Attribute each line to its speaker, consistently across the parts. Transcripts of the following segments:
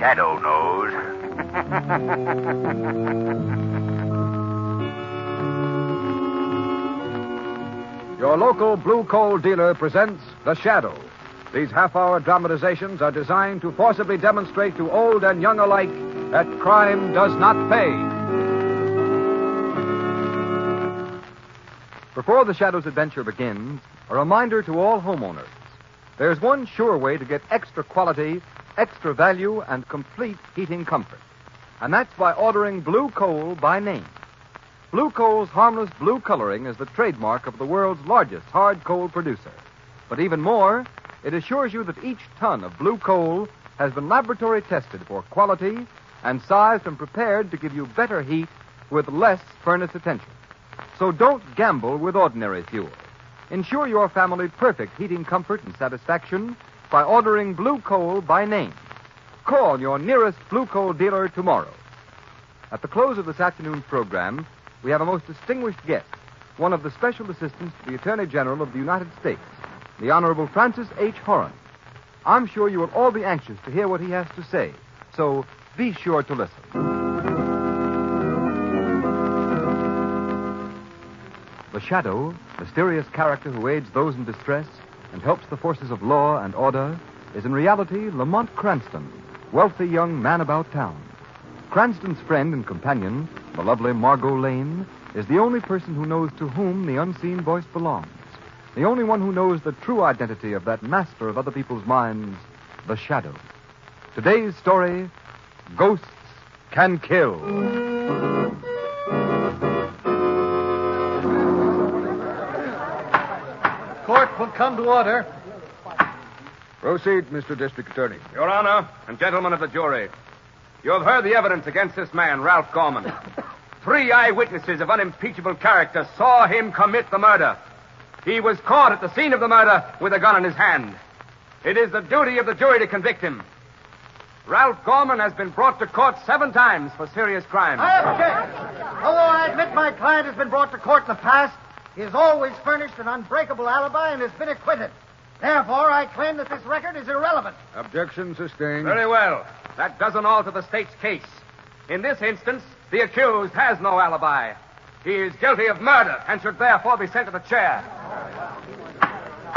Speaker 1: shadow knows.
Speaker 2: Your local blue coal dealer presents The Shadow. These half-hour dramatizations are designed to forcibly demonstrate to old and young alike that crime does not pay. Before The Shadow's adventure begins, a reminder to all homeowners. There's one sure way to get extra quality, extra value, and complete heating comfort. And that's by ordering blue coal by name. Blue coal's harmless blue coloring is the trademark of the world's largest hard coal producer. But even more, it assures you that each ton of blue coal has been laboratory tested for quality and sized and prepared to give you better heat with less furnace attention. So don't gamble with ordinary fuel. Ensure your family perfect heating comfort and satisfaction by ordering blue coal by name. Call your nearest blue coal dealer tomorrow. At the close of this afternoon's program, we have a most distinguished guest, one of the special assistants to the Attorney General of the United States, the Honorable Francis H. Horan. I'm sure you will all be anxious to hear what he has to say, so be sure to listen. The Shadow, mysterious character who aids those in distress and helps the forces of law and order, is in reality Lamont Cranston, wealthy young man about town. Cranston's friend and companion, the lovely Margot Lane, is the only person who knows to whom the unseen voice belongs. The only one who knows the true identity of that master of other people's minds, the Shadow. Today's story, Ghosts Can Kill.
Speaker 3: Court will come to order.
Speaker 2: Proceed, Mr. District Attorney.
Speaker 4: Your Honor and gentlemen of the jury, you have heard the evidence against this man, Ralph Gorman. 3 eyewitnesses of unimpeachable character saw him commit the murder. He was caught at the scene of the murder with a gun in his hand. It is the duty of the jury to convict him. Ralph Gorman has been brought to court 7 times for serious crimes.
Speaker 3: I object. Although I admit my client has been brought to court in the past, he has always furnished an unbreakable alibi and has been acquitted. Therefore, I claim that this record is irrelevant.
Speaker 2: Objection sustained.
Speaker 4: Very well. That doesn't alter the state's case. In this instance, the accused has no alibi. He is guilty of murder and should therefore be sent to the chair.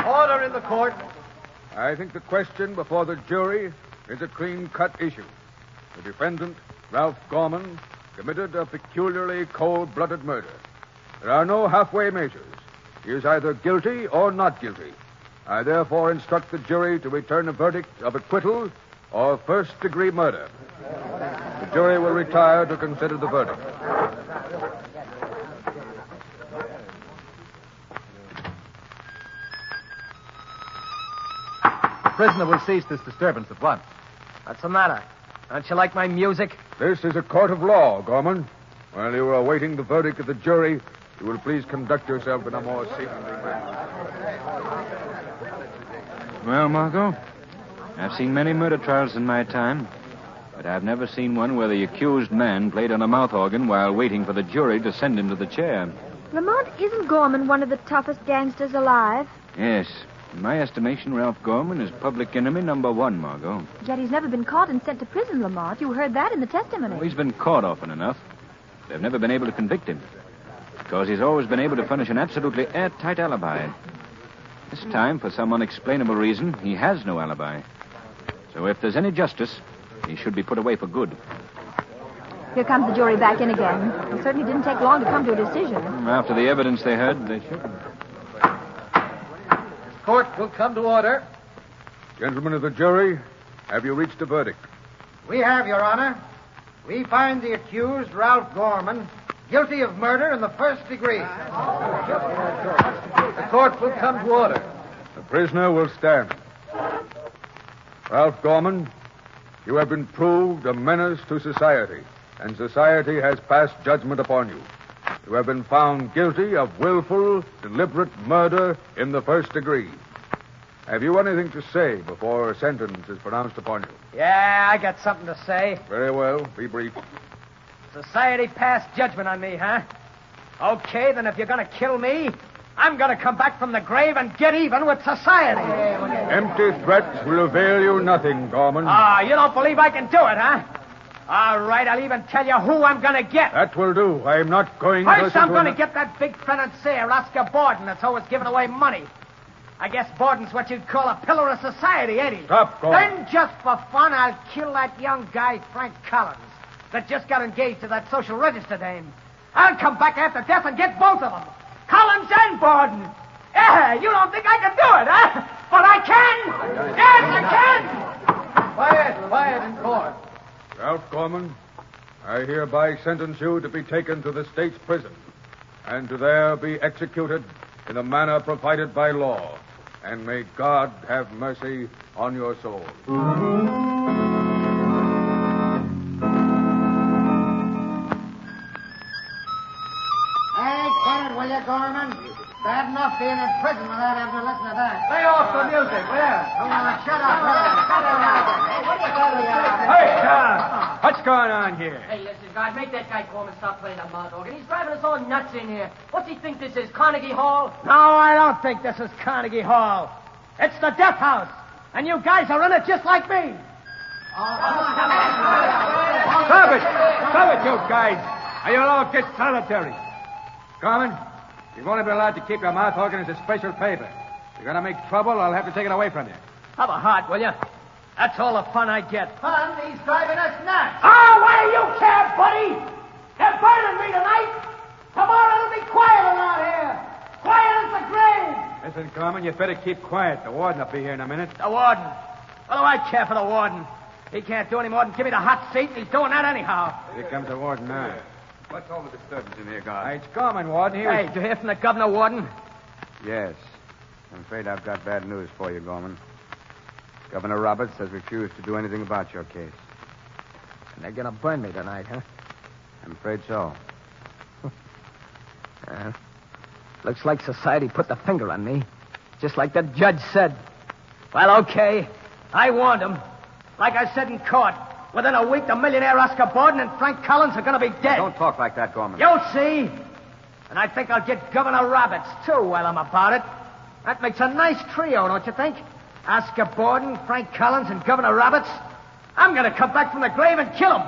Speaker 3: Order in the court.
Speaker 2: I think the question before the jury is a clean-cut issue. The defendant, Ralph Gorman, committed a peculiarly cold-blooded murder. There are no halfway measures. He is either guilty or not guilty. I therefore instruct the jury to return a verdict of acquittal or first-degree murder. The jury will retire to consider the verdict.
Speaker 3: The prisoner will cease this disturbance at once.
Speaker 5: What's the matter? Don't you like my music?
Speaker 2: This is a court of law, Gorman. While you are awaiting the verdict of the jury, you will please conduct yourself in a more seemly manner.
Speaker 6: Well, Margot, I've seen many murder trials in my time, but I've never seen one where the accused man played on a mouth organ while waiting for the jury to send him to the chair.
Speaker 7: Lamont, isn't Gorman one of the toughest gangsters alive?
Speaker 6: Yes. In my estimation, Ralph Gorman is public enemy number 1, Margot.
Speaker 7: Yet he's never been caught and sent to prison, Lamont. You heard that in the testimony.
Speaker 6: Oh, he's been caught often enough. They've never been able to convict him, because he's always been able to furnish an absolutely airtight alibi. This time, for some unexplainable reason, he has no alibi. So if there's any justice, he should be put away for good.
Speaker 7: Here comes the jury back in again. It certainly didn't take long to come to a decision.
Speaker 6: After the evidence they heard, they should.
Speaker 3: Court will come to order.
Speaker 2: Gentlemen of the jury, have you reached a verdict?
Speaker 3: We have, Your Honor. We find the accused, Ralph Gorman, guilty of murder in the first degree. The court will come to order.
Speaker 2: The prisoner will stand. Ralph Gorman, you have been proved a menace to society, and society has passed judgment upon you. You have been found guilty of willful, deliberate murder in the first degree. Have you anything to say before a sentence is pronounced upon you?
Speaker 5: Yeah, I got something to say.
Speaker 2: Very well. Be brief.
Speaker 5: Society passed judgment on me, huh? Okay, then if you're going to kill me, I'm going to come back from the grave and get even with society.
Speaker 1: Empty threats will avail you nothing, Gorman.
Speaker 5: Ah, you don't believe I can do it, huh? All right, I'll even tell you who I'm going to get.
Speaker 1: That will do. I'm not going to...
Speaker 5: First, I'm going to get that big financier, Oscar Borden, that's always giving away money. I guess Borden's what you'd call a pillar of society, ain't he?
Speaker 1: Stop, Gorman.
Speaker 5: Then, just for fun, I'll kill that young guy, Frank Collins, that just got engaged to that social register dame. I'll come back after death and get both of them. Collins and Borden. Yeah, you don't think I can do it, huh? But I can! Yes, I can!
Speaker 3: Quiet in court.
Speaker 1: Ralph Gorman, I hereby sentence you to be taken to the state's prison and to there be executed in a manner provided by law. And may God have mercy on your soul.
Speaker 3: Hey, get it, will you, Gorman? Bad enough being in prison without having to listen to that.
Speaker 5: Lay off the music, will ya?
Speaker 3: Come on, shut up. Shut up.
Speaker 5: Hey, what's going on here?
Speaker 8: Hey, listen, guys, make that guy Gorman stop playing that mouth organ. He's driving us all nuts in here. What's he think this is, Carnegie Hall?
Speaker 5: No, I don't think this is Carnegie Hall. It's the death house. And you guys are in it just like me.
Speaker 1: Stop it! Stop it, you guys! Or you'll all get solitary. Gorman, you've only been allowed to keep your mouth organ as a special favor. If you're going to make trouble, I'll have to take it away from you.
Speaker 5: Have a heart, will you? That's all the fun I get.
Speaker 3: Fun, he's driving us nuts.
Speaker 5: Oh, why do you care, buddy? They're burning me tonight. Tomorrow it'll be quiet around here. Quiet as the grave.
Speaker 1: Listen, Gorman, you'd better keep quiet. The warden will be here in a minute.
Speaker 5: The warden. What do I care for the warden? He can't do any more than give me the hot seat, and he's doing that anyhow.
Speaker 1: Here comes the warden now.
Speaker 4: What's all the disturbance in here, guard?
Speaker 1: It's Gorman, warden.
Speaker 5: Hey, did you hear from the governor, warden?
Speaker 9: Yes. I'm afraid I've got bad news for you, Gorman. Governor Roberts has refused to do anything about your case.
Speaker 5: And they're going to burn me tonight, huh?
Speaker 9: I'm afraid so.
Speaker 5: Looks like society put the finger on me. Just like the judge said. Well, okay. I warned him. Like I said in court, within a week, the millionaire Oscar Borden and Frank Collins are going to be dead.
Speaker 9: Don't talk like that, Gorman.
Speaker 5: You'll see. And I think I'll get Governor Roberts, too, while I'm about it. That makes a nice trio, don't you think? Oscar Borden, Frank Collins, and Governor Roberts. I'm going to come back from the grave and kill them.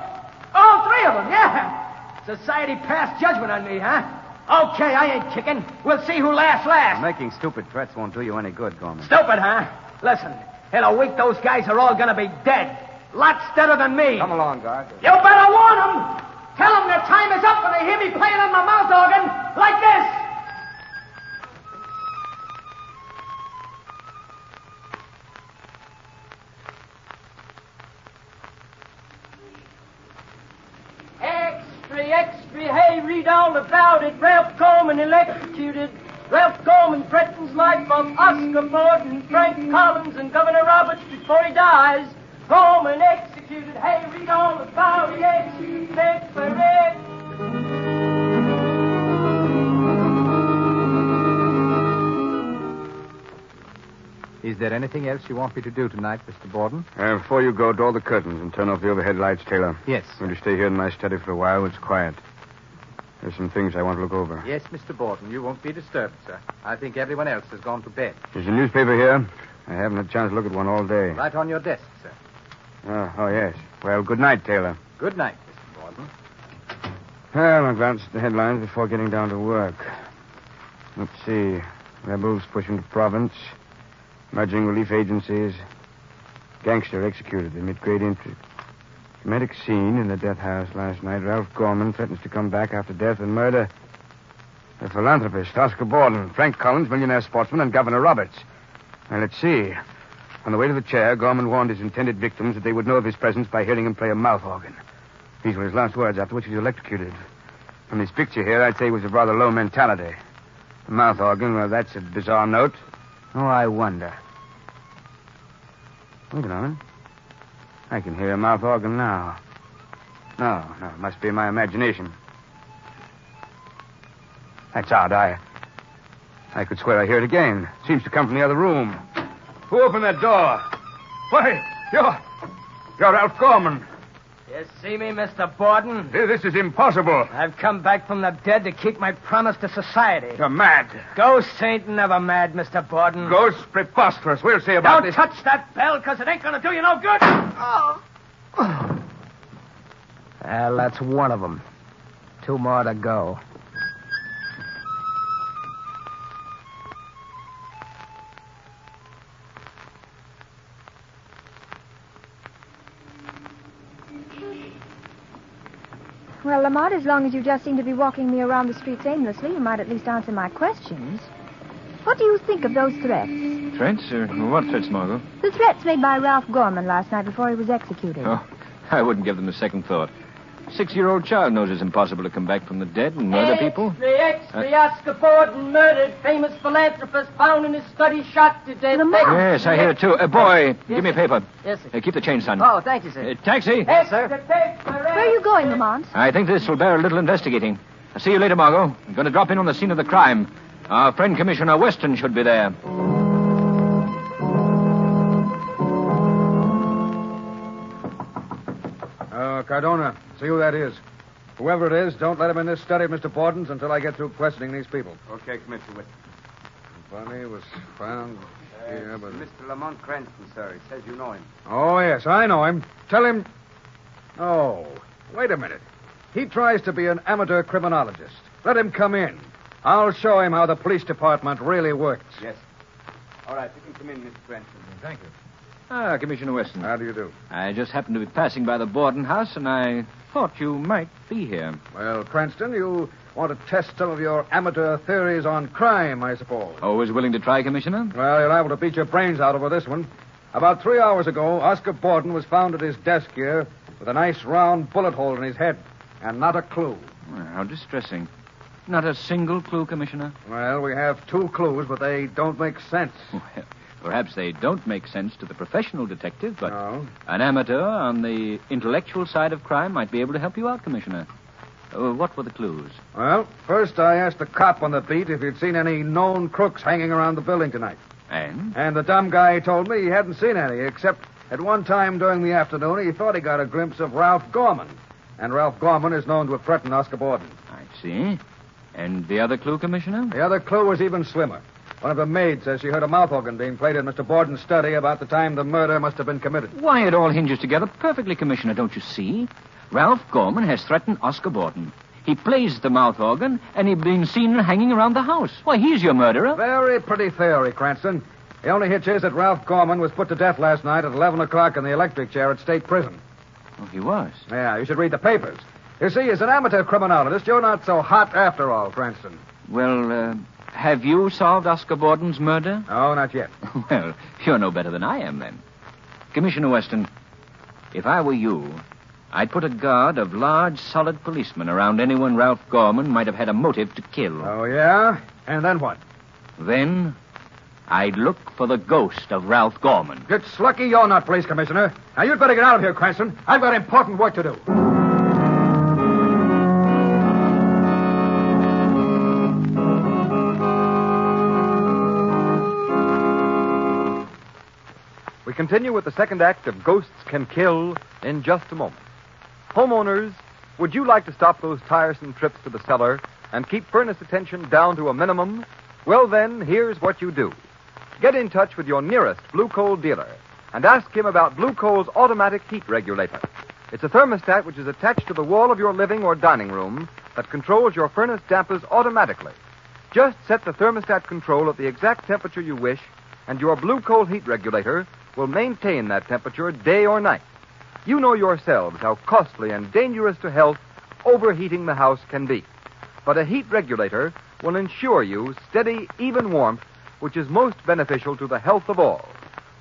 Speaker 5: All three of them, yeah. Society passed judgment on me, huh? Okay, I ain't kicking. We'll see who laughs last.
Speaker 9: Making stupid threats won't do you any good, Gorman.
Speaker 5: Stupid, huh? Listen, in a week, those guys are all going to be dead. Lots deader than me.
Speaker 9: Come along, guard.
Speaker 5: You better warn them. Tell them their time is up when they hear me playing on my mouth organ like this.
Speaker 8: Extra, hey, read all about it. Ralph Gorman electrocuted. Ralph Gorman threatens life of Oscar Borden, Frank Collins, and Governor Roberts before he dies. Gorman executed. Hey, read all about it. Extra.
Speaker 2: Is there anything else you want me to do tonight, Mr. Borden?
Speaker 9: Before you go, draw the curtains and turn off the overhead lights, Taylor.
Speaker 2: Yes.
Speaker 9: Will you stay here in my study for a while? It's quiet. There's some things I want to look over.
Speaker 2: Yes, Mr. Borden. You won't be disturbed, sir. I think everyone else has gone to bed.
Speaker 9: There's a newspaper here. I haven't had a chance to look at one all day.
Speaker 2: Right on your desk, sir.
Speaker 9: Oh, yes. Well, good night, Taylor.
Speaker 2: Good night, Mr. Borden.
Speaker 9: Well, I'll glance at the headlines before getting down to work. Let's see. Rebels push into province. Merging relief agencies. Gangster executed amid great intrigue. Dramatic scene in the death house last night. Ralph Gorman threatens to come back after death and murder. The philanthropist, Oscar Borden, Frank Collins, millionaire sportsman, and Governor Roberts. Now, let's see. On the way to the chair, Gorman warned his intended victims that they would know of his presence by hearing him play a mouth organ. These were his last words, after which he was electrocuted. From this picture here, I'd say he was of rather low mentality. The mouth organ, well, that's a bizarre note. Oh, I wonder. Wait a moment. I can hear a mouth organ now. No, it must be my imagination. That's odd. I could swear I hear it again. Seems to come from the other room. Who opened that door? Why, you're Ralph Gorman.
Speaker 5: You see me, Mr. Borden?
Speaker 4: This is impossible.
Speaker 5: I've come back from the dead to keep my promise to society.
Speaker 4: You're mad.
Speaker 5: Ghosts ain't never mad, Mr. Borden.
Speaker 4: Ghosts? Preposterous. We'll see about
Speaker 5: Don't
Speaker 4: this.
Speaker 5: touch that bell, because it ain't going to do you no good. Oh. Well, that's one of them. 2 more to go.
Speaker 7: Well, Lamont, as long as you just seem to be walking me around the streets aimlessly, you might at least answer my questions. What do you think of those threats?
Speaker 6: Threats? What threats, Margot?
Speaker 7: The threats made by Ralph Gorman last night before he was executed.
Speaker 6: Oh, I wouldn't give them a second thought. 6-year-old child knows it's impossible to come back from the dead and murder people.
Speaker 8: The Oscar Borden murdered, famous philanthropist found in his study, shot to death.
Speaker 6: Yes, I hear it, too. Boy, give me a paper.
Speaker 5: Yes, sir.
Speaker 6: Keep the change, son.
Speaker 5: Oh, thank you, sir.
Speaker 6: Taxi.
Speaker 5: Yes, sir.
Speaker 7: Where are you going, Lamont?
Speaker 6: I think this will bear a little investigating. I'll see you later, Margot. I'm going to drop in on the scene of the crime. Our friend Commissioner Weston should be there.
Speaker 1: Cardona, see who that is. Whoever it is, don't let him in this study of Mr. Borden's until I get through questioning these people.
Speaker 4: Okay, Commissioner Weston.
Speaker 1: Bunny was found here, but...
Speaker 4: Mr. Lamont Cranston, sir. He says you know him.
Speaker 1: Oh, yes, I know him. Tell him... Oh, wait a minute. He tries to be an amateur criminologist. Let him come in. I'll show him how the police department really works.
Speaker 4: Yes. All right, you can come in, Mr. Cranston.
Speaker 1: Thank you.
Speaker 6: Ah, Commissioner Weston.
Speaker 1: How do you do?
Speaker 6: I just happened to be passing by the Borden house, and I thought you might be here.
Speaker 1: Well, Cranston, you want to test some of your amateur theories on crime, I suppose.
Speaker 6: Always willing to try, Commissioner?
Speaker 1: Well, you're liable to beat your brains out over this one. About 3 hours ago, Oscar Borden was found at his desk here with a nice round bullet hole in his head, and not a clue.
Speaker 6: Well, how distressing. Not a single clue, Commissioner?
Speaker 1: Well, we have 2 clues, but they don't make sense.
Speaker 6: Well, perhaps they don't make sense to the professional detective, but
Speaker 1: No.
Speaker 6: an amateur on the intellectual side of crime might be able to help you out, Commissioner. What were the clues?
Speaker 1: Well, first I asked the cop on the beat if he'd seen any known crooks hanging around the building tonight.
Speaker 6: And?
Speaker 1: And the dumb guy told me he hadn't seen any, except at one time during the afternoon he thought he got a glimpse of Ralph Gorman. And Ralph Gorman is known to have threatened Oscar Borden.
Speaker 6: I see. And the other clue, Commissioner?
Speaker 1: The other clue was even slimmer. One of the maids says she heard a mouth organ being played in Mr. Borden's study about the time the murder must have been committed.
Speaker 6: Why, it all hinges together perfectly, Commissioner, don't you see? Ralph Gorman has threatened Oscar Borden. He plays the mouth organ, and he's been seen hanging around the house. Why, he's your murderer.
Speaker 1: Very pretty theory, Cranston. The only hitch is that Ralph Gorman was put to death last night at 11 o'clock in the electric chair at State Prison.
Speaker 6: Oh, he was?
Speaker 1: Yeah, you should read the papers. You see, as an amateur criminologist, you're not so hot after all, Cranston.
Speaker 6: Well, have you solved Oscar Borden's murder?
Speaker 1: No, not yet.
Speaker 6: Well, you're no better than I am, then. Commissioner Weston, if I were you, I'd put a guard of large, solid policemen around anyone Ralph Gorman might have had a motive to kill.
Speaker 1: Oh, yeah? And then what?
Speaker 6: Then I'd look for the ghost of Ralph Gorman.
Speaker 1: It's lucky you're not police commissioner. Now, you'd better get out of here, Cranston. I've got important work to do.
Speaker 2: We continue with the second act of Ghosts Can Kill in just a moment. Homeowners, would you like to stop those tiresome trips to the cellar and keep furnace attention down to a minimum? Well, then, here's what you do. Get in touch with your nearest Blue Coal dealer and ask him about Blue Coal's automatic heat regulator. It's a thermostat which is attached to the wall of your living or dining room that controls your furnace dampers automatically. Just set the thermostat control at the exact temperature you wish, and your Blue Coal heat regulator will maintain that temperature day or night. You know yourselves how costly and dangerous to health overheating the house can be. But a heat regulator will ensure you steady, even warmth, which is most beneficial to the health of all.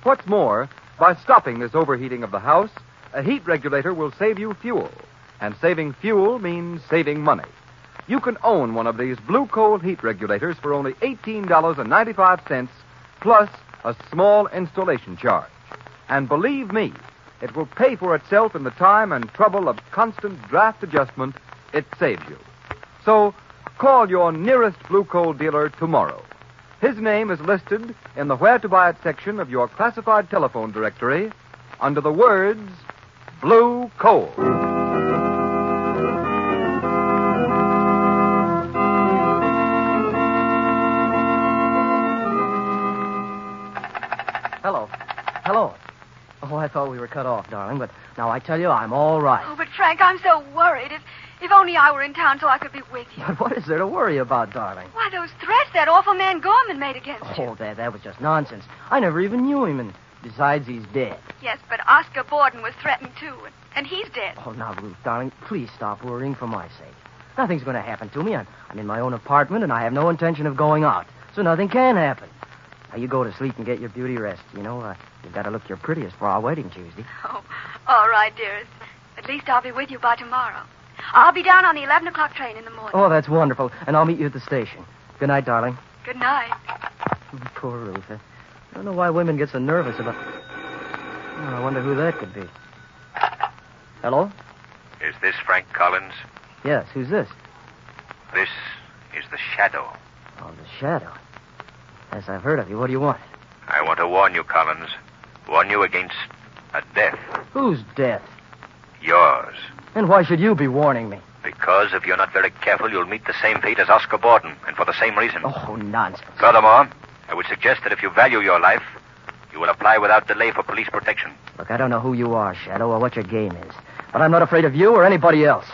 Speaker 2: What's more, by stopping this overheating of the house, a heat regulator will save you fuel. And saving fuel means saving money. You can own one of these Blue Coal heat regulators for only $18.95 plus a small installation charge. And believe me, it will pay for itself in the time and trouble of constant draft adjustment it saves you. So, call your nearest Blue Coal dealer tomorrow. His name is listed in the Where to Buy It section of your classified telephone directory under the words Blue Coal.
Speaker 5: Hello. Oh, I thought we were cut off, darling, but now I tell you, I'm all right.
Speaker 10: Oh, but Frank, I'm so worried. If only I were in town so I could be with you.
Speaker 5: But what is there to worry about, darling?
Speaker 10: Why, those threats that awful man Gorman made against you.
Speaker 5: Oh, that was just nonsense. I never even knew him, and besides, he's dead.
Speaker 10: Yes, but Oscar Borden was threatened, too, and he's dead.
Speaker 5: Oh, now, Ruth, darling, please stop worrying for my sake. Nothing's going to happen to me. I'm in my own apartment, and I have no intention of going out, so nothing can happen. Now, you go to sleep and get your beauty rest. You know, you've got to look your prettiest for our wedding Tuesday.
Speaker 10: Oh, all right, dearest. At least I'll be with you by tomorrow. I'll be down on the 11 o'clock train in the morning.
Speaker 5: Oh, that's wonderful. And I'll meet you at the station. Good night, darling.
Speaker 10: Good night.
Speaker 5: Poor Ruth. I don't know why women get so nervous about... Oh, I wonder who that could be. Hello?
Speaker 11: Is this Frank Collins?
Speaker 5: Yes, who's this?
Speaker 11: This is the Shadow.
Speaker 5: Oh, the Shadow. Yes, I've heard of you. What do you want?
Speaker 11: I want to warn you, Collins. Warn you against a death.
Speaker 5: Whose death?
Speaker 11: Yours.
Speaker 5: And why should you be warning me?
Speaker 11: Because if you're not very careful, you'll meet the same fate as Oscar Borden, and for the same reason.
Speaker 5: Oh, nonsense.
Speaker 11: Furthermore, I would suggest that if you value your life, you will apply without delay for police protection.
Speaker 5: Look, I don't know who you are, Shadow, or what your game is. But I'm not afraid of you or anybody else.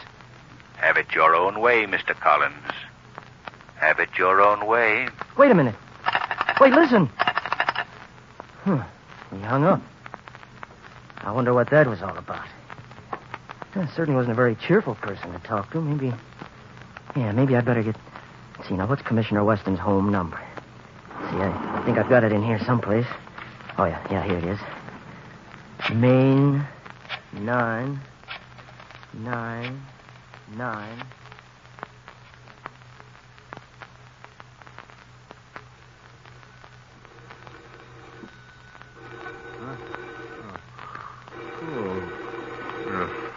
Speaker 11: Have it your own way, Mr. Collins. Have it your own way.
Speaker 5: Wait a minute. Wait, listen. He hung up. I wonder what that was all about. Certainly wasn't a very cheerful person to talk to. Maybe I'd better get... See, now, what's Commissioner Weston's home number? See, I think I've got it in here someplace. Oh, yeah, here it is. Main 999.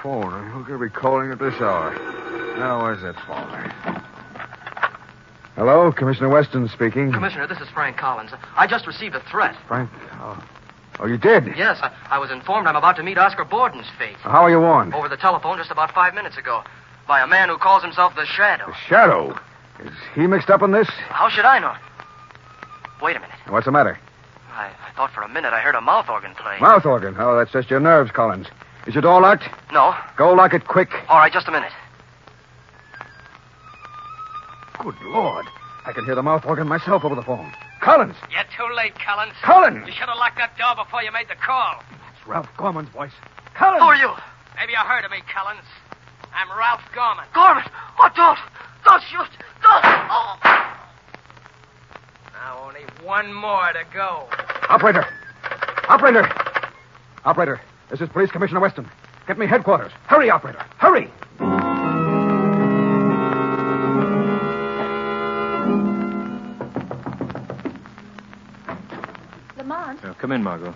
Speaker 1: Phone. Who could be calling at this hour? Now, where's that phone? Hello, Commissioner Weston speaking.
Speaker 12: Commissioner, this is Frank Collins. I just received a threat.
Speaker 1: Frank? Oh, you did?
Speaker 12: Yes, I was informed I'm about to meet Oscar Borden's fate.
Speaker 1: How are you warned?
Speaker 12: Over the telephone just about 5 minutes ago. By a man who calls himself the Shadow.
Speaker 1: The Shadow? Is he mixed up in this?
Speaker 12: How should I know? Wait a minute.
Speaker 1: What's the matter?
Speaker 12: I thought for a minute I heard a mouth organ playing.
Speaker 1: Mouth organ? Oh, that's just your nerves, Collins. Is your door locked?
Speaker 12: No.
Speaker 1: Go lock it quick.
Speaker 12: All right, just a minute.
Speaker 1: Good Lord. I can hear the mouth organ myself over the phone. Collins!
Speaker 12: You're too late, Collins.
Speaker 1: Collins!
Speaker 12: You should have locked that door before you made the call.
Speaker 1: That's Ralph Gorman's voice. Collins!
Speaker 12: Who are you? Maybe you heard of me, Collins. I'm Ralph Gorman.
Speaker 5: Gorman! Oh, don't shoot! Don't! Oh!
Speaker 12: Now only one more to go.
Speaker 1: Operator! This is Police Commissioner Weston. Get me headquarters. Hurry, operator. Hurry!
Speaker 7: Lamont?
Speaker 6: Come in, Margot.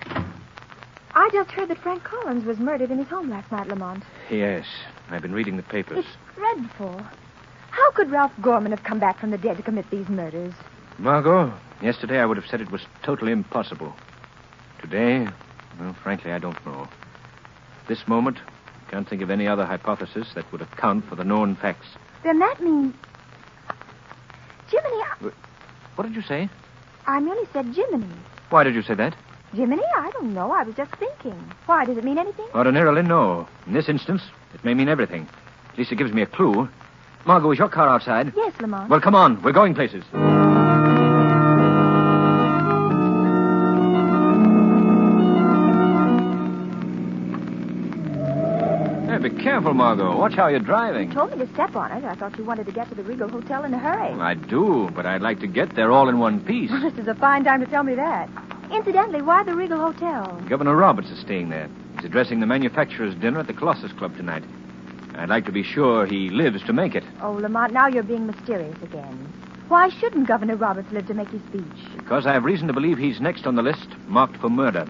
Speaker 7: I just heard that Frank Collins was murdered in his home last night, Lamont.
Speaker 6: Yes, I've been reading the papers.
Speaker 7: It's dreadful. How could Ralph Gorman have come back from the dead to commit these murders?
Speaker 6: Margot, yesterday I would have said it was totally impossible. Today, well, frankly, I don't know. At this moment, I can't think of any other hypothesis that would account for the known facts.
Speaker 7: Then that means... Jiminy,
Speaker 6: What did you say?
Speaker 7: I merely said Jiminy.
Speaker 6: Why did you say that?
Speaker 7: Jiminy? I don't know. I was just thinking. Why? Does it mean anything?
Speaker 6: Ordinarily, no. In this instance, it may mean everything. At least it gives me a clue. Margot, is your car outside?
Speaker 7: Yes, Lamont.
Speaker 6: Well, come on. We're going places. Hey, be careful, Margot. Watch how you're driving.
Speaker 7: You told me to step on it. I thought you wanted to get to the Regal Hotel in a hurry.
Speaker 6: Well, I do, but I'd like to get there all in one piece.
Speaker 7: Well, this is a fine time to tell me that. Incidentally, why the Regal Hotel?
Speaker 6: Governor Roberts is staying there. He's addressing the manufacturers' dinner at the Colossus Club tonight. I'd like to be sure he lives to make it.
Speaker 7: Oh, Lamont, now you're being mysterious again. Why shouldn't Governor Roberts live to make his speech?
Speaker 6: Because I have reason to believe he's next on the list, marked for murder.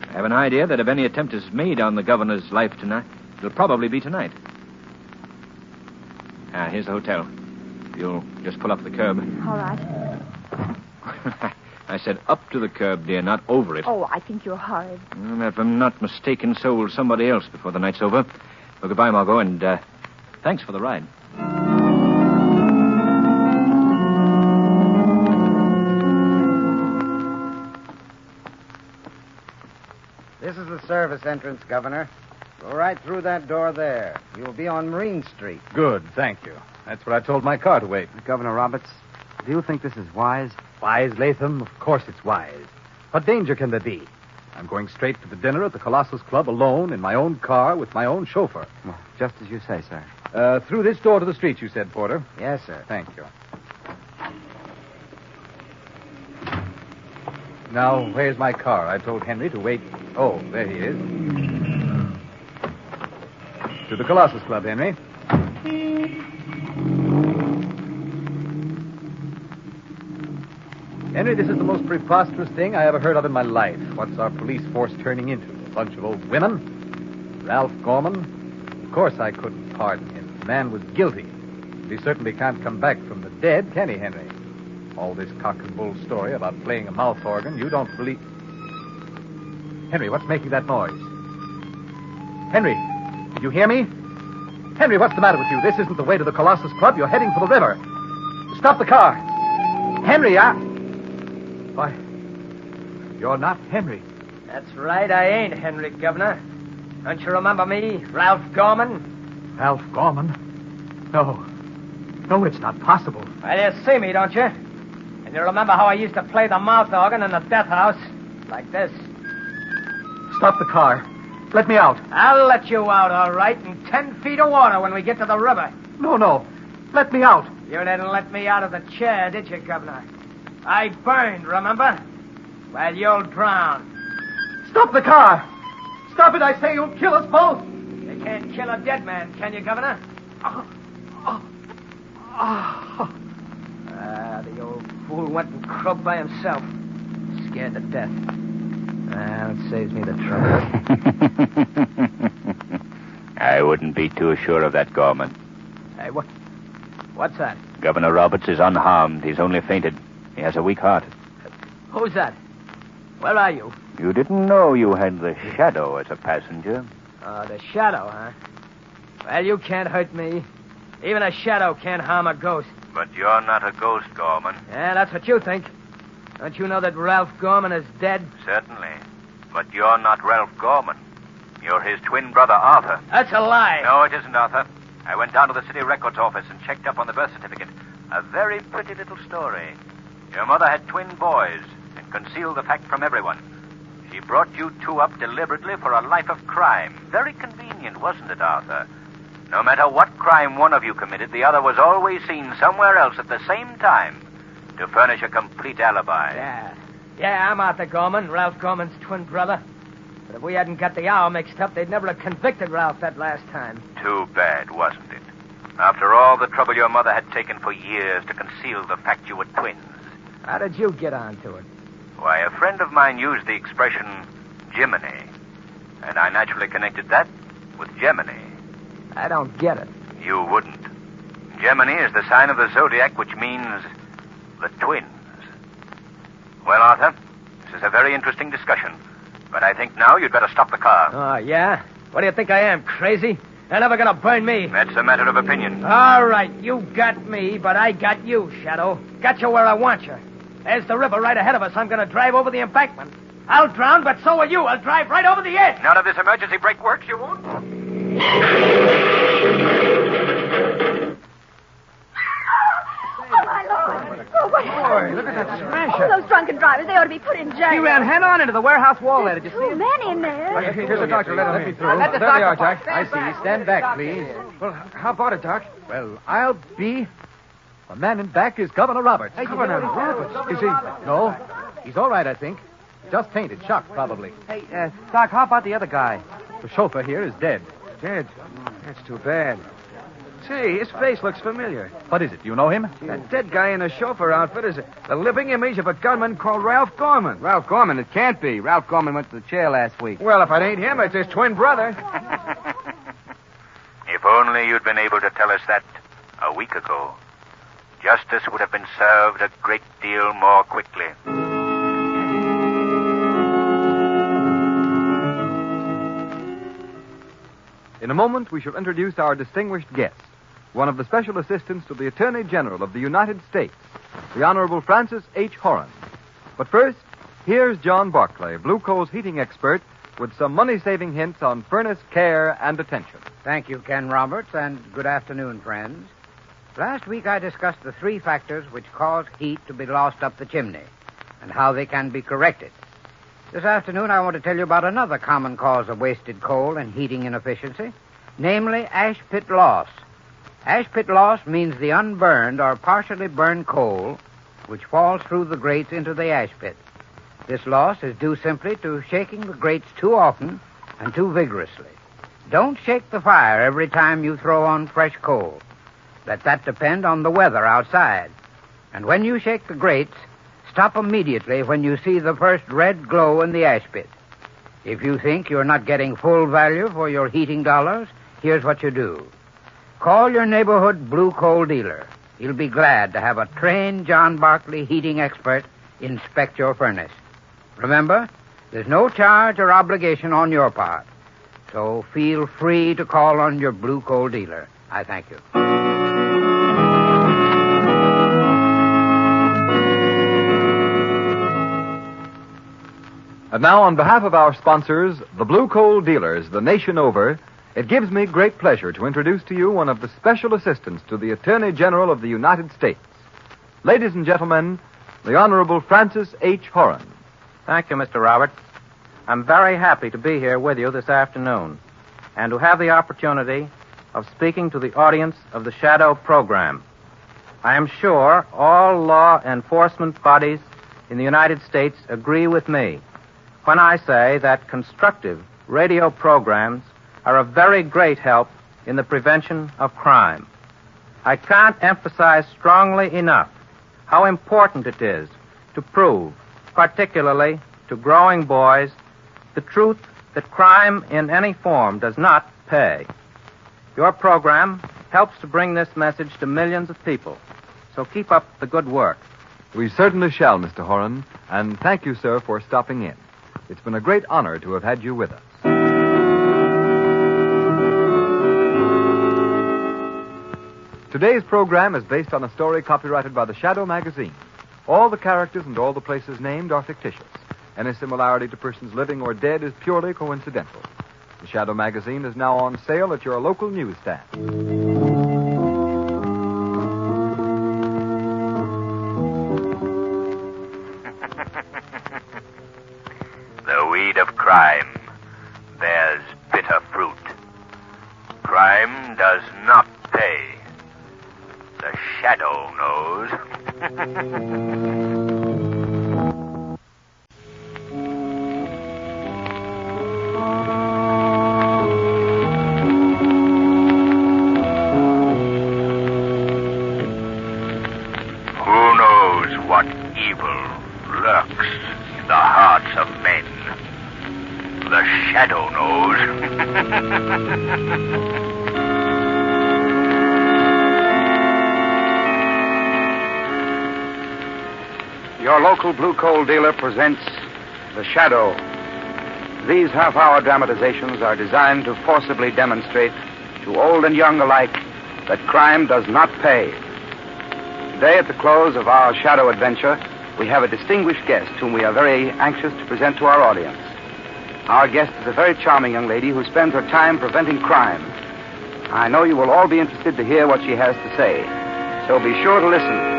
Speaker 6: I have an idea that if any attempt is made on the governor's life tonight, it'll probably be tonight. Here's the hotel. You'll just pull up the curb.
Speaker 7: All right.
Speaker 6: I said up to the curb, dear, not over it.
Speaker 7: Oh, I think you're horrid.
Speaker 6: Well, if I'm not mistaken, so will somebody else before the night's over. Well, goodbye, Margot, and thanks for the ride.
Speaker 3: This is the service entrance, Governor. Go right through that door there. You'll be on Marine Street.
Speaker 2: Good, thank you. That's where I told my car to wait.
Speaker 9: Governor Roberts, do you think this is wise?
Speaker 2: Wise, Latham? Of course it's wise. What danger can there be? I'm going straight to the dinner at the Colossus Club alone in my own car with my own chauffeur.
Speaker 9: Well, just as you say, sir.
Speaker 2: Through this door to the street, you said, Porter.
Speaker 3: Yes, sir.
Speaker 2: Thank you. Now, where's my car? I told Henry to wait. Oh, there he is. To the Colossus Club, Henry. Henry, this is the most preposterous thing I ever heard of in my life. What's our police force turning into? A bunch of old women? Ralph Gorman? Of course I couldn't pardon him. The man was guilty. He certainly can't come back from the dead, can he, Henry? All this cock and bull story about playing a mouth organ, you don't believe... Henry, what's making that noise? Henry, did you hear me? Henry, what's the matter with you? This isn't the way to the Colossus Club. You're heading for the river. Stop the car. Henry, Why, you're not Henry.
Speaker 5: That's right, I ain't Henry, Governor. Don't you remember me, Ralph Gorman?
Speaker 2: Ralph Gorman? No. No, it's not possible.
Speaker 5: Well, you see me, don't you? And you remember how I used to play the mouth organ in the death house? Like this.
Speaker 2: Stop the car. Let me out.
Speaker 5: I'll let you out, all right, in 10 feet of water when we get to the river.
Speaker 2: No. Let me out.
Speaker 5: You didn't let me out of the chair, did you, Governor? I burned, remember? Well, you'll drown.
Speaker 2: Stop the car. Stop it, I say. You'll kill us both.
Speaker 5: You can't kill a dead man, can you, Governor? The old fool went and croaked by himself. Scared to death. Well, it saves me the trouble.
Speaker 11: I wouldn't be too sure of that, Gorman.
Speaker 5: Hey, what's that?
Speaker 11: Governor Roberts is unharmed. He's only fainted. He has a weak heart.
Speaker 5: Who's that? Where are you?
Speaker 11: You didn't know you had the Shadow as a passenger.
Speaker 5: The Shadow, huh? Well, you can't hurt me. Even a shadow can't harm a ghost.
Speaker 11: But you're not a ghost, Gorman.
Speaker 5: Yeah, that's what you think. Don't you know that Ralph Gorman is dead?
Speaker 11: Certainly. But you're not Ralph Gorman. You're his twin brother, Arthur.
Speaker 5: That's a lie.
Speaker 11: No, it isn't, Arthur. I went down to the city records office and checked up on the birth certificate. A very pretty little story. Your mother had twin boys and concealed the fact from everyone. She brought you two up deliberately for a life of crime. Very convenient, wasn't it, Arthur? No matter what crime one of you committed, the other was always seen somewhere else at the same time to furnish a complete alibi.
Speaker 5: Yeah, I'm Arthur Gorman, Ralph Gorman's twin brother. But if we hadn't got the hour mixed up, they'd never have convicted Ralph that last time.
Speaker 11: Too bad, wasn't it? After all the trouble your mother had taken for years to conceal the fact you were twins.
Speaker 5: How did you get onto it?
Speaker 11: Why, a friend of mine used the expression Jiminy, and I naturally connected that with Gemini.
Speaker 5: I don't get it.
Speaker 11: You wouldn't. Gemini is the sign of the zodiac, which means the twins. Well, Arthur, this is a very interesting discussion, but I think now you'd better stop the car.
Speaker 5: Oh, yeah? What do you think I am, crazy? They're never gonna burn me.
Speaker 11: That's a matter of opinion.
Speaker 5: All right, you got me, but I got you, Shadow. Got you where I want you. There's the river right ahead of us. I'm gonna drive over the embankment. I'll drown, but so will you. I'll drive right over the edge.
Speaker 11: None of this emergency brake works, you won't?
Speaker 7: Oh, my Lord. Oh, what happened?
Speaker 2: Look at that smash.
Speaker 7: Oh, those drunken drivers, they ought to be put in jail.
Speaker 5: He ran head on into the warehouse wall there. Did you see
Speaker 7: Two
Speaker 5: him?
Speaker 7: men in there.
Speaker 2: Here's the doctor. Let me through.
Speaker 5: Let the
Speaker 2: There they are,
Speaker 5: doctor
Speaker 2: Jack. I see. Stand back, please.
Speaker 1: Well, how about it, Doc?
Speaker 2: Well, I'll be... The man in back is Governor Roberts.
Speaker 1: Governor Roberts? Is he...
Speaker 2: No. He's all right, I think. Just fainted. Shocked, probably.
Speaker 9: Hey, Doc, how about the other guy?
Speaker 2: The chauffeur here is dead.
Speaker 1: Dead? That's too bad. Say, his face looks familiar.
Speaker 2: What is it? Do you know him?
Speaker 1: That dead guy in the chauffeur outfit is the living image of a gunman called Ralph Gorman.
Speaker 9: Ralph Gorman? It can't be. Ralph Gorman went to the chair last week.
Speaker 1: Well, if it ain't him, it's his twin brother.
Speaker 11: If only you'd been able to tell us that a week ago. Justice would have been served a great deal more quickly.
Speaker 2: In a moment, we shall introduce our distinguished guest, one of the special assistants to the Attorney General of the United States, the Honorable Francis H. Horan. But first, here's John Barclay, Blue Coal's heating expert, with some money-saving hints on furnace care and attention.
Speaker 13: Thank you, Ken Roberts, and good afternoon, friends. Last week I discussed the three factors which cause heat to be lost up the chimney and how they can be corrected. This afternoon I want to tell you about another common cause of wasted coal and heating inefficiency, namely ash pit loss. Ash pit loss means the unburned or partially burned coal which falls through the grates into the ash pit. This loss is due simply to shaking the grates too often and too vigorously. Don't shake the fire every time you throw on fresh coal. Let that depend on the weather outside. And when you shake the grates, stop immediately when you see the first red glow in the ash pit. If you think you're not getting full value for your heating dollars, here's what you do. Call your neighborhood blue coal dealer. He'll be glad to have a trained John Barclay heating expert inspect your furnace. Remember, there's no charge or obligation on your part. So feel free to call on your blue coal dealer. I thank you.
Speaker 2: And now, on behalf of our sponsors, the Blue Coal Dealers, the nation over, it gives me great pleasure to introduce to you one of the special assistants to the Attorney General of the United States. Ladies and gentlemen, the Honorable Francis H. Horan.
Speaker 14: Thank you, Mr. Roberts. I'm very happy to be here with you this afternoon and to have the opportunity of speaking to the audience of the Shadow program. I am sure all law enforcement bodies in the United States agree with me when I say that constructive radio programs are a very great help in the prevention of crime. I can't emphasize strongly enough how important it is to prove, particularly to growing boys, the truth that crime in any form does not pay. Your program helps to bring this message to millions of people, so keep up the good work.
Speaker 2: We certainly shall, Mr. Horan, and thank you, sir, for stopping in. It's been a great honor to have had you with us. Today's program is based on a story copyrighted by the Shadow magazine. All the characters and all the places named are fictitious. Any similarity to persons living or dead is purely coincidental. The Shadow magazine is now on sale at your local newsstand.
Speaker 11: The weed of crime bears bitter fruit. Crime does not pay. The Shadow knows. Who knows what evil lurks in the hearts of men? The Shadow knows.
Speaker 9: Your local blue coal dealer presents The Shadow. These half-hour dramatizations are designed to forcibly demonstrate to old and young alike that crime does not pay. Today, at the close of our Shadow adventure, we have a distinguished guest whom we are very anxious to present to our audience. Our guest is a very charming young lady who spends her time preventing crime. I know you will all be interested to hear what she has to say, so be sure to listen.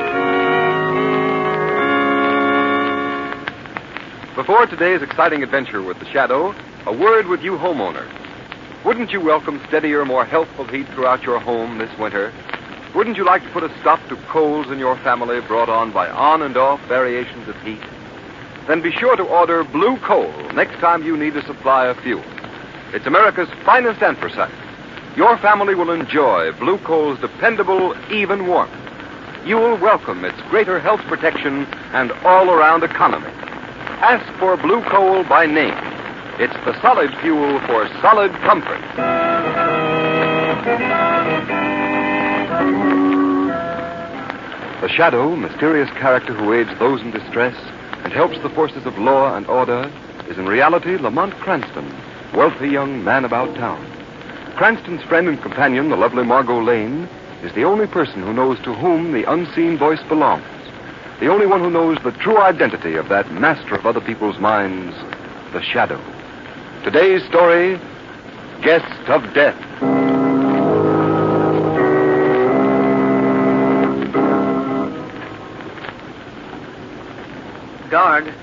Speaker 1: Before today's exciting adventure with the Shadow, a word with you homeowners. Wouldn't you welcome steadier, more healthful heat throughout your home this winter? Wouldn't you like to put a stop to colds in your family brought on by on and off variations of heat? Then be sure to order Blue Coal next time you need a supply of fuel. It's America's finest anthracite. Your family will enjoy Blue Coal's dependable, even warmth. You will welcome its greater health protection and all-around economy. Ask for Blue Coal by name. It's the solid fuel for solid comfort. The Shadow, mysterious character who aids those in distress and helps the forces of law and order, is in reality Lamont Cranston, wealthy young man about town.
Speaker 15: Cranston's friend and companion, the lovely Margot Lane, is the only person who knows to whom the unseen voice belongs. The only one who knows the true identity of that master of other people's minds, the Shadow. Today's story, Guest of Death.
Speaker 16: Guard,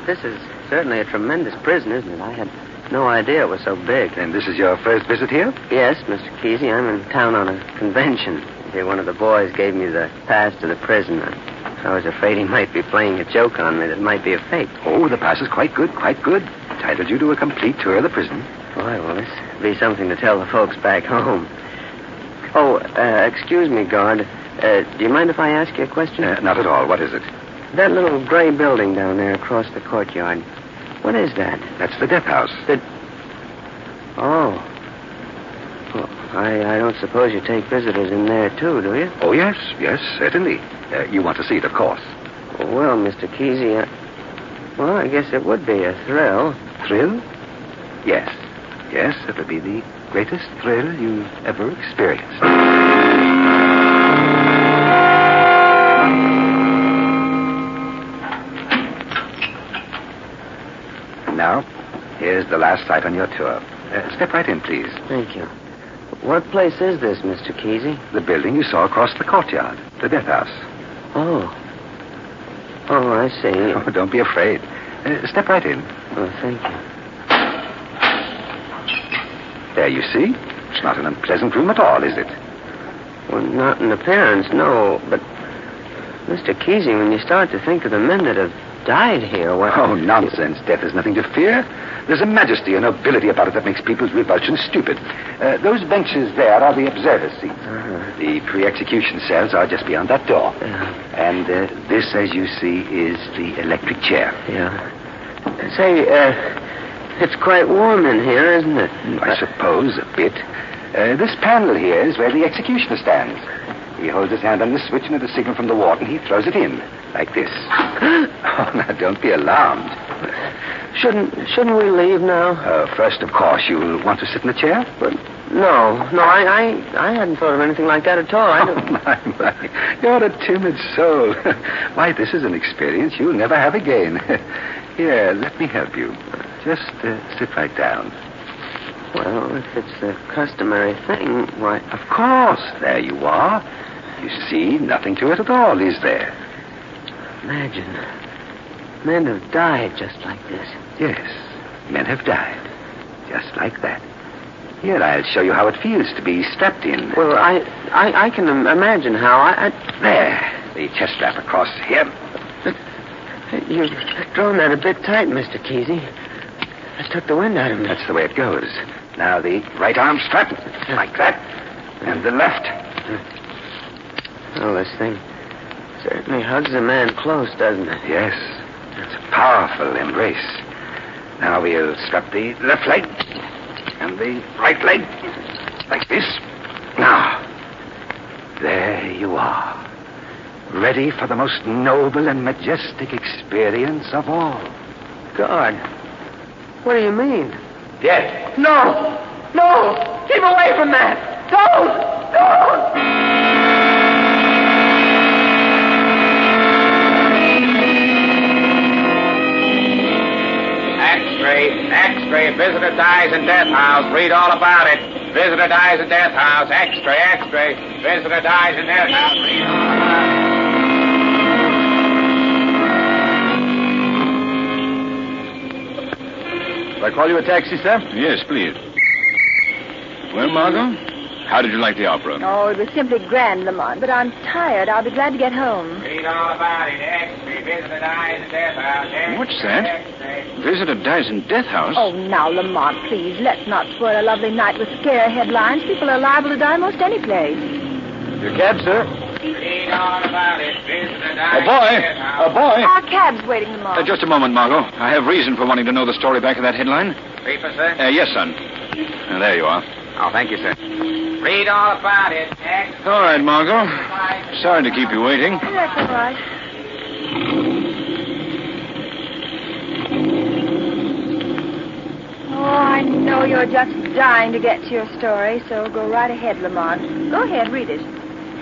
Speaker 16: this is certainly a tremendous prison, isn't it? I had no idea it was so big.
Speaker 17: And this is your first visit here?
Speaker 16: Yes, Mr. Kesey. I'm in town on a convention. Here, one of the boys gave me the pass to the prison. I was afraid he might be playing a joke on me that might be a fake.
Speaker 17: Oh, the pass is quite good, quite good. Entitled you to a complete tour of the prison.
Speaker 16: Boy, will this be something to tell the folks back home. Oh, excuse me, guard. Do you mind if I ask you a question?
Speaker 17: Not at all. What is it?
Speaker 16: That little gray building down there across the courtyard. What is that?
Speaker 17: That's the death house.
Speaker 16: Oh. Well, I don't suppose you take visitors in there, too, do you?
Speaker 17: Oh, yes, certainly. You want to see it, of course.
Speaker 16: Well, Mr. Kesey, well, I guess it would be a thrill.
Speaker 17: Thrill? Yes, it would be the greatest thrill you've ever experienced. Now, here's the last sight on your tour. Step right in, please.
Speaker 16: Thank you. What place is this, Mr. Kesey?
Speaker 17: The building you saw across the courtyard. The death house.
Speaker 16: Oh, I see.
Speaker 17: Oh, don't be afraid. Step right in.
Speaker 16: Oh, thank you.
Speaker 17: There, you see? It's not an unpleasant room at all, is it?
Speaker 16: Well, not in appearance, no. But, Mr. Kesey, when you start to think of the men that have died here, well...
Speaker 17: Oh, nonsense. Death is nothing to fear. There's a majesty and nobility about it that makes people's revulsion stupid. Those benches there are the observer's seats. The pre-execution cells are just beyond that door. And this, as you see, is the electric chair.
Speaker 16: Yeah. Say, it's quite warm in here, isn't it?
Speaker 17: I suppose, a bit. This panel here is where the executioner stands. He holds his hand on the switch, and at a signal from the warden, he throws it in, like this. Oh, now, don't be alarmed.
Speaker 16: Shouldn't we leave now?
Speaker 17: First, of course, you'll want to sit in the chair?
Speaker 16: But no, I hadn't thought of anything like that at all.
Speaker 17: Oh, my. You're a timid soul. Why, this is an experience you'll never have again. Here, let me help you. Just sit right down.
Speaker 16: Well, if it's the customary thing, why...
Speaker 17: Of course, there you are. You see, nothing to it at all, is there?
Speaker 16: Imagine. Men have died just like this.
Speaker 17: Yes, men have died. Just like that. Here, I'll show you how it feels to be strapped in.
Speaker 16: Well, I can imagine how.
Speaker 17: There, the chest strap across here.
Speaker 16: You've drawn that a bit tight, Mr. Kesey. That took the wind out of me.
Speaker 17: That's the way it goes. Now, the right arm strap, like that. And the left.
Speaker 16: Well, this thing certainly hugs a man close, doesn't it?
Speaker 17: Yes. It's a powerful embrace. Now we'll strap the left leg and the right leg like this. Now, there you are. Ready for the most noble and majestic experience of all.
Speaker 16: God, what do you mean?
Speaker 17: Death.
Speaker 8: No! Keep away from that! Don't!
Speaker 4: Extra, visitor dies in death house. Read all about it. Visitor dies in death house. Extra. Visitor dies in death house. Read all about it.
Speaker 6: Shall I call you a taxi, sir? Yes, please. Well, Margot, how did you like the opera?
Speaker 7: Oh, it was simply grand, Lamont, but I'm tired. I'll be glad to get home.
Speaker 4: Read all about it. Extra, visitor dies in death house. Extra,
Speaker 6: What's that? Visitor dies in death house?
Speaker 7: Oh, now, Lamont, please, let's not spoil a lovely night with scare headlines. People are liable to die most any place.
Speaker 6: Your cab, sir?
Speaker 4: Read all about it. Visitor dies
Speaker 6: A boy!
Speaker 4: in death house.
Speaker 6: A boy!
Speaker 7: Our cab's waiting, Lamont.
Speaker 6: Just a moment, Margot. I have reason for wanting to know the story back of that headline.
Speaker 4: Paper, sir?
Speaker 6: Yes, son. There you are.
Speaker 4: Oh, thank you, sir. Read all about it. Extra.
Speaker 6: All right, Margot. Sorry to keep you waiting.
Speaker 7: That's all right. I know you're just dying to get to your story, so go right ahead, Lamont. Go ahead, read it.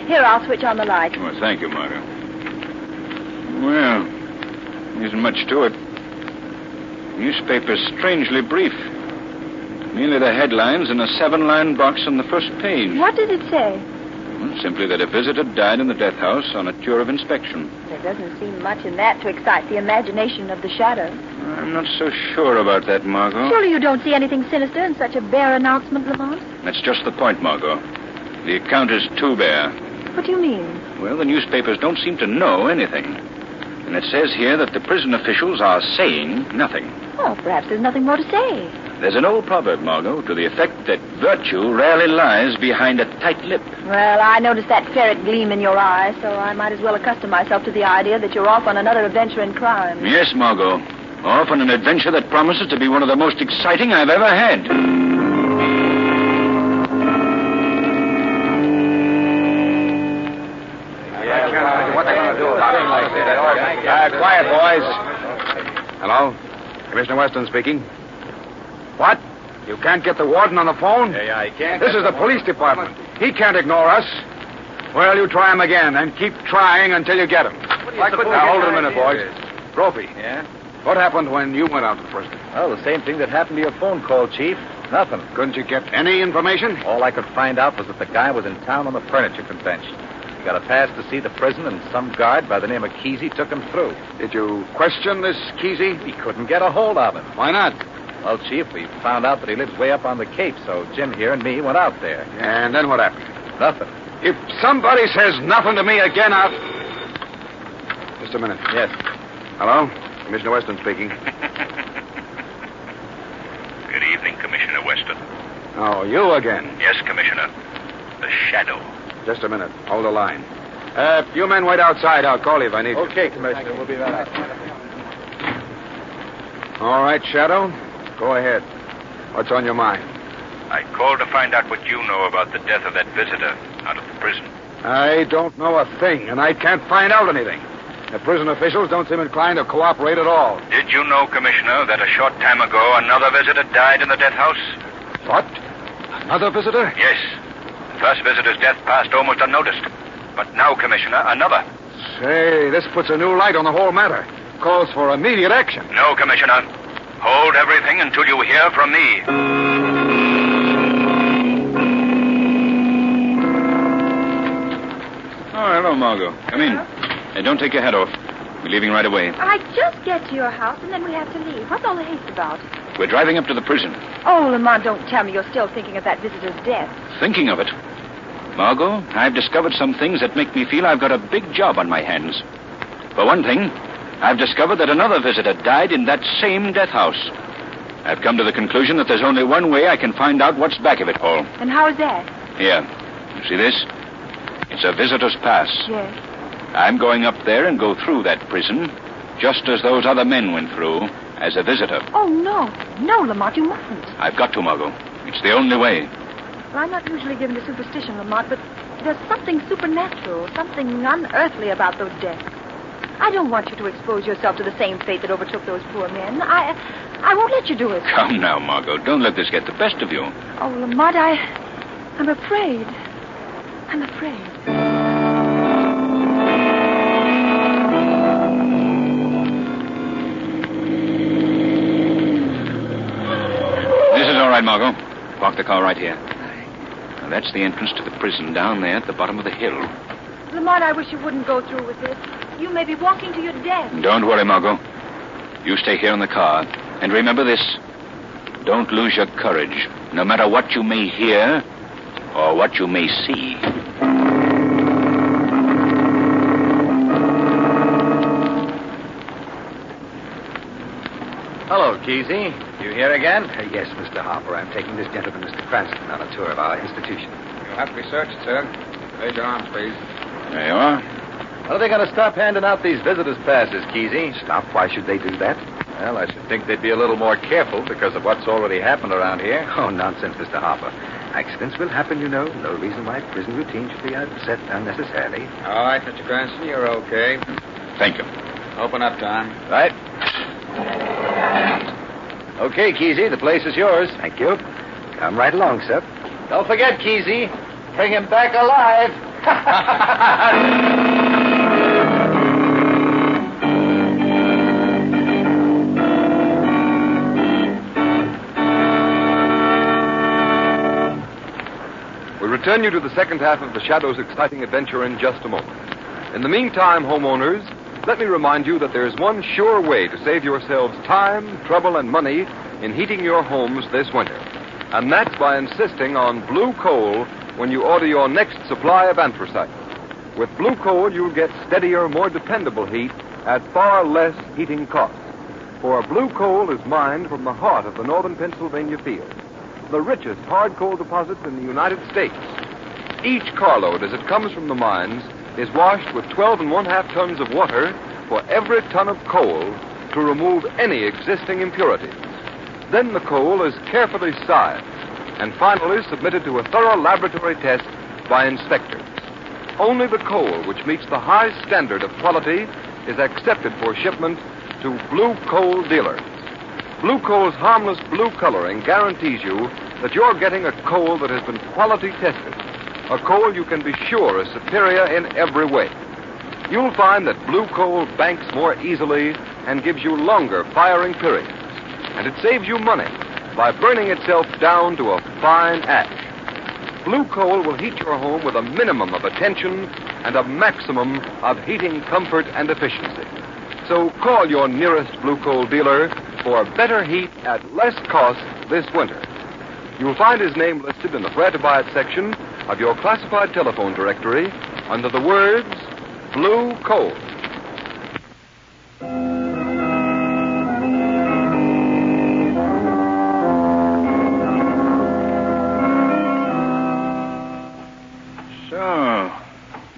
Speaker 7: Here, I'll switch on the light.
Speaker 6: Well, thank you, Margot. Well, there isn't much to it. The newspaper's strangely brief. Merely the headlines and a 7-line box on the first page.
Speaker 7: What does it say?
Speaker 6: Well, simply that a visitor died in the death house on a tour of inspection.
Speaker 7: There doesn't seem much in that to excite the imagination of the shadow.
Speaker 6: I'm not so sure about that, Margot.
Speaker 7: Surely you don't see anything sinister in such a bare announcement, Lamont?
Speaker 6: That's just the point, Margot. The account is too bare.
Speaker 7: What do you mean?
Speaker 6: Well, the newspapers don't seem to know anything. And it says here that the prison officials are saying nothing.
Speaker 7: Oh, perhaps there's nothing more to say.
Speaker 6: There's an old proverb, Margot, to the effect that virtue rarely lies behind a tight lip.
Speaker 7: Well, I noticed that ferret gleam in your eye, so I might as well accustom myself to the idea that you're off on another adventure in crime.
Speaker 6: Yes, Margot. Off on an adventure that promises to be one of the most exciting I've ever had.
Speaker 15: Quiet, boys. Hello? Commissioner Weston speaking. What? You can't get the warden on the phone?
Speaker 17: Yeah, I can't.
Speaker 15: This is the police department. He can't ignore us. Well, you try him again, and keep trying until you get him. Now, hold it a minute, boys. Brophy.
Speaker 17: Yeah?
Speaker 15: What happened when you went out to the prison?
Speaker 17: Well, the same thing that happened to your phone call, Chief. Nothing.
Speaker 15: Couldn't you get any information?
Speaker 17: All I could find out was that the guy was in town on the furniture convention. He got a pass to see the prison, and some guard by the name of Kesey took him through.
Speaker 15: Did you question this Kesey?
Speaker 17: He couldn't get a hold of him.
Speaker 15: Why not?
Speaker 17: Well, Chief, we found out that he lives way up on the Cape, so Jim here and me went out there.
Speaker 15: And then what happened?
Speaker 17: Nothing.
Speaker 15: If somebody says nothing to me again, I'll... Just a minute.
Speaker 17: Yes.
Speaker 15: Hello? Commissioner Weston speaking.
Speaker 18: Good evening, Commissioner Weston.
Speaker 15: Oh, you again?
Speaker 18: Yes, Commissioner. The Shadow.
Speaker 15: Just a minute. Hold the line. You men wait outside. I'll call you if I need you.
Speaker 17: Okay, Commissioner. We'll be right out.
Speaker 15: All right, Shadow. Go ahead. What's on your mind?
Speaker 18: I called to find out what you know about the death of that visitor out of the prison.
Speaker 15: I don't know a thing, and I can't find out anything. The prison officials don't seem inclined to cooperate at all.
Speaker 18: Did you know, Commissioner, that a short time ago another visitor died in the death house?
Speaker 15: What? Another visitor?
Speaker 18: Yes. The first visitor's death passed almost unnoticed. But now, Commissioner, another.
Speaker 15: Say, this puts a new light on the whole matter. Calls for immediate action.
Speaker 18: No, Commissioner. Hold everything until you hear from me.
Speaker 6: Oh, hello, Margot. Come in. Hey, don't take your hat off. We're leaving right away.
Speaker 7: I just get to your house, and then we have to leave. What's all the haste about?
Speaker 6: We're driving up to the prison.
Speaker 7: Oh, Lamont, don't tell me you're still thinking of that visitor's death.
Speaker 6: Thinking of it. Margot, I've discovered some things that make me feel I've got a big job on my hands. For one thing, I've discovered that another visitor died in that same death house. I've come to the conclusion that there's only one way I can find out what's back of it all.
Speaker 7: And how is that?
Speaker 6: Here. You see this? It's a visitor's pass.
Speaker 7: Yes.
Speaker 6: I'm going up there and go through that prison, just as those other men went through, as a visitor.
Speaker 7: Oh, no. No, Lamont, you mustn't.
Speaker 6: I've got to, Margot. It's the only way.
Speaker 7: Well, I'm not usually given to superstition, Lamont, but there's something supernatural, something unearthly about those deaths. I don't want you to expose yourself to the same fate that overtook those poor men. I won't let you do it.
Speaker 6: Come now, Margot. Don't let this get the best of you.
Speaker 7: Oh, Lamont, I'm afraid. I'm afraid.
Speaker 6: This is all right, Margot. Park the car right here. Now, that's the entrance to the prison down there at the bottom of the hill.
Speaker 7: Lamont, I wish you wouldn't go through with this. You may be walking to your death.
Speaker 6: Don't worry, Margot. You stay here in the car. And remember this. Don't lose your courage, no matter what you may hear or what you may see.
Speaker 17: Hello, Kesey. You here again?
Speaker 9: Yes, Mr. Harper. I'm taking this gentleman, Mr. Cranston, on a tour of our institution.
Speaker 1: You'll have to be searched, sir. Raise your arms, please.
Speaker 6: There you are.
Speaker 17: When are they going to stop handing out these visitors' passes, Kesey?
Speaker 9: Stop? Why should they do that?
Speaker 17: Well, I should think they'd be a little more careful because of what's already happened around here.
Speaker 9: Oh, nonsense, Mr. Harper. Accidents will happen, you know. No reason why prison routine should be upset unnecessarily.
Speaker 1: All right, Mr. Cranston, you're okay.
Speaker 6: Thank you.
Speaker 1: Open up, Tom.
Speaker 17: Right.
Speaker 14: Okay, Kesey, the place is yours.
Speaker 17: Thank you. Come right along, sir.
Speaker 14: Don't forget, Kesey. Bring him back alive.
Speaker 15: We return you to the second half of the Shadow's exciting adventure in just a moment. In the meantime, homeowners, let me remind you that there's one sure way to save yourselves time, trouble, and money in heating your homes this winter. And that's by insisting on blue coal when you order your next supply of anthracite. With blue coal, you'll get steadier, more dependable heat at far less heating cost. For blue coal is mined from the heart of the northern Pennsylvania fields, the richest hard coal deposits in the United States. Each carload, as it comes from the mines, is washed with 12 1/2 tons of water for every ton of coal to remove any existing impurities. Then the coal is carefully sized and finally submitted to a thorough laboratory test by inspectors. Only the coal which meets the high standard of quality is accepted for shipment to blue coal dealers. Blue coal's harmless blue coloring guarantees you that you're getting a coal that has been quality tested, a coal you can be sure is superior in every way. You'll find that blue coal banks more easily and gives you longer firing periods. And it saves you money by burning itself down to a fine ash. Blue coal will heat your home with a minimum of attention and a maximum of heating comfort and efficiency. So call your nearest blue coal dealer for better heat at less cost this winter. You'll find his name listed in the Where to Buy It section of your classified telephone directory under the words Blue Coal.
Speaker 6: So,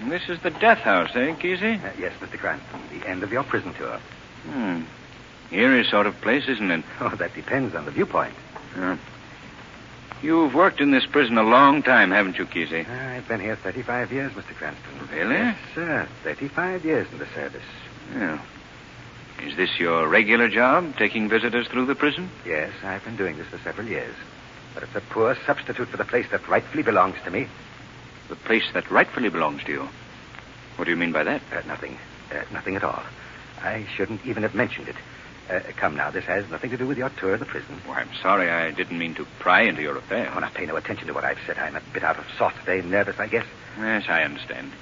Speaker 6: this is the death house, eh, Kesey?
Speaker 17: Yes, Mr. Cranston. The end of your prison tour.
Speaker 6: Eerie sort of place, isn't it?
Speaker 17: Oh, that depends on the viewpoint.
Speaker 6: You've worked in this prison a long time, haven't you, Kesey?
Speaker 17: I've been here 35 years, Mr. Cranston.
Speaker 6: Really?
Speaker 17: Yes, sir. 35 years in the service.
Speaker 6: Yeah. Is this your regular job, taking visitors through the prison?
Speaker 17: Yes, I've been doing this for several years. But it's a poor substitute for the place that rightfully belongs to me.
Speaker 6: The place that rightfully belongs to you? What do you mean by that?
Speaker 17: Nothing. Nothing at all. I shouldn't even have mentioned it. Come now, this has nothing to do with your tour of the prison.
Speaker 6: Well, I'm sorry. I didn't mean to pry into your affairs.
Speaker 17: Oh, now pay no attention to what I've said. I'm a bit out of sorts today, nervous, I guess.
Speaker 6: Yes, I understand.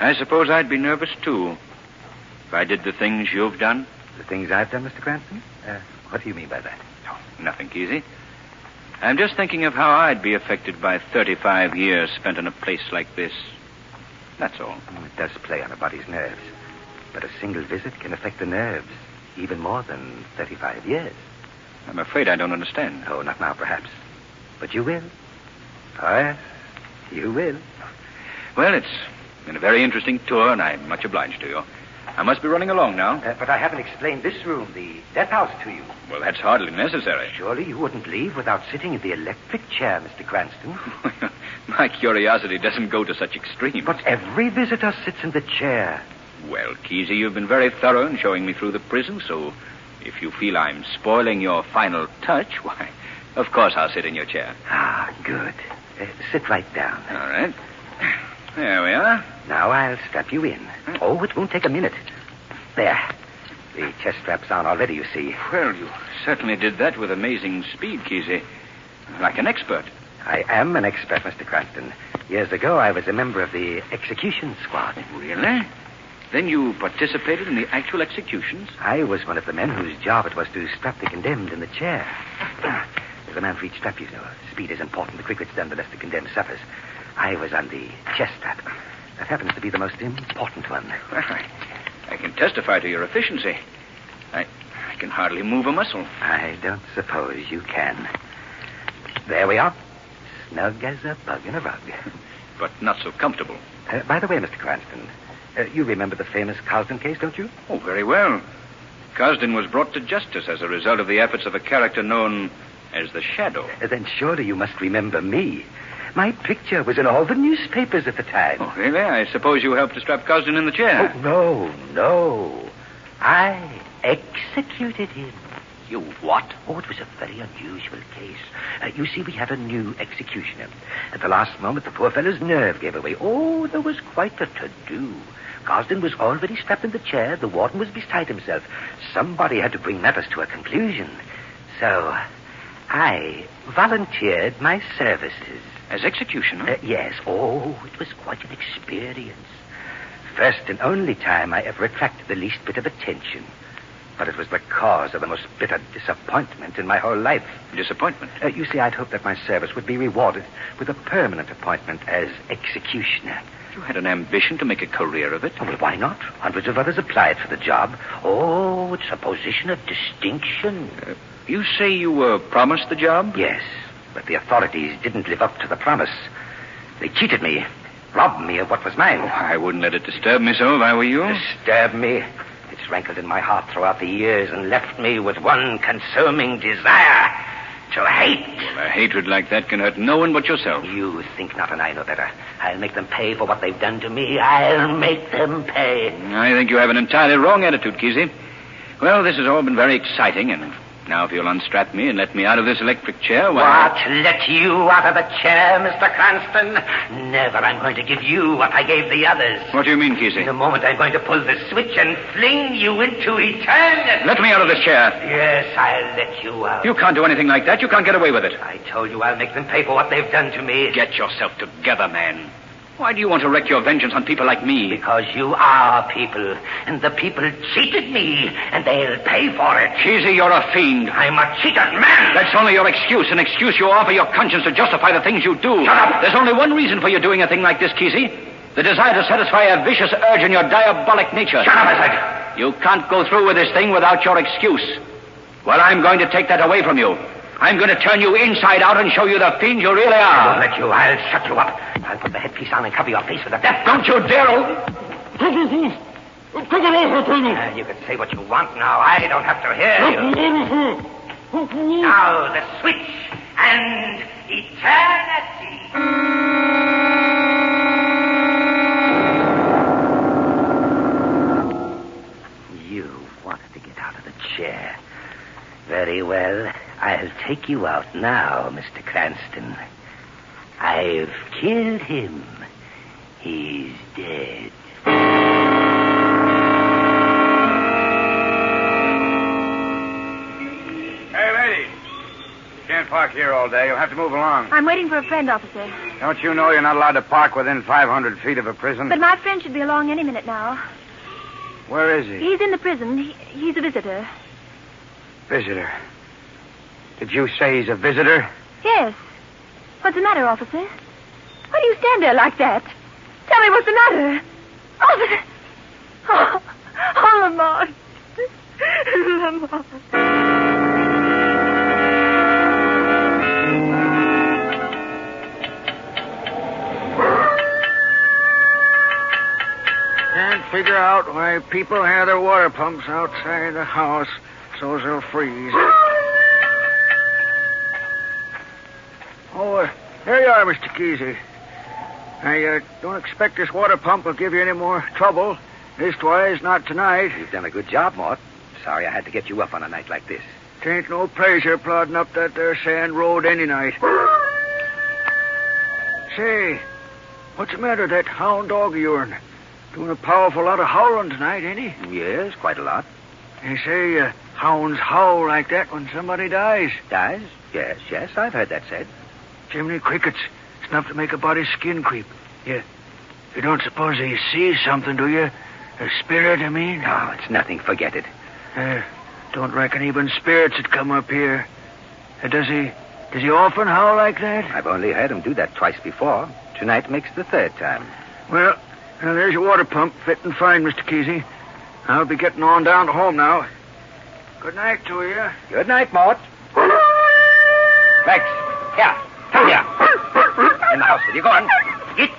Speaker 6: I suppose I'd be nervous, too, if I did the things you've done.
Speaker 17: The things I've done, Mr. Cranston? What do you mean by that?
Speaker 6: Oh, nothing, Kesey. I'm just thinking of how I'd be affected by 35 years spent in a place like this. That's all.
Speaker 17: It does play on a body's nerves. But a single visit can affect the nerves even more than 35 years.
Speaker 6: I'm afraid I don't understand.
Speaker 17: Oh, not now, perhaps. But you will. Oh, yes, you will.
Speaker 6: Well, it's been a very interesting tour, and I'm much obliged to you. I must be running along now.
Speaker 17: But I haven't explained this room, the death house, to you.
Speaker 6: Well, that's hardly necessary.
Speaker 17: Surely you wouldn't leave without sitting in the electric chair, Mr. Cranston.
Speaker 6: My curiosity doesn't go to such extremes.
Speaker 17: But every visitor sits in the chair.
Speaker 6: Well, Kesey, you've been very thorough in showing me through the prison, so if you feel I'm spoiling your final touch, why, of course I'll sit in your chair.
Speaker 17: Ah, good. Sit right down.
Speaker 6: All right. There we are.
Speaker 17: Now I'll strap you in. Oh, it won't take a minute. There. The chest strap's on already, you see.
Speaker 6: Well, you certainly did that with amazing speed, Kesey. Like an expert.
Speaker 17: I am an expert, Mr. Cranston. Years ago, I was a member of the execution squad.
Speaker 6: Really? Then you participated in the actual executions?
Speaker 17: I was one of the men whose job it was to strap the condemned in the chair. There's a man for each strap, you know. Speed is important. The quicker it's done, the less the condemned suffers. I was on the chest strap. That happens to be the most important one.
Speaker 6: Well, I can testify to your efficiency. I can hardly move a muscle.
Speaker 17: I don't suppose you can. There we are. Snug as a bug in a rug.
Speaker 6: But not so comfortable.
Speaker 17: By the way, Mr. Cranston, you remember the famous Cosden case, don't you?
Speaker 6: Oh, very well. Cosden was brought to justice as a result of the efforts of a character known as the Shadow.
Speaker 17: Then surely you must remember me. My picture was in all the newspapers at the time.
Speaker 6: Oh, really? I suppose you helped to strap Cosden in the chair.
Speaker 17: Oh, no. I executed him. You what? Oh, it was a very unusual case. You see, we had a new executioner. At the last moment, the poor fellow's nerve gave away. Oh, there was quite a to-do. Gosden was already strapped in the chair. The warden was beside himself. Somebody had to bring matters to a conclusion. So, I volunteered my services.
Speaker 6: As executioner?
Speaker 17: Yes. Oh, it was quite an experience. First and only time I ever attracted the least bit of attention. But it was the cause of the most bitter disappointment in my whole life.
Speaker 6: Disappointment?
Speaker 17: You see, I'd hoped that my service would be rewarded with a permanent appointment as executioner.
Speaker 6: You had an ambition to make a career of it?
Speaker 17: Oh, well, why not? Hundreds of others applied for the job. Oh, it's a position of distinction.
Speaker 6: You say you were promised the job?
Speaker 17: Yes, but the authorities didn't live up to the promise. They cheated me, robbed me of what was mine.
Speaker 6: Oh, I wouldn't let it disturb me so if I were you.
Speaker 17: Disturb me? It's rankled in my heart throughout the years and left me with one consuming desire. To hate.
Speaker 6: Well, a hatred like that can hurt no one but yourself.
Speaker 17: You think not, and I know better. I'll make them pay for what they've done to me. I'll make them pay.
Speaker 6: I think you have an entirely wrong attitude, Kesey. Well, this has all been very exciting, and now if you'll unstrap me and let me out of this electric chair, why...
Speaker 17: What? Let you out of the chair, Mr. Cranston? Never. I'm going to give you what I gave the others.
Speaker 6: What do you mean, Kesey?
Speaker 17: In a moment, I'm going to pull the switch and fling you into eternity.
Speaker 6: Let me out of this chair.
Speaker 17: Yes, I'll let you out.
Speaker 6: You can't do anything like that. You can't get away with it.
Speaker 17: I told you I'll make them pay for what they've done to me.
Speaker 6: Get yourself together, man. Why do you want to wreak your vengeance on people like me?
Speaker 17: Because you are people, and the people cheated me, and they'll pay for it.
Speaker 6: Kesey, you're a fiend.
Speaker 17: I'm a cheated man.
Speaker 6: That's only your excuse, an excuse you offer your conscience to justify the things you do.
Speaker 17: Shut up.
Speaker 6: There's only one reason for you doing a thing like this, Kesey. The desire to satisfy a vicious urge in your diabolic nature.
Speaker 17: Shut up, I said.
Speaker 6: You can't go through with this thing without your excuse. Well, I'm going to take that away from you. I'm going to turn you inside out and show you the fiend you really are.
Speaker 17: I won't let you. I'll shut you up. I'll put the headpiece on and cover your face with a death.
Speaker 6: Don't you dare!
Speaker 17: You can say what you want now. I don't have to hear you. Now, the switch and eternity. You wanted to get out of the chair. Very well. I'll take you out now, Mr. Cranston. I've killed him. He's dead.
Speaker 9: Hey, lady. You can't park here all day. You'll have to move along.
Speaker 7: I'm waiting for a friend, officer.
Speaker 9: Don't you know you're not allowed to park within 500 feet of a prison?
Speaker 7: But my friend should be along any minute now.
Speaker 9: Where is he?
Speaker 7: He's in the prison. He's a visitor.
Speaker 9: Visitor. Did you say he's a visitor?
Speaker 7: Yes. What's the matter, officer? Why do you stand there like that? Tell me what's the matter. Officer! Oh, Lamont. Lamont.
Speaker 9: Can't figure out why people have their water pumps outside the house so they'll freeze. Oh, there you are, Mr. Kesey. I don't expect this water pump will give you any more trouble. Leastwise, not tonight.
Speaker 17: You've done a good job, Mort. Sorry I had to get you up on a night like this.
Speaker 9: It ain't no pleasure plodding up that there sand road any night. Say, what's the matter with that hound dog of yourn? Doing a powerful lot of howling tonight, ain't he?
Speaker 17: Yes, quite a lot.
Speaker 9: They say hounds howl like that when somebody dies.
Speaker 17: Dies? Yes, I've heard that said.
Speaker 9: Chimney crickets. It's enough to make a body's skin creep. You don't suppose he sees something, do you? A spirit, I mean?
Speaker 17: No, it's nothing. Forget it.
Speaker 9: Don't reckon even spirits would come up here. Does he often howl like that?
Speaker 17: I've only heard him do that twice before. Tonight makes the third time.
Speaker 9: Well, there's your water pump, fit and fine, Mr. Kesey. I'll be getting on down to home now. Good night to you.
Speaker 17: Good night, Mort. Rex, here. Come here. In the house with you. Go on. Eat.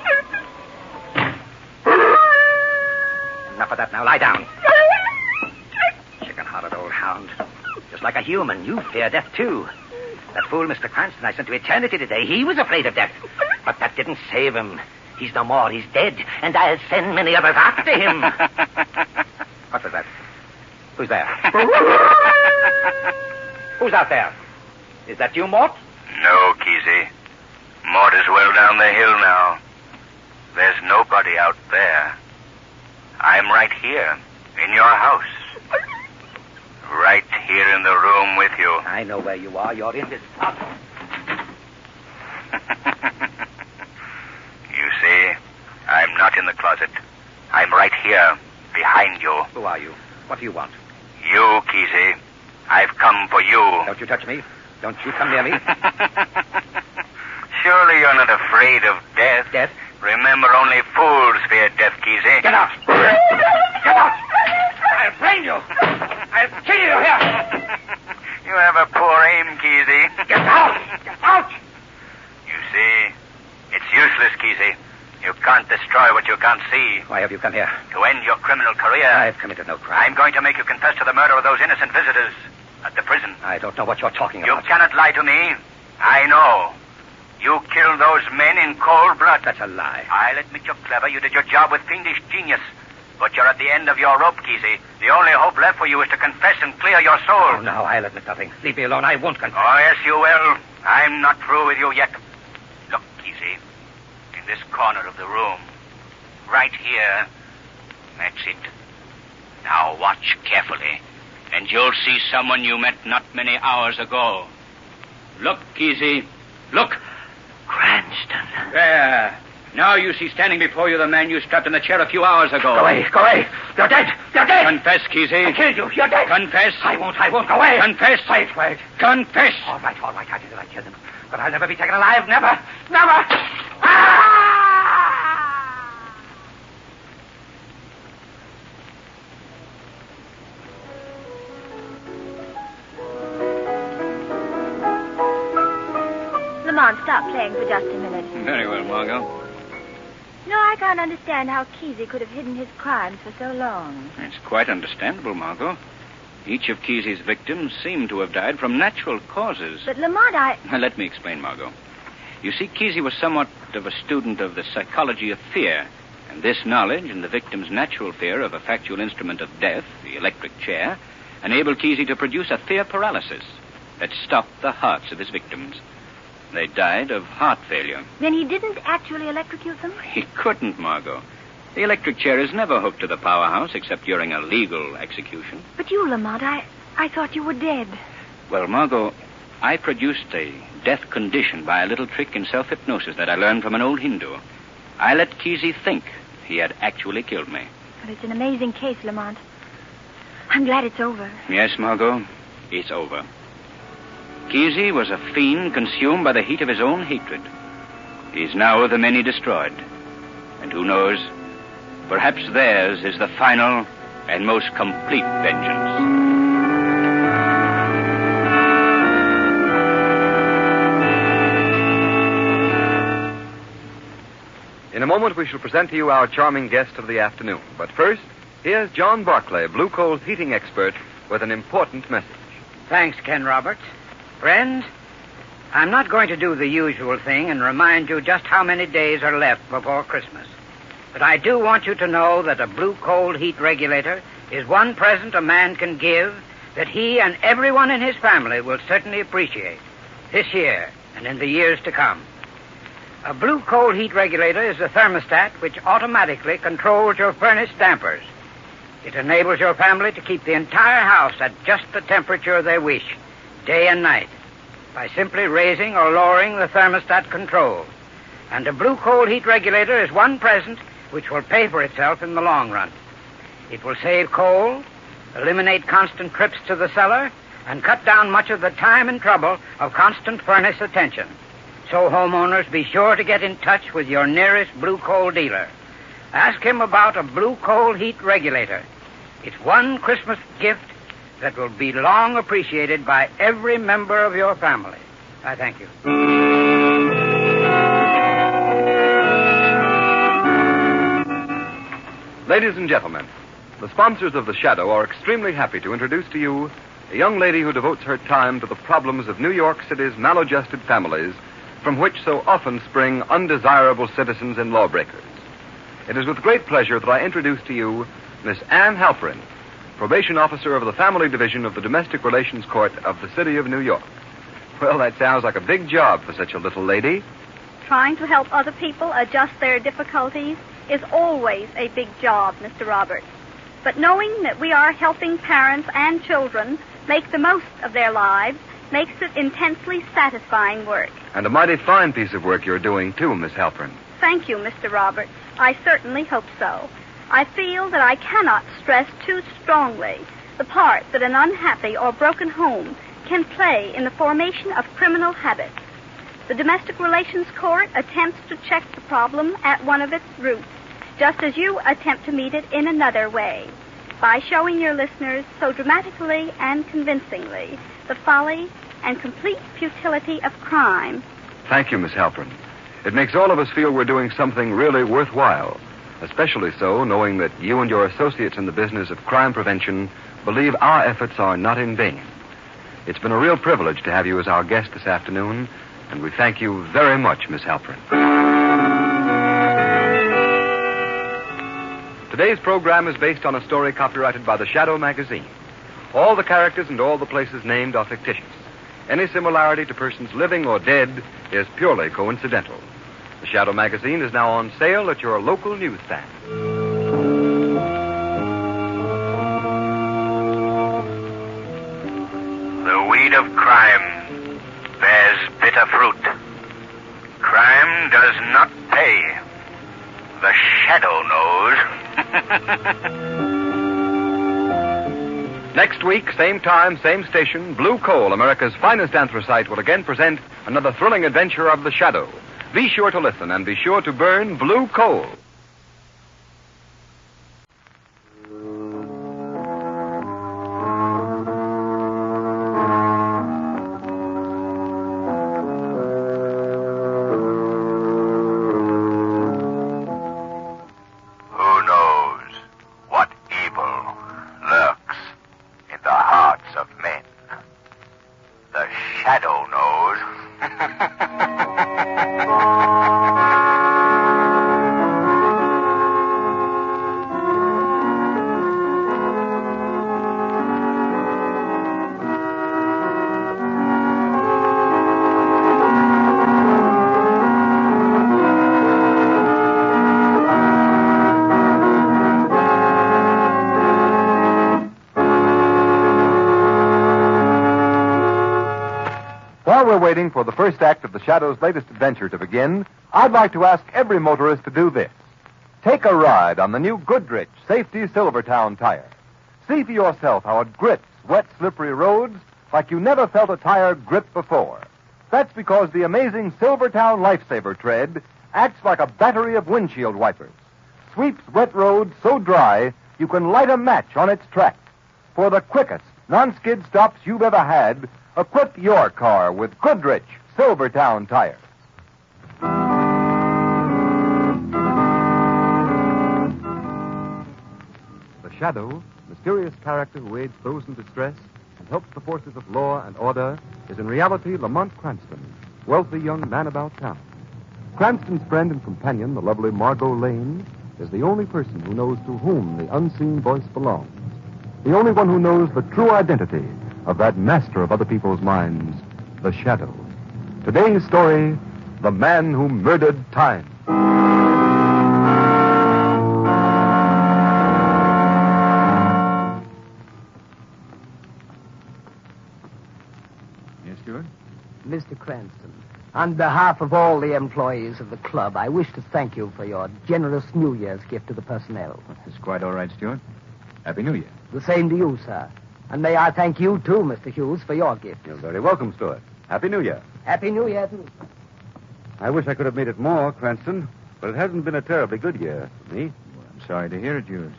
Speaker 17: Enough of that now. Lie down. Chicken-hearted old hound. Just like a human, you fear death, too. That fool, Mr. Cranston, I sent to eternity today, he was afraid of death. But that didn't save him. He's no more. He's dead. And I'll send many others after him. What was that? Who's there? Who's out there? Is that you, Mort?
Speaker 18: No, Kesey. Mort is well down the hill now. There's nobody out there. I'm right here, in your house. Right here in the room with you.
Speaker 17: I know where you are. You're in this house.
Speaker 18: You see, I'm not in the closet. I'm right here, behind you.
Speaker 17: Who are you? What do you want?
Speaker 18: You, Kesey. I've come for you.
Speaker 17: Don't you touch me. Don't you come near me.
Speaker 18: Surely you're not afraid of death.
Speaker 17: Death?
Speaker 18: Remember, only fools fear death, Kesey.
Speaker 17: Get out! Get out! I'll brain you! I'll kill you here!
Speaker 18: You have a poor aim, Kesey.
Speaker 17: Get out! Get out!
Speaker 18: You see, it's useless, Kesey. You can't destroy what you can't see.
Speaker 17: Why have you come here?
Speaker 18: To end your criminal career.
Speaker 17: I've committed no crime.
Speaker 18: I'm going to make you confess to the murder of those innocent visitors at the prison.
Speaker 17: I don't know what you're talking
Speaker 18: You
Speaker 17: about.
Speaker 18: cannot lie to me. I know. You killed those men in cold blood.
Speaker 17: That's a lie.
Speaker 18: I'll admit you're clever. You did your job with fiendish genius. But you're at the end of your rope, Kesey. The only hope left for you is to confess and clear your soul.
Speaker 17: Oh, no, I'll admit nothing. Leave me alone. I won't confess.
Speaker 18: Oh, yes, you will. I'm not through with you yet. Look, Kesey. In this corner of the room. Right here. That's it. Now watch carefully. And you'll see someone you met not many hours ago. Look, Kesey. Look.
Speaker 17: Cranston.
Speaker 18: There. Now you see standing before you the man you strapped in the chair a few hours ago.
Speaker 17: Go away. Go away. You're dead. You're dead.
Speaker 18: Confess, Kesey.
Speaker 17: I killed you. You're dead.
Speaker 18: Confess.
Speaker 17: I won't. Go away.
Speaker 18: Confess.
Speaker 17: Wait.
Speaker 18: Confess.
Speaker 17: All right. I did it. I killed him. But I'll never be taken alive. Never.
Speaker 7: Lamont, stop playing for just a minute.
Speaker 6: Very well, Margot.
Speaker 7: No, I can't understand how Kesey could have hidden his crimes for so long.
Speaker 6: It's quite understandable, Margot. Each of Kesey's victims seemed to have died from natural causes.
Speaker 7: But, Lamont,
Speaker 6: Let me explain, Margot. You see, Kesey was somewhat of a student of the psychology of fear. And this knowledge and the victim's natural fear of a factual instrument of death, the electric chair, enabled Kesey to produce a fear paralysis that stopped the hearts of his victims. They died of heart failure.
Speaker 7: Then he didn't actually electrocute them?
Speaker 6: He couldn't, Margot. The electric chair is never hooked to the powerhouse except during a legal execution.
Speaker 7: But you, Lamont, I thought you were dead.
Speaker 6: Well, Margot, I produced a death condition by a little trick in self-hypnosis that I learned from an old Hindu. I let Kesey think he had actually killed me.
Speaker 7: But it's an amazing case, Lamont. I'm glad it's over.
Speaker 6: Yes, Margot, it's over. Kesey was a fiend consumed by the heat of his own hatred. He's now the many destroyed. And who knows, perhaps theirs is the final and most complete vengeance.
Speaker 2: In a moment, we shall present to you our charming guest of the afternoon. But first, here's John Barclay, Blue Coal's heating expert, with an important message.
Speaker 13: Thanks, Ken Roberts. Friends, I'm not going to do the usual thing and remind you just how many days are left before Christmas. But I do want you to know that a Blue Coal heat regulator is one present a man can give that he and everyone in his family will certainly appreciate this year and in the years to come. A Blue Coal heat regulator is a thermostat which automatically controls your furnace dampers. It enables your family to keep the entire house at just the temperature they wish, day and night, by simply raising or lowering the thermostat control. And a Blue Coal heat regulator is one present which will pay for itself in the long run. It will save coal, eliminate constant trips to the cellar, and cut down much of the time and trouble of constant furnace attention. So, homeowners, be sure to get in touch with your nearest Blue Coal dealer. Ask him about a Blue Coal heat regulator. It's one Christmas gift that will be long appreciated by every member of your family. I thank you.
Speaker 2: Ladies and gentlemen, the sponsors of The Shadow are extremely happy to introduce to you a young lady who devotes her time to the problems of New York City's maladjusted families, from which so often spring undesirable citizens and lawbreakers. It is with great pleasure that I introduce to you Miss Anne Halperin,
Speaker 15: probation officer of the Family Division of the Domestic Relations Court of the City of New York. Well, that sounds like a big job for such a little lady.
Speaker 19: Trying to help other people adjust their difficulties is always a big job, Mr. Roberts. But knowing that we are helping parents and children make the most of their lives makes it intensely satisfying work.
Speaker 15: And a mighty fine piece of work you're doing, too, Miss Halpern.
Speaker 19: Thank you, Mr. Roberts. I certainly hope so. I feel that I cannot stress too strongly the part that an unhappy or broken home can play in the formation of criminal habits. The Domestic Relations Court attempts to check the problem at one of its roots, just as you attempt to meet it in another way, by showing your listeners so dramatically and convincingly the folly and complete futility of crime.
Speaker 15: Thank you, Miss Halpern. It makes all of us feel we're doing something really worthwhile, especially so knowing that you and your associates in the business of crime prevention believe our efforts are not in vain. It's been a real privilege to have you as our guest this afternoon, and we thank you very much, Miss Halpern. Today's program is based on a story copyrighted by the Shadow magazine. All the characters and all the places named are fictitious. Any similarity to persons living or dead is purely coincidental. The Shadow magazine is now on sale at your local newsstand.
Speaker 18: The weed of crime bears bitter fruit. Crime does not pay. The Shadow knows.
Speaker 15: Next week, same time, same station, Blue Coal, America's finest anthracite, will again present another thrilling adventure of the Shadow. Be sure to listen and be sure to burn Blue Coal.
Speaker 18: Who knows what evil lurks in the hearts of men? The Shadow knows.
Speaker 2: While we're waiting for the first act of the Shadow's latest adventure to begin, I'd like to ask every motorist to do this. Take a ride on the new Goodrich Safety Silvertown tire. See for yourself how it grips wet, slippery roads like you never felt a tire grip before. That's because the amazing Silvertown Lifesaver tread acts like a battery of windshield wipers. Sweeps wet roads so dry you can light a match on its track. For the quickest non-skid stops you've ever had, equip your car with Goodrich Silvertown tires. The Shadow, mysterious character who aids those in distress and helps the forces of law and order, is in reality Lamont Cranston, wealthy young man about town. Cranston's friend and companion, the lovely Margot Lane, is the only person who knows to whom the unseen voice belongs. The only one who knows the true identity of that master of other people's minds, the Shadow. Today's story, The Man Who Murdered Time.
Speaker 6: Yes, Stewart?
Speaker 5: Mr. Cranston, on behalf of all the employees of the club, I wish to thank you for your generous New Year's gift to the personnel.
Speaker 6: It's quite all right, Stewart. Happy New Year.
Speaker 5: The same to you, sir. And may I thank you, too, Mr. Hughes, for your gift.
Speaker 9: You're very welcome, Stuart. Happy New Year.
Speaker 5: Happy New Year, too.
Speaker 9: I wish I could have made it more, Cranston, but it hasn't been a terribly good year for me.
Speaker 6: Well, I'm sorry to hear it, Hughes.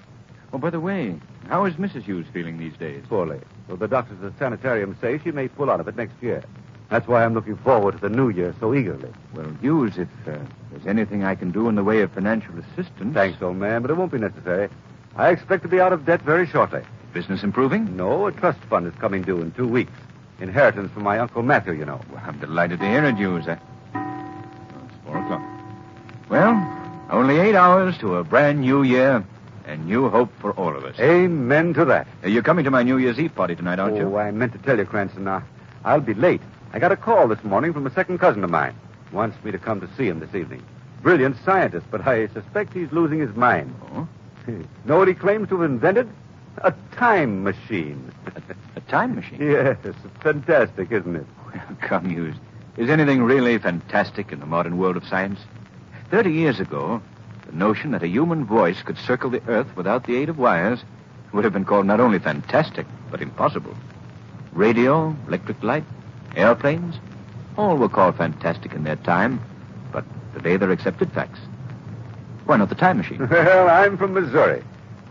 Speaker 6: Oh, by the way, how is Mrs. Hughes feeling these days?
Speaker 9: Poorly. Well, the doctors at the sanitarium say she may pull out of it next year. That's why I'm looking forward to the new year so eagerly.
Speaker 6: Well, Hughes, if there's anything I can do in the way of financial assistance...
Speaker 9: Thanks, old man, but it won't be necessary. I expect to be out of debt very shortly.
Speaker 6: Business improving?
Speaker 9: No, a trust fund is coming due in 2 weeks. Inheritance from my Uncle Matthew, you know.
Speaker 6: Well, I'm delighted to hear it, Hughes. It's 4 o'clock. Well, only 8 hours to a brand new year And new hope for all of us.
Speaker 20: Amen to that.
Speaker 6: You're coming to my New Year's Eve party tonight, aren't you?
Speaker 20: Oh, I meant to tell you, Cranston. I'll be late. I got a call this morning from a second cousin of mine. Wants me to come to see him this evening. Brilliant scientist, but I suspect he's losing his mind.
Speaker 6: Oh?
Speaker 20: Know what he claims to have invented? A time machine.
Speaker 6: A time machine?
Speaker 20: Yes, fantastic, isn't it?
Speaker 6: Well, come, Hughes. Is anything really fantastic in the modern world of science? 30 years ago, the notion that a human voice could circle the Earth without the aid of wires would have been called not only fantastic, but impossible. Radio, electric light, airplanes, all were called fantastic in their time, but today they're accepted facts. Why not the time machine?
Speaker 20: Well, I'm from Missouri.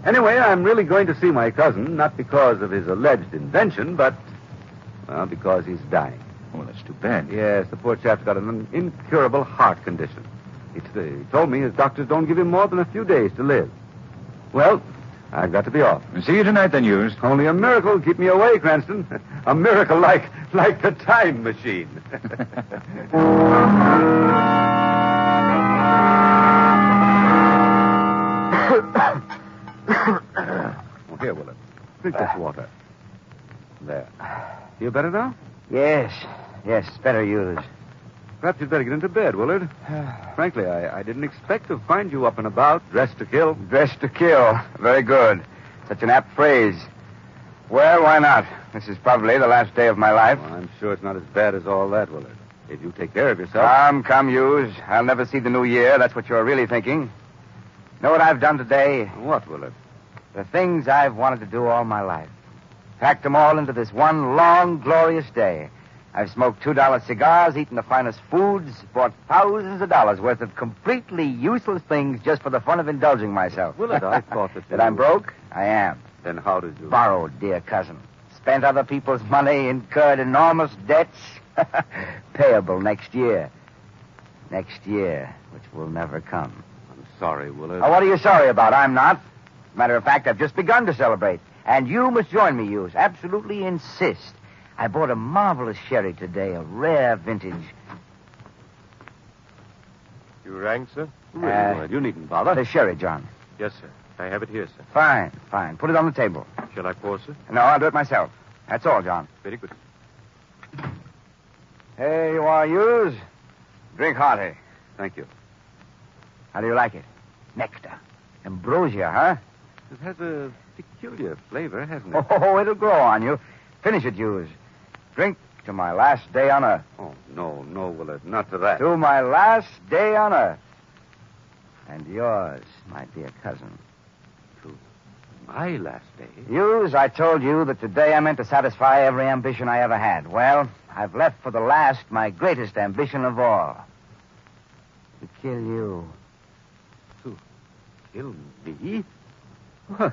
Speaker 20: Anyway, I'm really going to see my cousin, not because of his alleged invention, but, well, because he's dying.
Speaker 6: Oh, that's too bad.
Speaker 20: Yes, the poor chap's got an incurable heart condition. He told me his doctors don't give him more than a few days to live. Well, I've got to be off.
Speaker 6: See you tonight, then, Hughes.
Speaker 20: Only a miracle will keep me away, Cranston. A miracle like the time machine. Oh, here, Willard. Drink this water. There. Feel better now?
Speaker 13: Yes, better Hughes.
Speaker 20: Perhaps you'd better get into bed, Willard. Frankly, I didn't expect to find you up and about, dressed to kill.
Speaker 9: Dressed to kill. Very good. Such an apt phrase. Well, why not? This is probably the last day of my life.
Speaker 20: Well, I'm sure it's not as bad as all that, Willard. If you take care of yourself.
Speaker 9: Come, Hughes. I'll never see the new year. That's what you're really thinking. Know what I've done today?
Speaker 20: What, Willard?
Speaker 9: The things I've wanted to do all my life. Packed them all into this one long, glorious day. I've smoked $2 cigars, eaten the finest foods, bought thousands of dollars worth of completely useless things just for the fun of indulging myself.
Speaker 20: Willard, I thought
Speaker 9: that I'm broke? I am.
Speaker 20: Then how did you...
Speaker 9: Borrowed, dear cousin. Spent other people's money, incurred enormous debts. Payable next year. Next year, which will never come.
Speaker 20: I'm sorry, Willard.
Speaker 9: What are you sorry about? I'm not. Matter of fact, I've just begun to celebrate. And you must join me, Hughes. Absolutely insist. I bought a marvelous sherry today, a rare vintage.
Speaker 21: You rang, sir?
Speaker 20: Really, you needn't bother.
Speaker 9: The sherry, John.
Speaker 21: Yes, sir. I have it here, sir.
Speaker 9: Fine. Put it on the table.
Speaker 21: Shall I pour, sir?
Speaker 9: No, I'll do it myself. That's all, John.
Speaker 21: Very good.
Speaker 9: Here you are, Hughes. Drink hearty.
Speaker 20: Thank you.
Speaker 9: How do you like it? Nectar. Ambrosia, huh?
Speaker 20: It has a peculiar flavor, hasn't it?
Speaker 9: Oh, it'll grow on you. Finish it, Hughes. Drink to my last day on Earth.
Speaker 20: Oh, no, Willard. Not to that.
Speaker 9: To my last day on Earth. And yours, my dear cousin.
Speaker 20: To my last day?
Speaker 9: Hughes, I told you that today I meant to satisfy every ambition I ever had. Well, I've left for the last my greatest ambition of all. To kill you.
Speaker 20: To kill me? Why,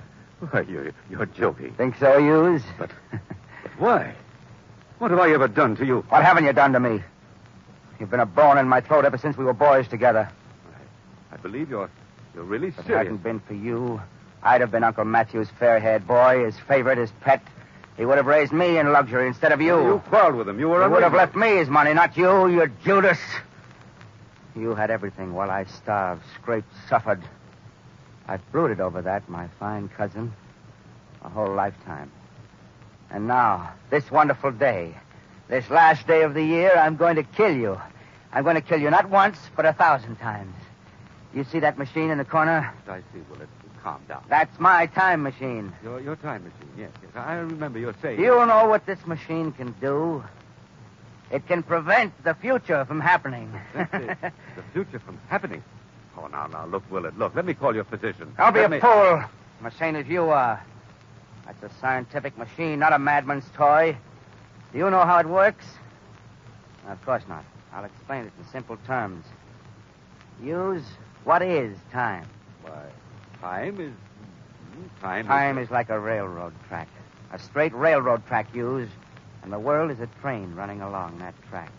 Speaker 20: you're joking.
Speaker 9: Think so, Hughes?
Speaker 20: But why? What have I ever done to you?
Speaker 9: What haven't you done to me? You've been a bone in my throat ever since we were boys together.
Speaker 20: I believe you're really serious.
Speaker 9: If it hadn't been for you, I'd have been Uncle Matthew's fair-haired boy, his favorite, his pet. He would have raised me in luxury instead of you.
Speaker 20: You quarreled with him. You were
Speaker 9: He would have left me his money, not you, you Judas. You had everything while I starved, scraped, suffered. I've brooded over that, my fine cousin, a whole lifetime. And now, this wonderful day, this last day of the year, I'm going to kill you. I'm going to kill you not once, but 1,000 times. You see that machine in the corner?
Speaker 20: I see, Willard. Calm down.
Speaker 9: That's my time machine.
Speaker 20: Your time machine, yes. I remember your saying.
Speaker 9: Do you know what this machine can do? It can prevent the future from happening.
Speaker 20: The future from happening? Oh, now, look, Willard, look. Let me call your physician.
Speaker 9: Don't be a fool. I'm as sane as you are. That's a scientific machine, not a madman's toy. Do you know how it works? Of course not. I'll explain it in simple terms. Hughes, what is time?
Speaker 20: Why, time is...
Speaker 9: Time is like a railroad track. A straight railroad track, Hughes. And the world is a train running along that track.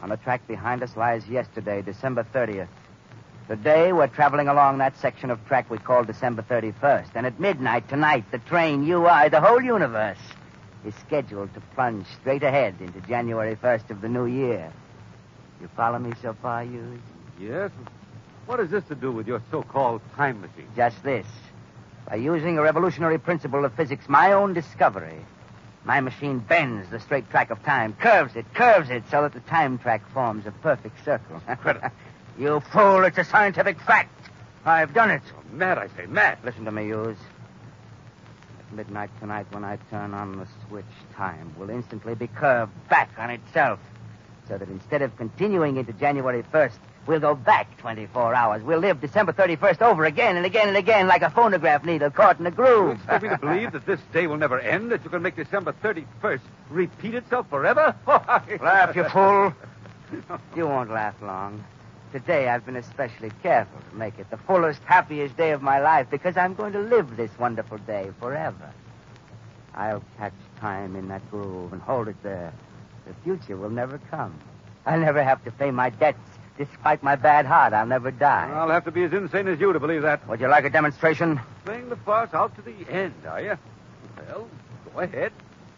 Speaker 9: On the track behind us lies yesterday, December 30th. Today, we're traveling along that section of track we call December 31st. And at midnight tonight, the train, you, I, the whole universe, is scheduled to plunge straight ahead into January 1st of the new year. You follow me so far, Hughes?
Speaker 20: Yes. What has this to do with your so-called time machine?
Speaker 9: Just this.
Speaker 10: By using a revolutionary principle of physics, my own discovery, my machine bends the straight track of time, curves it, so that the time track forms a perfect circle.
Speaker 20: Incredible.
Speaker 10: You fool, it's a scientific fact. I've done it.
Speaker 20: Oh, mad, I say, mad.
Speaker 10: Listen to me, Hughes. At midnight tonight, when I turn on the switch, time will instantly be curved back on itself. So that instead of continuing into January 1st, we'll go back 24 hours. We'll live December 31st over again and again and again like a phonograph needle caught in a groove.
Speaker 20: You expect me to believe that this day will never end, that you can make December 31st repeat itself forever?
Speaker 10: Laugh, you fool. You won't laugh long. Today I've been especially careful to make it the fullest, happiest day of my life because I'm going to live this wonderful day forever. I'll catch time in that groove and hold it there. The future will never come. I'll never have to pay my debts. Despite my bad heart, I'll never die.
Speaker 20: I'll have to be as insane as you to believe that.
Speaker 10: Would you like a demonstration?
Speaker 20: Playing the farce out to the end, are you? Well, go ahead.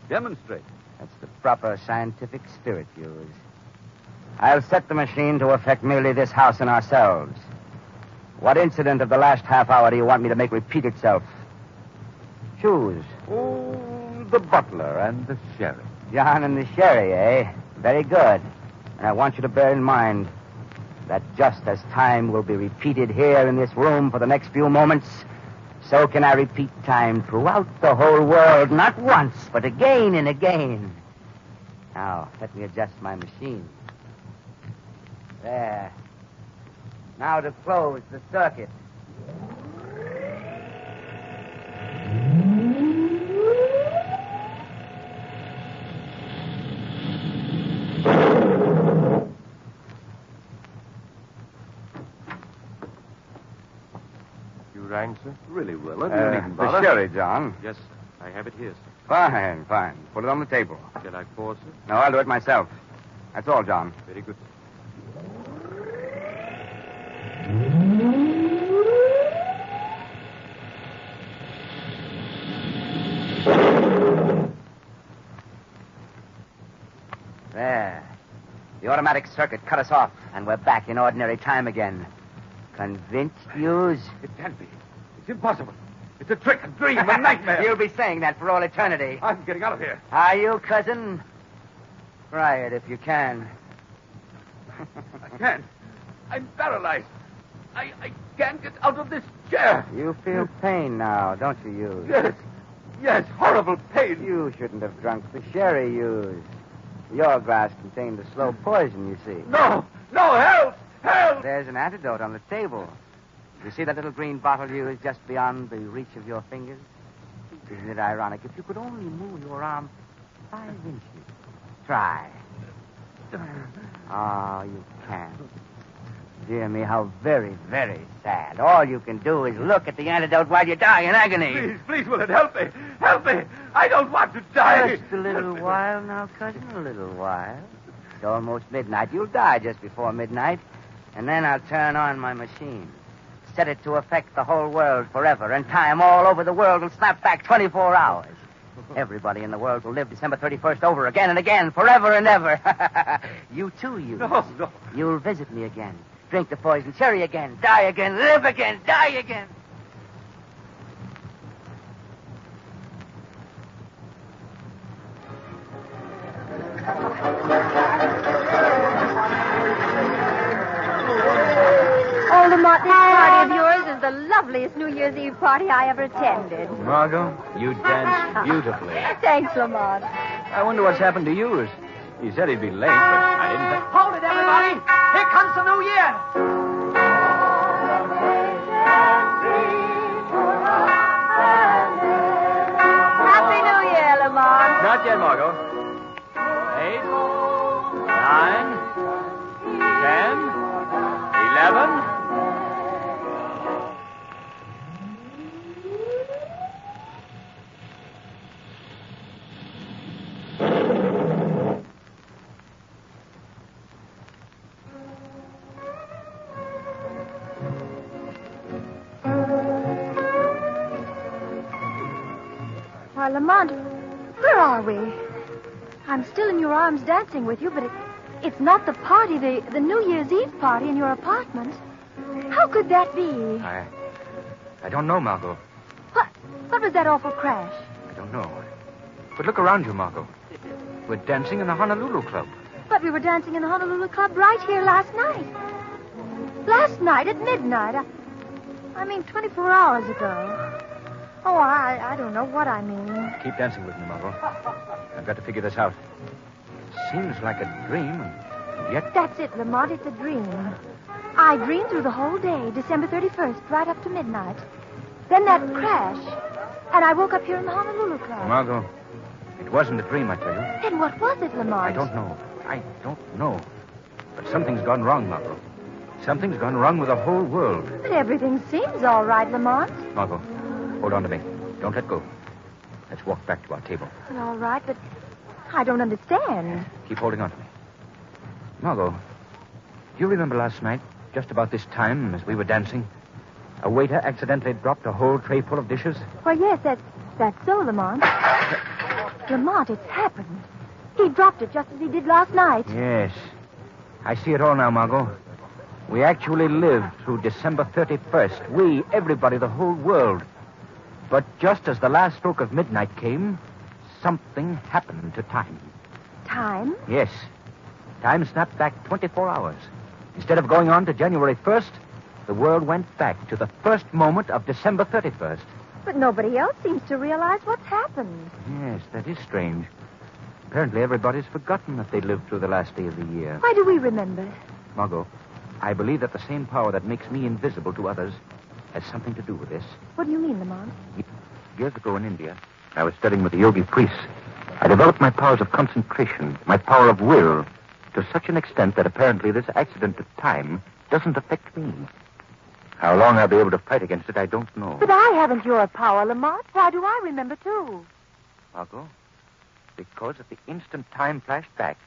Speaker 20: Demonstrate.
Speaker 10: That's the proper scientific spirit, Hughes. I'll set the machine to affect merely this house and ourselves. What incident of the last half hour do you want me to make repeat itself? Choose.
Speaker 20: Oh, the butler and the sheriff.
Speaker 10: John and the sherry, eh? Very good. And I want you to bear in mind that just as time will be repeated here in this room for the next few moments, so can I repeat time throughout the whole world, not once, but again and again. Now, let me adjust my machine. There. Now to close the circuit.
Speaker 21: You rang, sir?
Speaker 20: Really, Willard. You needn't
Speaker 9: The
Speaker 20: bother.
Speaker 9: sherry, John.
Speaker 21: Yes, sir. I have it here, sir.
Speaker 9: Fine. Put it on the table.
Speaker 21: Shall I pour, sir?
Speaker 9: No, I'll do it myself. That's all, John.
Speaker 21: Very good.
Speaker 10: There. The automatic circuit cut us off, and we're back in ordinary time again. Convinced, Hughes?
Speaker 20: It can't be. It's impossible. It's a trick, a dream, a nightmare.
Speaker 10: You'll be saying that for all eternity.
Speaker 20: I'm getting out of here.
Speaker 10: Are you, cousin? Try it if you can.
Speaker 20: I can't. I'm paralyzed. I can't get out of this chair.
Speaker 10: You feel pain now, don't you, Hughes?
Speaker 20: Yes, horrible pain.
Speaker 10: You shouldn't have drunk the sherry, Hughes. Your glass contained a slow poison, you see.
Speaker 20: No, help!
Speaker 10: There's an antidote on the table. You see that little green bottle, Hughes, just beyond the reach of your fingers? Isn't it ironic? If you could only move your arm 5 inches. Try. Oh, you can't. Dear me, how very, very sad. All you can do is look at the antidote while you die in agony.
Speaker 20: Please, Willard, help me. Help me. I don't want to die.
Speaker 10: Just a little while now, cousin, a little while. It's almost midnight. You'll die just before midnight. And then I'll turn on my machine. Set it to affect the whole world forever, and time all over the world will snap back 24 hours. Everybody in the world will live December 31st over again and again, forever and ever. You too, you.
Speaker 20: No.
Speaker 10: You'll visit me again. Drink the poison cherry again. Die again. Live again. Die again.
Speaker 7: Oh, Lamont, this party of yours is the loveliest New Year's Eve party I ever attended.
Speaker 6: Margot, you danced beautifully.
Speaker 7: Thanks, Lamont.
Speaker 6: I wonder what's happened to yours. He said he'd be late, but I didn't think...
Speaker 5: Hold it, everybody. Here comes the new year.
Speaker 7: Happy New Year, Lamont.
Speaker 6: Not yet, Margot. 8, 9, 10, 11...
Speaker 7: Why, Lamont, where are we? I'm still in your arms dancing with you, but it's not the party, the New Year's Eve party in your apartment. How could that be?
Speaker 2: I don't know, Margot.
Speaker 7: What? What was that awful crash?
Speaker 14: I don't know. But look around you, Margot. We're dancing in the Honolulu Club.
Speaker 7: But we were dancing in the Honolulu Club right here last night. Last night at midnight. I mean, 24 hours ago. Oh, I don't know what I mean.
Speaker 14: Keep dancing with me, Margot. I've got to figure this out. It seems like a dream, and yet...
Speaker 7: That's it, Lamont. It's a dream. I dreamed through the whole day, December 31st, right up to midnight. Then that crash, and I woke up here in the Honolulu Club.
Speaker 14: Margot, it wasn't a dream, I tell you.
Speaker 7: Then what was it, Lamont?
Speaker 14: I don't know. But something's gone wrong, Margot. Something's gone wrong with the whole world.
Speaker 7: But everything seems all right, Lamont.
Speaker 14: Margot, hold on to me. Don't let go. Let's walk back to our table.
Speaker 7: Well, all right, but I don't understand.
Speaker 14: Keep holding on to me. Margot, do you remember last night, just about this time, as we were dancing, a waiter accidentally dropped a whole tray full of dishes?
Speaker 7: Why, yes, that's so, Lamont. Lamont, it's happened. He dropped it just as he did last night.
Speaker 14: Yes. I see it all now, Margot. We actually lived through December 31st. We, everybody, the whole world. But just as the last stroke of midnight came, something happened to time.
Speaker 7: Time?
Speaker 14: Yes. Time snapped back 24 hours. Instead of going on to January 1st, the world went back to the first moment of December 31st.
Speaker 7: But nobody else seems to realize what's happened.
Speaker 14: Yes, that is strange. Apparently everybody's forgotten that they lived through the last day of the year.
Speaker 7: Why do we remember?
Speaker 14: Margot, I believe that the same power that makes me invisible to others has something to do with this.
Speaker 7: What do you mean, Lamont?
Speaker 14: Years ago in India, I was studying with the yogi priests. I developed my powers of concentration, my power of will, to such an extent that apparently this accident of time doesn't affect me. How long I'll be able to fight against it, I don't know.
Speaker 7: But I haven't your power, Lamont. Why do I remember, too?
Speaker 14: Margot, because at the instant time flashed back,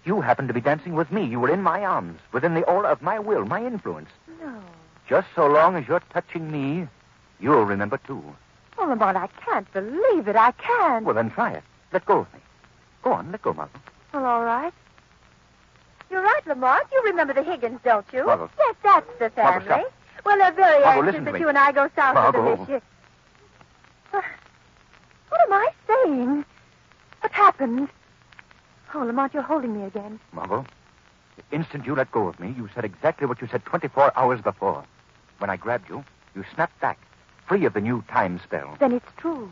Speaker 14: you happened to be dancing with me. You were in my arms, within the aura of my will, my influence.
Speaker 7: No.
Speaker 14: Just so long as you're touching me, you'll remember, too.
Speaker 7: Oh, Lamont, I can't believe it. I can't.
Speaker 14: Well, then try it. Let go of me. Go on, let go, Margot.
Speaker 7: Well, all right. You're right, Lamont. You remember the Higgins, don't you?
Speaker 14: Margot.
Speaker 7: Yes, that's the family.
Speaker 14: Margot, stop.
Speaker 7: Well, they're very
Speaker 14: Margot,
Speaker 7: anxious
Speaker 14: listen to
Speaker 7: that
Speaker 14: me.
Speaker 7: you and I go south
Speaker 14: Margot.
Speaker 7: with them this year. What am I saying? What happened? Oh, Lamont, you're holding me again.
Speaker 14: Margot, the instant you let go of me, you said exactly what you said 24 hours before. When I grabbed you, you snapped back, free of the new time spell.
Speaker 7: Then it's true.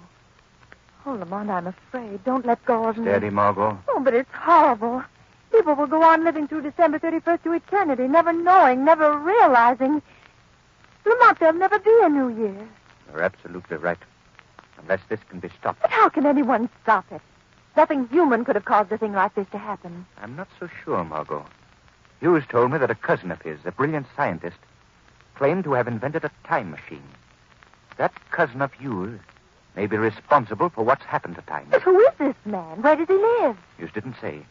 Speaker 7: Oh, Lamont, I'm afraid. Don't let go of me.
Speaker 14: Steady, Margot.
Speaker 7: Oh, but it's horrible. People will go on living through December 31st to eternity, never knowing, never realizing. Lamont, there'll never be a new year.
Speaker 14: You're absolutely right. Unless this can be stopped.
Speaker 7: But how can anyone stop it? Nothing human could have caused a thing like this to happen.
Speaker 14: I'm not so sure, Margot. Hughes told me that a cousin of his, a brilliant scientist, claimed to have invented a time machine. That cousin of Hughes may be responsible for what's happened to time.
Speaker 7: But who is this man? Where does he live?
Speaker 14: Hughes didn't say.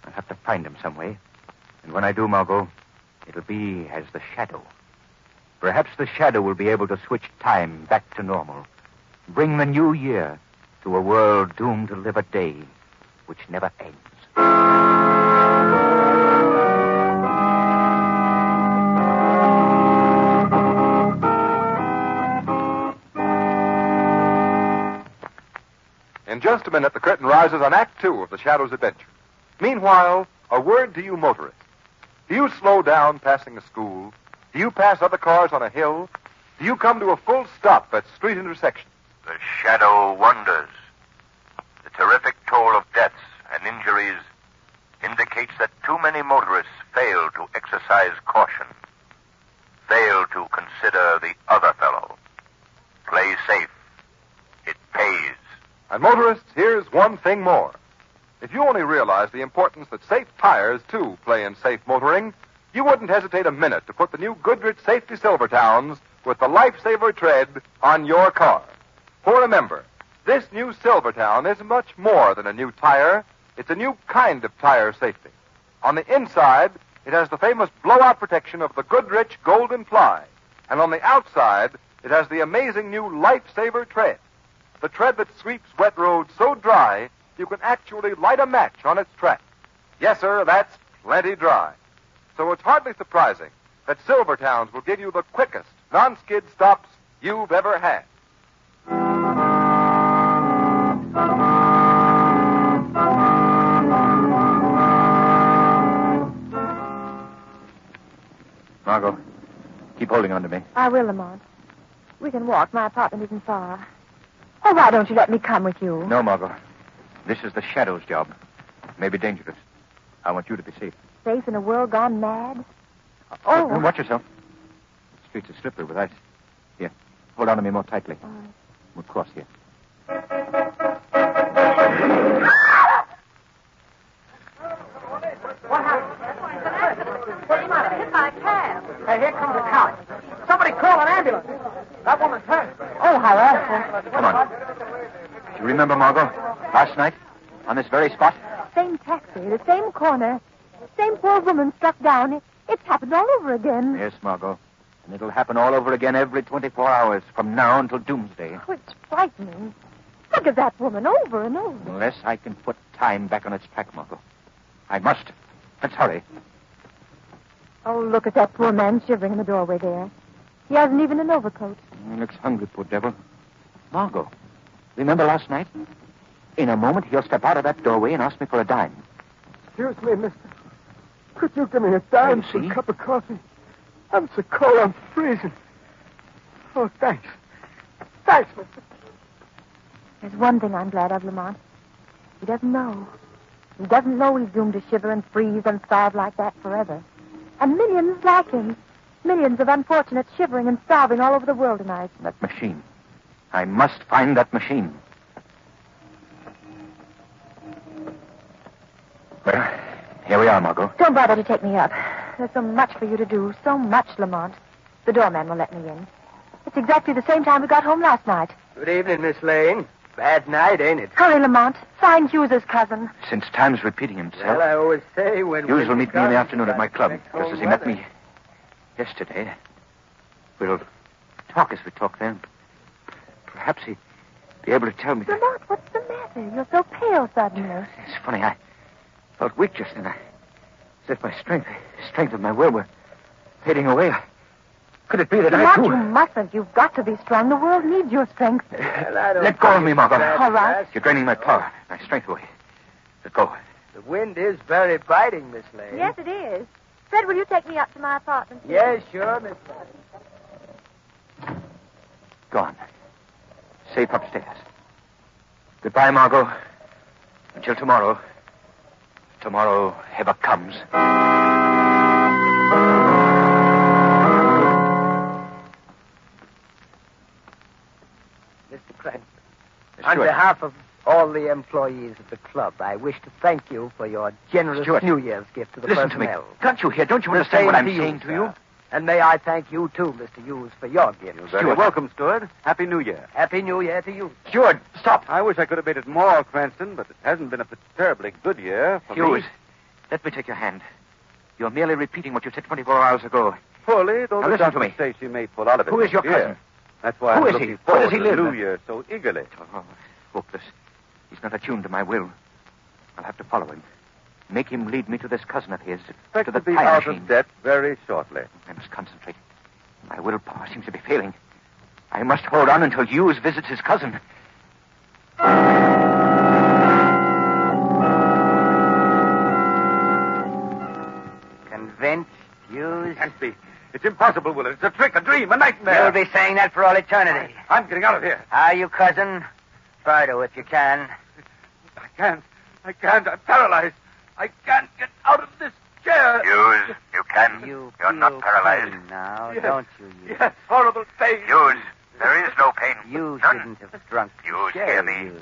Speaker 14: I'll have to find him some way. And when I do, Margot, it'll be as the Shadow. Perhaps the Shadow will be able to switch time back to normal. Bring the new year to a world doomed to live a day which never ends.
Speaker 15: In just a minute, the curtain rises on Act 2 of The Shadow's adventure. Meanwhile, a word to you motorists. Do you slow down passing a school? Do you pass other cars on a hill? Do you come to a full stop at street intersections?
Speaker 11: The shadow wonders. The terrific toll of deaths and injuries indicates that too many motorists fail to exercise caution, fail to consider the other fellow. Play safe. It pays.
Speaker 15: And motorists, here's one thing more. If you only realize the importance that safe tires, too, play in safe motoring, you wouldn't hesitate a minute to put the new Goodrich Safety Silvertowns with the Lifesaver tread on your car. For remember, this new Silvertown is much more than a new tire. It's a new kind of tire safety. On the inside, it has the famous blowout protection of the Goodrich Golden Ply. And on the outside, it has the amazing new Lifesaver tread. The tread that sweeps wet roads so dry, you can actually light a match on its track. Yes, sir, that's plenty dry. So it's hardly surprising that Silvertowns will give you the quickest non-skid stops you've ever had.
Speaker 6: Margot, keep holding on to me.
Speaker 7: I will, Lamont. We can walk. My apartment isn't far. Oh, why don't you let me come with you?
Speaker 6: No, Margot. This is the Shadow's job. It may be dangerous. I want you to be safe.
Speaker 7: Safe in a world gone mad? Oh.
Speaker 6: Watch yourself. The streets are slippery with ice. Here, hold on to me more tightly. We'll cross here.
Speaker 5: What happened? Hit by a cab. Hey, here comes a cop. Somebody call an ambulance. That woman's hurt. Oh, how awful.
Speaker 6: Come on. Do you remember, Margot? Last night? On this very spot?
Speaker 7: Same taxi, the same corner. Same poor woman struck down. It's happened all over again.
Speaker 6: Yes, Margot. And it'll happen all over again every 24 hours from now until doomsday.
Speaker 7: Oh, it's frightening. Think of that woman over and over.
Speaker 6: Unless I can put time back on its track, Margot. I must. Let's hurry.
Speaker 7: Oh, look at that poor man shivering in the doorway there. He hasn't even an overcoat.
Speaker 6: He looks hungry, poor devil. Margot, remember last night? In a moment, he'll step out of that doorway and ask me for a dime.
Speaker 12: Excuse me, mister. Could you give me a dime for a cup of coffee? I'm so cold, I'm freezing. Oh, thanks. Thanks, mister.
Speaker 7: There's one thing I'm glad of, Lamont. He doesn't know. He doesn't know he's doomed to shiver and freeze and starve like that forever. And millions like him. Millions of unfortunates shivering and starving all over the world tonight.
Speaker 6: That machine. I must find that machine. Well, here we are, Margot.
Speaker 7: Don't bother to take me up. There's so much for you to do. So much, Lamont. The doorman will let me in. It's exactly the same time we got home last night.
Speaker 22: Good evening, Miss Lane. Bad night, ain't it?
Speaker 7: Hurry, Lamont. Find Hughes's cousin.
Speaker 6: Since time's repeating himself.
Speaker 22: Well, I always say when...
Speaker 6: Hughes will meet me in the afternoon at my club, just as he met me yesterday. We'll talk as we talk then. Perhaps he'd be able to tell me...
Speaker 7: Lamont, what's the matter? You're so pale suddenly.
Speaker 6: It's funny, I felt weak just then. As if my strength of my will were fading away. Could it be that
Speaker 7: Lamont,
Speaker 6: I, too...
Speaker 7: you mustn't. You've got to be strong. The world needs your strength.
Speaker 6: Let go of me, Margot.
Speaker 7: All right.
Speaker 6: You're draining my power, my strength away. Let go.
Speaker 22: The wind is very biting, Miss Lane.
Speaker 7: Yes, it is. Fred, will you take me up to my apartment? Please?
Speaker 22: Yes, sure, Miss Lane.
Speaker 6: Gone. Safe upstairs. Goodbye, Margot. Until tomorrow. Tomorrow ever comes.
Speaker 22: Mr. Cranston, on behalf of all the employees of the club, I wish to thank you for your generous
Speaker 6: Stuart,
Speaker 22: New Year's gift to the
Speaker 6: listen
Speaker 22: personnel.
Speaker 6: to me. Can't you hear? Don't you understand what I'm saying to you?
Speaker 22: And may I thank you, too, Mr. Hughes, for your gift.
Speaker 20: You're very welcome, Stuart. Happy New Year.
Speaker 22: Happy New Year to you.
Speaker 6: Stuart, stop.
Speaker 20: I wish I could have made it more, Cranston, but it hasn't been a terribly good year for
Speaker 6: Hughes,
Speaker 20: me.
Speaker 6: let me take your hand. You're merely repeating what you said 24 hours ago.
Speaker 20: Fully, though
Speaker 6: Now
Speaker 20: the
Speaker 6: listen to
Speaker 20: doctors
Speaker 6: me.
Speaker 20: say she may pull out of it.
Speaker 6: Who is your
Speaker 20: next year.
Speaker 6: cousin?
Speaker 20: That's why
Speaker 6: Who
Speaker 20: I'm
Speaker 6: is he?
Speaker 20: looking
Speaker 6: Where does
Speaker 20: forward
Speaker 6: he
Speaker 20: to
Speaker 6: live?
Speaker 20: the New Year so eagerly.
Speaker 6: Oh, hopeless. He's not attuned to my will. I'll have to follow him. Make him lead me to this cousin of his,
Speaker 20: Expect
Speaker 6: to the
Speaker 20: to be
Speaker 6: time
Speaker 20: out
Speaker 6: machine.
Speaker 20: of debt very shortly.
Speaker 6: I must concentrate. My willpower seems to be failing. I must hold on until Hughes visits his cousin.
Speaker 10: Convinced, Hughes?
Speaker 20: Can't be. It's impossible, Willard. It's a trick, a dream, a nightmare.
Speaker 10: You'll be saying that for all eternity.
Speaker 20: I'm getting out of here.
Speaker 10: Are you, cousin? Try to if you can.
Speaker 20: I can't. I'm paralyzed. I can't get out of this chair.
Speaker 11: Hughes, you can. You're not paralyzed.
Speaker 10: Pain now,
Speaker 20: Yes.
Speaker 10: don't you? Hughes?
Speaker 20: Yes, horrible pain.
Speaker 11: Hughes, there is no pain.
Speaker 10: You
Speaker 11: None.
Speaker 10: shouldn't have drunk the
Speaker 11: Hughes,
Speaker 10: sherry,
Speaker 11: hear me.
Speaker 10: Hughes.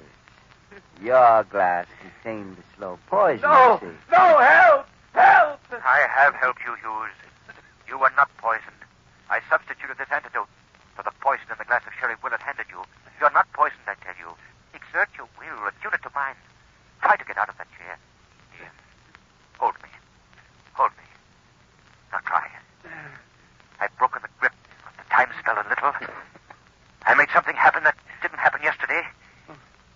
Speaker 10: Your glass contained the slow poison,
Speaker 20: No,
Speaker 10: you see.
Speaker 20: no, help! Help!
Speaker 11: I have helped you, Hughes. You were not poisoned. I substituted this antidote for the poison in the glass of sherry Willard handed you. You're not poisoned, I tell you. Exert your will, attune it to mine. Try to get out of that chair. Here. Hold me. Hold me. Now try. I've broken the grip of the time spell a little. I made something happen that didn't happen yesterday.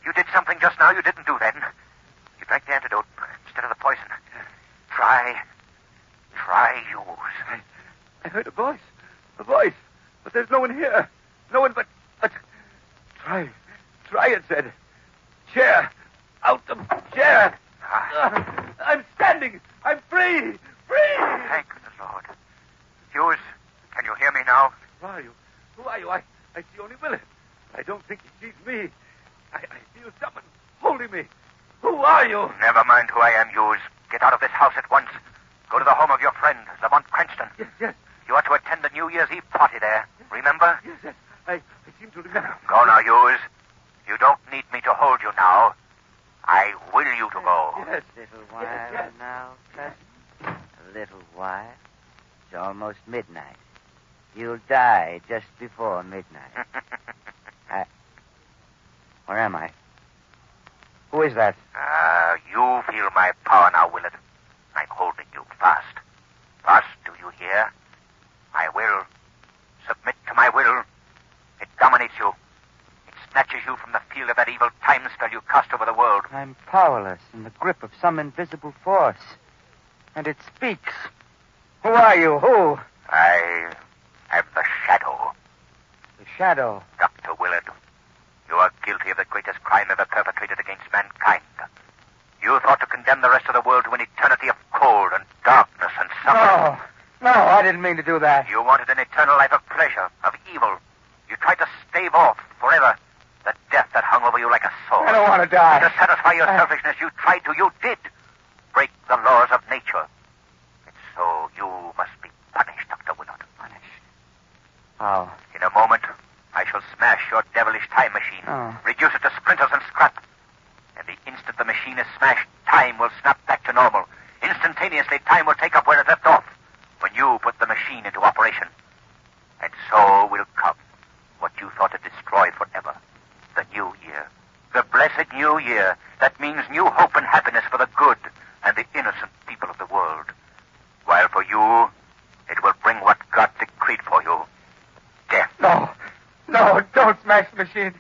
Speaker 11: You did something just now you didn't do then. You drank the antidote instead of the poison. Try, Hughes.
Speaker 20: I heard a voice. A voice. But there's no one here. No one but... Try, it said. Chair. Out of chair. I'm standing. I'm free. Free.
Speaker 11: Thank the Lord. Hughes,
Speaker 20: are you? Who are you? I see only Willett. I don't think he sees me. I feel someone holding me. Who are you?
Speaker 18: Never mind who I am, Hughes. Get out of this house at once. Go to the home of your friend, Lamont Cranston.
Speaker 20: Yes.
Speaker 18: You are to attend the New Year's Eve party there. Remember?
Speaker 20: Yes. I seem to remember.
Speaker 18: Go now, Hughes. You don't need me to hold you now. I will you to go.
Speaker 20: Yes.
Speaker 10: A little while now, cousin. A little while. It's almost midnight. You'll die just before midnight. Where am I? Who is that?
Speaker 18: You feel my power now, Willett. I'm holding you fast. Fast, do you hear? My will. Submit to my will. It dominates you. It snatches you from the field of that evil time spell you cast over the world.
Speaker 10: I'm powerless in the grip of some invisible force. And it speaks. Who are you? Who?
Speaker 18: I am the Shadow.
Speaker 10: The Shadow.
Speaker 18: Dr. Willett, you are guilty of the greatest crime ever perpetrated against mankind. You thought to condemn the rest of the world to an eternity of cold and darkness and suffering.
Speaker 10: No, I didn't mean to do that.
Speaker 18: You wanted an eternal life of pleasure, of evil. You tried to stave off forever the death that hung over you like a sword.
Speaker 10: I don't want to die.
Speaker 18: To satisfy your selfishness, you tried to, you did. Break the laws of nature. And so you must be punished, Dr. Willett.
Speaker 10: Punished? How?
Speaker 18: In a moment, I shall smash your devilish time machine. Reduce it to splinters and scrap. And the instant the machine is smashed, time will snap back to normal. Instantaneously, time will take up where it left off when you put the machine into operation. And so will come what you thought to destroy forever. The new year. The blessed new year. That means new hope and happiness for the good and the innocent people of the world. While for you, it will bring what God decreed for you. Death.
Speaker 10: No, don't smash the machine.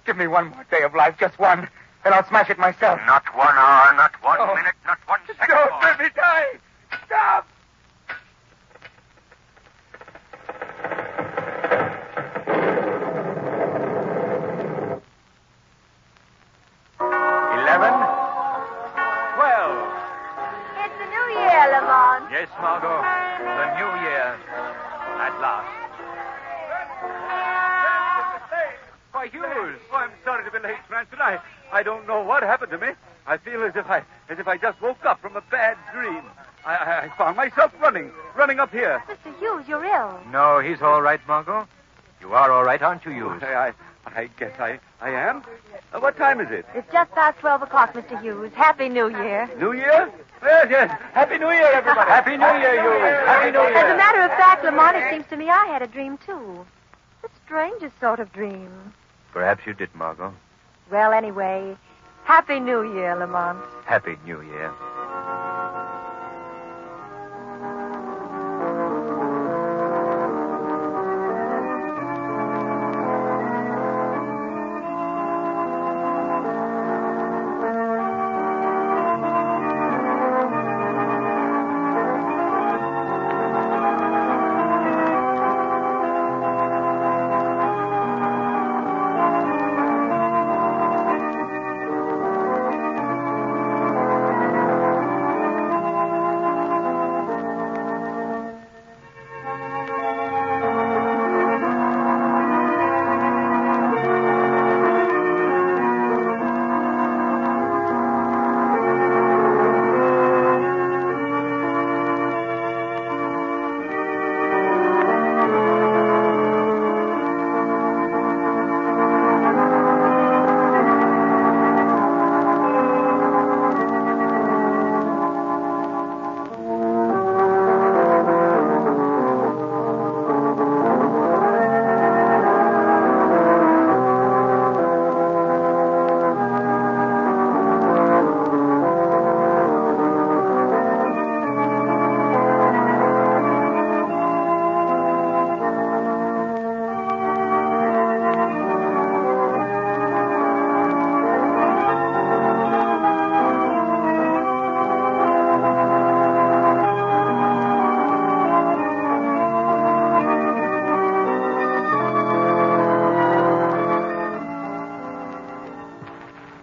Speaker 10: Give me one more day of life, just one. Then I'll smash it myself.
Speaker 18: Not 1 hour, not 1 minute, not 1 second.
Speaker 10: Don't
Speaker 18: more.
Speaker 10: let me die. Stop.
Speaker 7: It's the new year, Lamont.
Speaker 4: Yes, Margot. The new year. At last.
Speaker 20: Why, Hughes. Oh, I'm sorry to be late, Cranston. I don't know what happened to me. I feel as if I just woke up from a bad dream. I found myself running up here.
Speaker 7: Mr. Hughes, you're ill.
Speaker 4: No, he's all right, Margot. You are all right, aren't you, Hughes?
Speaker 20: I guess I am. What time is it?
Speaker 7: It's just past 12 o'clock, Mr. Hughes. Happy New Year.
Speaker 20: New Year? Yes. Happy New Year, everybody.
Speaker 4: Happy New Year, Hughes. Happy New Year.
Speaker 7: As a matter of fact, Lamont, it seems to me I had a dream, too. The strangest sort of dream.
Speaker 4: Perhaps you did, Margot.
Speaker 7: Well, anyway, Happy New Year, Lamont.
Speaker 4: Happy New Year.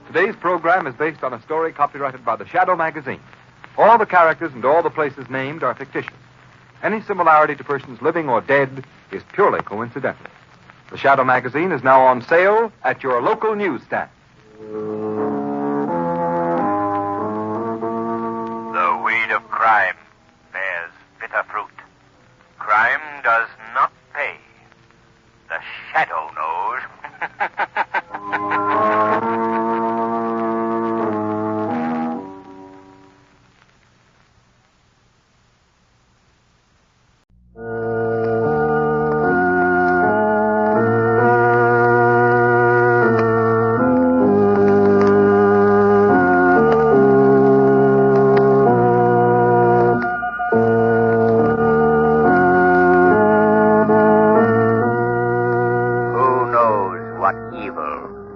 Speaker 2: Today's program is based on a story copyrighted by the Shadow magazine. All the characters and all the places named are fictitious. Any similarity to persons living or dead is purely coincidental. The Shadow magazine is now on sale at your local newsstand.
Speaker 11: The weed of crime bears bitter fruit. Crime does not pay. The Shadow knows.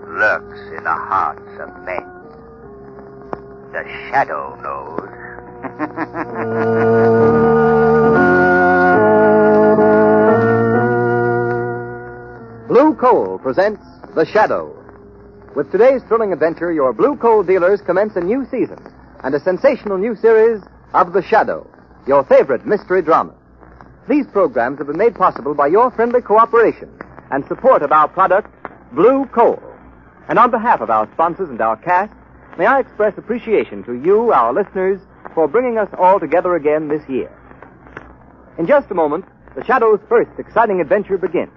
Speaker 18: Lurks in the hearts of men. The Shadow knows.
Speaker 2: Blue Coal presents The Shadow. With today's thrilling adventure, your Blue Coal dealers commence a new season and a sensational new series of The Shadow, your favorite mystery drama. These programs have been made possible by your friendly cooperation and support of our product, Blue Coal. And on behalf of our sponsors and our cast, may I express appreciation to you, our listeners, for bringing us all together again this year. In just a moment, The Shadow's first exciting adventure begins.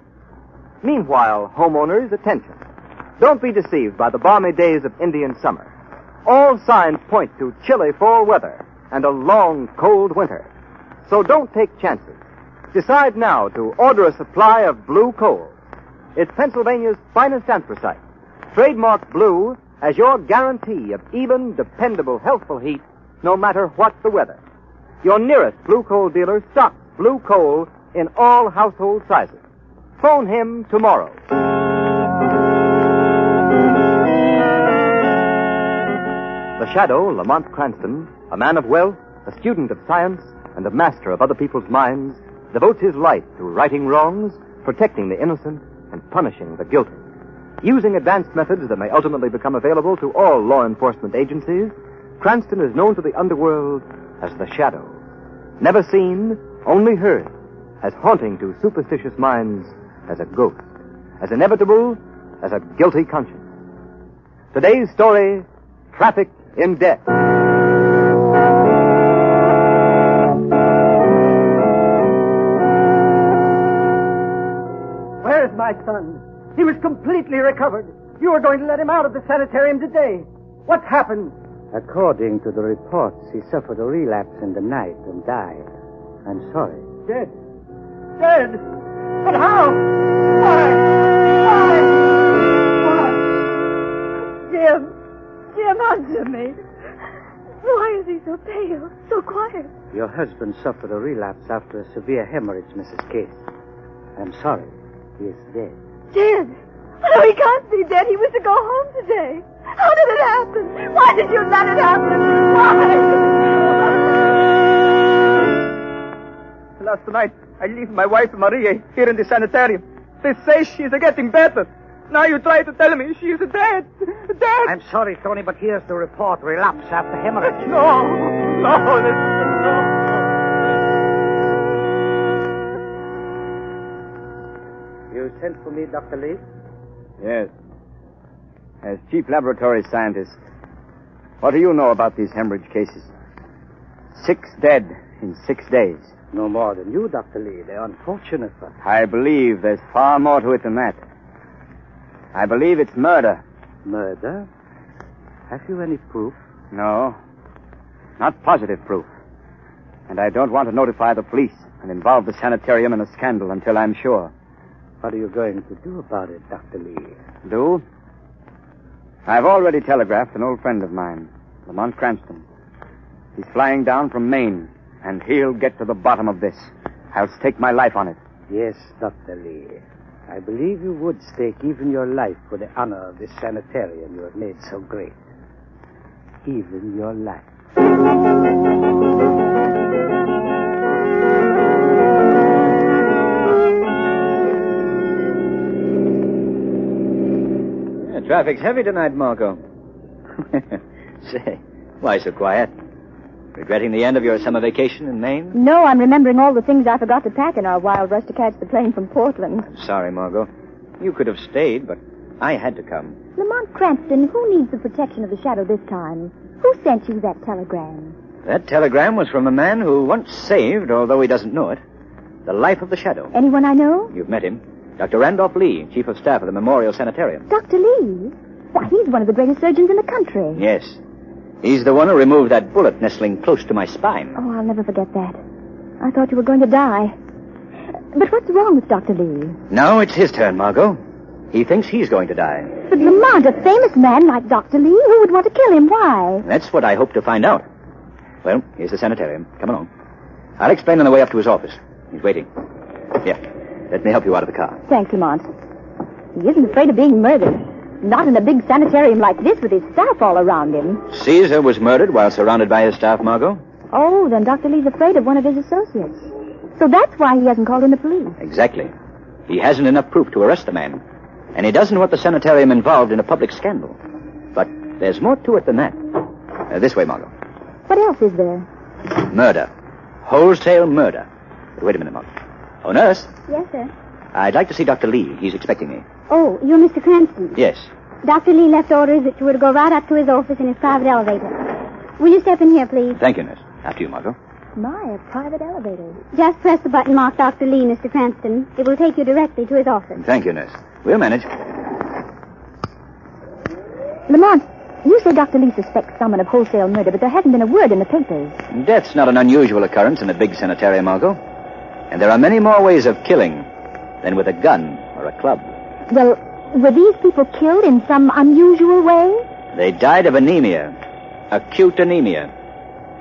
Speaker 2: Meanwhile, homeowners, attention. Don't be deceived by the balmy days of Indian summer. All signs point to chilly fall weather and a long, cold winter. So don't take chances. Decide now to order a supply of Blue Coal. It's Pennsylvania's finest anthracite, trademarked blue as your guarantee of even, dependable, healthful heat no matter what the weather. Your nearest Blue Coal dealer stocks Blue Coal in all household sizes. Phone him tomorrow. The Shadow, Lamont Cranston, a man of wealth, a student of science, and a master of other people's minds, devotes his life to righting wrongs, protecting the innocent, and punishing the guilty. Using advanced methods that may ultimately become available to all law enforcement agencies, Cranston is known to the underworld as the Shadow. Never seen, only heard, as haunting to superstitious minds as a ghost, as inevitable as a guilty conscience. Today's story, Traffic in Death.
Speaker 12: Where's my son? He was completely recovered. You were going to let him out of the sanitarium today. What happened?
Speaker 3: According to the reports, he suffered a relapse in the night and died. I'm sorry.
Speaker 12: Dead. Dead? But how? Why?
Speaker 7: Jim, answer me. Why is he so pale, so quiet?
Speaker 3: Your husband suffered a relapse after a severe hemorrhage, Mrs. Case. I'm sorry. He is dead.
Speaker 7: Dead? No, he can't be dead. He was to go home today. How did it happen? Why did you let it happen? Why?
Speaker 12: Last night, I left my wife, Maria, here in the sanitarium. They say she's getting better. Now you try to tell me she's dead. Dead.
Speaker 13: I'm sorry, Tony, but here's the report. Relapse after hemorrhage.
Speaker 12: No.
Speaker 3: You sent for me, Dr. Lee?
Speaker 9: Yes. As chief laboratory scientist, what do you know about these hemorrhage cases? 6 dead in 6 days.
Speaker 3: No more than you, Dr. Lee. They're unfortunate.
Speaker 9: I believe there's far more to it than that. I believe it's murder.
Speaker 3: Murder? Have you any proof?
Speaker 9: No. Not positive proof. And I don't want to notify the police and involve the sanitarium in a scandal until I'm sure.
Speaker 3: What are you going to do about it, Dr. Lee?
Speaker 9: Do? I've already telegraphed an old friend of mine, Lamont Cranston. He's flying down from Maine, and he'll get to the bottom of this. I'll stake my life on it.
Speaker 3: Yes, Dr. Lee. I believe you would stake even your life for the honor of this sanitarium you have made so great. Even your life.
Speaker 21: Traffic's heavy tonight, Marco. Say, why so quiet?
Speaker 11: Regretting the end of your summer vacation in Maine?
Speaker 7: No, I'm remembering all the things I forgot to pack in our wild rush to catch the plane from Portland.
Speaker 11: Sorry, Margot. You could have stayed, but I had to come.
Speaker 7: Lamont Cranston, who needs the protection of the shadow this time? Who sent you that telegram?
Speaker 11: That telegram was from a man who once saved, although he doesn't know it, the life of the shadow.
Speaker 7: Anyone I know?
Speaker 11: You've met him. Dr. Randolph Lee, Chief of Staff of the Memorial Sanitarium.
Speaker 7: Dr. Lee? Why, he's one of the greatest surgeons in the country.
Speaker 11: Yes. He's the one who removed that bullet nestling close to my spine.
Speaker 7: Oh, I'll never forget that. I thought you were going to die. But what's wrong with Dr. Lee?
Speaker 11: Now it's his turn, Margot. He thinks he's going to die.
Speaker 7: But Lamont, a famous man like Dr. Lee, who would want to kill him? Why?
Speaker 11: That's what I hope to find out. Well, here's the sanitarium. Come along. I'll explain on the way up to his office. He's waiting. Here, let me help you out of the car.
Speaker 7: Thanks, Lamont. He isn't afraid of being murdered. Not in a big sanitarium like this with his staff all around him.
Speaker 11: Caesar was murdered while surrounded by his staff, Margot.
Speaker 7: Oh, then Dr. Lee's afraid of one of his associates. So that's why he hasn't called in the police.
Speaker 11: Exactly. He hasn't enough proof to arrest the man. And he doesn't want the sanitarium involved in a public scandal. But there's more to it than that. This way, Margot.
Speaker 7: What else is there?
Speaker 11: Murder. Wholesale murder. Wait a minute, Margot. Oh, nurse.
Speaker 8: Yes, sir.
Speaker 11: I'd like to see Dr. Lee. He's expecting me.
Speaker 8: Oh, you're Mr. Cranston.
Speaker 11: Yes.
Speaker 8: Dr. Lee left orders that you were to go right up to his office in his private elevator. Will you step in here, please?
Speaker 11: Thank you, nurse. After you, Margot.
Speaker 7: My, a private elevator.
Speaker 8: Just press the button marked Dr. Lee, Mr. Cranston. It will take you directly to his office.
Speaker 11: Thank you, nurse. We'll manage.
Speaker 7: Lamont, you say Dr. Lee suspects someone of wholesale murder, but there hasn't been a word in the papers.
Speaker 11: Death's not an unusual occurrence in a big sanitarium, Margot. And there are many more ways of killing than with a gun or a club.
Speaker 7: Well, were these people killed in some unusual way?
Speaker 11: They died of anemia, acute anemia,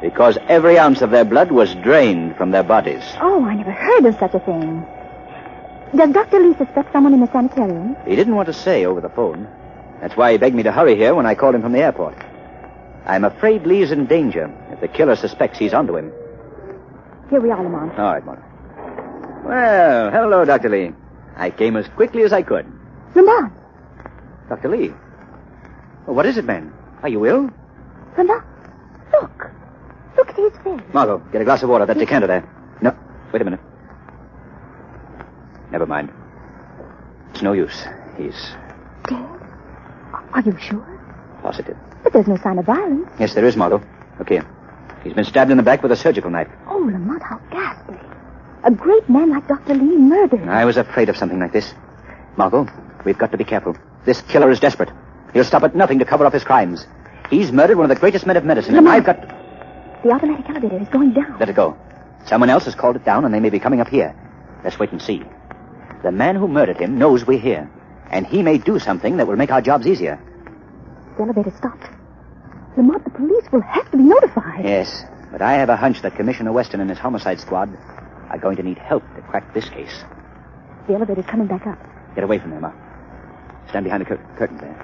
Speaker 11: because every ounce of their blood was drained from their bodies.
Speaker 7: Oh, I never heard of such a thing. Does Dr. Lee suspect someone in the sanitarium?
Speaker 11: He didn't want to say over the phone. That's why he begged me to hurry here when I called him from the airport. I'm afraid Lee's in danger if the killer suspects he's onto him.
Speaker 7: Here we are, Lamont.
Speaker 11: All right, Margaret. Well, hello, Dr. Lee. I came as quickly as I could.
Speaker 7: Lamont!
Speaker 11: Dr. Lee? Well, what is it, man? Are you ill?
Speaker 7: Lamont, look. Look at his face.
Speaker 11: Margot, get a glass of water. That decanter there. No, wait a minute. Never mind. It's no use. He's...
Speaker 7: Dead? Are you sure?
Speaker 11: Positive.
Speaker 7: But there's no sign of violence.
Speaker 11: Yes, there is, Margot. Look here. He's been stabbed in the back with a surgical knife.
Speaker 7: Oh, Lamont, how ghastly. A great man like Dr. Lee murdered.
Speaker 11: I was afraid of something like this. Margot, we've got to be careful. This killer is desperate. He'll stop at nothing to cover up his crimes. He's murdered one of the greatest men of medicine,
Speaker 7: Lamont,
Speaker 11: and I've got...
Speaker 7: The automatic elevator is going down.
Speaker 11: Let it go. Someone else has called it down, and they may be coming up here. Let's wait and see. The man who murdered him knows we're here, and he may do something that will make our jobs easier.
Speaker 7: The elevator stopped. Lamont, the police will have to be notified.
Speaker 11: Yes, but I have a hunch that Commissioner Weston and his homicide squad are going to need help to crack this case.
Speaker 7: The elevator's coming back up.
Speaker 11: Get away from them, Stand behind the curtains there.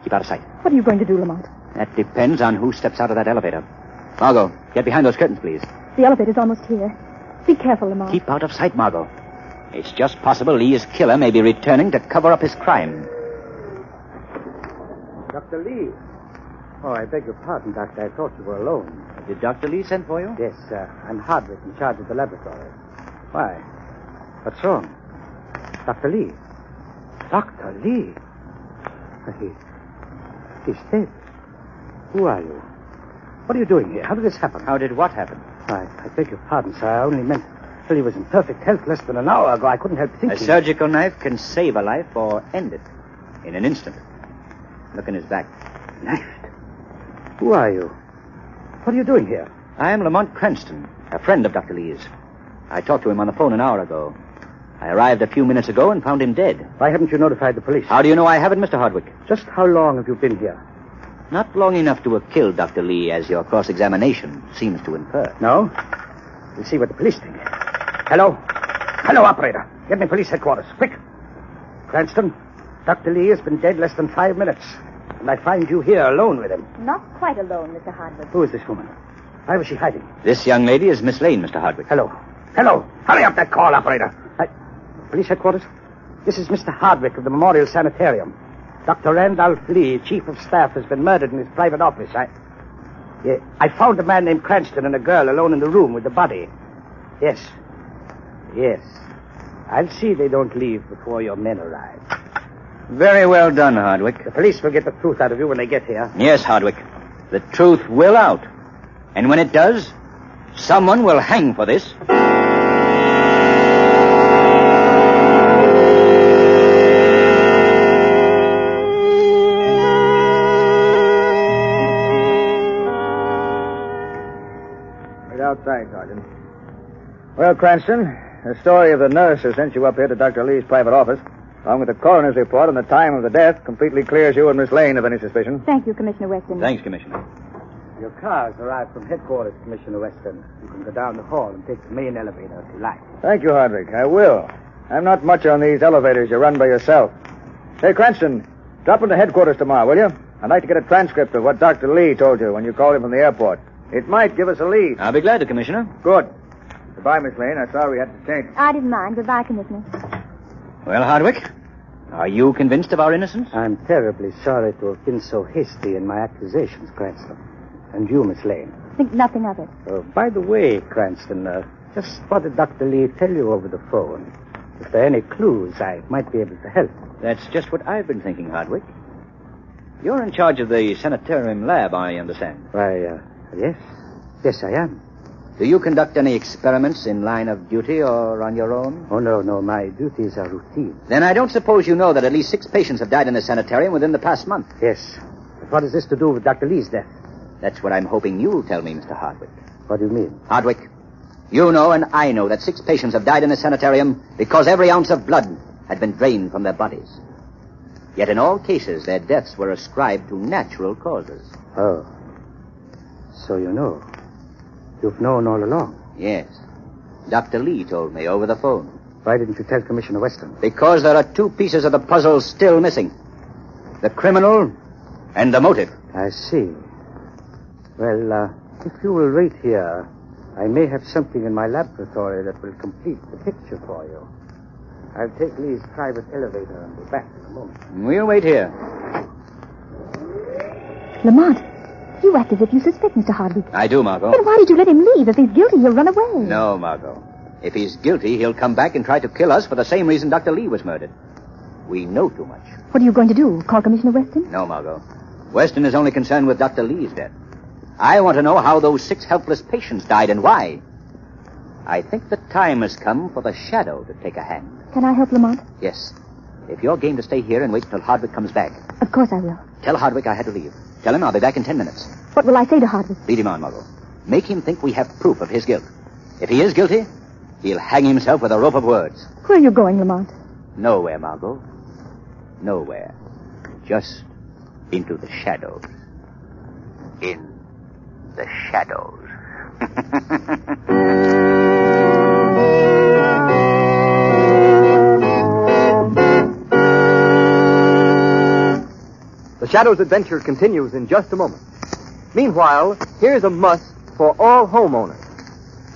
Speaker 11: Keep out of sight.
Speaker 7: What are you going to do, Lamont?
Speaker 11: That depends on who steps out of that elevator. Margot, get behind those curtains, please.
Speaker 7: The elevator's almost here. Be careful, Lamont.
Speaker 11: Keep out of sight, Margot. It's just possible Lee's killer may be returning to cover up his crime.
Speaker 3: Dr. Lee. Oh, I beg your pardon, Doctor. I thought you were alone.
Speaker 11: Did Dr. Lee send for you?
Speaker 3: Yes, I'm Hardwick, in charge of the laboratory. Why? What's wrong? Dr. Lee. Dr. Lee? He's dead. Who are you? What are you doing here? How did this happen?
Speaker 11: How did what happen?
Speaker 3: I beg your pardon, sir. I only meant... Well, he was in perfect health less than an hour ago. I couldn't help thinking...
Speaker 11: A surgical knife can save a life or end it in an instant. Look in his back.
Speaker 3: Knifed? Who are you? What are you doing here?
Speaker 11: I am Lamont Cranston, a friend of Dr. Lee's. I talked to him on the phone an hour ago. I arrived a few minutes ago and found him dead.
Speaker 3: Why haven't you notified the police?
Speaker 11: How do you know I haven't, Mr. Hardwick?
Speaker 3: Just how long have you been here?
Speaker 11: Not long enough to have killed Dr. Lee, as your cross-examination seems to infer.
Speaker 3: No? We'll see what the police think. Hello? Hello, operator. Get me police headquarters. Quick. Cranston, Dr. Lee has been dead less than 5 minutes. And I find you here alone with him.
Speaker 7: Not quite alone, Mr. Hardwick.
Speaker 3: Who is this woman? Why was she hiding?
Speaker 11: This young lady is Miss Lane, Mr. Hardwick.
Speaker 3: Hello. Hello. Hurry up that call, operator. Police headquarters? This is Mr. Hardwick of the Memorial Sanitarium. Dr. Randolph Lee, Chief of Staff, has been murdered in his private office. Yeah, I found a man named Cranston and a girl alone in the room with the body. Yes. Yes. I'll see they don't leave before your men arrive.
Speaker 1: Very well done, Hardwick.
Speaker 3: The police will get the truth out of you when they get here.
Speaker 1: Yes, Hardwick. The truth will out. And when it does, someone will hang for this.
Speaker 9: Wait outside, Sergeant. Well, Cranston, the story of the nurse who sent you up here to Dr. Lee's private office, along with the coroner's report and the time of the death, completely clears you and Miss Lane of any suspicion.
Speaker 8: Thank you, Commissioner Weston.
Speaker 1: Thanks, Commissioner.
Speaker 3: Your car's arrived from headquarters, Commissioner Weston. You can go down the hall and take the main elevator if you like.
Speaker 9: Thank you, Hardwick. I will. I'm not much on these elevators you run by yourself. Hey, Cranston, drop into headquarters tomorrow, will you? I'd like to get a transcript of what Dr. Lee told you when you called him from the airport. It might give us a lead.
Speaker 1: I'll be glad to, Commissioner.
Speaker 9: Good. Goodbye, Miss Lane. I'm sorry we had to change.
Speaker 8: I didn't mind. Goodbye, Commissioner.
Speaker 1: Well, Hardwick, are you convinced of our innocence?
Speaker 3: I'm terribly sorry to have been so hasty in my accusations, Cranston. And you, Miss Lane.
Speaker 8: Think nothing of it.
Speaker 3: By the way, Cranston, just what did Dr. Lee tell you over the phone? If there are any clues, I might be able to help.
Speaker 1: That's just what I've been thinking, Hardwick. You're in charge of the sanitarium lab, I understand.
Speaker 3: Why, yes. Yes, I am.
Speaker 1: Do you conduct any experiments in line of duty or on your own?
Speaker 3: Oh, no. My duties are routine.
Speaker 1: Then I don't suppose you know that at least 6 patients have died in the sanitarium within the past month.
Speaker 3: Yes. But what has this to do with Dr. Lee's death?
Speaker 1: That's what I'm hoping you'll tell me, Mr. Hardwick.
Speaker 3: What do you mean?
Speaker 1: Hardwick, you know and I know that 6 patients have died in the sanitarium because every ounce of blood had been drained from their bodies. Yet in all cases, their deaths were ascribed to natural causes.
Speaker 3: Oh. So you know. You've known all along.
Speaker 1: Yes. Dr. Lee told me over the phone.
Speaker 3: Why didn't you tell Commissioner Weston?
Speaker 1: Because there are 2 pieces of the puzzle still missing. The criminal and the motive.
Speaker 3: I see. Well, if you will wait here, I may have something in my laboratory that will complete the picture for you. I'll take Lee's private elevator and be back in a moment.
Speaker 1: We'll wait here.
Speaker 8: Lamont, you act as if you suspect Mr. Hardwick.
Speaker 1: I do, Margot.
Speaker 8: Then why did you let him leave? If he's guilty, he'll run away.
Speaker 1: No, Margot. If he's guilty, he'll come back and try to kill us for the same reason Dr. Lee was murdered. We know too much.
Speaker 8: What are you going to do? Call Commissioner Weston?
Speaker 1: No, Margot. Weston is only concerned with Dr. Lee's death. I want to know how those 6 helpless patients died and why. I think the time has come for the shadow to take a hand.
Speaker 8: Can I help, Lamont?
Speaker 1: Yes. If you're game to stay here and wait till Hardwick comes back.
Speaker 8: Of course I will.
Speaker 1: Tell Hardwick I had to leave. Tell him I'll be back in 10 minutes.
Speaker 8: What will I say to Hardwick?
Speaker 1: Lead him on, Margot. Make him think we have proof of his guilt. If he is guilty, he'll hang himself with a rope of words.
Speaker 8: Where are you going, Lamont?
Speaker 1: Nowhere, Margot. Nowhere. Just into the shadows. In the shadows.
Speaker 2: The Shadow's adventure continues in just a moment. Meanwhile, here's a must for all homeowners.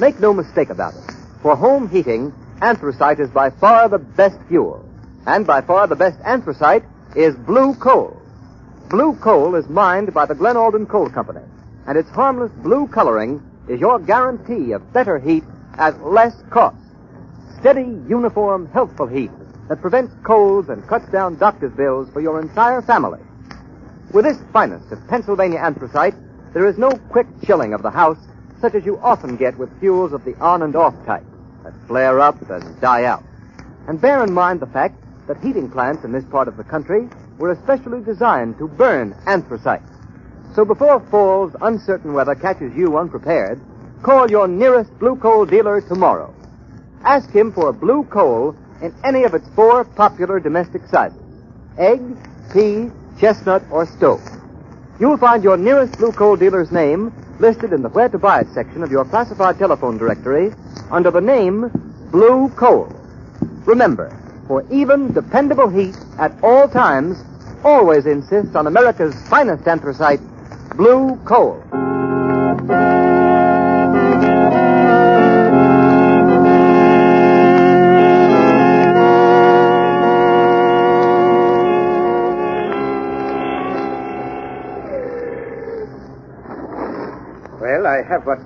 Speaker 2: Make no mistake about it. For home heating, anthracite is by far the best fuel. And by far the best anthracite is blue coal. Blue coal is mined by the Glen Alden Coal Company, and its harmless blue coloring is your guarantee of better heat at less cost. Steady, uniform, healthful heat that prevents colds and cuts down doctor's bills for your entire family. With this finest of Pennsylvania anthracite, there is no quick chilling of the house such as you often get with fuels of the on and off type that flare up and die out. And bear in mind the fact that heating plants in this part of the country were especially designed to burn anthracite. So before fall's uncertain weather catches you unprepared, call your nearest blue coal dealer tomorrow. Ask him for blue coal in any of its 4 popular domestic sizes: egg, pea, chestnut, or stove. You'll find your nearest blue coal dealer's name listed in the Where to Buy It section of your classified telephone directory under the name Blue Coal. Remember, for even, dependable heat at all times, always insist on America's finest anthracite, Blue Coal.
Speaker 3: have, but...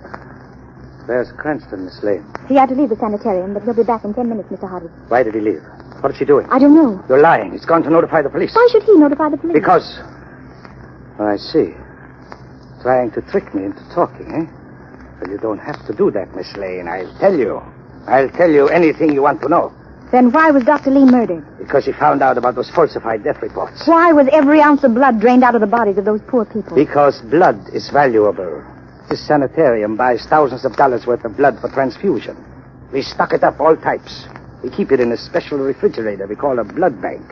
Speaker 3: There's Cranston, Miss Lane.
Speaker 8: He had to leave the sanitarium, but he'll be back in 10 minutes, Mr. Hardwick.
Speaker 3: Why did he leave? What is he doing?
Speaker 8: I don't know.
Speaker 3: You're lying. He's gone to notify the police.
Speaker 8: Why should he notify the police?
Speaker 3: Because... Oh, I see. Trying to trick me into talking, eh? Well, you don't have to do that, Miss Lane. I'll tell you. I'll tell you anything you want to know.
Speaker 8: Then why was Dr. Lee murdered?
Speaker 3: Because he found out about those falsified death reports.
Speaker 8: Why was every ounce of blood drained out of the bodies of those poor people?
Speaker 3: Because blood is valuable. This sanitarium buys thousands of dollars worth of blood for transfusion. We stock it up, all types. We keep it in a special refrigerator we call a blood bank.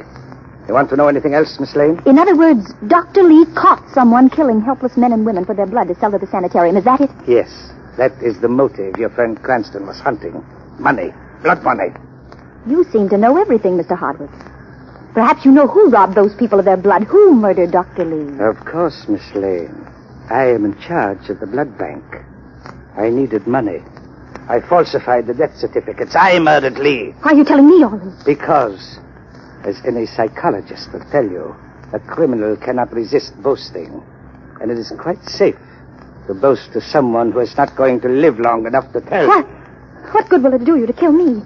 Speaker 3: You want to know anything else, Miss Lane?
Speaker 8: In other words, Dr. Lee caught someone killing helpless men and women for their blood to sell to the sanitarium. Is that it?
Speaker 3: Yes. That is the motive your friend Cranston was hunting. Money. Blood money.
Speaker 8: You seem to know everything, Mr. Hardwick. Perhaps you know who robbed those people of their blood. Who murdered Dr. Lee?
Speaker 3: Of course, Miss Lane. I am in charge of the blood bank. I needed money. I falsified the death certificates. I murdered Lee.
Speaker 8: Why are you telling me all this?
Speaker 3: Because, as any psychologist will tell you, a criminal cannot resist boasting. And it is quite safe to boast to someone who is not going to live long enough to tell.
Speaker 8: What good will it do you to kill me?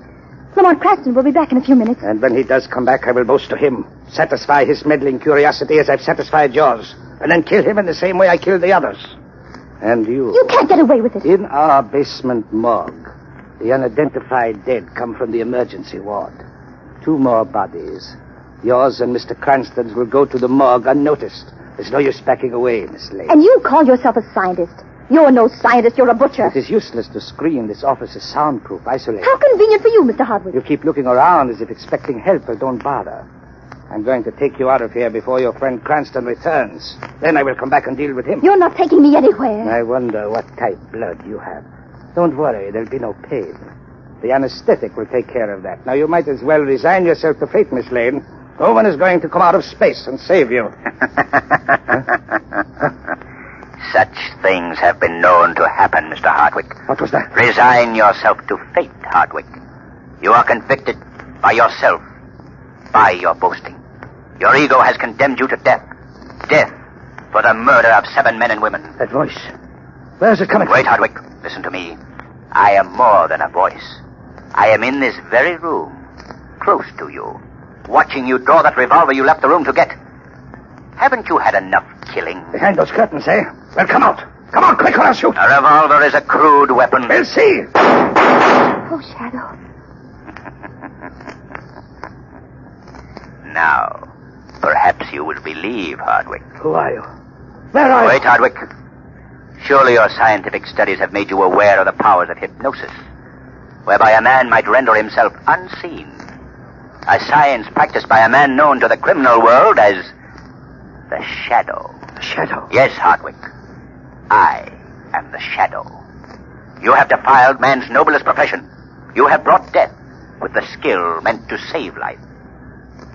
Speaker 8: Lamont Cranston will be back in a few minutes.
Speaker 3: And when he does come back, I will boast to him. Satisfy his meddling curiosity as I've satisfied yours. And then kill him in the same way I killed the others. And you.
Speaker 8: You can't get away with it.
Speaker 3: In our basement morgue, the unidentified dead come from the emergency ward. 2 more bodies. Yours and Mr. Cranston's will go to the morgue unnoticed. There's no use backing away, Miss Lane.
Speaker 8: And you call yourself a scientist. You're no scientist, you're a butcher.
Speaker 3: It is useless to screen. This office is soundproof, isolated.
Speaker 8: How convenient for you, Mr. Hardwick.
Speaker 3: You keep looking around as if expecting help, but don't bother. I'm going to take you out of here before your friend Cranston returns. Then I will come back and deal with him.
Speaker 8: You're not taking me anywhere.
Speaker 3: I wonder what type blood you have. Don't worry, there'll be no pain. The anesthetic will take care of that. Now, you might as well resign yourself to fate, Miss Lane. No one is going to come out of space and save you.
Speaker 18: Such things have been known to happen, Mr. Hardwick.
Speaker 3: What was that?
Speaker 18: Resign yourself to fate, Hardwick. You are convicted by yourself, by your boasting. Your ego has condemned you to death. Death for the murder of 7 men and women.
Speaker 3: That voice. Where's it coming from?
Speaker 18: Wait, Hardwick. Listen to me. I am more than a voice. I am in this very room, close to you, watching you draw that revolver you left the room to get. Haven't you had enough killing?
Speaker 3: Behind those curtains, eh? Well, come out. Come on, quick, or I'll shoot.
Speaker 18: A revolver is a crude weapon.
Speaker 3: We'll see.
Speaker 8: Oh, Shadow.
Speaker 18: Now, perhaps you will believe, Hardwick.
Speaker 3: Who are you? Where are you?
Speaker 18: Wait, Hardwick. Surely your scientific studies have made you aware of the powers of hypnosis, whereby a man might render himself unseen. A science practiced by a man known to the criminal world as the Shadow.
Speaker 3: The Shadow?
Speaker 18: Yes, Hardwick. I am the Shadow. You have defiled man's noblest profession. You have brought death with the skill meant to save life.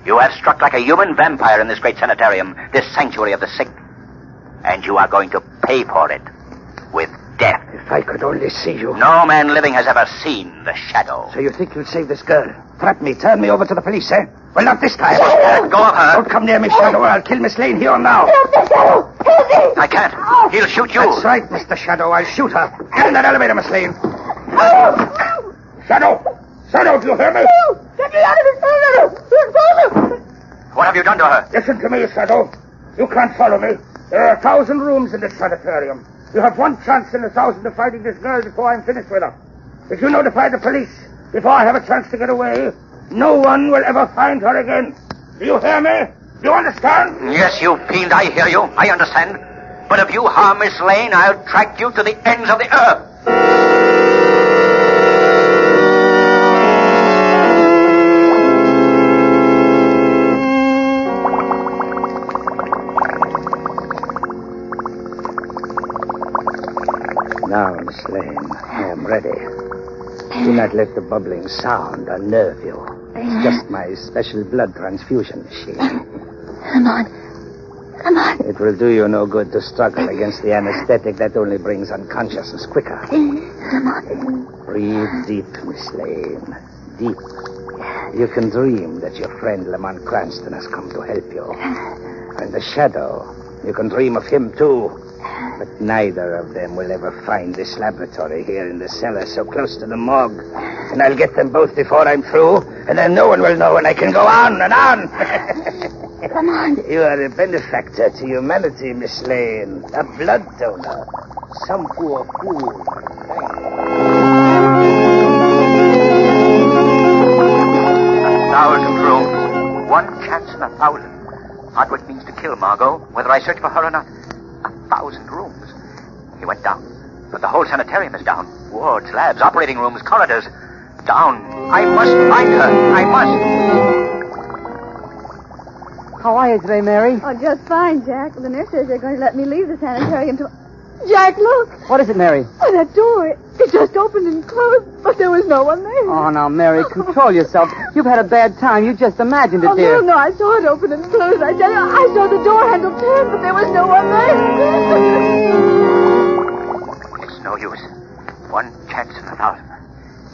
Speaker 18: You have struck like a human vampire in this great sanitarium, this sanctuary of the sick. And you are going to pay for it with death.
Speaker 3: If I could only see you.
Speaker 18: No man living has ever seen the Shadow.
Speaker 3: So you think you'll save this girl? Trap me, turn me over to the police, eh? Well, not this time.
Speaker 18: Let go of her.
Speaker 3: Don't come near me, Shadow, or I'll kill Miss Lane here and now.
Speaker 8: Help me, Shadow! Help me!
Speaker 18: I can't. He'll shoot you.
Speaker 3: That's right, Mr. Shadow. I'll shoot her. Get in that elevator, Miss Lane. Shadow! Shadow, do you hear me?
Speaker 8: Get me out of this elevator!
Speaker 18: What have you done to her?
Speaker 3: Listen to me, Shadow. You can't follow me. There are 1,000 rooms in this sanitarium. You have one chance in 1,000 of finding this girl before I'm finished with her. If you notify the police before I have a chance to get away, no one will ever find her again. Do you hear me? Do you understand?
Speaker 18: Yes, you fiend, I hear you. I understand. But if you harm Miss Lane, I'll track you to the ends of the earth.
Speaker 3: Now, Miss Lane, I am ready. Do not let the bubbling sound unnerve you. It's just my special blood transfusion machine.
Speaker 8: Lamont. Lamont.
Speaker 3: It will do you no good to struggle against the anesthetic. That only brings unconsciousness quicker.
Speaker 8: Lamont.
Speaker 3: Breathe deep, Miss Lane. Deep. You can dream that your friend Lamont Cranston has come to help you. And the Shadow, you can dream of him, too. But neither of them will ever find this laboratory here in the cellar so close to the morgue. And I'll get them both before I'm through, and then no one will know, and I can go on and on.
Speaker 8: Come on.
Speaker 3: You are a benefactor to humanity, Miss Lane. A blood donor. Some poor fool.
Speaker 11: 1,000 rooms. One chance in 1,000. Hardwick means to kill Margot, whether I search for her or not. 1,000 rooms. He went down. But the whole sanitarium is down. Wards, labs, operating rooms, corridors. Down. I must find her. I must.
Speaker 10: How are you today, Mary?
Speaker 16: Oh, just fine, Jack. The nurse says they're going to let me leave the sanitarium to... Jack, look!
Speaker 10: What is it, Mary?
Speaker 16: Oh, that door. It just opened and closed, but there was no one there.
Speaker 10: Oh, now, Mary, control yourself. You've had a bad time. You just imagined it,
Speaker 16: Oh,
Speaker 10: dear.
Speaker 16: no, I saw it open and close. I tell you, I saw the door handle turn, but there was no one there.
Speaker 11: It's no use. One chance in 1,000.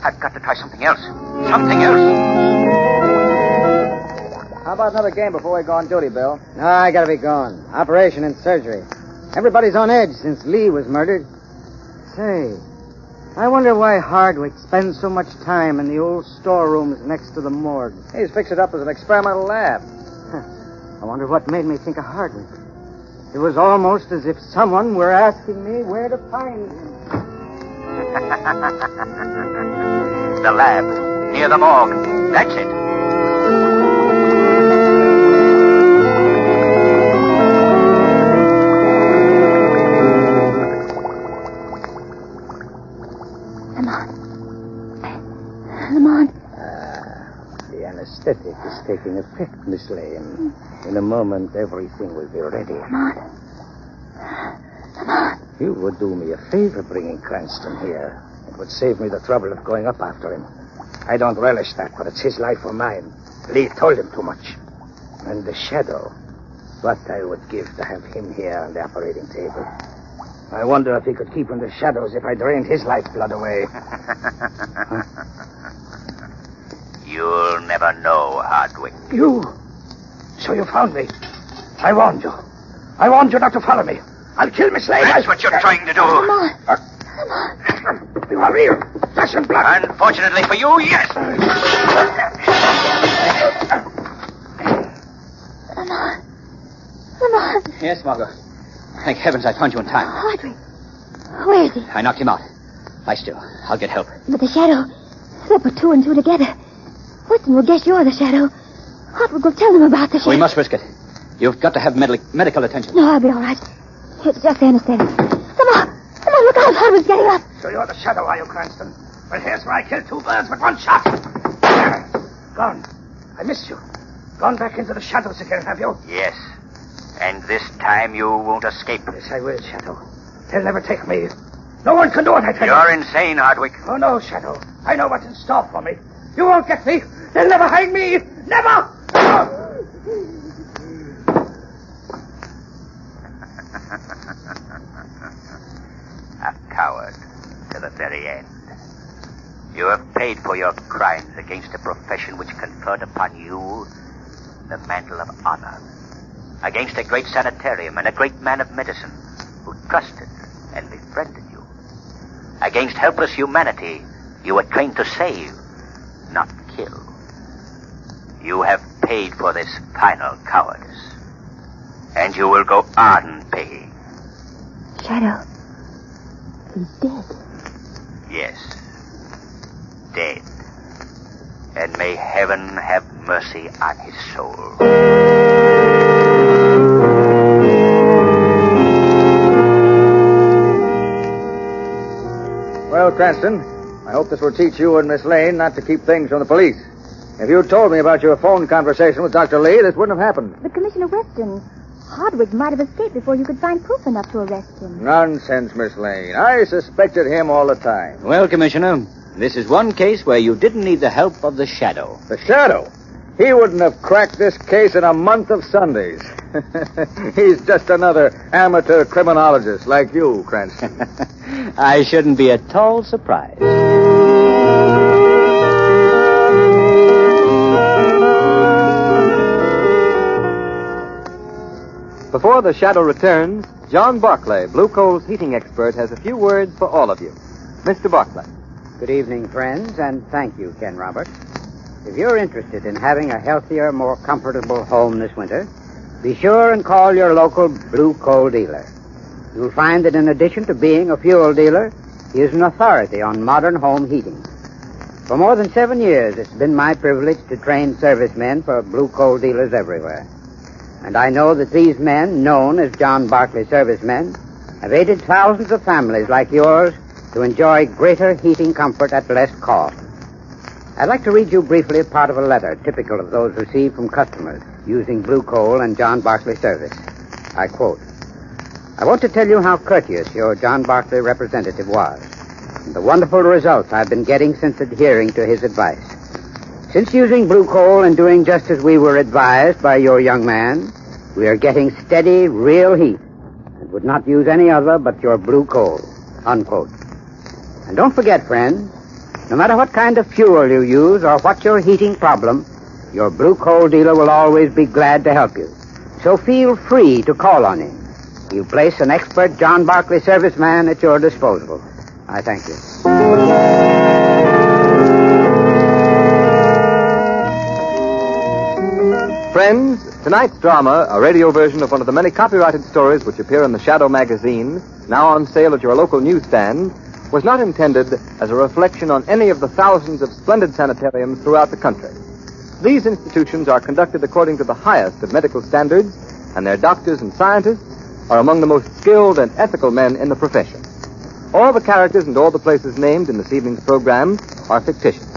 Speaker 11: I've got to try something else. Something else.
Speaker 17: How about another game before we go on duty, Bill?
Speaker 13: No, I gotta be gone. Operation and surgery. Everybody's on edge since Lee was murdered. Say, I wonder why Hardwick spends so much time in the old storerooms next to the morgue.
Speaker 17: He's fixed it up as an experimental lab.
Speaker 13: I wonder what made me think of Hardwick. It was almost as if someone were asking me where to find him.
Speaker 11: The lab, near the morgue. That's it.
Speaker 8: Lamont.
Speaker 3: The anesthetic is taking effect, Miss Lane. In a moment, everything will be ready.
Speaker 8: Lamont.
Speaker 3: You would do me a favor bringing Cranston here. It would save me the trouble of going up after him. I don't relish that, but it's his life or mine. Lee told him too much. And the shadow. What I would give to have him here on the operating table. I wonder if he could keep in the shadows if I drained his lifeblood away.
Speaker 11: You'll never know, Hardwick.
Speaker 3: You? So you found me. I warned you. I warned you not to follow me. I'll kill Miss Lane.
Speaker 11: That's what you're trying to do.
Speaker 8: Lamont.
Speaker 3: You are real. Flesh and blood.
Speaker 11: Unfortunately for you, yes.
Speaker 8: Lamont.
Speaker 1: Yes, Margot. Thank heavens I found you in time.
Speaker 8: Hardwick. Where is he?
Speaker 1: I knocked him out. Lie still. I'll get help.
Speaker 8: But the shadow. They'll put two and two together. Whitson will guess you're the shadow. Hardwick will tell them about the shadow.
Speaker 1: We must risk it. You've got to have medical attention.
Speaker 8: No, I'll be all right. It's just anesthetic. Come on, look out. Hardwick's getting up.
Speaker 3: So you're the shadow, are you, Cranston? Well, here's where I killed two birds with one shot. Gone. I missed you. Gone back into the shadows again, have you?
Speaker 11: Yes. And this time you won't escape.
Speaker 3: Yes, I will, Shadow. They'll never take me. No one can do what I tell you.
Speaker 11: You're insane, Hardwick.
Speaker 3: Oh, no, Shadow. I know what's in store for me. You won't get me. They'll never hang me. Never!
Speaker 11: A coward to the very end. You have paid for your crimes against a profession which conferred upon you the mantle of honor. Against a great sanitarium and a great man of medicine who trusted and befriended you. Against helpless humanity you were trained to save, not kill. You have paid for this final cowardice. And you will go on paying.
Speaker 8: Shadow. He's dead.
Speaker 11: Yes. Dead. And may heaven have mercy on his soul.
Speaker 17: Well, Cranston, I hope this will teach you and Miss Lane not to keep things from the police. If you'd told me about your phone conversation with Dr. Lee, this wouldn't have happened.
Speaker 8: But Commissioner Weston, Hardwick might have escaped before you could find proof enough to arrest him.
Speaker 17: Nonsense, Miss Lane. I suspected him all the time.
Speaker 1: Well, Commissioner, this is one case where you didn't need the help of the shadow.
Speaker 17: The shadow? He wouldn't have cracked this case in a month of Sundays. He's just another amateur criminologist like you, Cranston.
Speaker 1: I shouldn't be at all surprised.
Speaker 2: Before the shadow returns, John Barclay, Blue Coal's heating expert, has a few words for all of you. Mr. Barclay.
Speaker 13: Good evening, friends, and thank you, Ken Roberts. If you're interested in having a healthier, more comfortable home this winter, be sure and call your local Blue Coal dealer. You'll find that in addition to being a fuel dealer, he is an authority on modern home heating. For more than 7 years, it's been my privilege to train servicemen for Blue Coal dealers everywhere. And I know that these men, known as John Barclay servicemen, have aided thousands of families like yours to enjoy greater heating comfort at less cost. I'd like to read you briefly a part of a letter typical of those received from customers using Blue Coal and John Barclay service. I quote, "I want to tell you how courteous your John Barclay representative was, and the wonderful results I've been getting since adhering to his advice. Since using Blue Coal and doing just as we were advised by your young man, we are getting steady, real heat, and would not use any other but your Blue Coal," unquote. And don't forget, friends, no matter what kind of fuel you use or what your heating problem, your Blue Coal dealer will always be glad to help you. So feel free to call on him. He'll place an expert John Barclay serviceman at your disposal. I thank you.
Speaker 2: Friends, tonight's drama, a radio version of one of the many copyrighted stories which appear in the Shadow magazine, now on sale at your local newsstand, was not intended as a reflection on any of the thousands of splendid sanitariums throughout the country. These institutions are conducted according to the highest of medical standards, and their doctors and scientists are among the most skilled and ethical men in the profession. All the characters and all the places named in this evening's program are fictitious.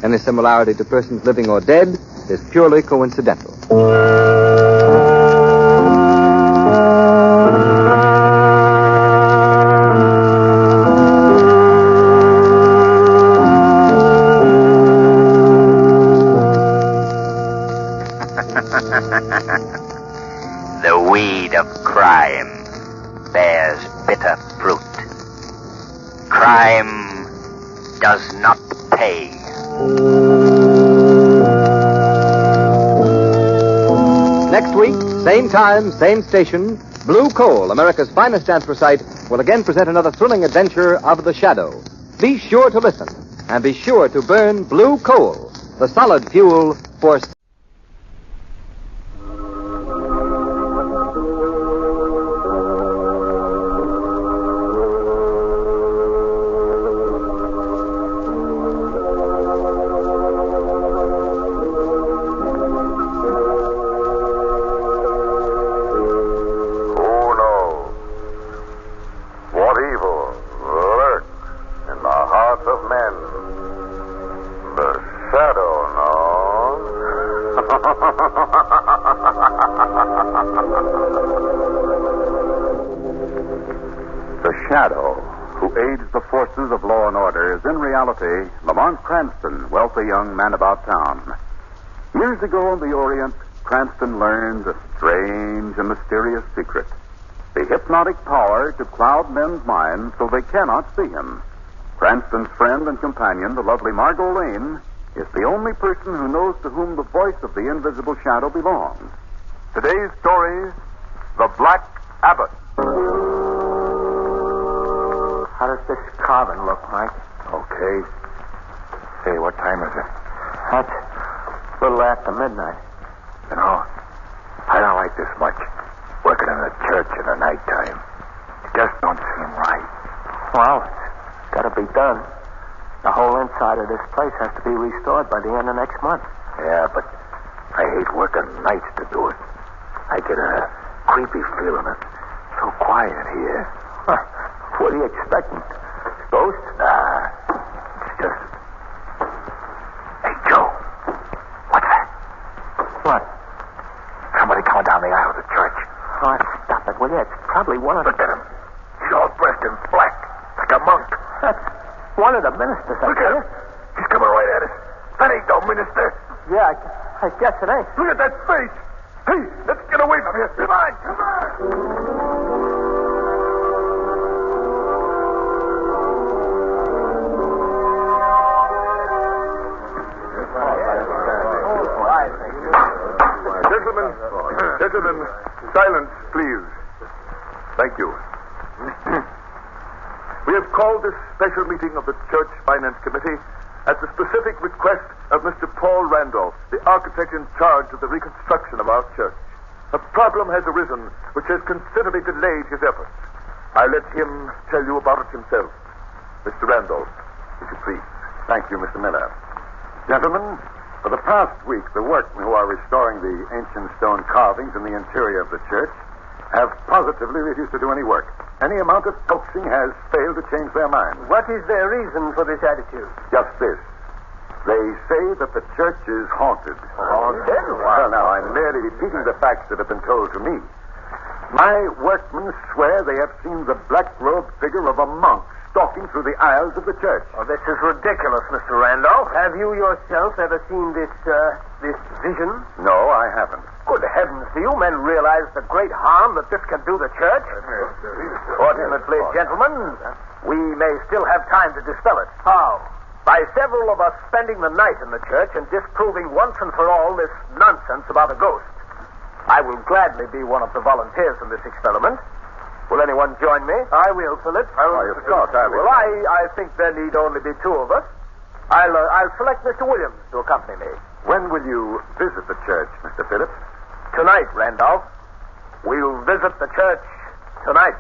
Speaker 2: Any similarity to persons living or dead is purely coincidental.
Speaker 18: The weed of crime bears bitter fruit. Crime does not pay.
Speaker 2: Next week, same time, same station, Blue Coal, America's finest anthracite, will again present another thrilling adventure of the Shadow. Be sure to listen, and be sure to burn Blue Coal, the solid fuel for...
Speaker 14: The Shadow, who aids the forces of law and order, is in reality Lamont Cranston, wealthy young man about town. Years ago in the Orient, Cranston learned a strange and mysterious secret. The hypnotic power to cloud men's minds so they cannot see him. Cranston's friend and companion, the lovely Margot Lane, is the only person who knows to whom the voice of the invisible shadow belongs. Today's story, The Black Abbot.
Speaker 22: How does this carving look, Mike?
Speaker 17: Okay. Say, what time is it?
Speaker 22: That's a little after midnight.
Speaker 17: You know, I don't like this much. Working in a church in the nighttime. It just don't seem right.
Speaker 22: Well, it's got to be done. The whole inside of this place has to be restored by the end of next month.
Speaker 17: Yeah, but I hate working nights to do it. I get a creepy feeling. It's so quiet here.
Speaker 22: Huh. What are you expecting? Ghosts?
Speaker 17: Nah, it's just... Hey, Joe. What's that?
Speaker 22: What?
Speaker 17: Somebody coming down the aisle of the church.
Speaker 22: Oh, stop it, will you? It's probably one of...
Speaker 17: Look at him. He's all dressed in black, like a monk.
Speaker 22: That's one of the ministers, I
Speaker 17: Look
Speaker 22: tell
Speaker 17: at
Speaker 22: you.
Speaker 17: him. He's coming right at us. That ain't no minister.
Speaker 22: Yeah, I guess it ain't.
Speaker 17: Look at that face. Hey, let's get away from here. Come on, come on.
Speaker 14: Gentlemen, silence, please.
Speaker 15: Thank you. We have called this special meeting of the Church Finance Committee at the specific request of Mr. Paul Randolph, the architect in charge of the reconstruction of our church. A problem has arisen which has considerably delayed his efforts. I'll let him tell you about it himself. Mr. Randolph, if you please.
Speaker 14: Thank you, Mr. Miller. Gentlemen, for the past week, the workmen who are restoring the ancient stone carvings in the interior of the church have positively refused to do any work. Any amount of coaxing has failed to change their minds.
Speaker 22: What is their reason for this attitude?
Speaker 14: Just this. They say that the church is haunted.
Speaker 22: Haunted?
Speaker 14: Well, now, I'm merely repeating the facts that have been told to me. My workmen swear they have seen the black-robed figure of a monk stalking through the aisles of the church.
Speaker 22: Oh, this is ridiculous, Mr. Randolph. Have you yourself ever seen this vision?
Speaker 14: No, I haven't.
Speaker 22: Good heavens, do you men realize the great harm that this can do the church? Fortunately, gentlemen, we may still have time to dispel it. How? By several of us spending the night in the church and disproving once and for all this nonsense about a ghost. I will gladly be one of the volunteers in this experiment. Will anyone join me? I will, Philip.
Speaker 14: Of course, I will.
Speaker 22: Well, I think there need only be two of us. I'll select Mr. Williams to accompany me.
Speaker 14: When will you visit the church, Mr. Phillips?
Speaker 22: Tonight, Randolph. We'll visit the church tonight.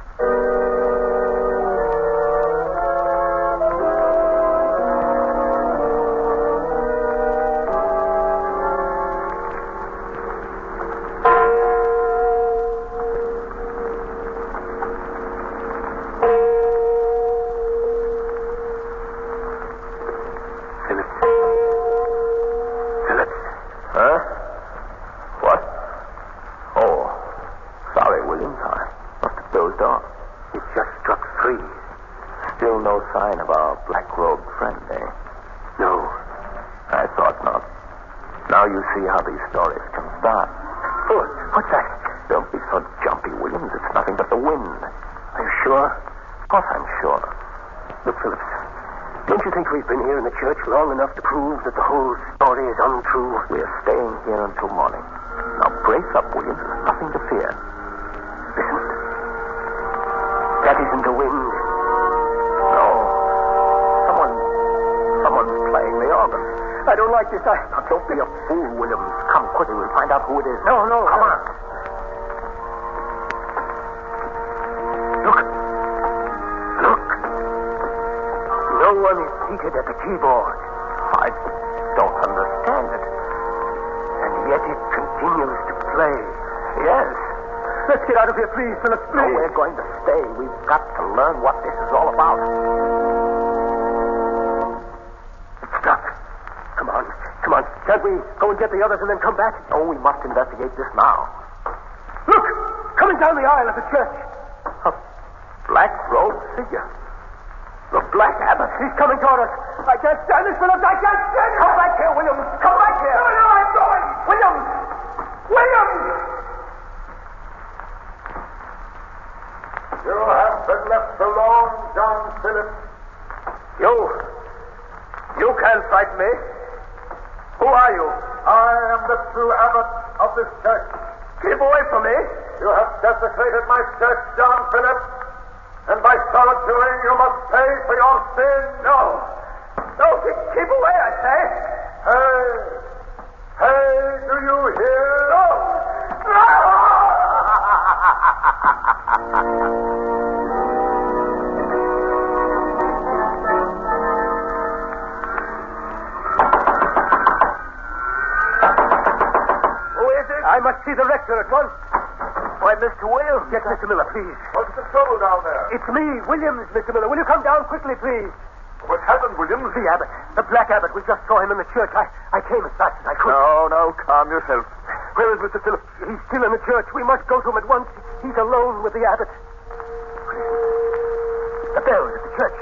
Speaker 22: Long enough to prove that the whole story is untrue.
Speaker 14: We're staying here until morning. Now brace up, Williams. There's nothing to fear.
Speaker 22: Listen. That isn't the wind.
Speaker 14: No.
Speaker 22: Someone's playing the organ. I don't like this.
Speaker 14: Now, don't be a fool, Williams. Come quickly. We'll find out who it is.
Speaker 22: No.
Speaker 14: Come on.
Speaker 22: Look. No one is seated at the keyboard.
Speaker 14: I don't understand it.
Speaker 22: And yet it continues to play.
Speaker 14: Yes.
Speaker 22: Let's get out of here, please, Philip, please.
Speaker 14: No, we're going to stay. We've got to learn what this is all about.
Speaker 22: Stop. Come on. Can't we go and get the others and then come back?
Speaker 14: No, we must investigate this now.
Speaker 22: Look! Coming down the aisle of the church.
Speaker 14: A black-robed figure. The Black Abbot.
Speaker 22: He's coming toward us. I can't stand this, Phillips. I can't stand it. Come back here, Williams. Come back here. No, I'm going. Williams!
Speaker 14: You have been left alone, John Phillips.
Speaker 22: You can't frighten me. Who are you?
Speaker 14: I am the true abbot of this church.
Speaker 22: Keep away from me.
Speaker 14: You have desecrated my church, John Phillips. And by so doing, you must pay for your sin.
Speaker 22: No, keep away, I say.
Speaker 14: Hey, do you hear?
Speaker 22: No! Who is it? I must see the rector at once. Why, Mr. Williams. Yes, Mr. Miller, please.
Speaker 14: What's the trouble down there?
Speaker 22: It's me, Williams, Mr. Miller. Will you come down quickly, please?
Speaker 14: What happened, Williams?
Speaker 22: The abbot. The Black Abbot. We just saw him in the church. I came as fast as I could.
Speaker 14: No, calm yourself. Where is Mr. Phillips?
Speaker 22: He's still in the church. We must go to him at once. He's alone with the abbot. The bells at the church.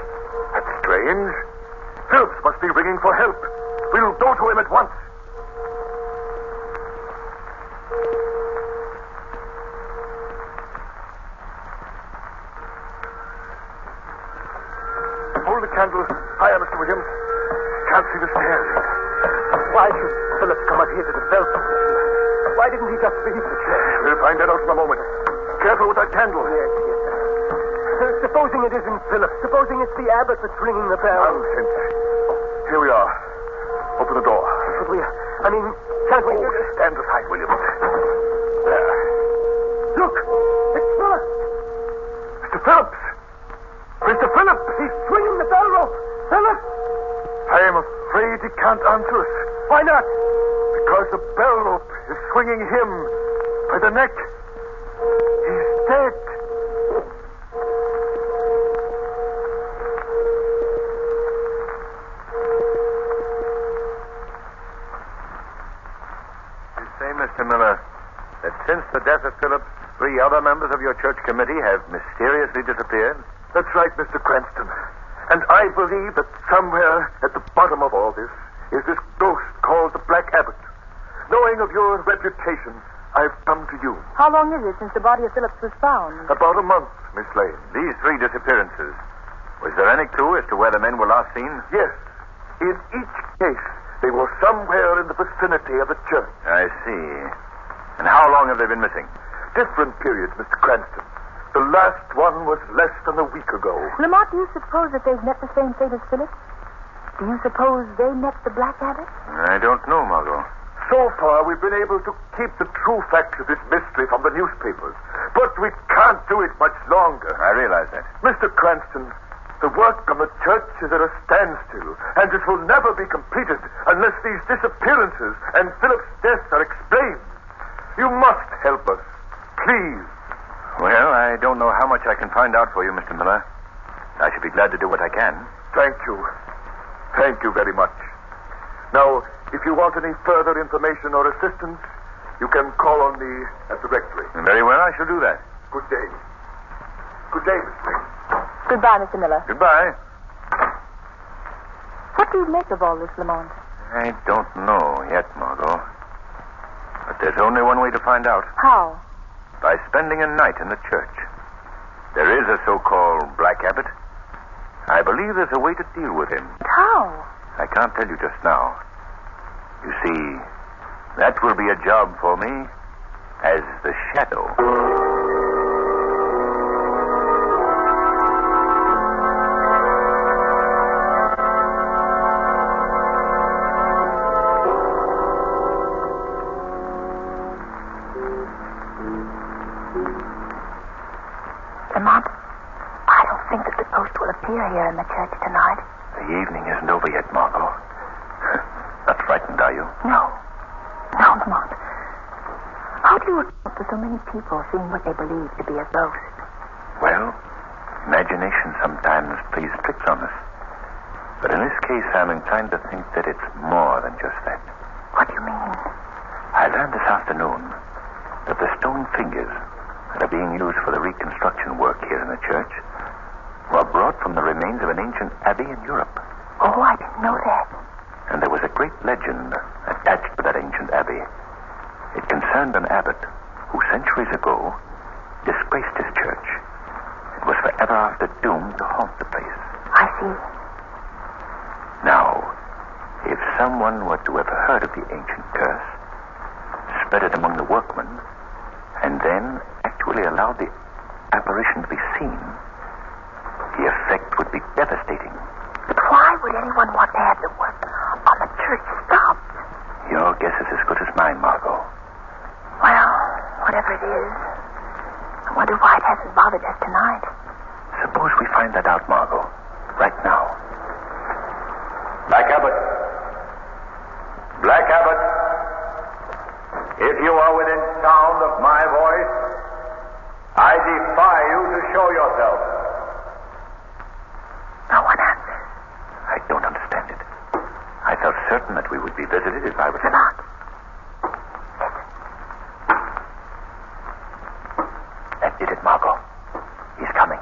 Speaker 14: That's strange. Phillips must be ringing for help. We'll go to him at once. Hold the candle higher, Mr. Williams. Can't see the stairs.
Speaker 22: Why should Phillips come up here to the bell position? Why didn't he just leave the church?
Speaker 14: We'll find that out in a moment. Careful with that candle.
Speaker 22: Yes, sir. isn't Philip? Supposing it's the abbot that's ringing the bell?
Speaker 15: Nonsense. Here we are. Open the door.
Speaker 22: But can't we...
Speaker 15: Stand aside, William. There.
Speaker 22: Look! It's Philip!
Speaker 15: Mr. Phillips! Mr. Phillips!
Speaker 22: He's swinging the bell rope! Philip!
Speaker 15: I am afraid he can't answer us.
Speaker 22: Why not?
Speaker 15: Because the bell rope is swinging him by the neck. He's dead.
Speaker 11: You say, Mr. Miller, that since the death of Phillips, 3 other members of your church committee have mysteriously disappeared?
Speaker 15: That's right, Mr. Cranston. And I believe that somewhere at the bottom of all this is this ghost called the Black Abbot. Knowing of your reputation, I've come to you.
Speaker 7: How long is it since the body of Phillips was found?
Speaker 15: About a month, Miss Lane.
Speaker 11: These 3 disappearances. Was there any clue as to where the men were last seen?
Speaker 15: Yes. In each case, they were somewhere in the vicinity of the church.
Speaker 11: I see. And how long have they been missing?
Speaker 15: Different periods, Mr. Cranston. The last one was less than a week ago.
Speaker 7: Lamont, do you suppose that they've met the same fate as Phillips? Do you suppose they met the Black Abbot?
Speaker 11: I don't know, Margot.
Speaker 15: So far, we've been able to keep the true facts of this mystery from the newspapers. But we can't do it much longer.
Speaker 11: I realize that.
Speaker 15: Mr. Cranston, the work on the church is at a standstill, and it will never be completed unless these disappearances and Philip's death are explained. You must help us. Please.
Speaker 11: Well, I don't know how much I can find out for you, Mr. Miller. I should be glad to do what I can.
Speaker 15: Thank you. Thank you very much. Now, if you want any further information or assistance, you can call on me at the rectory.
Speaker 11: Very well, I shall do that.
Speaker 15: Good day. Good day, Miss Lane.
Speaker 7: Goodbye, Mr. Miller.
Speaker 11: Goodbye.
Speaker 7: What do you make of all this, Lamont?
Speaker 11: I don't know yet, Margot. But there's only one way to find out.
Speaker 7: How?
Speaker 11: By spending a night in the church. There is a so-called Black Abbot. I believe there's a way to deal with him.
Speaker 7: How?
Speaker 11: I can't tell you just now. You see, that will be a job for me as the Shadow.
Speaker 8: Lamont, I don't think that the ghost will appear here in the church tonight.
Speaker 11: The evening isn't over yet, Margot. Not frightened, are you?
Speaker 8: No. No, Lamont. How do you account for so many people seeing what they believe to be a ghost?
Speaker 11: Well, imagination sometimes plays tricks on us. But in this case, I'm inclined to think that it's more than just that.
Speaker 8: What do you mean?
Speaker 11: I learned this afternoon that the stone figures that are being used for the reconstruction work here in the church were brought from the remains of an ancient abbey in Europe.
Speaker 8: Oh, I didn't know that.
Speaker 11: And there was a great legend attached to that ancient abbey. It concerned an abbot who centuries ago disgraced his church and was forever after doomed to haunt the place.
Speaker 8: I see.
Speaker 11: Now, if someone were to have heard of the ancient curse, spread it among the workmen, and then actually allowed the apparition to be seen, the effect would be devastating.
Speaker 8: But why would anyone want to have the work on the church stopped?
Speaker 11: Your guess is as good as mine, Margot.
Speaker 8: Well, whatever it is, I wonder why it hasn't bothered us tonight.
Speaker 11: Suppose we find that out, Margot, right now. Black Abbot. Black Abbot. If you are within sound of my voice, I defy you to show yourself.
Speaker 8: No one answers.
Speaker 11: I don't understand it. I felt certain that we would be visited if I was...
Speaker 8: Lamont.
Speaker 11: That did it, Margot. He's coming.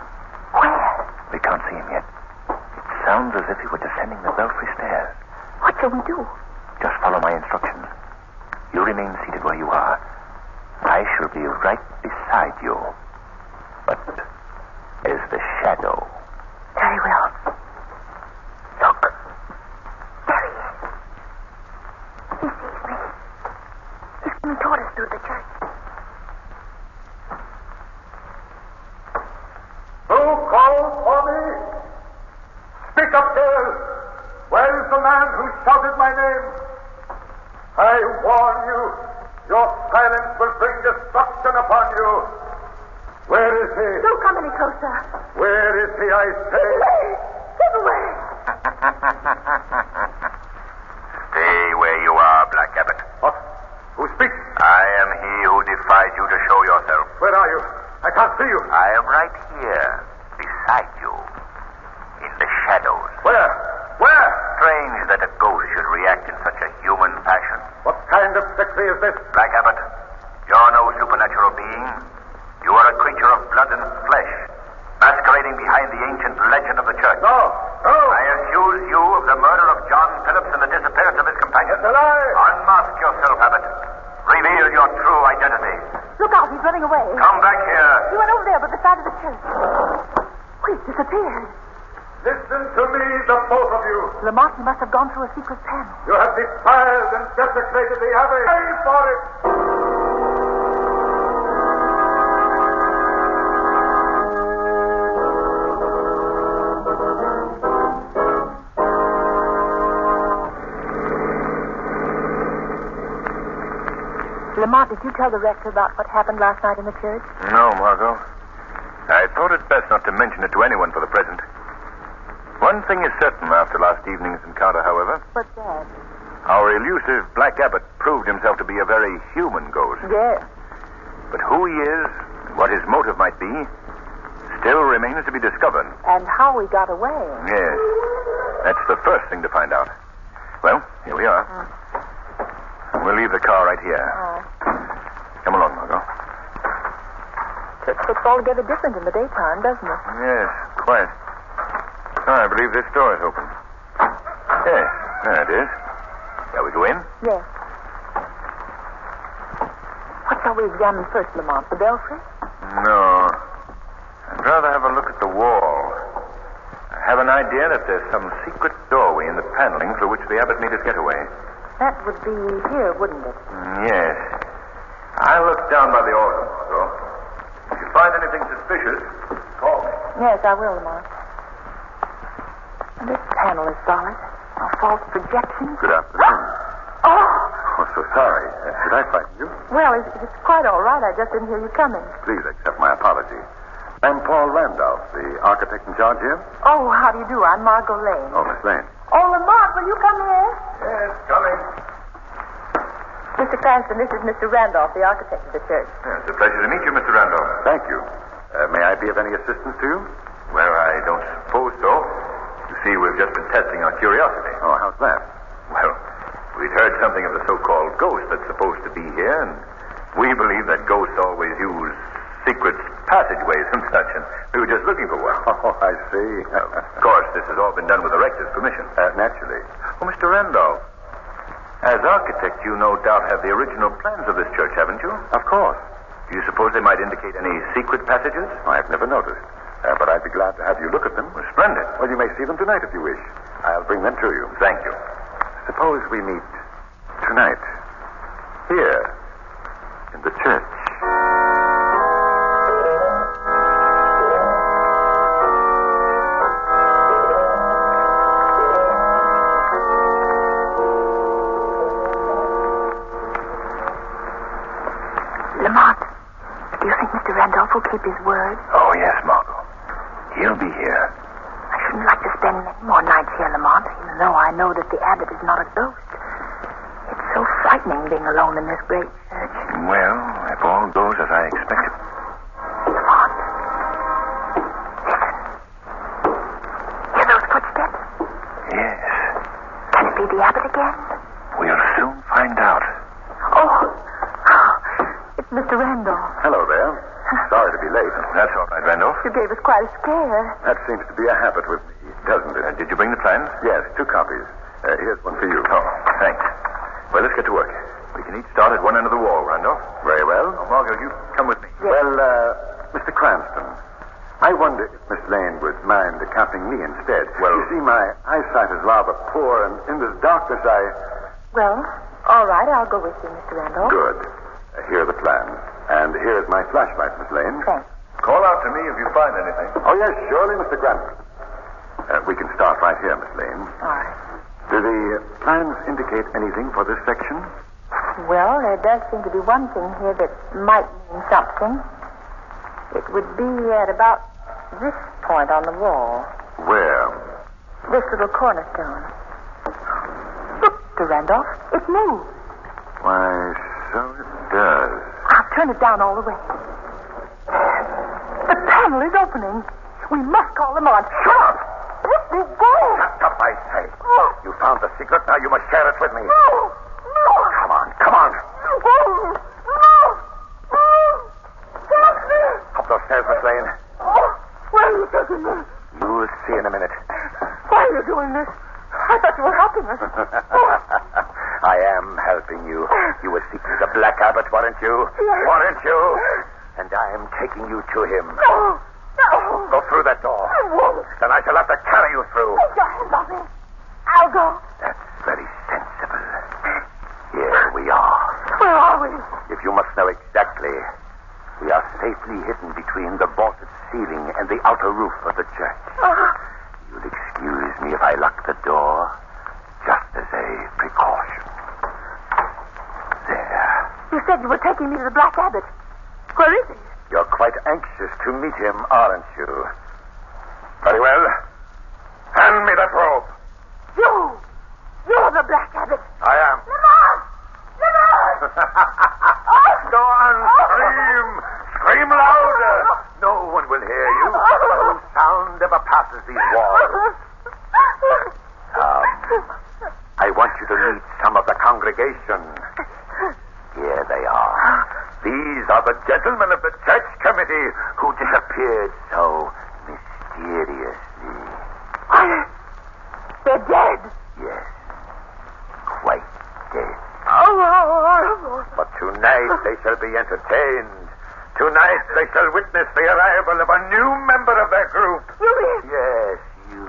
Speaker 8: Where?
Speaker 11: We can't see him yet. It sounds as if he were descending the belfry stairs.
Speaker 8: What shall we do?
Speaker 11: Just follow my instructions. You remain seated where you are. I shall be right beside you. But as the shadow.
Speaker 8: Very well. Look. There he is. He sees me. He's coming toward us through the church.
Speaker 15: Who calls for me?
Speaker 14: warn you. Your silence will bring destruction upon you. Where is he?
Speaker 8: Don't come any closer.
Speaker 14: Where is he, I say?
Speaker 8: Get away.
Speaker 11: Stay where you are, Black Abbott.
Speaker 14: What? Who speaks?
Speaker 11: I am he who defied you to show yourself.
Speaker 14: Where are you? I can't see you.
Speaker 11: I am right here, beside you, in the shadows.
Speaker 14: Where? Where?
Speaker 11: Strange that a ghost should react in such a human fashion.
Speaker 14: What kind of trickery is this?
Speaker 11: Black Abbott, you're no supernatural being. You are a creature of blood and flesh, masquerading behind the ancient legend of the church.
Speaker 14: No, no.
Speaker 11: I accuse you of the murder of John Phillips and the disappearance of his companion.
Speaker 14: It's a lie.
Speaker 11: Unmask yourself, Abbott. Reveal your true identity.
Speaker 8: Look out, he's running away.
Speaker 11: Come back here.
Speaker 8: He went over there by the side of the church. He's disappeared.
Speaker 14: Listen to me, the both of you.
Speaker 8: Lamont, he must have gone through a secret panel.
Speaker 14: You have defiled and desecrated the abbey. Pay for it.
Speaker 7: Lamont, did you tell the rector about what happened last night in the church?
Speaker 11: No, Margot. I thought it best not to mention it to anyone for the present. One thing is certain after last evening's encounter, however.
Speaker 7: What's that?
Speaker 11: Our elusive Black Abbott proved himself to be a very human ghost.
Speaker 7: Yes.
Speaker 11: But who he is and what his motive might be still remains to be discovered.
Speaker 7: And how he got away.
Speaker 11: Yes. That's the first thing to find out. Well, here we are. We'll leave the car right here. Come along, Margot.
Speaker 7: Church looks altogether different in the daytime, doesn't it?
Speaker 11: Yes, quite. Oh, I believe this door is open. Yes, there it is. Shall we go in?
Speaker 7: Yes. What shall we examine first, Lamont? The belfry?
Speaker 11: No. I'd rather have a look at the wall. I have an idea that there's some secret doorway in the paneling through which the abbot made his getaway.
Speaker 7: That would be here, wouldn't it?
Speaker 11: Yes. I'll look down by the altar, Margot. If you find anything suspicious, call me.
Speaker 7: Yes, I will, Lamont. This panel is solid. No false projections.
Speaker 14: Good afternoon.
Speaker 7: Oh!
Speaker 14: Oh, so sorry. Did I frighten you?
Speaker 7: Well, it's quite all right. I just didn't hear you coming.
Speaker 14: Please accept my apology. I'm Paul Randolph, the architect in charge here.
Speaker 7: Oh, how do you do? I'm Margot Lane.
Speaker 14: Oh, Miss Lane.
Speaker 7: Oh, Lamont, will you come here?
Speaker 11: Yes, coming.
Speaker 7: Mr. Cranston, this is Mr. Randolph, the architect of the church.
Speaker 11: Yes, it's a pleasure to meet you, Mr. Randolph.
Speaker 14: Thank you. May I be of any assistance to you?
Speaker 11: Well, I don't suppose so. You see, we've just been testing our curiosity.
Speaker 14: Oh, how's that?
Speaker 11: Well, we'd heard something of the so-called ghost that's supposed to be here, and we believe that ghosts always use secret passageways and such, and we were just looking for one.
Speaker 14: Oh, I see.
Speaker 11: Of course, this has all been done with the rector's permission.
Speaker 14: Naturally.
Speaker 11: Oh, Mr. Randolph, as architect, you no doubt have the original plans of this church, haven't you?
Speaker 14: Of course.
Speaker 11: Do you suppose they might indicate any secret passages?
Speaker 14: I've never noticed. But I'd be glad to have you look at them.
Speaker 11: Well, splendid.
Speaker 14: Well, you may see them tonight if you wish. I'll bring them to you.
Speaker 11: Thank you.
Speaker 14: Suppose we meet tonight, here, in the church.
Speaker 7: Lamont, do you think Mr. Randolph will keep his word?
Speaker 11: Oh, yes, Margot. He'll be here.
Speaker 7: I shouldn't like to spend many more nights here, Lamont, even though I know that the abbot is not a ghost. It's so frightening being alone in this great church.
Speaker 11: Well, if all goes as I expected.
Speaker 7: Lamont, listen. Hear those footsteps?
Speaker 11: Yes.
Speaker 7: Can it be the abbot again?
Speaker 11: We'll soon find out.
Speaker 7: Oh, it's Mr. Randolph.
Speaker 14: Hello there. Sorry to be late.
Speaker 11: That's all right, Randolph.
Speaker 7: You gave us quite a scare.
Speaker 14: That seems to be a habit with me, doesn't it?
Speaker 11: Did you bring the plans?
Speaker 14: Yes, 2 copies. Here's one for you.
Speaker 11: Oh, thanks. Well, let's get to work. We can each start at one end of the wall, Randolph.
Speaker 14: Very well.
Speaker 11: Oh, Margot, you come with me.
Speaker 7: Yes.
Speaker 14: Well, Mr. Cranston, I wonder if Miss Lane would mind accompanying me instead.
Speaker 11: Well,
Speaker 14: you see, my eyesight is rather poor, and in this darkness,
Speaker 7: Well, all right, I'll go with you, Mr. Randolph.
Speaker 14: Good. Here are the plans. And here's my flashlight, Miss Lane.
Speaker 7: Thanks.
Speaker 11: Call out to me if you find anything.
Speaker 14: Oh, yes, surely, Mr. Cranston. We can start right here, Miss Lane.
Speaker 7: All right.
Speaker 14: Do the plans indicate anything for this section?
Speaker 8: Well, there does seem to be one thing here that might mean something. It would be at about this point on the wall.
Speaker 14: Where?
Speaker 8: This little cornerstone. Look, Mr. Randolph, it moves.
Speaker 14: Why, so it does.
Speaker 8: I'll turn it down all the way. The panel is opening. We must call them on.
Speaker 22: Shut up!
Speaker 8: Let me go!
Speaker 22: Shut up, I say. You found the secret, now you must share it with me.
Speaker 8: No!
Speaker 22: Come on, come on.
Speaker 8: No! Help me!
Speaker 22: Up those stairs, Miss Lane.
Speaker 8: Why are you taking me?
Speaker 22: You'll see in a minute.
Speaker 8: Why are you doing this? I thought you were helping us.
Speaker 22: I am helping you. You were seeking the Black Abbot, weren't you?
Speaker 8: Yes.
Speaker 22: Weren't you? And I am taking you to him.
Speaker 8: No!
Speaker 22: Go through that door.
Speaker 8: I won't.
Speaker 22: Then I shall have to carry you through.
Speaker 8: Take your hands off me. I'll go.
Speaker 22: That's very sensible. Here we are.
Speaker 8: Where are we?
Speaker 22: If you must know exactly, we are safely hidden between the vaulted ceiling and the outer roof of the church. You'll excuse me if I lock the door, just as a precaution. There.
Speaker 8: You said you were taking me to the Black Abbot. Where is he?
Speaker 22: You're quite anxious to meet him, aren't you? Very well. Hand me that robe.
Speaker 8: You're the Black Abbot.
Speaker 22: I am.
Speaker 8: Lamont!
Speaker 22: Go on, scream. Scream louder. No one will hear you. No sound ever passes these walls. I want you to meet some of the congregation. Here they are. These are the gentlemen of the church committee who disappeared so mysteriously.
Speaker 8: They're dead.
Speaker 22: Yes. Quite dead.
Speaker 8: Oh.
Speaker 22: But tonight they shall be entertained. Tonight they shall witness the arrival of a new member of their group.
Speaker 8: You mean?
Speaker 22: Yes, you.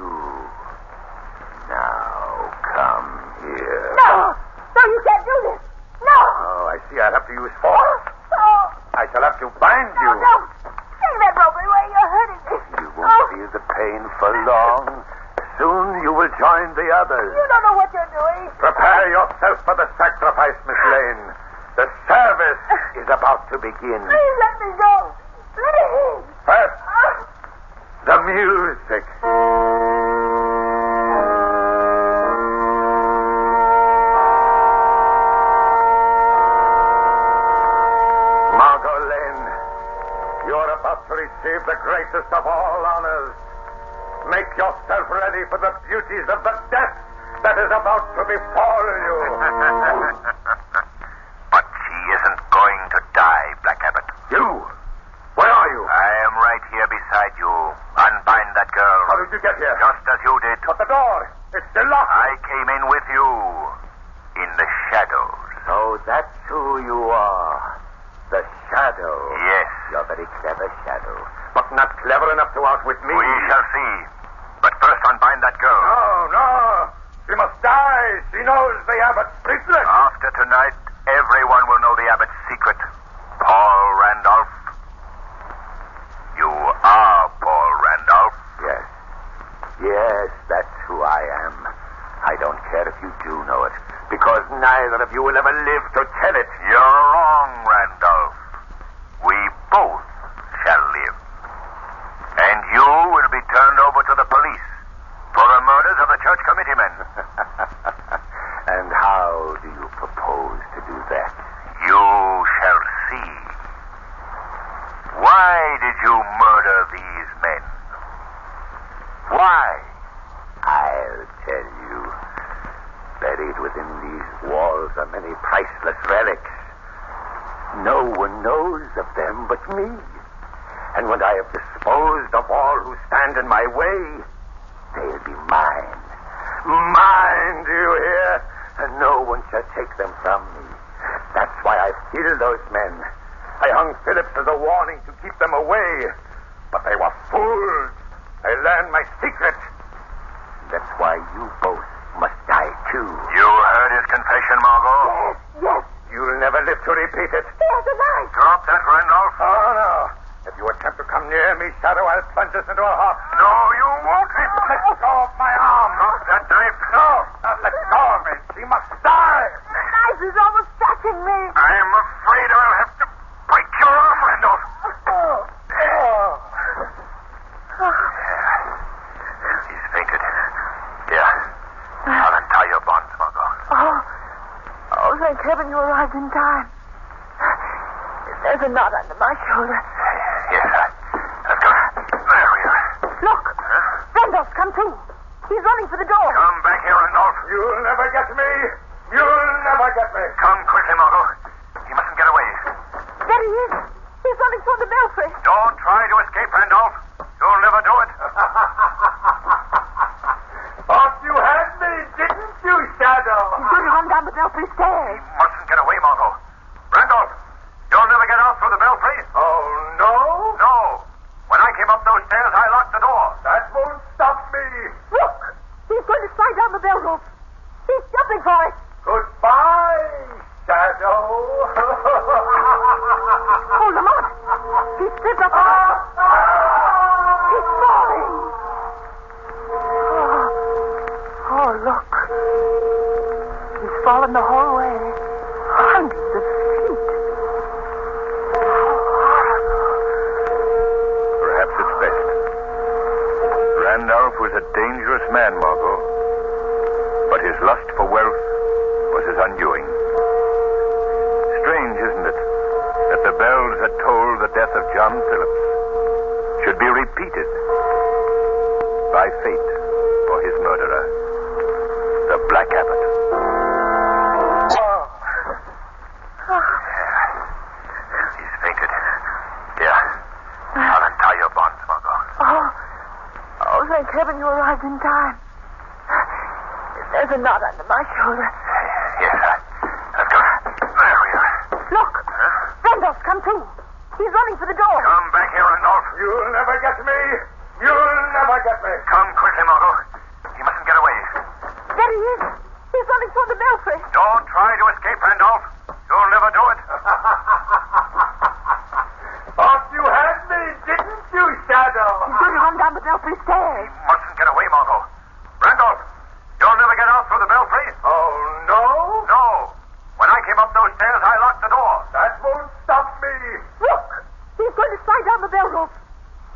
Speaker 22: Now, come here.
Speaker 8: No, you can't do this. No.
Speaker 22: Oh, I see I'll have to use force. I shall have to bind you.
Speaker 8: No. Take that rope away. You're hurting me.
Speaker 22: You won't feel the pain for long. Soon you will join the others.
Speaker 8: You don't know what you're doing.
Speaker 22: Prepare yourself for the sacrifice, Miss Lane. The service is about to begin.
Speaker 8: Please let me go. Please.
Speaker 22: First, the music. Margot Lane, you're about to receive the greatest of all honors. Make yourself ready for the beauties of the death that is about to befall you.
Speaker 11: But she isn't going to die, Black Abbot.
Speaker 22: You? Where are you?
Speaker 11: I am right here beside you. Unbind that girl.
Speaker 22: How did you get here?
Speaker 11: Just as you did.
Speaker 22: But the door, it's still locked.
Speaker 11: I came in with you. In the shadows.
Speaker 22: So that's who you are. The Shadow.
Speaker 11: Yes.
Speaker 22: You're very clever, Shadow. But not clever enough to outwit me.
Speaker 11: We shall see. But first unbind that girl.
Speaker 22: No. She must die. She knows the Abbot's secret.
Speaker 11: After tonight, everyone will know the Abbot's secret. Paul Randolph. You are Paul Randolph.
Speaker 22: Yes, that's who I am. I don't care if you do know it, because neither of you will ever live to tell it.
Speaker 11: You're wrong, Randolph. We both shall live. And you will be turned over to the police for the murders of the church committeemen.
Speaker 22: And how do you propose to do that?
Speaker 11: You shall see. Why did you murder these men? Why?
Speaker 22: I'll tell you. Buried within these walls are many priceless relics. No one knows of them but me. And when I have disposed of all who stand in my way, they'll be mine. Mine, do you hear? And no one shall take them from me. That's why I've killed those men. I hung Phillips as a warning to keep them away. But they were fools. They learned my secret. That's why you both must die, too.
Speaker 11: You heard his confession, Margot?
Speaker 8: Yes.
Speaker 22: You'll never live to repeat it.
Speaker 8: There's a knife.
Speaker 11: Drop that, Randolph.
Speaker 22: Oh, no. If you attempt to come near me, Shadow, I'll plunge this into a heart.
Speaker 11: No, you won't.
Speaker 22: Let go of my arm.
Speaker 11: Drop that knife.
Speaker 22: No, let go of me. She must die.
Speaker 8: The knife is almost stuck touching me.
Speaker 15: I'm afraid I'll have to break your arm, Randolph. He's fainted. Here. I'll untie your bonds, Margot.
Speaker 8: Oh, thank heaven you arrived in time. There's a knot under my shoulder.
Speaker 15: Yes, I've got it. There we are.
Speaker 8: Look! Randolph, come to. He's running for the door.
Speaker 15: Come back here, Randolph. You'll never get me. You'll never get me. Come quickly, Margot. He mustn't get away.
Speaker 8: There he is. He's running toward the belfry.
Speaker 15: Don't try to escape, Randolph. You'll never do it. Thought you had me, didn't you, Shadow?
Speaker 8: He's going to run down the belfry stairs.
Speaker 15: Mustn't get away, Margot. Randolph, you'll never get out through the belfry. Oh, no? No. When I came up those stairs, I locked the door. That won't stop me.
Speaker 8: Look! He's going to slide down the bell rope. He's jumping for it.
Speaker 15: Goodbye, Shadow.
Speaker 8: Oh, Lamont! He's slipped up. He's falling. Oh, look. He's fallen the whole way. Hundreds of feet.
Speaker 15: Perhaps it's best. Randolph was a dangerous man, Margot. But his lust for wealth was his undoing. Strange, isn't it, that the bells that tolled the death of John Phillips should be repeated by fate for his murderer, the Black Abbot. He's fainted. Here. I'll untie your bonds, Margot.
Speaker 8: Oh, thank heaven you arrived in time. There's a knot under my shoulder.
Speaker 15: Yes, I've got it. There we are.
Speaker 8: Look! Randolph, come to. He's running for the door.
Speaker 15: Come back here, Randolph. You'll never get me. You'll never get me. Come quickly, Margot. He mustn't get away.
Speaker 8: There he is. He's running toward the belfry.
Speaker 15: Don't try to escape, Randolph. You'll never do it. Thought you had me, didn't you, Shadow?
Speaker 8: He's going to run down the belfry stairs.
Speaker 15: Mustn't get away, Margot. Randolph, you'll never get out through the belfry. Oh, no? No. When I came up those stairs, I locked the door. That won't stop me.
Speaker 8: Look! He's going to slide down the bell rope.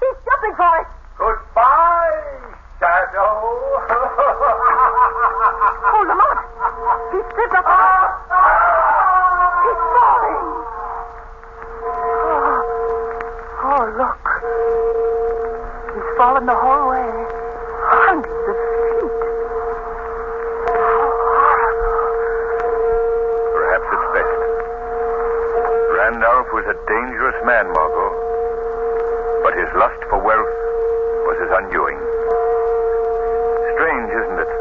Speaker 8: He's jumping for it.
Speaker 15: Goodbye, Shadow.
Speaker 8: Oh, Lamont! He's slipped up. He's falling. Oh, look. He's fallen the whole way. Hundreds of feet.
Speaker 15: Perhaps it's best. Randolph was a dangerous man, Margot. But his lust for wealth was his undoing. Strange, isn't it,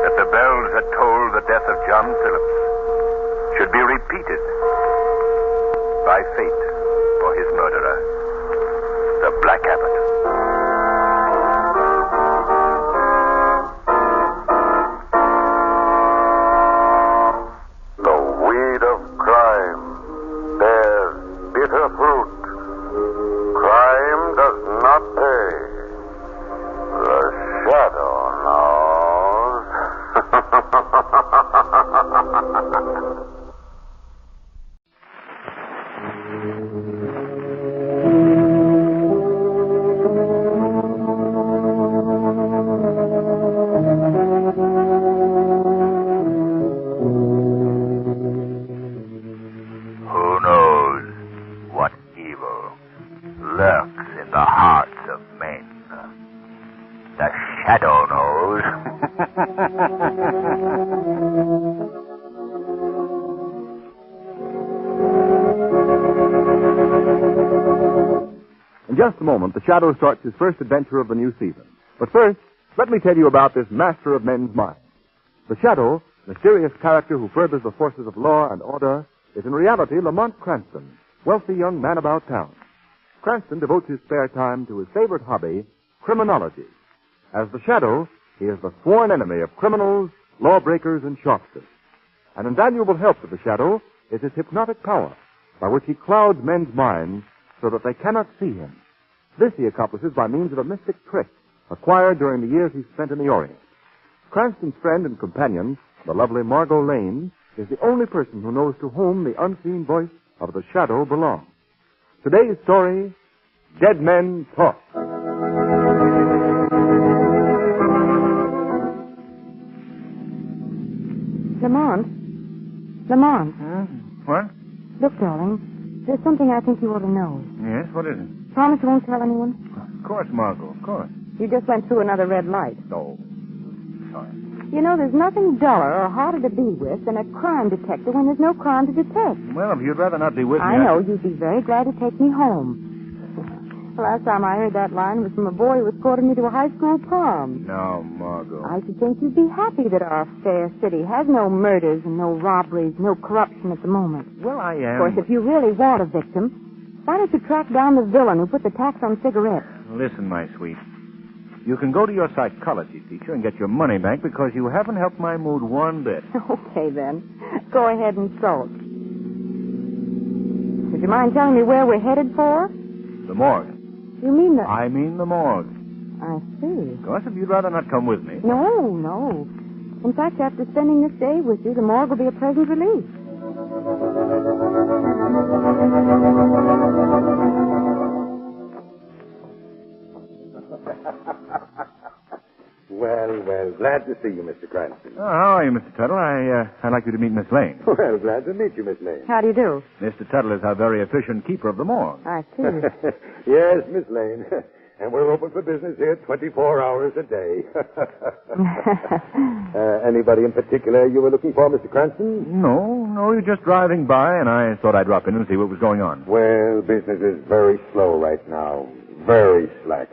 Speaker 15: that the bells that tolled the death of John Phillips should be repeated by fate for his murderer, the Black Abbot. The weed of crime bears bitter fruit. Crime does not pay. The shadow knows. Who knows what evil lurks in the hearts of men? The shadow knows.
Speaker 5: In just a moment, the Shadow starts his first adventure of the new season. But first, let me tell you about this master of men's minds. The Shadow, mysterious character who furthers the forces of law and order, is in reality Lamont Cranston, wealthy young man about town. Cranston devotes his spare time to his favorite hobby, criminology. As the Shadow, he is the sworn enemy of criminals, lawbreakers, and sharpsters. An invaluable help to the Shadow is his hypnotic power, by which he clouds men's minds so that they cannot see him. This he accomplishes by means of a mystic trick acquired during the years he spent in the Orient. Cranston's friend and companion, the lovely Margot Lane, is the only person who knows to whom the unseen voice of the shadow belongs. Today's story, Dead Men Talk.
Speaker 6: Lamont. Lamont.
Speaker 17: What?
Speaker 6: Look, darling, there's something I think you ought to know.
Speaker 17: Yes, what is it?
Speaker 6: Promise you won't tell anyone?
Speaker 17: Of course, Margot, of course.
Speaker 6: You just went through another red light.
Speaker 17: No. Sorry.
Speaker 6: You know, there's nothing duller or harder to be with than a crime detective when there's no crime to detect.
Speaker 17: Well, if you'd rather not be with me...
Speaker 6: I know. You'd be very glad to take me home. The last time I heard that line was from a boy who was courting me to a high school prom.
Speaker 17: No, Margot.
Speaker 6: I should think you'd be happy that our fair city has no murders and no robberies, no corruption at the moment.
Speaker 17: Well, I am.
Speaker 6: Of course, if you really want a victim, why don't you track down the villain who put the tax on cigarettes?
Speaker 17: Listen, my sweet. You can go to your psychology teacher and get your money back because you haven't helped my mood one bit.
Speaker 6: Okay, then. Go ahead and sulk. Would you mind telling me where we're headed for?
Speaker 17: The morgue.
Speaker 6: You mean the...
Speaker 17: I mean the morgue.
Speaker 6: I see.
Speaker 17: Of course, if you'd rather not come with me.
Speaker 6: No. In fact, after spending this day with you, the morgue will be a pleasant relief.
Speaker 19: Well, glad to see you, Mr. Cranston.
Speaker 17: Oh, how are you, Mr. Tuttle? I'd like you to meet Miss Lane.
Speaker 19: Well, glad to meet you, Miss Lane.
Speaker 6: How do you do?
Speaker 17: Mr. Tuttle is our very efficient keeper of the morgue.
Speaker 6: I see.
Speaker 19: Yes, Miss Lane. And we're open for business here 24 hours a day. Anybody in particular you were looking for, Mr. Cranston?
Speaker 17: No, you're just driving by, and I thought I'd drop in and see what was going on.
Speaker 19: Well, business is very slow right now. Very slack.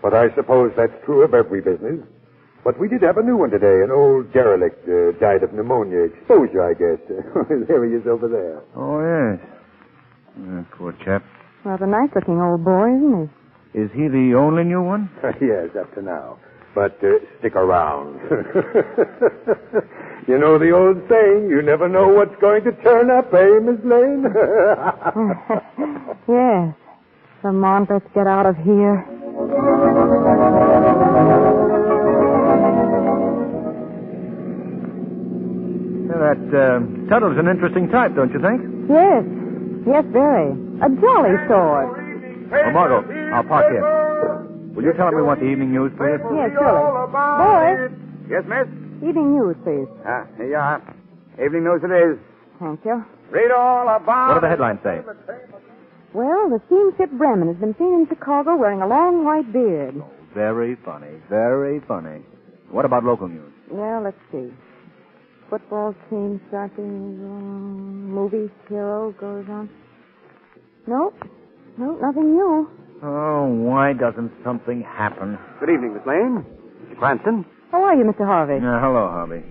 Speaker 19: But I suppose that's true of every business. But we did have a new one today. An old derelict died of pneumonia exposure, I guess. There he is over there.
Speaker 17: Oh, yes. Poor chap.
Speaker 6: Rather nice-looking old boy, isn't he?
Speaker 17: Is he the only new one?
Speaker 19: Yes, up to now. But stick around. You know the old saying, you never know what's going to turn up, eh, Miss Lane?
Speaker 6: Yes. Lamont, let's get out of here.
Speaker 17: That Tuttle's an interesting type, don't you think?
Speaker 6: Yes, very. A jolly sort.
Speaker 17: Oh, Margot, I'll park here. Will you tell him we want the evening news, please?
Speaker 6: Yes, surely. Boy,
Speaker 9: Yes, miss?
Speaker 6: evening news, please.
Speaker 9: Here you are. Evening news it is.
Speaker 6: Thank you.
Speaker 9: Read all about...
Speaker 17: What do the headlines say?
Speaker 6: Well, the steamship Bremen has been seen in Chicago wearing a long white beard.
Speaker 17: Very funny, very funny. What about local news?
Speaker 6: Well, let's see. Football team starting, movie hero goes on. Nope, nothing new.
Speaker 17: Oh, why doesn't something happen?
Speaker 9: Good evening, Miss Lane. Mr. Cranston.
Speaker 6: How are you, Mr. Harvey?
Speaker 17: Hello, Harvey.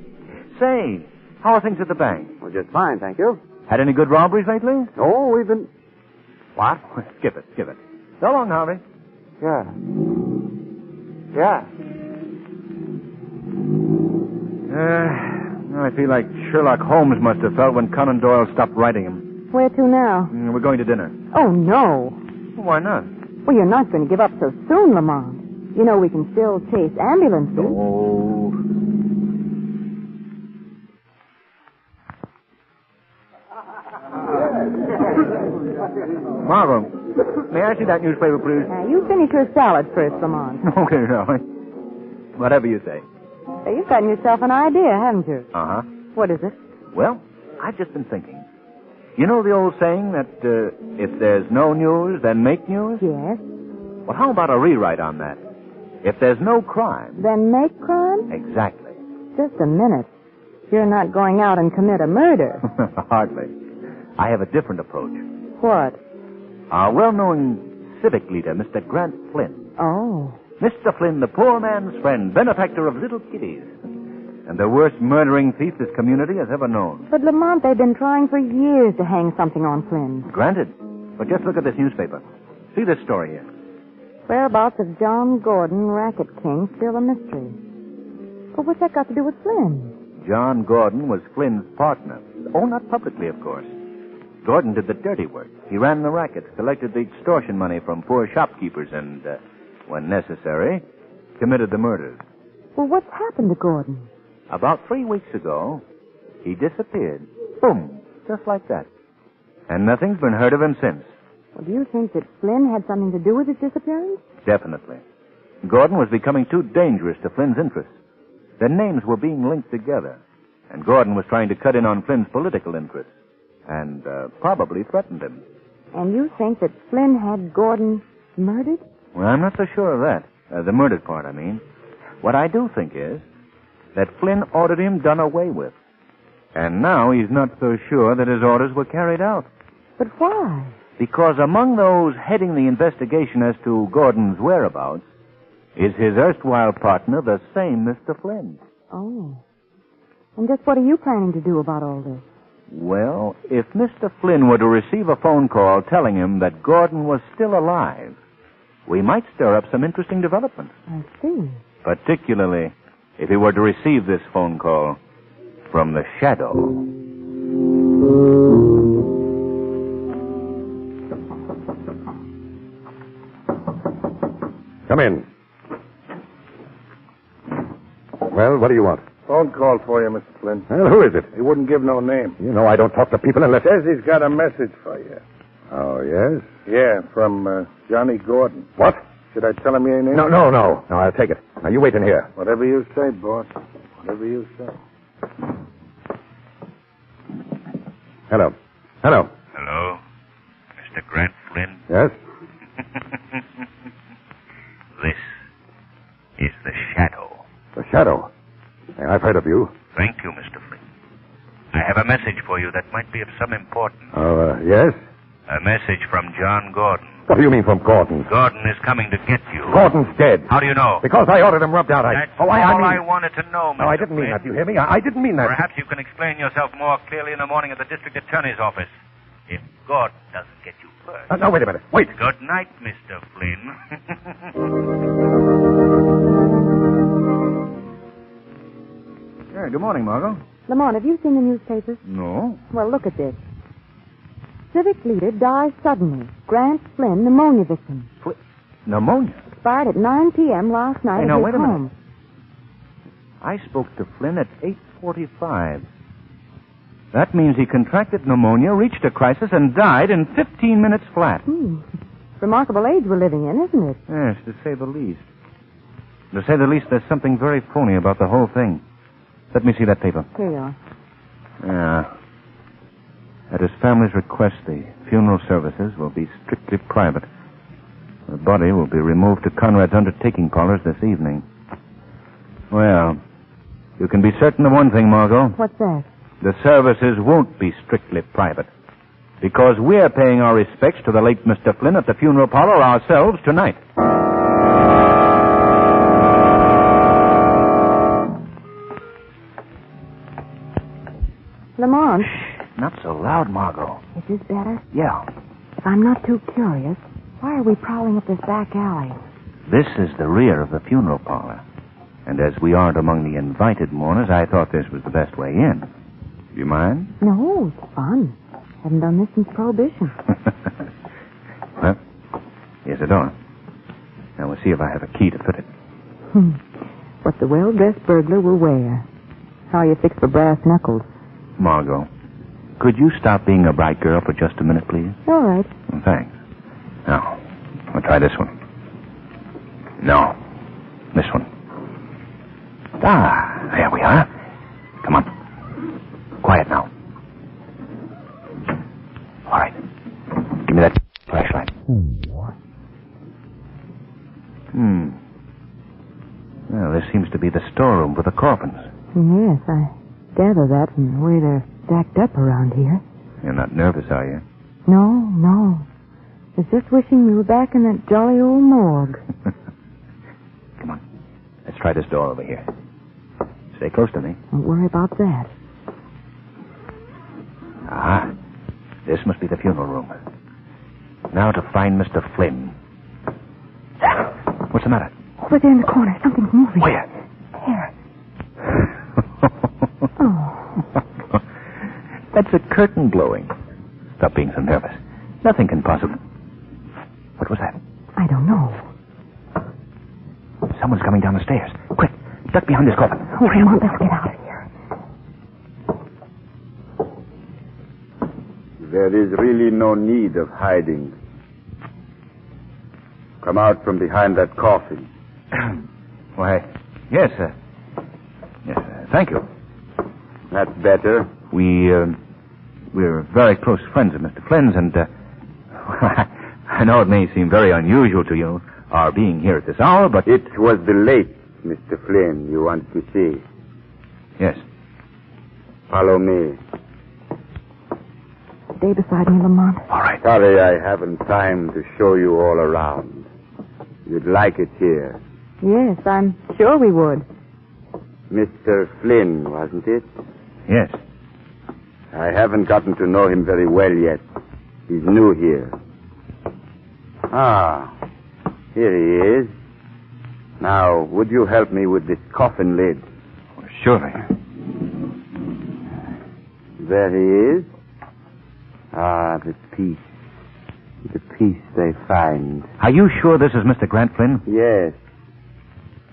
Speaker 17: Say, how are things at the bank?
Speaker 9: Well, just fine, thank you.
Speaker 17: Had any good robberies lately?
Speaker 9: Oh, we've been...
Speaker 17: What? Skip it. So long, Harvey.
Speaker 9: Yeah.
Speaker 17: I feel like Sherlock Holmes must have felt when Conan Doyle stopped writing him.
Speaker 6: Where to now?
Speaker 17: We're going to dinner.
Speaker 6: Oh, no.
Speaker 17: Why not?
Speaker 6: Well, you're not going to give up so soon, Lamont. You know we can still chase ambulances.
Speaker 17: Oh. Margot, may I see that newspaper, please?
Speaker 6: Now, you finish your salad first, Lamont.
Speaker 17: Okay, darling. Whatever you say.
Speaker 6: Hey, you've gotten yourself an idea, haven't you?
Speaker 17: Uh-huh.
Speaker 6: What is it?
Speaker 17: Well, I've just been thinking. You know the old saying that if there's no news, then make news?
Speaker 6: Yes.
Speaker 17: Well, how about a rewrite on that? If there's no crime...
Speaker 6: Then make crime?
Speaker 17: Exactly.
Speaker 6: Just a minute. You're not going out and commit a murder.
Speaker 17: Hardly. I have a different approach.
Speaker 6: What?
Speaker 17: Our well-known civic leader, Mr. Grant Flynn.
Speaker 6: Oh.
Speaker 17: Mr. Flynn, the poor man's friend, benefactor of little kiddies. And the worst murdering thief this community has ever known.
Speaker 6: But, Lamont, they've been trying for years to hang something on Flynn.
Speaker 17: Granted. But just look at this newspaper. See this story here.
Speaker 6: Whereabouts of John Gordon, racket king, still a mystery. But what's that got to do with Flynn?
Speaker 17: John Gordon was Flynn's partner. Oh, not publicly, of course. Gordon did the dirty work. He ran the rackets, collected the extortion money from poor shopkeepers, and, when necessary, committed the murders.
Speaker 6: Well, what's happened to Gordon?
Speaker 17: About 3 weeks ago, He disappeared. Boom. Just like that. And nothing's been heard of him since.
Speaker 6: Well, do you think that Flynn had something to do with his disappearance?
Speaker 17: Definitely. Gordon was becoming too dangerous to Flynn's interests. Their names were being linked together. And Gordon was trying to cut in on Flynn's political interests. And probably threatened him.
Speaker 6: And you think that Flynn had Gordon murdered?
Speaker 17: Well, I'm not so sure of that. The murdered part, I mean. What I do think is that Flynn ordered him done away with. And now he's not so sure that his orders were carried out.
Speaker 6: But why?
Speaker 17: Because among those heading the investigation as to Gordon's whereabouts is his erstwhile partner, the same Mr. Flynn.
Speaker 6: Oh. And just what are you planning to do about all this?
Speaker 17: Well, if Mr. Flynn were to receive a phone call telling him that Gordon was still alive, we might stir up some interesting developments.
Speaker 6: I see.
Speaker 17: Particularly if he were to receive this phone call from the Shadow.
Speaker 19: Come in. Well, what do you want?
Speaker 12: Phone call for you, Mr. Flynn.
Speaker 19: Well, who is it?
Speaker 12: He wouldn't give no name.
Speaker 19: You know I don't talk to people unless...
Speaker 12: Says he's got a message for you.
Speaker 19: Oh, yes?
Speaker 12: Yeah, from Johnny Gordon.
Speaker 19: What?
Speaker 12: Should I tell him your name?
Speaker 19: No, I'll take it. Now, you wait in here.
Speaker 12: Whatever you say, boss. Whatever you say.
Speaker 19: Hello.
Speaker 18: Hello, Mr. Grant Flynn.
Speaker 19: Yes?
Speaker 18: This is the Shadow.
Speaker 19: The Shadow? Hey, I've heard of you.
Speaker 18: Thank you, Mr. Flynn. I have a message for you that might be of some importance.
Speaker 19: Oh, yes?
Speaker 18: A message from John Gordon.
Speaker 19: What do you mean from Gordon?
Speaker 18: Gordon is coming to get you.
Speaker 19: Gordon's dead.
Speaker 18: How do you know?
Speaker 19: Because I ordered him rubbed out.
Speaker 18: That's all I wanted to know, Mr.
Speaker 19: No, I didn't mean that. You hear me? I didn't mean that.
Speaker 18: Perhaps you can explain yourself more clearly in the morning at the district attorney's office. If Gordon doesn't get you first.
Speaker 19: No, wait a minute. Wait.
Speaker 18: Good night, Mr. Flynn.
Speaker 17: Yeah, good morning, Margot.
Speaker 6: Lamont, have you seen the newspapers?
Speaker 17: No.
Speaker 6: Well, look at this. Civic leader dies suddenly. Grant Flynn, pneumonia victim.
Speaker 17: Pneumonia?
Speaker 6: Expired at 9 p.m. last night at his
Speaker 17: wait a
Speaker 6: home.
Speaker 17: minute. I spoke to Flynn at 8:45. That means he contracted pneumonia, reached a crisis, and died in 15 minutes flat.
Speaker 6: Remarkable age we're living in, isn't it?
Speaker 17: Yes, to say the least. To say the least, there's something very phony about the whole thing. Let me see that paper.
Speaker 6: Here you are.
Speaker 17: Yeah. At his family's request, the funeral services will be strictly private. The body will be removed to Conrad's undertaking parlors this evening. Well, you can be certain of one thing, Margot.
Speaker 6: What's that?
Speaker 17: The services won't be strictly private. Because we're paying our respects to the late Mr. Flynn at the funeral parlor ourselves tonight.
Speaker 6: Lamont.
Speaker 17: Not so loud, Margot.
Speaker 6: Is this better?
Speaker 17: Yeah.
Speaker 6: If I'm not too curious, why are we prowling up this back alley?
Speaker 17: This is the rear of the funeral parlor. And as we aren't among the invited mourners, I thought this was the best way in. Do you mind?
Speaker 6: No, it's fun. Haven't done this since Prohibition.
Speaker 17: Well, here's the door. Now we'll see if I have a key to fit it.
Speaker 6: What the well-dressed burglar will wear. How you fix for brass knuckles.
Speaker 17: Margot, could you stop being a bright girl for just a minute, please?
Speaker 6: All right.
Speaker 17: Well, thanks. Now, we'll try this one. No, this one. Ah, there we are. Come on. Quiet now. All right. Give me that flashlight. Well, this seems to be the storeroom for the coffins.
Speaker 6: Yes, I gather that from the way they're stacked up around here.
Speaker 17: You're not nervous, are you?
Speaker 6: No. I was just wishing we were back in that jolly old morgue.
Speaker 17: Come on. Let's try this door over here. Stay close to me.
Speaker 6: Don't worry about that.
Speaker 17: Ah, this must be the funeral room. Now to find Mr. Flynn. What's the matter?
Speaker 6: Over there in the corner. Something's moving.
Speaker 17: Where?
Speaker 6: Here.
Speaker 17: That's a curtain blowing. Stop being so nervous. Nothing can possibly... What was that?
Speaker 6: I don't know.
Speaker 17: Someone's coming down the stairs. Quick, duck behind this coffin.
Speaker 6: Hurry up, let's get out of here.
Speaker 19: There is really no need of hiding. Come out from behind that coffin.
Speaker 17: Why, yes, sir. Yes, sir. Thank you.
Speaker 19: That's better.
Speaker 17: We're very close friends of Mr. Flynn's, and, I know it may seem very unusual to you, our being here at this hour, but...
Speaker 19: It was the late Mr. Flynn you want to see.
Speaker 17: Yes.
Speaker 19: Follow me.
Speaker 6: Stay beside me, Lamont.
Speaker 17: All right.
Speaker 19: Sorry I haven't time to show you all around. You'd like it here.
Speaker 6: Yes, I'm sure we would.
Speaker 19: Mr. Flynn, wasn't it?
Speaker 17: Yes.
Speaker 19: I haven't gotten to know him very well yet. He's new here. Ah, here he is. Now, would you help me with this coffin lid?
Speaker 17: Surely.
Speaker 19: There he is. Ah, the piece. The piece they find.
Speaker 17: Are you sure this is Mr. Grant Flynn?
Speaker 19: Yes.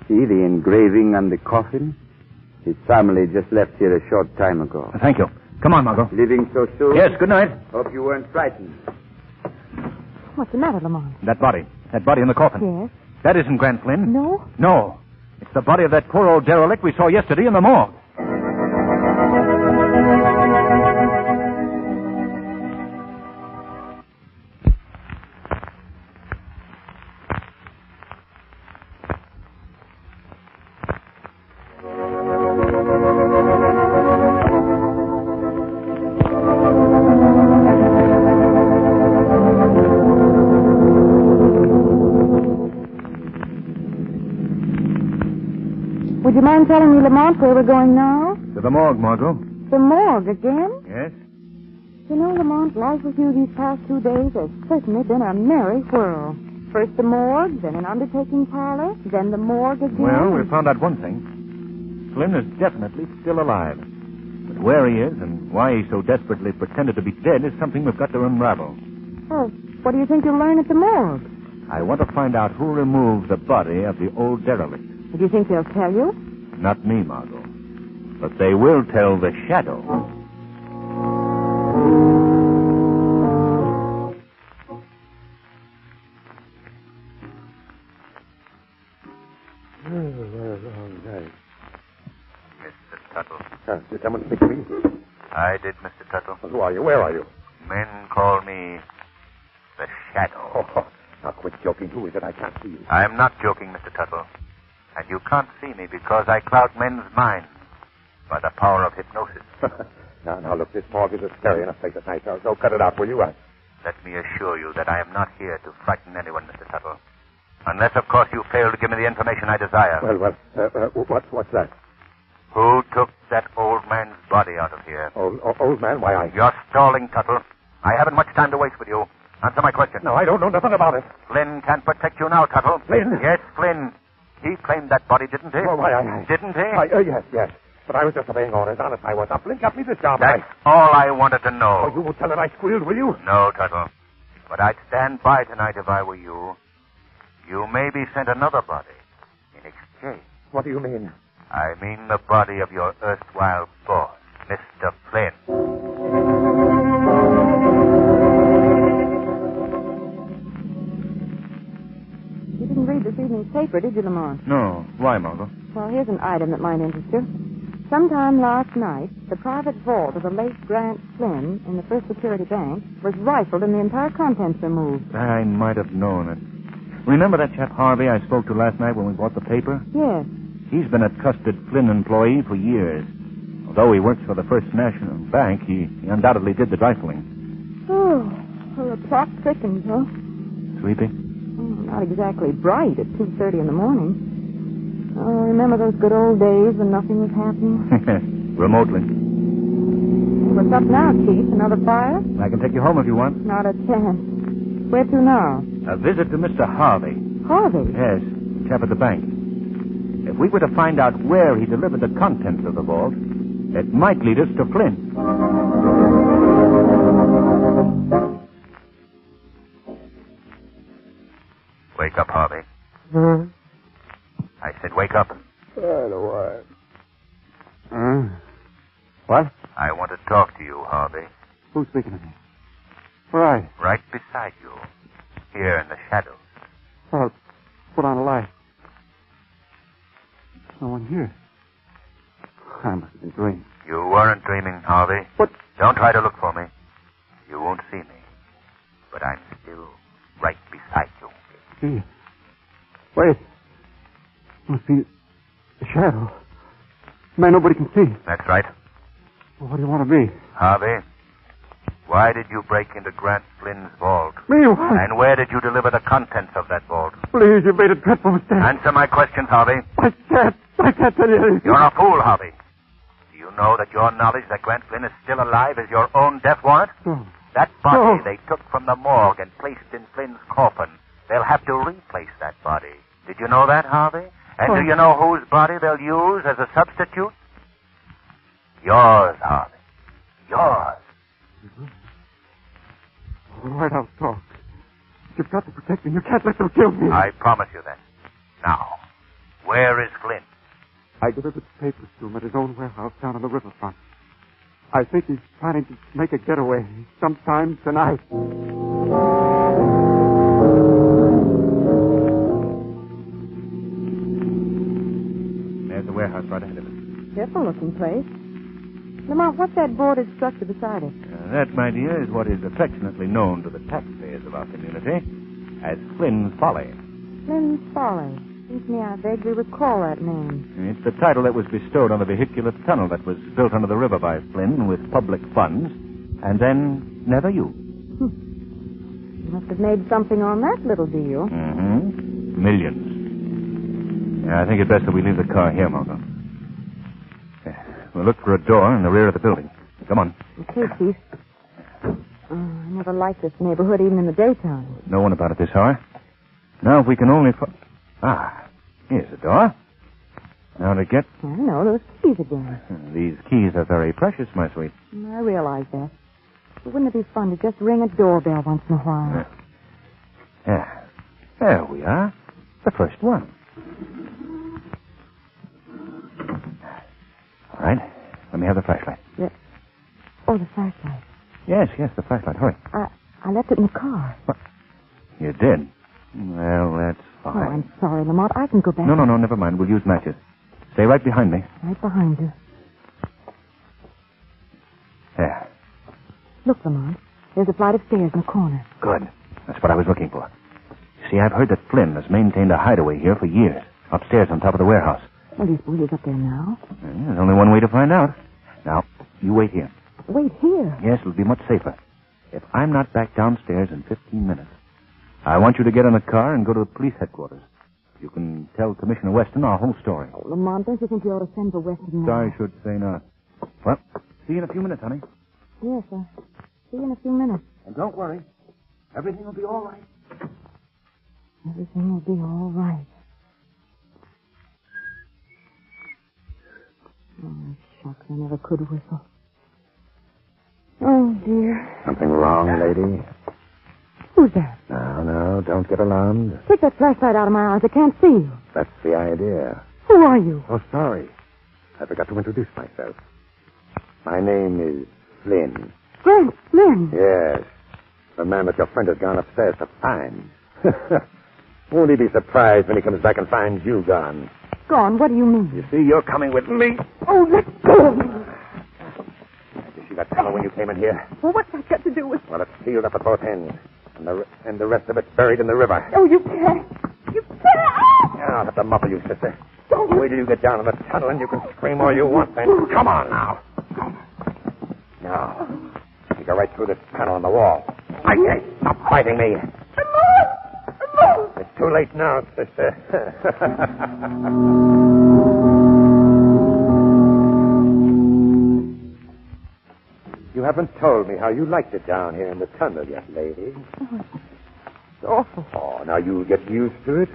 Speaker 19: See the engraving on the coffin? His family just left here a short time ago.
Speaker 17: Thank you. Come on, Margot.
Speaker 19: Leaving so soon?
Speaker 17: Yes, good night.
Speaker 19: Hope you weren't frightened.
Speaker 6: What's the matter, Lamont?
Speaker 17: That body in the coffin.
Speaker 6: Yes.
Speaker 17: That isn't Grant Flynn.
Speaker 6: No?
Speaker 17: No. It's the body of that poor old derelict we saw yesterday in the morgue.
Speaker 6: Would you mind telling me, Lamont, where we're going now?
Speaker 17: To the morgue, Margot.
Speaker 6: The morgue again?
Speaker 17: Yes?
Speaker 6: You know, Lamont, life with you these past 2 days has certainly been a merry whirl. First the morgue, then an undertaking parlor, then the morgue again.
Speaker 17: Well, we found out one thing. Flynn is definitely still alive. But where he is and why he so desperately pretended to be dead is something we've got to unravel.
Speaker 6: Oh, what do you think you'll learn at the morgue?
Speaker 17: I want to find out who removed the body of the old derelict.
Speaker 6: Do you think they'll tell you?
Speaker 17: Not me, Margot. But they will tell the shadow.
Speaker 19: Long night.
Speaker 5: Mr. Tuttle.
Speaker 19: Did someone speak to me?
Speaker 5: I did, Mr. Tuttle.
Speaker 19: Who are you? Where are you?
Speaker 5: Men call me the Shadow.
Speaker 19: Oh, now quit joking. Who is it? I can't see you.
Speaker 5: I'm not joking, Mr. Tuttle. And you can't see me because I cloud men's minds by the power of hypnosis.
Speaker 19: Now, look, this morgue is a scary enough place at night. So cut it out, will you?
Speaker 5: Let me assure you that I am not here to frighten anyone, Mr. Tuttle. Unless, of course, you fail to give me the information I desire.
Speaker 19: What's that?
Speaker 5: Who took that old man's body out of here?
Speaker 19: Old man? Why,
Speaker 5: You're stalling, Tuttle. I haven't much time to waste with you. Answer my question.
Speaker 19: No, I don't know nothing about it.
Speaker 5: Flynn can't protect you now, Tuttle.
Speaker 19: Flynn?
Speaker 5: Yes, Flynn. He claimed that body, didn't he?
Speaker 19: Oh, why,
Speaker 5: Didn't he?
Speaker 19: Yes. But I was just obeying orders. Honest, I was. Now, Flynn got me this job.
Speaker 5: That's all I wanted to know.
Speaker 19: Oh, you won't tell that I squealed, will you?
Speaker 5: No, Tuttle. But I'd stand by tonight if I were you. You may be sent another body in exchange.
Speaker 19: What do you mean?
Speaker 5: I mean the body of your erstwhile boss, Mr. Flynn.
Speaker 6: You didn't read this evening's paper, did you, Lamont?
Speaker 17: No. Why, Margot?
Speaker 6: Well, here's an item that might interest you. Sometime last night, the private vault of the late Grant Flynn in the First Security Bank was rifled and the entire contents removed.
Speaker 17: I might have known it. Remember that chap Harvey I spoke to last night when we bought the paper?
Speaker 6: Yes.
Speaker 17: He's been a trusted Flynn employee for years. Although he works for the First National Bank, he undoubtedly did the rifling.
Speaker 6: Oh, well, the plot thickens, huh?
Speaker 17: Sleepy?
Speaker 6: Not exactly bright at 2:30 in the morning. Oh, remember those good old days when nothing was happening?
Speaker 17: Remotely.
Speaker 6: What's up now, Chief? Another fire?
Speaker 17: I can take you home if you want.
Speaker 6: Not a chance. Where to now?
Speaker 17: A visit to Mr. Harvey.
Speaker 6: Harvey?
Speaker 17: Yes, chap at the bank. If we were to find out where he delivered the contents of the vault, it might lead us to Flynn.
Speaker 5: Wake up, Harvey. I said wake up.
Speaker 19: I don't know why. What?
Speaker 5: I want to talk to you, Harvey.
Speaker 19: Who's speaking to me?
Speaker 17: Right beside you. Here in the shadows.
Speaker 12: I'll put on a light. No one here. I must have been dreaming.
Speaker 17: You weren't dreaming, Harvey.
Speaker 12: What?
Speaker 17: Don't try to look for me. You won't see me. But I'm still right beside you.
Speaker 12: See? Wait. Must be a shadow. Man nobody can see.
Speaker 17: That's right.
Speaker 12: Well, what do you want to be?
Speaker 17: Harvey, why did you break into Grant Flynn's vault?
Speaker 12: Me? Why?
Speaker 17: And where did you deliver the contents of that vault?
Speaker 12: Please, you've made a dreadful mistake.
Speaker 17: Answer my questions, Harvey.
Speaker 12: I can't tell you anything.
Speaker 17: You're a fool, Harvey. Do you know that your knowledge that Grant Flynn is still alive is your own death warrant?
Speaker 12: No.
Speaker 17: That body they took from the morgue and placed in Flynn's coffin, they'll have to replace that body. Did you know that, Harvey? And do you know whose body they'll use as a substitute? Yours, Harvey. Yours.
Speaker 12: All right, I'll talk. You've got to protect me. You can't let them kill me.
Speaker 17: I promise you that. Now, where is Flynn?
Speaker 12: I delivered the papers to him at his own warehouse down on the riverfront. I think he's planning to make a getaway sometime tonight.
Speaker 17: There's the warehouse right ahead of us.
Speaker 6: Careful looking place. Lamont, what's that boarded structure beside it?
Speaker 17: That, my dear, is what is affectionately known to the taxpayers of our community as Flynn's Folly.
Speaker 6: Flynn's Folly. Seems to me I vaguely recall that name.
Speaker 17: It's the title that was bestowed on the vehicular tunnel that was built under the river by Flynn with public funds, and then never used.
Speaker 6: You must have made something on that little deal.
Speaker 17: Mm-hmm. Millions. Yeah, I think it's best that we leave the car here, Margot. We'll look for a door in the rear of the building. Come on.
Speaker 6: Okay, Chief. I never liked this neighborhood, even in the daytime.
Speaker 17: No one about at this hour. Now, if we can only... here's the door. Now to get...
Speaker 6: I know, those keys again.
Speaker 17: These keys are very precious, my sweet.
Speaker 6: I realize that. But wouldn't it be fun to just ring a doorbell once in a while?
Speaker 17: Yeah. There we are. The first one. All right. Let me have the flashlight.
Speaker 6: Oh, the flashlight.
Speaker 17: Yes, the flashlight. Hurry.
Speaker 6: I left it in the car.
Speaker 17: What? You did? Well, that's fine.
Speaker 6: Oh, I'm sorry, Lamont. I can go back.
Speaker 17: No, never mind. We'll use matches. Stay right behind me.
Speaker 6: Right behind you.
Speaker 17: There.
Speaker 6: Look, Lamont. There's a flight of stairs in the corner.
Speaker 17: Good. That's what I was looking for. You see, I've heard that Flynn has maintained a hideaway here for years. Upstairs on top of the warehouse.
Speaker 6: Well, do you suppose he's up there now?
Speaker 17: There's only one way to find out. Now, you wait here.
Speaker 6: Wait here?
Speaker 17: Yes, it'll be much safer. If I'm not back downstairs in 15 minutes, I want you to get in the car and go to the police headquarters. You can tell Commissioner Weston our whole story.
Speaker 6: Oh, Lamont, don't you think you ought to send for Weston now?
Speaker 17: I should say not. Well, see you in a few minutes, honey.
Speaker 6: Yes, sir. See you in a few minutes.
Speaker 17: And don't worry. Everything will be all right.
Speaker 6: Everything will be all right. Oh, shucks, I never could whistle. Oh, dear.
Speaker 19: Something wrong, lady?
Speaker 6: Who's that?
Speaker 19: No, don't get alarmed.
Speaker 6: Take that flashlight out of my eyes. I can't see you.
Speaker 19: That's the idea.
Speaker 6: Who are you?
Speaker 19: Oh, sorry. I forgot to introduce myself. My name is Flynn.
Speaker 6: Grant Flynn?
Speaker 19: Yes. The man that your friend has gone upstairs to find. Won't he be surprised when he comes back and finds you gone?
Speaker 6: Gone? What do you mean?
Speaker 19: You see, you're coming with me.
Speaker 6: Oh, let go of me.
Speaker 19: You see that tunnel when you came in here?
Speaker 6: Well, what's that got to do with...
Speaker 19: Well, it's sealed up at both ends. And the rest of it's buried in the river.
Speaker 6: Oh, you can't. You can't.
Speaker 19: I'll have to muffle you, sister.
Speaker 6: Don't.
Speaker 19: Wait till you get down in the tunnel and you can scream all you want then. Come on now. Now, you go right through this panel on the wall. I say, stop fighting me. It's too late now, sister. You haven't told me how you liked it down here in the tunnel yet, lady.
Speaker 6: Oh, it's awful.
Speaker 19: Oh, now you'll get used to it.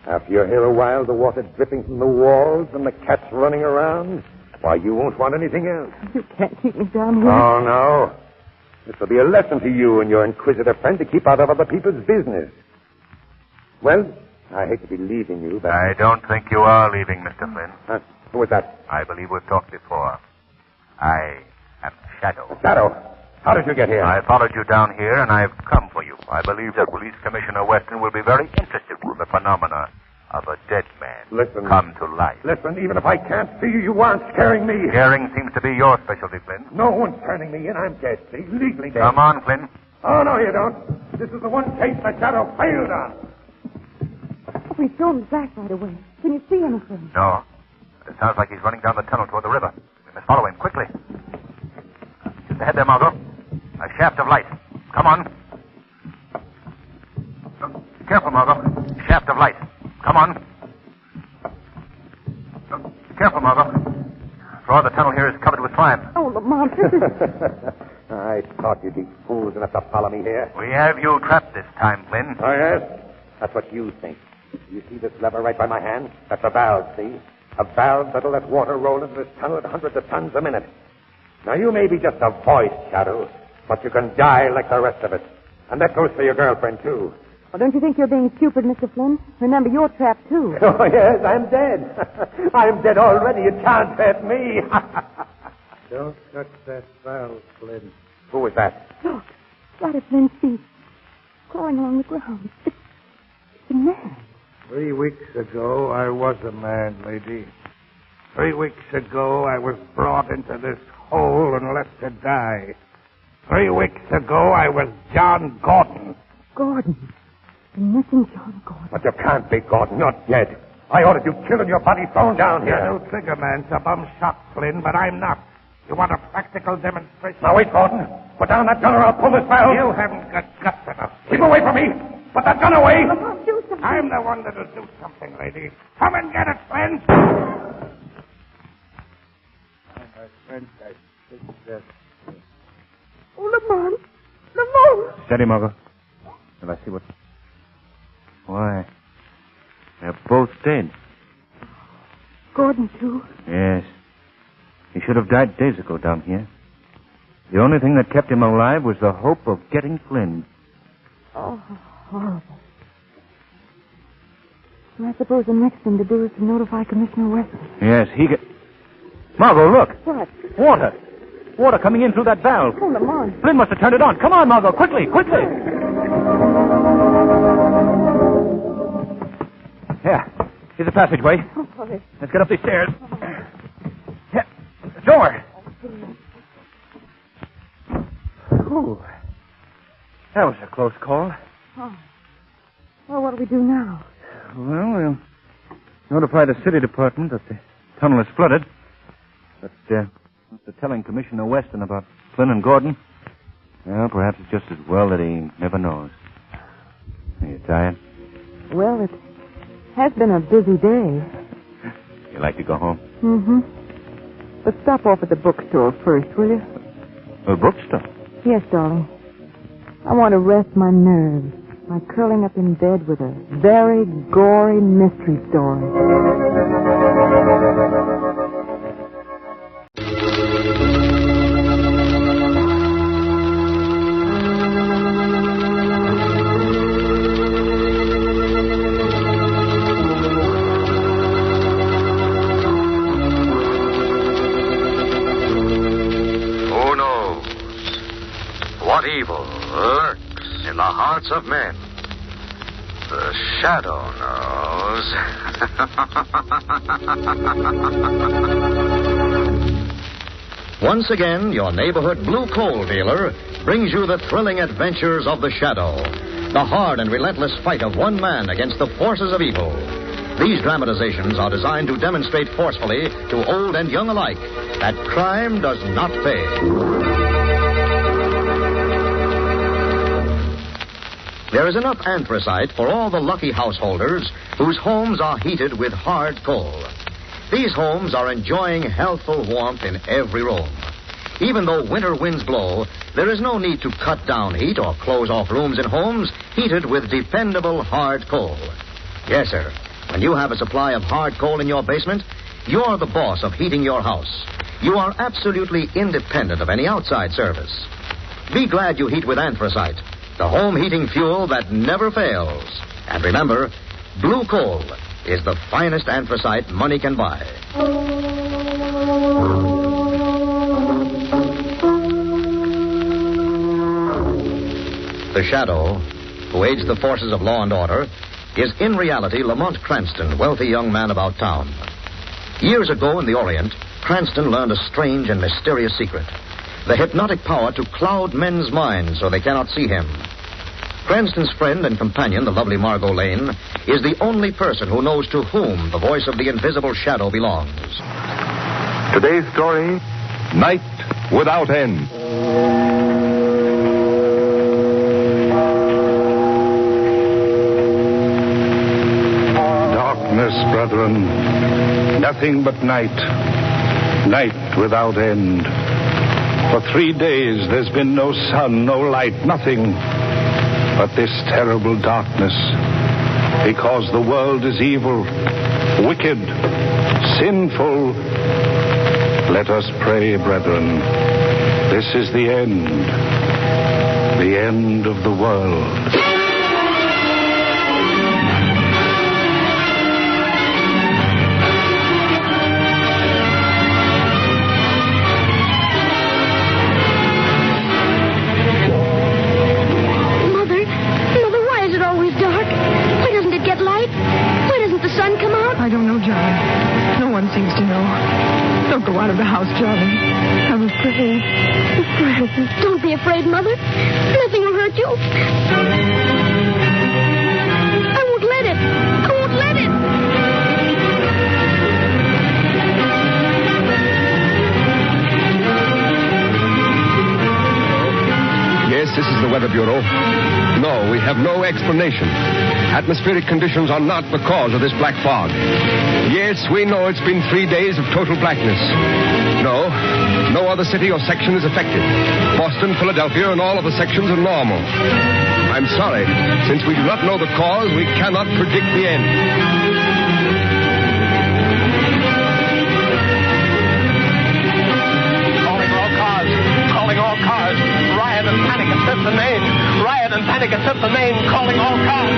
Speaker 19: After you're here a while, the water dripping from the walls and the cats running around. Why, you won't want anything else.
Speaker 6: You can't keep me down here.
Speaker 19: Oh, no. This will be a lesson to you and your inquisitive friend to keep out of other people's business. Well, I hate to be leaving you, but...
Speaker 17: I don't think you are leaving, Mr. Flynn.
Speaker 19: Who was that?
Speaker 17: I believe we've talked before. I am Shadow.
Speaker 19: Shadow? How did you get here?
Speaker 17: I followed you down here, and I've come for you. I believe that Police Commissioner Weston will be very interested in the phenomena of a dead man
Speaker 19: Listen.
Speaker 17: come to life.
Speaker 19: Listen, even if I can't see you, you aren't scaring me.
Speaker 17: Scaring seems to be your specialty, Flynn.
Speaker 19: No one's turning me in. I'm dead, see? Legally dead.
Speaker 17: Come on, Flynn.
Speaker 19: Oh, no, you don't. This is the one case the Shadow failed on.
Speaker 6: We saw him flash right away. Can you see anything?
Speaker 17: No. It sounds like he's running down the tunnel toward the river. We must follow him quickly. Just ahead there, Margot. A shaft of light. Come on. Be careful, Margot. Shaft of light. Come on. Be careful, Margot. The floor of the tunnel here is covered with slime.
Speaker 6: Oh, Lamont, this is...
Speaker 19: I thought you'd be fools enough to follow me here.
Speaker 17: We have you trapped this time, Flynn.
Speaker 19: Oh, yes? That's what you think. You see this lever right by my hand? That's a valve, see? A valve that'll let water roll into this tunnel at hundreds of tons a minute. Now, you may be just a voice, Shadow, but you can die like the rest of us. And that goes for your girlfriend, too.
Speaker 6: Well, don't you think you're being stupid, Mr. Flynn? Remember, you're trapped, too.
Speaker 19: Oh, yes, I'm dead. I'm dead already. You can't hurt me.
Speaker 12: Don't touch that valve, Flynn.
Speaker 19: Who was that?
Speaker 6: Look, right at Flynn's feet. Crawling along the ground. It's a man.
Speaker 12: 3 weeks ago, I was a man, lady. 3 weeks ago, I was brought into this hole and left to die. 3 weeks ago, I was John Gordon.
Speaker 6: Gordon. The missing John Gordon.
Speaker 19: But you can't be Gordon. You're dead. I ordered you killed and your body thrown down here.
Speaker 12: You're no trigger man's a bum shot, Flynn, but I'm not. You want a practical demonstration?
Speaker 19: Now, wait, Gordon. Put down that gun or I'll pull this valve.
Speaker 12: You haven't got guts enough.
Speaker 19: Keep away from me. Put that gun away.
Speaker 6: Do something.
Speaker 12: I'm the one that'll do something, lady. Come and get it, Flynn. My friend, I think that...
Speaker 6: Oh, Lamont. Lamont.
Speaker 17: Steady, Margot. Shall I see what... Why, they're both dead.
Speaker 6: Gordon, too.
Speaker 17: Yes. He should have died days ago down here. The only thing that kept him alive was the hope of getting Flynn.
Speaker 6: Oh, horrible. And I suppose the next thing to do is to notify Commissioner Weston.
Speaker 17: Yes, he get... Margot, look.
Speaker 6: What?
Speaker 17: Water. Water coming in through that valve.
Speaker 6: Oh, Lamont.
Speaker 17: Flynn must have turned it on. Come on, Margot, quickly, quickly. Yeah, here's a passageway.
Speaker 6: Oh, hurry.
Speaker 17: Let's get up these stairs. Yeah, door. Ooh, that was a close call.
Speaker 6: Oh. Well, what do we do now?
Speaker 17: Well, we'll notify the city department that the tunnel is flooded. But after telling Commissioner Weston about Flynn and Gordon, well, perhaps it's just as well that he never knows. Are you tired?
Speaker 6: Well, it has been a busy day.
Speaker 17: You like to go home?
Speaker 6: Mm-hmm. But stop off at the bookstore first, will you?
Speaker 17: A bookstore?
Speaker 6: Yes, darling. I want to rest my nerves by curling up in bed with a very gory mystery story.
Speaker 4: Who knows what evil lurks in the hearts of men? The Shadow knows. Once again, your neighborhood blue coal dealer brings you the thrilling adventures of the Shadow, the hard and relentless fight of one man against the forces of evil. These dramatizations are designed to demonstrate forcefully to old and young alike that crime does not pay. There is enough anthracite for all the lucky householders whose homes are heated with hard coal. These homes are enjoying healthful warmth in every room. Even though winter winds blow, there is no need to cut down heat or close off rooms and homes heated with dependable hard coal. Yes, sir. When you have a supply of hard coal in your basement, you're the boss of heating your house. You are absolutely independent of any outside service. Be glad you heat with anthracite, the home heating fuel that never fails. And remember, blue coal is the finest anthracite money can buy. The Shadow who aids the forces of law and order, is in reality Lamont Cranston, wealthy young man about town. Years ago in the Orient, Cranston learned a strange and mysterious secret. The hypnotic power to cloud men's minds so they cannot see him. Cranston's friend and companion, the lovely Margot Lane, is the only person who knows to whom the voice of the invisible shadow belongs.
Speaker 20: Today's story, Night Without End. Darkness, brethren, nothing but night. Night without end. For 3 days there's been no sun, no light, nothing but this terrible darkness. Because the world is evil, wicked, sinful. Let us pray, brethren. This is the end of the world.
Speaker 21: I don't know, Johnny. No one seems to know. Don't go out of the house, Johnny. I'm afraid. Afraid.
Speaker 8: Don't be afraid, Mother. Nothing will hurt you. I won't let it. I won't let it.
Speaker 20: Yes, this is the Weather Bureau. No, we have no explanation. Atmospheric conditions are not the cause of this black fog. Yes, we know it's been 3 days of total blackness. No other city or section is affected. Boston, Philadelphia, and all of the sections are normal. I'm sorry. Since we do not know the cause, we cannot predict the end.
Speaker 23: Calling all cars. Riot and panic at 5th and Main. Riot and panic at 5th and Main. Calling all cars.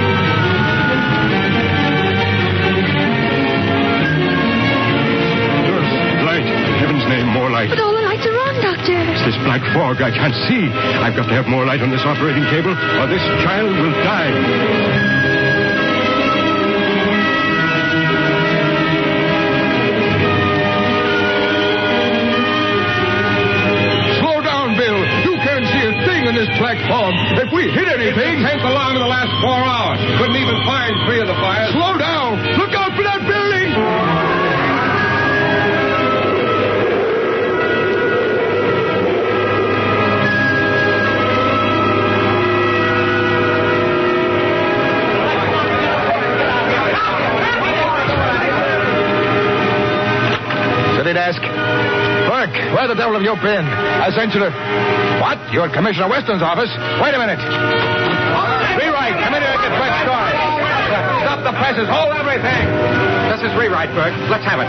Speaker 20: Light. In heaven's name, more light.
Speaker 8: But all the lights are on, Doctor.
Speaker 20: It's this black fog. I can't see. I've got to have more light on this operating table, or this child will die. In this black fog. If we hit anything... 10th alarm in the last 4 hours. Couldn't even find 3 of the fires. Slow down! Look out for that building! City desk. Burke, where the devil have you been? I sent you to... What? You're at Commissioner Weston's office? Wait a minute. Rewrite. Come in here and get fresh story. Stop the presses. Hold everything. This is rewrite, Burke. Let's have it.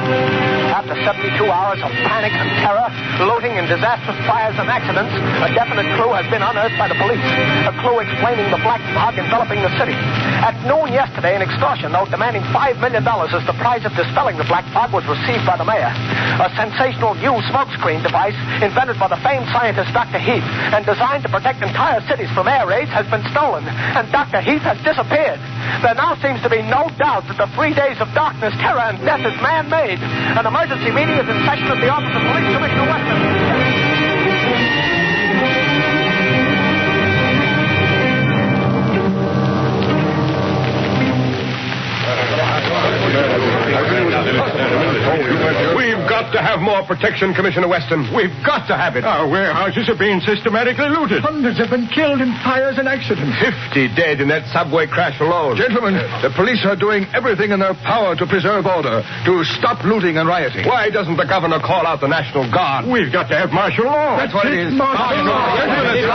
Speaker 23: After 72 hours of panic and terror, looting and disastrous fires and accidents, a definite clue has been unearthed by the police. A clue explaining the black fog enveloping the city. At noon yesterday, an extortion note demanding $5 million as the price of dispelling the black fog was received by the mayor. A sensational new smokescreen device invented by the famed scientist Dr. Heath and designed to protect entire cities from air raids has been stolen, and Dr. Heath has disappeared. There now seems to be no doubt that the 3 days of darkness, terror, and death is man-made. An emergency meeting is in session at the office of Police Commissioner Weston.
Speaker 20: We've got to have more protection, Commissioner Weston. We've got to have it. Our warehouses are being systematically looted. Hundreds have been killed in fires and accidents. 50 dead in that subway crash alone. Gentlemen, the police are doing everything in their power to preserve order, to stop looting and rioting. Why doesn't the governor call out the National Guard? We've got to have martial law. That's what it is. Martial law.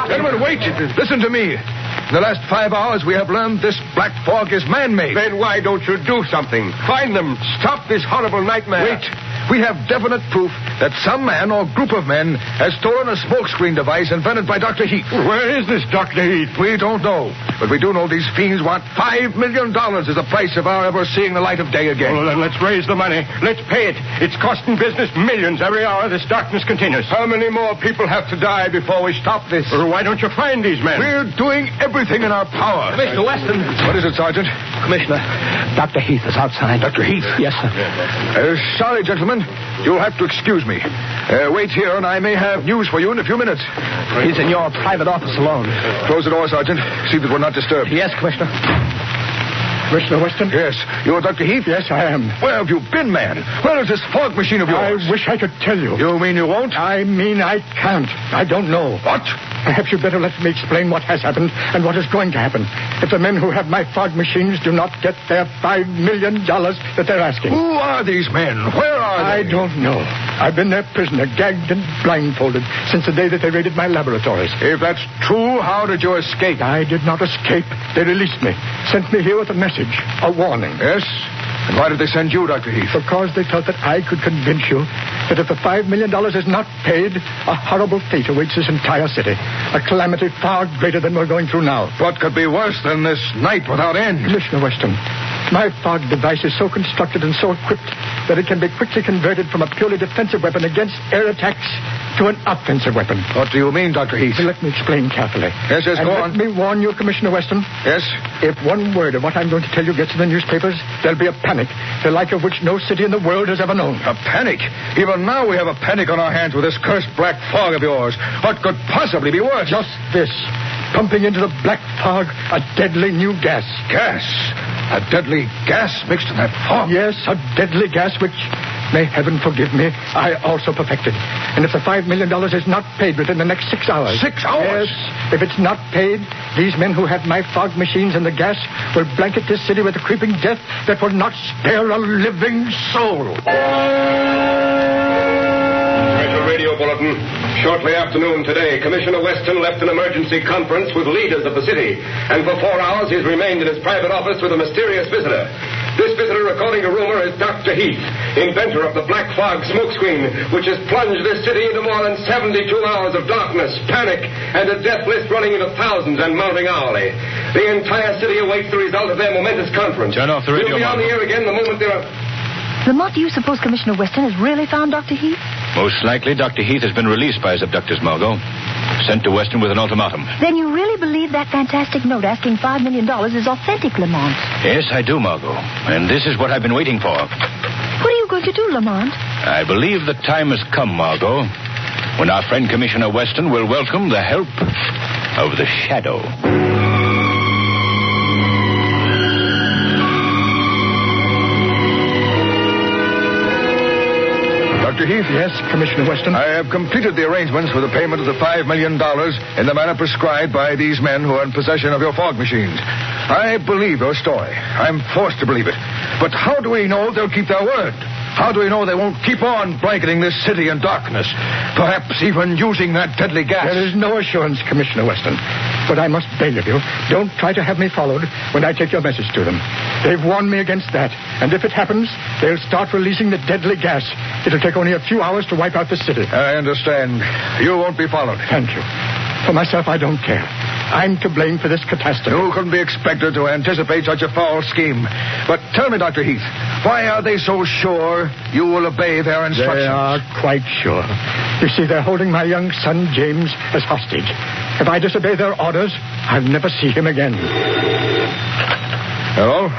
Speaker 20: Gentlemen, wait. Listen to me. In the last 5 hours, we have learned this black fog is man-made. Then why don't you do something? Find them. Stop this horrible nightmare. Wait. We have definite proof that some man or group of men has stolen a smokescreen device invented by Dr. Heath. Where is this Dr. Heath? We don't know. But we do know these fiends want $5 million as the price of our ever seeing the light of day again.
Speaker 3: Well, then let's raise the money. Let's pay it. It's costing business millions every hour this darkness continues.
Speaker 20: How many more people have to die before we stop this?
Speaker 3: Well, why don't you find these men?
Speaker 20: We're doing everything in our power.
Speaker 3: Mr. Weston.
Speaker 20: What is it, Sergeant?
Speaker 3: Commissioner, Dr. Heath is outside.
Speaker 20: Dr. Heath?
Speaker 3: Yes, sir.
Speaker 20: Sorry, gentlemen. You'll have to excuse me. Wait here, and I may have news for you in a few minutes.
Speaker 3: He's in your private office alone.
Speaker 20: Close the door, Sergeant. See that we're not disturbed.
Speaker 3: Yes, Commissioner. Commissioner Weston?
Speaker 20: Yes. You're Dr. Heath?
Speaker 3: Yes, I am.
Speaker 20: Where have you been, man? Where is this fog machine of yours?
Speaker 3: I wish I could tell you.
Speaker 20: You mean you won't?
Speaker 3: I mean I can't. I don't know.
Speaker 20: What?
Speaker 3: Perhaps you'd better let me explain what has happened and what is going to happen if the men who have my fog machines do not get their $5 million that they're asking.
Speaker 20: Who are these men? Where are they?
Speaker 3: I don't know. I've been their prisoner, gagged and blindfolded, since the day that they raided my laboratories.
Speaker 20: If that's true, how did you escape?
Speaker 3: I did not escape. They released me, sent me here with a message, a warning.
Speaker 20: Yes? And why did they send you, Dr. Heath?
Speaker 3: Because they felt that I could convince you that if the $5 million is not paid, a horrible fate awaits this entire city. A calamity far greater than we're going through now.
Speaker 20: What could be worse than this night without end?
Speaker 3: Commissioner Weston, my fog device is so constructed and so equipped that it can be quickly converted from a purely defensive weapon against air attacks to an offensive weapon.
Speaker 20: What do you mean, Dr. Heath?
Speaker 3: Let me explain carefully.
Speaker 20: Yes,
Speaker 3: and
Speaker 20: go on.
Speaker 3: Let me warn you, Commissioner Weston.
Speaker 20: Yes?
Speaker 3: If one word of what I'm going to tell you gets in the newspapers, there'll be a panic, the like of which no city in the world has ever known.
Speaker 20: A panic? Even now we have a panic on our hands with this cursed black fog of yours. What could possibly be worse?
Speaker 3: Just this. Pumping into the black fog a deadly new gas.
Speaker 20: Gas? A deadly gas mixed in that fog?
Speaker 3: Yes, a deadly gas which, may heaven forgive me, I also perfected. And if the $5 million is not paid within the next 6 hours...
Speaker 20: 6 hours?
Speaker 3: Yes. If it's not paid, these men who have my fog machines and the gas will blanket this city with a creeping death that will not spare a living soul. Special radio bulletin. Shortly after noon today, Commissioner Weston left an emergency conference with leaders of the city. And for 4 hours, he's remained in his private office with a mysterious visitor. This visitor, according to rumor, is Dr. Heath, inventor of the black fog smokescreen, which has plunged this city into more than 72 hours of darkness, panic, and a death list running into thousands and mounting hourly. The entire city awaits the result of their momentous conference.
Speaker 20: Turn off the radio.
Speaker 3: We'll be on the air again the moment they're...
Speaker 7: Lamont, do you suppose Commissioner Weston has really found Dr. Heath?
Speaker 11: Most likely, Dr. Heath has been released by his abductors, Margot. Sent to Weston with an ultimatum.
Speaker 7: Then you really believe that fantastic note asking $5 million is authentic, Lamont?
Speaker 11: Yes, I do, Margot. And this is what I've been waiting for.
Speaker 7: What are you going to do, Lamont?
Speaker 11: I believe the time has come, Margot, when our friend Commissioner Weston will welcome the help of the Shadow.
Speaker 20: Dr. Heath?
Speaker 3: Yes, Commissioner Weston?
Speaker 20: I have completed the arrangements for the payment of the $5 million in the manner prescribed by these men who are in possession of your fog machines. I believe your story. I'm forced to believe it. But how do we know they'll keep their word? How do we know they won't keep on blanketing this city in darkness? Perhaps even using that deadly gas.
Speaker 3: There is no assurance, Commissioner Weston. But I must beg of you, don't try to have me followed when I take your message to them. They've warned me against that. And if it happens, they'll start releasing the deadly gas. It'll take only a few hours to wipe out the city.
Speaker 20: I understand. You won't be followed.
Speaker 3: Thank you. For myself, I don't care. I'm to blame for this catastrophe.
Speaker 20: You couldn't be expected to anticipate such a foul scheme. But tell me, Dr. Heath, why are they so sure you will obey their instructions?
Speaker 3: They are quite sure. You see, they're holding my young son, James, as hostage. If I disobey their orders, I'll never see him again.
Speaker 20: Hello?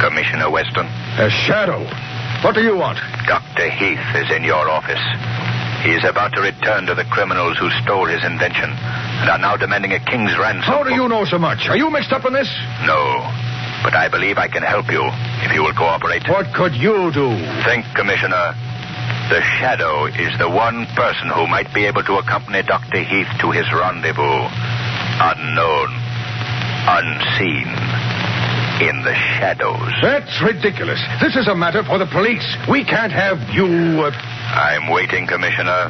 Speaker 11: Commissioner Weston.
Speaker 20: A shadow. What do you want?
Speaker 11: Dr. Heath is in your office. He is about to return to the criminals who stole his invention and are now demanding a king's ransom.
Speaker 20: How do you know so much? Are you mixed up in this?
Speaker 11: No, but I believe I can help you if you will cooperate.
Speaker 20: What could you do?
Speaker 11: Think, Commissioner. The Shadow is the one person who might be able to accompany Dr. Heath to his rendezvous. Unknown, unseen, in the shadows.
Speaker 20: That's ridiculous. This is a matter for the police. We can't have you...
Speaker 11: I'm waiting, Commissioner.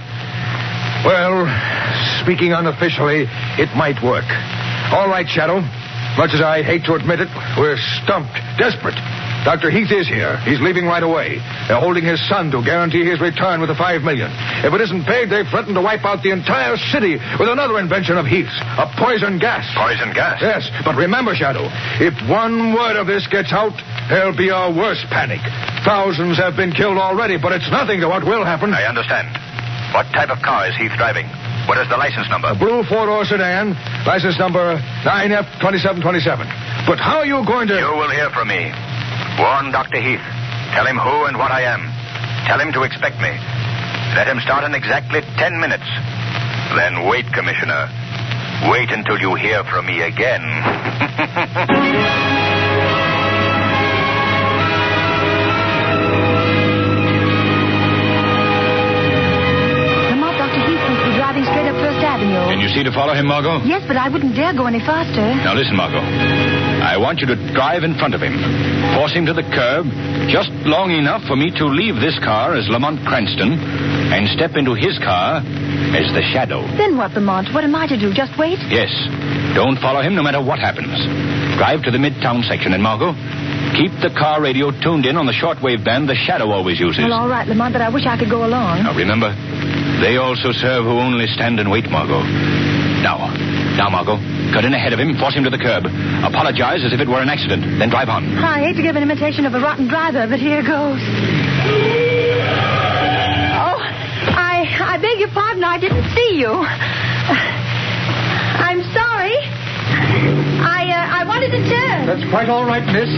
Speaker 20: Well, speaking unofficially, it might work. All right, Shadow. Much as I hate to admit it, we're stumped, desperate. Dr. Heath is here. He's leaving right away. They're holding his son to guarantee his return with the $5 million. If it isn't paid, they've threatened to wipe out the entire city with another invention of Heath's, a poison gas.
Speaker 3: Poison gas?
Speaker 20: Yes, but remember, Shadow, if one word of this gets out, there'll be a worse panic. Thousands have been killed already, but it's nothing to what will happen.
Speaker 3: I understand. What type of car is Heath driving? What is the license number?
Speaker 20: A blue four-door sedan, license number 9F2727. But how are you going to...
Speaker 3: You will hear from me. Warn Dr. Heath. Tell him who and what I am. Tell him to expect me. Let him start in exactly 10 minutes. Then wait, Commissioner. Wait until you hear from me again.
Speaker 7: Straight up First Avenue.
Speaker 11: Can you see to follow him, Margot?
Speaker 7: Yes, but I wouldn't dare go any faster.
Speaker 11: Now listen, Margot. I want you to drive in front of him. Force him to the curb just long enough for me to leave this car as Lamont Cranston and step into his car as the Shadow.
Speaker 7: Then what, Lamont? What am I to do? Just wait?
Speaker 11: Yes. Don't follow him no matter what happens. Drive to the Midtown section, and Margot, keep the car radio tuned in on the shortwave band the Shadow always uses.
Speaker 7: Well, all right, Lamont, but I wish I could go along.
Speaker 11: Now, remember, they also serve who only stand and wait, Margot. Now, Margot, cut in ahead of him, force him to the curb. Apologize as if it were an accident, then drive on.
Speaker 7: I hate to give an imitation of a rotten driver, but here goes. Oh, I beg your pardon, I didn't see you. I'm sorry. I wanted to turn.
Speaker 20: That's quite all right, miss.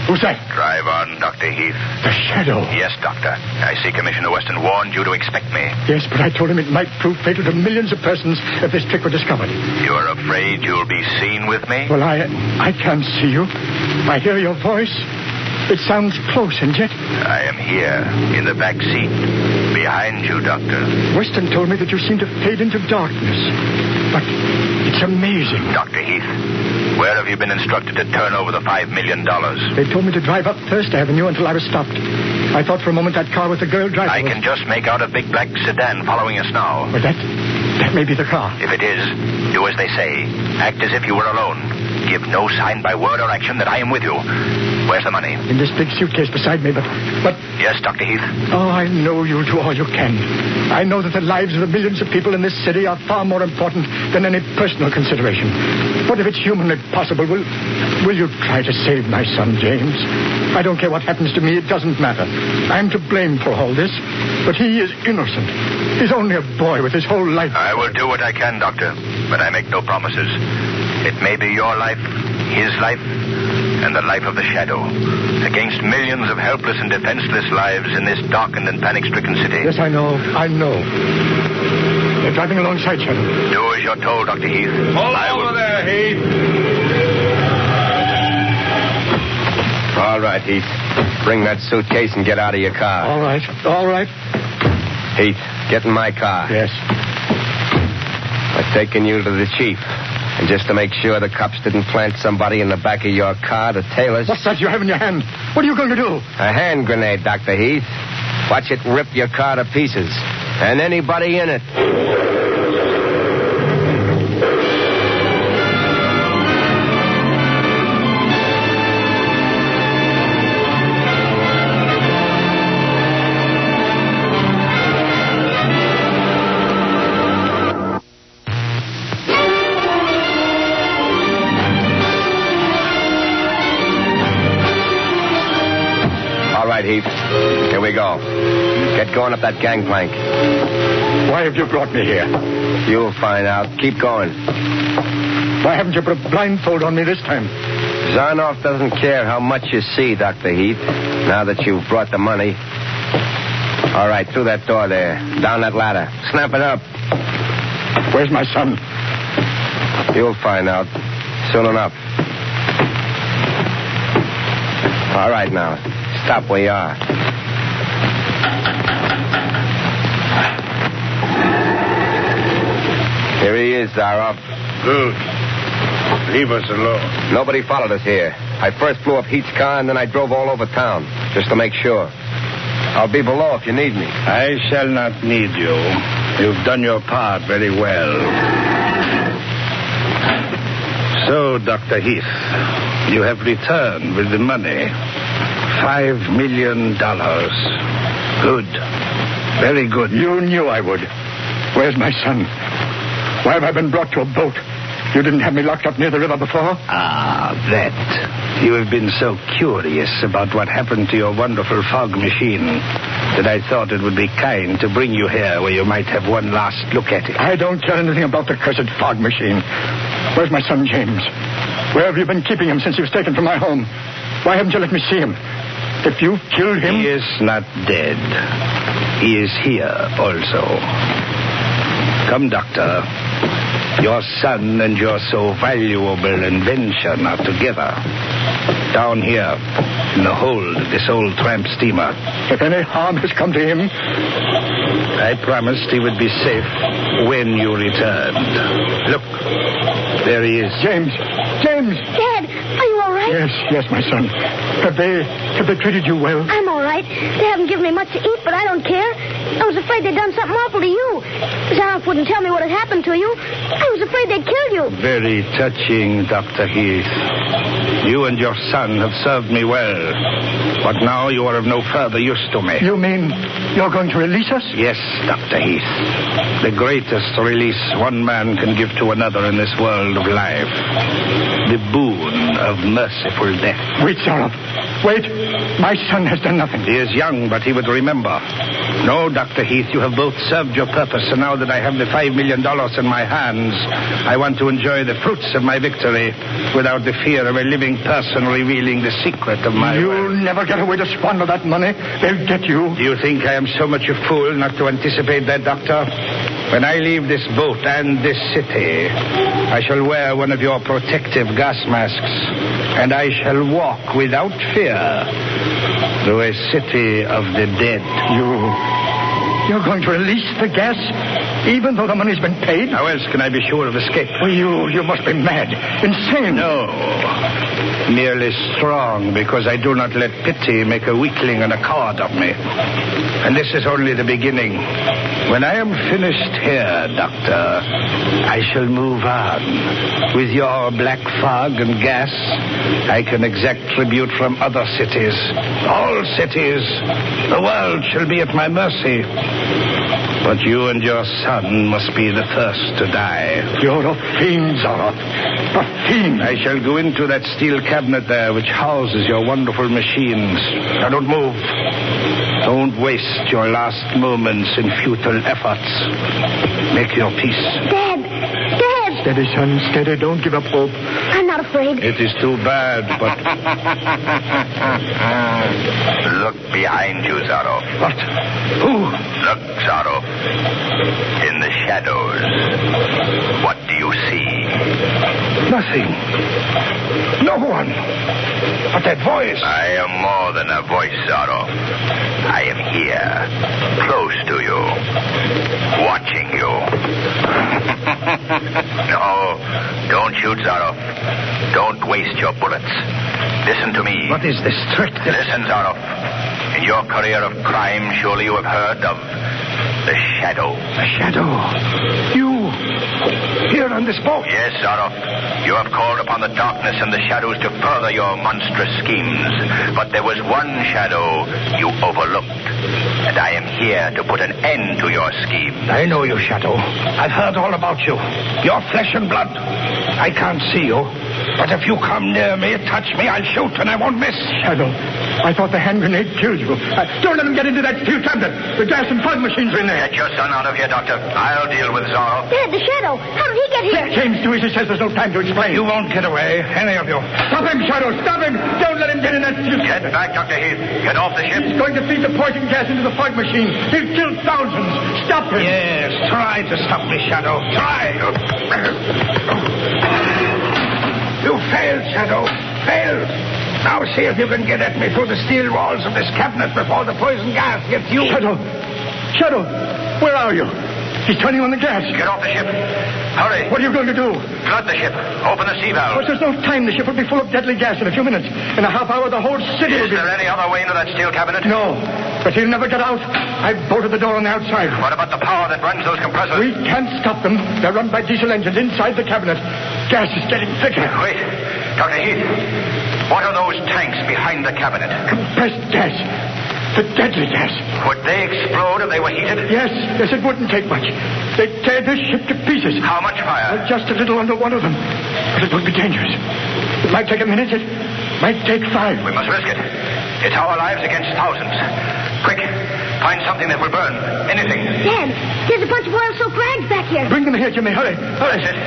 Speaker 20: Who's that?
Speaker 3: Drive on, Dr. Heath.
Speaker 20: The Shadow.
Speaker 3: Yes, Doctor. I see Commissioner Weston warned you to expect me.
Speaker 20: Yes, but I told him it might prove fatal to millions of persons if this trick were discovered.
Speaker 3: You're afraid you'll be seen with me?
Speaker 20: Well, I can't see you. I hear your voice. It sounds close, and yet...
Speaker 3: I am here, in the back seat. Behind you, Doctor.
Speaker 20: Weston told me that you seem to fade into darkness. But it's amazing.
Speaker 3: Dr. Heath, where have you been instructed to turn over the $5 million?
Speaker 20: They told me to drive up First Avenue until I was stopped. I thought for a moment that car with the girl driving...
Speaker 3: I can just make out a big black sedan following us now.
Speaker 20: But that may be the car.
Speaker 3: If it is, do as they say. Act as if you were alone. Give no sign by word or action that I am with you. Where's the money?
Speaker 20: In this big suitcase beside me, but...
Speaker 3: Yes, Dr. Heath?
Speaker 20: Oh, I know you'll do all you can. I know that the lives of the millions of people in this city are far more important than any personal consideration. But if it's humanly possible, will you try to save my son, James? I don't care what happens to me. It doesn't matter. I'm to blame for all this, but he is innocent. He's only a boy with his whole life.
Speaker 3: I will do what I can, Doctor, but I make no promises. It may be your life, his life, and the life of the Shadow, against millions of helpless and defenseless lives in this darkened and panic-stricken city.
Speaker 20: Yes, I know. They're driving alongside Shadow.
Speaker 3: Do as you're told, Dr. Heath.
Speaker 20: Hold over there, Heath.
Speaker 1: All right, Heath. Bring that suitcase and get out of your car.
Speaker 20: All right.
Speaker 1: Heath, get in my car.
Speaker 20: Yes.
Speaker 1: I've taken you to the chief. And just to make sure the cops didn't plant somebody in the back of your car to tail us...
Speaker 20: What's that you have in your hand? What are you going to do?
Speaker 1: A hand grenade, Dr. Heath. Watch it rip your car to pieces. And anybody in it. Heath. Here we go. Get going up that gangplank.
Speaker 20: Why have you brought me here?
Speaker 1: You'll find out. Keep going.
Speaker 20: Why haven't you put a blindfold on me this time?
Speaker 1: Zarnoff doesn't care how much you see, Dr. Heath, now that you've brought the money. All right, through that door there. Down that ladder. Snap it up.
Speaker 20: Where's my son?
Speaker 1: You'll find out. Soon enough. All right, now. Stop where you are. Here he is, Zaroff.
Speaker 12: Good. Leave us alone.
Speaker 1: Nobody followed us here. I first blew up Heath's car, and then I drove all over town, just to make sure. I'll be below if you need me.
Speaker 12: I shall not need you. You've done your part very well. So, Dr. Heath, you have returned with the money. $5 million. Good. Very good.
Speaker 20: You knew I would. Where's my son? Why have I been brought to a boat? You didn't have me locked up near the river before?
Speaker 12: Ah, that. You have been so curious about what happened to your wonderful fog machine that I thought it would be kind to bring you here where you might have one last look at it.
Speaker 20: I don't care anything about the cursed fog machine. Where's my son, James? Where have you been keeping him since he was taken from my home? Why haven't you let me see him? If you've killed him...
Speaker 12: He is not dead. He is here also. Come, Doctor. Your son and your so valuable invention are together. Down here, in the hold of this old tramp steamer.
Speaker 20: If any harm has come to him...
Speaker 12: I promised he would be safe when you returned. Look, there he is.
Speaker 20: James! James!
Speaker 8: Dad, are you all right?
Speaker 20: Yes, my son. Have they treated you well?
Speaker 8: I'm all right. They haven't given me much to eat, but I don't care. I was afraid they'd done something awful to you. Zaroff wouldn't tell me what had happened to you. I was afraid they'd killed you.
Speaker 12: Very touching, Dr. Heath. You and your son have served me well. But now you are of no further use to me.
Speaker 20: You mean you're going to release us?
Speaker 12: Yes, Dr. Heath. The greatest release one man can give to another in this world of life. The boon of merciful death.
Speaker 20: Wait, Zaroff. Wait. My son has done nothing.
Speaker 12: He is young, but he would remember. No, Dr. Heath, you have both served your purpose, and now that I have the $5 million in my hands, I want to enjoy the fruits of my victory without the fear of a living person revealing the secret of my
Speaker 20: You'll never get away to squander that money. They'll get you.
Speaker 12: Do you think I am so much a fool not to anticipate that, Doctor? When I leave this boat and this city, I shall wear one of your protective gas masks, and I shall walk without fear through a city of the dead.
Speaker 20: You're going to release the gas, even though the money's been paid?
Speaker 12: How else can I be sure of escape?
Speaker 20: Well, you must be mad, insane.
Speaker 12: No, merely strong, because I do not let pity make a weakling and a coward of me. And this is only the beginning. When I am finished here, Doctor, I shall move on. With your black fog and gas, I can exact tribute from other cities. All cities. The world shall be at my mercy. But you and your son must be the first to die.
Speaker 20: You're a fiend, Zaroff. A fiend.
Speaker 12: I shall go into that steel cabinet there which houses your wonderful machines. Now don't move. Don't waste your last moments in futile efforts. Make your peace.
Speaker 8: Dad!
Speaker 20: Steady, son, steady. Don't give up hope.
Speaker 8: I'm not afraid.
Speaker 12: It is too bad, but...
Speaker 18: Look behind you, Zaroff.
Speaker 12: What? Who?
Speaker 18: Look, Zaroff. In the shadows. What do you see?
Speaker 12: Nothing. No one. But that voice.
Speaker 18: I am more than a voice, Zaroff. I am here, close to you, watching you. No, don't shoot, Zaroff. Don't waste your bullets. Listen to me.
Speaker 12: What is this trick?
Speaker 18: Listen, Zaroff. In your career of crime, surely you have heard of the Shadow.
Speaker 12: The Shadow? You? Here on this boat?
Speaker 18: Yes, Zaroff. You have called upon the darkness and the shadows to further your monstrous schemes. But there was one shadow you overlooked. And I am here to put an end to your scheme.
Speaker 12: I know you, Shadow. I've heard all about you. You're flesh and blood. I can't see you. But if you come near me, touch me, I'll shoot and I won't miss.
Speaker 20: Shadow, I thought the hand grenade killed you. Don't let him get into that steel cabinet. The gas and fog machines are in there.
Speaker 18: Get your son out of here, Doctor. I'll deal with Zaroff.
Speaker 8: Dad, the Shadow. How did he get here?
Speaker 20: James, do as he says. There's no time to explain.
Speaker 12: You won't get away, any of you.
Speaker 20: Stop him, Shadow. Stop him. Don't let him get in that steel
Speaker 18: cabinet. Get back, Dr. Heath. Get off the ship.
Speaker 20: He's going to feed the poison gas into the fog machine. He'll kill thousands. Stop him.
Speaker 12: Yes, try to stop me, Shadow. Try. You failed, Shadow. Failed. Now see if you can get at me through the steel walls of this cabinet before the poison gas gets you.
Speaker 20: Shadow, where are you? He's turning on the gas.
Speaker 18: Get off the ship. Hurry.
Speaker 20: What are you going to do?
Speaker 18: Flood the ship. Open the sea valve.
Speaker 20: But there's no time. The ship will be full of deadly gas in a few minutes. In a half hour, the whole city will be...
Speaker 18: Is there any other way into that steel cabinet?
Speaker 20: No. But he'll never get out. I've bolted the door on the outside.
Speaker 18: What about the power that runs those compressors?
Speaker 20: We can't stop them. They're run by diesel engines inside the cabinet. Gas is getting thicker.
Speaker 18: Wait.
Speaker 11: Dr. Heath, what are those tanks behind the cabinet?
Speaker 20: Compressed gas. The deadly gas.
Speaker 11: Would they explode if they were heated?
Speaker 20: Yes, it wouldn't take much. They'd tear this ship to pieces.
Speaker 11: How much fire?
Speaker 20: Just a little under one of them. But it would be dangerous. It might take a minute. It might take 5.
Speaker 11: We must risk it. It's our lives against thousands. Quick, find something that will burn. Anything.
Speaker 8: Dad, there's a bunch of oil-soaked rags back here.
Speaker 20: Bring them here, Jimmy. Hurry.
Speaker 11: That's it.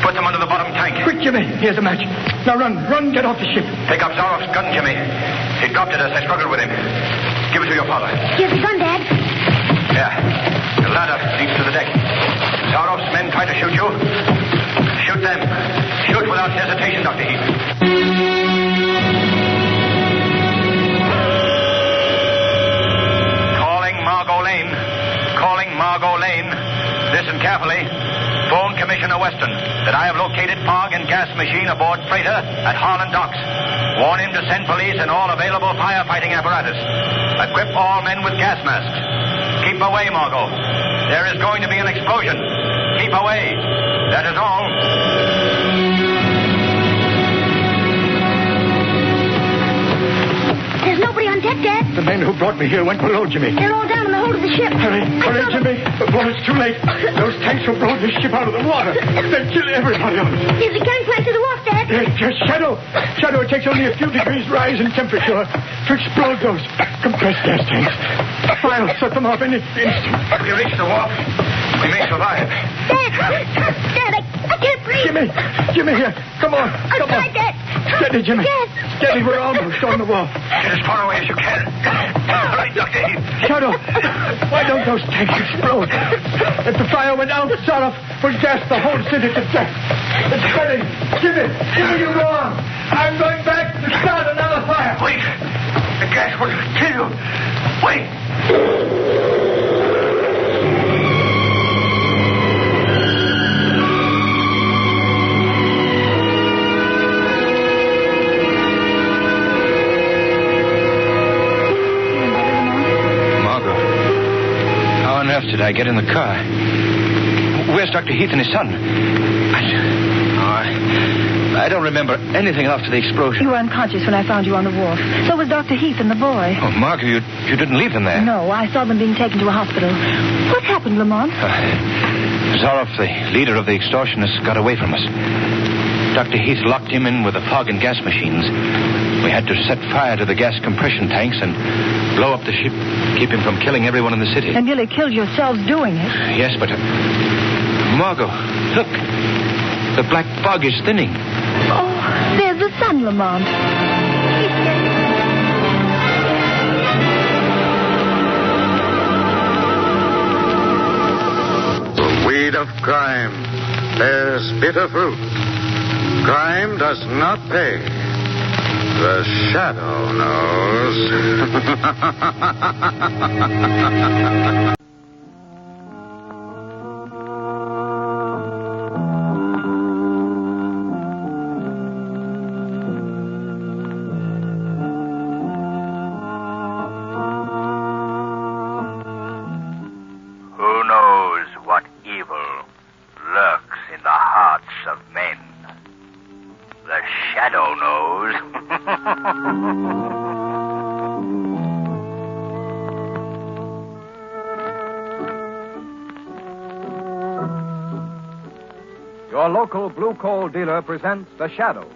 Speaker 11: Put them under the bottom tank.
Speaker 20: Quick, Jimmy. Here's a match. Now run, get off the ship.
Speaker 11: Pick up Zarov's gun, Jimmy. He dropped it as I struggled with him. Give it to your father.
Speaker 8: Here's the gun, Dad.
Speaker 11: Yeah. The ladder leads to the deck. Zarov's men try to shoot you. Shoot them. Shoot without hesitation, Dr. Heath. Calling Margot Lane. Listen carefully. Phone Commissioner Weston that I have located fog and gas machine aboard freighter at Harlan Docks. Warn him to send police and all available firefighting apparatus. Equip all men with gas masks. Keep away, Margot. There is going to be an explosion. Keep away. That is all.
Speaker 8: There's nobody on deck, Dad.
Speaker 20: The men who brought me here went below, Jimmy.
Speaker 8: They're all down in the hold of the ship.
Speaker 20: Hurry, Jimmy. Before it's too late. Those tanks will blow this ship out of the water. They'll kill everybody on it.
Speaker 8: There's a gangplank to the wharf, Dad.
Speaker 20: Shadow, it takes only a few degrees rise in temperature to explode those compressed gas tanks. I'll set them off any instant.
Speaker 11: If we reach the wharf, we may survive.
Speaker 8: Dad, I can't breathe.
Speaker 20: Jimmy, here. Come on.
Speaker 8: I'll try, Dad.
Speaker 20: Steady, Jimmy.
Speaker 8: Dad.
Speaker 20: Steady, we're almost on the wharf.
Speaker 11: Get as far away as you can. Hurry, Dr. Heath.
Speaker 20: Shadow, why don't those tanks explode? If the fire went out, Zarov would gas the whole city to death. It's steady. Jimmy, you go on. I'm going back to start another fire.
Speaker 11: Wait. The gas will kill you. Wait.
Speaker 10: Did I get in the car? Where's Dr. Heath and his son? I don't remember anything after the explosion.
Speaker 7: You were unconscious when I found you on the wharf. So was Dr. Heath and the boy.
Speaker 10: Oh, Margot, you didn't leave them there.
Speaker 7: No, I saw them being taken to a hospital. What happened, Lamont?
Speaker 10: Zarov, the leader of the extortionists, got away from us. Dr. Heath locked him in with the fog and gas machines. We had to set fire to the gas compression tanks and blow up the ship, keep him from killing everyone in the city.
Speaker 7: And nearly killed yourselves doing it.
Speaker 10: Yes, but... Margot, look. The black fog is thinning.
Speaker 7: Oh, there's the sun, Lamont.
Speaker 13: The weed of crime bears bitter fruit. Crime does not pay. The shadow knows.
Speaker 18: Who knows what evil lurks in the hearts of men? The shadow knows.
Speaker 2: Your local blue coal dealer presents The Shadow.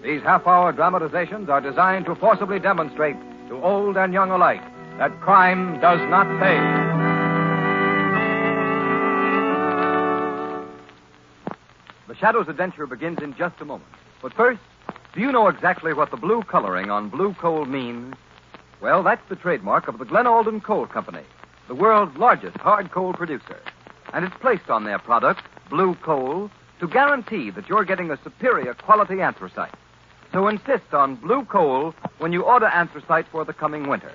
Speaker 2: These half-hour dramatizations are designed to forcibly demonstrate to old and young alike that crime does not pay. The Shadow's adventure begins in just a moment. But first, do you know exactly what the blue coloring on blue coal means? Well, that's the trademark of the Glen Alden Coal Company, the world's largest hard coal producer. And it's placed on their product, blue coal, to guarantee that you're getting a superior quality anthracite. So insist on blue coal when you order anthracite for the coming winter.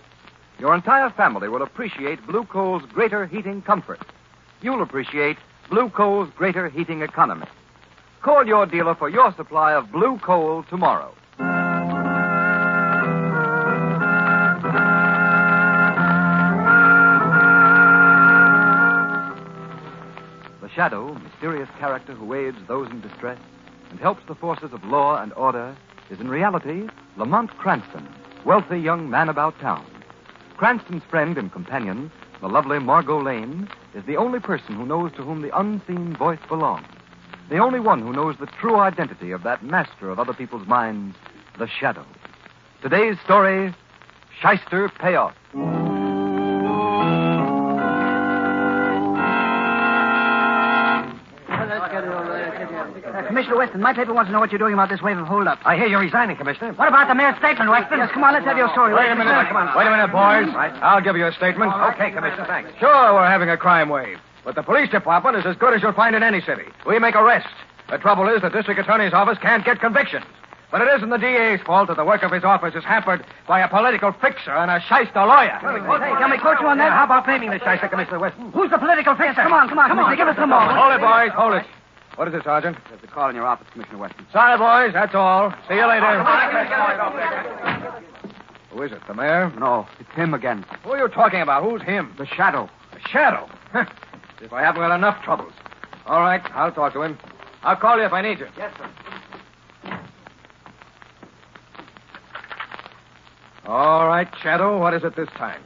Speaker 2: Your entire family will appreciate blue coal's greater heating comfort. You'll appreciate blue coal's greater heating economy. Call your dealer for your supply of blue coal tomorrow. The Shadow, mysterious character who aids those in distress, and helps the forces of law and order is in reality Lamont Cranston, wealthy young man about town. Cranston's friend and companion, the lovely Margot Lane, is the only person who knows to whom the unseen voice belongs. The only one who knows the true identity of that master of other people's minds, the Shadow. Today's story, Shyster Payoff.
Speaker 14: Commissioner Weston, my paper wants to know what you're doing about this wave of holdup.
Speaker 16: I hear you're resigning, Commissioner.
Speaker 14: What about the mayor's statement, Weston? Yes, come on, let's have your story.
Speaker 16: Wait a minute, boys. I'll give you a statement. Okay, Commissioner, thanks. Sure, we're having a crime wave. But the police department is as good as you'll find in any city. We make arrests. The trouble is the district attorney's office can't get convictions. But it isn't the DA's fault that the work of his office is hampered by a political fixer and a shyster lawyer.
Speaker 14: Hey, can we quote you on that?
Speaker 16: How about naming the shyster, Commissioner Weston?
Speaker 14: Who's the political fixer? Come on, Commissioner, give us some more.
Speaker 16: Hold it, boys, hold it. What is it, Sergeant?
Speaker 14: There's a call in your office, Commissioner Weston.
Speaker 16: Sorry, boys, that's all. See you later. Who is it, the mayor?
Speaker 14: No, it's him again.
Speaker 16: Who are you talking about? Who's him?
Speaker 14: The Shadow.
Speaker 16: The Shadow? If I haven't got enough troubles. All right, I'll talk to him. I'll call you if I need you.
Speaker 14: Yes, sir.
Speaker 16: All right, Shadow, what is it this time?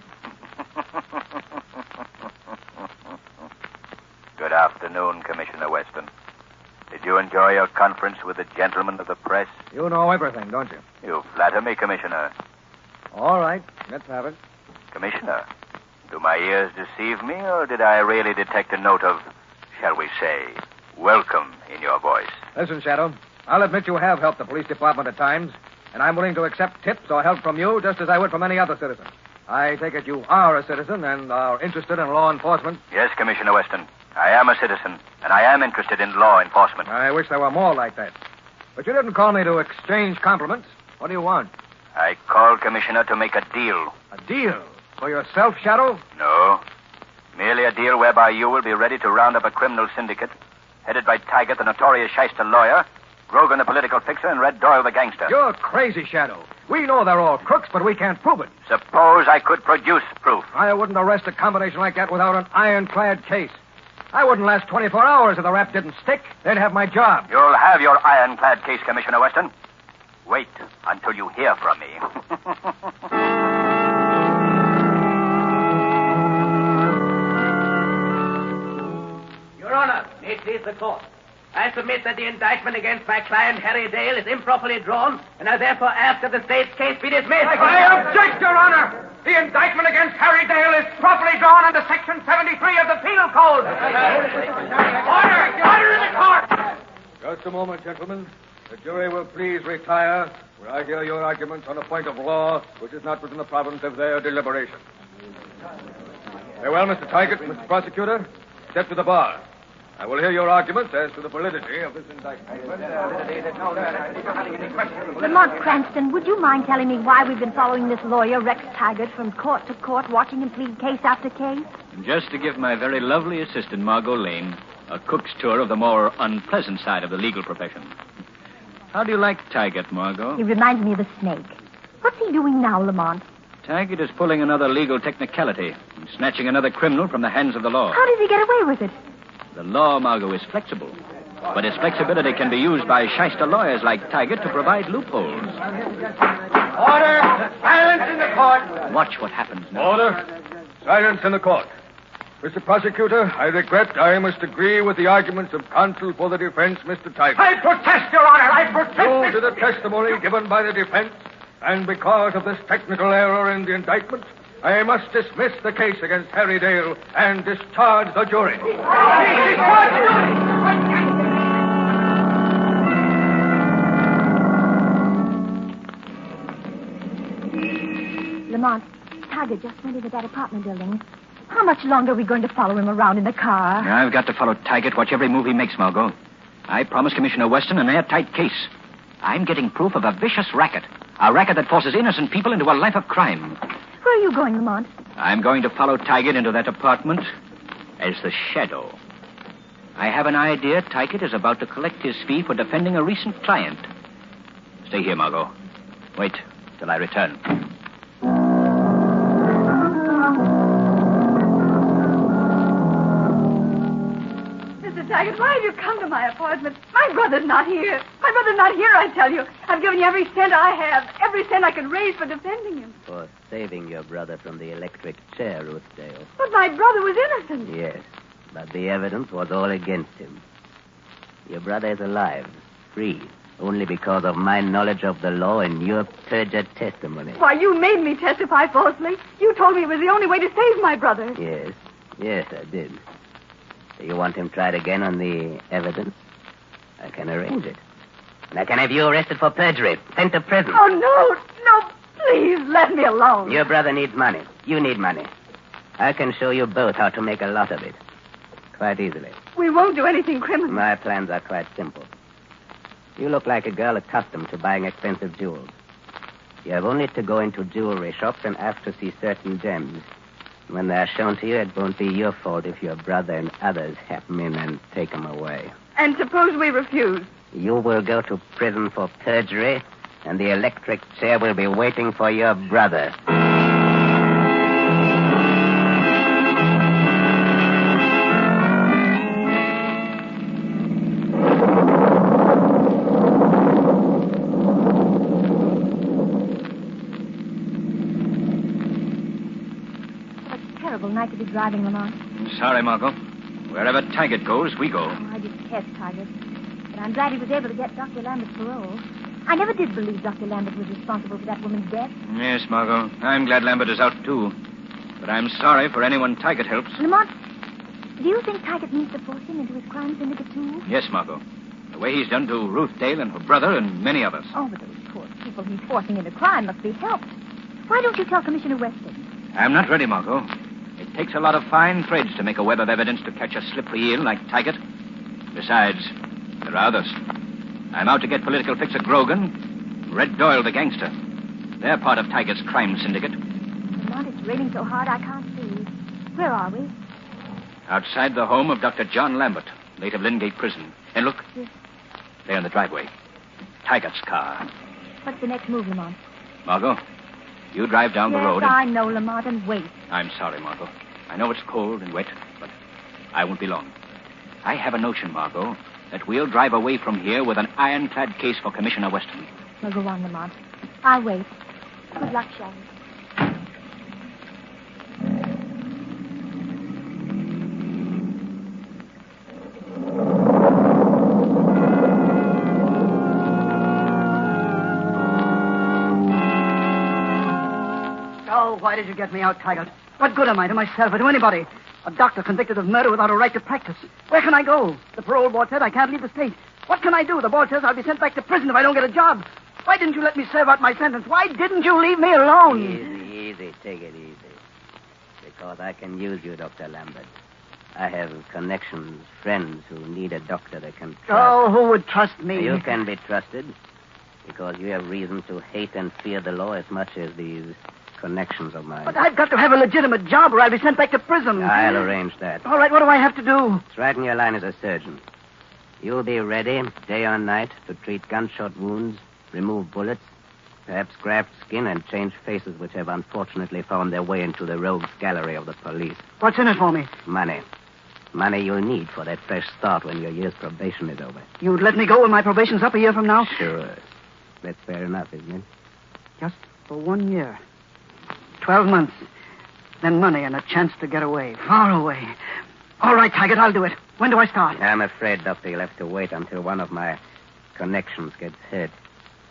Speaker 11: Good afternoon, Commissioner Weston. Did you enjoy your conference with the gentlemen of the press?
Speaker 16: You know everything, don't you?
Speaker 11: You flatter me, Commissioner.
Speaker 16: All right, let's have it.
Speaker 11: Commissioner, do my ears deceive me, or did I really detect a note of, shall we say, welcome in your voice?
Speaker 16: Listen, Shadow, I'll admit you have helped the police department at times, and I'm willing to accept tips or help from you just as I would from any other citizen. I take it you are a citizen and are interested in law enforcement?
Speaker 11: Yes, Commissioner Weston. I am a citizen, and I am interested in law enforcement.
Speaker 16: I wish there were more like that. But you didn't call me to exchange compliments. What do you want?
Speaker 11: I called, Commissioner, to make a deal.
Speaker 16: A deal? For yourself, Shadow?
Speaker 11: No. Merely a deal whereby you will be ready to round up a criminal syndicate headed by Taggart, the notorious shyster lawyer, Grogan, the political fixer, and Red Doyle, the gangster.
Speaker 16: You're crazy, Shadow. We know they're all crooks, but we can't prove it.
Speaker 11: Suppose I could produce proof.
Speaker 16: I wouldn't arrest a combination like that without an ironclad case. I wouldn't last 24 hours if the rap didn't stick. They'd have my job.
Speaker 11: You'll have your ironclad case, Commissioner Weston. Wait until you hear from me.
Speaker 22: Your Honor, may it please the court. I submit that the indictment against my client, Harry Dale, is improperly drawn, and I therefore ask that the state's case be dismissed.
Speaker 16: I object, Your Honor! The indictment against Harry Dale is properly drawn under Section 73 of the Penal Code. Order! Order in the court! Just a moment, gentlemen. The jury will please retire, where I hear your arguments on a point of law which is not within the province of their deliberation. Very well, Mr. Taggart, Mr. Prosecutor, step to the bar. I will hear your arguments as to the validity of this indictment.
Speaker 7: Lamont Cranston, would you mind telling me why we've been following this lawyer, Rex Taggart, from court to court, watching him plead case after case?
Speaker 24: Just to give my very lovely assistant, Margot Lane, a cook's tour of the more unpleasant side of the legal profession. How do you like Taggart, Margot?
Speaker 7: He reminds me of a snake. What's he doing now, Lamont?
Speaker 24: Taggart is pulling another legal technicality and snatching another criminal from the hands of the law.
Speaker 7: How does he get away with it?
Speaker 24: The law, Margot, is flexible. But its flexibility can be used by shyster lawyers like Taggart to provide loopholes.
Speaker 16: Order! Silence in the court!
Speaker 24: Watch what happens now.
Speaker 16: Order! Silence in the court. Mr. Prosecutor, I regret I must agree with the arguments of counsel for the defense, Mr. Taggart.
Speaker 22: I protest, Your Honor! I protest!
Speaker 16: Due to the testimony given by the defense, and because of this technical error in the indictment, I must dismiss the case against Harry Dale and discharge the jury.
Speaker 7: Lamont, Taggart just went into that apartment building. How much longer are we going to follow him around in the car?
Speaker 24: I've got to follow Taggart, watch every move he makes, Margot. I promised Commissioner Weston an airtight case. I'm getting proof of a vicious racket. A racket that forces innocent people into a life of crime.
Speaker 7: Where are you going, Lamont?
Speaker 24: I'm going to follow Taggart into that apartment as the Shadow. I have an idea Taggart is about to collect his fee for defending a recent client. Stay here, Margot. Wait till I return.
Speaker 7: Mr. Taggart, why have you come to my apartment? My brother's not here. My brother's not here, I tell you. I've given you every cent I have, every cent I could raise for defending him.
Speaker 5: For saving your brother from the electric chair, Ruthdale.
Speaker 7: But my brother was innocent.
Speaker 5: Yes, but the evidence was all against him. Your brother is alive, free, only because of my knowledge of the law and your perjured testimony.
Speaker 7: Why, you made me testify falsely. You told me it was the only way to save my brother.
Speaker 5: Yes, I did. Do you want him tried again on the evidence? I can arrange it. And I can have you arrested for perjury, sent to prison.
Speaker 7: Oh, no, please, let me alone.
Speaker 5: Your brother needs money. You need money. I can show you both how to make a lot of it. Quite easily.
Speaker 7: We won't do anything criminal.
Speaker 5: My plans are quite simple. You look like a girl accustomed to buying expensive jewels. You have only to go into jewelry shops and ask to see certain gems. When they are shown to you, it won't be your fault if your brother and others happen in and take them away.
Speaker 7: And suppose we refuse?
Speaker 5: You will go to prison for perjury, and the electric chair will be waiting for your brother.
Speaker 9: Night to be driving, Lamont.
Speaker 24: Sorry, Margot. Wherever Taggart goes, we go.
Speaker 9: I detest Taggart. But I'm glad he was able to get Dr. Lambert's parole. I never did believe Dr. Lambert was responsible for that woman's death.
Speaker 24: Yes, Margot. I'm glad Lambert is out, too. But I'm sorry for anyone Taggart helps.
Speaker 9: Lamont, do you think Taggart means to force him into his crime syndicate, too?
Speaker 24: Yes, Margot. The way he's done to Ruth Dale and her brother and many others.
Speaker 9: Oh, but those poor people he's forcing into crime must be helped. Why don't you tell Commissioner Weston?
Speaker 24: I'm not ready, Margot. It takes a lot of fine threads to make a web of evidence to catch a slippery eel like Taggart. Besides, there are others. I'm out to get political fixer Grogan, Red Doyle the gangster. They're part of Taggart's crime syndicate.
Speaker 9: Lamont, it's raining so hard I can't see. Where are we?
Speaker 24: Outside the home of Dr. John Lambert, late of Lingate Prison. And look, there in the driveway. Taggart's car.
Speaker 9: What's the next move, Lamont?
Speaker 24: Margot, you drive down the road.
Speaker 9: Yes, I know, Lamont, and wait.
Speaker 24: I'm sorry, Margot. I know it's cold and wet, but I won't be long. I have a notion, Margot, that we'll drive away from here with an ironclad case for Commissioner Weston.
Speaker 9: Well, go on, Lamont. I'll wait. Good luck, Shaggy.
Speaker 14: Oh, why did you get me out, Taggart? What good am I to myself or to anybody? A doctor convicted of murder without a right to practice. Where can I go? The parole board said I can't leave the state. What can I do? The board says I'll be sent back to prison if I don't get a job. Why didn't you let me serve out my sentence? Why didn't you leave me alone?
Speaker 5: Easy. Take it easy. Because I can use you, Dr. Lambert. I have connections, friends who need a doctor they can trust.
Speaker 14: Oh, who would trust me?
Speaker 5: You can be trusted because you have reason to hate and fear the law as much as these connections of mine.
Speaker 14: But I've got to have a legitimate job or I'll be sent back to prison.
Speaker 5: I'll arrange that.
Speaker 14: All right, what do I have to do?
Speaker 5: It's right in your line as a surgeon. You'll be ready, day or night, to treat gunshot wounds, remove bullets, perhaps graft skin, and change faces which have unfortunately found their way into the rogues gallery of the police.
Speaker 14: What's in it for me?
Speaker 5: Money. Money you'll need for that fresh start when your year's probation is over.
Speaker 14: You'd let me go when my probation's up a year from now?
Speaker 5: Sure. That's fair enough, isn't it?
Speaker 14: Just for 1 year. 12 months. Then money and a chance to get away. Far away. All right, Taggart, I'll do it. When do I start?
Speaker 5: I'm afraid, Doctor, you'll have to wait until one of my connections gets hurt.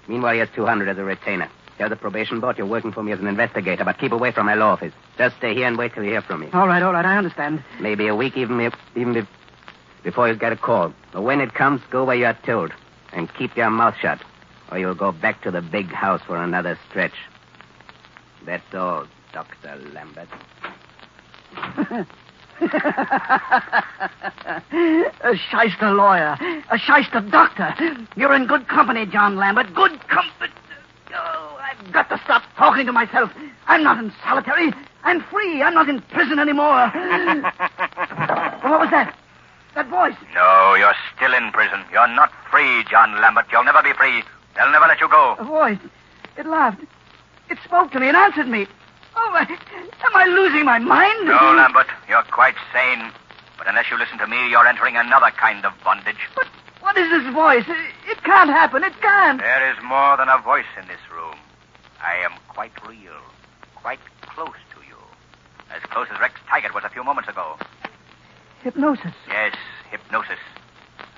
Speaker 5: Meanwhile, here's 200 as a retainer. Tell the probation board you're working for me as an investigator, but keep away from my law office. Just stay here and wait till you hear from me.
Speaker 14: All right, I understand.
Speaker 5: Maybe a week, before you get a call. But when it comes, go where you're told. And keep your mouth shut, or you'll go back to the big house for another stretch. That's all, Dr. Lambert.
Speaker 14: A shyster lawyer. A shyster doctor. You're in good company, John Lambert. Good company. Oh, I've got to stop talking to myself. I'm not in solitary. I'm free. I'm not in prison anymore. What was that? That voice.
Speaker 11: No, you're still in prison. You're not free, John Lambert. You'll never be free. They'll never let you go.
Speaker 14: A voice. It laughed. It spoke to me and answered me. Oh, am I losing my mind?
Speaker 11: No, Lambert. You're quite sane.
Speaker 18: But unless you listen to me, you're entering another kind of bondage.
Speaker 14: But what is this voice? It can't happen. It can't.
Speaker 18: There is more than a voice in this room. I am quite real, quite close to you. As close as Rex Taggart was a few moments ago.
Speaker 14: Hypnosis.
Speaker 18: Yes, hypnosis.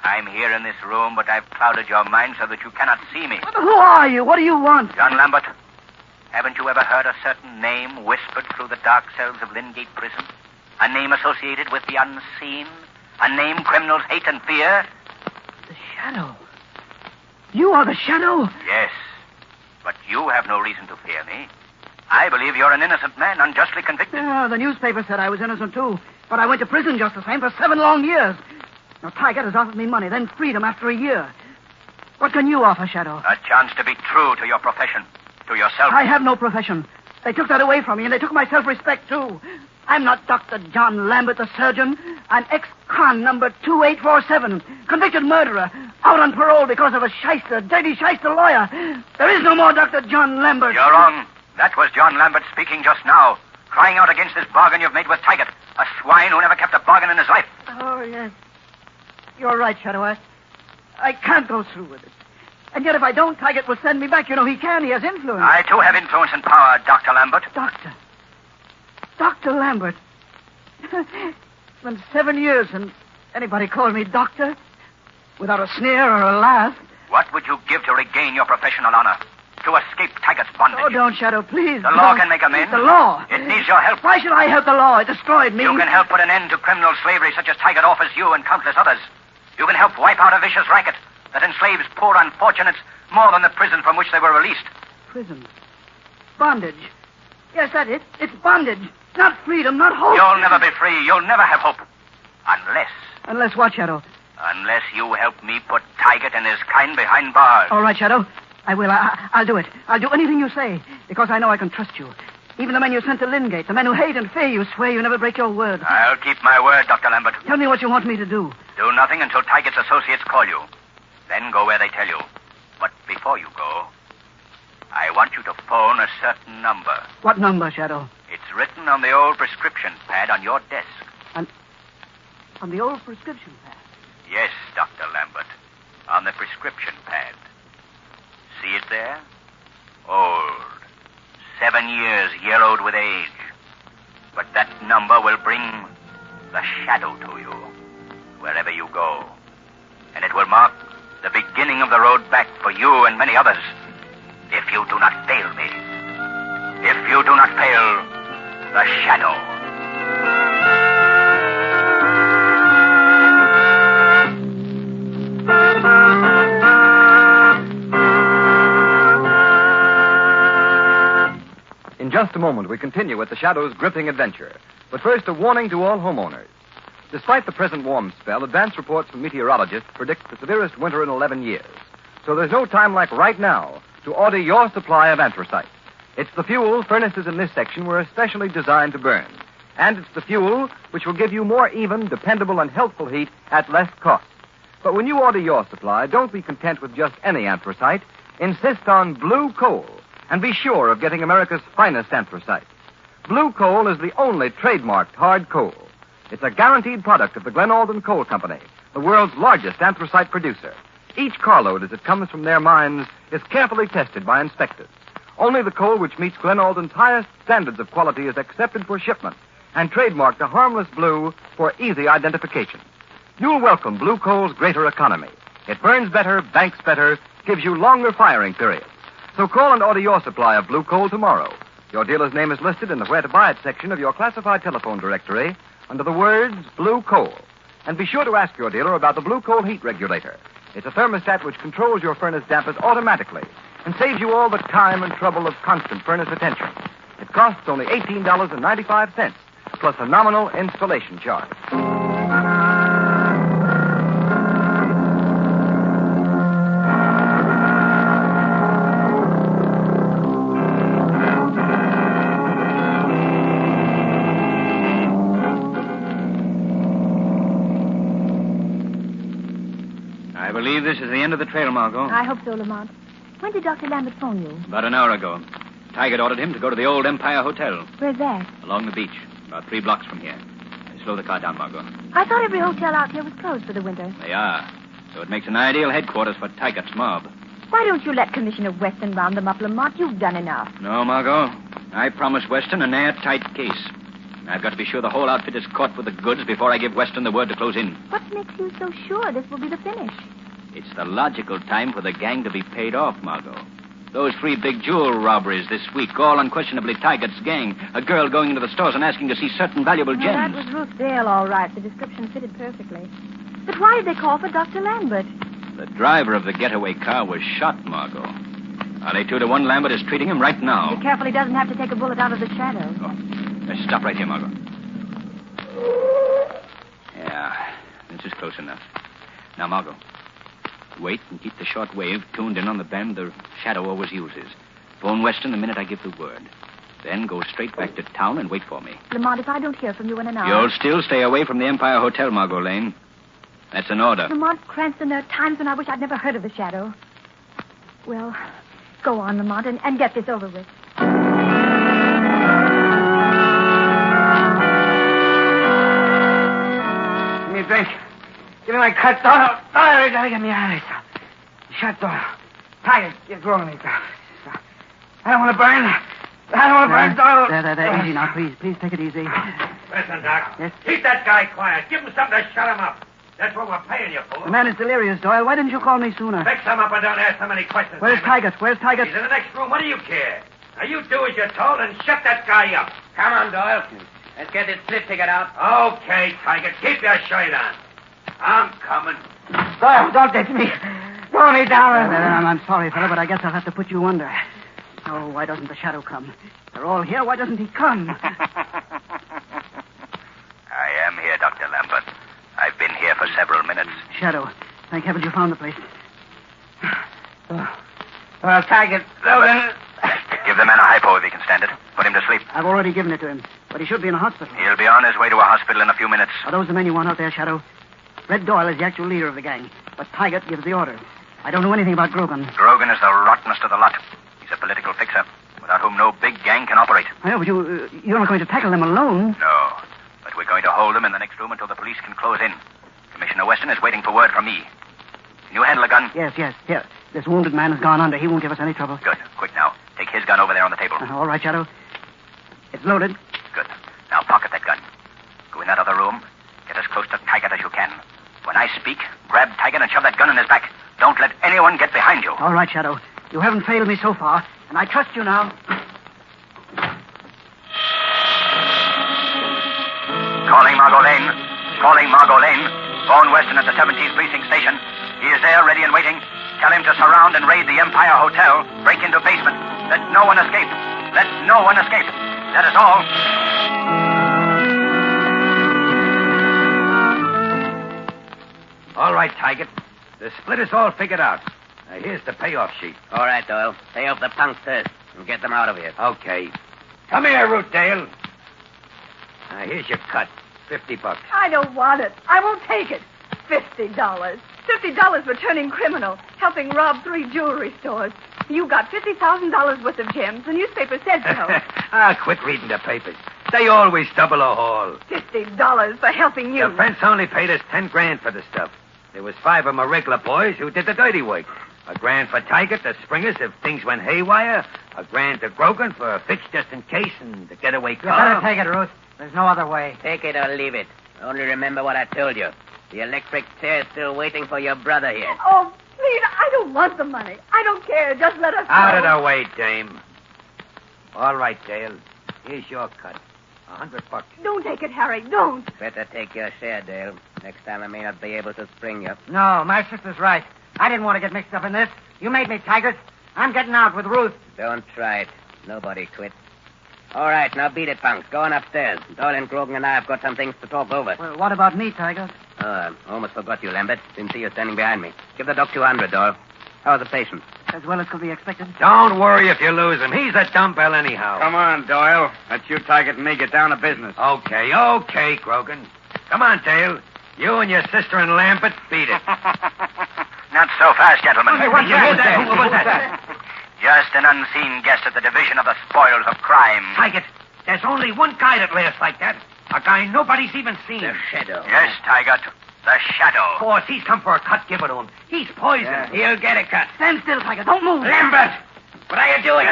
Speaker 18: I'm here in this room, but I've clouded your mind so that you cannot see me.
Speaker 14: But who are you? What do you want?
Speaker 18: John Lambert, haven't you ever heard a certain name whispered through the dark cells of Lingate Prison? A name associated with the unseen? A name criminals hate and fear?
Speaker 14: The Shadow. You are the Shadow?
Speaker 18: Yes, but you have no reason to fear me. I believe you're an innocent man, unjustly convicted.
Speaker 14: The newspaper said I was innocent, too. But I went to prison just the same for 7 long years. Now, Taggart has offered me money, then freedom after a year. What can you offer, Shadow?
Speaker 18: A chance to be true to your profession, to yourself.
Speaker 14: I have no profession. They took that away from me, and they took my self-respect, too. I'm not Dr. John Lambert, the surgeon. I'm ex-con number 2847, convicted murderer, out on parole because of a shyster, dirty shyster lawyer. There is no more Dr. John Lambert.
Speaker 18: You're wrong. That was John Lambert speaking just now, crying out against this bargain you've made with Taggart, a swine who never kept a bargain in his life.
Speaker 14: Oh, yes. You're right, Shadow. I can't go through with it. And yet if I don't, Taggart will send me back. You know, he can. He has influence.
Speaker 18: I, too, have influence and power, Dr. Lambert.
Speaker 14: Dr. Lambert. It's been 7 years, and anybody calls me doctor? Without a sneer or a laugh.
Speaker 18: What would you give to regain your professional honor? To escape Taggart's bondage?
Speaker 14: Oh, don't, Shadow, please.
Speaker 18: The law can make amends.
Speaker 14: The law?
Speaker 18: It needs your help.
Speaker 14: Why should I help the law? It destroyed me.
Speaker 18: You can help put an end to criminal slavery such as Taggart offers you and countless others. You can help wipe out a vicious racket that enslaves poor unfortunates more than the prison from which they were released.
Speaker 14: Prison. Bondage. Yes, that's it. It's bondage. Not freedom, not hope.
Speaker 18: You'll never be free. You'll never have hope. Unless...
Speaker 14: Unless what, Shadow?
Speaker 18: Unless you help me put Taggart and his kind behind bars.
Speaker 14: All right, Shadow. I will. I'll do it. I'll do anything you say, because I know I can trust you. Even the men you sent to Lingate, the men who hate and fear you, swear you never break your word.
Speaker 18: I'll keep my word, Dr. Lambert.
Speaker 14: Tell me what you want me to do.
Speaker 18: Do nothing until Taggart's associates call you. Then go where they tell you. But before you go, I want you to phone a certain number.
Speaker 14: What number, Shadow?
Speaker 18: It's written on the old prescription pad on your desk.
Speaker 14: On the old prescription pad?
Speaker 18: Yes, Dr. Lambert. On the prescription pad. See it there? Old. 7 years yellowed with age. But that number will bring the Shadow to you, wherever you go. And it will mark the beginning of the road back for you and many others, if you do not fail me. If you do not fail the Shadow.
Speaker 2: In just a moment, we continue with the Shadow's gripping adventure. But first, a warning to all homeowners. Despite the present warm spell, advance reports from meteorologists predict the severest winter in 11 years. So there's no time like right now to order your supply of anthracite. It's the fuel furnaces in this section were especially designed to burn. And it's the fuel which will give you more even, dependable, and healthful heat at less cost. But when you order your supply, don't be content with just any anthracite. Insist on blue coal. And be sure of getting America's finest anthracite. Blue coal is the only trademarked hard coal. It's a guaranteed product of the Glen Alden Coal Company, the world's largest anthracite producer. Each carload as it comes from their mines is carefully tested by inspectors. Only the coal which meets Glen Alden's highest standards of quality is accepted for shipment and trademarked a harmless blue for easy identification. You'll welcome blue coal's greater economy. It burns better, banks better, gives you longer firing periods. So call and order your supply of blue coal tomorrow. Your dealer's name is listed in the Where to Buy It section of your classified telephone directory under the words Blue Coal. And be sure to ask your dealer about the Blue Coal heat regulator. It's a thermostat which controls your furnace dampers automatically and saves you all the time and trouble of constant furnace attention. It costs only $18.95 plus a nominal installation charge.
Speaker 24: I believe this is the end of the trail, Margot.
Speaker 9: I hope so, Lamont. When did Dr. Lambert phone you?
Speaker 24: About an hour ago. Taggart ordered him to go to the old Empire Hotel.
Speaker 9: Where's that?
Speaker 24: Along the beach, about 3 blocks from here. As Slow the car down, Margot.
Speaker 9: I thought every hotel out here was closed for the winter.
Speaker 24: They are. So it makes an ideal headquarters for Tyggart's mob.
Speaker 9: Why don't you let Commissioner Weston round them up, Lamont? You've done enough.
Speaker 24: No, Margot. I promised Weston an airtight case. I've got to be sure the whole outfit is caught with the goods before I give Weston the word to close in.
Speaker 9: What makes you so sure this will be the finish?
Speaker 24: It's the logical time for the gang to be paid off, Margot. Those 3 big jewel robberies this week, all unquestionably Tyggart's gang. A girl going into the stores and asking to see certain valuable gems.
Speaker 9: That was Ruth Dale, all right. The description fitted perfectly. But why did they call for Dr. Lambert?
Speaker 24: The driver of the getaway car was shot, Margot. I'll lay 2 to 1 Lambert is treating him right now.
Speaker 9: Be careful he doesn't have to take a bullet out of the shadow.
Speaker 24: Let's stop right here, Margot. Yeah, this is close enough. Now, Margot, wait and keep the short wave tuned in on the band the shadow always uses. Phone Weston the minute I give the word. Then go straight back to town and wait for me.
Speaker 9: Lamont, if I don't hear from you in an hour...
Speaker 24: You'll still stay away from the Empire Hotel, Margot Lane. That's an order.
Speaker 9: Lamont Cranston, there are times when I wish I'd never heard of the shadow. Well, go on, Lamont, and get this over with.
Speaker 14: Give me a drink. Give me my cut, Doyle. Doyle, you gotta get me out of here. Shut, Doyle. Tiger, get going me, Doyle. I don't want to burn. I don't want to burn, Doyle. There. Easy now, please. Please take it easy.
Speaker 16: Listen, Doc.
Speaker 14: Yes?
Speaker 16: Keep that guy quiet. Give him something to shut him up. That's what we're paying you for.
Speaker 14: The man is delirious, Doyle. Why didn't you call me sooner?
Speaker 16: Fix him up and don't ask so many questions.
Speaker 14: Where's Tiger? Where's Tiger?
Speaker 16: He's in the next room. What do you care? Now, you do as you're told and shut that guy up.
Speaker 22: Come on, Doyle. Let's get this split ticket out.
Speaker 16: Okay, Tiger. Keep your shirt on. I'm coming.
Speaker 14: Doyle, don't ditch me. Throw me down. I'm sorry, fella, but I guess I'll have to put you under. Oh, why doesn't the shadow come? They're all here. Why doesn't he come?
Speaker 18: I am here, Dr. Lambert. I've been here for several minutes.
Speaker 14: Shadow. Thank heavens you found the place.
Speaker 22: Well, Tiger, Logan.
Speaker 18: Give the man a hypo if he can stand it. Put him to sleep.
Speaker 14: I've already given it to him, but he should be in a hospital.
Speaker 18: He'll be on his way to a hospital in a few minutes.
Speaker 14: Are those the men you want out there, Shadow? Red Doyle is the actual leader of the gang, but Tygart gives the orders. I don't know anything about Grogan.
Speaker 18: Grogan is the rottenest of the lot. He's a political fixer, without whom no big gang can operate.
Speaker 14: I know, but you're not going to tackle them alone.
Speaker 18: No, but we're going to hold them in the next room until the police can close in. Commissioner Weston is waiting for word from me. Can you handle a gun?
Speaker 14: Yes. Here. This wounded man has gone under. He won't give us any trouble.
Speaker 18: Good. Quick now. Take his gun over there on the table.
Speaker 14: All right, Shadow. It's loaded.
Speaker 18: Good. Now pocket that gun. Go in that other room. Get as close to Tygart as you can. When I speak, grab Tygart and shove that gun in his back. Don't let anyone get behind you.
Speaker 14: All right, Shadow. You haven't failed me so far, and I trust you now.
Speaker 18: Calling Margot Lane. Phone Weston at the 17th Precinct Station. He is there, ready and waiting. Tell him to surround and raid the Empire Hotel. Break into basement. Let no one escape. That is all.
Speaker 16: All right, Tiger. The split is all figured out. Now, here's the payoff sheet.
Speaker 5: All right, Doyle. Pay off the punks first and get them out of here.
Speaker 16: Okay. Come here, Rootdale. Now, here's your cut. $50.
Speaker 7: I don't want it. I won't take it. $50. $50 for turning criminal, helping rob 3 jewelry stores. You got $50,000 worth of gems. The newspaper said so.
Speaker 16: Quit reading the papers. They always double a haul.
Speaker 7: $50 for helping you.
Speaker 16: The fence only paid us $10,000 for the stuff. There was 5 of my regular boys who did the dirty work. $1,000 for Tiger, the Springers, if things went haywire. $1,000 to Grogan for a fix just in case and the getaway car.
Speaker 14: You better take it, Ruth. There's no other way.
Speaker 5: Take it or leave it. Only remember what I told you. The electric chair's still waiting for your brother here.
Speaker 7: Oh, please, I don't want the money. I don't care. Just let us go.
Speaker 16: Out of the way, dame. All right, Dale. Here's your cut. $100.
Speaker 7: Don't take it, Harry. Don't.
Speaker 5: Better take your share, Dale. Next time I may not be able to spring you.
Speaker 14: No, my sister's right. I didn't want to get mixed up in this. You made me, Tigers. I'm getting out with Ruth.
Speaker 5: Don't try it. Nobody quits. All right, now beat it, punks. Go on upstairs. Doyle and Grogan and I have got some things to talk over.
Speaker 14: Well, what about me, Tiger?
Speaker 5: Oh, I almost forgot you, Lambert. Didn't see you standing behind me. Give the doc 200, Doyle. How's the patient?
Speaker 14: As well as could be expected.
Speaker 16: Don't worry if you lose him. He's a dumbbell anyhow.
Speaker 6: Come on, Doyle. Let you, Tiger, and me get down to business.
Speaker 16: Okay, Grogan. Come on, Dale. You and your sister and Lambert beat it.
Speaker 18: Not so fast, gentlemen.
Speaker 16: Hey, what's that? Who was that?
Speaker 18: Just an unseen guest at the Division of the Spoils of Crime.
Speaker 16: Tiger, there's only one guy that laughs like that.
Speaker 4: A guy nobody's even seen.
Speaker 18: The Shadow. Yes, Tiger. The Shadow.
Speaker 4: Boss, he's come for a cut. Give it to him. He's poisoned.
Speaker 18: He'll get a cut.
Speaker 14: Stand still, Tiger. Don't move.
Speaker 18: Lambert! What are you doing?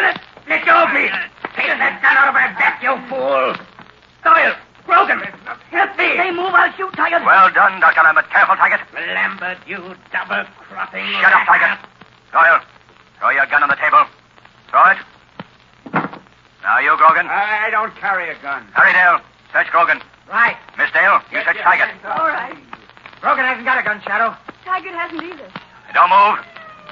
Speaker 18: Let go of me. Take that gun out of my back, you fool. Doyle, Grogan, help me.
Speaker 14: They move, I'll shoot, Tiger.
Speaker 11: Well done, Dr. Lambert. Careful, Tiger.
Speaker 18: Lambert, you double-crossing...
Speaker 11: Shut up, Tiger. Doyle, throw your gun on the table. Throw it. Now you, Grogan.
Speaker 6: I don't carry a gun.
Speaker 11: Harry Dale, search Grogan.
Speaker 22: Right.
Speaker 11: Miss Dale, you search Tiger.
Speaker 22: All right. Grogan hasn't got a gun, Shadow.
Speaker 7: Tiger hasn't either.
Speaker 11: Don't move.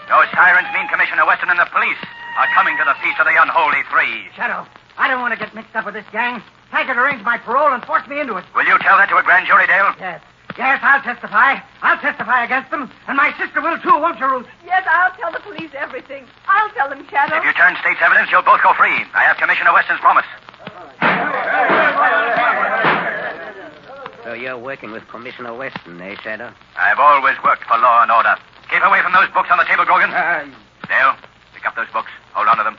Speaker 11: Those sirens mean Commissioner Weston and the police are coming to the feast of the unholy three.
Speaker 22: Shadow, I don't want to get mixed up with this gang. Tiger arranged my parole and forced me into it.
Speaker 11: Will you tell that to a grand jury, Dale?
Speaker 22: Yes. Yes, I'll testify. I'll testify against them. And my sister will, too, won't you, Ruth?
Speaker 7: Yes, I'll tell the police everything. I'll tell them, Shadow.
Speaker 11: If you turn state's evidence, you'll both go free. I have Commissioner Weston's promise.
Speaker 5: So you're working with Commissioner Weston, eh, Shadow?
Speaker 11: I've always worked for law and order. Keep away from those books on the table, Grogan. Dale, pick up those books. Hold on to them.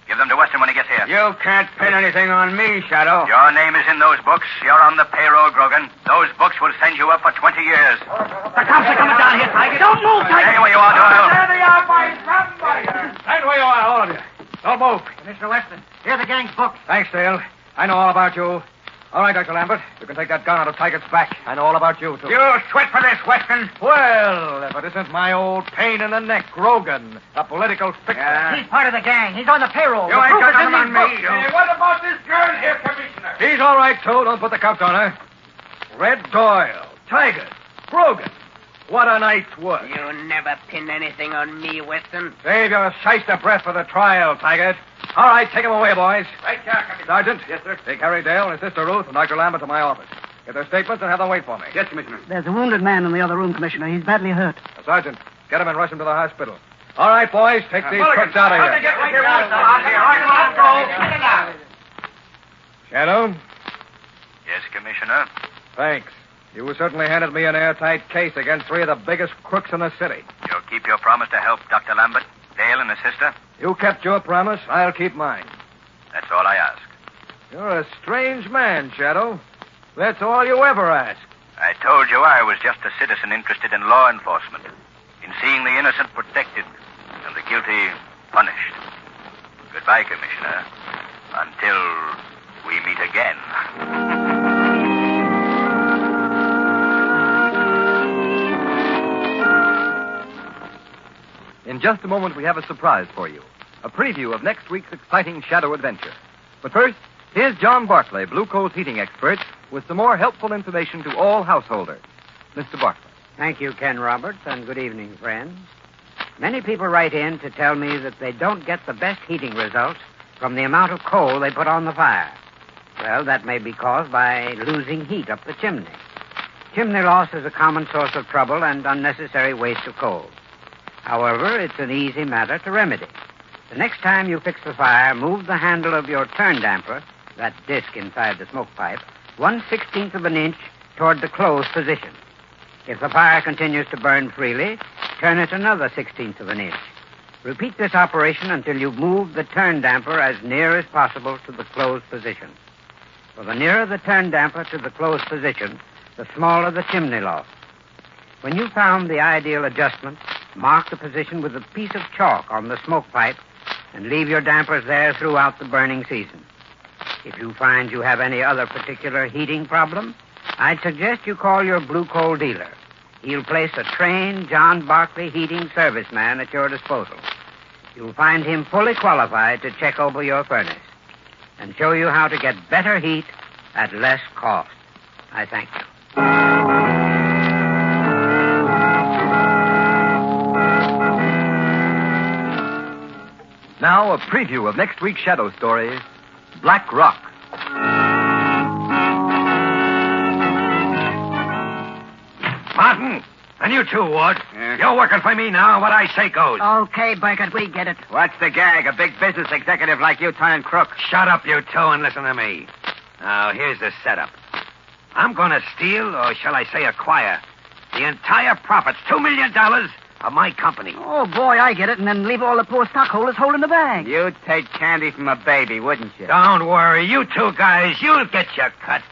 Speaker 11: Give them to Weston when he gets here.
Speaker 6: You can't pin anything on me, Shadow.
Speaker 11: Your name is in those books. You're on the payroll, Grogan. Those books will send you up for 20 years.
Speaker 14: The cops are coming down here, Tiger. Don't move, Tiger.
Speaker 11: Stay where you are, Doyle.
Speaker 16: There they are, boys. Somebody.
Speaker 6: Stand where you are, all of you. Don't move.
Speaker 22: Commissioner Weston, here's the gang's books.
Speaker 6: Thanks, Dale. I know all about you. All right, Dr. Lambert. You can take that gun out of Tiger's back. I know all about you, too.
Speaker 16: You sweat for this, Weston.
Speaker 6: Well, if it isn't my old pain in the neck, Grogan, a political fixer.
Speaker 22: He's part of the gang. He's on the payroll.
Speaker 16: You
Speaker 22: The
Speaker 16: ain't
Speaker 22: proof
Speaker 16: got
Speaker 22: is in
Speaker 16: nothing on
Speaker 22: these
Speaker 16: me.
Speaker 22: books.
Speaker 16: What about this girl here, Commissioner?
Speaker 6: He's all right, too. Don't put the cuffs on her. Red Doyle, Tiger, Grogan. What a night's work.
Speaker 18: You never pin anything on me, Weston.
Speaker 6: Save your shyster breath for the trial, Tiger. All right, take him away, boys.
Speaker 16: Right here, Commissioner.
Speaker 6: Sergeant. Yes, sir. Take Harry Dale and his sister Ruth and Dr. Lambert to my office. Get their statements and have them wait for me.
Speaker 16: Yes, Commissioner.
Speaker 14: There's a wounded man in the other room, Commissioner. He's badly hurt.
Speaker 6: Sergeant, get him and rush him to the hospital. All right, boys, take these crooks out of here.
Speaker 16: Get right here. Out here.
Speaker 6: Shadow?
Speaker 11: Yes, Commissioner.
Speaker 6: Thanks. You certainly handed me an airtight case against three of the biggest crooks in the city.
Speaker 11: You'll keep your promise to help Dr. Lambert, Dale, and his sister?
Speaker 6: You kept your promise. I'll keep mine.
Speaker 11: That's all I ask.
Speaker 6: You're a strange man, Shadow. That's all you ever ask.
Speaker 11: I told you I was just a citizen interested in law enforcement, in seeing the innocent protected and the guilty punished. Goodbye, Commissioner. Until we meet again.
Speaker 2: In just a moment, we have a surprise for you. A preview of next week's exciting Shadow adventure. But first, here's John Barclay, Blue Coal's heating expert, with some more helpful information to all householders. Mr. Barclay.
Speaker 15: Thank you, Ken Roberts, and good evening, friends. Many people write in to tell me that they don't get the best heating results from the amount of coal they put on the fire. Well, that may be caused by losing heat up the chimney. Chimney loss is a common source of trouble and unnecessary waste of coal. However, it's an easy matter to remedy. The next time you fix the fire, move the handle of your turn damper, that disc inside the smoke pipe, 1/16 of an inch toward the closed position. If the fire continues to burn freely, turn it another 1/16 of an inch. Repeat this operation until you've moved the turn damper as near as possible to the closed position. For the nearer the turn damper to the closed position, the smaller the chimney loss. When you've found the ideal adjustment, mark the position with a piece of chalk on the smoke pipe and leave your dampers there throughout the burning season. If you find you have any other particular heating problem, I'd suggest you call your Blue Coal dealer. He'll place a trained John Barclay heating serviceman at your disposal. You'll find him fully qualified to check over your furnace and show you how to get better heat at less cost. I thank you.
Speaker 2: Now, a preview of next week's Shadow story, Black Rock.
Speaker 4: Martin, and you too, Ward. You're working for me now. What I say goes.
Speaker 14: Okay, Burkett, we get it.
Speaker 6: What's the gag? A big business executive like you turning crook.
Speaker 4: Shut up, you two, and listen to me. Now, here's the setup. I'm going to steal, or shall I say acquire, the entire profits, $2 million, of my company.
Speaker 14: Oh, boy, I get it, and then leave all the poor stockholders holding the bag.
Speaker 6: You'd take candy from a baby, wouldn't you?
Speaker 4: Don't worry. You two guys, you'll get your cut.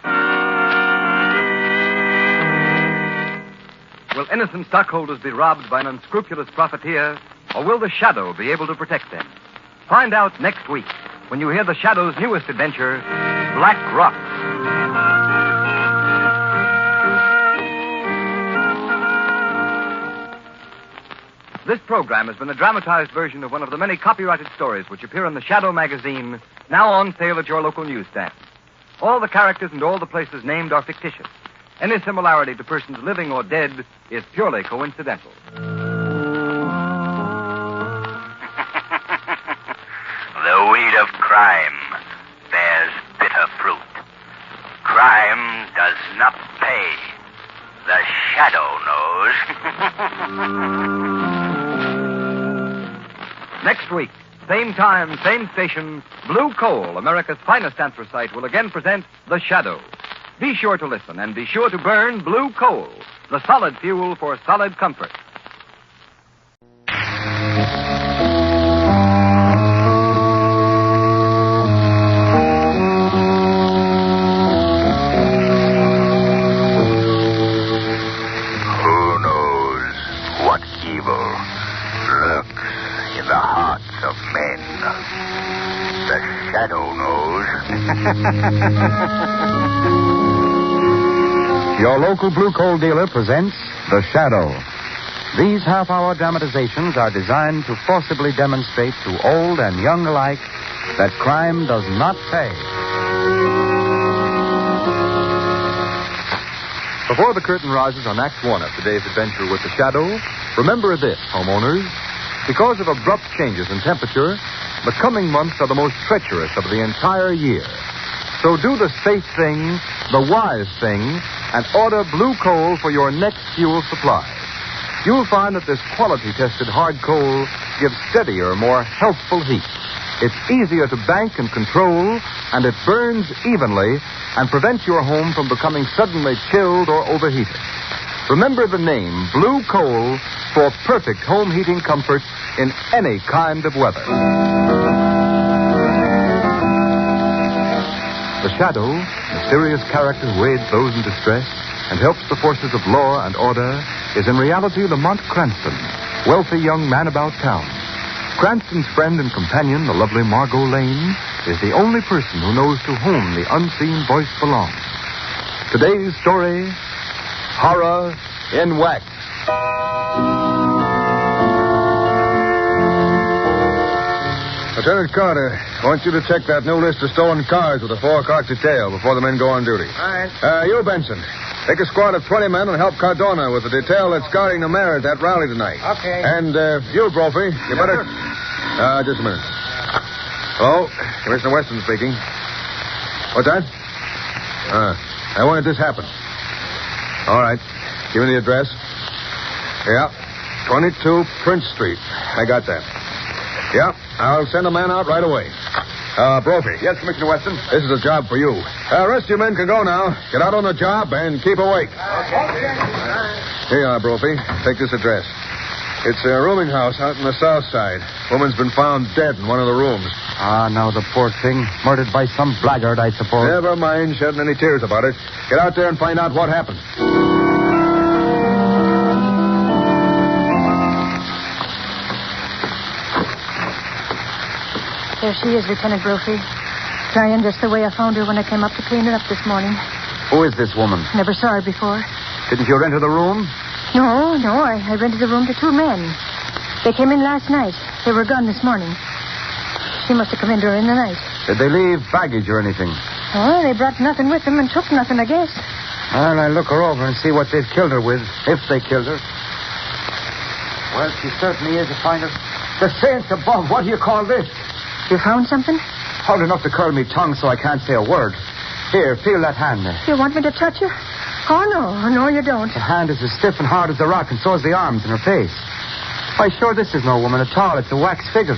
Speaker 2: Will innocent stockholders be robbed by an unscrupulous profiteer, or will the Shadow be able to protect them? Find out next week when you hear the Shadow's newest adventure, Black Rock. This program has been a dramatized version of one of the many copyrighted stories which appear in the Shadow magazine, now on sale at your local newsstand. All the characters and all the places named are fictitious. Any similarity to persons living or dead is purely coincidental.
Speaker 18: The weed of crime bears bitter fruit. Crime does not pay. The Shadow knows.
Speaker 2: Next week, same time, same station, Blue Coal, America's finest anthracite, will again present The Shadow. Be sure to listen and be sure to burn Blue Coal, the solid fuel for solid comfort.
Speaker 18: Who knows what evil lurks in the hearts of men? The Shadow knows.
Speaker 17: Your local Blue Coal dealer presents The Shadow. These half-hour dramatizations are designed to forcibly demonstrate to old and young alike that crime does not pay.
Speaker 2: Before the curtain rises on Act One of today's adventure with The Shadow, remember this, homeowners. Because of abrupt changes in temperature, the coming months are the most treacherous of the entire year. So do the safe thing, the wise thing, and order Blue Coal for your next fuel supply. You'll find that this quality-tested hard coal gives steadier, more healthful heat. It's easier to bank and control, and it burns evenly and prevents your home from becoming suddenly chilled or overheated. Remember the name Blue Coal for perfect home heating comfort in any kind of weather. The Shadow, mysterious character who aids those in distress and helps the forces of law and order, is in reality Lamont Cranston, wealthy young man about town. Cranston's friend and companion, the lovely Margot Lane, is the only person who knows to whom the unseen voice belongs. Today's story, Horror in Wax.
Speaker 20: Lieutenant Carter, I want you to check that new list of stolen cars with a 4 o'clock detail before the men go on duty.
Speaker 8: All right.
Speaker 20: You, Benson, take a squad of 20 men and help Cardona with the detail that's guarding the mayor at that rally tonight.
Speaker 8: Okay.
Speaker 20: And you, Brophy, you better... just a minute. Hello, Commissioner Weston speaking. What's that? I wanted this happen. All right. Give me the address. Yeah, 22 Prince Street. I got that. Yeah, I'll send a man out right away. Brophy.
Speaker 3: Yes, Commissioner Weston.
Speaker 20: This is a job for you. Rest of you men can go now. Get out on the job and keep awake. Here you are, Brophy. Take this address. It's a rooming house out in the south side. Woman's been found dead in one of the rooms.
Speaker 17: Ah, now the poor thing. Murdered by some blackguard, I suppose.
Speaker 20: Never mind shedding any tears about it. Get out there and find out what happened.
Speaker 9: There she is, Lieutenant Brophy. Dying just the way I found her when I came up to clean her up this morning.
Speaker 17: Who is this woman?
Speaker 9: Never saw her before.
Speaker 17: Didn't you rent her the room?
Speaker 9: No. I rented the room to 2 men. They came in last night. They were gone this morning. She must have come in during the night.
Speaker 17: Did they leave baggage or anything?
Speaker 9: Oh, they brought nothing with them and took nothing, I guess.
Speaker 17: Well, I'll look her over and see what they've killed her with, if they killed her. Well, she certainly is a finder. The saints above, what do you call this?
Speaker 9: You found something?
Speaker 17: Hard enough to curl me tongue so I can't say a word. Here, feel that hand there.
Speaker 9: You want me to touch her? Oh, no, you don't.
Speaker 17: The hand is as stiff and hard as a rock, and so is the arms and her face. Why, sure, this is no woman at all. It's a wax figure.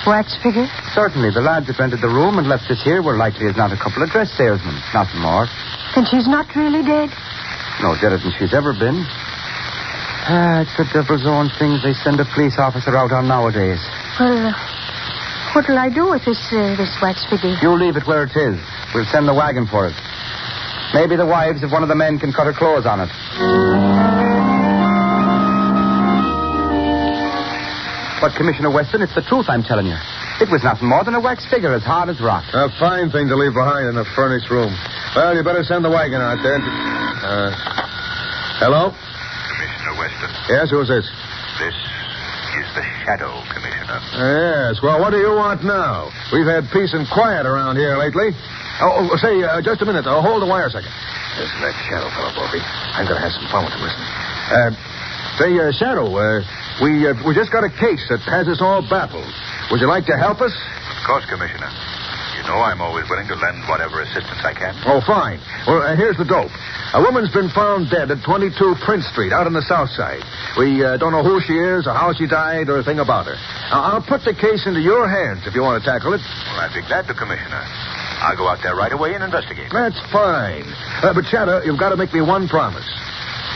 Speaker 9: Wax figure?
Speaker 17: Certainly. The lads that rented the room and left us here were likely as not a couple of dress salesmen. Nothing more.
Speaker 9: Then she's not really dead?
Speaker 17: No, deader than she's ever been. It's the devil's own things they send a police officer out on nowadays.
Speaker 9: Well, what'll I do with this wax figure?
Speaker 17: You leave it where it is. We'll send the wagon for it. Maybe the wives of one of the men can cut her clothes on it. But, Commissioner Weston, it's the truth I'm telling you. It was nothing more than a wax figure as hard as rock.
Speaker 20: A fine thing to leave behind in a furnished room. Well, you better send the wagon out there. Hello?
Speaker 10: Commissioner Weston.
Speaker 20: Yes, who's this?
Speaker 10: This is the Shadow, Commissioner.
Speaker 20: Yes, well, what do you want now? We've had peace and quiet around here lately. Say, just a minute. Hold the wire a second. Listen, that Shadow fellow, Brophy. I'm going to have some fun with him. Listen. Shadow, we just got a case that has us all baffled. Would you like to help us?
Speaker 10: Of course, Commissioner. You know I'm always willing to lend whatever assistance I can.
Speaker 20: Oh, fine. Well, here's the dope. A woman's been found dead at 22 Prince Street, out on the south side. We don't know who she is or how she died or a thing about her. I'll put the case into your hands if you want to tackle it.
Speaker 10: Well, I'd be glad to, Commissioner. I'll go out there right away and investigate.
Speaker 20: That's fine. But, Shadow, you've got to make me one promise.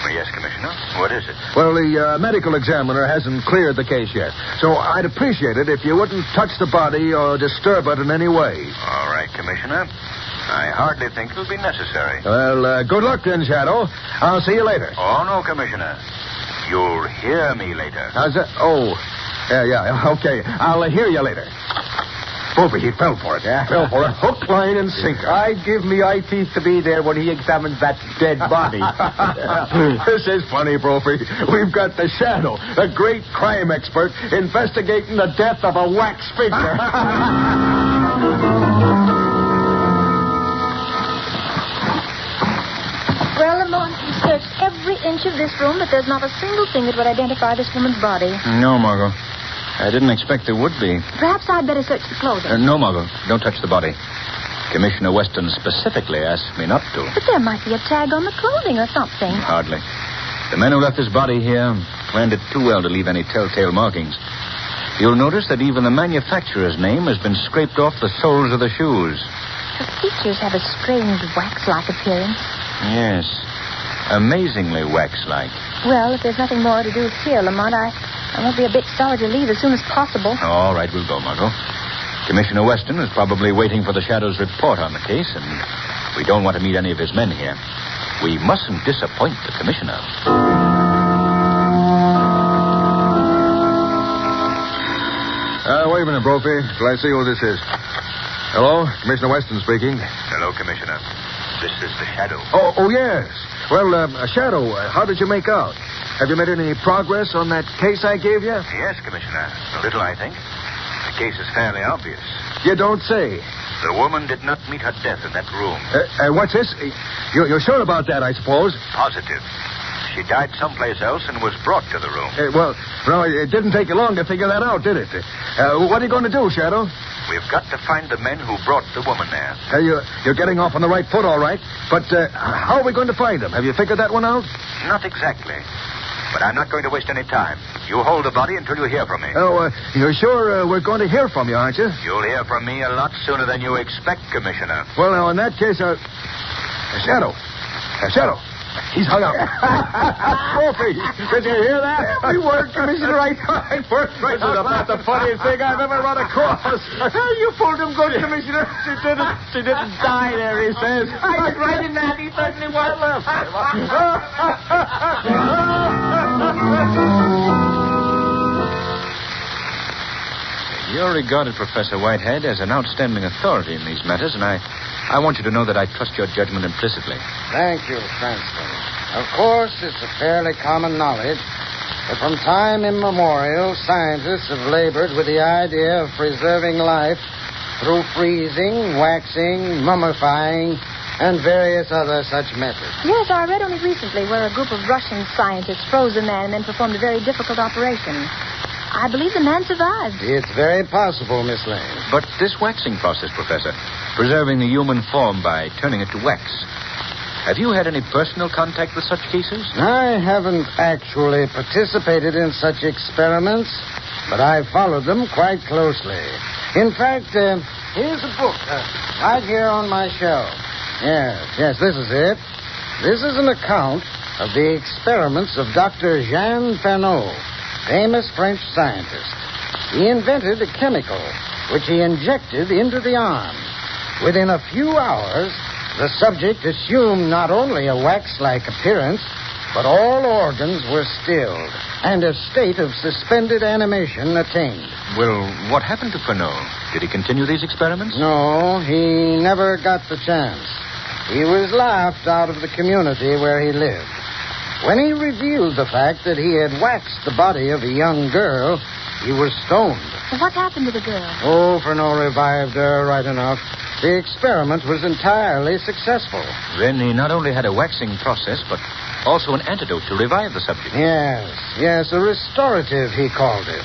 Speaker 10: Well, yes, Commissioner. What is it?
Speaker 20: Well, the medical examiner hasn't cleared the case yet. So I'd appreciate it if you wouldn't touch the body or disturb it in any way.
Speaker 10: All right, Commissioner. I hardly think it'll be necessary.
Speaker 20: Well, good luck then, Shadow. I'll see you later.
Speaker 10: Oh, no, Commissioner. You'll hear me later.
Speaker 20: How's that? Oh, yeah, okay. I'll hear you later. Brophy, he fell for it. Yeah? Fell for it. Hook, line, and sinker.
Speaker 17: I'd give me eye teeth to be there when he examines that dead body.
Speaker 20: This is funny, Brophy. We've got the Shadow, the great crime expert, investigating the death of a wax figure.
Speaker 9: Well, Lamont, you searched every inch of this room, but there's not a single thing that would identify this woman's body.
Speaker 24: No, Margot. I didn't expect there would be.
Speaker 9: Perhaps I'd better search the clothing.
Speaker 24: No, Margot. Don't touch the body. Commissioner Weston specifically asked me not to.
Speaker 9: But there might be a tag on the clothing or something.
Speaker 24: Hardly. The men who left this body here planned it too well to leave any telltale markings. You'll notice that even the manufacturer's name has been scraped off the soles of the shoes.
Speaker 9: The features have a strange wax-like appearance.
Speaker 24: Yes. Amazingly wax-like.
Speaker 9: Well, if there's nothing more to do here, Lamont, I won't be a bit sorry to leave as soon as possible.
Speaker 24: All right, we'll go, Margot. Commissioner Weston is probably waiting for the Shadow's report on the case, and we don't want to meet any of his men here. We mustn't disappoint the commissioner.
Speaker 20: Wait a minute, Brophy, till I see who this is. Hello, Commissioner Weston speaking.
Speaker 10: Hello, Commissioner. This is the Shadow.
Speaker 20: Oh, yes. Well, Shadow, how did you make out? Have you made any progress on that case I gave you?
Speaker 10: Yes, Commissioner. A little, I think. The case is fairly obvious.
Speaker 20: You don't say.
Speaker 10: The woman did not meet her death in that room.
Speaker 20: What's this? You're sure about that, I suppose?
Speaker 10: Positive. She died someplace else and was brought to the room.
Speaker 20: Well, it didn't take you long to figure that out, did it? What are you going to do, Shadow?
Speaker 10: We've got to find the men who brought the woman there.
Speaker 20: You're getting off on the right foot, all right. But how are we going to find them? Have you figured that one out?
Speaker 10: Not exactly. But I'm not going to waste any time. You hold the body until you hear from me.
Speaker 20: Oh, you're sure we're going to hear from you, aren't you?
Speaker 10: You'll hear from me a lot sooner than you expect, Commissioner.
Speaker 20: Well, now, in that case, Shadow. Shadow. He's hung up. Brophy, did you hear that? Every word, Commissioner. Right first. This is about the funniest thing I've ever run across. You pulled him good, Commissioner. She didn't die there, he says. I was right in that. He certainly was.
Speaker 24: You're regarded, Professor Whitehead, as an outstanding authority in these matters, and I want you to know that I trust your judgment implicitly.
Speaker 12: Thank you, Cranston. Of course, it's a fairly common knowledge that from time immemorial, scientists have labored with the idea of preserving life through freezing, waxing, mummifying, and various other such methods.
Speaker 9: Yes, I read only recently where a group of Russian scientists froze a man and then performed a very difficult operation. I believe the man survived.
Speaker 12: It's very possible, Miss Lane.
Speaker 24: But this waxing process, Professor, preserving the human form by turning it to wax, have you had any personal contact with such cases?
Speaker 12: I haven't actually participated in such experiments, but I've followed them quite closely. In fact, here's a book right here on my shelf. Yes, this is it. This is an account of the experiments of Dr. Jean Fernot, famous French scientist. He invented a chemical which he injected into the arm. Within a few hours, the subject assumed not only a wax-like appearance,
Speaker 1: but all organs were stilled, and a state of suspended animation attained.
Speaker 10: Well, what happened to Furneaux? Did he continue these experiments?
Speaker 1: No, he never got the chance. He was laughed out of the community where he lived. When he revealed the fact that he had waxed the body of a young girl, he was stoned.
Speaker 9: So what happened to the girl?
Speaker 1: Oh, Furneaux revived her right enough. The experiment was entirely successful.
Speaker 10: Then he not only had a waxing process, but also an antidote to revive the subject.
Speaker 1: Yes, a restorative, he called it.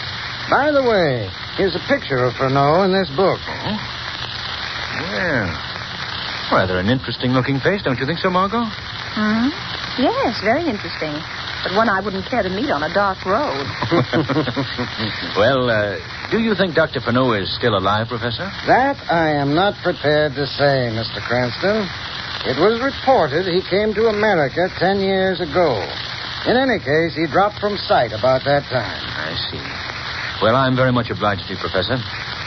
Speaker 1: By the way, here's a picture of Furneaux in this book.
Speaker 10: Oh? Well, rather an interesting-looking face, don't you think so, Margot?
Speaker 7: Yes, very interesting. But one I wouldn't care to meet on a dark road.
Speaker 10: Well, do you think Dr. Furneaux is still alive, Professor?
Speaker 1: That I am not prepared to say, Mr. Cranston. It was reported he came to America 10 years ago. In any case, he dropped from sight about that time.
Speaker 10: I see. Well, I'm very much obliged to you, Professor.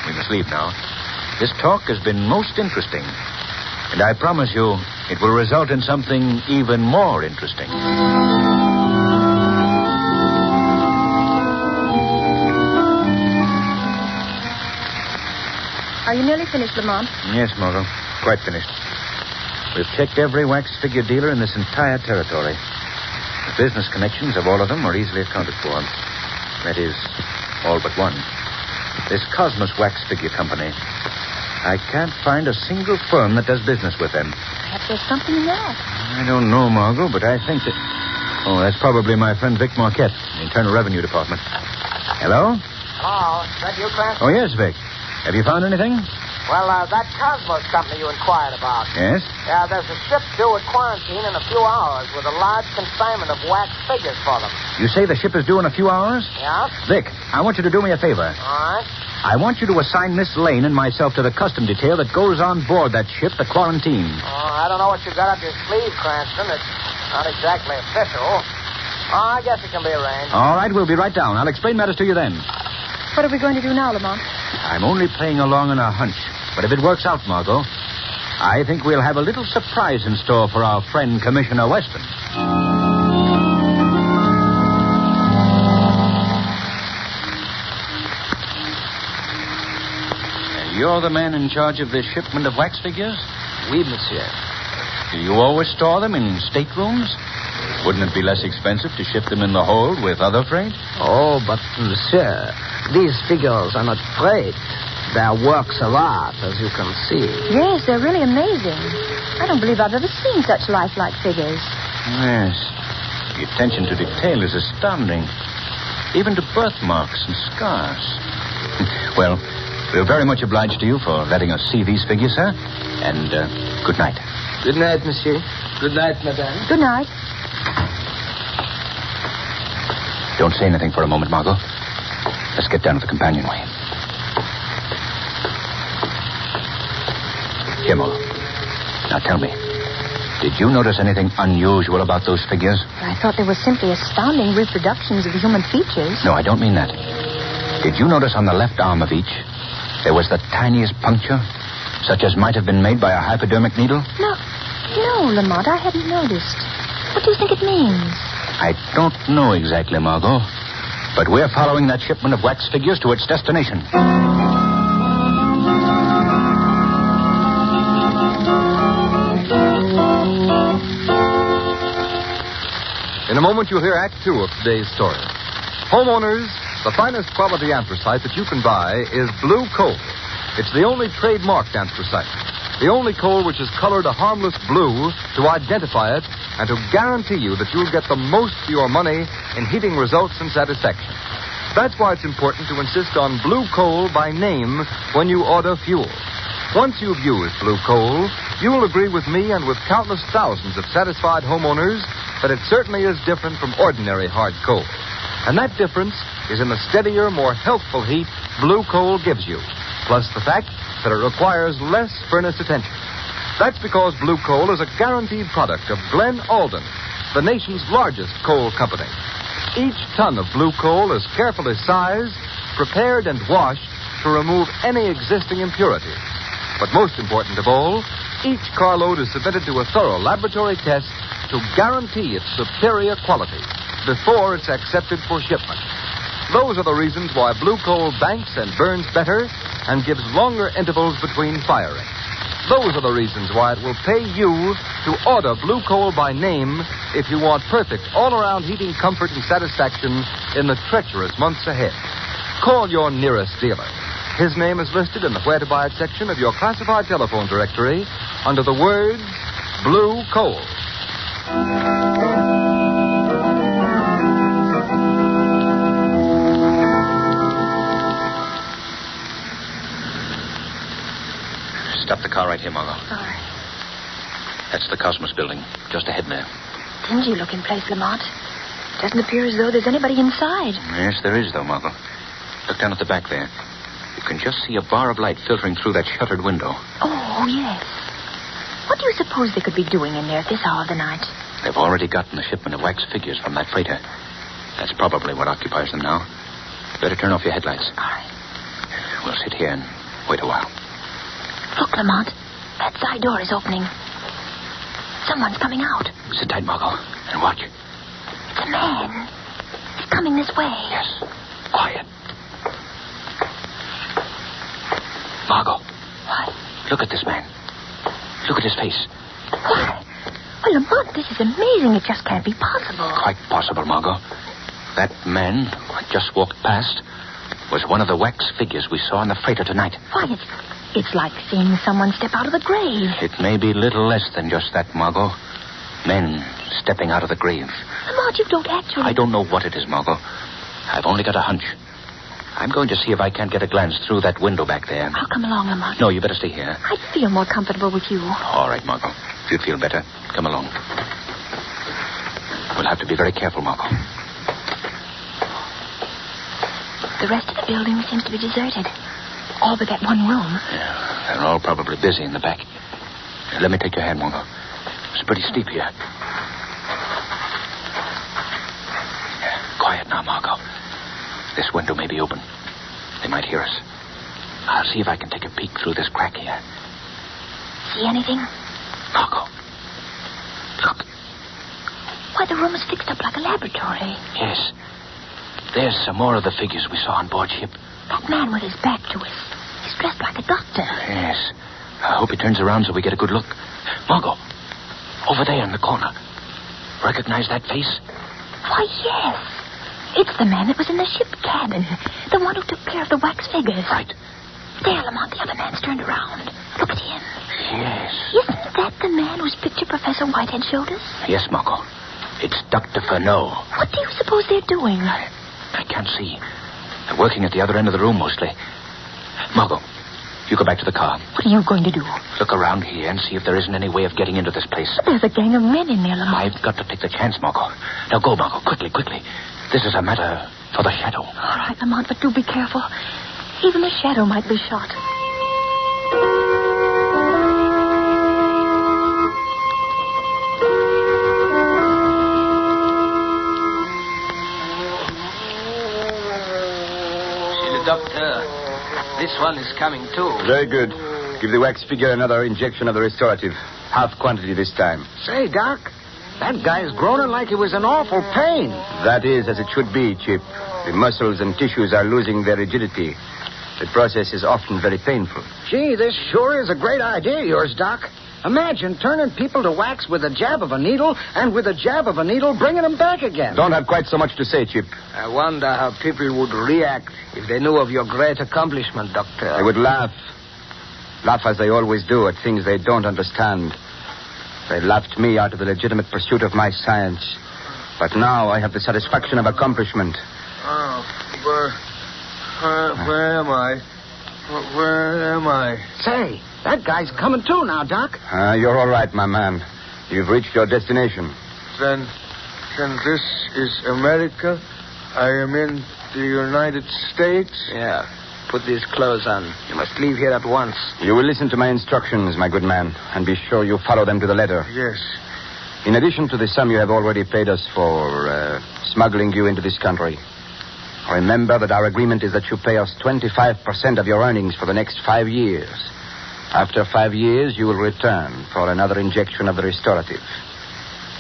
Speaker 10: We must leave now. This talk has been most interesting. And I promise you, it will result in something even more interesting.
Speaker 7: Are you nearly finished, Lamont?
Speaker 10: Yes, Margot. Quite finished. We've checked every wax figure dealer in this entire territory. The business connections of all of them are easily accounted for. That is, all but one. This Cosmos Wax Figure Company. I can't find a single firm that does business with them.
Speaker 7: Perhaps there's something in that.
Speaker 10: I don't know, Margot, but I think that... Oh, that's probably my friend Vic Marquette, the Internal Revenue Department. Hello?
Speaker 19: Hello, is that you, Cranston?
Speaker 10: Oh, yes, Vic. Have you found anything?
Speaker 19: Well, that Cosmos company you inquired about.
Speaker 10: Yes?
Speaker 19: Yeah, there's a ship due at quarantine in a few hours with a large consignment of wax figures for them.
Speaker 10: You say the ship is due in a few hours?
Speaker 19: Yeah?
Speaker 10: Vic, I want you to do me a favor.
Speaker 19: All right.
Speaker 10: I want you to assign Miss Lane and myself to the custom detail that goes on board that ship, the Quarantine.
Speaker 19: Oh, I don't know what you got up your sleeve, Cranston. It's not exactly official. Oh, I guess it can be arranged.
Speaker 10: All right, we'll be right down. I'll explain matters to you then.
Speaker 7: What are we going to do now, Lamont?
Speaker 10: I'm only playing along on a hunch. But if it works out, Margot, I think we'll have a little surprise in store for our friend Commissioner Weston. You're the man in charge of this shipment of wax figures?
Speaker 21: Oui, monsieur.
Speaker 10: Do you always store them in staterooms? Wouldn't it be less expensive to ship them in the hold with other freight?
Speaker 21: Oh, but, monsieur, these figures are not freight. They're works of art, as you can see.
Speaker 7: Yes, they're really amazing. I don't believe I've ever seen such lifelike figures.
Speaker 10: Yes. The attention to detail is astounding. Even to birthmarks and scars. Well, we're very much obliged to you for letting us see these figures, sir. And good night.
Speaker 21: Good night, monsieur. Good night, madame.
Speaker 7: Good night.
Speaker 10: Don't say anything for a moment, Margot. Let's get down to the companionway. Here, Margot. Now tell me, did you notice anything unusual about those figures?
Speaker 7: I thought they were simply astounding reproductions of the human features.
Speaker 10: No, I don't mean that. Did you notice on the left arm of each, there was the tiniest puncture, such as might have been made by a hypodermic needle?
Speaker 7: No, Lamont, I hadn't noticed. What do you think it means?
Speaker 10: I don't know exactly, Margot. But we're following that shipment of wax figures to its destination.
Speaker 2: In a moment, you'll hear Act 2 of today's story. Homeowners, the finest quality anthracite that you can buy is blue coal. It's the only trademarked anthracite. The only coal which is colored a harmless blue to identify it and to guarantee you that you'll get the most for your money in heating results and satisfaction. That's why it's important to insist on blue coal by name when you order fuel. Once you've used blue coal, you'll agree with me and with countless thousands of satisfied homeowners that it certainly is different from ordinary hard coal. And that difference is in the steadier, more healthful heat blue coal gives you, plus the fact that it requires less furnace attention. That's because blue coal is a guaranteed product of Glen Alden, the nation's largest coal company. Each ton of blue coal is carefully sized, prepared, and washed to remove any existing impurities. But most important of all, each carload is submitted to a thorough laboratory test to guarantee its superior quality before it's accepted for shipment. Those are the reasons why blue coal banks and burns better and gives longer intervals between firing. Those are the reasons why it will pay you to order blue coal by name if you want perfect all-around heating comfort and satisfaction in the treacherous months ahead. Call your nearest dealer. His name is listed in the Where to Buy It section of your classified telephone directory under the words Blue Coal.
Speaker 10: Stop the car right here, Margot.
Speaker 9: Sorry.
Speaker 10: That's the Cosmos building, just ahead there.
Speaker 9: Dingy-looking place, Lamont. Doesn't appear as though there's anybody inside.
Speaker 10: Yes, there is, though, Margot. Look down at the back there. You can just see a bar of light filtering through that shuttered window.
Speaker 9: Oh, yes. What do you suppose they could be doing in there at this hour of the night?
Speaker 10: They've already gotten a shipment of wax figures from that freighter. That's probably what occupies them now. Better turn off your headlights.
Speaker 9: All right.
Speaker 10: We'll sit here and wait a while.
Speaker 9: Look, Lamont. That side door is opening. Someone's coming out.
Speaker 10: Sit tight, Margot, and watch.
Speaker 9: It's a man. He's coming this way.
Speaker 10: Yes. Quiet. Margot.
Speaker 9: What?
Speaker 10: Look at this man. Look at his face.
Speaker 9: Why? Well, Lamont, this is amazing. It just can't be possible.
Speaker 10: Quite possible, Margot. That man who had just walked past was one of the wax figures we saw in the freighter tonight.
Speaker 9: Why, it's like seeing someone step out of the grave.
Speaker 10: It may be little less than just that, Margot. Men stepping out of the grave.
Speaker 9: Lamont, you don't actually...
Speaker 10: I don't know what it is, Margot. I've only got a hunch. I'm going to see if I can't get a glance through that window back there.
Speaker 9: I'll come along, Lamont.
Speaker 10: No, you better stay here.
Speaker 9: I'd feel more comfortable with you.
Speaker 10: All right, Margot. If you'd feel better, come along. We'll have to be very careful, Margot.
Speaker 9: The rest of the building seems to be deserted. All but that one room.
Speaker 10: Yeah, they're all probably busy in the back. Let me take your hand, Margot. It's pretty steep here. Quiet now, Margot. This window may be open. They might hear us. I'll see if I can take a peek through this crack here.
Speaker 9: See anything?
Speaker 10: Margot. Look.
Speaker 9: Why, the room is fixed up like a laboratory.
Speaker 10: Yes. There's some more of the figures we saw on board ship.
Speaker 9: That man with his back to us. He's dressed like a doctor.
Speaker 10: Yes. I hope he turns around so we get a good look. Margot. Over there in the corner. Recognize that face?
Speaker 9: Why, yes. It's the man that was in the ship cabin. The one who took care of the wax figures.
Speaker 10: Right.
Speaker 9: There, Lamont, the other man's turned around. Look at him.
Speaker 10: Yes.
Speaker 9: Isn't that the man whose picture Professor Whitehead showed us?
Speaker 10: Yes, Margot. It's Dr. Furneaux.
Speaker 9: What do you suppose they're doing?
Speaker 10: I can't see. They're working at the other end of the room, mostly. Margot, you go back to the car.
Speaker 9: What are you going to do?
Speaker 10: Look around here and see if there isn't any way of getting into this place.
Speaker 9: But there's a gang of men in there, Lamont.
Speaker 10: I've got to take the chance, Margot. Now go, Margot, quickly, quickly. This is a matter for the shadow.
Speaker 9: All right, Lamont, but do be careful. Even the shadow might be shot.
Speaker 21: Doctor, this one is coming too.
Speaker 5: Very good. Give the wax figure another injection of the restorative. Half quantity this time.
Speaker 21: Say, Doc, that guy's groaning like he was in awful pain.
Speaker 5: That is as it should be, Chip. The muscles and tissues are losing their rigidity. The process is often very painful.
Speaker 21: Gee, this sure is a great idea of yours, Doc. Imagine turning people to wax with a jab of a needle, and with a jab of a needle bringing them back again.
Speaker 5: Don't have quite so much to say, Chip.
Speaker 21: I wonder how people would react if they knew of your great accomplishment, Doctor.
Speaker 5: They would laugh. Laugh as they always do at things they don't understand. They laughed me out of the legitimate pursuit of my science. But now I have the satisfaction of accomplishment.
Speaker 13: Oh, where am I? Where am I?
Speaker 21: Say, that guy's coming too now, Doc.
Speaker 5: You're all right, my man. You've reached your destination.
Speaker 13: Then this is America? I am in the United States?
Speaker 21: Yeah. Put these clothes on. You must leave here at once.
Speaker 5: You will listen to my instructions, my good man, and be sure you follow them to the letter.
Speaker 13: Yes.
Speaker 5: In addition to the sum you have already paid us for smuggling you into this country, remember that our agreement is that you pay us 25% of your earnings for the next 5 years. After 5 years, you will return for another injection of the restorative.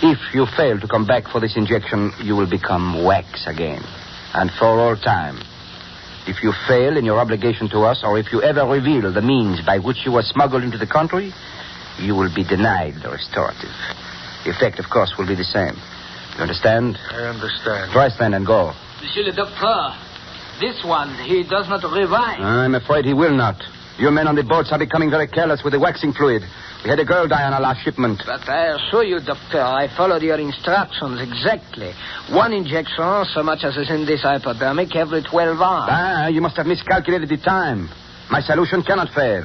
Speaker 5: If you fail to come back for this injection, you will become wax again. And for all time. If you fail in your obligation to us, or if you ever reveal the means by which you were smuggled into the country, you will be denied the restorative. The effect, of course, will be the same. You understand?
Speaker 13: I understand.
Speaker 5: Dress then and go.
Speaker 11: Monsieur le Docteur, this one, he does not revive.
Speaker 5: I'm afraid he will not. You men on the boats are becoming very careless with the waxing fluid. We had a girl die on our last shipment.
Speaker 11: But I assure you, Doctor, I followed your instructions exactly. One injection, so much as is in this hypodermic, every 12 hours.
Speaker 5: You must have miscalculated the time. My solution cannot fail.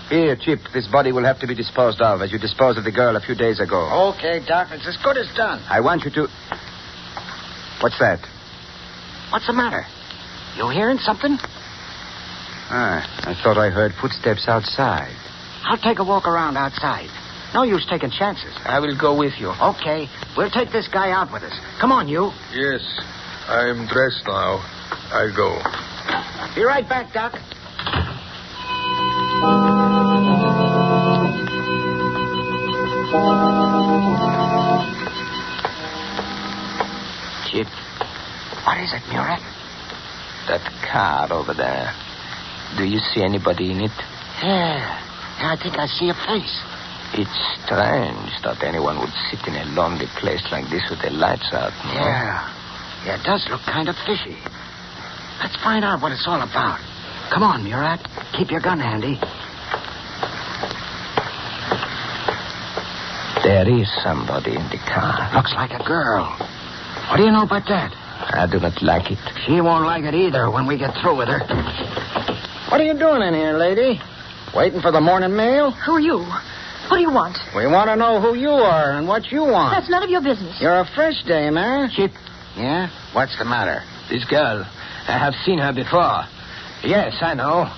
Speaker 5: Here, Chip, this body will have to be disposed of as you disposed of the girl a few days ago.
Speaker 21: Okay, Doc, it's as good as done.
Speaker 5: I want you to... What's that?
Speaker 21: What's the matter? You hearing something?
Speaker 5: I thought I heard footsteps outside.
Speaker 21: I'll take a walk around outside. No use taking chances.
Speaker 11: I will go with you.
Speaker 21: Okay. We'll take this guy out with us. Come on, you.
Speaker 13: Yes, I'm dressed now. I'll go.
Speaker 21: Be right back, Doc.
Speaker 11: Chip.
Speaker 21: What is it, Murat?
Speaker 11: That car over there. Do you see anybody in it?
Speaker 21: Yeah, I think I see a face.
Speaker 11: It's strange that anyone would sit in a lonely place like this with the lights out. No?
Speaker 21: Yeah, it does look kind of fishy. Let's find out what it's all about. Come on, Murat. Keep your gun handy.
Speaker 11: There is somebody in the car.
Speaker 21: Looks like a girl. What do you know about that?
Speaker 11: I do not like it.
Speaker 21: She won't like it either when we get through with her. What are you doing in here, lady? Waiting for the morning mail?
Speaker 7: Who are you? What do you want?
Speaker 21: We want to know who you are and what you want.
Speaker 7: That's none of your business.
Speaker 21: You're a fresh dame, eh?
Speaker 11: Chip.
Speaker 21: Yeah? What's the matter?
Speaker 11: This girl. I have seen her before. Yes, I know.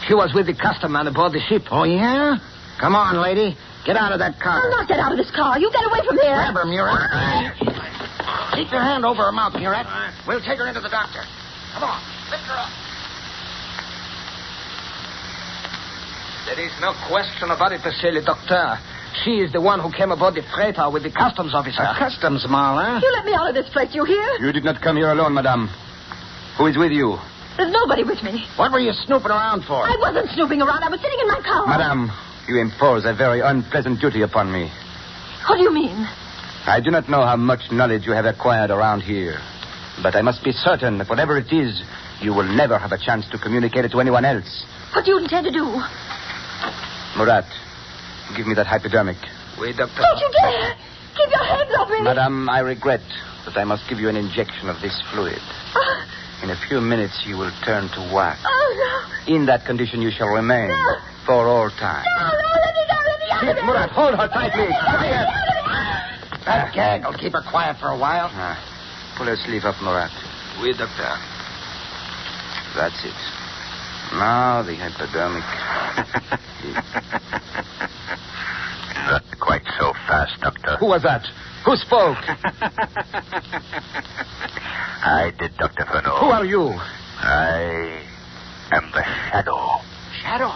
Speaker 11: She was with the custom man aboard the ship.
Speaker 21: Oh, yeah? Come on, lady. Get out of that car.
Speaker 7: I'll not get out of this car. You get away from here.
Speaker 21: Grab her, Murat. Keep your hand over her mouth, Murat. We'll take her into the doctor. Come on. Lift her up.
Speaker 11: There is no question about it, Monsieur le Docteur. She is the one who came aboard the freighter with the customs officer.
Speaker 21: A customs mal, huh?
Speaker 7: You let me out of this place, you hear?
Speaker 5: You did not come here alone, madame. Who is with you?
Speaker 7: There's nobody with me.
Speaker 21: What were you snooping around for?
Speaker 7: I wasn't snooping around. I was sitting in my car.
Speaker 5: Madame, you impose a very unpleasant duty upon me.
Speaker 7: What do you mean?
Speaker 5: I do not know how much knowledge you have acquired around here. But I must be certain that whatever it is, you will never have a chance to communicate it to anyone else.
Speaker 7: What do you intend to do?
Speaker 5: Murat, give me that hypodermic.
Speaker 11: Wait, Doctor.
Speaker 7: Don't you dare! Keep your hands off me!
Speaker 5: Madame, I regret that I must give you an injection of this fluid. In a few minutes, you will turn to wax.
Speaker 7: Oh, no.
Speaker 5: In that condition, you shall remain for all time.
Speaker 7: No, let me go.
Speaker 5: Keep Murat, hold her tightly. Quiet.
Speaker 21: That gag will keep her quiet for a while.
Speaker 5: Pull her sleeve up, Murat.
Speaker 11: Oui, Doctor.
Speaker 5: That's it. Now the hypodermic.
Speaker 18: Not quite so fast, Doctor.
Speaker 5: Who was that? Who spoke?
Speaker 18: I did, Dr. Furneaux.
Speaker 5: Who are you?
Speaker 18: I am the Shadow.
Speaker 21: Shadow?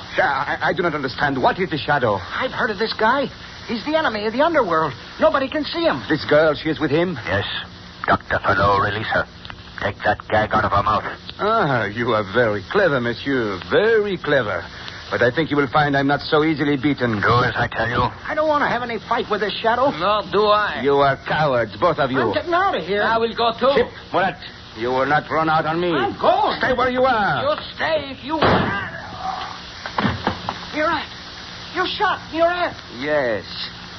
Speaker 5: I do not understand. What is the Shadow?
Speaker 21: I've heard of this guy. He's the enemy of the underworld. Nobody can see him.
Speaker 5: This girl, she is with him?
Speaker 18: Yes. Dr. Furneaux, release her. Take that gag out of her mouth.
Speaker 5: You are very clever, monsieur. Very clever. But I think you will find I'm not so easily beaten.
Speaker 18: Do as I tell you.
Speaker 21: I don't want to have any fight with this Shadow.
Speaker 11: Nor do I.
Speaker 5: You are cowards, both of you.
Speaker 21: I'm getting out of here.
Speaker 11: I will go too.
Speaker 5: Chip, Murat, you will not run out on me.
Speaker 21: I'm going.
Speaker 5: Stay where you are.
Speaker 11: You stay if you...
Speaker 21: Murat. You shot Murat.
Speaker 5: Yes.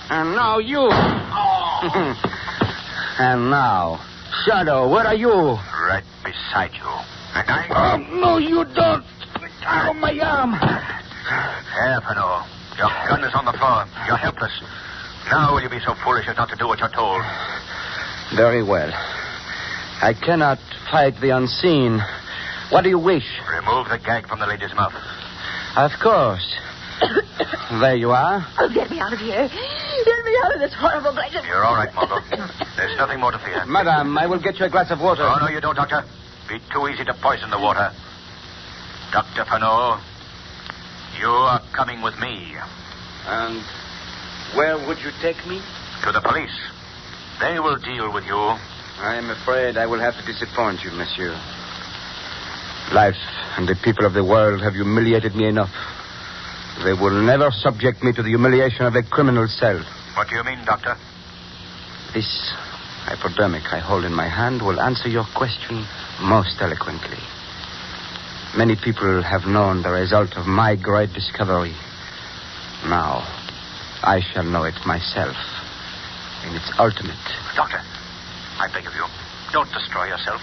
Speaker 5: And now you.
Speaker 21: Oh.
Speaker 5: And now, Shadow, where are you?
Speaker 18: Right beside you. And I...
Speaker 21: no, you don't. Oh, my arm.
Speaker 18: Here, Furneaux. Your gun is on the floor. You're helpless. Now will you be so foolish as not to do what you're told?
Speaker 5: Very well. I cannot fight the unseen. What do you wish?
Speaker 18: Remove the gag from the lady's mouth.
Speaker 5: Of course. There you are.
Speaker 7: Oh, get me out of here. Get me out of this horrible place.
Speaker 18: You're all right, Margot. There's nothing more to fear.
Speaker 5: Madame, I will get you a glass of water.
Speaker 18: Oh, no, you don't, Doctor. Be too easy to poison the water. Dr. Furneaux, you are coming with me.
Speaker 5: And where would you take me?
Speaker 18: To the police.
Speaker 10: They will deal with you.
Speaker 5: I am afraid I will have to disappoint you, monsieur. Life and the people of the world have humiliated me enough. They will never subject me to the humiliation of a criminal cell.
Speaker 10: What do you mean, Doctor?
Speaker 5: This hypodermic I hold in my hand will answer your question most eloquently. Many people have known the result of my great discovery. Now, I shall know it myself in its ultimate.
Speaker 10: Doctor, I beg of you, don't destroy yourself.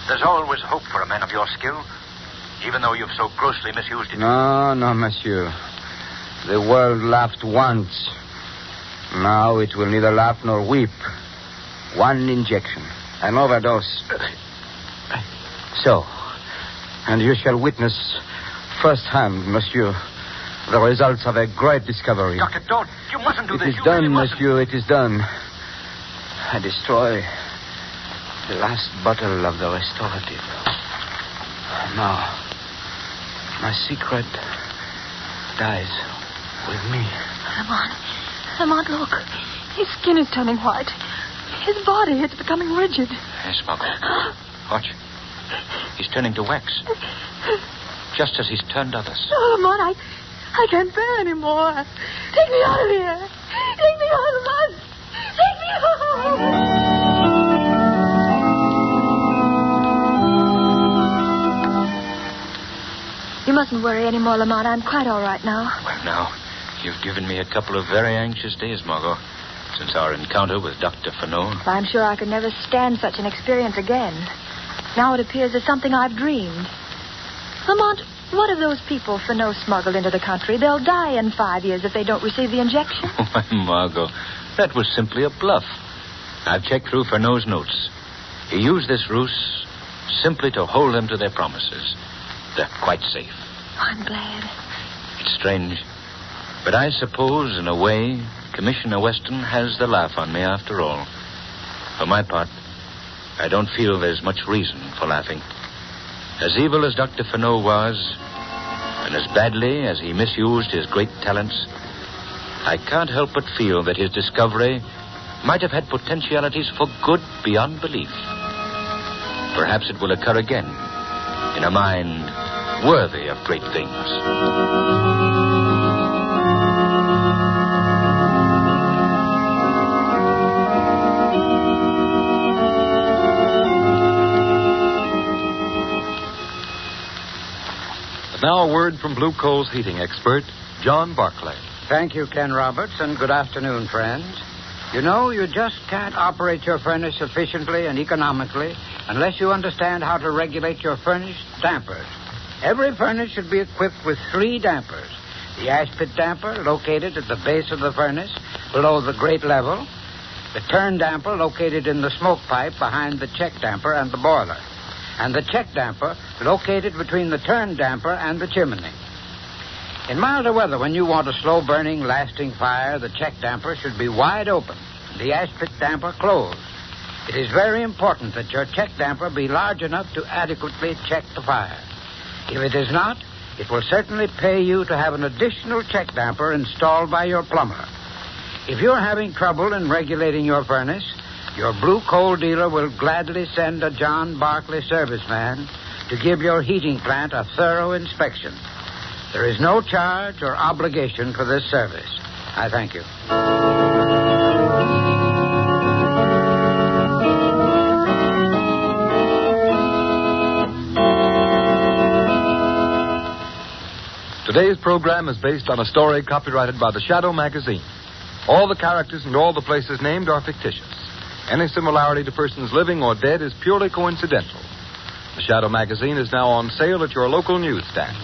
Speaker 10: There's always hope for a man of your skill, even though you've so grossly misused it.
Speaker 5: No, monsieur. The world laughed once. Now it will neither laugh nor weep. One injection, an overdose. So, and you shall witness firsthand, monsieur, the results of a great discovery.
Speaker 10: Doctor, don't. You mustn't do this.
Speaker 5: It is done, monsieur. It is done. I destroy the last bottle of the restorative. Now, my secret dies with me.
Speaker 7: Lamont, look. His skin is turning white. His body, it's becoming rigid.
Speaker 10: Yes, Margot. Watch. He's turning to wax. Just as he's turned others.
Speaker 7: Oh, Lamont, I can't bear anymore. Take me out of here. Take me out, Lamont. Take me out. You mustn't worry anymore, Lamont. I'm quite all right now.
Speaker 10: Well, now, you've given me a couple of very anxious days, Margot, since our encounter with Dr. Fenot.
Speaker 7: I'm sure I could never stand such an experience again. Now it appears as something I've dreamed. Lamont, what of those people Fenot smuggled into the country? They'll die in 5 years if they don't receive the injection.
Speaker 10: Why, Margot, that was simply a bluff. I've checked through Fenot's notes. He used this ruse simply to hold them to their promises. They're quite safe.
Speaker 7: I'm glad.
Speaker 10: It's strange, but I suppose, in a way, Commissioner Weston has the laugh on me after all. For my part, I don't feel there's much reason for laughing. As evil as Dr. Fenot was, and as badly as he misused his great talents, I can't help but feel that his discovery might have had potentialities for good beyond belief. Perhaps it will occur again in a mind worthy of great things.
Speaker 2: Now a word from Blue Coal's heating expert, John Barclay.
Speaker 21: Thank you, Ken Roberts, and good afternoon, friends. You know, you just can't operate your furnace efficiently and economically unless you understand how to regulate your furnace dampers. Every furnace should be equipped with 3 dampers. The ash pit damper, located at the base of the furnace, below the grate level. The turn damper, located in the smoke pipe behind the check damper and the boiler. And the check damper, located between the turn damper and the chimney. In milder weather, when you want a slow-burning, lasting fire, the check damper should be wide open, and the ash pit damper closed. It is very important that your check damper be large enough to adequately check the fire. If it is not, it will certainly pay you to have an additional check damper installed by your plumber. If you're having trouble in regulating your furnace, your Blue Coal dealer will gladly send a John Barclay serviceman to give your heating plant a thorough inspection. There is no charge or obligation for this service. I thank you.
Speaker 2: Today's program is based on a story copyrighted by the Shadow magazine. All the characters and all the places named are fictitious. Any similarity to persons living or dead is purely coincidental. The Shadow magazine is now on sale at your local newsstand.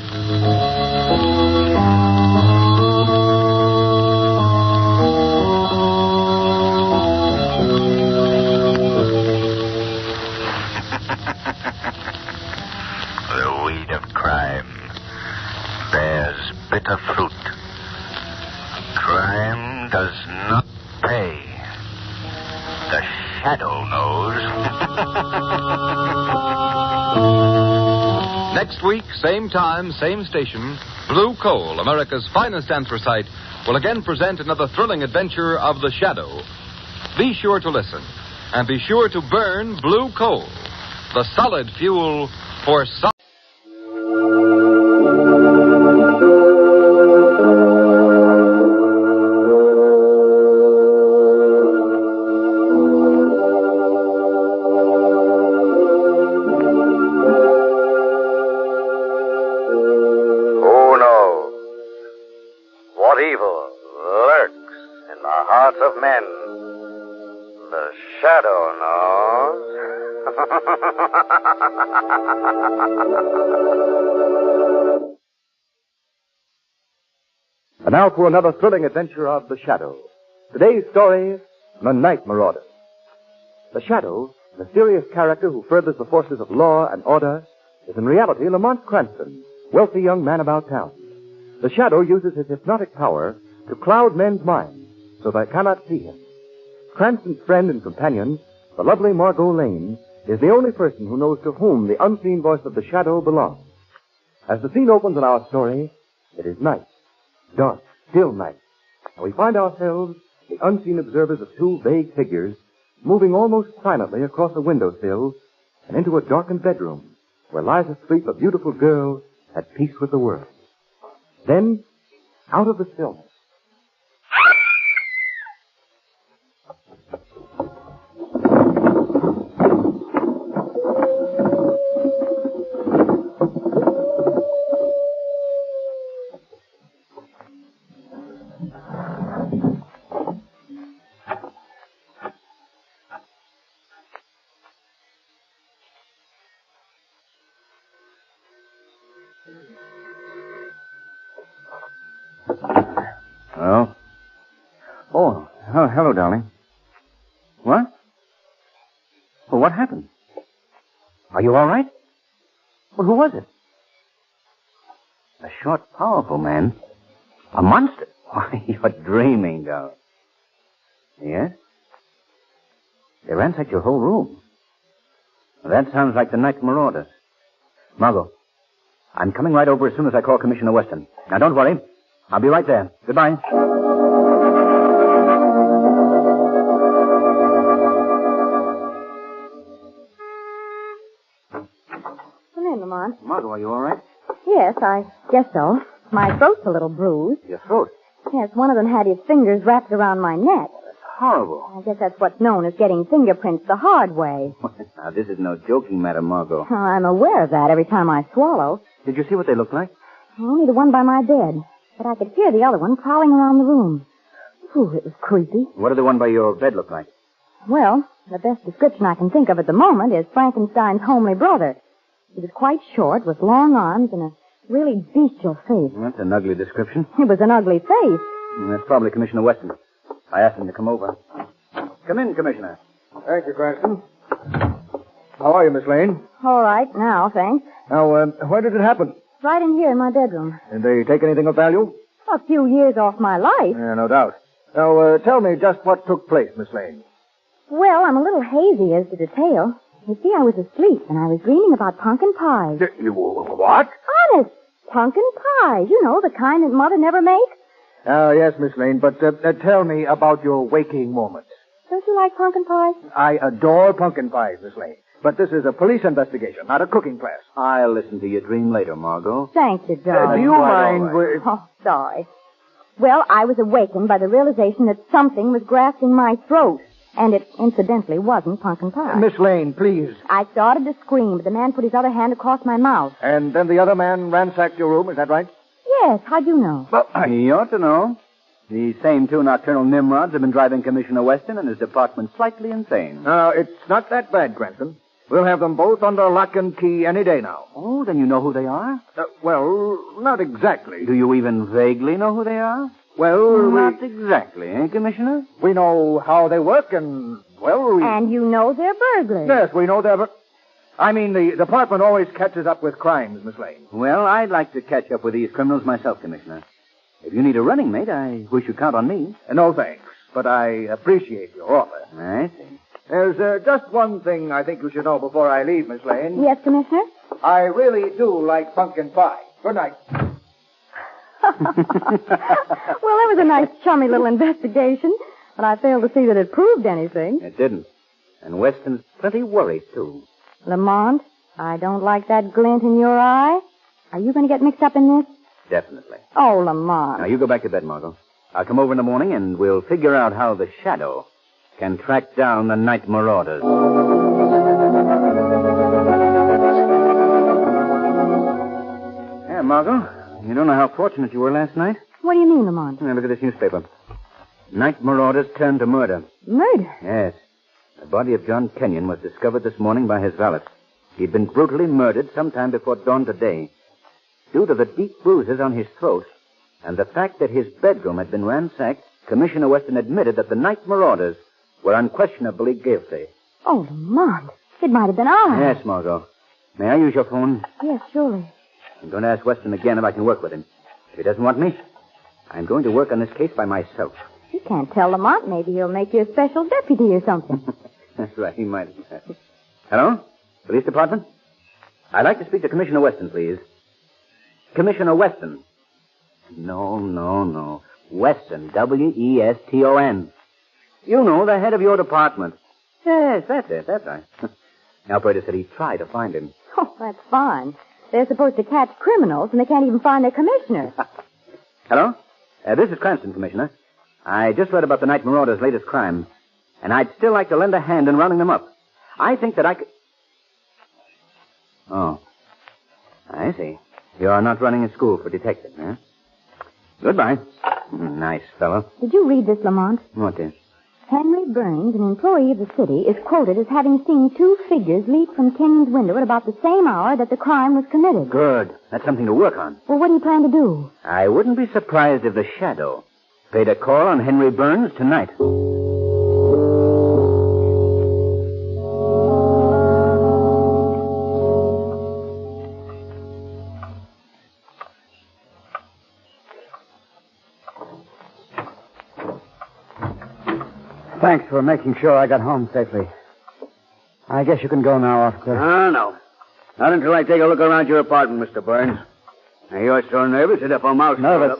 Speaker 10: The weed of crime bears bitter fruit. Crime does not pay. The Shadow knows.
Speaker 2: Next week, same time, same station, Blue Coal, America's finest anthracite, will again present another thrilling adventure of the Shadow. be sure to listen. And be sure to burn blue coal, the solid fuel for solid.
Speaker 1: Who knows what evil lurks in the hearts of men? The shadow knows.
Speaker 15: And now for another thrilling adventure of The Shadow. Today's story, The Night Marauder. The Shadow, a mysterious character who furthers the forces of law and order, is in reality Lamont Cranston, wealthy young man about town. The Shadow uses his hypnotic power to cloud men's minds so they cannot see him. Cranston's friend and companion, the lovely Margot Lane, is the only person who knows to whom the unseen voice of the Shadow belongs. As the scene opens in our story, it is night. Dark, still night. And we find ourselves the unseen observers of two vague figures moving almost silently across a windowsill and into a darkened bedroom where lies asleep a beautiful girl at peace with the world. Then, out of the stillness,
Speaker 21: Oh, hello, darling. What? Well, what happened? Are you all right? Well, who was it? A short, powerful man. A monster. Why, you're dreaming, darling. Yes? They ransacked your whole room. Well, that sounds like the night marauders. Margot, I'm coming right over as soon as I call Commissioner Weston. Now, don't worry. I'll be right there. Goodbye.
Speaker 9: Lamont.
Speaker 21: Margot, are you all right?
Speaker 9: Yes, I guess so. My throat's a little bruised.
Speaker 21: Your throat?
Speaker 9: Yes, one of them had his fingers wrapped around my neck.
Speaker 21: That's horrible.
Speaker 9: I guess that's what's known as getting fingerprints the hard way.
Speaker 21: Now, this is no joking matter, Margot.
Speaker 9: Oh, I'm aware of that every time I swallow.
Speaker 21: Did you see what they looked like?
Speaker 9: Only the one by my bed. But I could hear the other one prowling around the room. Ooh, it was creepy.
Speaker 21: What did the one by your bed look like?
Speaker 9: Well, the best description I can think of at the moment is Frankenstein's homely brother. He was quite short, with long arms and a really bestial face.
Speaker 21: That's an ugly description.
Speaker 9: It was an ugly face.
Speaker 21: That's probably Commissioner Weston. I asked him to come over. Come in, Commissioner.
Speaker 15: Thank you, Cranston. How are you, Miss Lane?
Speaker 9: All right, now, thanks.
Speaker 15: Now, where did it happen?
Speaker 9: Right in here in my bedroom.
Speaker 15: Did they take anything of value?
Speaker 9: A few years off my life.
Speaker 15: Yeah, no doubt. Now, tell me just what took place, Miss Lane.
Speaker 9: Well, I'm a little hazy as to detail. You see, I was asleep, and I was dreaming about pumpkin pies.
Speaker 15: What?
Speaker 9: Honest. Pumpkin pies. You know, the kind that Mother never makes.
Speaker 15: Yes, Miss Lane, but tell me about your waking moments.
Speaker 9: Don't you like pumpkin pies?
Speaker 15: I adore pumpkin pies, Miss Lane. But this is a police investigation, not a cooking class.
Speaker 21: I'll listen to your dream later, Margot.
Speaker 9: Thank you, darling.
Speaker 15: Do you mind...
Speaker 21: Right.
Speaker 9: Oh, sorry. Well, I was awakened by the realization that something was grasping my throat. And it incidentally wasn't pumpkin pie.
Speaker 15: Miss Lane, please.
Speaker 9: I started to scream, but the man put his other hand across my mouth.
Speaker 15: And then the other man ransacked your room, is that right?
Speaker 9: Yes, how'd you know?
Speaker 21: Well, he ought to know. These same two nocturnal Nimrods have been driving Commissioner Weston and his department slightly insane.
Speaker 15: It's not that bad, Cranston. We'll have them both under lock and key any day now.
Speaker 21: Oh, then you know who they are?
Speaker 15: Well, not exactly.
Speaker 21: Do you even vaguely know who they are?
Speaker 15: Well,
Speaker 21: not exactly, eh, Commissioner?
Speaker 15: We know how they work and, well,
Speaker 9: And you know they're burglars.
Speaker 15: Yes, we know they're... I mean, the department always catches up with crimes, Miss Lane.
Speaker 21: Well, I'd like to catch up with these criminals myself, Commissioner. If you need a running mate, I wish you'd count on me.
Speaker 15: No, thanks. But I appreciate your offer.
Speaker 21: I see.
Speaker 15: There's just one thing I think you should know before I leave, Miss Lane.
Speaker 9: Yes, Commissioner?
Speaker 15: I really do like pumpkin pie. Good night.
Speaker 9: Well, that was a nice, chummy little investigation. But I fail to see that it proved anything.
Speaker 5: It didn't. And Weston's plenty worried, too.
Speaker 9: Lamont, I don't like that glint in your eye. Are you going to get mixed up in this?
Speaker 5: Definitely.
Speaker 9: Oh, Lamont.
Speaker 5: Now, you go back to bed, Margot. I'll come over in the morning, and we'll figure out how the Shadow can track down the night marauders. Yeah, Margot, you don't know how fortunate you were last night?
Speaker 9: What do you mean, Lamont?
Speaker 5: Now, look at this newspaper. Night marauders turned to murder.
Speaker 9: Murder?
Speaker 5: Yes. The body of John Kenyon was discovered this morning by his valet. He'd been brutally murdered sometime before dawn today. Due to the deep bruises on his throat and the fact that his bedroom had been ransacked, Commissioner Weston admitted that the night marauders were unquestionably guilty.
Speaker 9: Oh, Lamont. It might have been I.
Speaker 5: Yes, Margot. May I use your phone?
Speaker 9: Yes, surely.
Speaker 5: I'm going to ask Weston again if I can work with him. If he doesn't want me, I'm going to work on this case by myself.
Speaker 9: You can't tell Lamont. Maybe he'll make you a special deputy or something.
Speaker 5: That's right, he might. Hello? Police Department? I'd like to speak to Commissioner Weston, please. Commissioner Weston. No. Weston. Weston. You know, the head of your department. Yes, that's it. That's right. The operator said he tried to find him.
Speaker 9: Oh, that's fine. They're supposed to catch criminals, and they can't even find their commissioner.
Speaker 5: Hello? This is Cranston, Commissioner. I just read about the night marauders' latest crime, and I'd still like to lend a hand in rounding them up. I think that I could... Oh. I see. You're not running a school for detectives, huh? Goodbye. Nice fellow.
Speaker 9: Did you read this, Lamont?
Speaker 5: What is?
Speaker 9: Henry Burns, an employee of the city, is quoted as having seen two figures leap from Kenyon's window at about the same hour that the crime was committed.
Speaker 5: Good. That's something to work on.
Speaker 9: Well, what do you plan to do?
Speaker 5: I wouldn't be surprised if the Shadow paid a call on Henry Burns tonight.
Speaker 14: Thanks for making sure I got home safely. I guess you can go now, officer.
Speaker 16: No. Not until I take a look around your apartment, Mr. Burns. Now, you're so nervous that if a mouse...
Speaker 14: Nervous?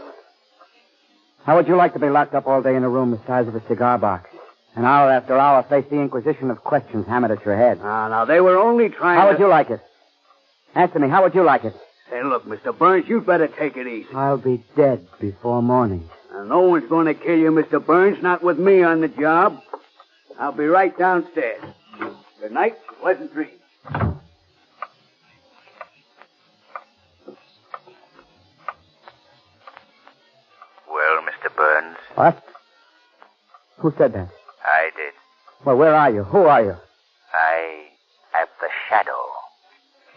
Speaker 14: How would you like to be locked up all day in a room the size of a cigar box? And hour after hour face the inquisition of questions hammered at your head?
Speaker 16: Now, they were only trying
Speaker 14: How would you like it? Answer me, how would you like it?
Speaker 16: Say, look, Mr. Burns, you'd better take it easy.
Speaker 14: I'll be dead before morning.
Speaker 16: Now, no one's going to kill you, Mr. Burns, not with me on the job. I'll be right downstairs. Good night. Pleasant dreams.
Speaker 18: Well, Mr. Burns,
Speaker 14: What? Who said that?
Speaker 18: I did.
Speaker 14: Well, where are you? Who are you?
Speaker 18: I am the Shadow.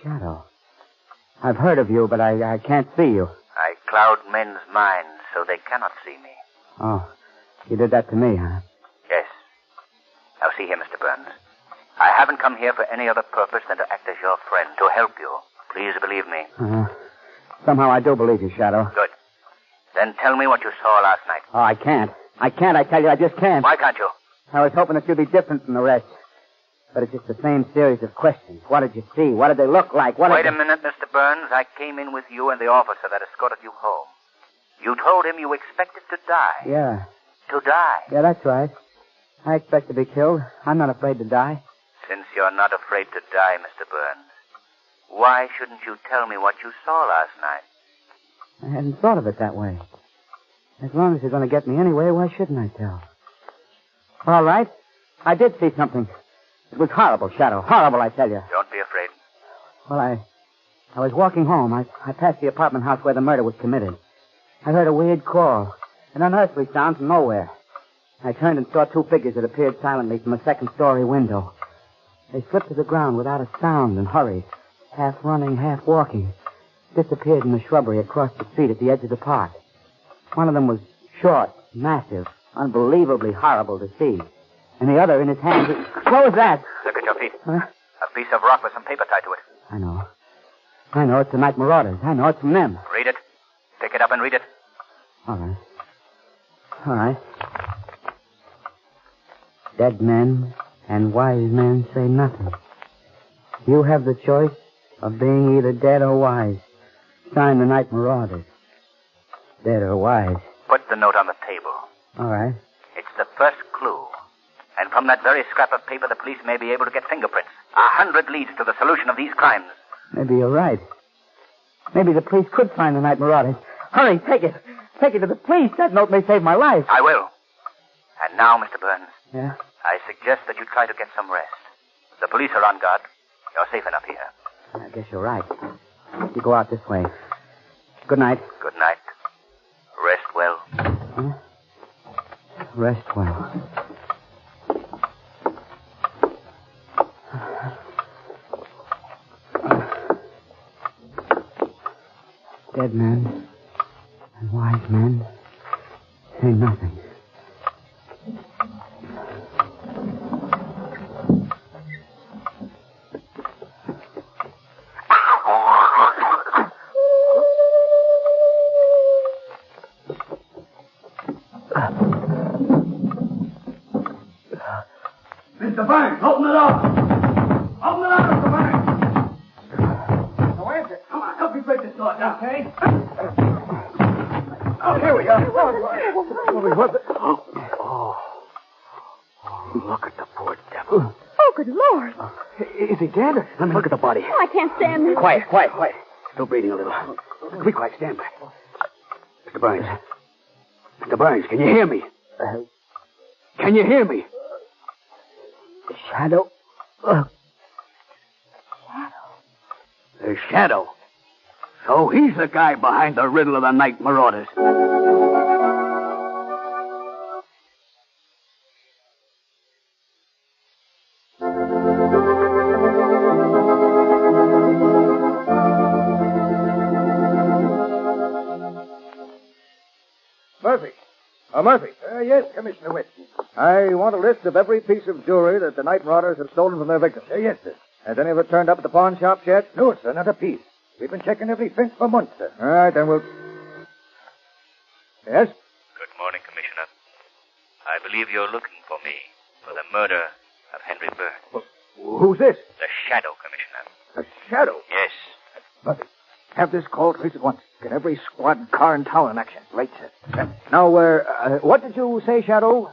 Speaker 14: Shadow. I've heard of you, but I can't see you.
Speaker 18: I cloud men's minds so they cannot see me.
Speaker 14: Oh, you did that to me, huh?
Speaker 18: Yes. Now, see here, Mr. Burns. I haven't come here for any other purpose than to act as your friend, to help you. Please believe me.
Speaker 14: Somehow I do believe you, Shadow.
Speaker 18: Good. Then tell me what you saw last night.
Speaker 14: Oh, I can't. I tell you, I just can't.
Speaker 18: Why can't you?
Speaker 14: I was hoping that you'd be different from the rest. But it's just the same series of questions. What did you see? What did they look like?
Speaker 18: Wait a minute, Mr. Burns. I came in with you and the officer that escorted you home. You told him you expected to die.
Speaker 14: Yeah.
Speaker 18: To die.
Speaker 14: Yeah, that's right. I expect to be killed. I'm not afraid to die.
Speaker 18: Since you're not afraid to die, Mr. Burns, why shouldn't you tell me what you saw last night?
Speaker 14: I hadn't thought of it that way. As long as you're going to get me anyway, why shouldn't I tell? All right. I did see something. It was horrible, Shadow. Horrible, I tell you.
Speaker 18: Don't be afraid.
Speaker 14: Well, I was walking home. I passed the apartment house where the murder was committed. I heard a weird call, an unearthly sound from nowhere. I turned and saw two figures that appeared silently from a second-story window. They slipped to the ground without a sound and hurried, half running, half walking. Disappeared in the shrubbery across the street at the edge of the park. One of them was short, massive, unbelievably horrible to see. And the other in his hands... What was that?
Speaker 18: Look at your feet.
Speaker 14: Huh?
Speaker 18: A piece of rock with some paper tied to it.
Speaker 14: I know. It's the night marauders. I know it's from them.
Speaker 18: Read it. Pick it up and read it.
Speaker 14: All right. Dead men and wise men say nothing. You have the choice of being either dead or wise. Sign the night marauders. Dead or wise.
Speaker 18: Put the note on the table.
Speaker 14: All right.
Speaker 18: It's the first clue And from that very scrap of paper, the police may be able to get fingerprints. 100 leads to the solution of these crimes.
Speaker 14: Maybe you're right. Maybe the police could find the night marauders. Hurry, take it. Take it to the police. That note may save my life.
Speaker 18: I will. And now, Mr. Burns,
Speaker 14: Yeah?
Speaker 18: I suggest that you try to get some rest. The police are on guard. You're safe enough here.
Speaker 14: I guess you're right. You go out this way. Good night.
Speaker 18: Good night. Rest well.
Speaker 14: Huh? Rest well. Dead men and wise men say nothing.
Speaker 16: Mr. Burns, open the door. Open the door, Mr. Burns. Now, where's it? Come on, help me break this door down, okay? Oh, here we are.
Speaker 11: Look at the poor devil.
Speaker 9: Oh, good Lord.
Speaker 11: Is he dead? Let me look at the body.
Speaker 9: Oh, I can't stand this.
Speaker 11: Quiet. Still breathing a little. Be quiet. Stand back. Mr. Burns. Mr. Burns, can you hear me? Can you hear me?
Speaker 14: Shadow.
Speaker 11: The Shadow. So he's the guy behind the riddle of the night marauders.
Speaker 12: Murphy. Murphy. Yes, Commissioner Weston. I want a list of every piece of jewelry that the night marauders have stolen from their victims.
Speaker 16: Yes, sir.
Speaker 12: Has any of it turned up at the pawn shops yet?
Speaker 16: No, sir, not a piece. We've been checking every fence for months, sir.
Speaker 12: All right, then we'll... Yes?
Speaker 18: Good morning, Commissioner. I believe you're looking for me for the murder of Henry Burns.
Speaker 12: Who's this?
Speaker 18: The Shadow, Commissioner.
Speaker 12: A shadow.
Speaker 18: Yes.
Speaker 12: Murphy, have this call traced at once. Get every squad car in town in action.
Speaker 16: Right, sir.
Speaker 12: Now, what did you say, Shadow?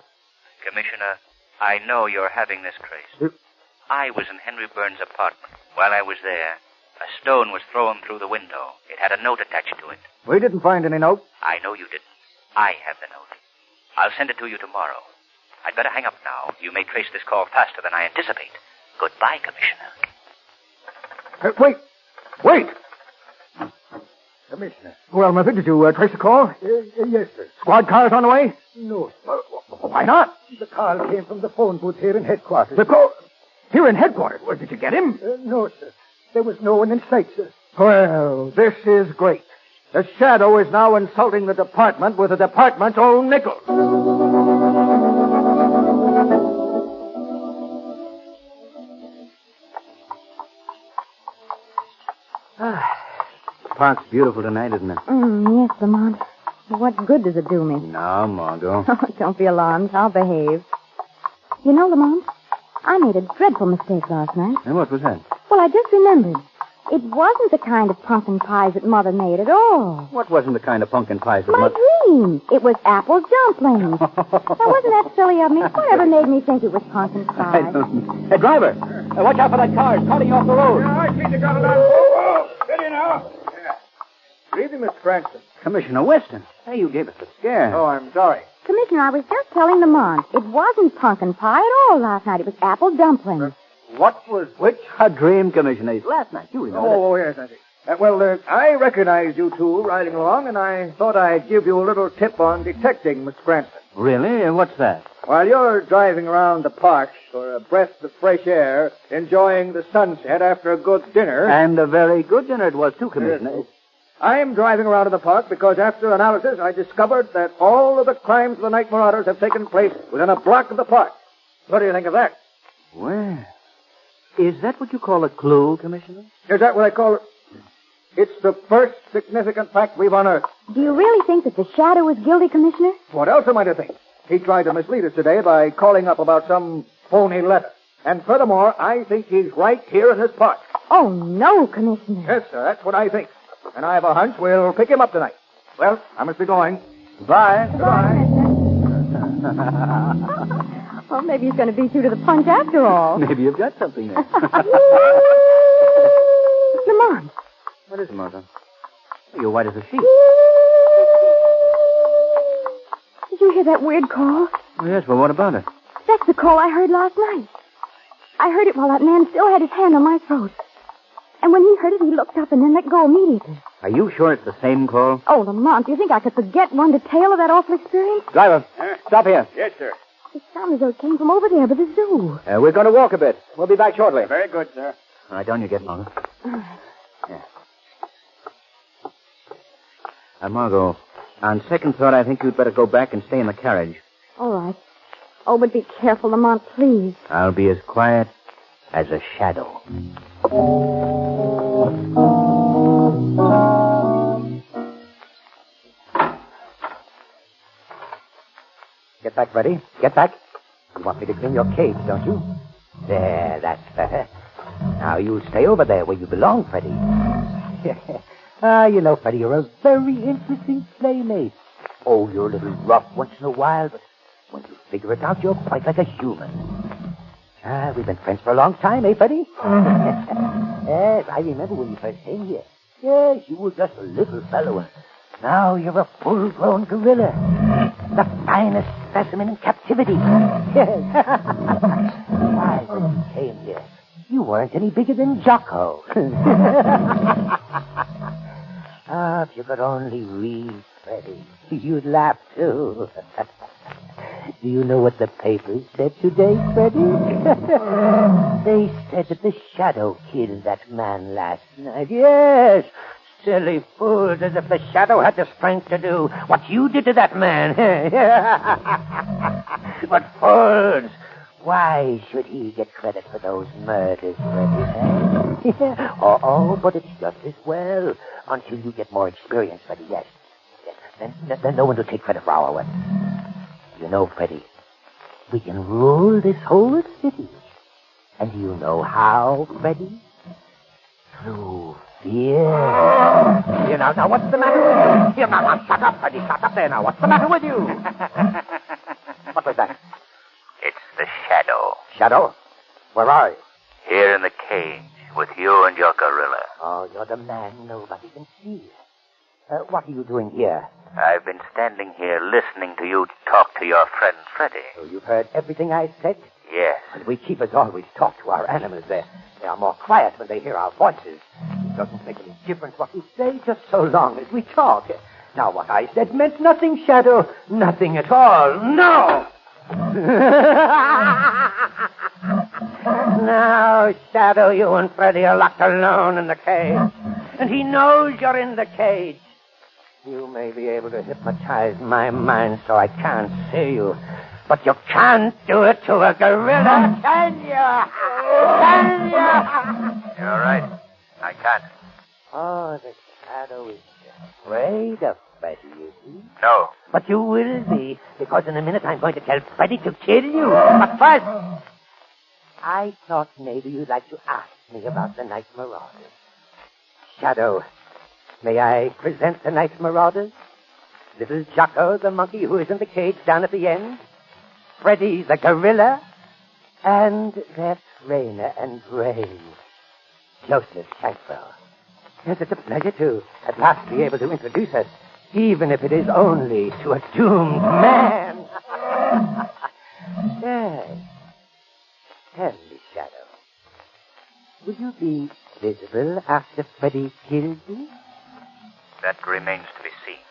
Speaker 18: Commissioner, I know you're having this trace. I was in Henry Burns' apartment. While I was there, a stone was thrown through the window. It had a note attached to it.
Speaker 12: We didn't find any note.
Speaker 18: I know you didn't. I have the note. I'll send it to you tomorrow. I'd better hang up now. You may trace this call faster than I anticipate. Goodbye, Commissioner.
Speaker 12: Wait!
Speaker 16: Commissioner.
Speaker 12: Well, Murphy, did you trace the call?
Speaker 16: Yes, sir.
Speaker 12: Squad cars on the way?
Speaker 16: No, sir.
Speaker 12: Why not?
Speaker 16: The call came from the phone booth here in headquarters.
Speaker 12: The call... Here in headquarters? Well, did you get him?
Speaker 16: No, sir. There was no one in sight, sir.
Speaker 12: Well, this is great. The Shadow is now insulting the department with the department's own nickel.
Speaker 14: Park's beautiful tonight, isn't it?
Speaker 9: Yes, Lamont. What good does it do me?
Speaker 14: No, Margot.
Speaker 9: Oh, don't be alarmed. I'll behave. You know, Lamont, I made a dreadful mistake last night.
Speaker 14: And what was that?
Speaker 9: Well, I just remembered. It wasn't the kind of pumpkin pies that Mother made at all.
Speaker 14: What wasn't the kind of pumpkin pies that
Speaker 9: My dream. It was apple dumplings. Now, wasn't that silly of me? Whatever made me think it was pumpkin pie?
Speaker 14: Hey, driver, watch out for that car. It's cutting you off the road.
Speaker 12: I see you got it on. Whoa, steady now. Good evening, Mr. Cranston.
Speaker 14: Commissioner Weston. Hey, you gave us a scare.
Speaker 12: Oh, I'm sorry.
Speaker 9: Commissioner, I was just telling Lamont. It wasn't pumpkin pie at all last night. It was apple dumplings.
Speaker 12: What was
Speaker 14: which? A dream, Commissioner. Last night, you remember.
Speaker 12: Oh, yes, I see. I recognized you two riding along, and I thought I'd give you a little tip on detecting, Mr. Cranston.
Speaker 14: Really? And what's that?
Speaker 12: While you're driving around the park for a breath of fresh air, enjoying the sunset after a good dinner...
Speaker 14: And a very good dinner it was, too, Commissioner.
Speaker 12: Yes. I'm driving around in the park because after analysis, I discovered that all of the crimes of the night marauders have taken place within a block of the park. What do you think of that?
Speaker 14: Well, is that what you call a clue, Commissioner?
Speaker 12: Is that what I call it? It's the first significant fact we've unearthed.
Speaker 9: Do you really think that the Shadow is guilty, Commissioner?
Speaker 12: What else am I to think? He tried to mislead us today by calling up about some phony letter. And furthermore, I think he's right here in this park.
Speaker 9: Oh, no, Commissioner.
Speaker 12: Yes, sir, that's what I think. And I have a hunch we'll pick him up tonight. Well, I must be going.
Speaker 14: Bye.
Speaker 12: Goodbye.
Speaker 9: Well, maybe he's going to beat you to the punch after all.
Speaker 11: Maybe you've got something there.
Speaker 9: Lamont.
Speaker 14: What is it, Martha? You're white as a sheet.
Speaker 9: Did you hear that weird call?
Speaker 14: Oh, yes, well, what about it?
Speaker 9: That's the call I heard last night. I heard it while that man still had his hand on my throat. And when he heard it, he looked up and then let go immediately.
Speaker 14: Are you sure it's the same call?
Speaker 9: Oh, Lamont, do you think I could forget one detail of that awful experience?
Speaker 14: Driver, stop here.
Speaker 16: Yes, sir.
Speaker 9: It sounded as though it came from over there by the zoo.
Speaker 14: We're going to walk a bit. We'll be back shortly.
Speaker 16: Very good, sir.
Speaker 14: All right, down you get, Margot. Margot, on second thought, I think you'd better go back and stay in the carriage.
Speaker 9: All right. Oh, but be careful, Lamont, please.
Speaker 14: I'll be as quiet as a shadow. Get back, Freddie. Get back. You want me to clean your cage, don't you? There, that's better. Now you stay over there where you belong, Freddie. You know, Freddie, you're a very interesting playmate. Oh, you're a little rough once in a while, but when you figure it out, you're quite like a human. We've been friends for a long time, eh, Freddie? Yes, I remember when you first came here. Yes, you were just a little fellow, and now you're a full-grown gorilla. The finest specimen in captivity. Yes. Why, when you came here, you weren't any bigger than Jocko. If you could only read, Freddie, you'd laugh, too. Do you know what the papers said today, Freddie? They said that the shadow killed that man last night. Yes! Silly fools, as if the shadow had the strength to do what you did to that man. But fools! Why should he get credit for those murders, Freddie? Oh, but it's just as well. Until you get more experience, Freddie, yes. Then no one will take credit for our work. You know, Freddie, we can rule this whole city. And do you know how, Freddie? Through fear. Here, now, what's the matter with you? Here, now, shut up, Freddie. Shut up there now. What's the matter with you? What was that?
Speaker 18: It's the shadow.
Speaker 14: Shadow? Where are you?
Speaker 18: Here in the cage with you and your gorilla.
Speaker 14: Oh, you're the man nobody can see. What are you doing here?
Speaker 18: I've been standing here listening to you talk to your friend Freddie.
Speaker 14: So you've heard everything I said?
Speaker 18: Yes.
Speaker 14: And we keepers always talk to our animals. They are more quiet when they hear our voices. It doesn't make any difference what we say, just so long as we talk. Now, what I said meant nothing, Shadow. Nothing at all. No! Now, Shadow, you and Freddie are locked alone in the cage. And he knows you're in the cage. You may be able to hypnotize my mind so I can't see you. But you can't do it to a gorilla, can you? Can you?
Speaker 18: You're right. I can't.
Speaker 14: Oh, the Shadow is afraid of Freddie, is he?
Speaker 18: No.
Speaker 14: But you will be, because in a minute I'm going to tell Freddie to kill you. But first, I thought maybe you'd like to ask me about the Night Marauders. Shadow, may I present the Night Marauders? Little Jocko, the monkey who is in the cage down at the end. Freddie, the gorilla. And their trainer and brave, Joseph Shankville. Yes, it's a pleasure to at last be able to introduce us, even if it is only to a doomed man. Yes. Tell me, Shadow, will you be visible after Freddie kills you?
Speaker 18: That remains to be seen.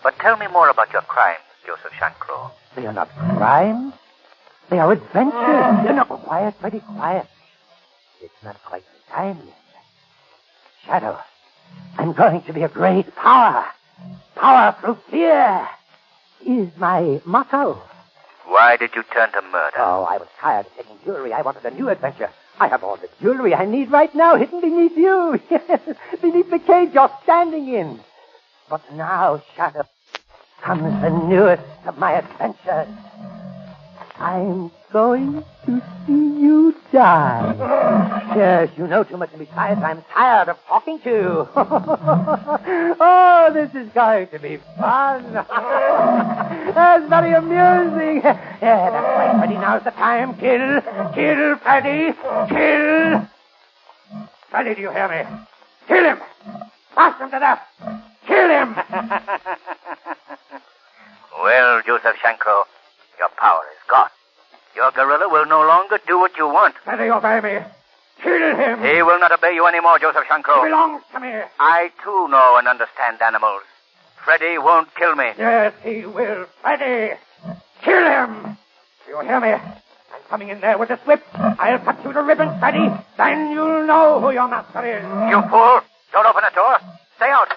Speaker 18: But tell me more about your crimes, Joseph Shankro.
Speaker 14: They are not crimes. They are adventures. You're not quiet, Freddie, quiet. It's not quite the time yet. Shadow, I'm going to be a great power. Power through fear is my motto.
Speaker 18: Why did you turn to murder?
Speaker 14: Oh, I was tired of taking jewelry. I wanted a new adventure. I have all the jewelry I need right now hidden beneath you. Beneath the cage you're standing in. But now, Shadow, comes the newest of my adventures.
Speaker 11: I'm going to see you die. Yes, you know too much, and besides, I'm tired of talking to you. Oh, this is going to be fun. That's very amusing. Yeah, that's right, Freddy. Now's the time. Kill, Freddy. Kill. Freddy, do you hear me? Kill him. Blast him to death. Kill him.
Speaker 18: Well, Joseph Shankro, your power is gone. Your gorilla will no longer do what you want.
Speaker 11: Freddy, obey me. Kill him.
Speaker 18: He will not obey you anymore, Joseph Shankro.
Speaker 11: He belongs to me.
Speaker 18: I, too, know and understand animals. Freddy won't kill me.
Speaker 11: Yes, he will. Freddy, kill him. Do you hear me? I'm coming in there with this whip. I'll cut you to ribbons, Freddy. Then you'll know who your master is.
Speaker 18: You fool. Don't open the door. Stay out.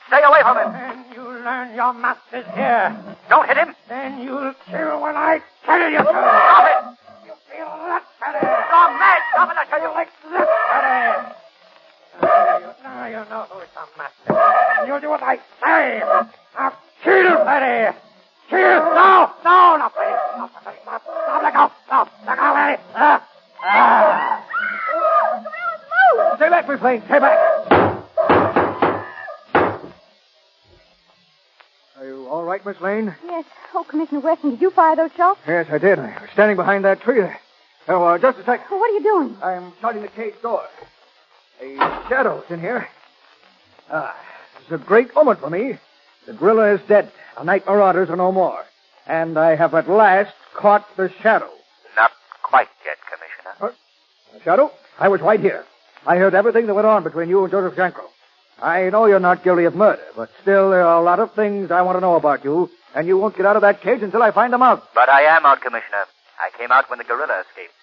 Speaker 18: Stay away from him.
Speaker 11: Then you'll learn your master's here.
Speaker 18: Don't hit him.
Speaker 11: Then you'll kill when I tell you to.
Speaker 18: Stop it.
Speaker 11: You feel that, Freddy?
Speaker 18: You're mad. Stop it, I tell you.
Speaker 11: Like this, Freddy. Now you know who's the master. You'll do what I say. Now kill, Freddy. Kill. No, Freddy. No, Freddy. Stop. Let go. No, let go, Freddy. Stay back, McLean. Stay back.
Speaker 4: Are you all right, Miss Lane?
Speaker 9: Yes. Oh, Commissioner Weston, did you fire those shots?
Speaker 4: Yes, I did. I was standing behind that tree there. Oh, just a second.
Speaker 9: Oh, what are you doing?
Speaker 4: I'm starting the cage door. A shadow's in here. It's a great moment for me. The gorilla is dead. The night marauders are no more. And I have at last caught the shadow.
Speaker 18: Not quite yet, Commissioner.
Speaker 4: Shadow, I was right here. I heard everything that went on between you and Joseph Jankro. I know you're not guilty of murder, but still there are a lot of things I want to know about you, and you won't get out of that cage until I find them out.
Speaker 18: But I am out, Commissioner. I came out when the gorilla escaped.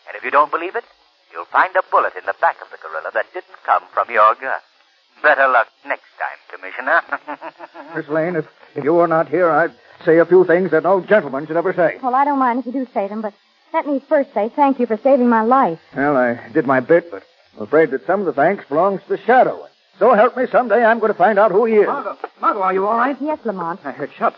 Speaker 18: And if you don't believe it, you'll find a bullet in the back of the gorilla that didn't come from your gun. Better luck next time, Commissioner.
Speaker 4: Miss Lane, if you were not here, I'd say a few things that no gentleman should ever say.
Speaker 9: Well, I don't mind if you do say them, but let me first say thank you for saving my life.
Speaker 4: Well, I did my bit, but I'm afraid that some of the thanks belongs to the shadow. So help me, someday I'm going to find out who he is.
Speaker 14: Margot, are you all right?
Speaker 9: Yes, Lamont.
Speaker 14: I heard shots.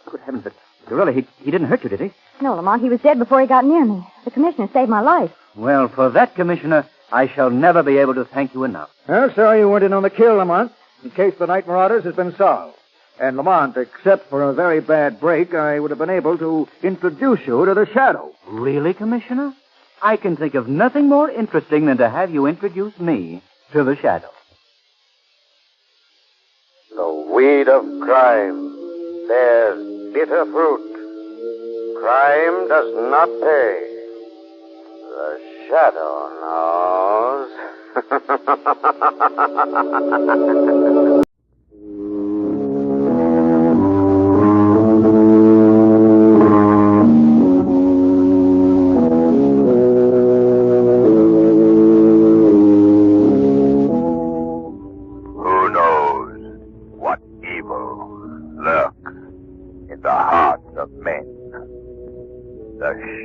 Speaker 14: Good heavens, but gorilla, he didn't hurt you, did he?
Speaker 9: No, Lamont, he was dead before he got near me. The commissioner saved my life.
Speaker 14: Well, for that, Commissioner, I shall never be able to thank you enough.
Speaker 4: Well, sorry you weren't in on the kill, Lamont, in case the night marauders has been solved. And, Lamont, except for a very bad break, I would have been able to introduce you to the shadow.
Speaker 14: Really, Commissioner? I can think of nothing more interesting than to have you introduce me to the shadow.
Speaker 1: The weed of crime bears bitter fruit. Crime does not pay. The shadow knows.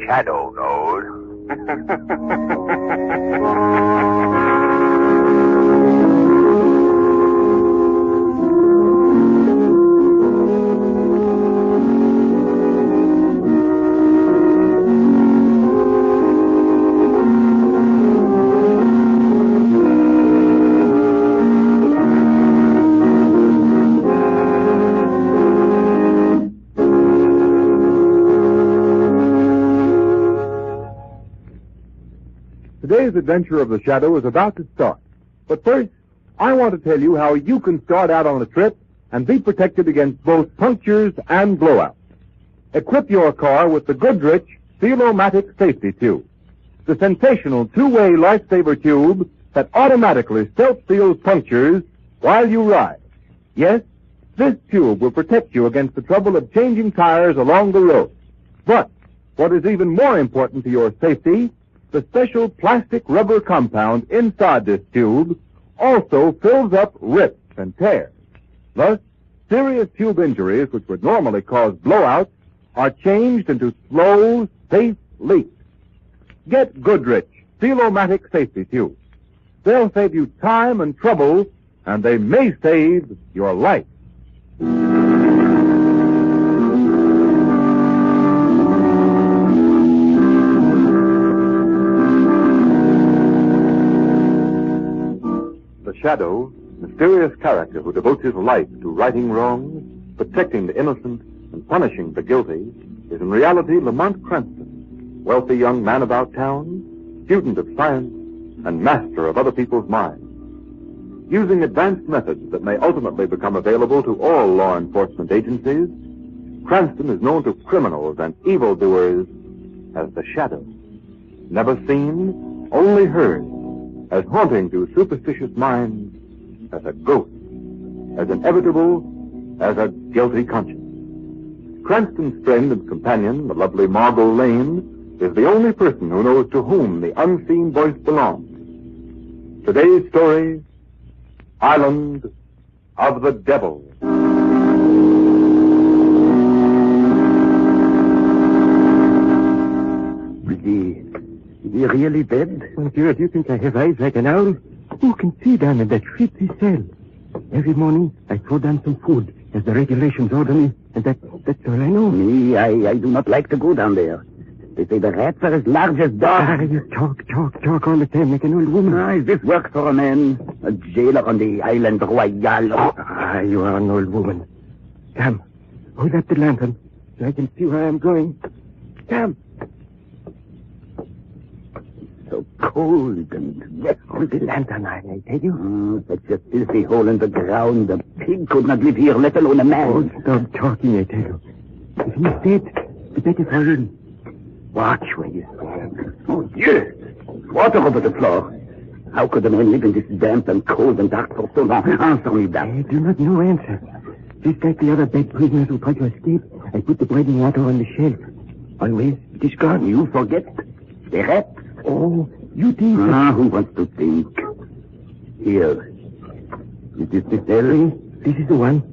Speaker 18: Shadow knows.
Speaker 6: Today's adventure of the Shadow is about to start. But first, I want to tell you how you can start out on a trip and be protected against both punctures and blowouts. Equip your car with the Goodrich Seal-O-Matic Safety Tube, the sensational two-way lifesaver tube that automatically self-seals punctures while you ride. Yes, this tube will protect you against the trouble of changing tires along the road. But what is even more important to your safety, the special plastic rubber compound inside this tube also fills up rips and tears. Thus, serious tube injuries which would normally cause blowouts are changed into slow, safe leaks. Get Goodrich Seal-O-Matic Safety Tubes. They'll save you time and trouble, and they may save your life.
Speaker 15: Shadow, mysterious character who devotes his life to righting wrongs, protecting the innocent, and punishing the guilty, is in reality Lamont Cranston, wealthy young man about town, student of science, and master of other people's minds. Using advanced methods that may ultimately become available to all law enforcement agencies, Cranston is known to criminals and evildoers as the Shadow. Never seen, only heard, as haunting to superstitious minds, as a ghost, as inevitable as a guilty conscience. Cranston's friend and companion, the lovely Margot Lane, is the only person who knows to whom the unseen voice belongs. Today's story, Island of the Devil.
Speaker 3: Is he really dead? Oh, dear, do you think I have eyes like an owl? Who can see down in that filthy cell? Every morning, I throw down some food, as the regulations order me, and that's all I know.
Speaker 16: Me, I do not like to go down there. They say the rats are as large as dogs.
Speaker 3: You talk all the time like an old woman.
Speaker 16: Is this work for a man? A jailer on the island Royale.
Speaker 3: You are an old woman. Come, hold up the lantern, so I can see where I'm going. Come.
Speaker 16: So cold and wet.
Speaker 3: Hold the lantern, I tell you.
Speaker 16: Such a filthy hole in the ground. A pig could not live here, let alone a man.
Speaker 3: Oh, stop talking, I tell you. If he's dead, the better for him. Watch where you stand.
Speaker 16: Oh, Dieu! Water over the floor. How could a man live in this damp and cold and dark for so long? Answer me that.
Speaker 3: I do not know answer. Just like the other bad prisoners who tried to escape, I put the bread and water on the shelf. Always, it is gone.
Speaker 16: You forget. The rats.
Speaker 3: Oh, you think...
Speaker 16: Who wants to think? Here. Is this the cell?
Speaker 3: This is the one.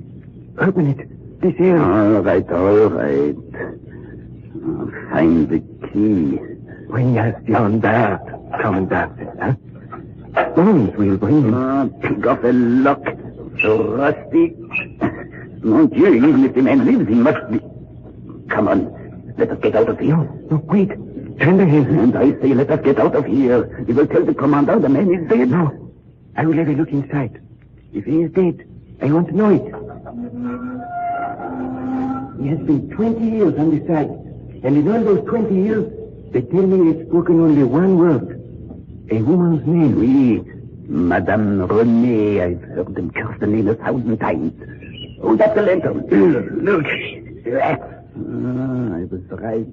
Speaker 3: Open it. This here.
Speaker 16: All right. Find the key.
Speaker 3: Bring us down that, Commandant, huh? Bones will bring him.
Speaker 16: Pig off a lock. So rusty. Mon Dieu, even if the man lives, he must be... Come on. Let us get out of here.
Speaker 3: No, wait. Turn the hand.
Speaker 16: And I say, let us get out of here. You will tell the commander the man is dead.
Speaker 3: No. I will have a look inside. If he is dead, I want to know it. He has been 20 years on the side. And in all those 20 years, they tell me he has spoken only one word. A woman's name.
Speaker 16: Oui. Madame Renée. I've heard them curse the name 1,000 times. Hold up the lantern. Look. Rats. I was right.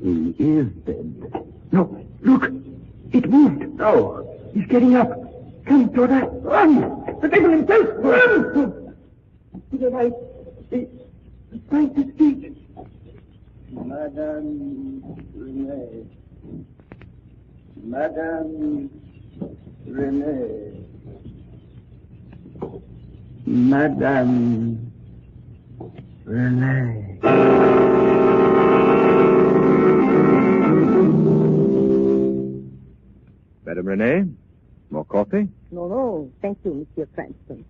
Speaker 16: He is dead.
Speaker 3: No, look. It moved.
Speaker 16: Oh.
Speaker 3: He's getting up. Come, Toda. Run! The devil himself! Run! The light. He's trying to speak.
Speaker 8: Madame Renée. Madame Renée.
Speaker 3: Madame Renée.
Speaker 6: Madame Renée, more coffee?
Speaker 22: No, thank you, Monsieur Cranston.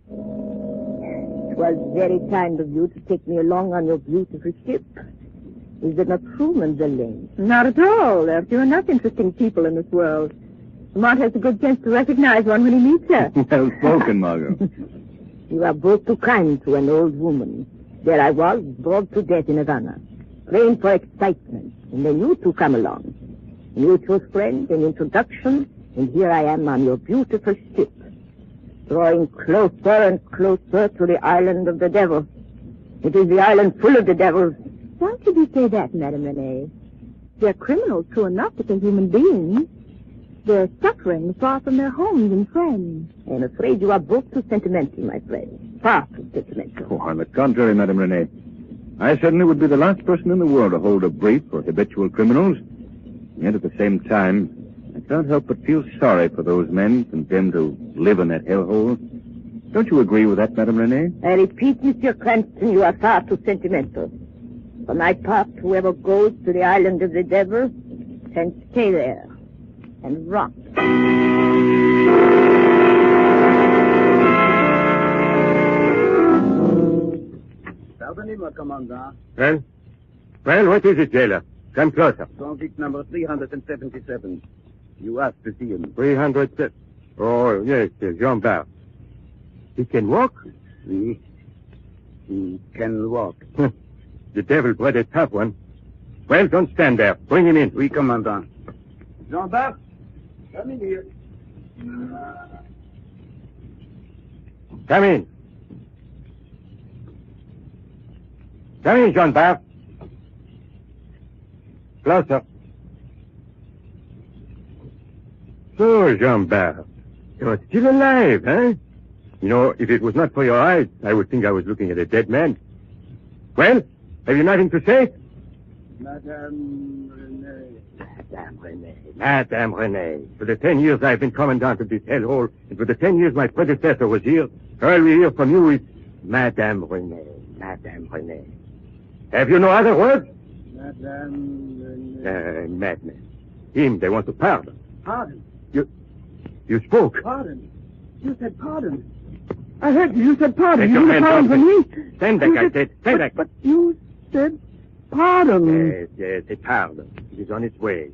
Speaker 22: It was very kind of you to take me along on your beautiful ship. Is there not true, Mademoiselle?
Speaker 7: Not at all. There are few enough interesting people in this world. Lamont has a good chance to recognize one when he meets her.
Speaker 6: Well spoken, Margot.
Speaker 22: You are both too kind to an old woman. There I was, bored to death in Havana, praying for excitement, and then you two come along. Mutual friend and introduction, and here I am on your beautiful ship, drawing closer and closer to the island of the devil. It is the island full of the devils.
Speaker 7: Why should you say that, Madame Renée? They're criminals, true enough, but they're human beings. They're suffering far from their homes and friends.
Speaker 22: I'm afraid you are both too sentimental, my friend. Far too sentimental.
Speaker 6: Oh, on the contrary, Madame Renée. I certainly would be the last person in the world to hold a brief for habitual criminals. Yet at the same time, I can't help but feel sorry for those men condemned to live in that hellhole. Don't you agree with that, Madame Renée?
Speaker 22: I repeat, Monsieur Cranston, you are far too sentimental. For my part, whoever goes to the island of the devil can stay there and rot.
Speaker 16: Pardonnez, Commandant.
Speaker 6: Well, what is it, jailer? Come closer.
Speaker 16: Convict number 377. You asked to see him.
Speaker 6: 300.
Speaker 3: Oh, yes, Jean-Bart. He can walk?
Speaker 16: Oui. He can walk.
Speaker 3: The devil bred a tough one. Well, don't stand there. Bring him in.
Speaker 16: Oui, Commandant.
Speaker 3: Jean-Bart,
Speaker 16: come in here.
Speaker 3: Come in. Come in, Jean-Bart. Closer. So, Jean-Bart, you're still alive, huh? You know, if it was not for your eyes, I would think I was looking at a dead man. Well, have you nothing to say?
Speaker 16: Madame Renee. Madame Renee.
Speaker 3: Madame Renee. For the 10 years I've been commandant of this hellhole, and for the 10 years my predecessor was here, all we hear from you is Madame Renee. Madame Renee. Have you no other words?
Speaker 16: Madame Renee.
Speaker 3: Madman. Him, they want to pardon.
Speaker 16: Pardon?
Speaker 3: You spoke.
Speaker 16: Pardon? You said pardon. I heard you. You said pardon.
Speaker 3: Take your hands off me. Stand back,
Speaker 16: I
Speaker 3: said. Stand back.
Speaker 16: But you said pardon.
Speaker 3: Yes, a pardon. It is on its way.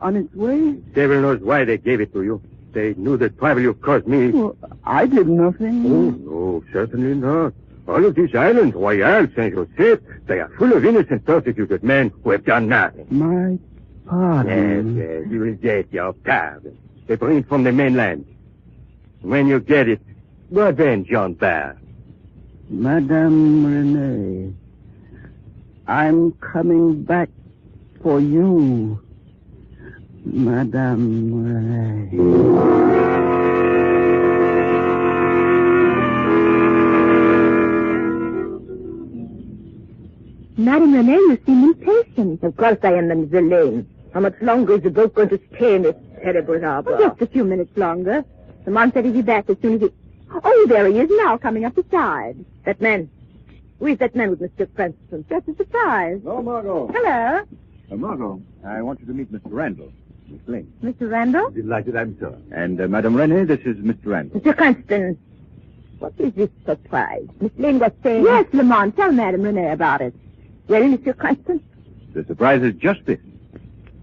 Speaker 16: On its way?
Speaker 3: Devil knows why they gave it to you. They knew the trouble you caused me.
Speaker 16: Well, I did nothing.
Speaker 3: Oh, no, certainly not. All of these islands, Royal, Saint-Joseph, they are full of innocent, persecuted men who have done nothing.
Speaker 16: My pardon.
Speaker 3: Yes, you will get your pardon. They bring it from the mainland. When you get it, what then, Jean-Bart?
Speaker 16: Madame Renee, I'm coming back for you. Madame Renee.
Speaker 22: Madame Renee, you seem impatient. Of course I am, Mademoiselle. How much longer is the boat going to stay in this terrible harbor?
Speaker 7: Just a few minutes longer. Lamont said he'd be back as soon as he... Oh, there he is now, coming up the side.
Speaker 22: That man. Who is that man with Mr. Cranston?
Speaker 7: Just a surprise.
Speaker 6: Oh, Margot.
Speaker 7: Hello.
Speaker 6: Margot, I want you to meet Mr. Randall. Miss Lane.
Speaker 7: Mr. Randall?
Speaker 6: Delighted, I'm sure. And Madame Renee, this is Mr. Randall.
Speaker 22: Mr. Cranston, what is this surprise? Miss Lane was saying...
Speaker 7: Yes, Lamont, tell Madame Renee about it.
Speaker 22: Well, Mr. Cranston?
Speaker 6: The surprise is just this.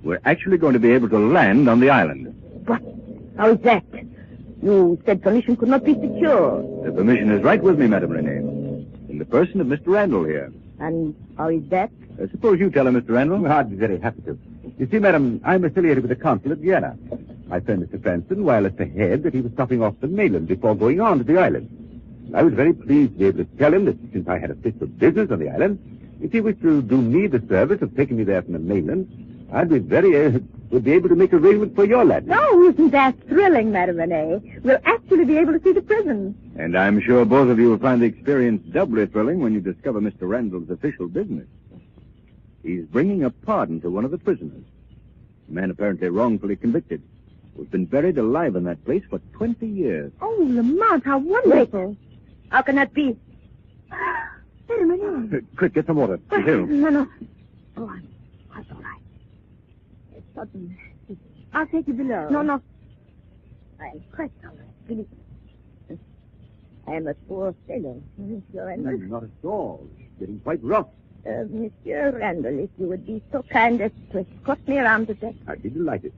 Speaker 6: We're actually going to be able to land on the island.
Speaker 22: What? How is that? You said permission could not be secured.
Speaker 6: The permission is right with me, Madame Renee. In the person of Mr. Randall here.
Speaker 22: And how is that?
Speaker 6: Suppose you tell her, Mr. Randall. I'd be very happy to. You see, Madam, I'm affiliated with the consul at Vienna. My friend Mr. Cranston wirelessed ahead that he was stopping off the mainland before going on to the island. I was very pleased to be able to tell him that since I had a fit for business on the island, if he wished to do me the service of taking me there from the mainland, I'd be would be able to make arrangements for your lad.
Speaker 7: Oh, isn't that thrilling, Madame Renee? We'll actually be able to see the prison.
Speaker 6: And I'm sure both of you will find the experience doubly thrilling when you discover Mr. Randall's official business. He's bringing a pardon to one of the prisoners, a man apparently wrongfully convicted, who's been buried alive in that place for 20 years.
Speaker 7: Oh, Lamont, how wonderful.
Speaker 22: Wait. How can that be?
Speaker 7: Madame Renee.
Speaker 6: Quick, get some water.
Speaker 7: No. Go on. That's all right. I'll take you below.
Speaker 22: No. I'm quite all right. I am a poor fellow, Monsieur Randall.
Speaker 6: Not at all. It's getting quite rough.
Speaker 22: Monsieur Randall, if you would be so kind as to escort me around the deck.
Speaker 6: I'd be delighted.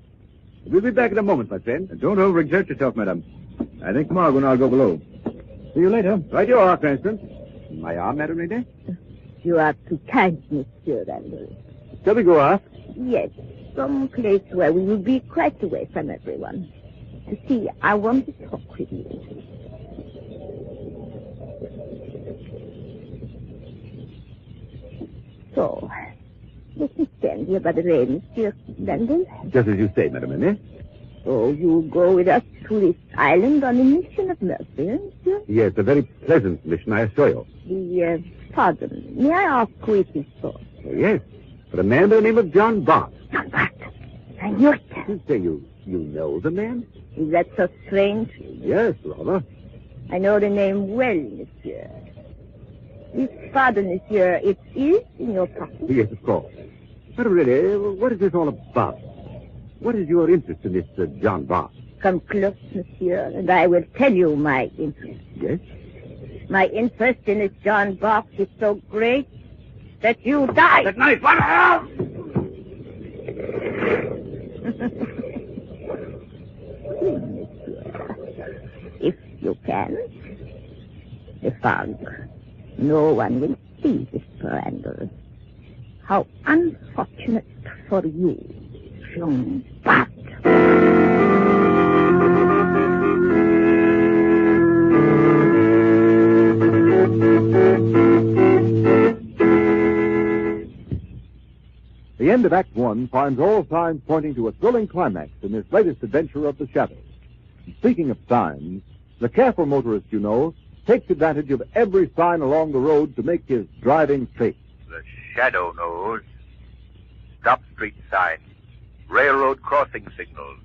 Speaker 6: We'll be back in a moment, my friend. And don't overexert yourself, madam. I think Margot and I'll go below. See you later. Right you are, Cranston. My arm, Madame Renee?
Speaker 22: You are too kind, Monsieur Randall.
Speaker 6: Shall we go aft?
Speaker 22: Yes, some place where we will be quite away from everyone. You see, I want to talk with you. So, let me stand here by the rail, Monsieur Randall.
Speaker 6: Just as you say, Madame Renee.
Speaker 22: So you go with us to this island on a mission of mercy, monsieur?
Speaker 6: Yes, a very pleasant mission, I assure you.
Speaker 22: Pardon, may I ask who it is for?
Speaker 6: Yes, for a man by the name of John Bart.
Speaker 22: John Bart? I knew it.
Speaker 6: You say you know the man?
Speaker 22: Is that so strange?
Speaker 6: Yes, rather.
Speaker 22: I know the name well, monsieur. This pardon, monsieur, it is in your pocket.
Speaker 6: Yes, of course. But really, what is this all about? What is your interest in this John Bart?
Speaker 22: Come close, monsieur, and I will tell you my interest.
Speaker 6: Yes?
Speaker 22: My interest in this John Bart is so great that you die.
Speaker 6: That knife, what the hell?
Speaker 22: Monsieur, You can't. The fog. No one will see this Randall. How unfortunate for you, young bat.
Speaker 6: The end of Act One finds all signs pointing to a thrilling climax in this latest adventure of the Shadow. And speaking of signs, the careful motorist, you know, takes advantage of every sign along the road to make his driving safe.
Speaker 10: The Shadow knows. Stop street signs, railroad crossing signals,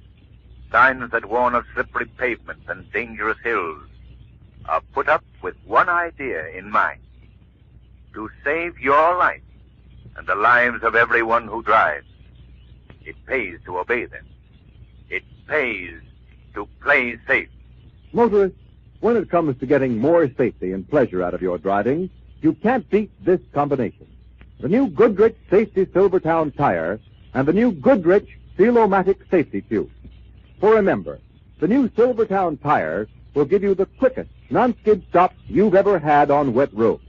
Speaker 10: signs that warn of slippery pavements and dangerous hills are put up with one idea in mind: to save your life and the lives of everyone who drives. It pays to obey them. It pays to play safe.
Speaker 6: Motorists, when it comes to getting more safety and pleasure out of your driving, you can't beat this combination. The new Goodrich Safety Silvertown Tire and the new Goodrich Seal-O-Matic Safety Tube. For remember, the new Silvertown Tire will give you the quickest non-skid stops you've ever had on wet roads.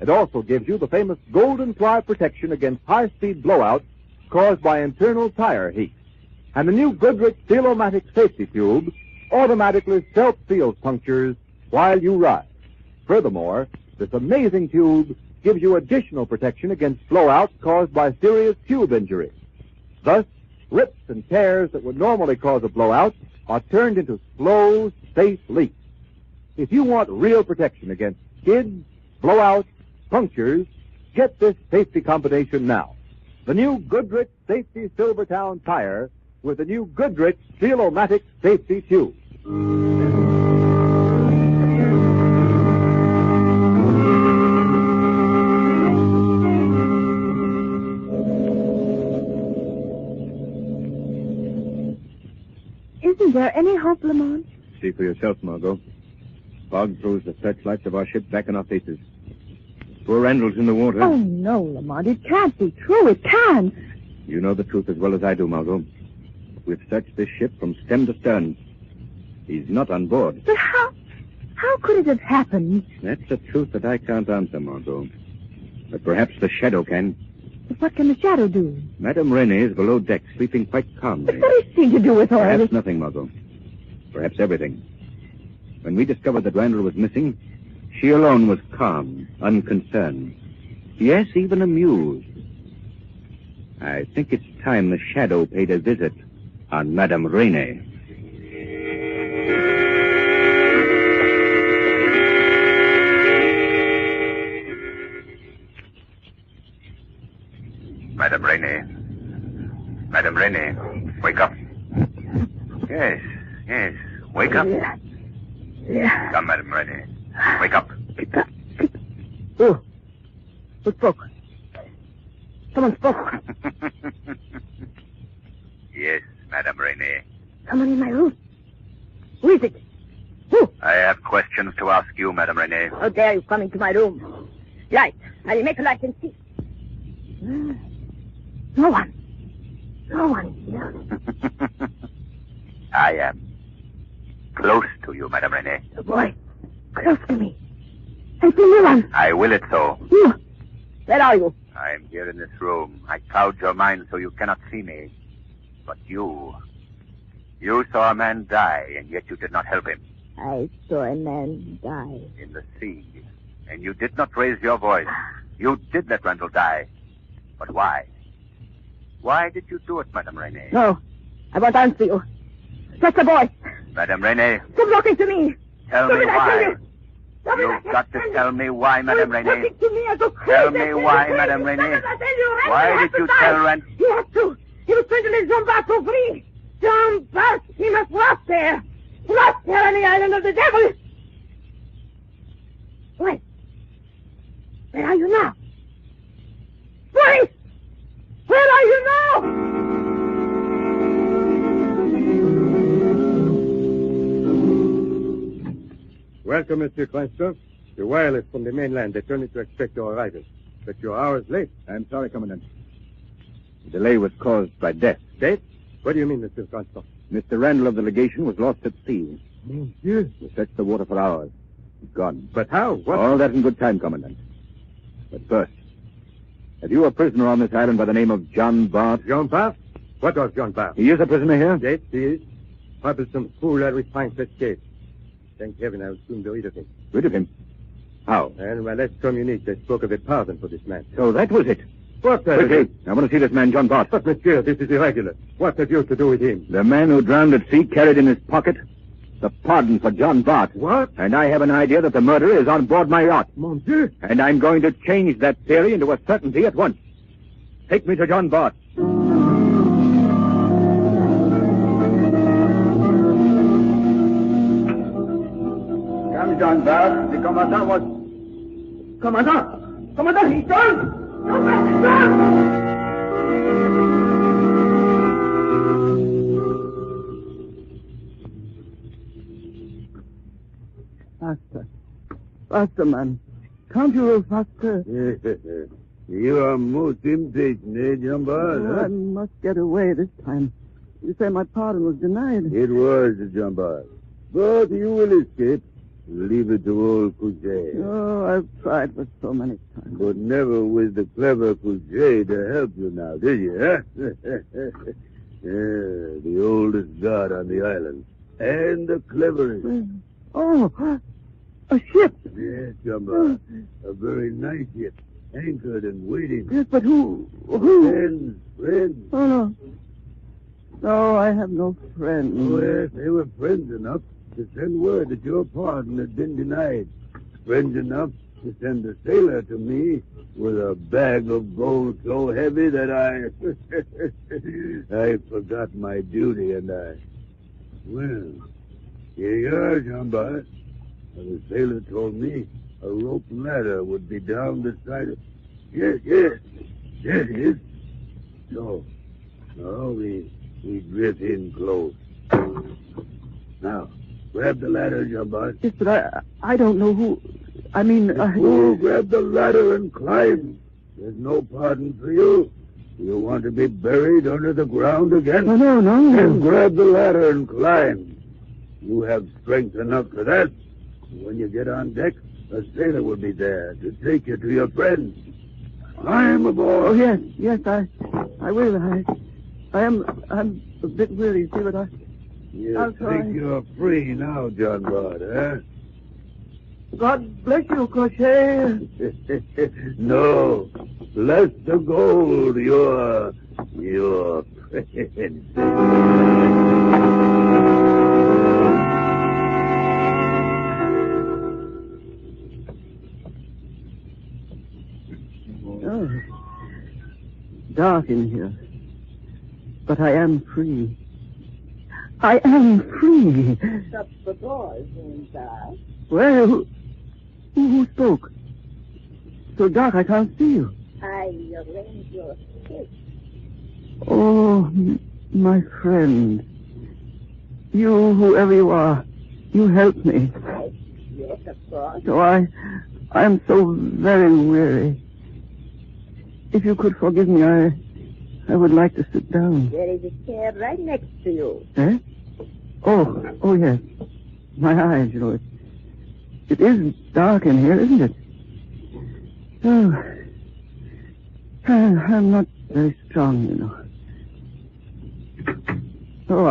Speaker 6: It also gives you the famous Golden Fly protection against high-speed blowouts caused by internal tire heat. And the new Goodrich Seal-O-Matic Safety Tube automatically self-seals punctures while you ride. Furthermore, this amazing tube gives you additional protection against blowouts caused by serious tube injuries. Thus, rips and tears that would normally cause a blowout are turned into slow, safe leaks. If you want real protection against skids, blowouts, punctures, get this safety combination now. The new Goodrich Safety Silvertown Tire with the new Goodrich Seal-O-Matic Safety Tube.
Speaker 17: Isn't there any hope, Lamont?
Speaker 20: See for yourself, Margot. Fog throws the searchlights of our ship back in our faces. Poor Randall's in the water.
Speaker 17: Oh, no, Lamont. It can't be true. It can't.
Speaker 20: You know the truth as well as I do, Margot. We've searched this ship from stem to stern. He's not on board.
Speaker 17: But how could it have happened?
Speaker 20: That's a truth that I can't answer, Margot. But perhaps the Shadow can.
Speaker 17: But what can the Shadow do?
Speaker 20: Madame Rene is below deck, sleeping quite calmly.
Speaker 17: But what is she to do with all
Speaker 20: Perhaps
Speaker 17: this?
Speaker 20: nothing, Margot. Perhaps everything. When we discovered that Randall was missing, she alone was calm, unconcerned. Yes, even amused. I think it's time the Shadow paid a visit on Madame Rene.
Speaker 10: Madame Rene. Madame Rene, wake up. Yes, wake up.
Speaker 22: Yeah.
Speaker 10: Come, Madame Rene. Wake up.
Speaker 22: Who spoke? Someone spoke.
Speaker 10: Yes, Madame Rene.
Speaker 22: Someone in my room. Who is it? Who?
Speaker 10: I have questions to ask you, Madame Rene.
Speaker 22: How dare you come into my room? Light. I'll make a light and see. No one. No one here.
Speaker 10: I am close to you, Madame Rene.
Speaker 22: The boy. Close to me. I see no one.
Speaker 10: I will it so.
Speaker 22: You. Where are you?
Speaker 10: I am here in this room. I cloud your mind so you cannot see me. But you saw a man die, and yet you did not help him.
Speaker 22: I saw a man die.
Speaker 10: In the sea. And you did not raise your voice. You did let Randall die. But why? Why did you do it, Madame Rene?
Speaker 22: No. I won't answer you. Just a voice.
Speaker 10: Madame Rene.
Speaker 22: Stop talking to me.
Speaker 10: Tell me why. You've got to tell me why, Madame Rene. Tell me why, Madame Rene. Why did you tell Randall?
Speaker 22: He has to. He was going to let Jean Bart go free. Jean Bart, he must rot there. Rot there on the island of the devil. Wait. Where are you now? Wait! Where are you now?
Speaker 3: Welcome, Mr. Cranston. The wireless from the mainland, they told me to expect your arrival. But you're hours late.
Speaker 20: I'm sorry, Commandant. The delay was caused by death.
Speaker 3: Death? What do you mean, Mr. Cranston?
Speaker 20: Mr. Randall of the legation was lost at sea.
Speaker 6: Monsieur.
Speaker 20: We searched the water for hours. It's gone.
Speaker 6: But how? What?
Speaker 20: All that in good time, Commandant. But first, have you a prisoner on this island by the name of John Bart?
Speaker 6: John Bart? What of John Bart?
Speaker 20: He is a prisoner here?
Speaker 6: Yes, he is. Troublesome fool that we find such case. Thank heaven I will soon be rid of him.
Speaker 20: Rid of him? How?
Speaker 6: And my last communique, I spoke of a pardon for this man.
Speaker 20: So that was it.
Speaker 6: What?
Speaker 20: Quickly, I want to see this man, John Bart.
Speaker 6: But, monsieur, this is irregular. What have you to do with him?
Speaker 20: The man who drowned at sea carried in his pocket the pardon for John Bart.
Speaker 6: What?
Speaker 20: And I have an idea that the murderer is on board my yacht.
Speaker 6: Mon Dieu.
Speaker 20: And I'm going to change that theory into a certainty at once. Take me to John Bart.
Speaker 16: Come, John Bart. The commandant was... Commandant! Commandant, he's gone! Come back, he's gone!
Speaker 3: Faster, man. Can't you row faster?
Speaker 8: You are most impatient, eh, John Bart?
Speaker 3: I must get away this time. You say my pardon was denied.
Speaker 8: It was, John Bart. But you will escape. Leave it to old Couchet.
Speaker 3: Oh, I've tried for so many times.
Speaker 8: But never with the clever Couchet to help you now, did you, huh? Yeah, the oldest god on the island. And the cleverest.
Speaker 3: Oh, a ship.
Speaker 8: Yes, John Bart. A very nice ship. Anchored and waiting.
Speaker 3: Yes, but who?
Speaker 8: Friends.
Speaker 3: Oh, no. No, I have no friends.
Speaker 8: Oh, yes, they were friends enough to send word that your pardon had been denied. Friends enough to send a sailor to me with a bag of gold so heavy that I forgot my duty and well, here you are, Jean Bart. The sailor told me a rope ladder would be down the side of... Yes, there it is. So, we drift in close. Now, grab the ladder, Jean Bart.
Speaker 3: Yes, but I don't know who... I mean...
Speaker 8: Grab the ladder and climb. There's no pardon for you. You want to be buried under the ground again?
Speaker 3: No.
Speaker 8: Then grab the ladder and climb. You have strength enough for that. When you get on deck, a sailor will be there to take you to your friends. Climb aboard.
Speaker 3: Oh, yes, I will. I'm a bit weary, see, but
Speaker 8: You think you're free now, John Bart, huh?
Speaker 3: God bless you, Crochet.
Speaker 8: No. Bless the gold, your friend.
Speaker 3: Oh, dark in here. But I am free. I am free.
Speaker 22: Shut the doors, inside.
Speaker 3: Well, who spoke? So dark I can't see you.
Speaker 22: I arrange your escape.
Speaker 3: Oh, my friend. You, whoever you are, you helped me.
Speaker 22: Yes, of course.
Speaker 3: So I am so very weary. If you could forgive me, I would like to sit down.
Speaker 22: There is a chair right next to you.
Speaker 3: Eh? Oh, yes. My eyes, you know, it is dark in here, isn't it? Oh, I'm not very strong, you know. Oh,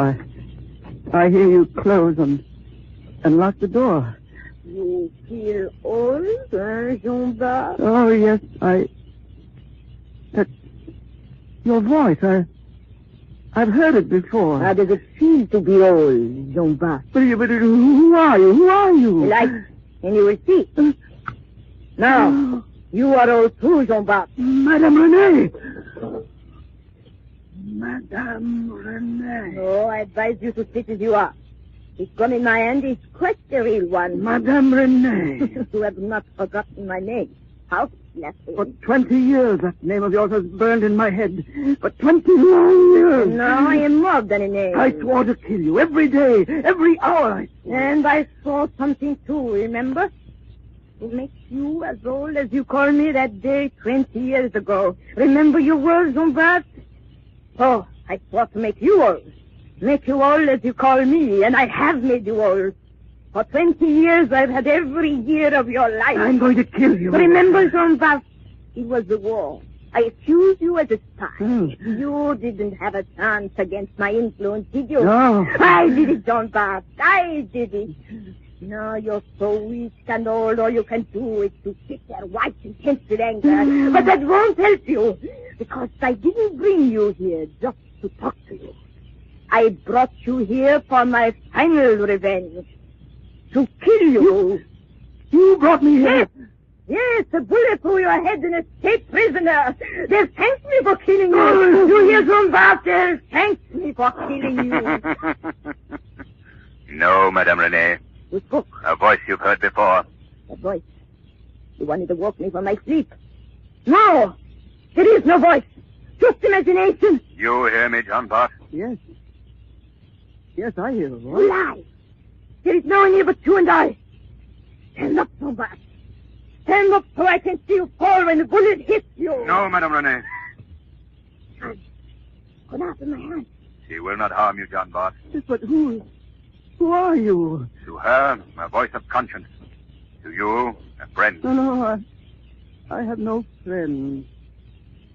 Speaker 3: I hear you close and lock the door.
Speaker 22: You feel old, Jean Bart?
Speaker 3: Oh, yes, That's your voice. I've heard it before.
Speaker 22: How does it feel to be old, Jean Bart?
Speaker 3: But who are you? Who are you?
Speaker 22: Like, and you will see. Now, you are old too, Jean Bart.
Speaker 3: Madame Renee!
Speaker 22: Madame Renee. No, I advise you to sit as you are. This gun in my hand is quite a real one.
Speaker 3: Madame Renee.
Speaker 22: You have not forgotten my name. How flattering.
Speaker 3: For 20 years, that name of yours has burned in my head. For 20 long years.
Speaker 22: Now I am more than a name.
Speaker 3: I swore to kill you every day, every hour.
Speaker 22: And I saw something too, remember? To make you as old as you called me that day 20 years ago. Remember your words, Jean Bart? Oh, I swore to make you old. Make you old as you call me, and I have made you old. For 20 years, I've had every year of your life.
Speaker 3: I'm going to kill you.
Speaker 22: Remember, Jean-Baptiste? It was the war. I accused you as a spy. You didn't have a chance against my influence, did you?
Speaker 3: No.
Speaker 22: I did it, Jean-Baptiste. I did it. Now you're so weak and old, all you can do is to sit there white and tense with anger. But that won't help you, because I didn't bring you here just to talk to you. I brought you here for my final revenge. To kill you.
Speaker 3: You brought me here?
Speaker 22: Yes, a bullet through your head and escaped prisoner. They'll thank me for killing you. You hear, Jean-Baptiste? They'll thank me for killing you.
Speaker 18: No, Madame Renee.
Speaker 22: Who spoke?
Speaker 18: A voice you've heard before.
Speaker 22: A voice. You wanted to woke me from my sleep. No! There is no voice. Just imagination.
Speaker 18: You hear me, John Bart?
Speaker 3: Yes. Yes, I hear a
Speaker 22: You
Speaker 3: voice.
Speaker 22: lie. There is no one here but you and I. Stand up, Jean-Baptiste. Stand up so I can see you fall when the bullet hits you.
Speaker 18: No, Madame Renee.
Speaker 22: Put out of my hand.
Speaker 18: She will not harm you, John Bart.
Speaker 3: But who are you?
Speaker 18: To her, a voice of conscience. To you, a friend.
Speaker 3: No, I have no friend.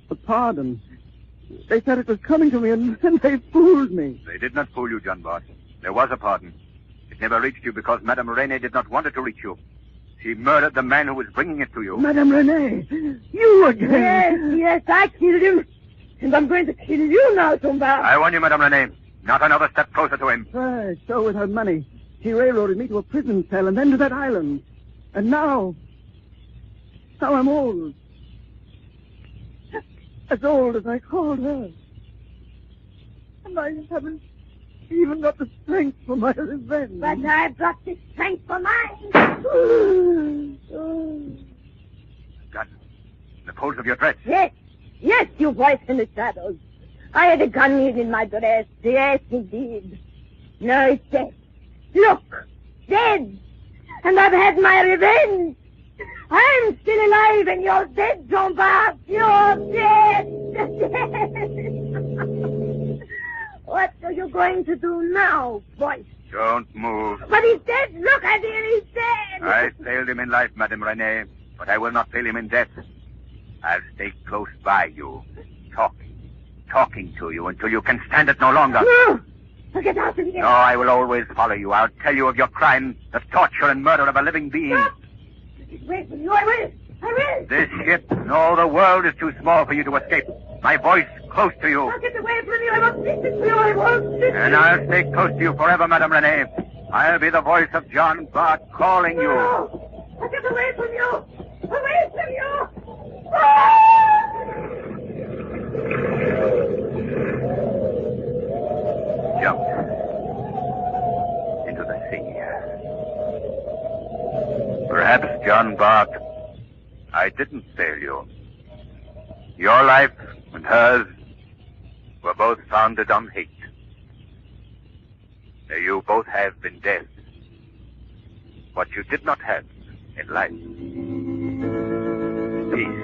Speaker 3: A pardon. They said it was coming to me, and they fooled me.
Speaker 18: They did not fool you, John Bart. There was a pardon. It never reached you because Madame Renee did not want it to reach you. She murdered the man who was bringing it to you.
Speaker 3: Madame Renee, you again.
Speaker 22: Yes, I killed him. And I'm going to kill you now, Jean-Baptiste.
Speaker 18: I warn you, Madame Renee, not another step closer to him.
Speaker 3: Right, so with her money, she railroaded me to a prison cell and then to that island. And now I'm old. As old as I called her. And I haven't even got the strength for my revenge.
Speaker 22: But I've got the strength for mine.
Speaker 18: Gun. In the folds of your dress.
Speaker 22: Yes, you voice in the shadows. I had a gun hid in my dress. Yes, indeed. Now it's dead. Look, dead. And I've had my revenge. I'm still alive and you're dead, Jean-Baptiste. You're dead. What are you going to do now, voice?
Speaker 18: Don't move.
Speaker 22: But he's dead. Look at him. He's dead.
Speaker 18: I failed him in life, Madame Renee, but I will not fail him in death. I'll stay close by you, talking to you until you can stand it no longer.
Speaker 22: No. Get out of here.
Speaker 18: No, I will always follow you. I'll tell you of your crime, the torture and murder of a living being.
Speaker 22: Stop. Wait for you. I will.
Speaker 18: This ship, no, the world is too small for you to escape. My voice close to you.
Speaker 22: I'll get away from you. I won't listen to you. I won't listen.
Speaker 18: And I'll stay close to you forever, Madame Renee. I'll be the voice of John Bart calling you.
Speaker 22: No. I'll get away from you. Away from you.
Speaker 18: Jumped into the sea. Perhaps, John Bart, I didn't fail you. Your life and hers were both founded on hate. You both have in death what you did not have in life. Peace.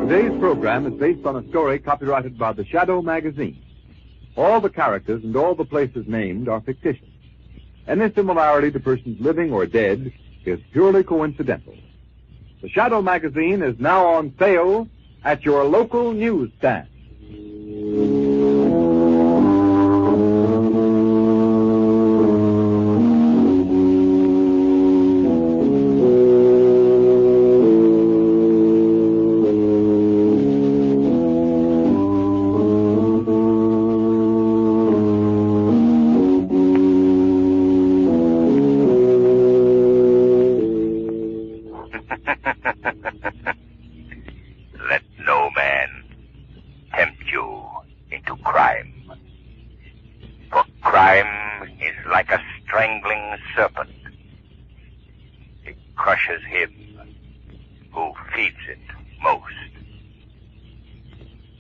Speaker 6: Today's program is based on a story copyrighted by the Shadow magazine. All the characters and all the places named are fictitious. Any similarity to persons living or dead is purely coincidental. The Shadow magazine is now on sale at your local newsstand.
Speaker 18: Let no man tempt you into crime. For crime is like a strangling serpent. It crushes him who feeds it most.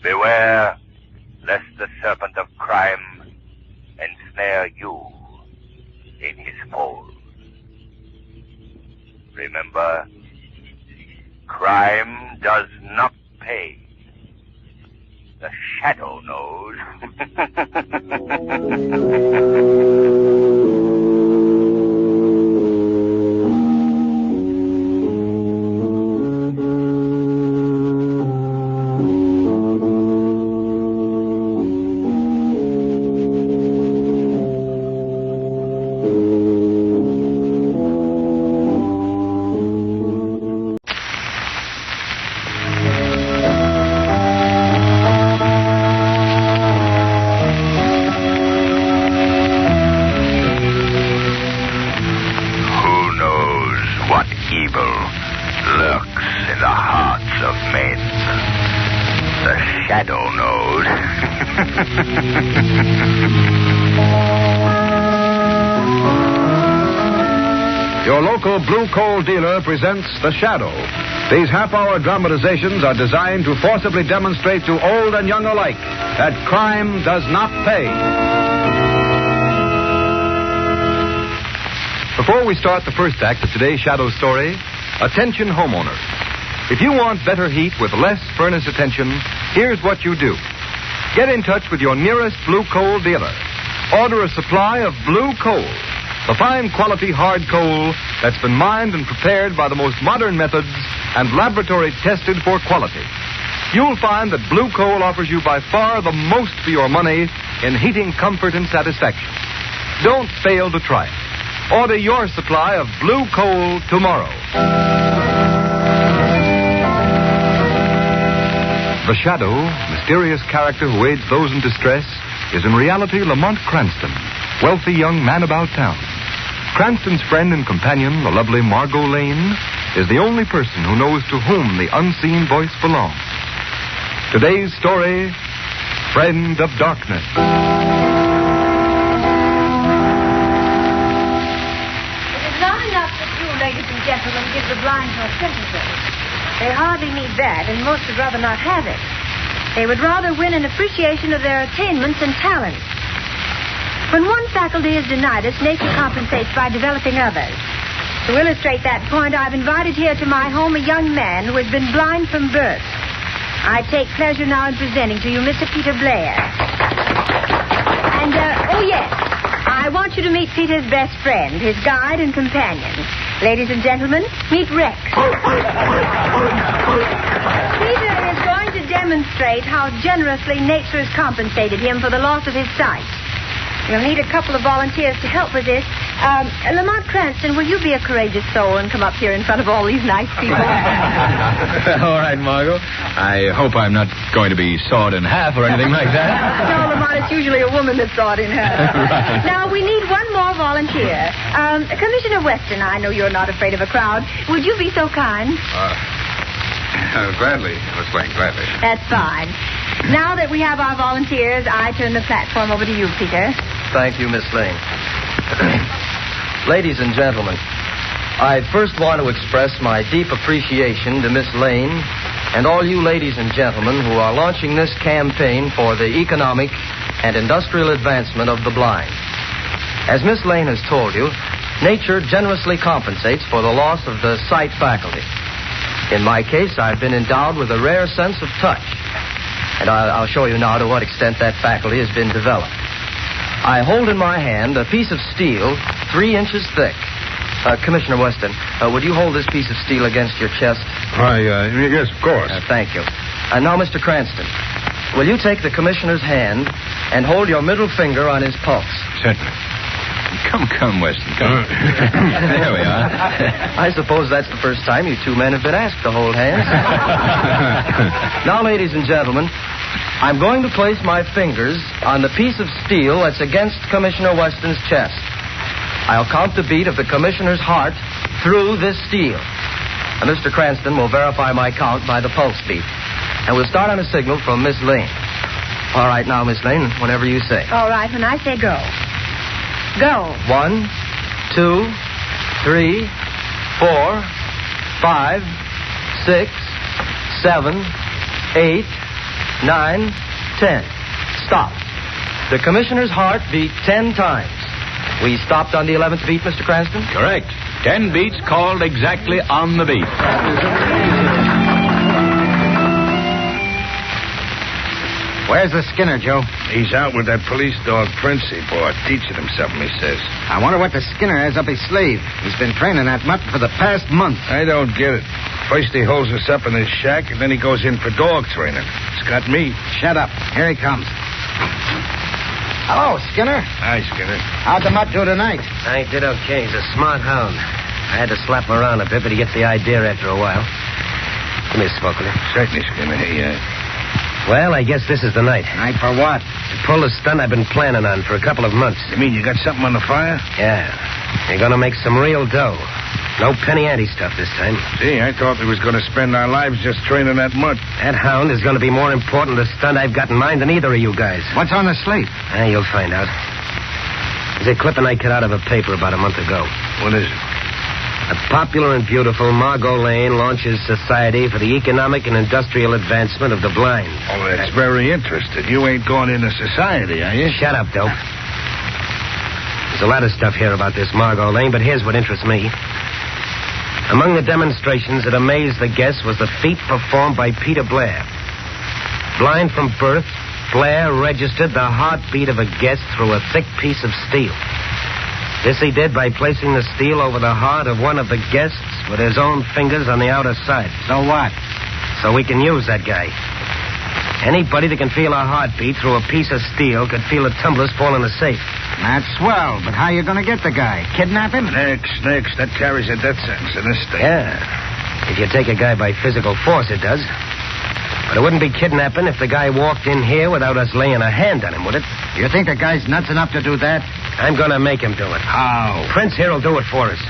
Speaker 18: Beware lest the serpent of crime ensnare you in his fold. Remember, crime does not pay. The shadow knows. Shadow knows.
Speaker 2: Your local blue coal dealer presents The Shadow. These half-hour dramatizations are designed to forcibly demonstrate to old and young alike that crime does not pay. Before we start the first act of today's Shadow story, attention homeowners. If you want better heat with less furnace attention, here's what you do. Get in touch with your nearest blue coal dealer. Order a supply of blue coal, the fine quality hard coal that's been mined and prepared by the most modern methods and laboratory tested for quality. You'll find that blue coal offers you by far the most for your money in heating comfort and satisfaction. Don't fail to try it. Order your supply of blue coal tomorrow. The Shadow, mysterious character who aids those in distress, is in reality Lamont Cranston, wealthy young man about town. Cranston's friend and companion, the lovely Margot Lane, is the only person who knows to whom the unseen voice belongs. Today's story, Friend of Darkness.
Speaker 13: It is not enough that you, ladies and gentlemen, give the blind her sympathy. They hardly need that, and most would rather not have it. They would rather win an appreciation of their attainments and talents. When one faculty is denied us, nature compensates by developing others. To illustrate that point, I've invited here to my home a young man who has been blind from birth. I take pleasure now in presenting to you Mr. Peter Blair. And, oh yes, I want you to meet Peter's best friend, his guide and companion. Ladies and gentlemen, meet Rex. Peter is going to demonstrate how generously nature has compensated him for the loss of his sight. We'll need a couple of volunteers to help with this. Lamont Cranston, will you be a courageous soul and come up here in front of all these nice people?
Speaker 10: All right, Margot. I hope I'm not going to be sawed in half or anything like that.
Speaker 13: No, Lamont, it's usually a woman that's sawed in half.
Speaker 10: Right.
Speaker 13: Now, we need one more volunteer. Commissioner Weston, I know you're not afraid of a crowd. Would you be so kind?
Speaker 10: Gladly, Miss Lane, gladly.
Speaker 13: That's fine. Now that we have our volunteers, I turn the platform over to you, Peter.
Speaker 19: Thank you, Miss Lane. Ladies and gentlemen, I first want to express my deep appreciation to Miss Lane and all you ladies and gentlemen who are launching this campaign for the economic and industrial advancement of the blind. As Miss Lane has told you, nature generously compensates for the loss of the sight faculty. In my case, I've been endowed with a rare sense of touch. And I'll show you now to what extent that faculty has been developed. I hold in my hand a piece of steel 3 inches thick. Commissioner Weston, would you hold this piece of steel against your chest?
Speaker 5: Yes, of course.
Speaker 19: Thank you. Now, Mr. Cranston, will you take the commissioner's hand and hold your middle finger on his pulse?
Speaker 10: Certainly. Come, Weston, come. There we are.
Speaker 19: I suppose that's the first time you two men have been asked to hold hands. Now, ladies and gentlemen, I'm going to place my fingers on the piece of steel that's against Commissioner Weston's chest. I'll count the beat of the commissioner's heart through this steel. And Mr. Cranston will verify my count by the pulse beat. And we'll start on a signal from Miss Lane. All right, now, Miss Lane, whenever you say.
Speaker 13: All right, when I say go. Go.
Speaker 19: 1, 2, 3, 4, 5, 6, 7, 8, 9, 10. Stop. The commissioner's heart beat 10 times. We stopped on the 11th beat, Mr. Cranston?
Speaker 10: Correct. 10 beats called exactly on the beat.
Speaker 1: Where's the Skinner, Joe?
Speaker 12: He's out with that police dog Prince he bought, teaching him something, he says.
Speaker 1: I wonder what the Skinner has up his sleeve. He's been training that mutt for the past month.
Speaker 12: I don't get it. First he holds us up in his shack, and then he goes in for dog training. It's got me.
Speaker 1: Shut up. Here he comes. Hello, Skinner.
Speaker 12: Hi, Skinner.
Speaker 1: How'd the mutt do tonight?
Speaker 11: I did okay. He's a smart hound. I had to slap him around a bit, but he gets the idea after a while. Give me a smoke, will you?
Speaker 12: Certainly, Skinner. Hey,
Speaker 11: Well, I guess this is the night.
Speaker 1: Night for what?
Speaker 11: To pull the stunt I've been planning on for a couple of months.
Speaker 12: You mean you got something on the fire?
Speaker 11: Yeah. You're gonna make some real dough. No penny ante stuff this time.
Speaker 12: Gee, I thought we was gonna spend our lives just training that mutt.
Speaker 11: That hound is gonna be more important to the stunt I've got in mind than either of you guys.
Speaker 1: What's on the slate?
Speaker 11: You'll find out. There's a clipping I cut out of a paper about a month ago.
Speaker 12: What is it?
Speaker 11: A popular and beautiful Margot Lane launches Society for the Economic and Industrial Advancement of the Blind.
Speaker 12: Oh, that's very interesting. You ain't going into society, are you?
Speaker 11: Shut up, dope. There's a lot of stuff here about this Margot Lane, but here's what interests me. Among the demonstrations that amazed the guests was the feat performed by Peter Blair. Blind from birth, Blair registered the heartbeat of a guest through a thick piece of steel. This he did by placing the steel over the heart of one of the guests with his own fingers on the outer side.
Speaker 1: So what?
Speaker 11: So we can use that guy. Anybody that can feel a heartbeat through a piece of steel could feel the tumblers fall in a safe.
Speaker 1: That's swell, but how you going to get the guy? Kidnap him?
Speaker 12: Next. That carries a death sentence in this state.
Speaker 11: Yeah. If you take a guy by physical force, it does. But it wouldn't be kidnapping if the guy walked in here without us laying a hand on him, would it?
Speaker 1: You think the guy's nuts enough to do that?
Speaker 11: I'm going to make him do it.
Speaker 1: How?
Speaker 11: Prince here will do it for us.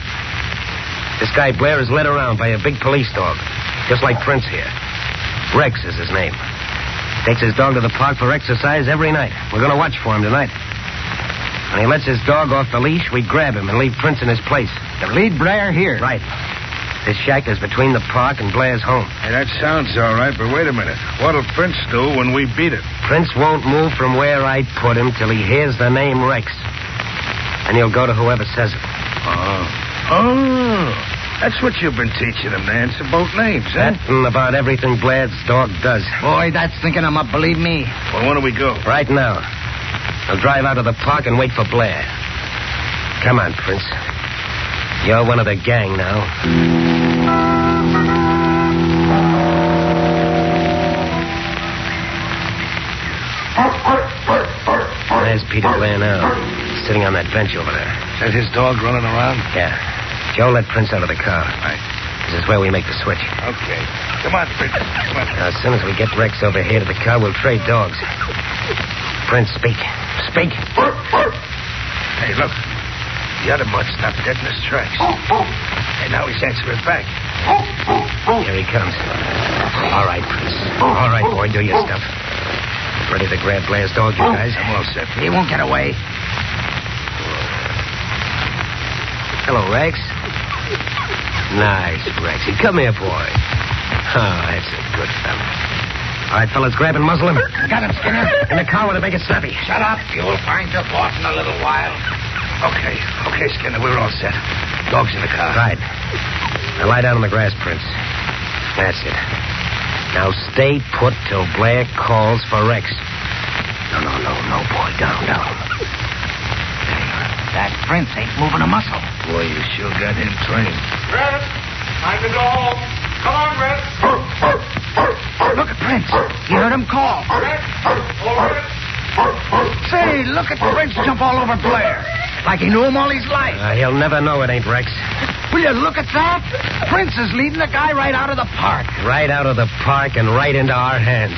Speaker 11: This guy Blair is led around by a big police dog, just like Prince here. Rex is his name. Takes his dog to the park for exercise every night. We're going to watch for him tonight. When he lets his dog off the leash, we grab him and leave Prince in his place.
Speaker 1: To lead Blair here?
Speaker 11: Right. This shack is between the park and Blair's home.
Speaker 12: Hey, that sounds all right, but wait a minute. What'll Prince do when we beat it?
Speaker 11: Prince won't move from where I put him till he hears the name Rex. And he'll go to whoever says it.
Speaker 12: Oh. That's what you've been teaching him, Nance, about names, huh?
Speaker 11: That and about everything Blair's dog does.
Speaker 1: Boy, that's thinking him up, believe me.
Speaker 12: Well, when do we go?
Speaker 11: Right now. I'll drive out of the park and wait for Blair. Come on, Prince. You're one of the gang now. There's Peter Blair now, sitting on that bench over there.
Speaker 12: Is that his dog running around?
Speaker 11: Yeah. Joe, let Prince out of the car.
Speaker 12: Right.
Speaker 11: This is where we make the switch.
Speaker 12: Okay. Come on, Prince. Come on.
Speaker 11: Now, as soon as we get Rex over here to the car, we'll trade dogs. Prince, speak. Speak.
Speaker 12: Hey, look. The other mutt stopped dead in his tracks. And now he's answering back.
Speaker 11: Here he comes. All right, Prince. All right, boy, do your stuff. Ready to grab Blair's dog, you guys?
Speaker 12: I'm all set.
Speaker 1: He won't get away.
Speaker 11: Hello, Rex. Nice, Rexy. Come here, boy. Oh, that's a good fella. All right, fellas, grab and muzzle him.
Speaker 1: Got him, Skinner.
Speaker 11: In the car with him, make it snappy.
Speaker 1: Shut up. You'll find your boss in a little while.
Speaker 12: Okay, Skinner, we're all set. Dog's in the car.
Speaker 11: Right. Now lie down on the grass, Prince.
Speaker 9: That's it. Now stay put till Blair calls for Rex. No, boy. Down.
Speaker 18: That Prince ain't moving a muscle.
Speaker 9: Boy, you sure got him trained.
Speaker 12: Red, find the dog. Come on, Red.
Speaker 18: Look at Prince. You heard him call. Say, look at Prince jump all over Blair. Like he knew him all his life.
Speaker 9: He'll never know it ain't Rex.
Speaker 18: Will you look at that? Prince is leading the guy right out of the park.
Speaker 9: Right out of the park and right into our hands.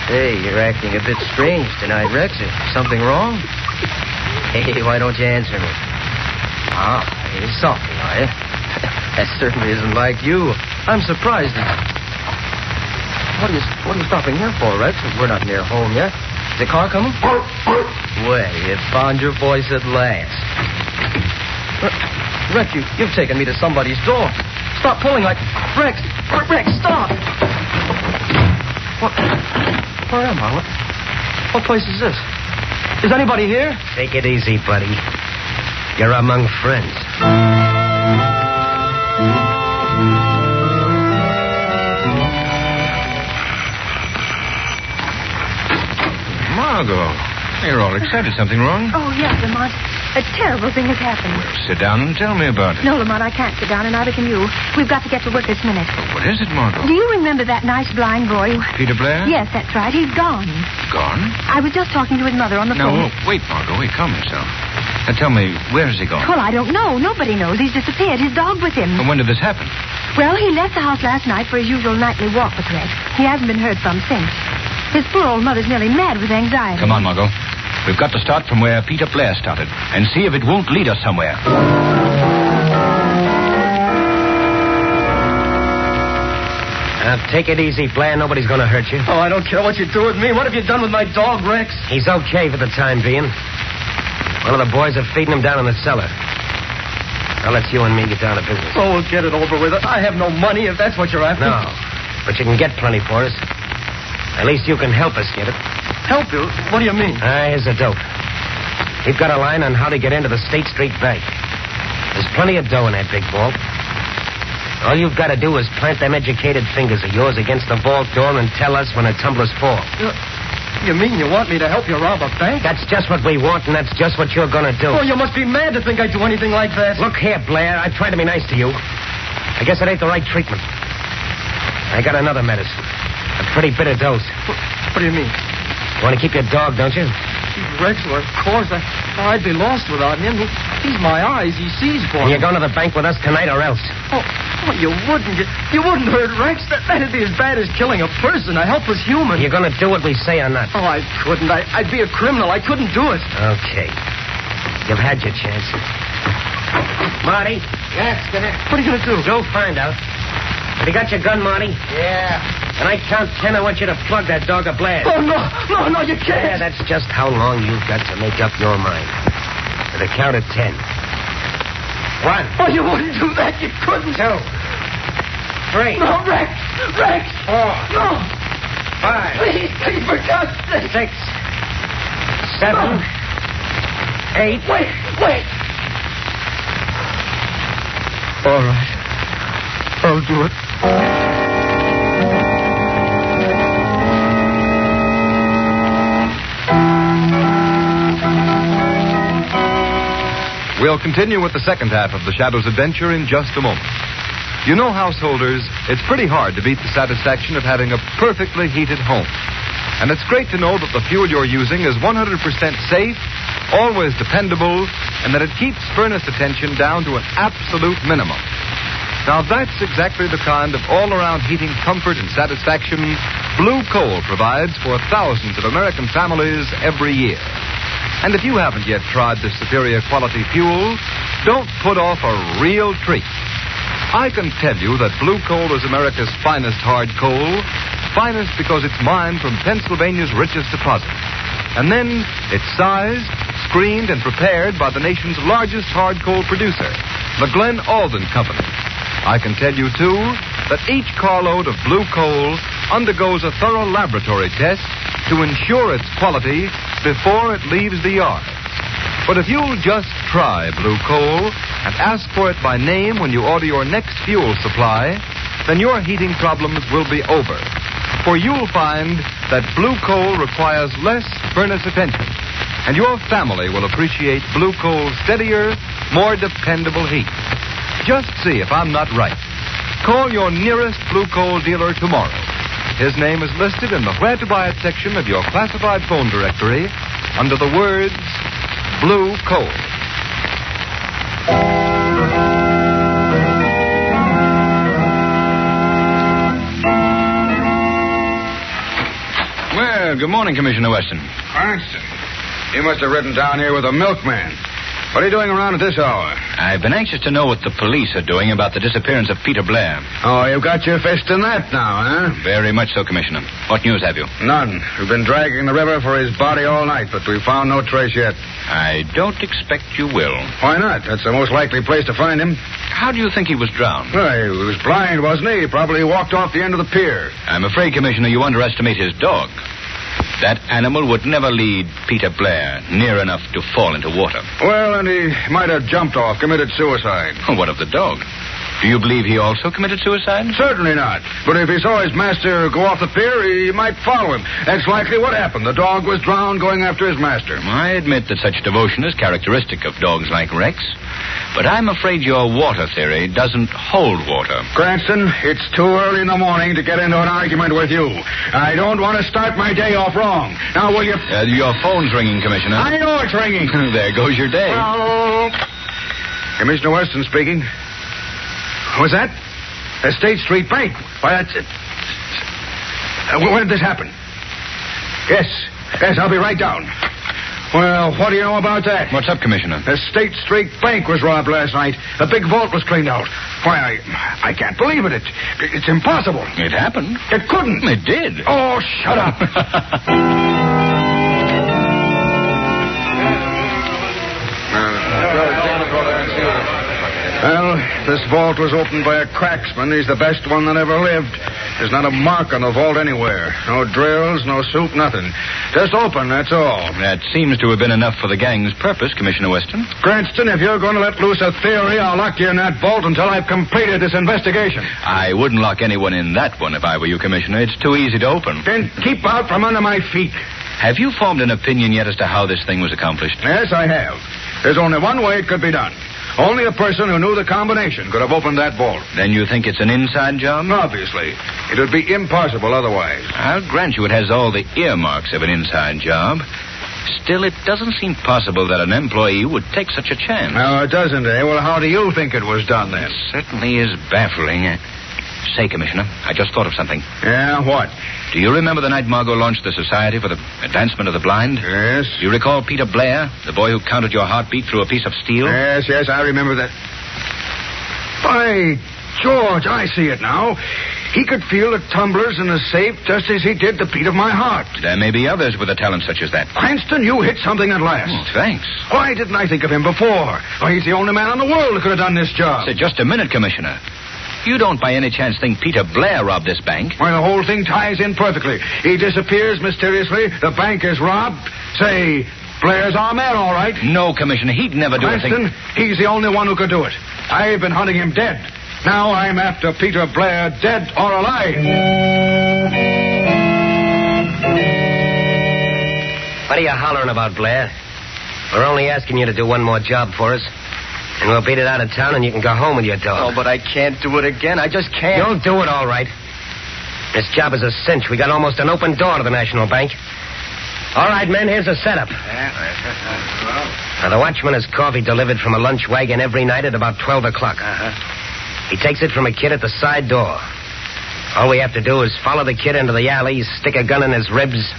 Speaker 9: Hey, you're acting a bit strange tonight, Rex. Is something wrong? Hey, why don't you answer me? Ah, you're sulking, are you? That certainly isn't like you. I'm surprised. What are you stopping here for, Rex? We're not near home yet. Is the car coming? Well, you found your voice at last. Rex, you've taken me to somebody's door. Stop pulling like... Rex, stop! What? Where am I? What place is this? Is anybody here? Take it easy, buddy. You're among friends.
Speaker 10: Margot, you're all excited. Something wrong?
Speaker 7: Oh, yes, Lamont. A terrible thing has happened.
Speaker 10: Sit down and tell me about it.
Speaker 7: No, Lamont, I can't sit down, and neither can you. We've got to get to work this minute.
Speaker 10: What is it, Margot?
Speaker 7: Do you remember that nice blind boy?
Speaker 10: Peter Blair?
Speaker 7: Yes, that's right. He's gone.
Speaker 10: Gone?
Speaker 7: I was just talking to his mother on the phone.
Speaker 10: No, wait, Margot. Wait, calm yourself. Now tell me, where has he gone?
Speaker 7: Well, I don't know. Nobody knows. He's disappeared. His dog with him.
Speaker 10: And when did this happen?
Speaker 7: Well, he left the house last night for his usual nightly walk with Rex. He hasn't been heard from since. His poor old mother's nearly mad with anxiety.
Speaker 10: Come on, Margot. We've got to start from where Peter Blair started and see if it won't lead us somewhere.
Speaker 9: Now, take it easy, Blair. Nobody's going to hurt you.
Speaker 21: Oh, I don't care what you do with me. What have you done with my dog, Rex?
Speaker 9: He's okay for the time being. One of the boys are feeding him down in the cellar. Now, let's you and me get down to business.
Speaker 21: Oh, get it over with. I have no money if that's what you're after.
Speaker 9: No, but you can get plenty for us. At least you can help us get it.
Speaker 21: Help you? What do you mean?
Speaker 9: Here's the dope. We've got a line on how to get into the State Street Bank. There's plenty of dough in that big vault. All you've got to do is plant them educated fingers of yours against the vault door and tell us when the tumblers fall.
Speaker 21: You mean you want me to help you rob a bank?
Speaker 9: That's just what we want, and that's just what you're going to do.
Speaker 21: Oh, you must be mad to think I'd do anything like that.
Speaker 9: Look here, Blair. I tried to be nice to you. I guess it ain't the right treatment. I got another medicine. A pretty bitter dose.
Speaker 21: What do you mean?
Speaker 9: You want to keep your dog, don't you?
Speaker 21: Rex, well, of course. I'd be lost without him. He's my eyes. He sees for me.
Speaker 9: You're going to the bank with us tonight or else?
Speaker 21: Oh, you wouldn't. You wouldn't hurt Rex. That'd be as bad as killing a person, a helpless human.
Speaker 9: You're going to do what we say or not?
Speaker 21: Oh, I couldn't. I'd be a criminal. I couldn't do it.
Speaker 9: Okay. You've had your chance. Marty?
Speaker 21: Yes, what are you going to do?
Speaker 9: Go find out. Have you got your gun, Marty?
Speaker 21: Yeah.
Speaker 9: When I count 10, I want you to plug that dog a blast.
Speaker 21: Oh, no, you can't.
Speaker 9: Yeah, that's just how long you've got to make up your mind. At the count of 10. 1.
Speaker 21: Oh, you wouldn't do that. You couldn't.
Speaker 9: 2. 3.
Speaker 21: No, Rex.
Speaker 9: 4.
Speaker 21: No.
Speaker 9: 5.
Speaker 21: Please, for God's sake.
Speaker 9: 6. 7. 8.
Speaker 21: Wait. All right. I'll do it.
Speaker 2: We'll continue with the second half of the Shadow's adventure in just a moment. You know, householders, it's pretty hard to beat the satisfaction of having a perfectly heated home. And it's great to know that the fuel you're using is 100% safe, always dependable, and that it keeps furnace attention down to an absolute minimum. Now, that's exactly the kind of all-around heating comfort and satisfaction Blue Coal provides for thousands of American families every year. And if you haven't yet tried this superior quality fuel, don't put off a real treat. I can tell you that Blue Coal is America's finest hard coal, finest because it's mined from Pennsylvania's richest deposit. And then it's sized, screened, and prepared by the nation's largest hard coal producer, the Glen Alden Company. I can tell you, too, that each carload of Blue Coal undergoes a thorough laboratory test to ensure its quality before it leaves the yard. But if you'll just try blue coal and ask for it by name when you order your next fuel supply, then your heating problems will be over. For you'll find that blue coal requires less furnace attention, and your family will appreciate blue coal's steadier, more dependable heat. Just see if I'm not right. Call your nearest blue coal dealer tomorrow. His name is listed in the Where to Buy It section of your classified phone directory under the words Blue Coal.
Speaker 10: Well, good morning, Commissioner Weston.
Speaker 5: Cranston. You must have ridden down here with a milkman. What are you doing around at this hour?
Speaker 10: I've been anxious to know what the police are doing about the disappearance of Peter Blair.
Speaker 5: Oh, you've got your fist in that now, huh?
Speaker 10: Very much so, Commissioner. What news have you?
Speaker 5: None. We've been dragging the river for his body all night, but we've found no trace yet.
Speaker 10: I don't expect you will.
Speaker 5: Why not? That's the most likely place to find him.
Speaker 10: How do you think he was drowned?
Speaker 5: Well, he was blind, wasn't he? He probably walked off the end of the pier.
Speaker 10: I'm afraid, Commissioner, you underestimate his dog. That animal would never lead Peter Blair near enough to fall into water.
Speaker 5: Well, and he might have jumped off, committed suicide.
Speaker 10: What of the dog? Do you believe he also committed suicide?
Speaker 5: Certainly not. But if he saw his master go off the pier, he might follow him. That's likely what happened. The dog was drowned going after his master.
Speaker 10: I admit that such devotion is characteristic of dogs like Rex. But I'm afraid your water theory doesn't hold water.
Speaker 5: Cranston, it's too early in the morning to get into an argument with you. I don't want to start my day off wrong. Now, will you...
Speaker 10: Your phone's ringing, Commissioner.
Speaker 5: I know it's ringing.
Speaker 10: There goes your day.
Speaker 5: Hello. Commissioner Weston speaking. What's that? A State Street Bank. Why, that's it. When did this happen? Yes, I'll be right down. Well, what do you know about that?
Speaker 10: What's up, Commissioner?
Speaker 5: The State Street Bank was robbed last night. The big vault was cleaned out. Why, I can't believe it. It's impossible.
Speaker 10: It happened.
Speaker 5: It couldn't.
Speaker 10: It did.
Speaker 5: Oh, shut up. Well, this vault was opened by a cracksman. He's the best one that ever lived. There's not a mark on the vault anywhere. No drills, no soup, nothing. Just open, that's all.
Speaker 10: That seems to have been enough for the gang's purpose, Commissioner Weston.
Speaker 5: Cranston, if you're going to let loose a theory, I'll lock you in that vault until I've completed this investigation.
Speaker 10: I wouldn't lock anyone in that one if I were you, Commissioner. It's too easy to open.
Speaker 5: Then keep out from under my feet.
Speaker 10: Have you formed an opinion yet as to how this thing was accomplished?
Speaker 5: Yes, I have. There's only one way it could be done. Only a person who knew the combination could have opened that vault.
Speaker 10: Then you think it's an inside job?
Speaker 5: Obviously. It would be impossible otherwise.
Speaker 10: I'll grant you it has all the earmarks of an inside job. Still, it doesn't seem possible that an employee would take such a chance.
Speaker 5: No, it doesn't, eh? Well, how do you think it was done, then?
Speaker 10: It certainly is baffling. Say, Commissioner, I just thought of something.
Speaker 5: Yeah, what?
Speaker 10: Do you remember the night Margot launched the Society for the Advancement of the Blind?
Speaker 5: Yes.
Speaker 10: Do you recall Peter Blair, the boy who counted your heartbeat through a piece of steel?
Speaker 5: Yes, I remember that. By George, I see it now. He could feel the tumblers in the safe just as he did the beat of my heart.
Speaker 10: There may be others with a talent such as that.
Speaker 5: Cranston, you hit something at last.
Speaker 10: Oh, thanks.
Speaker 5: Why didn't I think of him before? Why, he's the only man in the world who could have done this job.
Speaker 10: Say, just a minute, Commissioner. You don't by any chance think Peter Blair robbed this bank?
Speaker 5: Why, the whole thing ties in perfectly. He disappears mysteriously. The bank is robbed. Say, Blair's our man, all right.
Speaker 10: No, Commissioner, he'd never do a thing.
Speaker 5: Cranston, he's the only one who could do it. I've been hunting him dead. Now I'm after Peter Blair, dead or alive.
Speaker 9: What are you hollering about, Blair? We're only asking you to do one more job for us. And we'll beat it out of town and you can go home with your dog.
Speaker 21: Oh, but I can't do it again. I just can't.
Speaker 9: You'll do it all right. This job is a cinch. We got almost an open door to the National Bank. All right, men, here's the setup. Now, the watchman has coffee delivered from a lunch wagon every night at about 12 o'clock. He takes it from a kid at the side door. All we have to do is follow the kid into the alley, stick a gun in his ribs,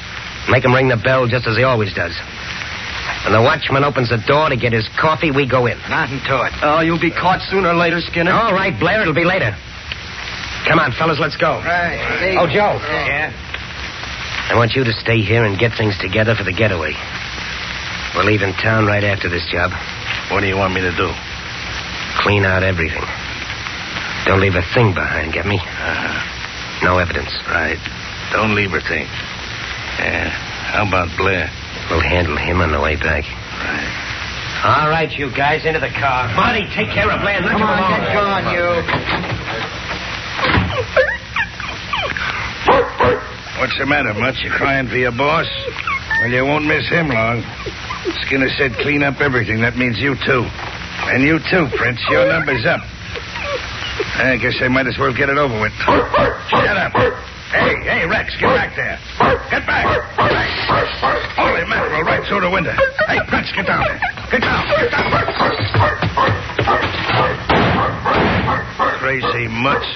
Speaker 9: make him ring the bell just as he always does. When the watchman opens the door to get his coffee, we go in.
Speaker 21: Nothing to it. Oh, you'll be caught sooner or later, Skinner.
Speaker 9: All right, Blair, it'll be later. Come on, fellas, let's go.
Speaker 21: Right.
Speaker 9: Oh, Joe.
Speaker 21: Yeah?
Speaker 9: I want you to stay here and get things together for the getaway. We're leaving town right after this job.
Speaker 21: What do you want me to do?
Speaker 9: Clean out everything. Don't leave a thing behind, get me? No evidence.
Speaker 21: Right.
Speaker 5: Don't leave her thing. How about Blair?
Speaker 9: We'll handle him on the way back.
Speaker 5: Right.
Speaker 9: All right, you guys, into the car. Marty, take care of Blair.
Speaker 1: Come on, get going, you.
Speaker 5: What's the matter, Mutt? You crying for your boss? Well, you won't miss him long. Skinner said clean up everything. That means you too. And you too, Prince. Your number's up. I guess I might as well get it over with. Shut up. Hey, Rex, get back there. Get back. Holy mackerel, right through the window. Hey, Prince, get down there. Get down. Crazy mutts.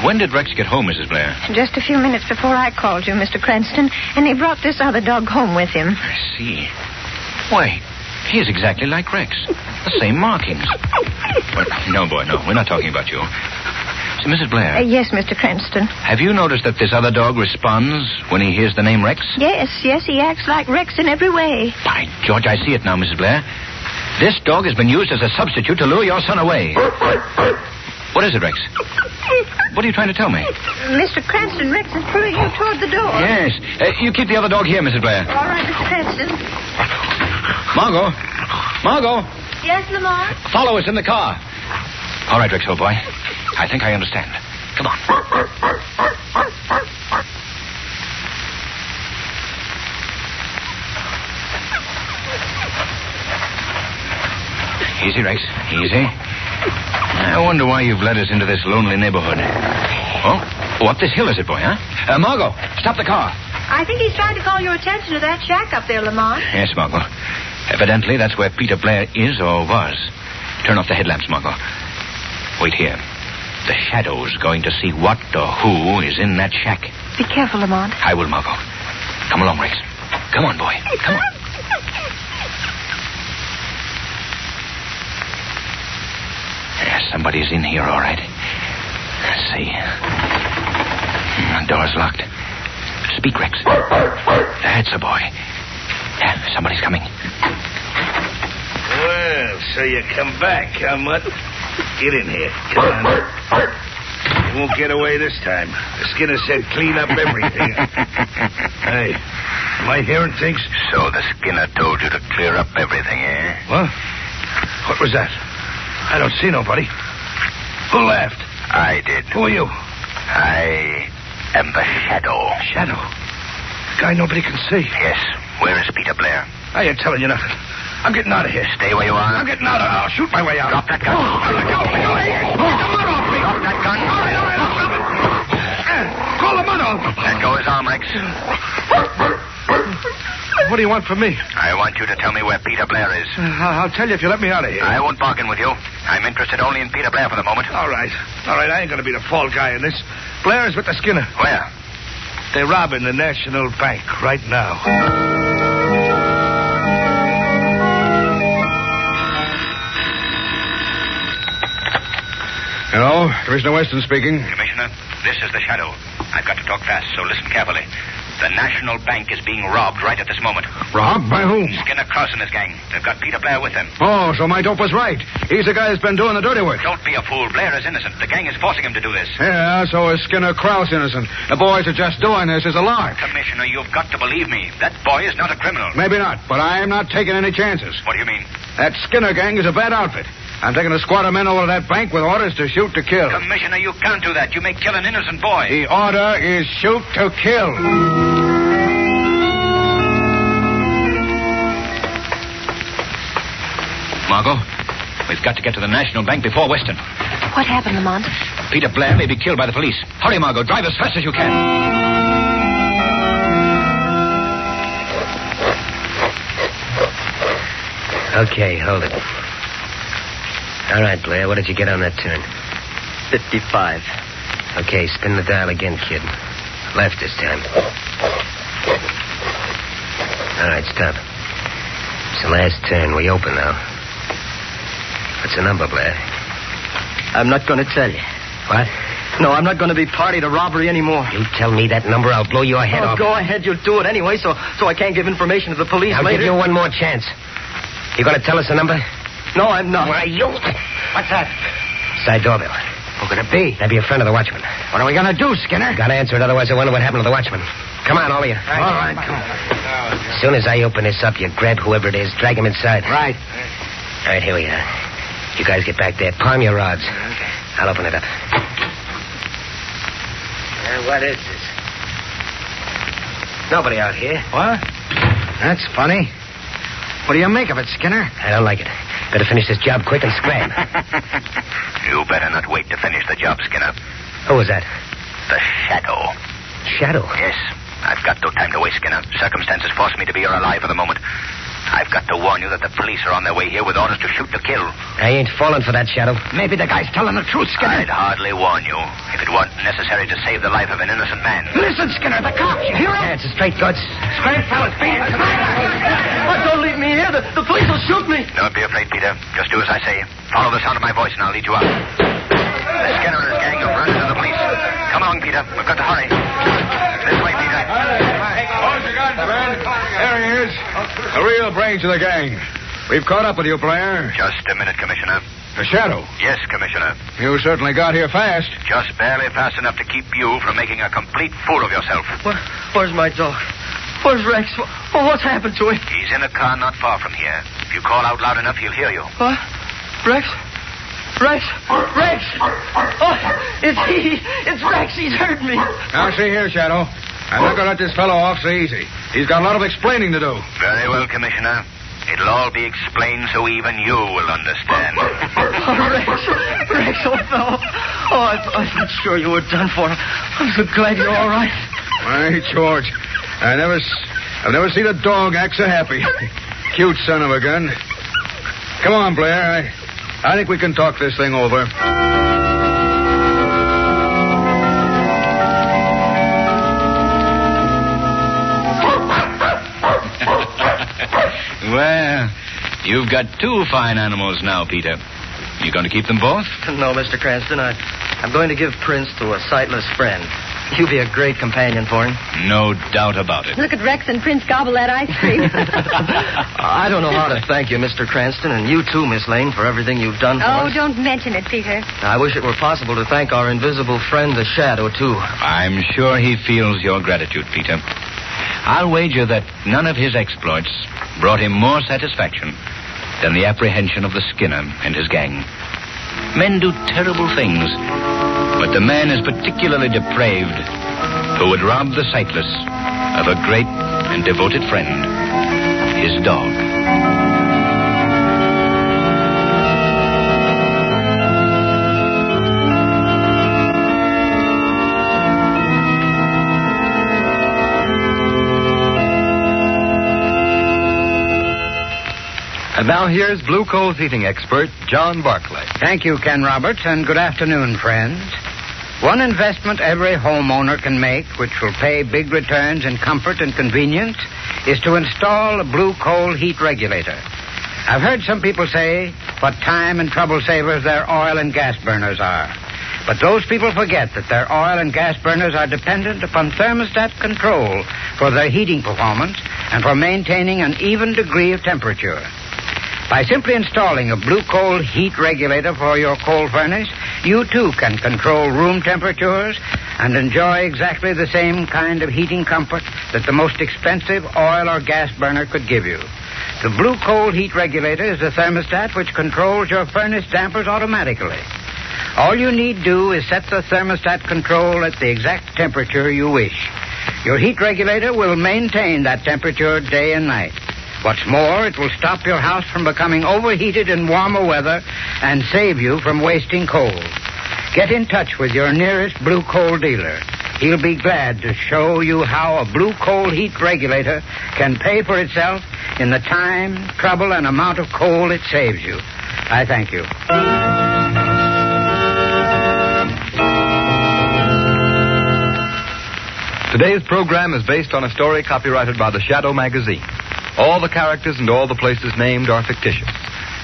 Speaker 10: When did Rex get home, Mrs. Blair?
Speaker 13: Just a few minutes before I called you, Mr. Cranston, and he brought this other dog home with him.
Speaker 10: I see. Why, he is exactly like Rex. The same markings. But, no, boy, no. We're not talking about you. So, Mrs. Blair.
Speaker 13: Yes, Mr. Cranston.
Speaker 10: Have you noticed that this other dog responds when he hears the name Rex?
Speaker 13: Yes, he acts like Rex in every way.
Speaker 10: By George, I see it now, Mrs. Blair. This dog has been used as a substitute to lure your son away. What is it, Rex? What are you trying to tell me?
Speaker 13: Mr. Cranston, Rex is pulling you toward the door.
Speaker 10: Yes. You keep the other dog here, Mrs. Blair.
Speaker 13: All right, Mr. Cranston.
Speaker 10: Margot.
Speaker 13: Yes, Lamont?
Speaker 10: Follow us in the car. All right, Rex, old boy. I think I understand. Come on. Easy, Rex. Easy. I wonder why you've led us into this lonely neighborhood. Oh, what this hill is it, boy, huh? Margot, stop the car.
Speaker 13: I think he's trying to call your attention to that shack up there, Lamont.
Speaker 10: Yes, Margot. Evidently, that's where Peter Blair is or was. Turn off the headlamps, Margot. Wait here. The Shadow's going to see what or who is in that shack.
Speaker 13: Be careful, Lamont.
Speaker 10: I will, Margot. Come along, Rex. Come on, boy. Come on. Somebody's in here, all right. Let's see. The door's locked. Speak, Rex. That's a boy. Yeah, somebody's coming.
Speaker 5: Well, so you come back, huh, Mutt? Get in here. Come on. You won't get away this time. The Skinner said clean up everything. Hey, am I hearing things?
Speaker 18: So the Skinner told you to clear up everything, eh?
Speaker 5: What? What was that? I don't see nobody. Who laughed?
Speaker 18: I did.
Speaker 5: Who are you?
Speaker 18: I am the Shadow.
Speaker 5: Shadow? The guy nobody can see.
Speaker 18: Yes. Where is Peter Blair?
Speaker 5: I ain't telling you nothing. I'm getting out of here.
Speaker 18: Stay where you are.
Speaker 5: I'm getting out of here. I'll shoot my way out.
Speaker 18: Drop that gun.
Speaker 5: Let go.
Speaker 18: Drop that gun.
Speaker 5: All right. Call the mud off.
Speaker 18: Let go his arm, Rex.
Speaker 5: What do you want from me?
Speaker 18: I want you to tell me where Peter Blair is.
Speaker 5: I'll tell you if you let me out of here.
Speaker 18: I won't bargain with you. I'm interested only in Peter Blair for the moment.
Speaker 5: All right. I ain't going to be the fall guy in this. Blair's with the Skinner.
Speaker 18: Where?
Speaker 5: They're robbing the National Bank right now. Hello, Commissioner Weston speaking.
Speaker 18: Commissioner, this is the Shadow. I've got to talk fast, so listen carefully. The National Bank is being robbed right at this moment.
Speaker 5: Robbed? By whom?
Speaker 18: Skinner Cross and his gang. They've got Peter Blair with them.
Speaker 5: Oh, so my dope was right. He's the guy who's been doing the dirty work.
Speaker 18: Don't be a fool. Blair is innocent. The gang is forcing him to do this.
Speaker 5: Yeah, so is Skinner Krause innocent. The boys are just doing this as a lark.
Speaker 18: Commissioner, you've got to believe me. That boy is not a criminal.
Speaker 5: Maybe not, but I am not taking any chances.
Speaker 18: What do you mean?
Speaker 5: That Skinner gang is a bad outfit. I'm taking a squad of men over to that bank with orders to shoot to kill.
Speaker 18: Commissioner, you can't do that. You may kill an innocent boy.
Speaker 5: The order is shoot to kill.
Speaker 10: Margot, we've got to get to the National Bank before Weston.
Speaker 13: What happened, Lamont?
Speaker 10: Peter Blair may be killed by the police. Hurry, Margot. Drive as fast as you can.
Speaker 9: Okay, hold it. All right, Blair, what did you get on that turn? 55. Okay, spin the dial again, kid. Left this time. All right, stop. It's the last turn. We open now. What's the number, Blair?
Speaker 21: I'm not going to tell you.
Speaker 9: What?
Speaker 21: No, I'm not going to be party to robbery anymore.
Speaker 9: You tell me that number, I'll blow your head off.
Speaker 21: Go ahead, you'll do it anyway, so I can't give information to the police
Speaker 9: I'll
Speaker 21: later.
Speaker 9: give you one more chance. You going to tell us the number?
Speaker 21: No, I'm not.
Speaker 9: Why, you... What's that?
Speaker 4: outside doorbell.
Speaker 1: Who could it be?
Speaker 4: That'd be a friend of the watchman.
Speaker 1: What are we going to do, Skinner?
Speaker 4: Gotta answer it, otherwise I wonder what happened to the watchman. Come on, all of you.
Speaker 1: All right, come on.
Speaker 4: As soon as I open this up, you grab whoever it is, drag him inside.
Speaker 1: Right.
Speaker 4: All right, here we are. You guys get back there. Palm your rods. Okay. I'll open it up. What is this? Nobody out here.
Speaker 1: What? That's funny. What do you make of it, Skinner?
Speaker 4: I don't like it. Better finish this job quick and scram.
Speaker 18: You better not wait to finish the job, Skinner.
Speaker 4: Who was that?
Speaker 18: The Shadow.
Speaker 4: Shadow?
Speaker 18: Yes. I've got no time to waste, Skinner. Circumstances force me to be here alive for the moment. I've got to warn you that the police are on their way here with orders to shoot to kill.
Speaker 4: I ain't falling for that, Shadow.
Speaker 1: Maybe the guy's telling the truth, Skinner.
Speaker 18: I'd hardly warn you if it weren't necessary to save the life of an innocent man.
Speaker 1: Listen, Skinner, the cops, you hear him?
Speaker 4: Yeah, it's a straight goods.
Speaker 1: Straight, fellas, beat it. Come on.
Speaker 21: Don't leave me here. The police will shoot me.
Speaker 18: Don't be afraid, Peter. Just do as I say. Follow the sound of my voice and I'll lead you out. Skinner and his gang have run into the police. Come along, Peter. We've got to hurry. This way, Peter.
Speaker 5: Hold your gun, friend. There he is. The real brains of the gang. We've caught up with you, Blair.
Speaker 18: Just a minute, Commissioner.
Speaker 5: The Shadow.
Speaker 18: Yes, Commissioner.
Speaker 5: You certainly got here fast.
Speaker 18: Just barely fast enough to keep you from making a complete fool of yourself.
Speaker 21: Where's my dog? Where's Rex? What's happened to him?
Speaker 18: He's in a car not far from here. If you call out loud enough, he'll hear you.
Speaker 21: What? Rex? Rex! Rex! Oh, it's he! It's Rex! He's hurt me!
Speaker 5: Now, see here, Shadow. I'm not going to let this fellow off so easy. He's got a lot of explaining to do.
Speaker 18: Very well, Commissioner. It'll all be explained so even you will understand.
Speaker 21: Oh, Rex, old fellow. Oh, I thought sure you were done for. I'm so glad you're all right.
Speaker 5: Hey, George, I've never seen a dog act so happy. Cute son of a gun. Come on, Blair. I think we can talk this thing over.
Speaker 10: Well, you've got two fine animals now, Peter. You going to keep them both?
Speaker 19: No, Mr. Cranston. I'm going to give Prince to a sightless friend. You'll be a great companion for him.
Speaker 10: No doubt about it.
Speaker 13: Look at Rex and Prince gobble that ice cream.
Speaker 19: I don't know how to thank you, Mr. Cranston, and you too, Miss Lane, for everything you've done for us.
Speaker 13: Oh, don't mention it, Peter.
Speaker 19: I wish it were possible to thank our invisible friend, the Shadow, too.
Speaker 10: I'm sure he feels your gratitude, Peter. I'll wager that none of his exploits brought him more satisfaction than the apprehension of the Skinner and his gang. Men do terrible things, but the man is particularly depraved who would rob the sightless of a great and devoted friend, his dog.
Speaker 2: And now here's Blue Coal's heating expert, John Barclay.
Speaker 1: Thank you, Ken Roberts, and good afternoon, friends. One investment every homeowner can make, which will pay big returns in comfort and convenience, is to install a Blue Coal heat regulator. I've heard some people say what time and trouble savers their oil and gas burners are. But those people forget that their oil and gas burners are dependent upon thermostat control for their heating performance and for maintaining an even degree of temperature. By simply installing a Blue Coal heat regulator for your coal furnace, you too can control room temperatures and enjoy exactly the same kind of heating comfort that the most expensive oil or gas burner could give you. The Blue Coal heat regulator is a thermostat which controls your furnace dampers automatically. All you need do is set the thermostat control at the exact temperature you wish. Your heat regulator will maintain that temperature day and night. What's more, it will stop your house from becoming overheated in warmer weather and save you from wasting coal. Get in touch with your nearest Blue Coal dealer. He'll be glad to show you how a Blue Coal heat regulator can pay for itself in the time, trouble, and amount of coal it saves you. I thank you.
Speaker 2: Today's program is based on a story copyrighted by the Shadow magazine. All the characters and all the places named are fictitious.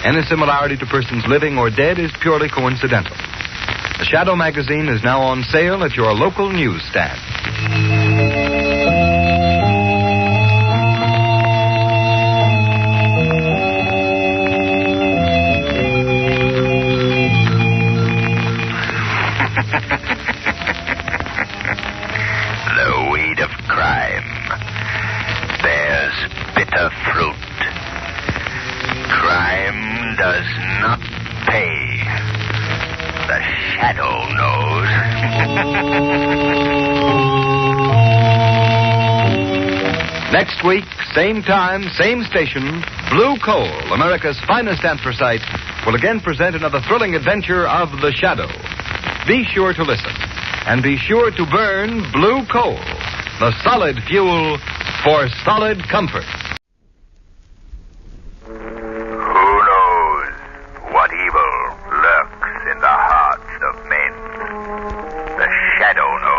Speaker 2: Any similarity to persons living or dead is purely coincidental. The Shadow magazine is now on sale at your local newsstand. Next week, same time, same station, Blue Coal, America's finest anthracite, will again present another thrilling adventure of The Shadow. Be sure to listen. And be sure to burn Blue Coal, the solid fuel for solid comfort.
Speaker 14: Who knows what evil lurks in the hearts of men? The Shadow knows.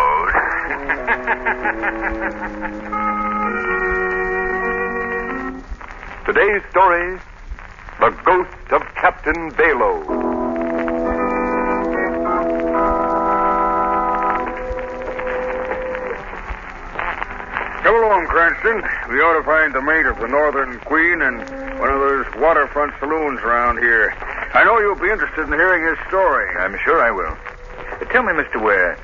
Speaker 6: Today's story, The Ghost of Captain Balo.
Speaker 8: Come along, Cranston. We ought to find the mate of the Northern Queen and one of those waterfront saloons around here. I know you'll be interested in hearing his story.
Speaker 10: I'm sure I will. Tell me, Mr. Ware,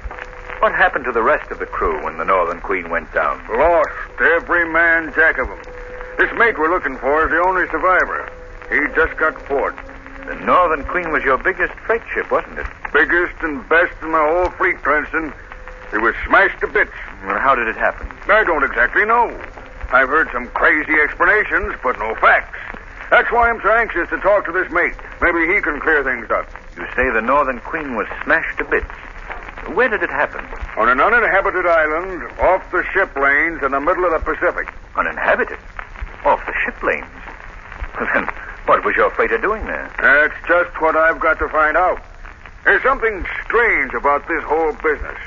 Speaker 10: what happened to the rest of the crew when the Northern Queen went down?
Speaker 8: Lost, every man jack of them. This mate we're looking for is the only survivor. He just got port.
Speaker 10: The Northern Queen was your biggest freight ship, wasn't it?
Speaker 8: Biggest and best in my whole fleet, Cranston. It was smashed to bits.
Speaker 10: Well, how did it happen?
Speaker 8: I don't exactly know. I've heard some crazy explanations, but no facts. That's why I'm so anxious to talk to this mate. Maybe he can clear things up.
Speaker 10: You say the Northern Queen was smashed to bits. Where did it happen?
Speaker 8: On an uninhabited island off the ship lanes in the middle of the Pacific.
Speaker 10: Uninhabited? Off the ship lanes? Then what was your freighter doing there?
Speaker 8: That's just what I've got to find out. There's something strange about this whole business.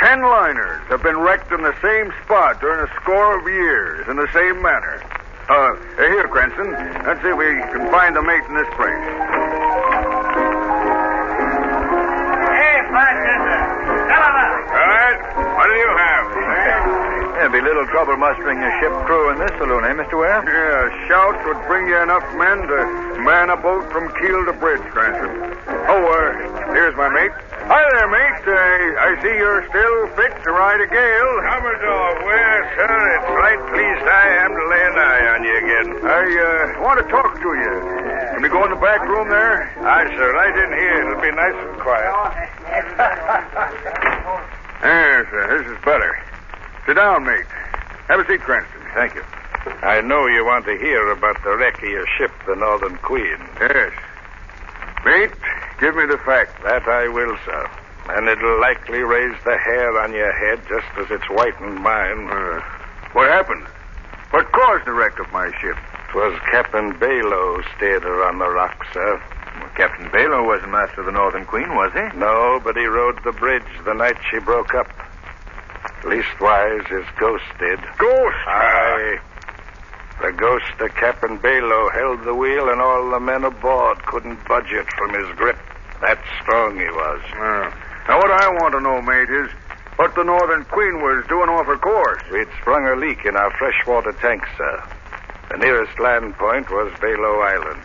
Speaker 8: 10 liners have been wrecked in the same spot during a score of years in the same manner. Here, Cranston. Let's see if we can find the mate in this place.
Speaker 12: Hey, bartender. Come on up.
Speaker 8: All right. What do you have?
Speaker 10: There'd be little trouble mustering your ship crew in this saloon, eh, Mr. Ware?
Speaker 8: Yeah, shouts would bring you enough men to man a boat from keel to bridge, Cranston. Here's my mate. Hi there, mate. I see you're still fit to ride a gale.
Speaker 15: Commodore, where, sir? It's right pleased I am to lay an eye on you again.
Speaker 8: I want to talk to you. Can we go in the back room there?
Speaker 15: Aye, sir. Right in here. It'll be nice and quiet.
Speaker 8: Yes, this is better. Sit down, mate. Have a seat, Cranston.
Speaker 10: Thank you.
Speaker 15: I know you want to hear about the wreck of your ship, the Northern Queen.
Speaker 8: Yes. Mate, give me the fact.
Speaker 15: That I will, sir. And it'll likely raise the hair on your head just as it's whitened mine.
Speaker 8: What happened? What caused the wreck of my ship?
Speaker 15: 'Twas Captain Balo steered her on the rocks, sir.
Speaker 10: Well, Captain Balo wasn't master of the Northern Queen, was he?
Speaker 15: No, but he rode the bridge the night she broke up. Leastwise, his ghost did.
Speaker 8: Ghost?
Speaker 15: Aye. The ghost of Captain Balo held the wheel, and all the men aboard couldn't budge it from his grip. That strong he was.
Speaker 8: Now, what I want to know, mate, is what the Northern Queen was doing off her course.
Speaker 15: We'd sprung a leak in our freshwater tank, sir. The nearest land point was Balo Island.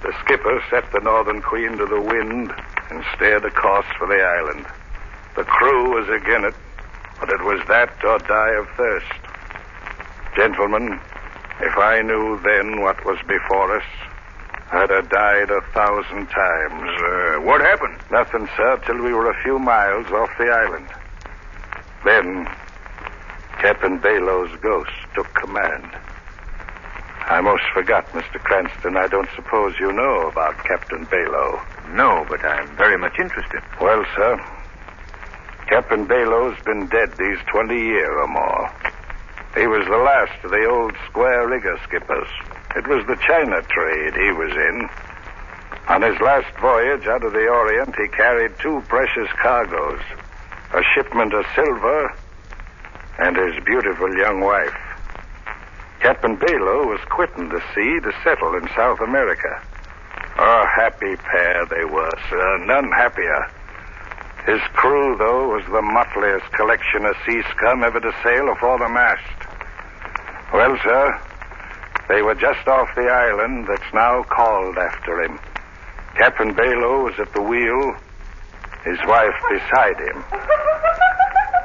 Speaker 15: The skipper set the Northern Queen to the wind and steered a course for the island. The crew was again it, but it was that or die of thirst. Gentlemen, if I knew then what was before us, I'd have died 1,000 times.
Speaker 8: What happened?
Speaker 15: Nothing, sir, till we were a few miles off the island. Then, Captain Balo's ghost took command. I most forgot, Mr. Cranston. I don't suppose you know about Captain Balo.
Speaker 10: No, but I'm very much interested.
Speaker 15: Well, sir, Captain Balo's been dead these 20 years or more. He was the last of the old square rigger skippers. It was the China trade he was in. On his last voyage out of the Orient, he carried 2 precious cargoes, a shipment of silver and his beautiful young wife. Captain Balo was quitting the sea to settle in South America. A happy pair they were, sir, none happier. His crew, though, was the motliest collection of sea scum ever to sail afore the mast. Well, sir, they were just off the island that's now called after him. Captain Balo was at the wheel, his wife beside him.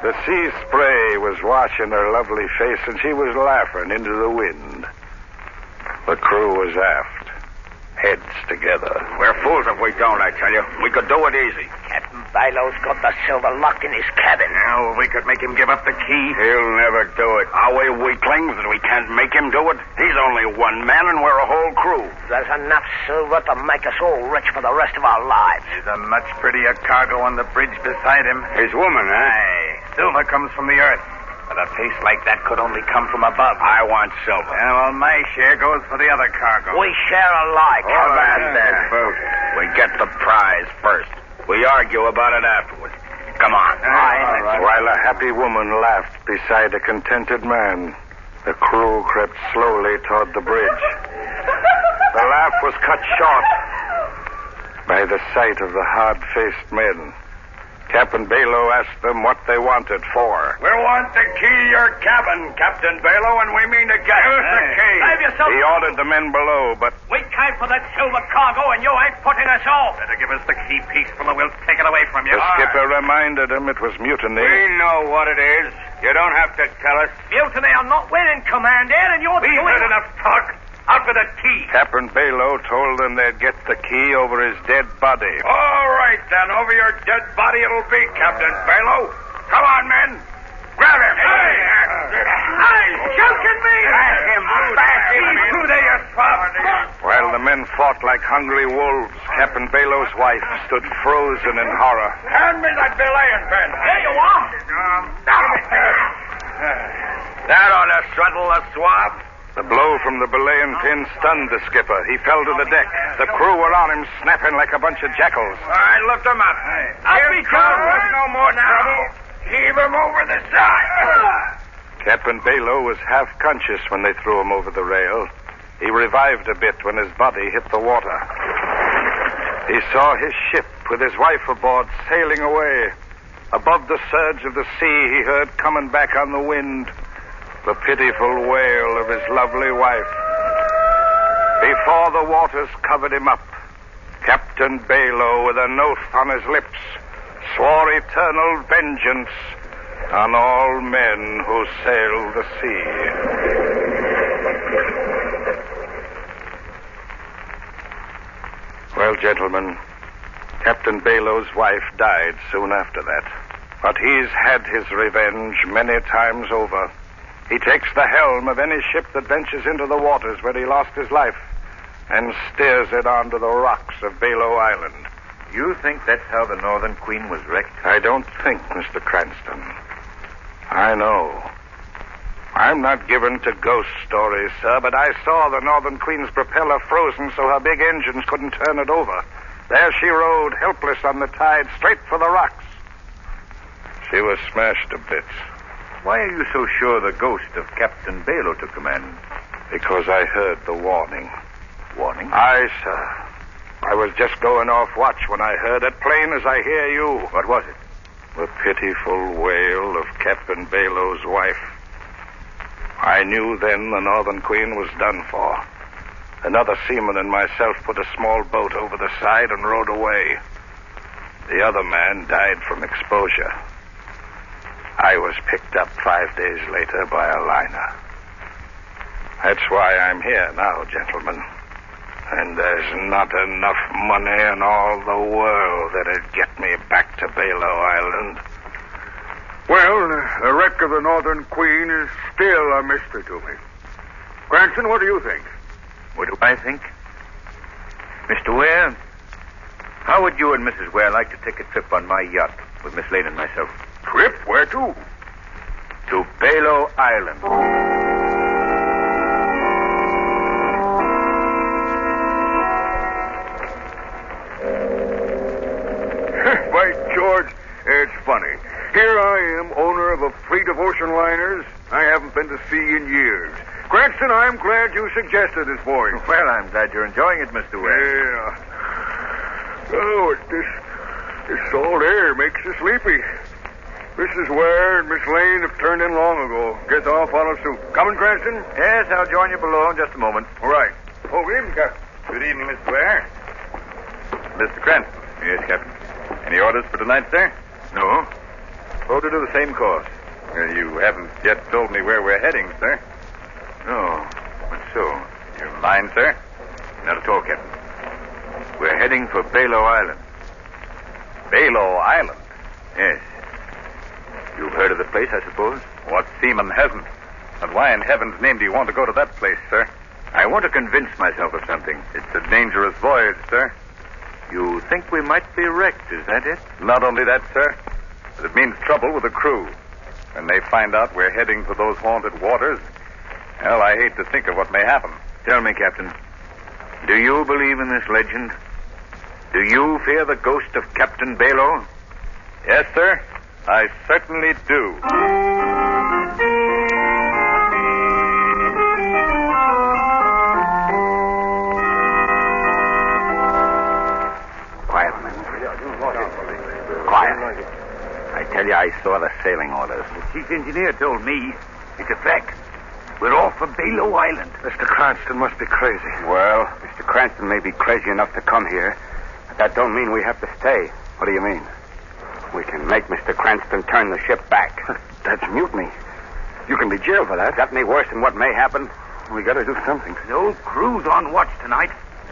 Speaker 15: The sea spray was washing her lovely face, and she was laughing into the wind. The crew was aft. heads together.
Speaker 14: We're fools if we don't, I tell you. We could do it easy.
Speaker 4: Captain Bilo's got the silver locked in his cabin.
Speaker 14: Now, if we could make him give up the key. He'll never do it. Are we weaklings that we can't make him do it? He's only one man and we're a whole crew.
Speaker 4: There's enough silver to make us all rich for the rest of our lives.
Speaker 12: There's a much prettier cargo on the bridge beside him.
Speaker 14: His woman, eh?
Speaker 12: Aye. Silver comes from the earth. But a taste like that could only come from above.
Speaker 14: I want silver.
Speaker 12: Yeah, well, my share goes for the other cargo.
Speaker 4: We share alike.
Speaker 14: How about that? We get the prize first. We argue about it afterwards. Come on.
Speaker 15: All right. While a happy woman laughed beside a contented man, the crew crept slowly toward the bridge. The laugh was cut short by the sight of the hard-faced men. Captain Balo asked them what they wanted for.
Speaker 14: We want the key to your cabin, Captain Balo, and we mean to get it. Here's the key.
Speaker 17: Save yourself.
Speaker 15: He ordered the men below, but
Speaker 17: We came for that silver cargo, and you ain't putting us off.
Speaker 12: Better give us the key peaceful, or we'll take it away from you.
Speaker 15: the skipper reminded him it was mutiny.
Speaker 14: We know what it is. You don't have to tell us.
Speaker 17: Mutiny are not winning, Commander, and you're
Speaker 14: We've
Speaker 17: doing...
Speaker 14: heard enough talk. Out with the key.
Speaker 15: Captain Balo told them they'd get the key over his dead body.
Speaker 14: All right, then. Over your dead body it'll be, Captain Balo. Come on, men. Grab him.
Speaker 17: Hey, choking me!
Speaker 14: Back him.
Speaker 17: Through there, you swab.
Speaker 15: While the men fought like hungry wolves, Captain Balo's wife stood frozen in horror.
Speaker 14: Hand me that belaying pin.
Speaker 17: There you are.
Speaker 14: That ought to settle the swab.
Speaker 15: The blow from the belaying pin stunned the skipper. He fell to the deck. The crew were on him, snapping like a bunch of jackals.
Speaker 14: All right, lift him up.
Speaker 17: Up he comes.
Speaker 14: No more trouble. Heave him over the side.
Speaker 15: Captain Balo was half conscious when they threw him over the rail. He revived a bit when his body hit the water. He saw his ship with his wife aboard sailing away. Above the surge of the sea, he heard coming back on the wind the pitiful wail of his lovely wife. Before the waters covered him up, Captain Balo, with an oath on his lips, swore eternal vengeance on all men who sail the sea. Well, gentlemen, Captain Balo's wife died soon after that. But he's had his revenge many times over. He takes the helm of any ship that ventures into the waters where he lost his life and steers it onto the rocks of Balo Island.
Speaker 10: You think that's how the Northern Queen was wrecked?
Speaker 15: I don't think, Mr. Cranston. I know. I'm not given to ghost stories, sir, but I saw the Northern Queen's propeller frozen so her big engines couldn't turn it over. There she rode, helpless on the tide, straight for the rocks. She was smashed to bits.
Speaker 10: Why are you so sure the ghost of Captain Balo took command?
Speaker 15: Because I heard the warning.
Speaker 10: Warning?
Speaker 15: Aye, sir. I was just going off watch when I heard it, plain as I hear you.
Speaker 10: What was it?
Speaker 15: The pitiful wail of Captain Balo's wife. I knew then the Northern Queen was done for. Another seaman and myself put a small boat over the side and rowed away. The other man died from exposure. I was picked up 5 days later by a liner. That's why I'm here now, gentlemen. And there's not enough money in all the world that'd get me back to Balo Island.
Speaker 5: Well, the wreck of the Northern Queen is still a mystery to me. Cranston, what do you think?
Speaker 10: What do I think? Mr. Ware, how would you and Mrs. Ware like to take a trip on my yacht with Miss Lane and myself?
Speaker 5: Trip? Where to?
Speaker 10: To Balo Island.
Speaker 5: By George, it's funny. Here I am, owner of a fleet of ocean liners I haven't been to sea in years. Cranston, I'm glad you suggested this voyage.
Speaker 10: Well, I'm glad you're enjoying it, Mr. Ware.
Speaker 5: Yeah. Oh, this salt air makes you sleepy. Mrs. Ware and Miss Lane have turned in long ago. Guess I'll follow suit. Coming, Cranston?
Speaker 10: Yes, I'll join you below in just a moment.
Speaker 5: All right. Oh, good evening, Captain.
Speaker 10: Good evening, Mr. Ware. Mr. Cranston. Yes, Captain. Any orders for tonight, sir?
Speaker 5: No.
Speaker 10: Oh, to do the same course. You haven't yet told me where we're heading, sir.
Speaker 5: No. What so?
Speaker 10: You're mine, sir? Not at all, Captain.
Speaker 15: We're heading for Balo Island.
Speaker 5: Balo Island?
Speaker 15: Yes. You've heard of the place, I suppose?
Speaker 5: What seaman hasn't? And why in heaven's name do you want to go to that place, sir?
Speaker 15: I want to convince myself of something.
Speaker 5: It's a dangerous voyage, sir.
Speaker 15: You think we might be wrecked, is that it?
Speaker 5: Not only that, sir, but it means trouble with the crew. When they find out we're heading for those haunted waters, well, I hate to think of what may happen.
Speaker 15: Tell me, Captain, do you believe in this legend? Do you fear the ghost of Captain Balo?
Speaker 5: Yes, sir, I certainly do.
Speaker 15: Quiet, men. Quiet. I tell you, I saw the sailing orders.
Speaker 12: The chief engineer told me. It's a fact. We're off for Balo Island.
Speaker 16: Mr. Cranston must be crazy.
Speaker 20: Well, Mr. Cranston may be crazy enough to come here, but that don't mean we have to stay. What do you mean? We can make Mr. Cranston turn the ship back.
Speaker 16: That's mutiny. You can be jailed for that.
Speaker 20: Is that any worse than what may happen?
Speaker 16: We gotta do something.
Speaker 12: The old crew's on watch tonight.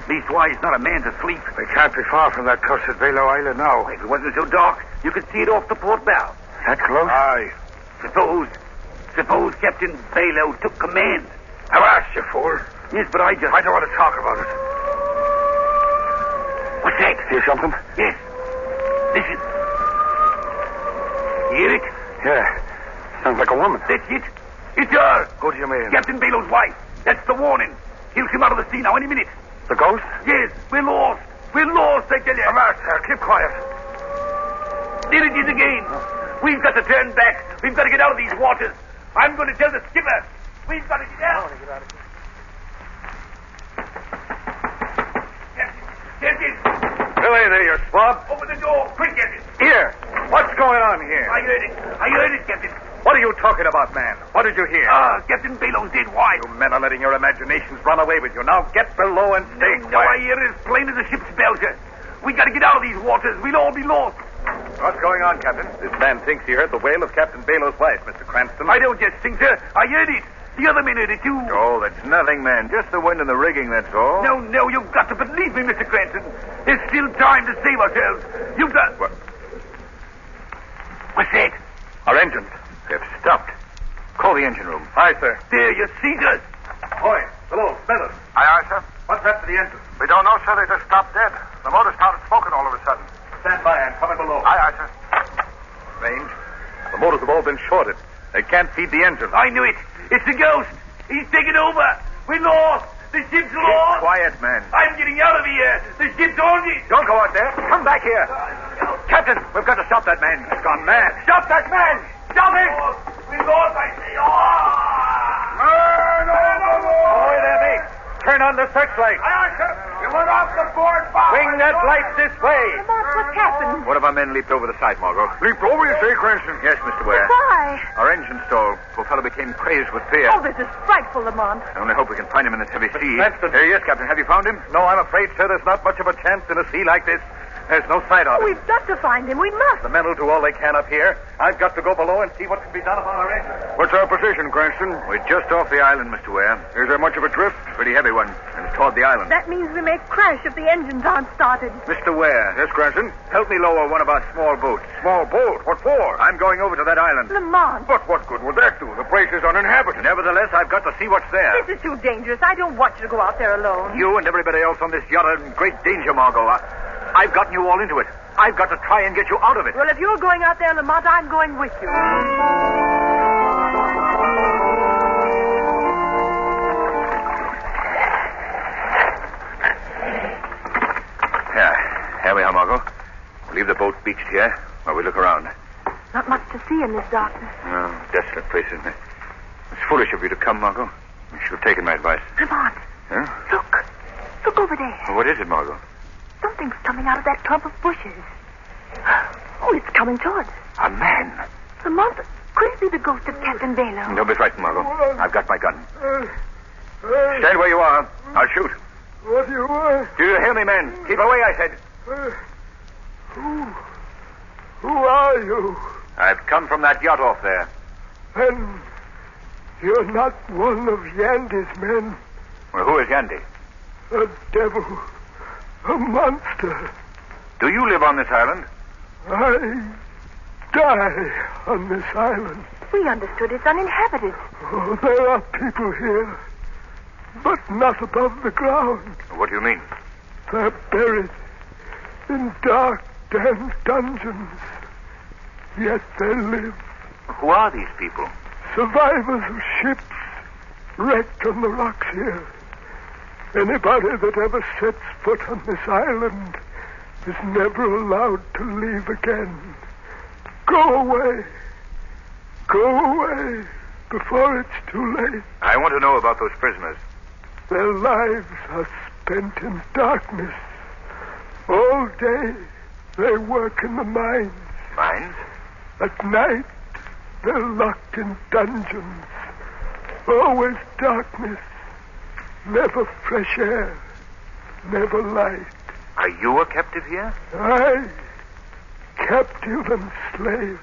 Speaker 12: Leastwise, not a man's asleep.
Speaker 16: We can't be far from that cursed Balo Island now.
Speaker 12: If it wasn't so dark, you could see it off the port bow.
Speaker 16: That close?
Speaker 12: Aye. Suppose Captain Balo took command.
Speaker 16: I've asked you, fool.
Speaker 12: Yes, but I don't
Speaker 16: want to talk about it.
Speaker 12: What's that?
Speaker 16: Hear something?
Speaker 12: Yes. Listen. You hear it?
Speaker 16: Yeah. Sounds like a woman.
Speaker 12: That's it. It's her.
Speaker 16: What do you mean?
Speaker 12: Captain Balo's wife. That's the warning. He'll come out of the sea now any minute.
Speaker 16: The ghost?
Speaker 12: Yes. We're lost. We're lost, I tell you.
Speaker 16: Avast, sir. Keep quiet.
Speaker 12: There it is again. We've got to turn back. We've got to get out of these waters. I'm going to tell the skipper. We've got to get out. Captain.
Speaker 5: Billy, there, you swab.
Speaker 12: Open the door. Quick, Captain.
Speaker 5: Here. What's going on here?
Speaker 12: I heard it, Captain.
Speaker 5: What are you talking about, man? What did you hear?
Speaker 12: Captain Balo's dead wife.
Speaker 5: You men are letting your imaginations run away with you. Now get below and stay quiet.
Speaker 12: No, I hear it as plain as a ship's belcher. We got to get out of these waters. We'll all be lost.
Speaker 5: What's going on, Captain? This man thinks he heard the wail of Captain Balo's wife, Mr. Cranston.
Speaker 12: I don't just think, sir. I heard it. The other men heard it, too.
Speaker 15: Oh, that's nothing, man. Just the wind in the rigging, that's all.
Speaker 12: No, you've got to believe me, Mr. Cranston. There's still time to save ourselves. You've got... What's that?
Speaker 15: Our engines. They've stopped. Call the engine room.
Speaker 5: Aye, sir.
Speaker 12: There, you see us.
Speaker 5: Boy, below, Smithers.
Speaker 16: Aye, sir.
Speaker 5: What's happened to the engine?
Speaker 16: We don't know, sir. They just stopped dead. The motor started smoking all of a sudden.
Speaker 5: Stand by. I'm coming below.
Speaker 16: Aye, sir.
Speaker 5: Strange. The motors have all been shorted. They can't feed the engine.
Speaker 12: I knew it. It's the ghost. He's taken over. We're lost. The ship's lost.
Speaker 15: Keep quiet, man.
Speaker 12: I'm getting out of here. The ship's haunted.
Speaker 5: Don't go out there. Come back here. Captain, we've got to stop that man. He's gone mad.
Speaker 12: Stop that man. Stop him. We're lost, I say.
Speaker 5: Ahoy there, mate. Turn on the searchlight.
Speaker 12: Aye, sir. You went off the board, Bob.
Speaker 5: Swing that light this way.
Speaker 7: Lamont, what's happened?
Speaker 15: One of our men leaped over the side, Margot.
Speaker 16: Leaped over, you say, Cranston?
Speaker 15: Yes, Mr. Ware.
Speaker 7: Why?
Speaker 15: Our engine stalled. Poor fellow became crazed with fear.
Speaker 7: Oh, this is frightful, Lamont.
Speaker 15: I only hope we can find him in this heavy sea.
Speaker 5: Cranston.
Speaker 15: Yes, Captain. Have you found him?
Speaker 5: No, I'm afraid, sir, there's not much of a chance in a sea like this. There's no sight of
Speaker 7: Oh,
Speaker 5: him.
Speaker 7: we've got to find him. We must.
Speaker 5: The men will do all they can up here. I've got to go below and see what can be done upon our engine.
Speaker 16: What's our position, Cranston?
Speaker 15: We're just off the island, Mr. Ware.
Speaker 16: Is there much of a drift?
Speaker 15: Pretty heavy one. And it's toward the island.
Speaker 7: That means we may crash if the engines aren't started.
Speaker 15: Mr. Ware.
Speaker 16: Yes, Cranston?
Speaker 15: Help me lower one of our small boats.
Speaker 16: Small boat? What for?
Speaker 15: I'm going over to that island.
Speaker 7: Lamont.
Speaker 16: But what good would that do? The place is uninhabited.
Speaker 15: Nevertheless, I've got to see what's there.
Speaker 7: This is too dangerous. I don't want you to go out there alone.
Speaker 15: You and everybody else on this yacht are in great danger, Margot. I've gotten you all into it. I've got to try and get you out of it.
Speaker 7: Well, if you're going out there, Lamont, I'm going with you.
Speaker 15: Here we are, Margot. We'll leave the boat beached here while we look around.
Speaker 7: Not much to see in this darkness.
Speaker 15: Oh, desolate place, isn't it? It's foolish of you to come, Margot. You should have taken my advice.
Speaker 7: Lamont.
Speaker 15: Huh?
Speaker 7: Look over there.
Speaker 15: Well, what is it, Margot?
Speaker 7: Something's coming out of that clump of bushes. Oh, it's coming towards us.
Speaker 15: A man.
Speaker 7: Lamont, could it be the ghost of Captain Balo?
Speaker 15: Don't be frightened, Margot. I've got my gun. Stand where you are. I'll shoot.
Speaker 16: What do you want?
Speaker 15: Do you hear me, men? Keep away, I said.
Speaker 16: Who are you?
Speaker 15: I've come from that yacht off there.
Speaker 16: And you're not one of Yandy's men.
Speaker 15: Well, who is Yandy?
Speaker 16: A devil.
Speaker 3: A monster.
Speaker 16: Do you live on this island?
Speaker 3: I die on this island.
Speaker 7: We understood it's uninhabited.
Speaker 3: Oh, there are people here, but not above the ground.
Speaker 16: What do you mean?
Speaker 3: They're buried in dark, damp dungeons. Yet they live.
Speaker 16: Who are these people?
Speaker 3: Survivors of ships wrecked on the rocks here. Anybody that ever sets foot on this island is never allowed to leave again. Go away. Go away before it's too late.
Speaker 16: I want to know about those prisoners.
Speaker 3: Their lives are spent in darkness. All day they work in the mines.
Speaker 16: Mines?
Speaker 3: At night they're locked in dungeons. Always darkness. Never fresh air. Never light.
Speaker 16: Are you a captive here?
Speaker 3: I, captive and slave.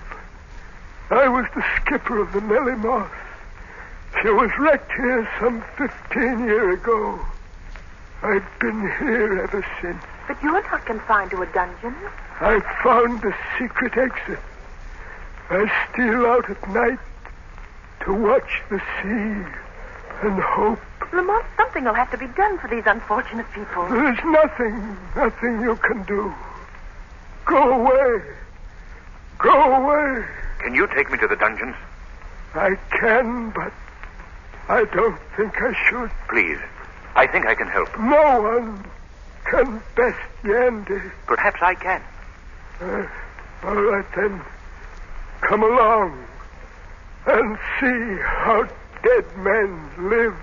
Speaker 3: I was the skipper of the Nellie Moss. She was wrecked here some 15 years ago. I've been here ever since.
Speaker 7: But you're not confined to a dungeon.
Speaker 3: I found a secret exit. I steal out at night to watch the sea and hope.
Speaker 7: Lamont, something will have to be done for these unfortunate people.
Speaker 3: There's nothing you can do. Go away. Go away.
Speaker 16: Can you take me to the dungeons?
Speaker 3: I can, but I don't think I should.
Speaker 16: Please. I think I can help.
Speaker 3: No one can best Yandy.
Speaker 16: Perhaps I can.
Speaker 3: All right, then. Come along and see how dead men live.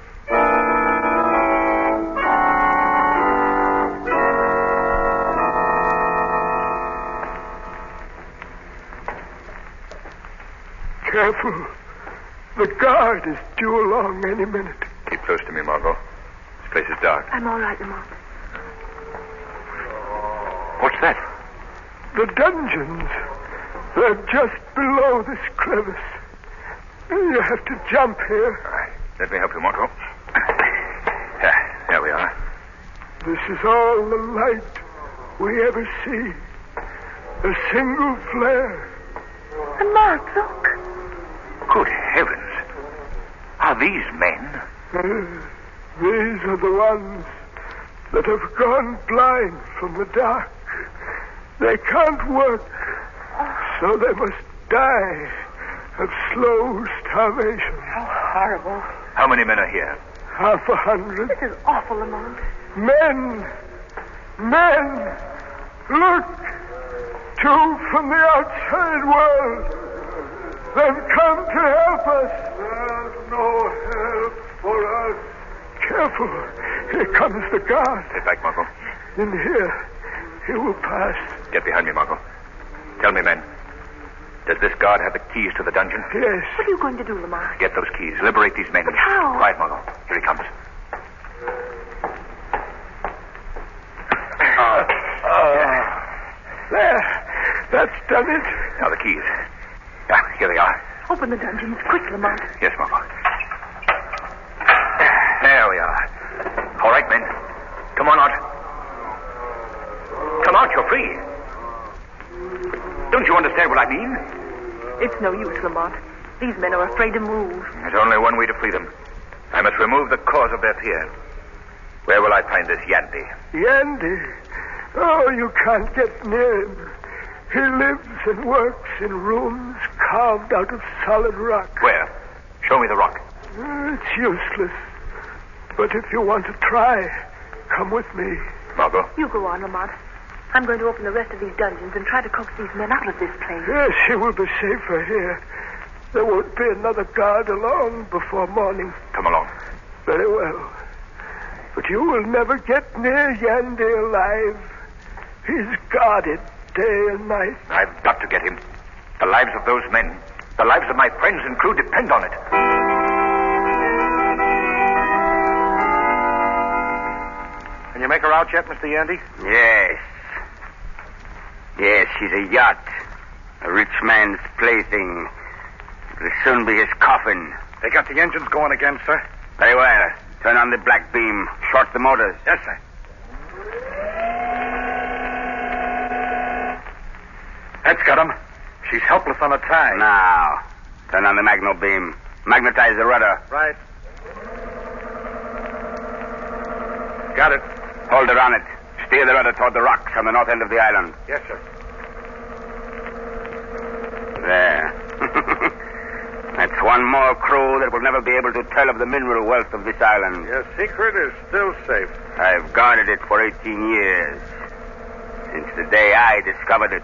Speaker 3: Careful. The guard is due along any minute.
Speaker 16: Keep close to me, Margot. This place is dark.
Speaker 7: I'm all right, Lamont.
Speaker 16: What's that?
Speaker 3: The dungeons. They're just below this crevice. You have to jump here.
Speaker 16: All right. Let me help you, Margot. There we are.
Speaker 3: This is all the light we ever see. A single flare.
Speaker 7: Lamont, look.
Speaker 16: Good heavens. Are these men?
Speaker 3: These are the ones that have gone blind from the dark. They can't work, so they must die of slow starvation.
Speaker 7: How horrible.
Speaker 16: How many men are here?
Speaker 3: 100.
Speaker 7: This is awful, Lamont.
Speaker 3: Men! Men! Look! 2 from the outside world. They've come to help us. There's no help for us. Careful. Here comes the guard.
Speaker 16: Get back, Margot.
Speaker 3: In here. He will pass.
Speaker 16: Get behind me, Margot. Tell me, men. Does this guard have the keys to the dungeon?
Speaker 3: Yes.
Speaker 7: What are you going to do, Lamont?
Speaker 16: Get those keys. Liberate these men.
Speaker 7: But how?
Speaker 16: Quiet, Margot. Here he comes.
Speaker 3: There. That's done it.
Speaker 16: Now the keys. Yeah, here they are.
Speaker 7: Open the dungeons quick, Lamont.
Speaker 16: Yes, Margot. There we are. All right, men. Come on out. Come out, you're free. Don't you understand what I mean?
Speaker 7: It's no use, Lamont. These men are afraid to move.
Speaker 16: There's only one way to free them. I must remove the cause of their fear. Where will I find this Yandy?
Speaker 3: Yandy? Oh, you can't get near him. He lives and works in rooms carved out of solid rock.
Speaker 16: Where? Show me the rock.
Speaker 3: It's useless. But if you want to try, come with me.
Speaker 16: Margot?
Speaker 7: You go on, Lamont. I'm going to open the rest of these dungeons and try to coax these men out of this place.
Speaker 3: Yes, she will be safer here. There won't be another guard along before morning.
Speaker 16: Come along.
Speaker 3: Very well. But you will never get near Yandy alive. He's guarded day and night.
Speaker 16: I've got to get him. The lives of those men, the lives of my friends and crew depend on it.
Speaker 5: Can you make her out yet, Mr. Yandy?
Speaker 20: Yes. Yes, she's a yacht. A rich man's plaything. It'll soon be his coffin.
Speaker 5: They got the engines going again, sir.
Speaker 20: Very well. Turn on the black beam. Short the motors.
Speaker 5: Yes, sir.
Speaker 12: That's got him. She's helpless on a tie.
Speaker 20: Now, turn on the magno beam. Magnetize the rudder.
Speaker 12: Right. Got it.
Speaker 20: Hold her on it. Steer the rudder toward the rocks on the north end of the island.
Speaker 12: Yes, sir.
Speaker 20: There. That's one more crew that will never be able to tell of the mineral wealth of this island.
Speaker 12: Your secret is still safe.
Speaker 20: I've guarded it for 18 years. Since the day I discovered it.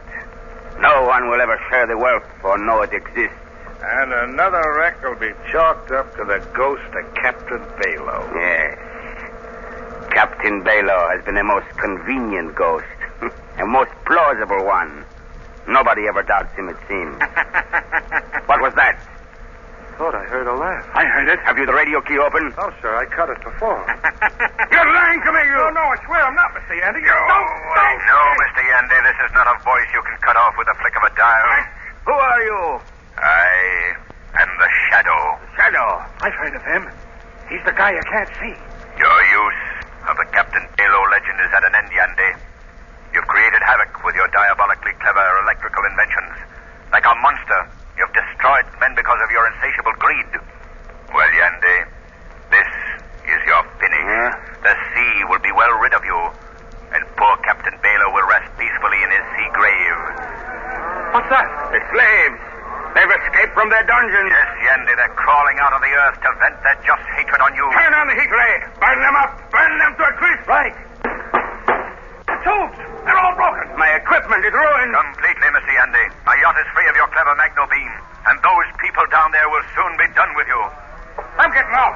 Speaker 20: No one will ever share the wealth or know it exists.
Speaker 12: And another wreck will be chalked up to the ghost of Captain Balo.
Speaker 20: Yes. Captain Balo has been a most convenient ghost. A most plausible one. Nobody ever doubts him, it seems. What was that?
Speaker 12: Thought I heard a laugh.
Speaker 20: I heard it. Have you the radio key open?
Speaker 12: Oh, sir, I cut it before.
Speaker 20: You're lying to me, you!
Speaker 12: No, I swear I'm not, Mr. Yandy.
Speaker 14: No, Mr. Yandy, this is not a voice you can cut off with a flick of a dial.
Speaker 20: Who are you?
Speaker 14: I am the Shadow.
Speaker 20: Shadow?
Speaker 12: I've heard of him. He's the guy you can't see.
Speaker 14: Your use of the Captain Balo legend is at an end, Yandy. You've created havoc with your diabolically clever electrical inventions. Like a monster, you've destroyed men because of your insatiable greed. Well, Yandy, this is your finish. The sea will be well rid of you, and poor Captain Balo will rest peacefully in his sea grave.
Speaker 20: What's that? The slaves. They've escaped from their dungeons.
Speaker 14: Yes, Yandy, they're crawling out of the earth to vent their just hatred on you.
Speaker 20: Turn on the heat ray. Burn them up. Burn them to a crisp.
Speaker 12: Right. Tubes. They're all broken.
Speaker 20: My equipment is ruined.
Speaker 14: Completely, Mr. Yandy. My yacht is free of your clever magno beam, and those people down there will soon be done with you.
Speaker 20: I'm getting out.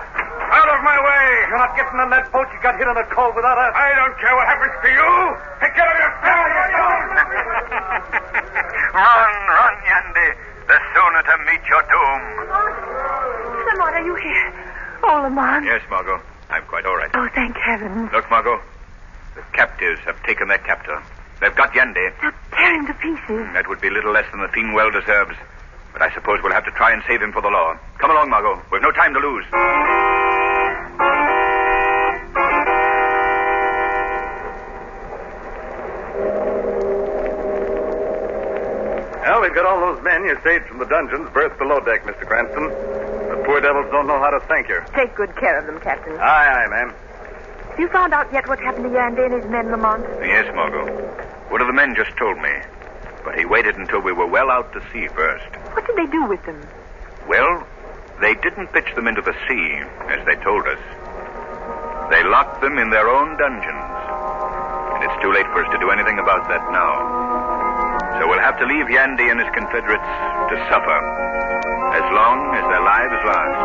Speaker 20: Out of my way.
Speaker 12: You're not getting on that boat. You got hit on the cove without us.
Speaker 20: I don't care what happens to you. Take care of yourself.
Speaker 14: Run, Yandy. The sooner to meet your doom.
Speaker 7: Lamont, are you here? Oh, Lamont.
Speaker 16: Yes, Margot. I'm quite all right.
Speaker 7: Oh, thank heaven.
Speaker 16: Look, Margot. The captives have taken their captor. They've got Yandy.
Speaker 7: They'll tear him to pieces.
Speaker 16: That would be little less than the fiend well deserves. But I suppose we'll have to try and save him for the law. Come along, Margot. We've no time to lose.
Speaker 12: Well, we've got all those men you saved from the dungeons berthed below deck, Mr. Cranston. The poor devils don't know how to thank you.
Speaker 7: Take good care of them, Captain.
Speaker 12: Aye, ma'am.
Speaker 7: Have you found out yet what happened to Yandy and his men, Lamont?
Speaker 16: Yes, Margot. One of the men just told me. But he waited until we were well out to sea first.
Speaker 7: What did they do with them?
Speaker 16: Well, they didn't pitch them into the sea, as they told us. They locked them in their own dungeons. And it's too late for us to do anything about that now. So we'll have to leave Yandy and his Confederates to suffer as long as their lives last.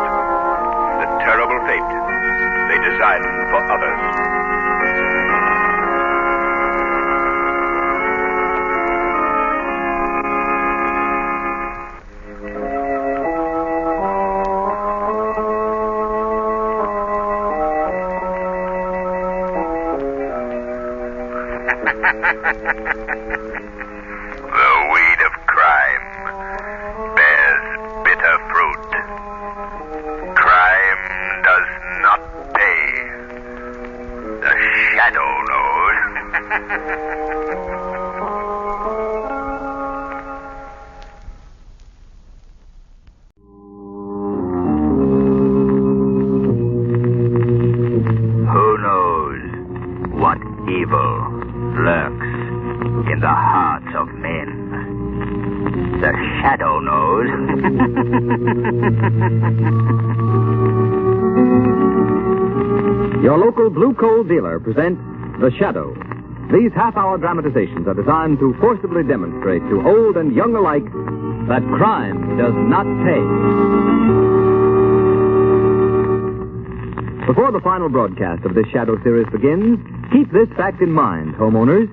Speaker 16: The terrible fate they designed for others.
Speaker 14: The weed of crime bears bitter fruit. Crime does not pay. The Shadow knows. Who knows what evil lurks in the hearts of men? The Shadow knows.
Speaker 2: Your local Blue Coal dealer presents The Shadow. These half-hour dramatizations are designed to forcibly demonstrate to old and young alike that crime does not pay. Before the final broadcast of this Shadow series begins, keep this fact in mind, homeowners.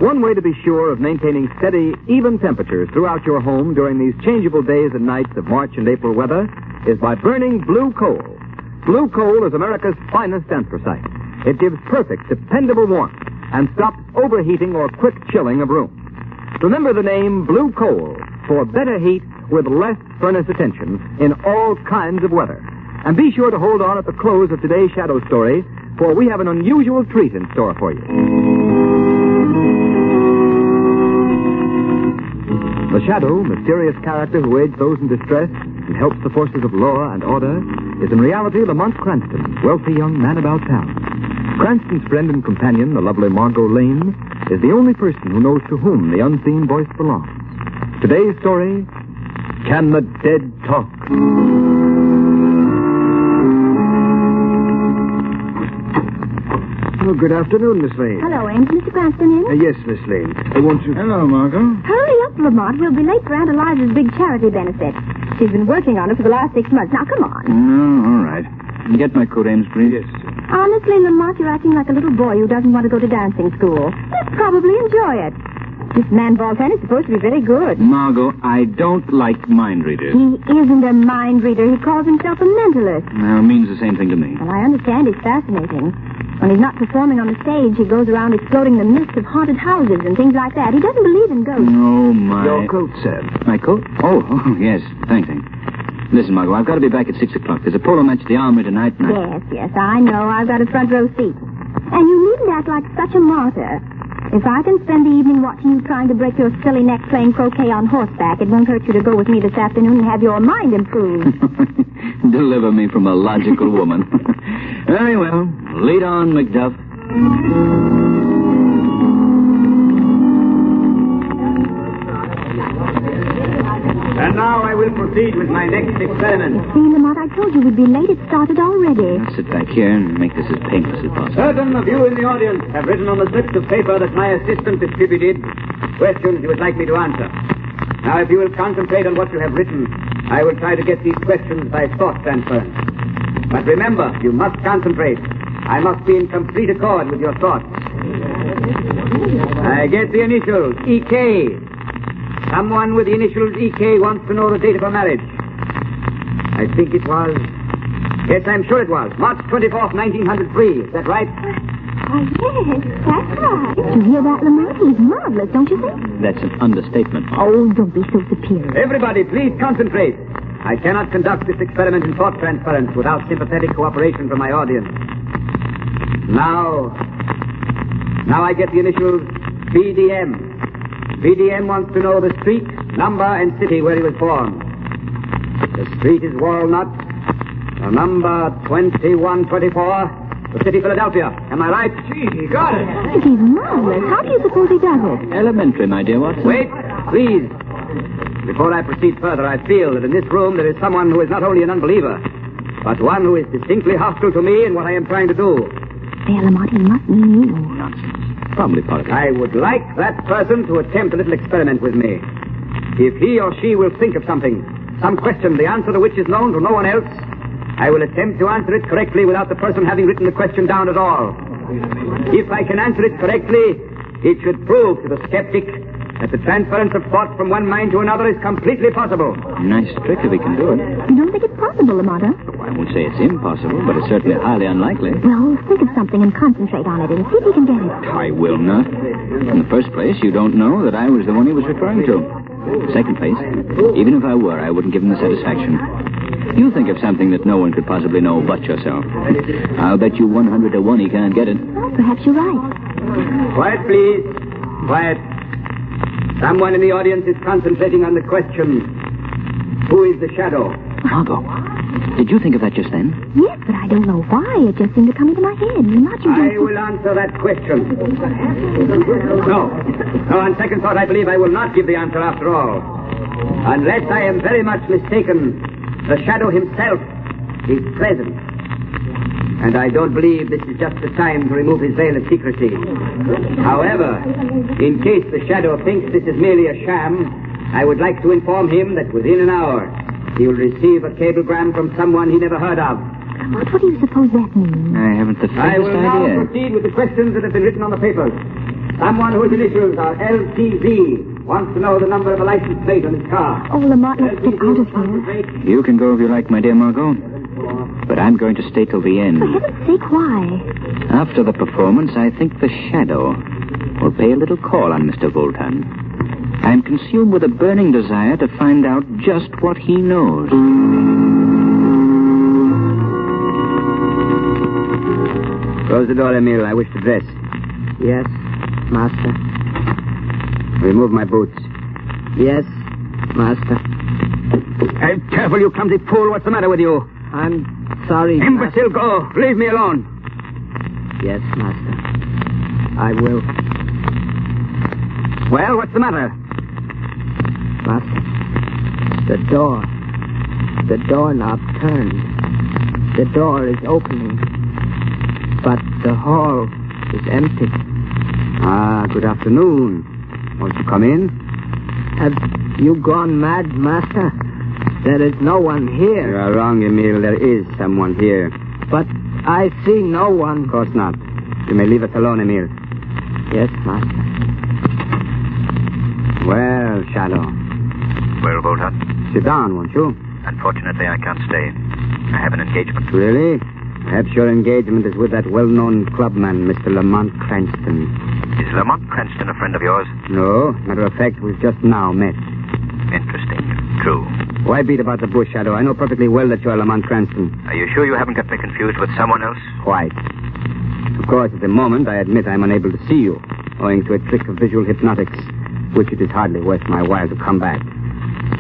Speaker 2: One way to be sure of maintaining steady, even temperatures throughout your home during these changeable days and nights of March and April weather is by burning blue coal. Blue coal is America's finest anthracite. It gives perfect, dependable warmth and stops overheating or quick chilling of rooms. Remember the name Blue Coal for better heat with less furnace attention in all kinds of weather. And be sure to hold on at the close of today's Shadow story, for we have an unusual treat in store for you.
Speaker 11: The Shadow, mysterious character who aids those in distress and helps the forces of law and order, is in reality Lamont Cranston, wealthy young man about town. Cranston's friend and companion, the lovely Margot Lane, is the only person who knows to whom the unseen voice belongs. Today's story, Can the Dead Talk?
Speaker 22: Oh, good afternoon, Miss Lane.
Speaker 13: Hello, Ames. Mr. Cranston in?
Speaker 22: Yes, Miss Lane. I want to...
Speaker 23: Hello, Margot.
Speaker 13: Hurry up, Lamont. We'll be late for Aunt Eliza's big charity benefit. She's been working on it for the last 6 months. Now, come on.
Speaker 23: Oh, all right. Get my coat, Ames, please.
Speaker 22: Yes.
Speaker 13: Honestly, Lamont, you're acting like a little boy who doesn't want to go to dancing school. You'll probably enjoy it. This man Voltaire is supposed to be very good.
Speaker 23: Margot, I don't like mind readers.
Speaker 13: He isn't a mind reader. He calls himself a mentalist.
Speaker 23: Well, it means the same thing to me.
Speaker 13: Well, I understand he's fascinating. When he's not performing on the stage, he goes around exploding the myths of haunted houses and things like that. He doesn't believe in ghosts.
Speaker 23: Oh, my...
Speaker 22: Your coat, sir.
Speaker 23: My coat? Oh, yes. Thanks. Listen, Margot, I've got to be back at 6 o'clock. There's a polo match at the Armory tonight.
Speaker 13: Yes, I know. I've got a front row seat. And you needn't act like such a martyr. If I can spend the evening watching you trying to break your silly neck playing croquet on horseback, it won't hurt you to go with me this afternoon and have your mind improved.
Speaker 23: Deliver me from a logical woman. Very well. Lead on, Macduff.
Speaker 24: And now I will proceed with my next experiment.
Speaker 13: See, Lamont, I told you we'd be late. It started already.
Speaker 23: I'll sit back here and make this as painless as possible.
Speaker 24: Certain of you in the audience have written on the slips of paper that my assistant distributed questions you would like me to answer. Now, if you will concentrate on what you have written, I will try to get these questions by thought transference. But remember, you must concentrate. I must be in complete accord with your thoughts. I get the initials, E.K. Someone with the initials E.K. wants to know the date of her marriage. I think it was... Yes, I'm sure it was. March 24th, 1903. Is that right?
Speaker 13: Why, yes, that's right. Did you hear that, Lamont? He's marvelous, don't you think?
Speaker 23: That's an understatement.
Speaker 13: Oh, don't be so superior.
Speaker 24: Everybody, please concentrate. I cannot conduct this experiment in thought transference without sympathetic cooperation from my audience. Now I get the initials BDM. BDM wants to know the street, number, and city where he was born. The street is Walnut. The number 2124. The city, Philadelphia. Am I right?
Speaker 23: Gee, he got it.
Speaker 13: He's marvelous. How do you suppose he does it?
Speaker 23: Elementary, my dear Watson.
Speaker 24: Wait, please. Before I proceed further, I feel that in this room there is someone who is not only an unbeliever, but one who is distinctly hostile to me and what I am trying to do.
Speaker 13: There, Lamont, he must mean you.
Speaker 23: Nonsense. Probably politics.
Speaker 24: I would like that person to attempt a little experiment with me. If he or she will think of something, some question, the answer to which is known to no one else, I will attempt to answer it correctly without the person having written the question down at all. If I can answer it correctly, it should prove to the skeptic that the transference of thought from one mind to another is completely possible.
Speaker 23: Nice trick if we can do it.
Speaker 13: You don't think it's possible, Lamont, huh?
Speaker 23: Oh, I won't say it's impossible, but it's certainly highly unlikely.
Speaker 13: Well, think of something and concentrate on it and see if you can get it.
Speaker 23: I will not. In the first place, you don't know that I was the one he was referring to. Second place, even if I were, I wouldn't give him the satisfaction. You think of something that no one could possibly know but yourself. I'll bet you 100 to 1 he can't get it.
Speaker 13: Well, perhaps you're right.
Speaker 24: Quiet, please. Quiet. Someone in the audience is concentrating on the question, who is the shadow?
Speaker 23: Margot, did you think of that just then?
Speaker 13: Yes, but I don't know why. It just seemed to come into my head.
Speaker 24: I will answer that question. No, on second thought, I believe I will not give the answer after all. Unless I am very much mistaken, the shadow himself is present. And I don't believe this is just the time to remove his veil of secrecy. However, in case the shadow thinks this is merely a sham, I would like to inform him that within an hour, he will receive a cablegram from someone he never heard of.
Speaker 13: What do you suppose that means?
Speaker 23: I haven't the faintest idea.
Speaker 24: I will now proceed with the questions that have been written on the papers. Someone whose initials are LTZ wants to know the number of a license plate on his car.
Speaker 13: Oh, Lamont, let's get out of here.
Speaker 23: You can go if you like, my dear Margot. But I'm going to stay till the end.
Speaker 13: For heaven's sake, why?
Speaker 23: After the performance, I think the shadow will pay a little call on Mr. Voltan. I'm consumed with a burning desire to find out just what he knows.
Speaker 24: Close the door, Emile. I wish to dress.
Speaker 25: Yes, master.
Speaker 24: Remove my boots.
Speaker 25: Yes,
Speaker 24: Master. Hey, careful, you clumsy fool. What's the matter with you?
Speaker 9: I'm sorry,
Speaker 24: Imbecile, go. Leave me alone.
Speaker 9: Yes, Master. I will.
Speaker 24: Well, what's the matter?
Speaker 9: Master, the doorknob turned. The door is opening, but the hall is empty.
Speaker 24: Ah, good afternoon. Won't you come in?
Speaker 9: Have you gone mad, Master? There is no one here.
Speaker 24: You are wrong, Emil. There is someone here.
Speaker 9: But I see no one.
Speaker 24: Of course not. You may leave us alone, Emil.
Speaker 9: Yes, Master.
Speaker 24: Well, Shadow.
Speaker 10: Well, Bolton?
Speaker 24: Sit down, won't you?
Speaker 10: Unfortunately, I can't stay. I have an engagement.
Speaker 24: Really? Perhaps your engagement is with that well-known clubman, Mr. Lamont Cranston.
Speaker 10: Is Lamont Cranston a friend of yours?
Speaker 24: No. Matter of fact, we've just now met.
Speaker 10: Interesting. True.
Speaker 24: Why beat about the bush, Shadow? I know perfectly well that you're Lamont Cranston.
Speaker 10: Are you sure you haven't got me confused with someone else?
Speaker 24: Quite. Of course, at the moment, I admit I'm unable to see you, owing to a trick of visual hypnotics, which it is hardly worth my while to combat.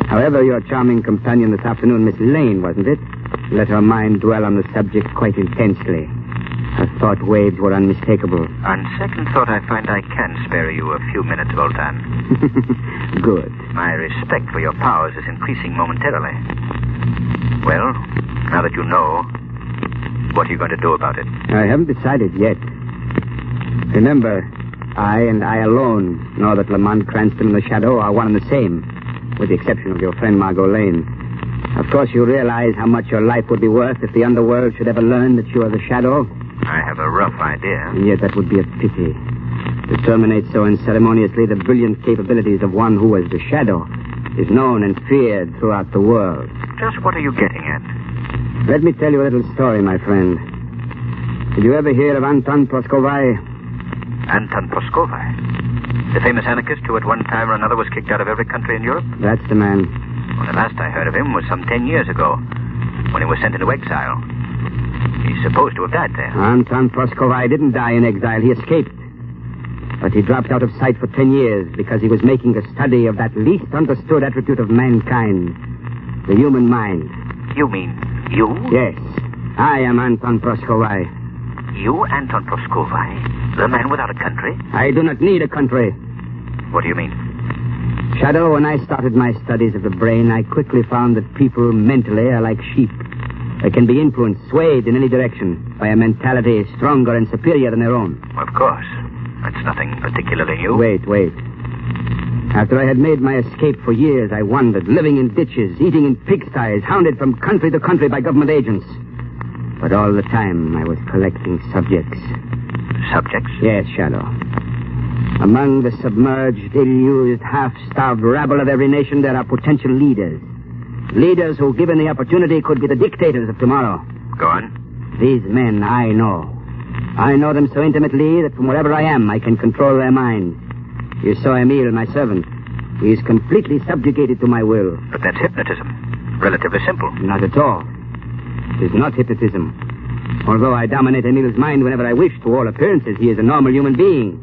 Speaker 24: However, your charming companion this afternoon, Miss Lane, wasn't it? Let her mind dwell on the subject quite intensely. Her thought waves were unmistakable.
Speaker 10: On second thought, I find I can spare you a few minutes, Voltan.
Speaker 24: Good.
Speaker 10: My respect for your powers is increasing momentarily. Well, now that you know, what are you going to do about it?
Speaker 24: I haven't decided yet. Remember, I and I alone know that Lamont Cranston and the Shadow are one and the same, with the exception of your friend Margot Lane. Of course, you realize how much your life would be worth if the underworld should ever learn that you are the Shadow.
Speaker 10: I have a rough idea.
Speaker 24: And yet that would be a pity. To terminate so unceremoniously the brilliant capabilities of one who was the Shadow is known and feared throughout the world.
Speaker 10: Just what are you getting at?
Speaker 24: Let me tell you a little story, my friend. Did you ever hear of Anton Proskovai?
Speaker 10: Anton Proskovai? The famous anarchist who at one time or another was kicked out of every country in Europe?
Speaker 24: That's the man.
Speaker 10: Well, the last I heard of him was some 10 years ago, when he was sent into exile. He's supposed to have died there.
Speaker 24: Anton Proskovai didn't die in exile. He escaped. But he dropped out of sight for 10 years because he was making a study of that least understood attribute of mankind, the human mind.
Speaker 10: You mean you?
Speaker 24: Yes. I am Anton Proskovai.
Speaker 10: You, Anton Proskovai? The man without a country?
Speaker 24: I do not need a country.
Speaker 10: What do you mean?
Speaker 24: Shadow, when I started my studies of the brain, I quickly found that people mentally are like sheep. They can be influenced, swayed in any direction by a mentality stronger and superior than their own.
Speaker 10: Of course. That's nothing particularly new.
Speaker 24: Wait. After I had made my escape for years, I wandered, living in ditches, eating in pigsties, hounded from country to country by government agents. But all the time, I was collecting subjects.
Speaker 10: Subjects?
Speaker 24: Yes, Shadow. Among the submerged, ill-used, half-starved rabble of every nation, there are potential leaders. Leaders who, given the opportunity, could be the dictators of tomorrow.
Speaker 10: Go on.
Speaker 24: These men, I know. I know them so intimately that from wherever I am, I can control their minds. You saw Emil, my servant. He is completely subjugated to my will.
Speaker 10: But that's hypnotism. Relatively simple.
Speaker 24: Not at all. It is not hypnotism. Although I dominate Emil's mind whenever I wish, to all appearances, he is a normal human being.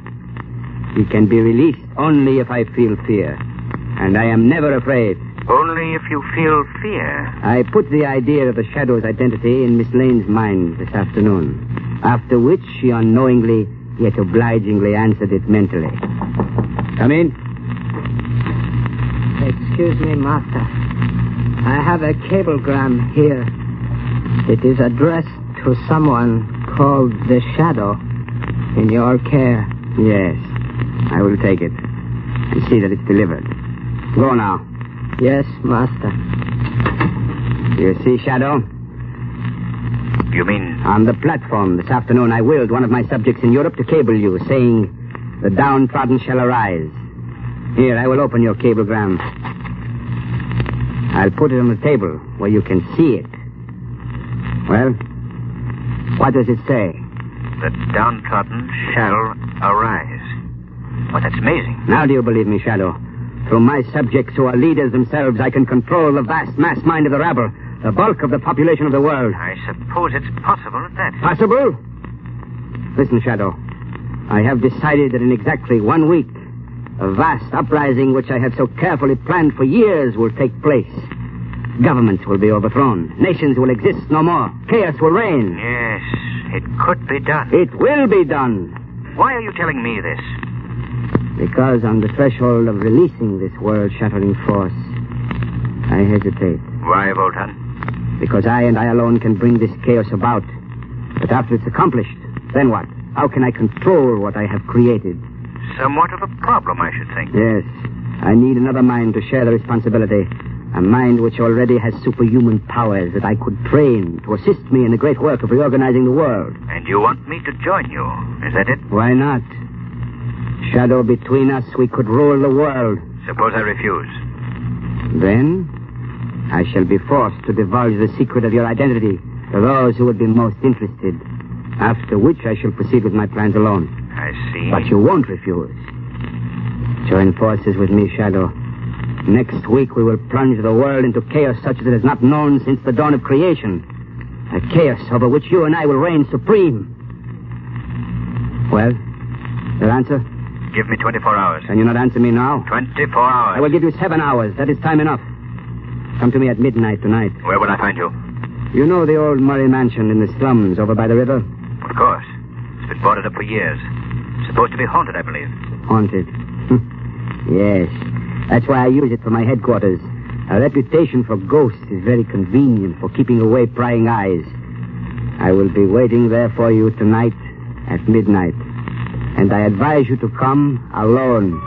Speaker 24: He can be released only if I feel fear. And I am never afraid.
Speaker 10: Only if you feel fear.
Speaker 24: I put the idea of the Shadow's identity in Miss Lane's mind this afternoon. After which she unknowingly, yet obligingly answered it mentally. Come in.
Speaker 9: Excuse me, Master. I have a cablegram here. It is addressed to someone called the Shadow in your care.
Speaker 24: Yes. I will take it and see that it's delivered. Go now.
Speaker 9: Yes, Master.
Speaker 24: You see, Shadow?
Speaker 10: You mean?
Speaker 24: On the platform this afternoon, I willed one of my subjects in Europe to cable you, saying, "The downtrodden shall arise." Here, I will open your cablegram. I'll put it on the table where you can see it. Well, what does it say?
Speaker 10: The downtrodden shall arise. Well, that's amazing.
Speaker 24: Now do you believe me, Shadow? Through my subjects who are leaders themselves, I can control the vast mass mind of the rabble, the bulk of the population of the world.
Speaker 10: I suppose it's possible at that.
Speaker 24: Possible? Listen, Shadow. I have decided that in exactly 1 week,
Speaker 9: A vast uprising which I had so carefully planned for years will take place. Governments will be overthrown. Nations will exist no more. Chaos will reign.
Speaker 4: Yes, it could be done.
Speaker 9: It will be done.
Speaker 4: Why are you telling me this?
Speaker 9: Because on the threshold of releasing this world-shattering force, I hesitate.
Speaker 4: Why, Voltan?
Speaker 9: Because I and I alone can bring this chaos about. But after it's accomplished, then what? How can I control what I have created?
Speaker 4: Somewhat of a problem, I should think.
Speaker 9: Yes. I need another mind to share the responsibility. A mind which already has superhuman powers that I could train to assist me in the great work of reorganizing the world.
Speaker 4: And you want me to join you, is that it?
Speaker 9: Why not? Shadow between us, we could rule the world.
Speaker 4: Suppose I refuse.
Speaker 9: Then, I shall be forced to divulge the secret of your identity to those who would be most interested. After which I shall proceed with my plans alone.
Speaker 4: I see.
Speaker 9: But you won't refuse. Join forces with me, Shadow. Next week we will plunge the world into chaos such as it has not known since the dawn of creation. A chaos over which you and I will reign supreme. Well, your answer?
Speaker 4: Give me 24 hours.
Speaker 9: Can you not answer me now?
Speaker 4: 24 hours.
Speaker 9: I will give you 7 hours. That is time enough. Come to me at midnight tonight.
Speaker 4: Where will I find you?
Speaker 9: You know the old Murray mansion in the slums over by the river?
Speaker 4: Of course. It's been boarded up for years. Supposed to be haunted, I believe.
Speaker 9: Haunted? Yes. That's why I use it for my headquarters. A reputation for ghosts is very convenient for keeping away prying eyes. I will be waiting there for you tonight at midnight. And I advise you to come alone.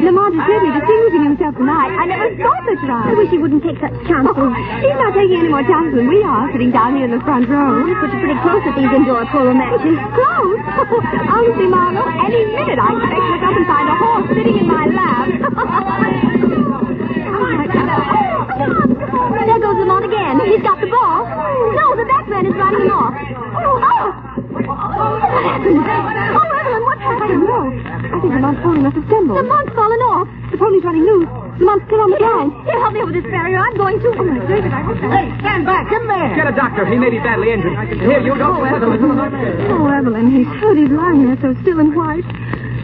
Speaker 1: Lamont is really distinguishing himself tonight. I never thought that's right. I wish he wouldn't take such chances. He's not taking any more chances than we are, sitting down here in the front row. He puts you pretty close at these indoor polo matches. Close? Honestly, Margot, any minute I expect to look up and find a horse sitting in my lap. There goes Lamont again. He's got the ball. No, the backman is riding him off. What happened? Oh, Evelyn, what happened? No. I think Lamont's pony must have stumbled. Lamont's fallen off. The pony's running loose. Lamont's still on the ground. Here, help me over this barrier. I'm going to. Oh, my goodness.
Speaker 24: Hey, stand back. Come there. Get a doctor. He may be badly injured. Here, you go.
Speaker 1: Oh, Evelyn, he's hurt. He's lying there so still and white.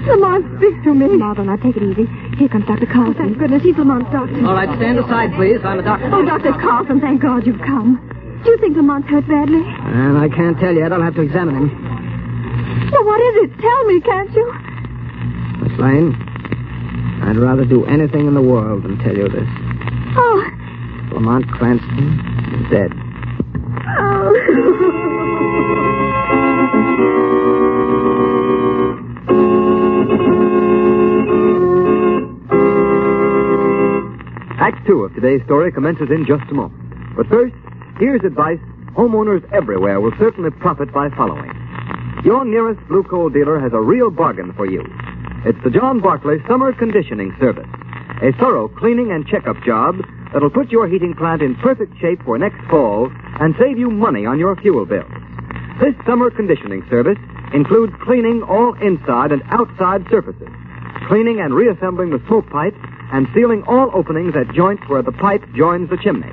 Speaker 1: Lamont, speak to me. Margot, now take it easy. Here comes Dr. Carlson. Oh, thank goodness. He's Lamont's doctor.
Speaker 24: All right, stand aside, please. I'm a doctor.
Speaker 1: Oh, Dr. Carlson, thank God you've come. Do you think Lamont's hurt badly?
Speaker 24: Well, I can't tell yet. I'll have to examine him.
Speaker 1: Well, what is it? Tell me, can't you?
Speaker 24: Miss Lane, I'd rather do anything in the world than tell you this.
Speaker 1: Oh.
Speaker 24: Lamont Cranston is dead.
Speaker 1: Oh.
Speaker 2: Act 2 of today's story commences in just a moment. But first, here's advice homeowners everywhere will certainly profit by following. Your nearest blue coal dealer has a real bargain for you. It's the John Barclay Summer Conditioning Service, a thorough cleaning and checkup job that'll put your heating plant in perfect shape for next fall and save you money on your fuel bills. This summer conditioning service includes cleaning all inside and outside surfaces, cleaning and reassembling the smoke pipe, and sealing all openings at joints where the pipe joins the chimney.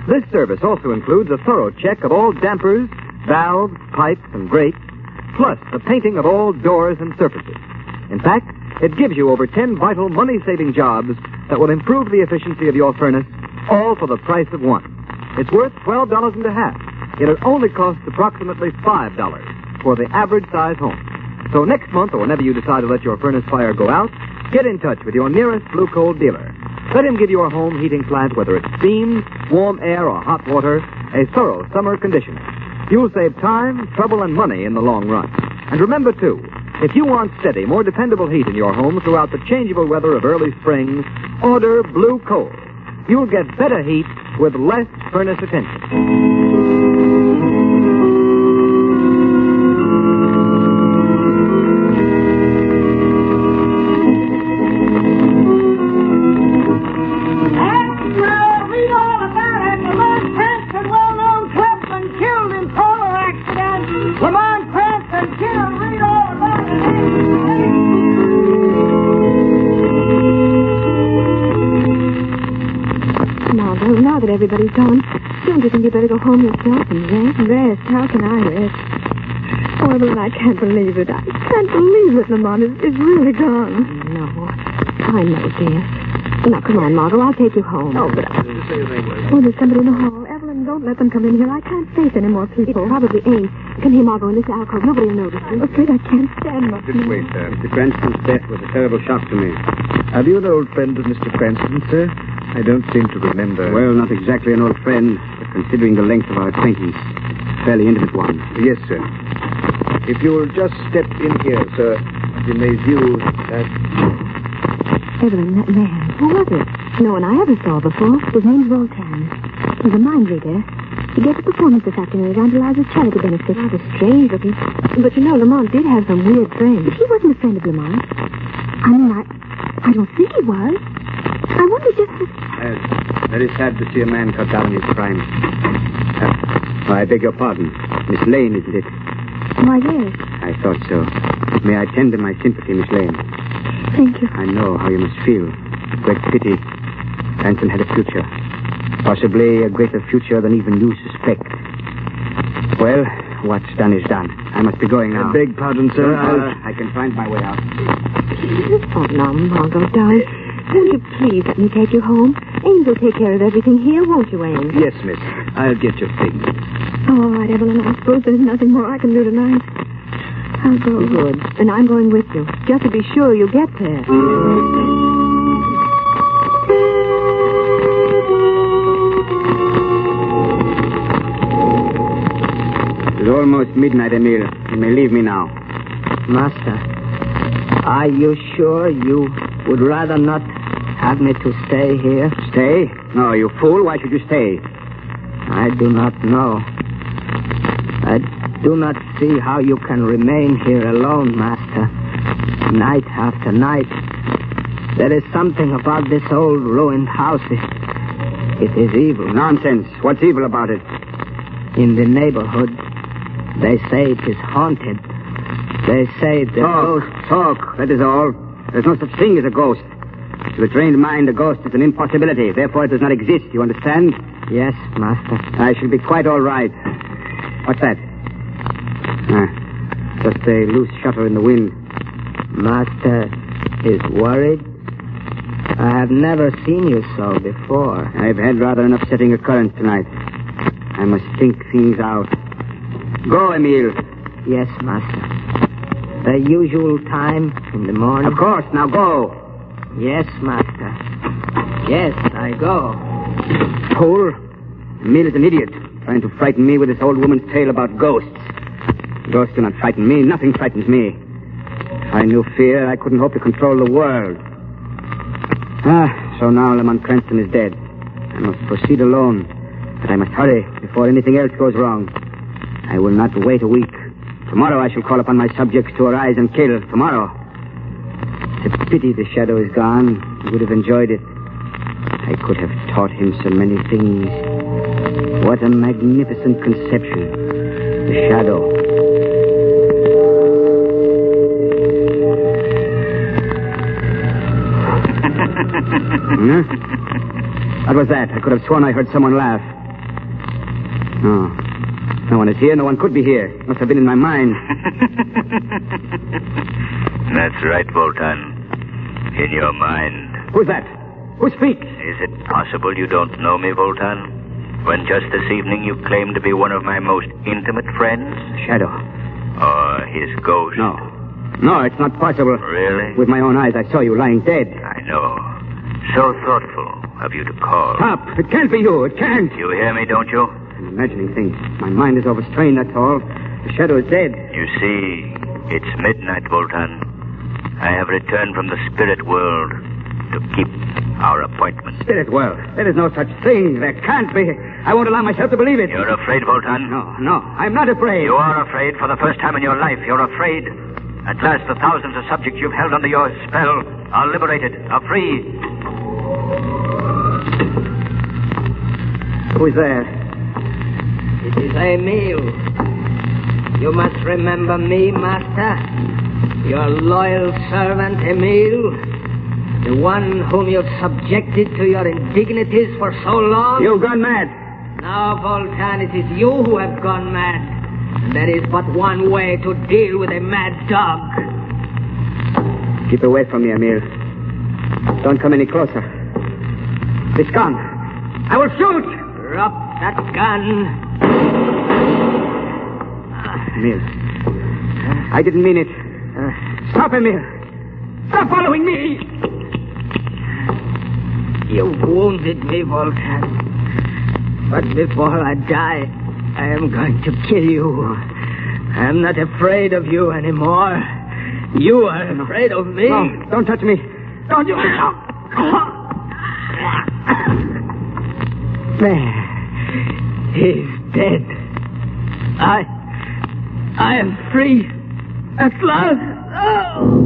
Speaker 2: This service also includes a thorough check of all dampers, valves, pipes, and grates, plus the painting of all doors and surfaces. In fact, it gives you over 10 vital money-saving jobs that will improve the efficiency of your furnace, all for the price of one. It's worth $12.50, yet it only costs approximately $5 for the average size home. So next month, or whenever you decide to let your furnace fire go out, get in touch with your nearest blue coal dealer. Let him give your home heating plant, whether it's steam, warm air, or hot water, a thorough summer conditioning. You'll save time, trouble, and money in the long run. And remember, too, if you want steady, more dependable heat in your home throughout the changeable weather of early spring, order Blue Coal. You'll get better heat with less furnace attention.
Speaker 1: Lamont Cranston killed. Read all about it. Now that everybody's gone, Don't you think you'd better go home yourself and rest? Rest? How can I rest? Oh, Evelyn, I can't believe it. I can't believe it, Lamont is really gone. No. I know, dear. Now, come on, Margot. I'll take you home. Oh, but... Oh, there's somebody in the hall. Evelyn, don't let them come in here. I can't face any more people. It probably ain't. Come here, Margot, in this alcove. Nobody will notice. I'm afraid I can't stand much.
Speaker 9: Just wait, sir. Mr. Cranston's death was a terrible shock to me.
Speaker 22: Are you an old friend of Mr. Cranston, sir? I don't seem to remember.
Speaker 9: Well, not exactly an old friend, but considering the length of our acquaintance, a fairly intimate one.
Speaker 22: Yes, sir. If you'll just step in here, sir, you may view that...
Speaker 1: Evelyn, that man. Who was it? No one I ever saw before. His name's Voltaire. He's a mind reader. He gave a performance this afternoon at Aunt Eliza's charity benefit. Rather strange looking. But you know, Lamont did have some weird friends. He wasn't a friend of Lamont. I mean, I don't think he was. I wonder just...
Speaker 9: Very sad to see a man cut down in his prime. I beg your pardon. Miss Lane, isn't it?
Speaker 1: Why, yes.
Speaker 9: I thought so. May I tender my sympathy, Miss Lane?
Speaker 1: Thank you.
Speaker 9: I know how you must feel. Great pity. Cranston had a future. Possibly a greater future than even you suspect. Well, what's done is done. I must be going now.
Speaker 22: I beg pardon, sir.
Speaker 9: I can find my way out.
Speaker 1: Oh, now, Margot, darling. Won't you please let me take you home? Ames will take care of everything here, won't you, Ames?
Speaker 22: Yes, miss. I'll get your things.
Speaker 1: Oh, all right, Evelyn. I suppose there's nothing more I can do tonight. I'll go. Good. And I'm going with you, just to be sure you get there.
Speaker 9: It's almost midnight, Emile. You may leave me now.
Speaker 6: Master, are you sure you would rather not have me to stay here?
Speaker 9: Stay? No, you fool. Why should you stay?
Speaker 6: I do not know. I do not see how you can remain here alone, Master. Night after night. There is something about this old ruined house. It is evil.
Speaker 9: Nonsense. What's evil about it?
Speaker 6: In the neighborhood, they say it is haunted. They say the ghost...
Speaker 9: Talk. That is all. There's no such thing as a ghost. To a trained mind, a ghost is an impossibility. Therefore, it does not exist. You understand?
Speaker 6: Yes, Master.
Speaker 9: I shall be quite all right. What's that? Just a loose shutter in the wind.
Speaker 6: Master is worried? I have never seen you so before.
Speaker 9: I've had rather an upsetting occurrence tonight. I must think things out. Go, Emile.
Speaker 6: Yes, Master. The usual time in the morning?
Speaker 9: Of course. Now go.
Speaker 6: Yes, Master. Yes, I go.
Speaker 9: Fool. Emile is an idiot, trying to frighten me with this old woman's tale about ghosts. Ghosts do not frighten me. Nothing frightens me. If I knew fear, I couldn't hope to control the world. So now Lamont Cranston is dead. I must proceed alone. But I must hurry before anything else goes wrong. I will not wait a week. Tomorrow I shall call upon my subjects to arise and kill. Tomorrow. It's a pity the shadow is gone. He would have enjoyed it. I could have taught him so many things. What a magnificent conception. The shadow. What was that? I could have sworn I heard someone laugh. No. No one is here. No one could be here. Must have been in my mind.
Speaker 14: That's right, Voltan. In your mind.
Speaker 9: Who's that? Who speaks?
Speaker 14: Is it possible you don't know me, Voltan? When just this evening you claimed to be one of my most intimate friends?
Speaker 9: Shadow.
Speaker 14: Or his ghost?
Speaker 9: No. No, it's not possible.
Speaker 14: Really?
Speaker 9: With my own eyes, I saw you lying dead.
Speaker 14: I know. So thoughtful of you to call.
Speaker 9: Stop! It can't be you. It can't.
Speaker 14: You hear me, don't you?
Speaker 9: I'm imagining things. My mind is overstrained, that's all. The shadow is dead.
Speaker 14: You see, it's midnight, Voltan. I have returned from the spirit world to keep our appointment.
Speaker 9: Spirit world? There is no such thing. There can't be. I won't allow myself to believe it.
Speaker 14: You're afraid, Voltan?
Speaker 9: No, I'm not afraid.
Speaker 14: You are afraid for the first time in your life. You're afraid. At last, the thousands of subjects you've held under your spell are liberated, are free.
Speaker 9: Who's there?
Speaker 6: It is Emile. You must remember me, Master. Your loyal servant, Emile. The one whom you've subjected to your indignities for so long.
Speaker 9: You've gone mad.
Speaker 6: Now, Voltan, it is you who have gone mad. And there is but one way to deal with a mad dog.
Speaker 9: Keep away from me, Emil. Don't come any closer. This gun. I will shoot!
Speaker 6: Drop that gun.
Speaker 9: Emil. I didn't mean it. Stop, Emil. Stop following me!
Speaker 6: You wounded me, Voltan. But before I die, I am going to kill you. I am not afraid of you anymore. You are afraid of me.
Speaker 9: No, don't touch me. Don't you...
Speaker 6: There. He's dead. I am free. At last. Oh.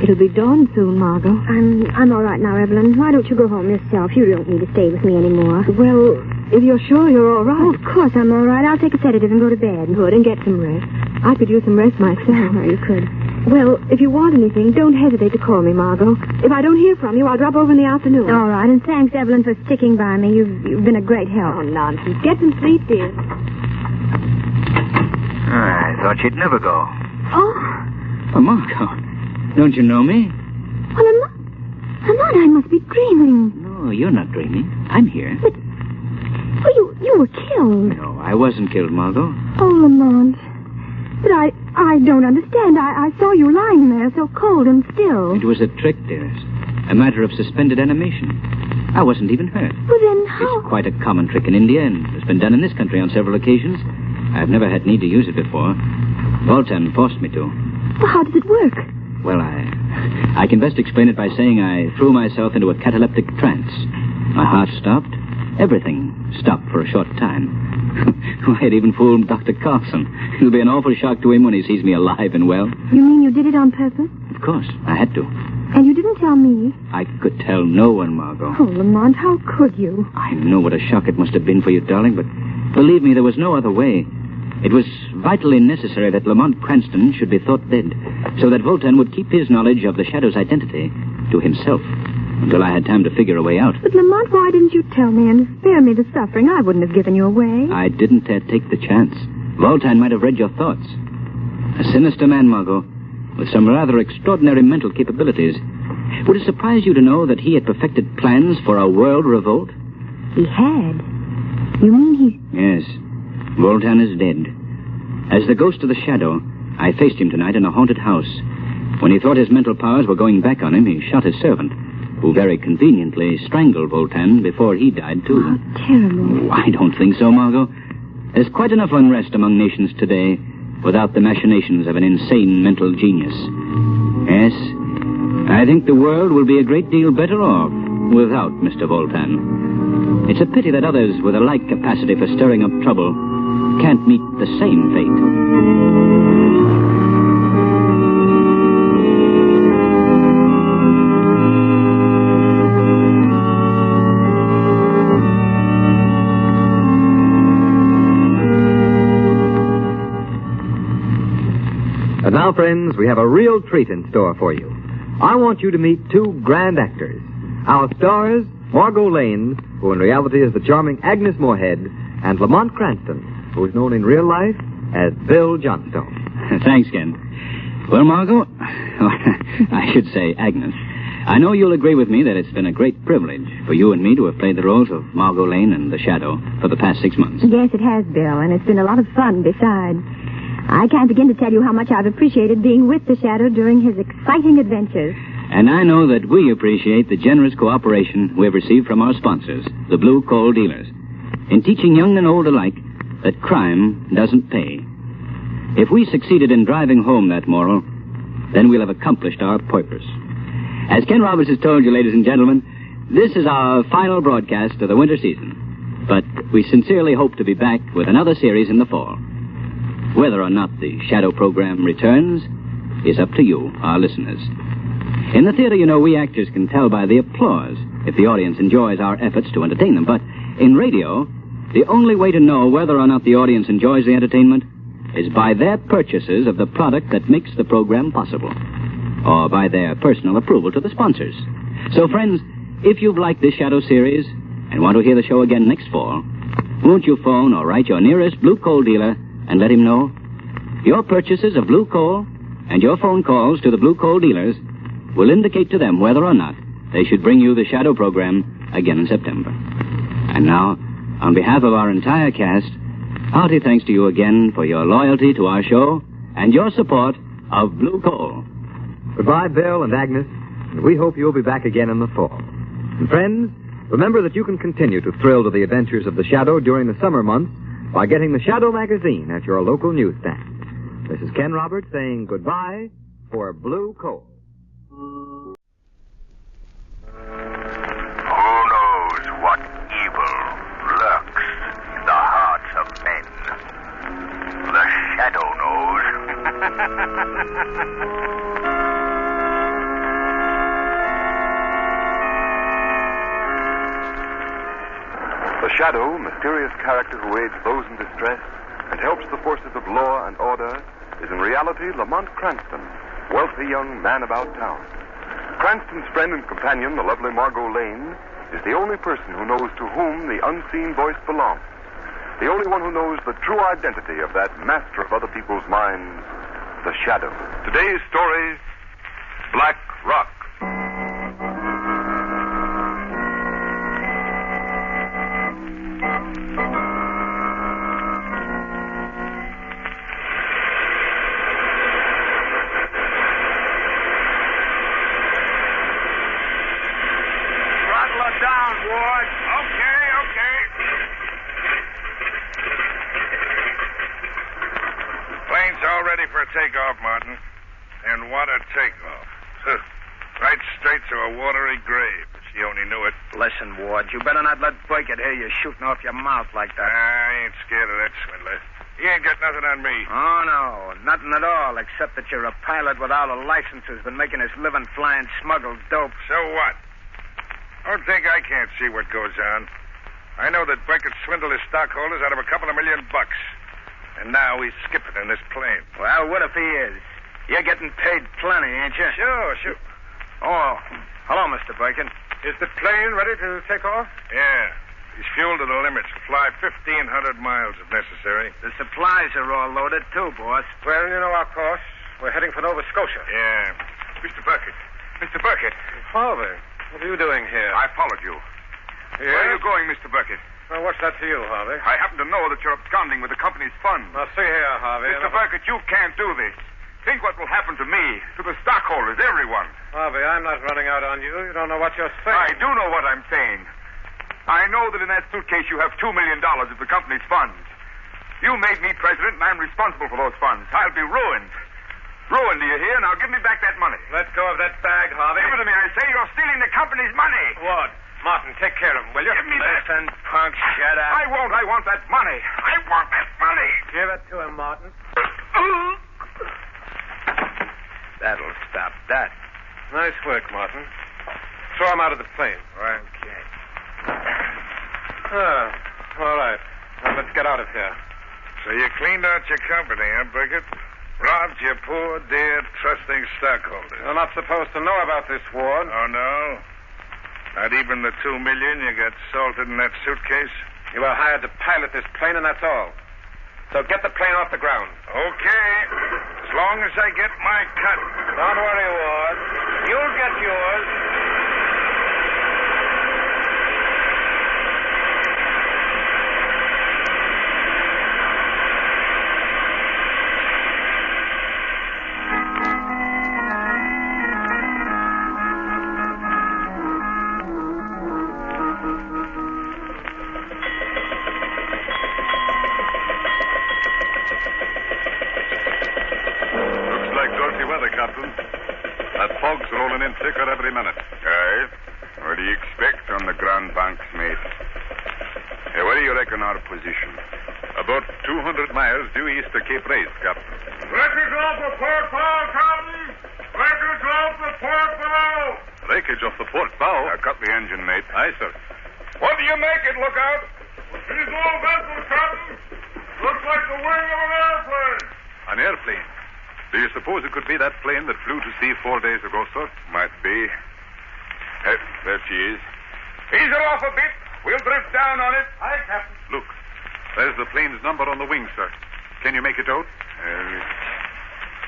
Speaker 1: It'll be dawn soon, Margot. I'm all right now, Evelyn. Why don't you go home yourself? You don't need to stay with me anymore. Well, if you're sure you're all right. Oh, of course I'm all right. I'll take a sedative and go to bed. Good, and get some rest. I could use some rest myself. Oh, you could. Well, if you want anything, don't hesitate to call me, Margot. If I don't hear from you, I'll drop over in the afternoon. All right, and thanks, Evelyn, for sticking by me. You've been a great help. Oh, nonsense. Get some sleep, dear.
Speaker 23: I thought you'd never go.
Speaker 1: Oh,
Speaker 23: Margot. Don't you know me?
Speaker 1: Well, Lamont, I must be dreaming.
Speaker 23: No, you're not dreaming. I'm here.
Speaker 1: But, you were killed.
Speaker 23: No, I wasn't killed, Margot.
Speaker 1: Oh, Lamont. But I don't understand. I saw you lying there so cold and still.
Speaker 23: It was a trick, dearest. A matter of suspended animation. I wasn't even hurt.
Speaker 1: Well, then how...
Speaker 23: It's quite a common trick in India, and it's been done in this country on several occasions. I've never had need to use it before. Voltan forced me to.
Speaker 1: Well, how does it work?
Speaker 23: Well, I can best explain it by saying I threw myself into a cataleptic trance. My heart stopped. Everything stopped for a short time. Why, it even fooled Dr. Carlson. It'll be an awful shock to him when he sees me alive and well.
Speaker 1: You mean you did it on purpose?
Speaker 23: Of course, I had to.
Speaker 1: And you didn't tell me?
Speaker 23: I could tell no one, Margot.
Speaker 1: Oh, Lamont, how could you?
Speaker 23: I know what a shock it must have been for you, darling, but believe me, there was no other way. It was vitally necessary that Lamont Cranston should be thought dead, so that Voltan would keep his knowledge of the Shadow's identity to himself until I had time to figure a way out.
Speaker 1: But, Lamont, why didn't you tell me and spare me the suffering? I wouldn't have given you away.
Speaker 23: I didn't take the chance. Voltan might have read your thoughts. A sinister man, Margot, with some rather extraordinary mental capabilities. Would it surprise you to know that he had perfected plans for a world revolt?
Speaker 1: He had? You mean he...
Speaker 23: Yes. Voltan is dead. As the ghost of the Shadow, I faced him tonight in a haunted house. When he thought his mental powers were going back on him, he shot his servant, who very conveniently strangled Voltan before he died, too.
Speaker 1: Oh, terrible.
Speaker 23: Oh, I don't think so, Margot. There's quite enough unrest among nations today without the machinations of an insane mental genius. Yes, I think the world will be a great deal better off without Mr. Voltan. It's a pity that others with a like capacity for stirring up trouble can't meet the same fate.
Speaker 2: And now, friends, we have a real treat in store for you. I want you to meet two grand actors. Our stars, Margot Lane, who in reality is the charming Agnes Moorehead, and Lamont Cranston, who is known in real life as Bill Johnstone.
Speaker 23: Thanks, Ken. Well, Margot, I should say Agnes, I know you'll agree with me that it's been a great privilege for you and me to have played the roles of Margot Lane and the Shadow for the past 6 months.
Speaker 1: Yes, it has, Bill, and it's been a lot of fun besides. I can't begin to tell you how much I've appreciated being with the Shadow during his exciting adventures.
Speaker 23: And I know that we appreciate the generous cooperation we've received from our sponsors, the Blue Coal Dealers, in teaching young and old alike that crime doesn't pay. If we succeeded in driving home that moral, then we'll have accomplished our purpose. As Ken Roberts has told you, ladies and gentlemen, this is our final broadcast of the winter season. But we sincerely hope to be back with another series in the fall. Whether or not the Shadow program returns is up to you, our listeners. In the theater, you know, we actors can tell by the applause if the audience enjoys our efforts to entertain them. But in radio, the only way to know whether or not the audience enjoys the entertainment is by their purchases of the product that makes the program possible, or by their personal approval to the sponsors. So, friends, if you've liked this Shadow series and want to hear the show again next fall, won't you phone or write your nearest blue coal dealer and let him know? Your purchases of blue coal and your phone calls to the blue coal dealers will indicate to them whether or not they should bring you the Shadow program again in September. And now, on behalf of our entire cast, hearty thanks to you again for your loyalty to our show and your support of Blue Coal.
Speaker 2: Goodbye, Bill and Agnes, and we hope you'll be back again in the fall. And friends, remember that you can continue to thrill to the adventures of the Shadow during the summer months by getting the Shadow magazine at your local newsstand. This is Ken Roberts saying goodbye for Blue Coal.
Speaker 14: Who knows what evil lurks in the hearts of men? The Shadow knows.
Speaker 8: The Shadow, mysterious character who aids those in distress and helps the forces of law and order, is in reality Lamont Cranston, wealthy young man about town. Cranston's friend and companion, the lovely Margot Lane, is the only person who knows to whom the unseen voice belongs. The only one who knows the true identity of that master of other people's minds, the Shadow.
Speaker 15: Today's story, Black Rock.
Speaker 12: Takeoff, Martin. And what a takeoff. Right straight to a watery grave. She only knew it.
Speaker 24: Listen, Ward, you better not let Burkett hear you shooting off your mouth like that.
Speaker 12: I ain't scared of that swindler. He ain't got nothing on me.
Speaker 24: Oh, no. Nothing at all, except that you're a pilot without a license who's been making his living flying smuggled dope.
Speaker 12: So what? Don't think I can't see what goes on. I know that Burkett swindled his stockholders out of $2 million. And now he's skipping in this plane.
Speaker 24: Well, what if he is? You're getting paid plenty, ain't you?
Speaker 12: Sure.
Speaker 24: Oh, hello, Mr. Burkett.
Speaker 12: Is the plane ready to take off? Yeah. He's fueled to the limit. Fly 1,500 miles if necessary.
Speaker 24: The supplies are all loaded, too, boss.
Speaker 12: Well, you know our course. We're heading for Nova Scotia. Yeah. Mr. Burkett. Mr. Burkett.
Speaker 18: Harvey, what are you doing here?
Speaker 12: I followed you.
Speaker 18: Yes?
Speaker 12: Where are you going, Mr. Burkett?
Speaker 18: Well, what's that to you, Harvey?
Speaker 12: I happen to know that you're absconding with the company's funds.
Speaker 18: Now, see here, Harvey.
Speaker 12: Mr. Burkett, you can't do this. Think what will happen to me, to the stockholders, everyone.
Speaker 18: Harvey, I'm not running out on you. You don't know what you're saying.
Speaker 12: I do know what I'm saying. I know that in that suitcase you have $2 million of the company's funds. You made me president, and I'm responsible for those funds. I'll be ruined. Ruined, do you hear? Now give me back that money.
Speaker 18: Let go of that bag, Harvey.
Speaker 12: Give it to me, I say. You're stealing the company's money.
Speaker 18: What? Martin, take care of him, will you?
Speaker 12: Give me that.
Speaker 24: Listen, punk, shut up.
Speaker 12: I won't. I want that money. I want that money.
Speaker 18: Give it to him, Martin.
Speaker 24: That'll stop that.
Speaker 18: Nice work, Martin. Throw him out of the plane.
Speaker 24: Okay.
Speaker 18: All right. Now, let's get out of here.
Speaker 12: So you cleaned out your company, huh, Burkett? Robbed your poor, dear, trusting stockholders.
Speaker 18: You're not supposed to know about this, Ward.
Speaker 12: Oh, no? Not even the $2 million you got salted in that suitcase?
Speaker 18: You were hired to pilot this plane, and that's all. So get the plane off the ground.
Speaker 12: Okay. As long as I get my cut.
Speaker 18: Don't worry, Ward. You'll get yours.
Speaker 12: Thicker every minute. Aye. What do you expect on the Grand Banks, mate? Hey, where do you reckon our position? About 200 miles due east of Cape Race, Captain.
Speaker 19: Wreckage off the port bow, Captain! Wreckage off the port bow!
Speaker 12: Wreckage off the port bow? Cut the engine, mate. Aye, sir.
Speaker 19: What do you make it, lookout? She's all vessel, Captain. Looks like the wing of an airplane.
Speaker 16: An airplane? Do you suppose it could be that plane that flew to sea 4 days ago, sir?
Speaker 18: Might be. There she is. Ease her off a bit. We'll drift down on it. Aye, Captain.
Speaker 16: Look, there's the plane's number on the wing, sir. Can you make it out?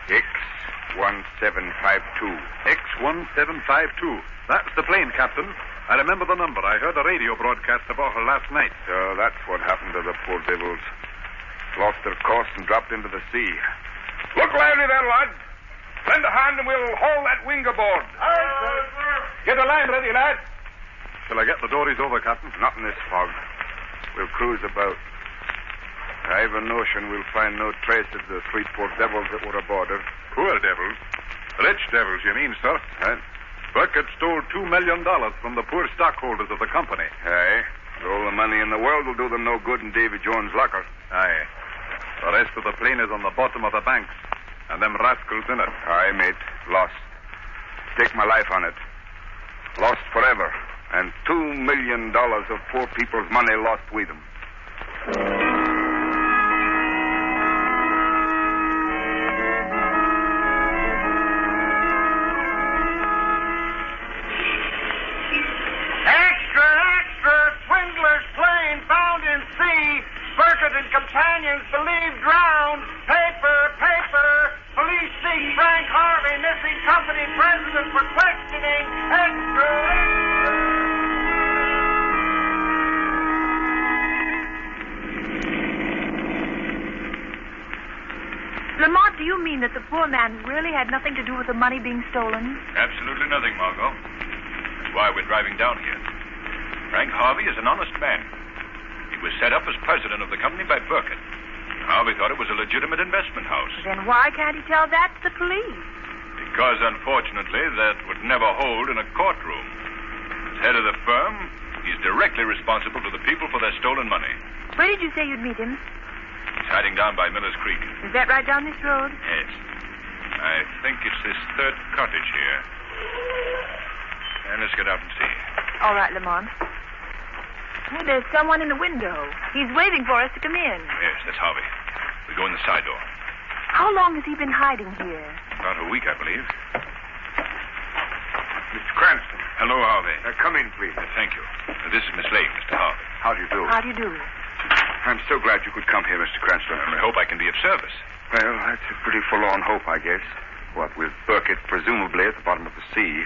Speaker 18: X1752.
Speaker 16: X1752. That's the plane, Captain. I remember the number. I heard a radio broadcast about her last night.
Speaker 18: So that's what happened to the poor devils. Lost their course and dropped into the sea. Look lively there, lads. Lend a hand and we'll haul that wing aboard.
Speaker 19: Aye, sir.
Speaker 18: Get the line ready, lads.
Speaker 16: Shall I get the dories over, Captain?
Speaker 18: Not in this fog. We'll cruise about. I've a notion we'll find no trace of the 3 poor devils that were aboard her.
Speaker 16: Poor devils? Rich devils, you mean, sir?
Speaker 18: Right.
Speaker 16: Burkett stole $2 million from the poor stockholders of the company.
Speaker 18: Aye. All the money in the world will do them no good in Davy Jones' locker.
Speaker 16: Aye. The rest of the plane is on the bottom of the banks, and them rascals in it.
Speaker 18: Aye, mate. Lost. Take my life on it. Lost forever. And $2 million of poor people's money lost with them.
Speaker 12: Extra, extra! Swindler's plane found in sea. Burkett and companions believed drowned. Paper, paper! Police seek Frank Harvey, missing company president for questioning. Extra, extra!
Speaker 7: Lamont, do you mean that the poor man really had nothing to do with the money being stolen?
Speaker 16: Absolutely nothing, Margot. That's why we're driving down here. Frank Harvey is an honest man. He was set up as president of the company by Burkett. Harvey thought it was a legitimate investment house.
Speaker 7: Then why can't he tell that to the police?
Speaker 16: Because, unfortunately, that would never hold in a courtroom. As head of the firm, he's directly responsible to the people for their stolen money.
Speaker 7: Where did you say you'd meet him?
Speaker 16: He's hiding down by Miller's Creek.
Speaker 7: Is that right down this road?
Speaker 16: Yes. I think it's this third cottage here. Let's get out and see.
Speaker 7: All right, Lamont. Hey, there's someone in the window. He's waving for us to come in.
Speaker 16: Yes, that's Harvey. We go in the side door.
Speaker 7: How long has he been hiding here?
Speaker 16: About a week, I believe.
Speaker 18: Mr. Cranston.
Speaker 16: Hello, Harvey.
Speaker 18: Come in, please.
Speaker 16: Thank you. This is Miss Lane, Mr. Harvey.
Speaker 18: How do you do?
Speaker 7: How do you do?
Speaker 18: I'm so glad you could come here, Mr. Cranston.
Speaker 16: I hope I can be of service.
Speaker 18: Well, that's a pretty forlorn hope, I guess. What, with Burkett presumably at the bottom of the sea?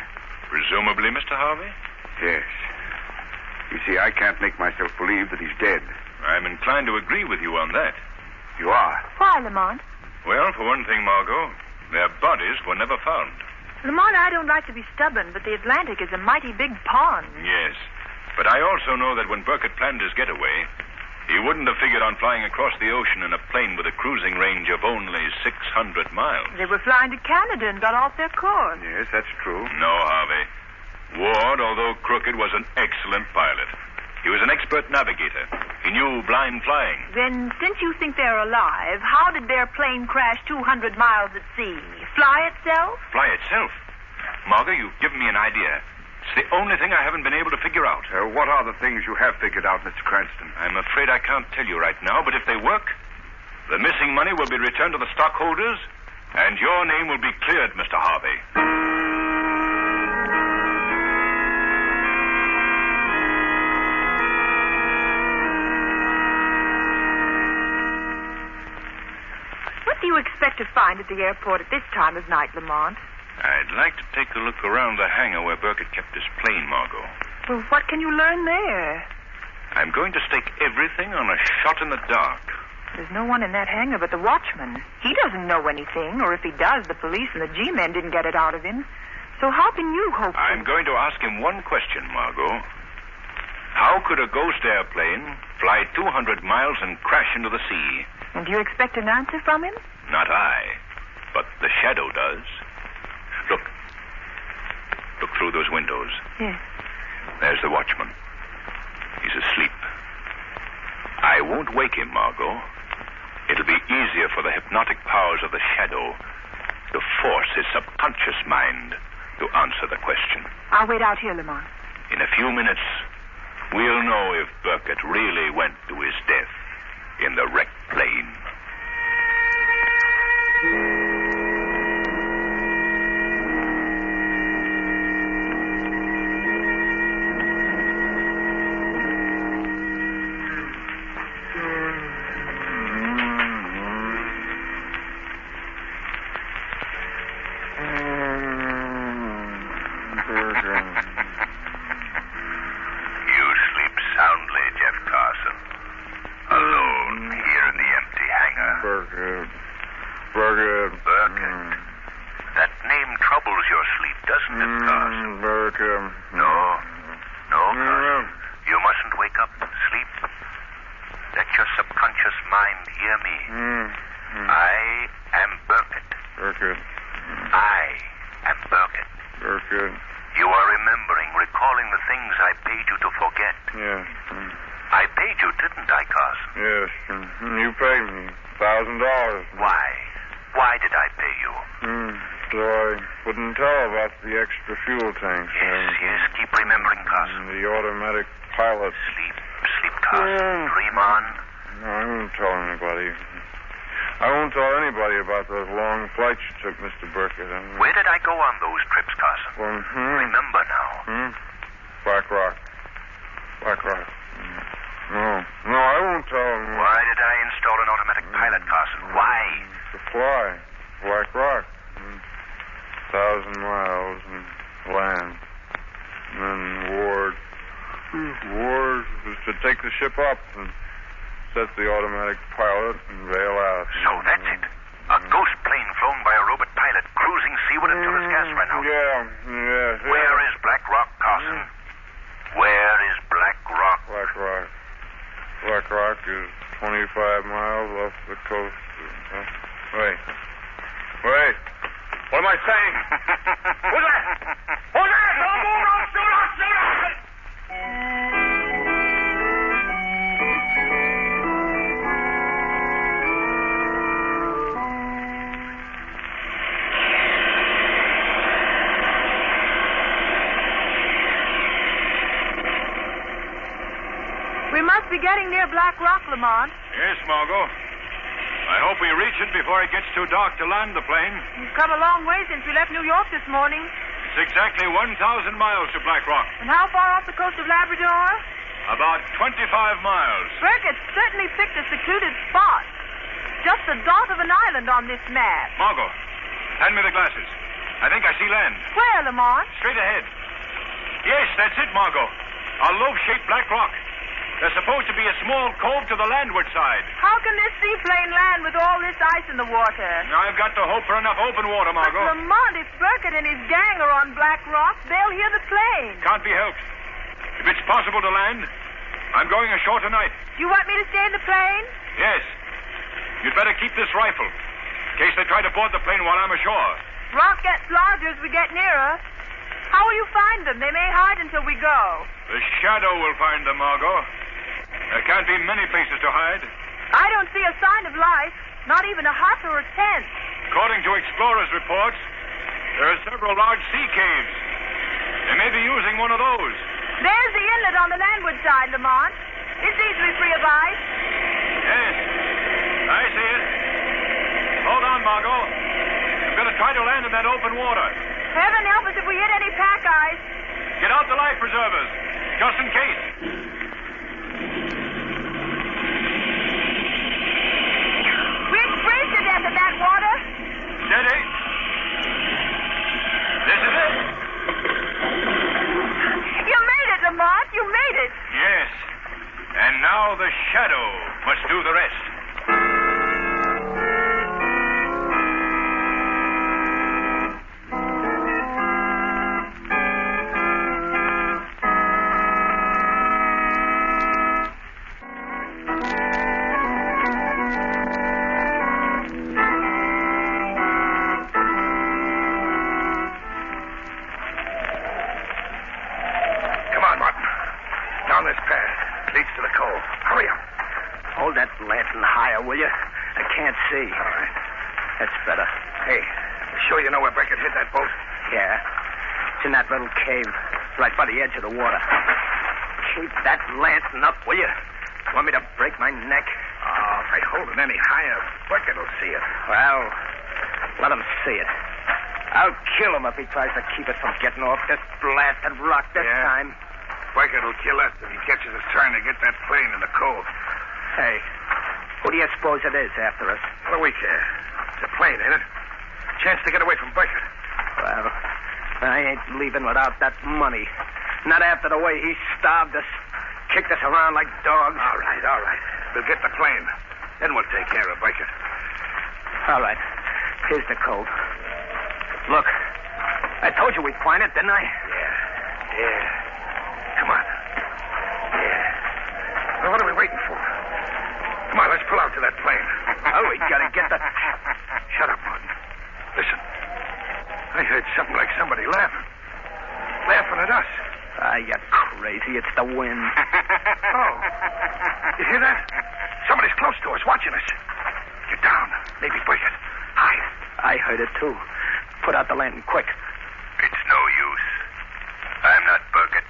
Speaker 16: Presumably, Mr. Harvey?
Speaker 18: Yes. You see, I can't make myself believe that he's dead.
Speaker 16: I'm inclined to agree with you on that.
Speaker 18: You are?
Speaker 7: Why, Lamont?
Speaker 16: Well, for one thing, Margot, their bodies were never found.
Speaker 7: Lamont, I don't like to be stubborn, but the Atlantic is a mighty big pond.
Speaker 16: Yes. But I also know that when Burkett planned his getaway, he wouldn't have figured on flying across the ocean in a plane with a cruising range of only 600 miles.
Speaker 7: They were flying to Canada and got off their course.
Speaker 18: Yes, that's true.
Speaker 16: No, Harvey. Ward, although crooked, was an excellent pilot. He was an expert navigator. He knew blind flying.
Speaker 7: Then, since you think they're alive, how did their plane crash 200 miles at sea? Fly itself?
Speaker 16: Fly itself? Margot, you've given me an idea. It's the only thing I haven't been able to figure out.
Speaker 18: What are the things you have figured out, Mr. Cranston?
Speaker 16: I'm afraid I can't tell you right now, but if they work, the missing money will be returned to the stockholders, and your name will be cleared, Mr. Harvey.
Speaker 7: What do you expect to find at the airport at this time of night, Lamont?
Speaker 16: I'd like to take a look around the hangar where Burkett kept his plane, Margot.
Speaker 7: Well, what can you learn there?
Speaker 16: I'm going to stake everything on a shot in the dark.
Speaker 7: There's no one in that hangar but the watchman. He doesn't know anything, or if he does, the police and the G-men didn't get it out of him. So how can you hope...
Speaker 16: I'm going to ask him one question, Margot. How could a ghost airplane fly 200 miles and crash into the sea?
Speaker 7: And do you expect an answer from him?
Speaker 16: Not I, but the shadow does. Look. Look through those windows.
Speaker 7: Yes.
Speaker 16: There's the watchman. He's asleep. I won't wake him, Margot. It'll be easier for the hypnotic powers of the shadow to force his subconscious mind to answer the question.
Speaker 7: I'll wait out here, Lamont.
Speaker 16: In a few minutes, we'll know if Burkett really went to his death
Speaker 14: in the wrecked plane.
Speaker 7: Getting near Black Rock, Lamont.
Speaker 19: Yes, Margot. I hope we reach it before it gets too dark to land the plane.
Speaker 7: We've come a long way since we left New York this morning.
Speaker 19: It's exactly 1,000 miles to Black Rock.
Speaker 7: And how far off the coast of Labrador?
Speaker 19: About 25 miles.
Speaker 7: Burkett certainly picked a secluded spot. Just the dot of an island on this map.
Speaker 19: Margot, hand me the glasses. I think I see land.
Speaker 7: Where, Lamont?
Speaker 19: Straight ahead. Yes, that's it, Margot. A loaf-shaped Black Rock. There's supposed to be a small cove to the landward side.
Speaker 7: How can this seaplane land with all this ice in the water?
Speaker 19: I've got to hope for enough open water, Margot.
Speaker 7: But Lamont, if Burkett and his gang are on Black Rock, they'll hear the plane.
Speaker 19: Can't be helped. If it's possible to land, I'm going ashore tonight.
Speaker 7: You want me to stay in the plane?
Speaker 19: Yes. You'd better keep this rifle, in case they try to board the plane while I'm ashore.
Speaker 7: Rock gets larger as we get nearer. How will you find them? They may hide until we go.
Speaker 19: The shadow will find them, Margot. There can't be many places to hide.
Speaker 7: I don't see a sign of life, not even a hut or a tent.
Speaker 19: According to explorers' reports, there are several large sea caves. They may be using one of those.
Speaker 7: There's the inlet on the landward side, Lamont. It's easily free of ice.
Speaker 19: Yes, I see it. Hold on, Margot. I'm going to try to land in that open water.
Speaker 7: Heaven help us if we hit any pack ice.
Speaker 19: Get out the life preservers, just in case.
Speaker 7: We'd freeze to death in that water.
Speaker 19: Steady. This is it.
Speaker 7: You made it, Lamont. You made it.
Speaker 19: Yes. And now the shadow must do the rest.
Speaker 20: Will you? I can't see.
Speaker 12: All right.
Speaker 20: That's better.
Speaker 12: Hey, you sure you know where Burkett hit that boat?
Speaker 20: Yeah. It's in that little cave, right by the edge of the water. Keep that lantern up, will you? Want me to break my neck?
Speaker 12: Oh, if I hold it any higher, Bucket will see it.
Speaker 24: Well, let him see it. I'll kill him if he tries to keep us from getting off this blasted rock this time.
Speaker 12: Bucket will kill us if he catches us trying to get that plane in the cove.
Speaker 24: Hey, who do you suppose it is after us?
Speaker 12: What do we care? It's a plane, ain't it? A chance to get away from Bucket.
Speaker 24: Well, I ain't leaving without that money. Not after the way he starved us, kicked us around like dogs.
Speaker 12: All right. We'll get the plane. Then we'll take care of Bucket.
Speaker 24: All right. Here's the code. Look, I told you we'd find it, didn't I?
Speaker 12: Yeah. Come on. Yeah. Well, what are we waiting for? Come on, let's pull out to that plane.
Speaker 24: Oh, we gotta get the...
Speaker 12: Shut up, Martin. Listen. I heard something like somebody laughing. Laughing at us.
Speaker 24: Ah, you're crazy. It's the wind.
Speaker 12: Oh. You hear that? Somebody's close to us, watching us. Get down. Maybe Bucket. Hide.
Speaker 24: I heard it, too. Put out the lantern, quick.
Speaker 14: It's no use. I'm not Burkett.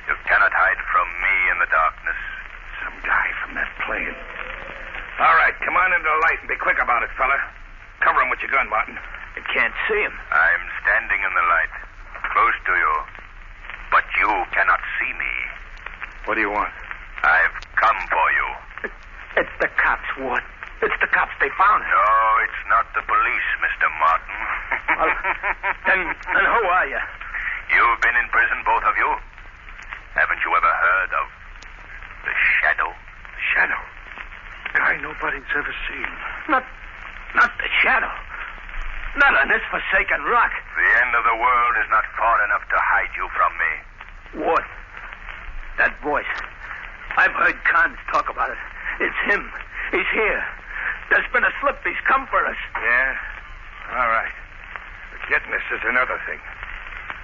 Speaker 14: You cannot hide from me in the darkness.
Speaker 12: Some guy from that plane. All right, come on into the light and be quick about it, fella. Cover him with your gun, Martin.
Speaker 24: I can't see him.
Speaker 14: I'm standing in the light, close to you. But you cannot see me.
Speaker 12: What do you want?
Speaker 14: I've come for you.
Speaker 24: It's the cops, Ward. It's the cops. They found him.
Speaker 14: No, it's not the police, Mr. Martin.
Speaker 24: Well, then who are you?
Speaker 14: You've been in prison, both of you. Haven't you ever heard of the Shadow?
Speaker 12: The Shadow? Guy nobody's ever seen.
Speaker 24: Not the Shadow. Not on this forsaken rock.
Speaker 14: The end of the world is not far enough to hide you from me.
Speaker 24: What? That voice. I've heard Cons talk about it. It's him. He's here. There's been a slip. He's come for us.
Speaker 12: Yeah? All right. But getting us is another thing.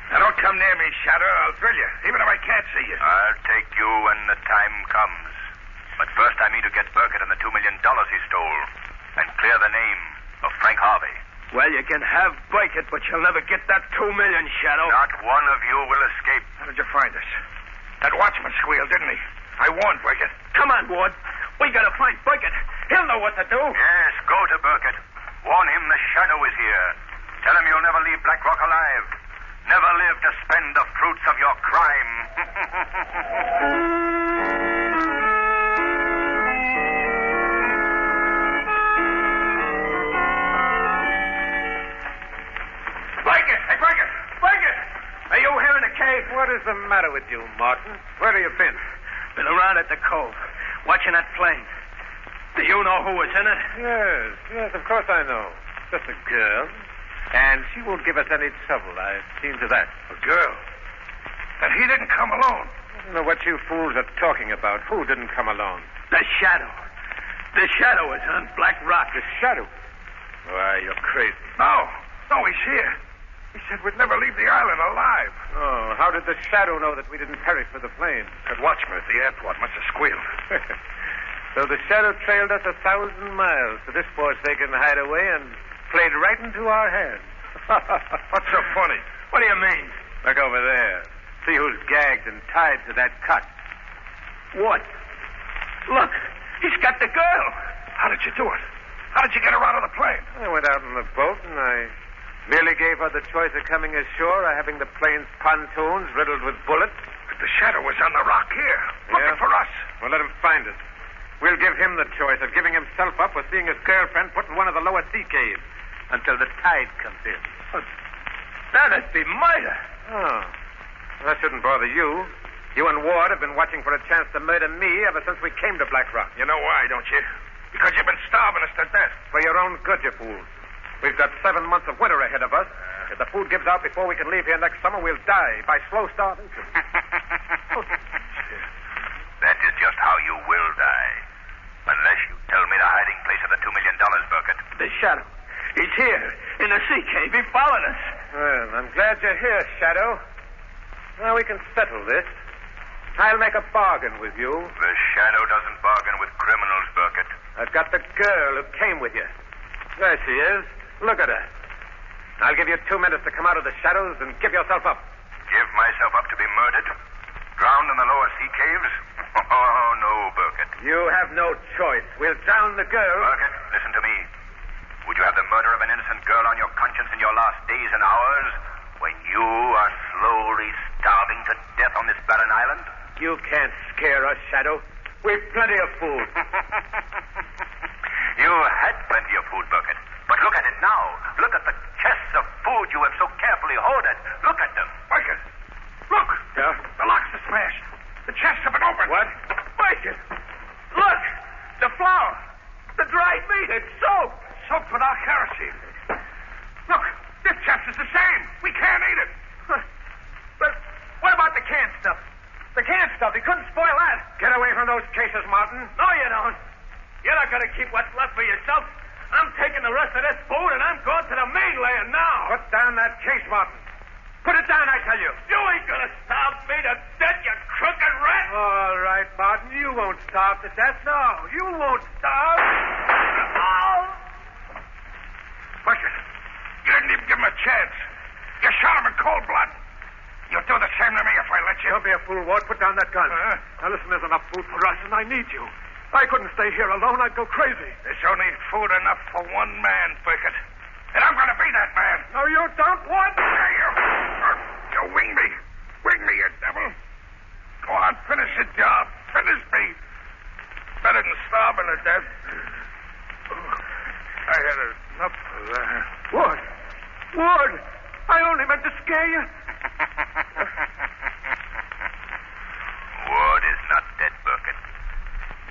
Speaker 12: Now, don't come near me, Shadow. I'll drill you, even if I can't see you.
Speaker 14: I'll take you when the time comes. But first I mean to get Burkett and the $2 million he stole and clear the name of Frank Harvey.
Speaker 24: Well, you can have Burkett, but you'll never get that $2 million, Shadow.
Speaker 14: Not one of you will escape.
Speaker 12: How did you find us? That watchman squealed, didn't he? I warned Burkett.
Speaker 24: Come on, Ward. We gotta find Burkett. He'll know what to do.
Speaker 14: Yes, go to Burkett. Warn him the Shadow is here. Tell him you'll never leave Black Rock alive. Never live to spend the fruits of your crime.
Speaker 12: Burkett! Hey, Burkett! Burkett!
Speaker 24: Are you here in the cave?
Speaker 3: What is the matter with you, Martin? Where have you been?
Speaker 24: Been around at the cove, watching that plane. Do you know who was in it?
Speaker 3: Yes, of course I know. Just a girl. And she won't give us any trouble. I've seen to that.
Speaker 12: A girl? And he didn't come alone.
Speaker 3: I don't know what you fools are talking about. Who didn't come alone?
Speaker 24: The Shadow. The Shadow is on Black Rock.
Speaker 3: The Shadow? Why, you're crazy.
Speaker 12: No, he's here. He said we'd never leave the island alive.
Speaker 3: Oh, how did the Shadow know that we didn't perish for the plane?
Speaker 12: That watchman at the airport must have squealed.
Speaker 3: So the Shadow trailed us 1,000 miles to this forsaken hideaway and played right into our hands.
Speaker 12: What's so funny?
Speaker 24: What do you mean?
Speaker 3: Look over there. See who's gagged and tied to that cut.
Speaker 24: What? Look, he's got the girl.
Speaker 12: How did you do it? How did you get her out of the plane?
Speaker 3: I went out in the boat and I merely gave her the choice of coming ashore or having the plane's pontoons riddled with bullets.
Speaker 12: But the Shadow was on the rock here, looking for us.
Speaker 3: Well, let him find us. We'll give him the choice of giving himself up or seeing his girlfriend put in one of the lower sea caves until the tide comes in.
Speaker 24: That'd be murder.
Speaker 3: Oh. Well, that shouldn't bother you. You and Ward have been watching for a chance to murder me ever since we came to Black Rock.
Speaker 12: You know why, don't you? Because you've been starving us to death.
Speaker 3: For your own good, you fools. We've got 7 months of winter ahead of us. If the food gives out before we can leave here next summer, we'll die by slow starvation.
Speaker 14: That is just how you will die. Unless you tell me the hiding place of the $2 million, Burkett.
Speaker 24: The Shadow. He's here, in the sea cave. He followed us.
Speaker 3: Well, I'm glad you're here, Shadow. Now we can settle this. I'll make a bargain with you.
Speaker 14: The Shadow doesn't bargain with criminals, Burkett.
Speaker 3: I've got the girl who came with you. There she is. Look at her. I'll give you 2 minutes to come out of the shadows and give yourself up.
Speaker 14: Give myself up to be murdered? Drowned in the lower sea caves? Oh, no, Burkett. Burkett.
Speaker 3: You have no choice. We'll drown the girl.
Speaker 14: Burkett, listen to me. Would you have the murder of an innocent girl on your conscience in your last days and hours when you are slowly starving to death on this barren island?
Speaker 3: You can't scare us, Shadow. We've plenty of food.
Speaker 14: You had plenty of food, Burkett. But look at it now. Look at the chests of food you have so carefully hoarded. Look at them.
Speaker 12: Burkett, look.
Speaker 3: Yeah?
Speaker 12: The locks are smashed. The chests have been opened.
Speaker 3: What?
Speaker 12: Burkett, look. The flour. The dried meat. It's soaked. Soaked without kerosene. Look, this chest is the same. We can't eat it.
Speaker 3: But what about the canned stuff? The canned stuff. You couldn't spoil that. Get away from those cases, Martin. No, you don't. You're not going to keep what's left for yourself. I'm taking the rest of this food, and I'm going to the mainland now. Put down that case, Martin. Put it down, I tell you.
Speaker 12: You ain't gonna starve me to death, you crooked rat.
Speaker 3: All right, Martin. You won't starve to death. No, you won't starve.
Speaker 12: Oh! Burkett, you didn't even give him a chance. You shot him in cold blood. You'll do the same to me if I let you.
Speaker 3: Don't be a fool, Ward. Put down that gun. Now, listen, there's enough food for us, and I need you. I couldn't stay here alone. I'd go crazy.
Speaker 12: There's only food enough for one man, Burkett. And I'm going to be that man.
Speaker 3: No, you don't. What?
Speaker 12: You wing me. Wing me, you devil. Go on, finish the job. Finish me. Better than starving to death. I had enough of that.
Speaker 3: Ward! Ward! I only meant to scare you.
Speaker 14: Ward is not dead, Burkett.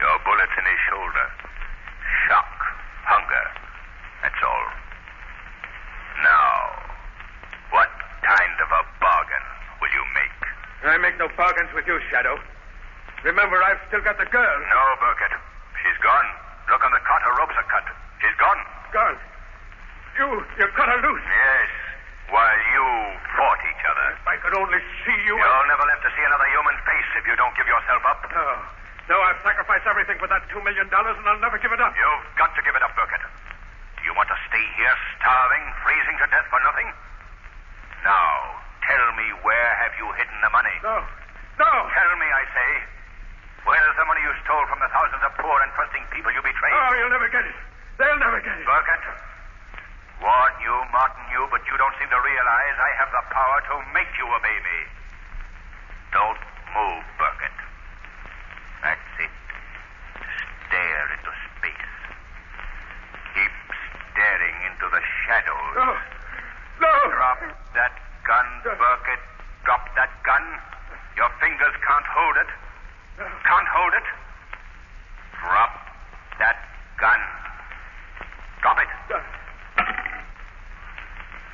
Speaker 14: Your bullet's in his shoulder. Shock. Hunger. That's all. Now, what kind of a bargain will you make?
Speaker 3: I make no bargains with you, Shadow. Remember, I've still got the girl.
Speaker 14: No, Burkett. She's gone. Look on the cot. Her ropes are cut. She's gone.
Speaker 3: Gone? You cut her loose.
Speaker 14: Yes. While you fought each other.
Speaker 3: If I could only see you.
Speaker 14: You'll never live to see another human face if you don't give yourself up.
Speaker 3: No. No, I've sacrificed everything for that $2 million, and I'll never give it up.
Speaker 14: You've got to give it up, Burkett. Do you want to stay here starving, freezing to death for nothing? Now, tell me, where have you hidden the money?
Speaker 3: No.
Speaker 14: Tell me, I say. Where's the money you stole from the thousands of poor and trusting people you betrayed?
Speaker 3: Oh, you'll never get it. They'll never get it.
Speaker 14: Burkett, warn you, Martin you, but you don't seem to realize I have the power to make you obey me. Don't move, Burkett. That's it. Stare into space. Keep staring into the shadows.
Speaker 3: No.
Speaker 14: Drop that gun, Burkett. Drop that gun. Your fingers can't hold it. Can't hold it. Drop that gun. Drop it.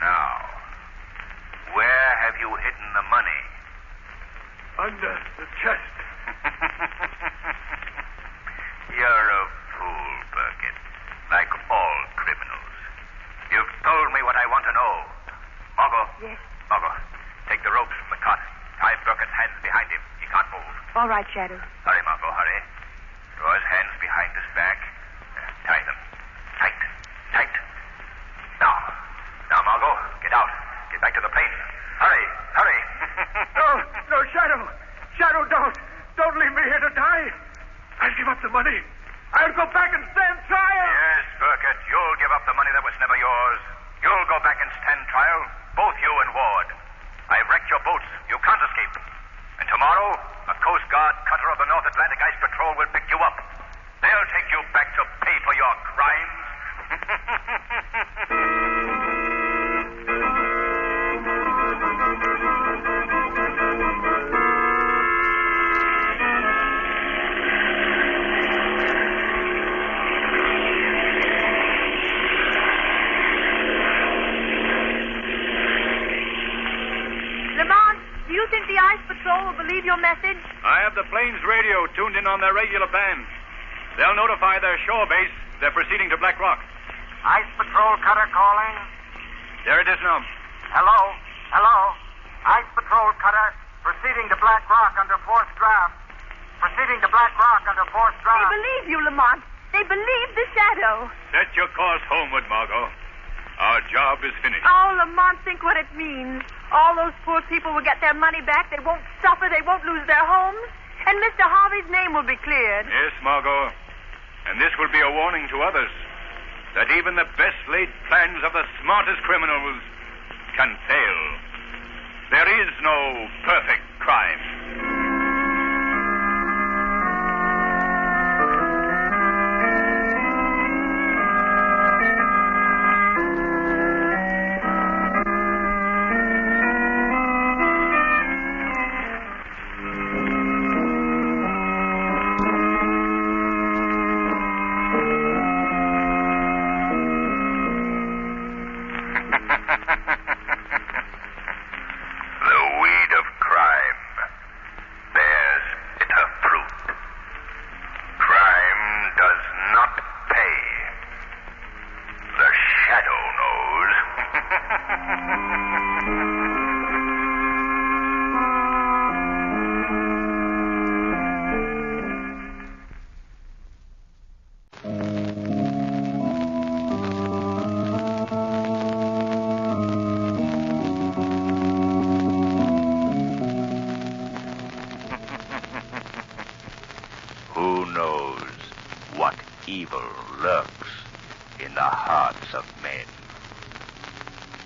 Speaker 14: Now, where have you hidden the money?
Speaker 3: Under the chest.
Speaker 14: You're a fool, Burkett. Like all criminals. You've told me what I want to know. Margot.
Speaker 7: Yes?
Speaker 14: Margot, take the ropes from the cot. Tie Burkett's hands behind him. He can't move.
Speaker 7: All right, Shadow.
Speaker 14: Hurry, Margot, hurry. Draw his hands behind his back. Tie them. Tight. Tight. Now, Margot, get out. Get back to the plane. Hurry.
Speaker 3: No, Shadow. Shadow, don't leave me here to die. I'll give up the money. I'll go back and stand trial.
Speaker 14: Yes, Burkett, you'll give up the money that was never yours. You'll go back and stand trial, both you and Ward. I've wrecked your boats. You can't escape. And tomorrow, a Coast Guard cutter of the North Atlantic Ice Patrol will pick you up. They'll take you back to pay for your crimes.
Speaker 7: Do you think the Ice Patrol will believe your message?
Speaker 19: I have the plane's radio tuned in on their regular band. They'll notify their shore base they're proceeding to Black Rock.
Speaker 5: Ice Patrol cutter calling.
Speaker 19: There it is now.
Speaker 5: Hello. Ice Patrol cutter proceeding to Black Rock under forced draft. Proceeding to Black Rock under forced draft.
Speaker 7: They believe you, Lamont. They believe the Shadow.
Speaker 19: Set your course homeward, Margot. Our job is finished.
Speaker 7: Oh, Lamont, think what it means. All those poor people will get their money back. They won't suffer. They won't lose their homes.
Speaker 11: And Mr. Harvey's name will be cleared.
Speaker 19: Yes, Margot. And this will be a warning to others that even the best laid plans of the smartest criminals can fail. There is no perfect crime. Evil lurks in the hearts of men.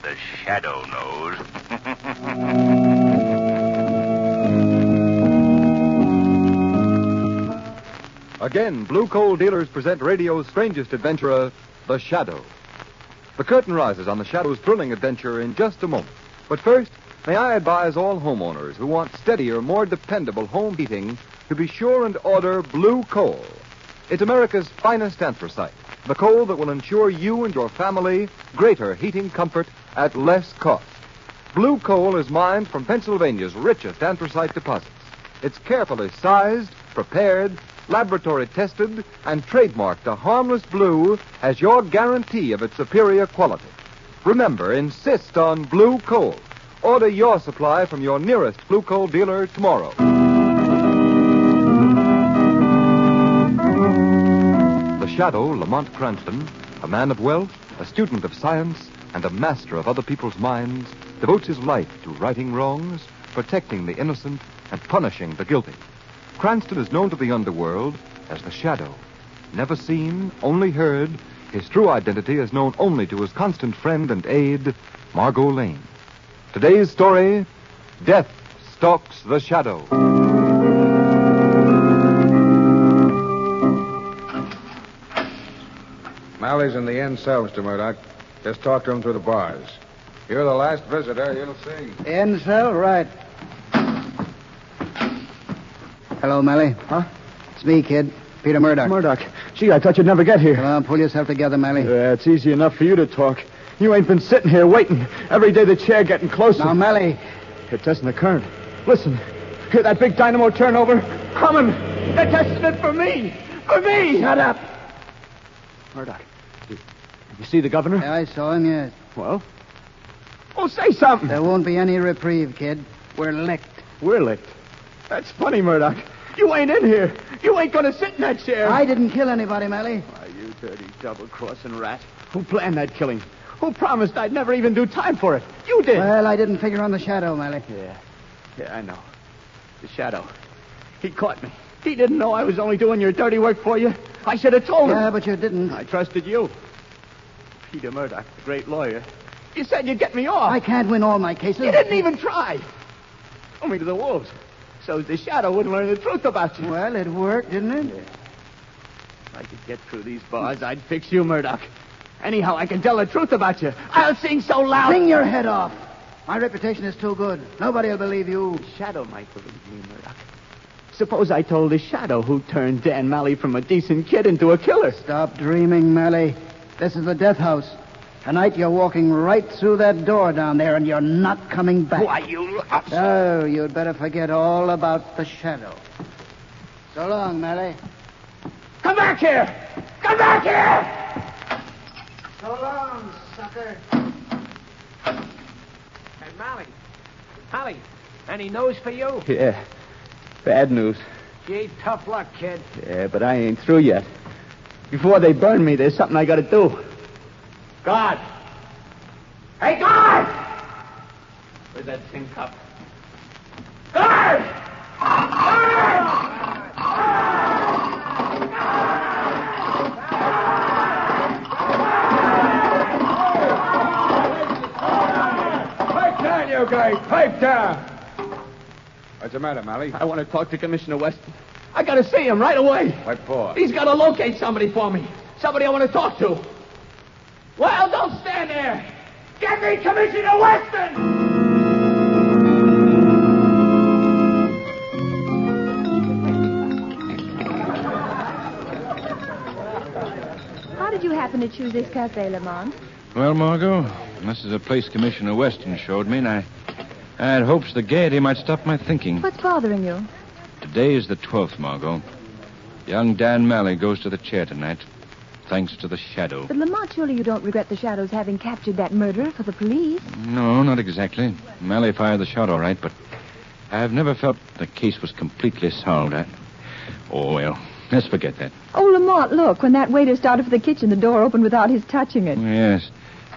Speaker 19: The shadow knows.
Speaker 2: Again, Blue Coal dealers present radio's strangest adventurer, The Shadow. The curtain rises on The Shadow's thrilling adventure in just a moment. But first, may I advise all homeowners who want steadier, more dependable home heating to be sure and order Blue Coal. It's America's finest anthracite, the coal that will ensure you and your family greater heating comfort at less cost. Blue Coal is mined from Pennsylvania's richest anthracite deposits. It's carefully sized, prepared, laboratory tested, and trademarked a harmless blue as your guarantee of its superior quality. Remember, insist on Blue Coal. Order your supply from your nearest Blue Coal dealer tomorrow. The Shadow, Lamont Cranston, a man of wealth, a student of science, and a master of other people's minds, devotes his life to righting wrongs, protecting the innocent, and punishing the guilty. Cranston is known to the underworld as the Shadow. Never seen, only heard, his true identity is known only to his constant friend and aide, Margot Lane. Today's story, Death Stalks the Shadow.
Speaker 12: Mally's in the end cell, Mr. Murdoch. Just talk to him through the bars. You're the last visitor, you'll see.
Speaker 6: End cell, right. Hello, Mally.
Speaker 13: Huh?
Speaker 6: It's me, kid. Peter Murdoch.
Speaker 13: Murdoch. Gee, I thought you'd never get here.
Speaker 6: Come on, pull yourself together, Mally.
Speaker 13: It's easy enough for you to talk. You ain't been sitting here waiting. Every day the chair getting closer.
Speaker 6: Now, Mally.
Speaker 13: They're testing the current. Listen. Hear that big dynamo turnover? Coming. They're testing it for me. For me.
Speaker 6: Shut up.
Speaker 13: Murdoch. Did you see the governor?
Speaker 6: Yeah, I saw him, yes.
Speaker 13: Well? Oh, say something.
Speaker 6: There won't be any reprieve, kid. We're licked.
Speaker 13: We're licked? That's funny, Murdoch. You ain't in here. You ain't going to sit in that chair.
Speaker 6: I didn't kill anybody, Mally.
Speaker 13: Why, you dirty double-crossing rat. Who planned that killing? Who promised I'd never even do time for it? You did.
Speaker 6: Well, I didn't figure on the Shadow, Mally.
Speaker 13: Yeah, I know. The Shadow. He caught me. He didn't know I was only doing your dirty work for you. I should have told him.
Speaker 6: Yeah, but you didn't.
Speaker 13: I trusted you. Peter Murdoch, the great lawyer. You said you'd get me off.
Speaker 6: I can't win all my cases.
Speaker 13: You didn't even try. Throw me to the wolves. So the Shadow wouldn't learn the truth about you.
Speaker 6: Well, it worked, didn't it?
Speaker 13: Yeah. If I could get through these bars, I'd fix you, Murdoch. Anyhow, I can tell the truth about you. I'll sing so loud.
Speaker 6: Sing your head off. My reputation is too good. Nobody will believe you.
Speaker 13: The Shadow might believe me, Murdoch. Suppose I told the Shadow who turned Dan Malley from a decent kid into a killer.
Speaker 6: Stop dreaming, Mally. This is the death house. Tonight you're walking right through that door down there, and you're not coming back.
Speaker 13: Why, you...
Speaker 6: Oh, you'd better forget all about the Shadow. So long, Mally.
Speaker 13: Come back here! Come back here!
Speaker 6: So long, sucker.
Speaker 24: Hey, Mally. Mally, any news for you?
Speaker 13: Yeah. Bad news.
Speaker 24: Gee, tough luck, kid.
Speaker 13: Yeah, but I ain't through yet. Before they burn me, there's something I gotta do. Guard! Hey, guard! Where's that tin cup? Guard! Guard!
Speaker 22: guy. Pipe down. What's the matter, Mally?
Speaker 13: I want to talk to Commissioner Weston. I got to see him right away.
Speaker 22: What for?
Speaker 13: He's got to locate somebody for me. Somebody I want to talk to. Well, don't stand there. Get me Commissioner Weston!
Speaker 7: How did you happen to choose this cafe, Lamont?
Speaker 4: Well, Margot, this is a place Commissioner Weston showed me, and I had hopes the gaiety might stop my thinking.
Speaker 7: What's bothering you?
Speaker 4: Today is the 12th, Margot. Young Dan Malley goes to the chair tonight, thanks to the Shadow.
Speaker 7: But, Lamont, surely you don't regret the Shadow's having captured that murderer for the police?
Speaker 4: No, not exactly. Malley fired the shot all right, but I've never felt the case was completely solved. Oh, well, let's forget that.
Speaker 7: Oh, Lamont, look. When that waiter started for the kitchen, the door opened without his touching it.
Speaker 4: Yes.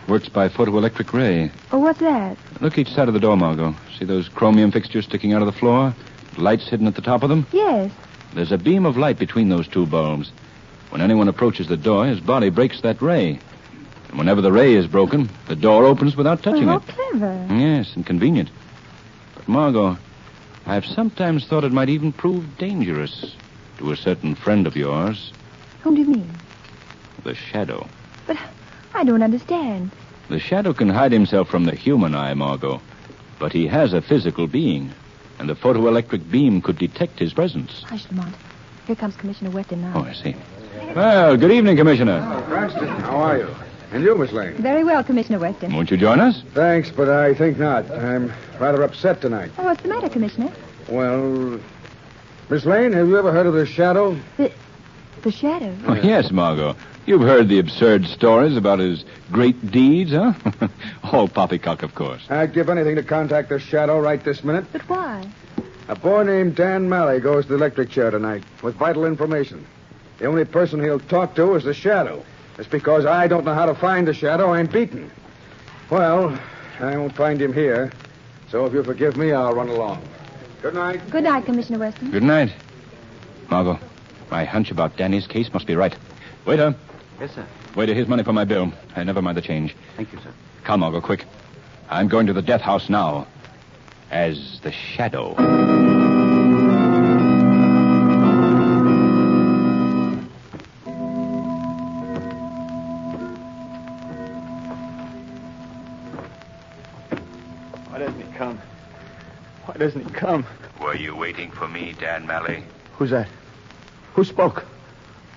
Speaker 4: Works by photoelectric ray.
Speaker 7: Oh, what's that?
Speaker 4: Look each side of the door, Margot. See those chromium fixtures sticking out of the floor? Lights hidden at the top of them?
Speaker 7: Yes.
Speaker 4: There's a beam of light between those two bulbs. When anyone approaches the door, his body breaks that ray. And whenever the ray is broken, the door opens without touching
Speaker 7: how
Speaker 4: it.
Speaker 7: Clever.
Speaker 4: Yes, and convenient. But, Margot, I've sometimes thought it might even prove dangerous to a certain friend of yours.
Speaker 7: Whom do you mean?
Speaker 4: The Shadow.
Speaker 7: But I don't understand.
Speaker 4: The Shadow can hide himself from the human eye, Margot. But he has a physical being. And the photoelectric beam could detect his presence.
Speaker 7: Hush, Lamont. Here comes Commissioner Weston now.
Speaker 4: Oh, I see. Well, good evening, Commissioner.
Speaker 22: Cranston, how are you? And you, Miss Lane?
Speaker 7: Very well, Commissioner Weston.
Speaker 4: Won't you join us?
Speaker 22: Thanks, but I think not. I'm rather upset tonight.
Speaker 7: Oh, what's the matter, Commissioner?
Speaker 22: Well, Miss Lane, have you ever heard of the Shadow?
Speaker 7: The Shadow?
Speaker 4: Oh, yes, Margot. You've heard the absurd stories about his great deeds, huh? All poppycock, of course.
Speaker 22: I'd give anything to contact the Shadow right this minute.
Speaker 7: But why?
Speaker 22: A boy named Dan Malley goes to the electric chair tonight with vital information. The only person he'll talk to is the Shadow. It's because I don't know how to find the Shadow, I'm beaten. Well, I won't find him here. So if you'll forgive me, I'll run along. Good night.
Speaker 7: Good night, Commissioner Weston.
Speaker 4: Good night. Margot, my hunch about Danny's case must be right. Waiter.
Speaker 9: Yes, sir.
Speaker 4: Waiter, here's money for my bill. Never mind the change.
Speaker 9: Thank you, sir.
Speaker 4: Come, Margot, quick. I'm going to the death house now. As the Shadow.
Speaker 13: Why doesn't he come? Why doesn't he come?
Speaker 19: Were you waiting for me, Dan Malley?
Speaker 13: Who's that? Who spoke?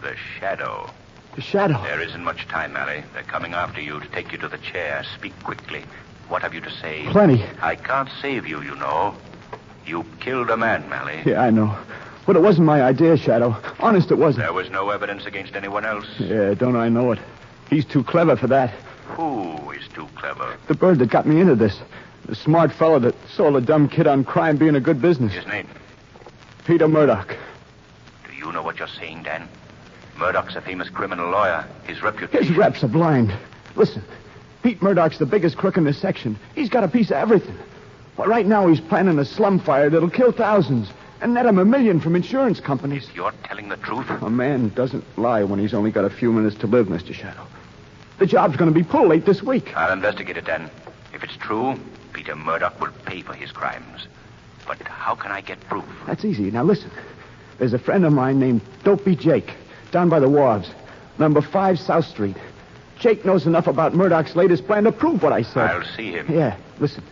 Speaker 19: The Shadow.
Speaker 13: The Shadow.
Speaker 19: There isn't much time, Malley. They're coming after you to take you to the chair. Speak quickly. What have you to say?
Speaker 13: Plenty.
Speaker 19: I can't save you, you know. You killed a man, Malley.
Speaker 13: Yeah, I know. But it wasn't my idea, Shadow. Honest, it wasn't.
Speaker 19: There was no evidence against anyone else.
Speaker 13: Yeah, don't I know it. He's too clever for that.
Speaker 19: Who is too clever?
Speaker 13: The bird that got me into this. The smart fellow that sold a dumb kid on crime being a good business.
Speaker 19: His name?
Speaker 13: Peter Murdoch.
Speaker 19: Do you know what you're saying, Dan? Murdoch's a famous criminal lawyer. His reputation...
Speaker 13: His reps are blind. Listen, Pete Murdoch's the biggest crook in this section. He's got a piece of everything. Well, right now he's planning a slum fire that'll kill thousands and net him $1 million from insurance companies.
Speaker 19: You're telling the truth?
Speaker 13: A man doesn't lie when he's only got a few minutes to live, Mr. Shadow. The job's going to be pulled late this week.
Speaker 19: I'll investigate it, Dan. If it's true, Peter Murdoch will pay for his crimes. But how can I get proof?
Speaker 13: That's easy. Now, listen. There's a friend of mine named Dopey Jake, down by the wharves, number 5 South Street. Jake knows enough about Murdoch's latest plan to prove what I said.
Speaker 19: I'll see him.
Speaker 13: Yeah, listen.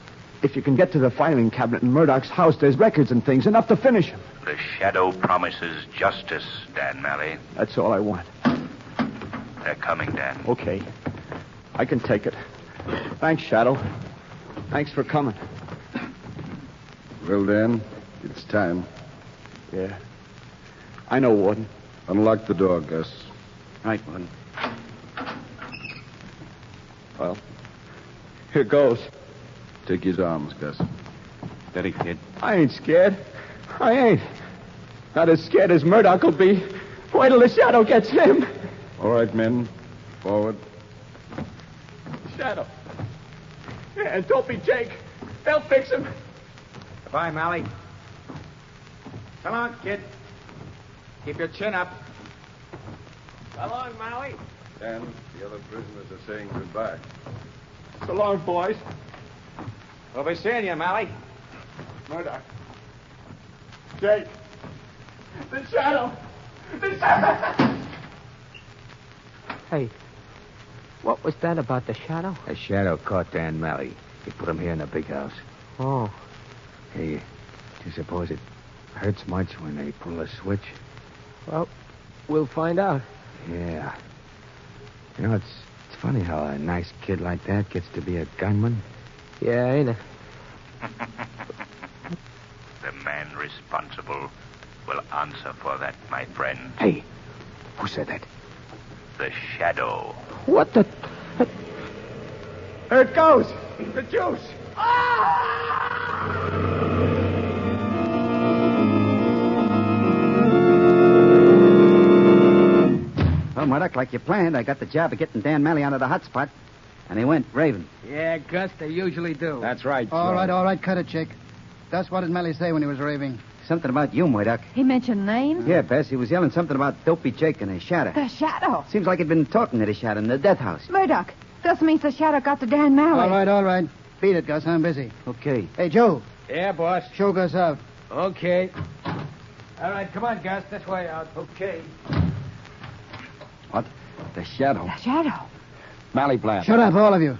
Speaker 13: If you can get to the filing cabinet in Murdoch's house, there's records and things, enough to finish him.
Speaker 19: The Shadow promises justice, Dan Malley.
Speaker 13: That's all I want.
Speaker 19: They're coming, Dan.
Speaker 13: Okay. I can take it. Thanks, Shadow. Thanks for coming.
Speaker 22: Well, Dan, it's time.
Speaker 13: Yeah. I know, Warden.
Speaker 22: Unlock the door, Gus.
Speaker 13: Right, Warden. Well, here goes.
Speaker 22: Take his arms, Gus.
Speaker 13: Steady, kid. I ain't scared. I ain't. Not as scared as Murdoch will be. Wait till the Shadow gets him.
Speaker 22: All right, men. Forward.
Speaker 13: Shadow. Yeah, and don't be Jake. They'll fix him.
Speaker 6: Goodbye, Mally. Come on, kid. Keep your chin up. So long, Mally.
Speaker 22: Dan, the other prisoners are saying goodbye.
Speaker 13: So long, boys.
Speaker 22: We'll be seeing you, Mally.
Speaker 13: Murdoch. Jake. The shadow. The shadow.
Speaker 6: Hey, what was that about the shadow?
Speaker 9: A shadow caught Dan Mally. He put him here in the big house.
Speaker 6: Oh.
Speaker 9: Hey, do you suppose it hurts much when they pull the switch?
Speaker 6: Well, we'll find out.
Speaker 9: Yeah. You know, it's funny how a nice kid like that gets to be a gunman.
Speaker 6: Yeah, ain't it?
Speaker 14: The man responsible will answer for that, my friend.
Speaker 9: Hey, who said that?
Speaker 14: The shadow.
Speaker 6: What the...
Speaker 13: There it goes. The juice.
Speaker 24: Well, Murdoch, like you planned, I got the job of getting Dan Mally out of the hot spot, and he went raving.
Speaker 1: Yeah, Gus, they usually do.
Speaker 22: That's right,
Speaker 1: All right, cut it, Chick. Gus, what did Mally say when he was raving?
Speaker 24: Something about you, Murdoch.
Speaker 11: He mentioned names?
Speaker 24: Yeah, Bess, he was yelling something about Dopey Jake and his shadow.
Speaker 11: The shadow.
Speaker 24: Seems like he'd been talking to the shadow in the death house.
Speaker 11: Murdoch, this means the shadow got to Dan Mally.
Speaker 1: All right. Beat it, Gus. I'm busy.
Speaker 24: Okay.
Speaker 1: Hey, Joe. Yeah, boss. Show Gus out.
Speaker 6: Okay. All right, come on, Gus. This way out. Okay.
Speaker 22: What? The shadow.
Speaker 11: The shadow.
Speaker 22: Mally Bland.
Speaker 1: Shut up, all of you.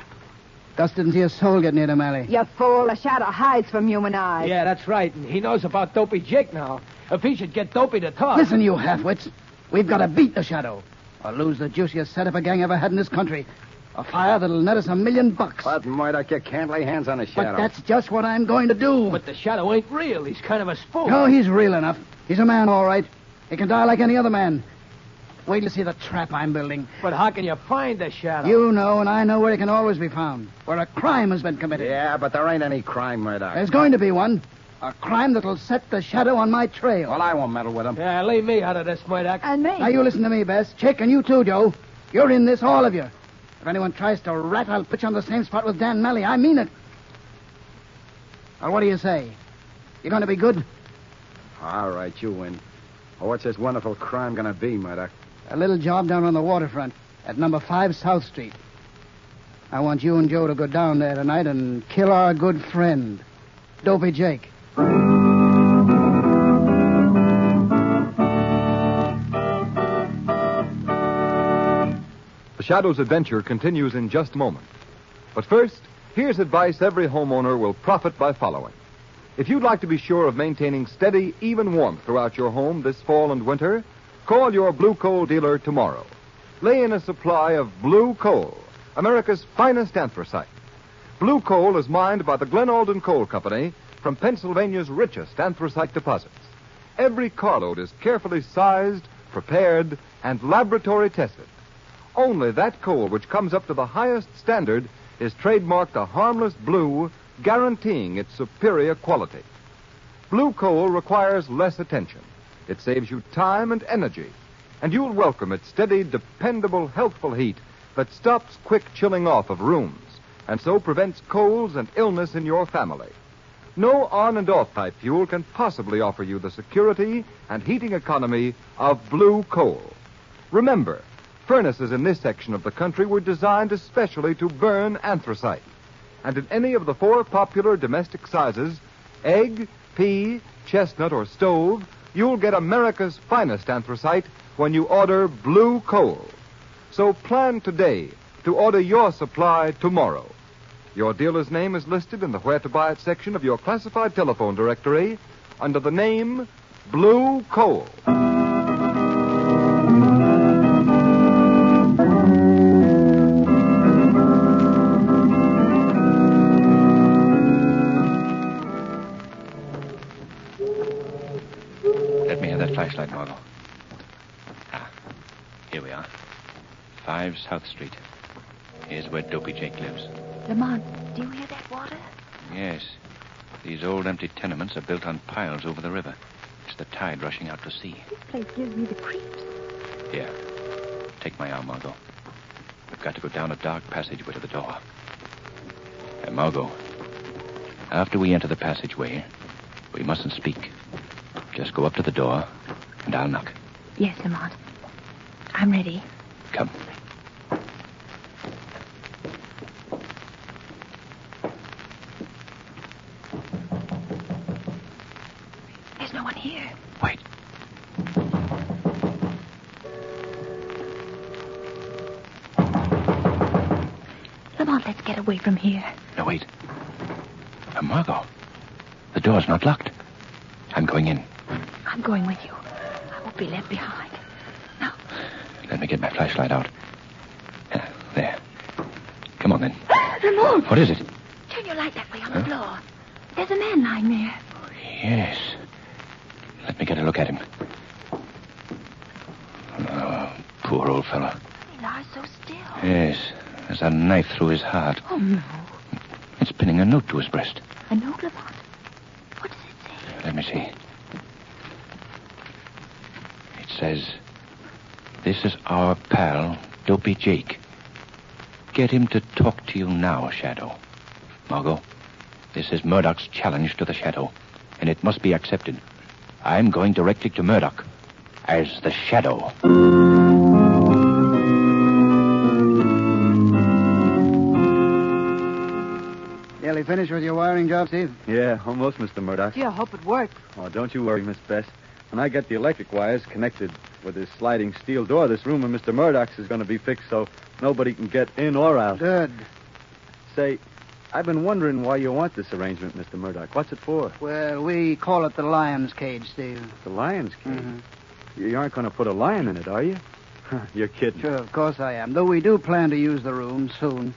Speaker 1: Gus didn't see a soul get near to Mally.
Speaker 11: You fool. The shadow hides from human eyes.
Speaker 6: Yeah, that's right. And he knows about Dopey Jake now. If he should get Dopey to talk...
Speaker 1: Listen, you half-wits. We've got to beat the shadow or lose the juiciest setup a gang ever had in this country. A fire that'll net us $1 million.
Speaker 22: But, Murdoch, you can't lay hands on a shadow.
Speaker 1: But that's just what I'm going to do.
Speaker 6: But the shadow ain't real. He's kind of a spook.
Speaker 1: No, he's real enough. He's a man, all right. He can die like any other man. Wait till you see the trap I'm building.
Speaker 6: But how can you find the shadow?
Speaker 1: You know, and I know where he can always be found. Where a crime has been committed.
Speaker 22: Yeah, but there ain't any crime, Murdoch.
Speaker 1: There's going to be one. A crime that'll set the shadow on my trail.
Speaker 22: Well, I won't meddle with him.
Speaker 6: Yeah, leave me out of this, Murdoch.
Speaker 11: And me.
Speaker 1: Now, you listen to me, Bess. Chick, and you too, Joe. You're in this, all of you. If anyone tries to rat, I'll put you on the same spot with Dan Mally. I mean it. Well, what do you say? You going to be good?
Speaker 22: All right, you win. Well, what's this wonderful crime going to be, Murdoch?
Speaker 1: A little job down on the waterfront at number 5 South Street. I want you and Joe to go down there tonight and kill our good friend, Dopey Jake.
Speaker 2: The Shadow's adventure continues in just a moment. But first, here's advice every homeowner will profit by following. If you'd like to be sure of maintaining steady, even warmth throughout your home this fall and winter, call your Blue Coal dealer tomorrow. Lay in a supply of Blue Coal, America's finest anthracite. Blue Coal is mined by the Glen Alden Coal Company from Pennsylvania's richest anthracite deposits. Every carload is carefully sized, prepared, and laboratory tested. Only that coal which comes up to the highest standard is trademarked a harmless blue, guaranteeing its superior quality. Blue coal requires less attention. It saves you time and energy, and you'll welcome its steady, dependable, healthful heat that stops quick chilling off of rooms and so prevents colds and illness in your family. No on and off type fuel can possibly offer you the security and heating economy of Blue Coal. Remember, furnaces in this section of the country were designed especially to burn anthracite. And in any of the 4 popular domestic sizes, egg, pea, chestnut, or stove, you'll get America's finest anthracite when you order Blue Coal. So plan today to order your supply tomorrow. Your dealer's name is listed in the Where to Buy It section of your classified telephone directory under the name Blue Coal.
Speaker 4: Let me have that flashlight, Margot. Here we are. 5 South Street. Here's where Dopey Jake lives.
Speaker 11: Lamont, do you hear that water?
Speaker 4: Yes. These old empty tenements are built on piles over the river. It's the tide rushing out to sea.
Speaker 11: This place gives me the creeps.
Speaker 4: Here. Take my arm, Margot. We've got to go down a dark passageway to the door. Margot, after we enter the passageway, we mustn't speak. Just go up to the door, and I'll knock.
Speaker 11: Yes, Lamont. I'm ready.
Speaker 4: Come.
Speaker 11: get away from here.
Speaker 4: No, wait. Margot, the door's not locked. I'm going in.
Speaker 11: I'm going with you. I won't be left behind. Now.
Speaker 4: Let me get my flashlight out. There. Come on, then.
Speaker 11: Lamont!
Speaker 4: What is it?
Speaker 11: Turn your light that way on the floor. There's a man lying there.
Speaker 4: Yes. Let me get a look at him. Oh, poor old fellow.
Speaker 11: He lies so still.
Speaker 4: Yes. There's a knife through his heart.
Speaker 11: Oh, no.
Speaker 4: It's pinning a note to his breast.
Speaker 11: A note, Lamont? What does it say?
Speaker 4: Let me see. It says, "This is our pal, Dopey Jake. Get him to talk to you now, Shadow." Margot, this is Murdoch's challenge to the Shadow, and it must be accepted. I'm going directly to Murdoch as the Shadow.
Speaker 1: Nearly finished with your wiring job, Steve?
Speaker 13: Yeah, almost, Mr. Murdoch.
Speaker 11: Gee, I hope it works.
Speaker 13: Oh, don't you worry, Miss Bess. When I get the electric wires connected with this sliding steel door, this room of Mr. Murdoch's is going to be fixed so nobody can get in or out.
Speaker 1: Good.
Speaker 13: Say, I've been wondering why you want this arrangement, Mr. Murdoch. What's it for?
Speaker 1: Well, we call it the lion's cage, Steve.
Speaker 13: The lion's cage?
Speaker 1: Mm-hmm.
Speaker 13: You aren't going to put a lion in it, are you? You're kidding.
Speaker 1: Sure, of course I am. Though we do plan to use the room soon.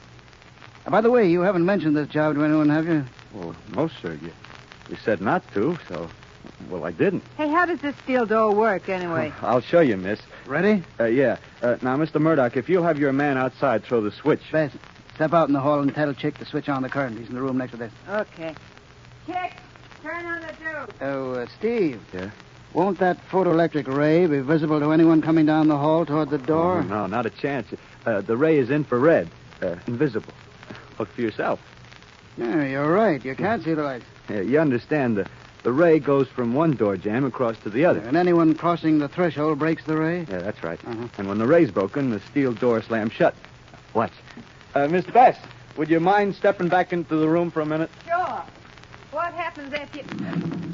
Speaker 1: By the way, you haven't mentioned this job to anyone, have you?
Speaker 13: Well, no, sir. You said not to, so... Well, I didn't.
Speaker 11: Hey, how does this steel door work, anyway?
Speaker 13: I'll show you, miss.
Speaker 1: Ready?
Speaker 13: Yeah. Now, Mr. Murdoch, if you'll have your man outside throw the switch...
Speaker 1: Bess, step out in the hall and tell Chick to switch on the current. He's in the room next to this.
Speaker 11: Okay. Chick, turn on the tube.
Speaker 1: Oh, Steve.
Speaker 13: Yeah?
Speaker 1: Won't that photoelectric ray be visible to anyone coming down the hall toward the door?
Speaker 13: Oh, no, not a chance. The ray is infrared. Invisible. Look for yourself.
Speaker 1: Yeah, you're right. You can't see the lights.
Speaker 13: Yeah, you understand, the ray goes from one door jamb across to the other.
Speaker 1: And anyone crossing the threshold breaks the ray?
Speaker 13: Yeah, that's right.
Speaker 1: Uh-huh.
Speaker 13: And when the ray's broken, the steel door slams shut. Watch. Miss Bess, would you mind stepping back into the room for a minute?
Speaker 11: Sure. What happens after you...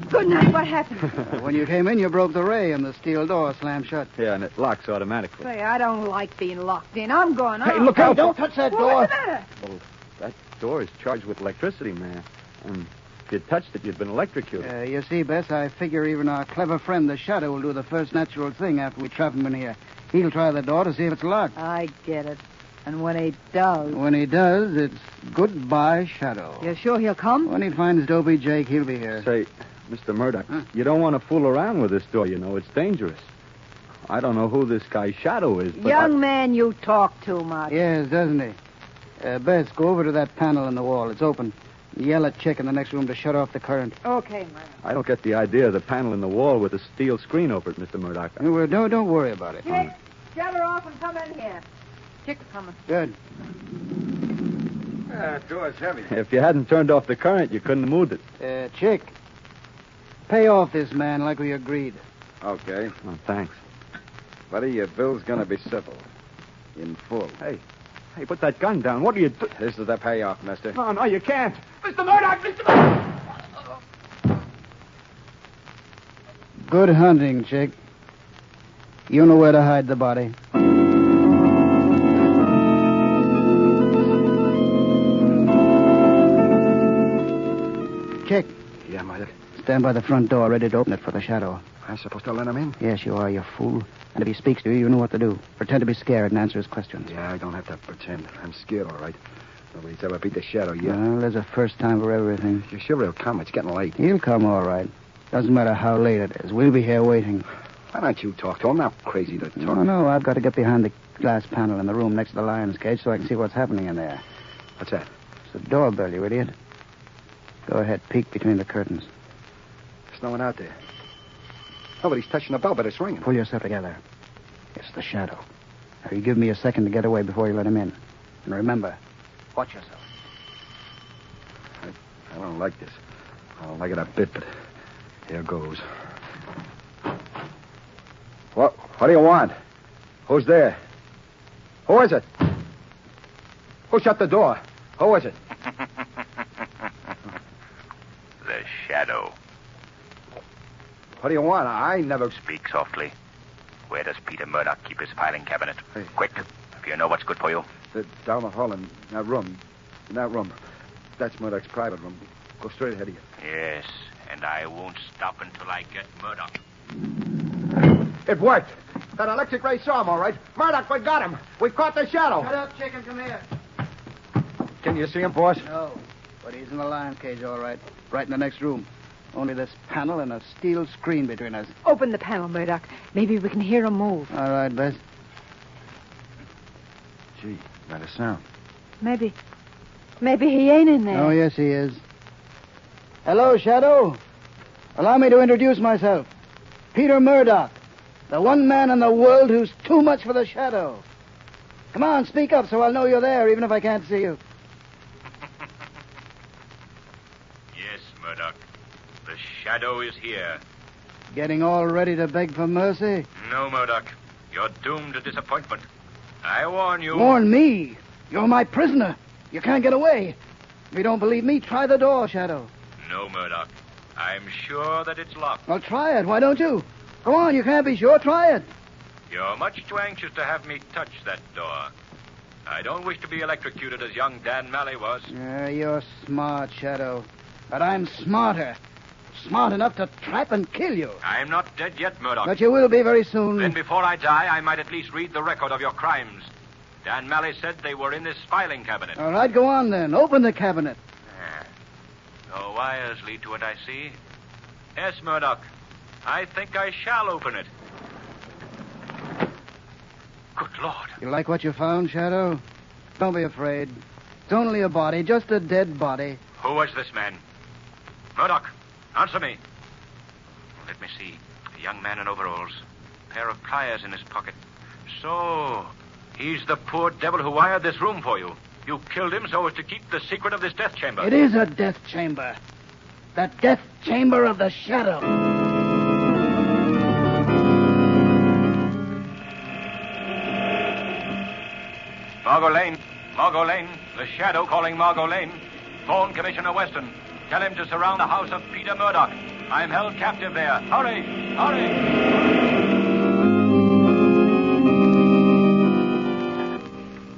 Speaker 11: Good night. What happened?
Speaker 1: When you came in, you broke the ray and the steel door slammed shut.
Speaker 13: Yeah, and it locks automatically.
Speaker 11: Say, I don't like being locked in. I'm going
Speaker 13: Hey,
Speaker 11: out.
Speaker 13: look out.
Speaker 1: Don't touch that door.
Speaker 11: What's the matter?
Speaker 13: Well, that door is charged with electricity, man. And if you touched it, you'd been electrocuted.
Speaker 1: You see, Bess, I figure even our clever friend, the Shadow, will do the first natural thing after we trap him in here. He'll try the door to see if it's locked.
Speaker 11: I get it. And when he does...
Speaker 1: When he does, it's goodbye, Shadow.
Speaker 11: You're sure he'll come?
Speaker 1: When he finds Dopey Jake, he'll be here.
Speaker 13: Say, Mr. Murdoch, you don't want to fool around with this door, you know. It's dangerous. I don't know who this guy Shadow is, but
Speaker 11: Young man, you talk too much.
Speaker 1: Yes, doesn't he? Bess, go over to that panel in the wall. It's open. Yell at Chick in the next room to shut off the current.
Speaker 11: Okay, man.
Speaker 13: I don't get the idea of the panel in the wall with a steel screen over it, Mr. Murdoch.
Speaker 1: Don't worry about it.
Speaker 11: Chick, shut her off and come in here. Chick's coming.
Speaker 1: Good.
Speaker 12: That door's heavy.
Speaker 13: If you hadn't turned off the current, you couldn't have moved it.
Speaker 1: Chick, pay off this man like we agreed.
Speaker 12: Okay.
Speaker 13: Oh, thanks.
Speaker 12: Buddy, your bill's gonna be civil. In full.
Speaker 13: Hey, put that gun down. What are you doing?
Speaker 12: This is the payoff, mister.
Speaker 13: No, you can't. Mr. Murdoch! Mr. Murdoch!
Speaker 1: Good hunting, Chick. You know where to hide the body. Chick.
Speaker 12: Yeah, Murdoch.
Speaker 1: Stand by the front door, ready to open it for the Shadow.
Speaker 12: I'm supposed to let him in?
Speaker 1: Yes, you are, you fool. And if he speaks to you, you know what to do. Pretend to be scared and answer his questions.
Speaker 12: Yeah, I don't have to pretend. I'm scared, all right. Nobody's ever beat the Shadow yet.
Speaker 1: Well, there's a first time for everything.
Speaker 12: You're sure he'll come? It's getting late.
Speaker 1: He'll come, all right. Doesn't matter how late it is. We'll be here waiting.
Speaker 12: Why don't you talk to him? I'm crazy to talk.
Speaker 1: No, I've got to get behind the glass panel in the room next to the lion's cage so I can see what's happening in there.
Speaker 12: What's that?
Speaker 1: It's a doorbell, you idiot. Go ahead, peek between the curtains.
Speaker 12: There's no one out there. Nobody's touching the bell, but it's ringing.
Speaker 1: Pull yourself together. It's the Shadow. Now, you give me a second to get away before you let him in. And remember, watch yourself.
Speaker 12: I don't like this. I don't like it a bit, but here goes. What do you want? Who's there? Who is it? Who shut the door? Who is it?
Speaker 14: The Shadow.
Speaker 12: What do you want? I never...
Speaker 14: Speak softly. Where does Peter Murdoch keep his filing cabinet?
Speaker 12: Hey.
Speaker 14: Quick, if you know what's good for you.
Speaker 12: Down the hall in that room.
Speaker 13: In that room. That's Murdoch's private room. Go straight ahead of you.
Speaker 4: Yes, and I won't stop until I get Murdoch.
Speaker 13: It worked. That electric ray saw him, all right. Murdoch, we got him. We caught the shadow.
Speaker 1: Shut up, chicken. Come here.
Speaker 13: Can you see him, boss?
Speaker 1: No, but he's in the lion cage, all right. Right in the next room. Only this panel and a steel screen between us.
Speaker 11: Open the panel, Murdoch. Maybe we can hear him move.
Speaker 1: All right, Bess.
Speaker 13: Gee, not a sound.
Speaker 11: Maybe he ain't in there.
Speaker 1: Oh, yes, he is. Hello, Shadow. Allow me to introduce myself. Peter Murdoch, the one man in the world who's too much for the Shadow. Come on, speak up so I'll know you're there, even if I can't see you.
Speaker 4: Yes, Murdoch. The Shadow is here.
Speaker 1: Getting all ready to beg for mercy?
Speaker 4: No, Murdoch. You're doomed to disappointment. I warn you.
Speaker 1: Warn me? You're my prisoner. You can't get away. If you don't believe me, try the door, Shadow.
Speaker 4: No, Murdoch. I'm sure that it's locked.
Speaker 1: Well, try it. Why don't you? Go on, you can't be sure. Try it.
Speaker 4: You're much too anxious to have me touch that door. I don't wish to be electrocuted as young Dan Malley was.
Speaker 1: Yeah, you're smart, Shadow. But I'm smarter. Smart enough to trap and kill you.
Speaker 4: I'm not dead yet, Murdoch.
Speaker 1: But you will be very soon.
Speaker 4: Then before I die, I might at least read the record of your crimes. Dan Malley said they were in this filing cabinet.
Speaker 1: All right, go on then. Open the cabinet.
Speaker 4: No wires lead to it, I see. Yes, Murdoch. I think I shall open it. Good Lord.
Speaker 1: You like what you found, Shadow? Don't be afraid. It's only a body, just a dead body.
Speaker 4: Who was this man? Murdoch, answer me. Let me see. A young man in overalls. A pair of pliers in his pocket. So, he's the poor devil who wired this room for you. You killed him so as to keep the secret of this death chamber.
Speaker 1: It is a death chamber. The death chamber of the Shadow.
Speaker 4: Margot Lane. Margot Lane. The Shadow calling Margot Lane. Phone Commissioner Weston. Tell him to surround the house of Peter Murdoch. I'm held captive there. Hurry! Hurry!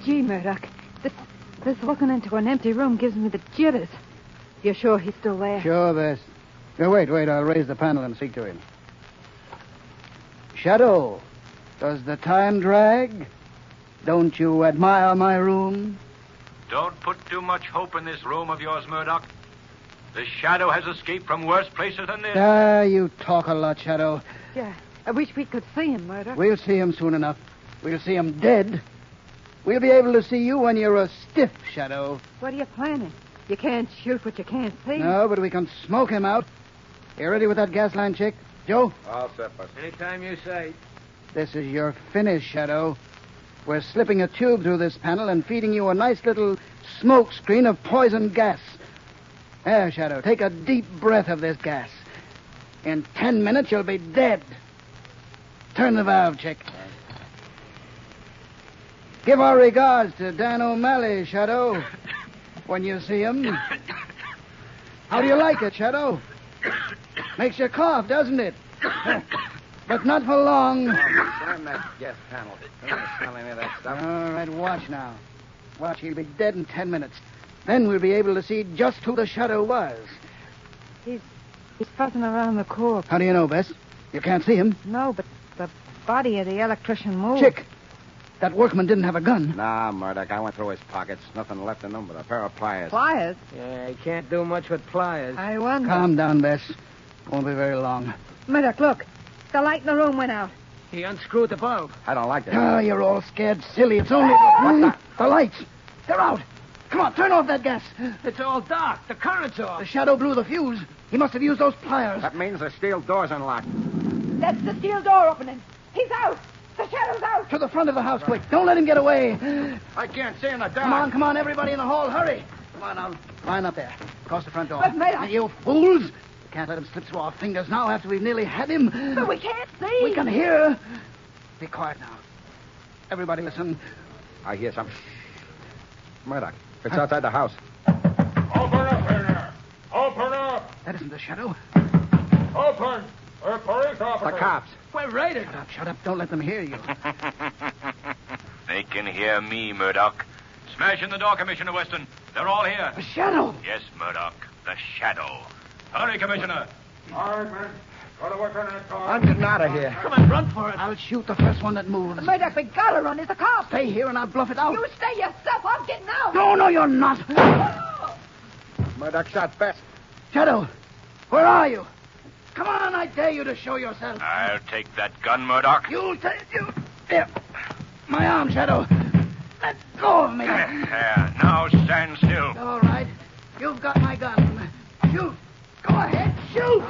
Speaker 11: Gee, Murdoch. This looking into an empty room gives me the jitters. You're sure he's still there?
Speaker 1: Sure, Bess. Wait. I'll raise the panel and speak to him. Shadow, does the time drag? Don't you admire my room?
Speaker 4: Don't put too much hope in this room of yours, Murdoch. The Shadow has escaped from worse places than this.
Speaker 1: You talk a lot, Shadow.
Speaker 11: Yeah, I wish we could see him, Murdoch.
Speaker 1: We'll see him soon enough. We'll see him dead. We'll be able to see you when you're a stiff, Shadow.
Speaker 11: What are you planning? You can't shoot what you can't see.
Speaker 1: No, but we can smoke him out. You ready with that gas line, chick? Joe?
Speaker 22: All set, boss.
Speaker 10: Anytime you say.
Speaker 1: This is your finish, Shadow. We're slipping a tube through this panel and feeding you a nice little smoke screen of poison gas. There, Shadow, take a deep breath of this gas. In 10 minutes, you'll be dead. Turn the valve, chick. Give our regards to Dan O'Malley, Shadow, when you see him. How do you like it, Shadow? Makes you cough, doesn't it? But not for long.
Speaker 22: Slam that gas panel. Don't want to smell any of that stuff.
Speaker 1: All right, watch now. Watch, he'll be dead in 10 minutes. Then we'll be able to see just who the Shadow was.
Speaker 11: He's fuzzing around the corpse.
Speaker 1: How do you know, Bess? You can't see him.
Speaker 11: No, but the body of the electrician moved.
Speaker 1: Chick, that workman didn't have a gun.
Speaker 22: Nah, Murdoch, I went through his pockets. Nothing left in them but a pair of pliers.
Speaker 11: Pliers?
Speaker 10: Yeah, he can't do much with pliers.
Speaker 11: I wonder.
Speaker 1: Calm down, Bess. Won't be very long.
Speaker 11: Murdoch, look. The light in the room went out.
Speaker 10: He unscrewed the bulb.
Speaker 22: I don't like it.
Speaker 1: You're all scared silly. It's only... The lights. They're out. Come on, turn off that gas.
Speaker 10: It's all dark. The current's off.
Speaker 1: The Shadow blew the fuse. He must have used those pliers.
Speaker 22: That means the steel door's unlocked.
Speaker 11: That's the steel door opening. He's out. The Shadow's out.
Speaker 1: To the front of the house, quick. Don't let him get away.
Speaker 22: I can't see in the dark.
Speaker 1: Come on, everybody in the hall. Hurry. Come on, now. Line up there. Across the front door.
Speaker 11: But, Murdoch...
Speaker 1: You fools. We can't let him slip through our fingers now after we've nearly had him.
Speaker 11: But we can't see.
Speaker 1: We can hear. Be quiet now. Everybody listen.
Speaker 22: I hear something. Murdoch, it's outside the house.
Speaker 3: Open up in there. Open up.
Speaker 1: That isn't the Shadow.
Speaker 3: Open. We're police officers.
Speaker 22: The cops.
Speaker 10: We're raided.
Speaker 1: Shut up. Don't let them hear you.
Speaker 4: They can hear me, Murdoch. Smash in the door, Commissioner Weston.
Speaker 19: They're all here.
Speaker 1: The shadow.
Speaker 19: Yes, Murdoch. The shadow. Hurry, Commissioner.
Speaker 12: All right, man. Go to work on that car.
Speaker 1: I'm getting out of here.
Speaker 10: Come on, run for it.
Speaker 1: I'll shoot the first one that moves.
Speaker 11: Murdoch, we gotta run. It's a cop.
Speaker 1: Stay here and I'll bluff it out.
Speaker 11: You stay yourself. I'm getting out.
Speaker 1: No, you're not.
Speaker 22: Murdoch shot best.
Speaker 1: Shadow, where are you? Come on, I dare you to show yourself.
Speaker 19: I'll take that gun, Murdoch.
Speaker 1: You'll take you. There. My arm, Shadow. Let go of me.
Speaker 19: There. Now stand still.
Speaker 1: All right. You've got my gun. Shoot. Go ahead. Shoot.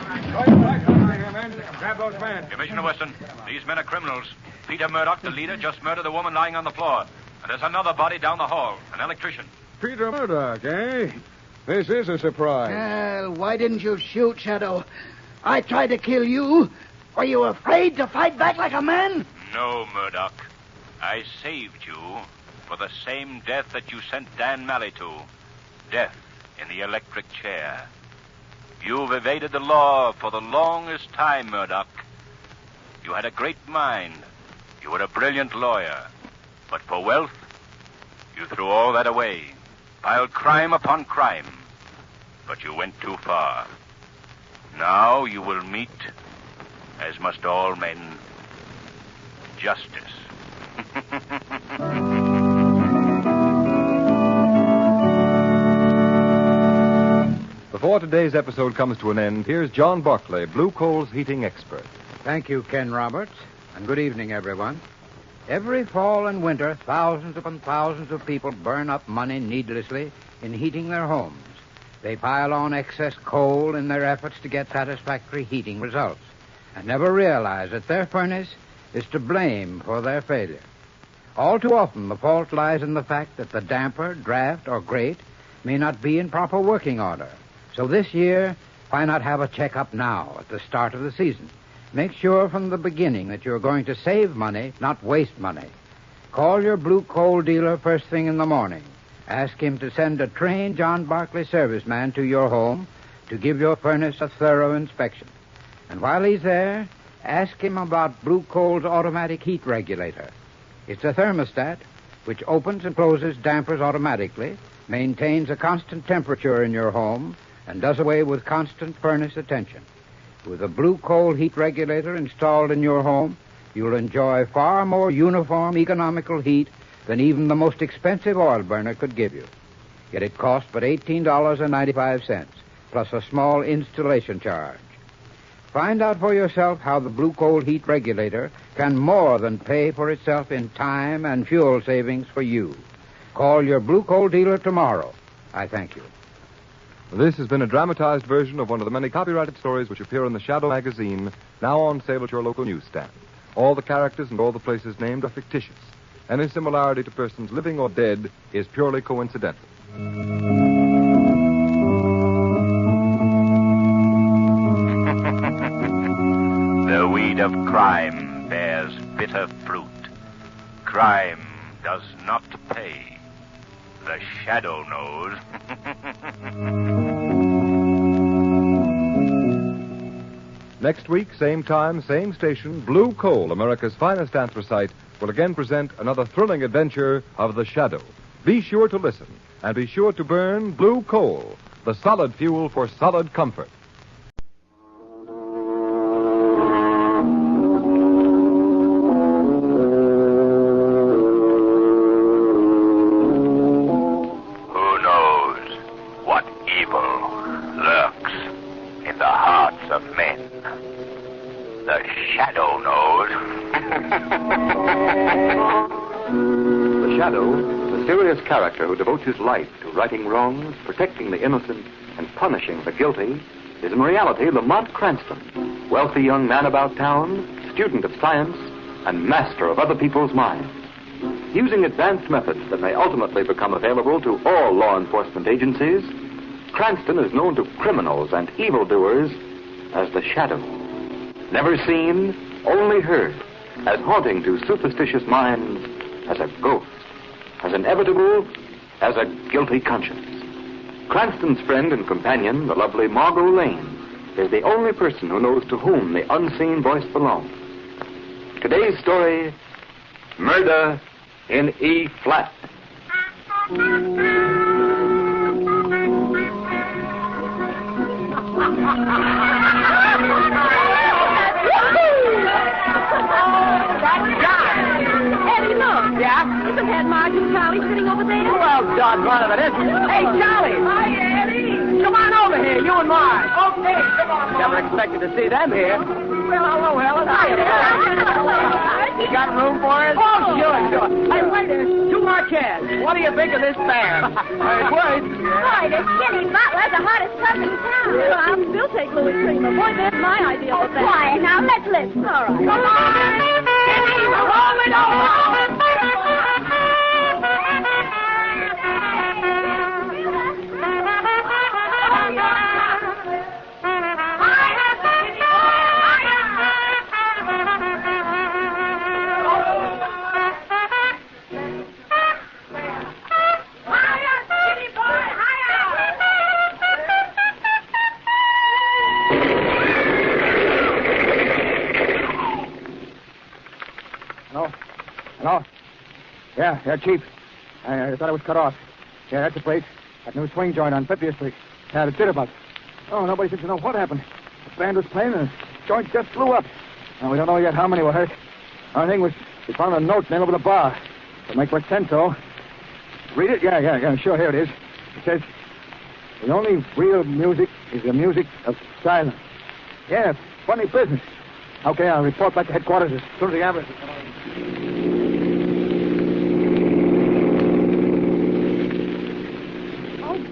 Speaker 12: Grab those men.
Speaker 19: Commissioner Weston, these men are criminals. Peter Murdoch, the leader, just murdered the woman lying on the floor. And there's another body down the hall, an electrician.
Speaker 22: Peter Murdoch, eh? This is a surprise.
Speaker 1: Well, why didn't you shoot, Shadow? I tried to kill you. Were you afraid to fight back like a man?
Speaker 19: No, Murdoch. I saved you for the same death that you sent Dan Malley to. Death in the electric chair. You've evaded the law for the longest time, Murdoch. You had a great mind. You were a brilliant lawyer. But for wealth, you threw all that away. Piled crime upon crime. But you went too far. Now you will meet, as must all men, justice.
Speaker 2: Before today's episode comes to an end, here's John Barclay, Blue Coal's heating expert.
Speaker 8: Thank you, Ken Roberts, and good evening, everyone. Every fall and winter, thousands upon thousands of people burn up money needlessly in heating their homes. They pile on excess coal in their efforts to get satisfactory heating results and never realize that their furnace is to blame for their failure. All too often, the fault lies in the fact that the damper, draft, or grate may not be in proper working order. So this year, why not have a checkup now at the start of the season? Make sure from the beginning that you're going to save money, not waste money. Call your Blue Coal dealer first thing in the morning. Ask him to send a trained John Barclay serviceman to your home to give your furnace a thorough inspection. And while he's there, ask him about Blue Coal's automatic heat regulator. It's a thermostat which opens and closes dampers automatically, maintains a constant temperature in your home, and does away with constant furnace attention. With a Blue Coal heat regulator installed in your home, you'll enjoy far more uniform, economical heat than even the most expensive oil burner could give you. Yet it costs but $18.95, plus a small installation charge. Find out for yourself how the Blue Coal heat regulator can more than pay for itself in time and fuel savings for you. Call your Blue Coal dealer tomorrow. I thank you.
Speaker 2: This has been a dramatized version of one of the many copyrighted stories which appear in the Shadow magazine, now on sale at your local newsstand. All the characters and all the places named are fictitious. Any similarity to persons living or dead is purely coincidental.
Speaker 19: The weed of crime bears bitter fruit. Crime does not pay. The shadow knows.
Speaker 2: Next week, same time, same station, Blue Coal, America's finest anthracite, will again present another thrilling adventure of the Shadow. Be sure to listen, and be sure to burn Blue Coal, the solid fuel for solid comfort.
Speaker 19: Who knows what evil lurks in the hearts of men? The shadow knows.
Speaker 16: The Shadow, the serious character who devotes his life to righting wrongs, protecting the innocent, and punishing the guilty, is in reality Lamont Cranston, wealthy young man about town, student of science, and master of other people's minds. Using advanced methods that may ultimately become available to all law enforcement agencies, Cranston is known to criminals and evildoers as the Shadow. Never seen, only heard, as haunting to superstitious minds as a ghost, as inevitable as a guilty conscience. Cranston's friend and companion, the lovely Margot Lane, is the only person who knows to whom the unseen voice belongs. Today's story, Murder in E-flat.
Speaker 7: that Martin Charlie sitting over there?
Speaker 3: Well, doggone it isn't. Hey, Charlie! Hi, Eddie! Come on over here, you and Marge. Okay, come on, Never expected to see them here. Well, hello, Helen. Hi, You got room for us? Oh, sure. Hey, waiter, two Marquez. What do you think of this band? It works.
Speaker 7: Boy, this skinny butler's the hottest pup in town. Well, I'll still take Louis Creamer. Boy, that's my idea of that. Quiet now, let's listen. All right. Come on! Skinny, roll it over!
Speaker 22: Hello? Yeah, Chief. I thought it was cut off. Yeah, that's the place. That new swing joint on 50th Street. Yeah, the jitterbug. Oh, nobody seems to know what happened. The band was playing and the joint just blew up. Now, we don't know yet how many were hurt. Our thing was, we found a note nailed over the bar. It'll make much sense, though. Read it? Yeah, sure, here it is. It says, the only real music is the music of silence. Yeah, funny business. Okay, I'll report back to headquarters as soon as I have it.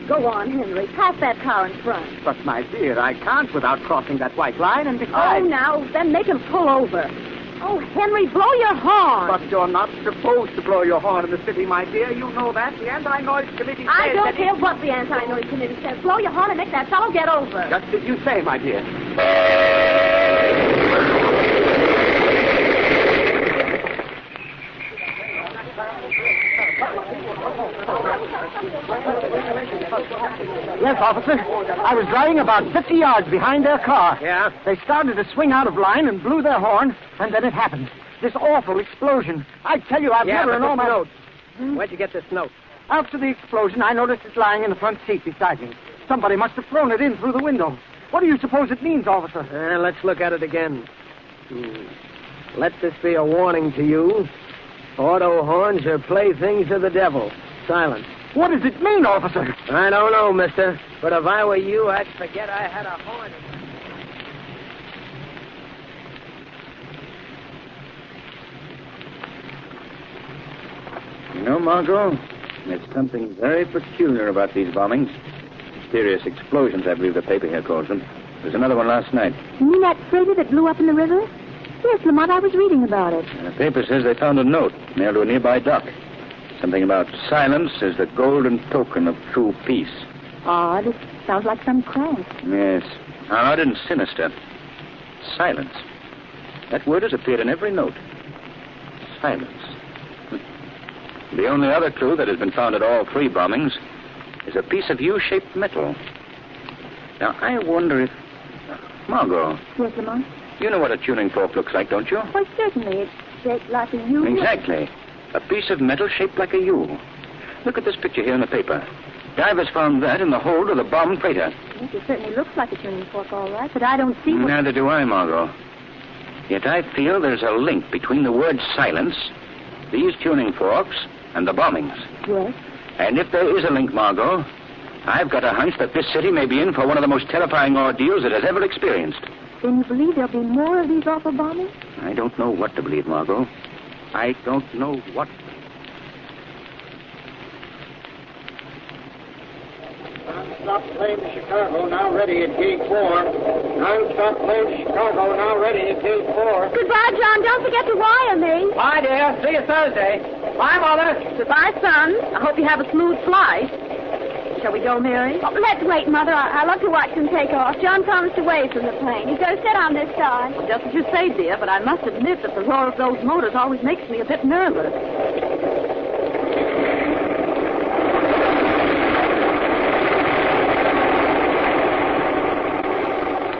Speaker 7: Go on, Henry. Pass that car in front.
Speaker 3: But, my dear, I can't without crossing that white line, and besides...
Speaker 7: Oh, now, then make him pull over. Oh, Henry, blow your horn.
Speaker 3: But you're not supposed to blow your horn in the city, my dear. You know that. The Anti-Noise Committee says
Speaker 7: I don't care what the Anti-Noise Committee says. Blow your horn and make that fellow get over.
Speaker 3: Just as you say, my dear. Yes, officer. I was driving about 50 yards behind their car. Yeah? They started to swing out of line and blew their horn, and then it happened. This awful explosion. I tell you, I've never known my... note. Where'd you get this note? After the explosion, I noticed it lying in the front seat beside me. Somebody must have thrown it in through the window. What do you suppose it means, officer?
Speaker 15: Let's look at it again. Let this be a warning to you. Auto horns are playthings of the devil. Silence.
Speaker 3: What does it mean, officer?
Speaker 15: I don't know, mister. But if I were you, I'd forget I had a horn.
Speaker 4: You know, Margot, there's something very peculiar about these bombings. Mysterious explosions, I believe the paper here calls them. There's another one last night.
Speaker 7: You mean that freighter that blew up in the river? Yes, Lamont, I was reading about it.
Speaker 4: And the paper says they found a note nailed to a nearby dock. Something about silence is the golden token of true peace.
Speaker 7: Odd. It sounds like some crank.
Speaker 4: Yes. Odd and sinister. Silence. That word has appeared in every note. Silence. The only other clue that has been found at all three bombings is a piece of U-shaped metal. Now, I wonder if... Margot.
Speaker 7: Yes, Lamont?
Speaker 4: You know what a tuning fork looks like, don't you?
Speaker 7: Why, certainly. It's shaped like a U.
Speaker 4: Exactly. A piece of metal shaped like a U. Look at this picture here in the paper. Divers found that in the hold of the bombed freighter.
Speaker 7: Yes, it certainly looks like a tuning fork, all right, but I don't see what...
Speaker 4: Neither do I, Margot. Yet I feel there's a link between the word silence, these tuning forks, and the bombings.
Speaker 7: Yes?
Speaker 4: And if there is a link, Margot, I've got a hunch that this city may be in for one of the most terrifying ordeals it has ever experienced.
Speaker 7: Then you believe there'll be more of these awful bombings?
Speaker 4: I don't know what to believe, Margot. I don't know what...
Speaker 5: Non-stop plane to Chicago, now ready at gate 4. Non-stop plane to Chicago, now ready at gate 4.
Speaker 7: Goodbye, John. Don't forget to wire me.
Speaker 3: Bye, dear. See you Thursday. Bye, Mother.
Speaker 7: Goodbye, son. I hope you have a smooth flight. Shall we go, Mary? Oh, let's wait, Mother. I love to watch them take off. John promised to wave from the plane. He's going to sit on this side.
Speaker 11: Well, just as you say, dear, but I must admit that the roar of those motors always makes me a bit nervous.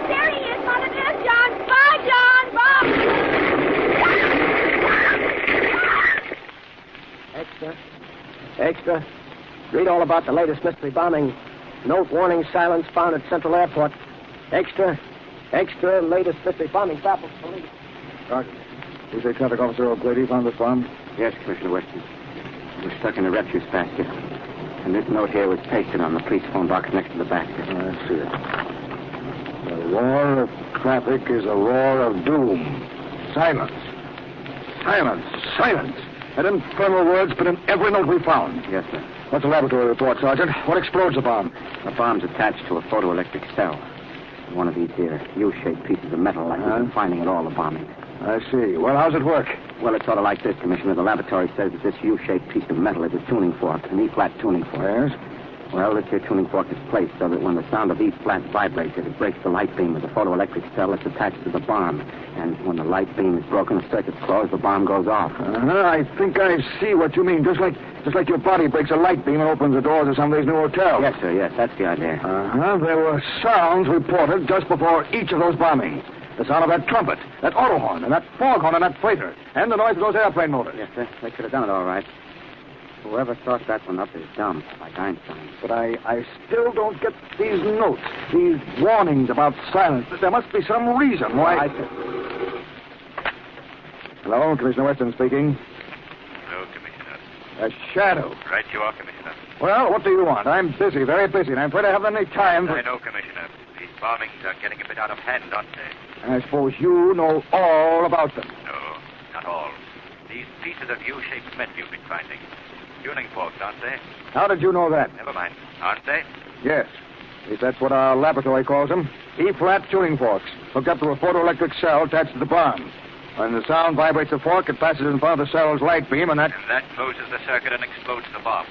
Speaker 7: There he is, Mother. There's John. Bye, John. Bye.
Speaker 15: Extra. Read all about the latest mystery bombing. Note warning silence found at Central Airport. Extra, latest mystery bombing baffles police.
Speaker 22: Sergeant, who's the traffic officer O'Grady found this bomb?
Speaker 4: Yes, Commissioner Weston.
Speaker 24: It was stuck in a refuse basket. And this note here was pasted on the police phone box next to the basket.
Speaker 22: I see it. The roar of traffic is a roar of doom. Silence. Silence. Silence. That infernal word's been in every note we found.
Speaker 24: Yes, sir.
Speaker 22: What's the laboratory report, Sergeant? What explodes the bomb?
Speaker 24: The bomb's attached to a photoelectric cell. One of these here U-shaped pieces of metal like we've been finding at all the bombings.
Speaker 22: I see. Well, how's it work?
Speaker 24: Well, it's sort of like this, Commissioner. The laboratory says that this U-shaped piece of metal is a tuning fork, an E-flat tuning fork.
Speaker 22: Yes?
Speaker 24: Well, this here tuning fork is placed so that when the sound of E-flat vibrates, it breaks the light beam of the photoelectric cell that's attached to the bomb. And when the light beam is broken, the circuit's closed, the bomb goes off.
Speaker 22: I think I see what you mean. Just like your body breaks a light beam and opens the doors of some of these new hotels.
Speaker 24: Yes, sir, yes. That's the idea.
Speaker 22: There were sounds reported just before each of those bombings. The sound of that trumpet, that auto horn, and that foghorn on that freighter, and the noise of those airplane motors.
Speaker 24: Yes, sir. They could have done it all right. Whoever thought that one up is dumb, like Einstein.
Speaker 22: But I still don't get these notes, these warnings about silence. There must be some reason why... Hello, Commissioner Weston speaking.
Speaker 16: Hello, Commissioner.
Speaker 22: A shadow.
Speaker 16: Right you are, Commissioner.
Speaker 22: Well, what do you want? I'm busy, very busy, and I'm afraid I haven't any time for...
Speaker 16: I know, Commissioner. These bombings are getting a bit out of hand, aren't they?
Speaker 22: I suppose you know all about them.
Speaker 16: No, not all. These pieces of U-shaped metal you've been finding. Tuning forks, aren't they?
Speaker 22: How did you know that?
Speaker 16: Never mind. Aren't they?
Speaker 22: Yes. At least that's what our laboratory calls them. E-flat tuning forks, hooked up to a photoelectric cell attached to the bomb. When the sound vibrates the fork, it passes in front of the cell's light beam, and that
Speaker 16: closes the circuit and explodes the bomb.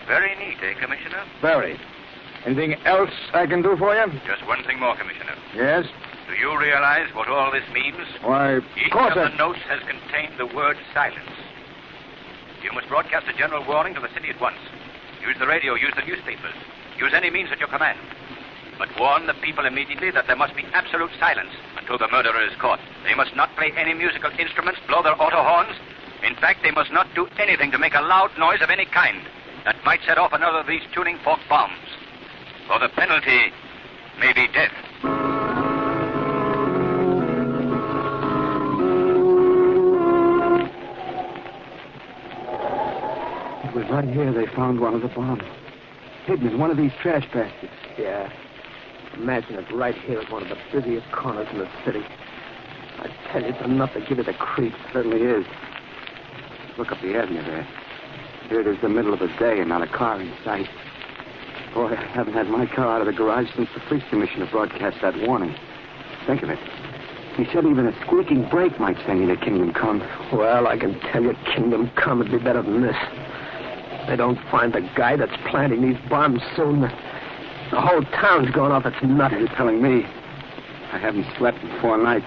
Speaker 16: Very neat, eh, Commissioner?
Speaker 22: Very. Anything else I can do for you?
Speaker 16: Just one thing more, Commissioner.
Speaker 22: Yes?
Speaker 16: Do you realize what all this means?
Speaker 22: Why,
Speaker 16: Each of the notes has contained the word silence. You must broadcast a general warning to the city at once. Use the radio, use the newspapers. Use any means at your command. But warn the people immediately that there must be absolute silence until the murderer is caught. They must not play any musical instruments, blow their auto horns. In fact, they must not do anything to make a loud noise of any kind that might set off another of these tuning fork bombs. For the penalty may be death.
Speaker 24: It was right here they found one of the bombs. Hidden in one of these trash baskets.
Speaker 15: Yeah. Imagine it right here at one of the busiest corners in the city. I tell you, it's enough to give you the creeps.
Speaker 24: Certainly is. Look up the avenue there. Here it is the middle of the day and not a car in sight. Boy, I haven't had my car out of the garage since the police commissioner broadcast that warning. Think of it. He said even a squeaking brake might send you to Kingdom Come.
Speaker 15: Well, I can tell you Kingdom Come would be better than this. They don't find the guy that's planting these bombs soon. The whole town's going off its nut.
Speaker 24: You're telling me. I haven't slept in 4 nights.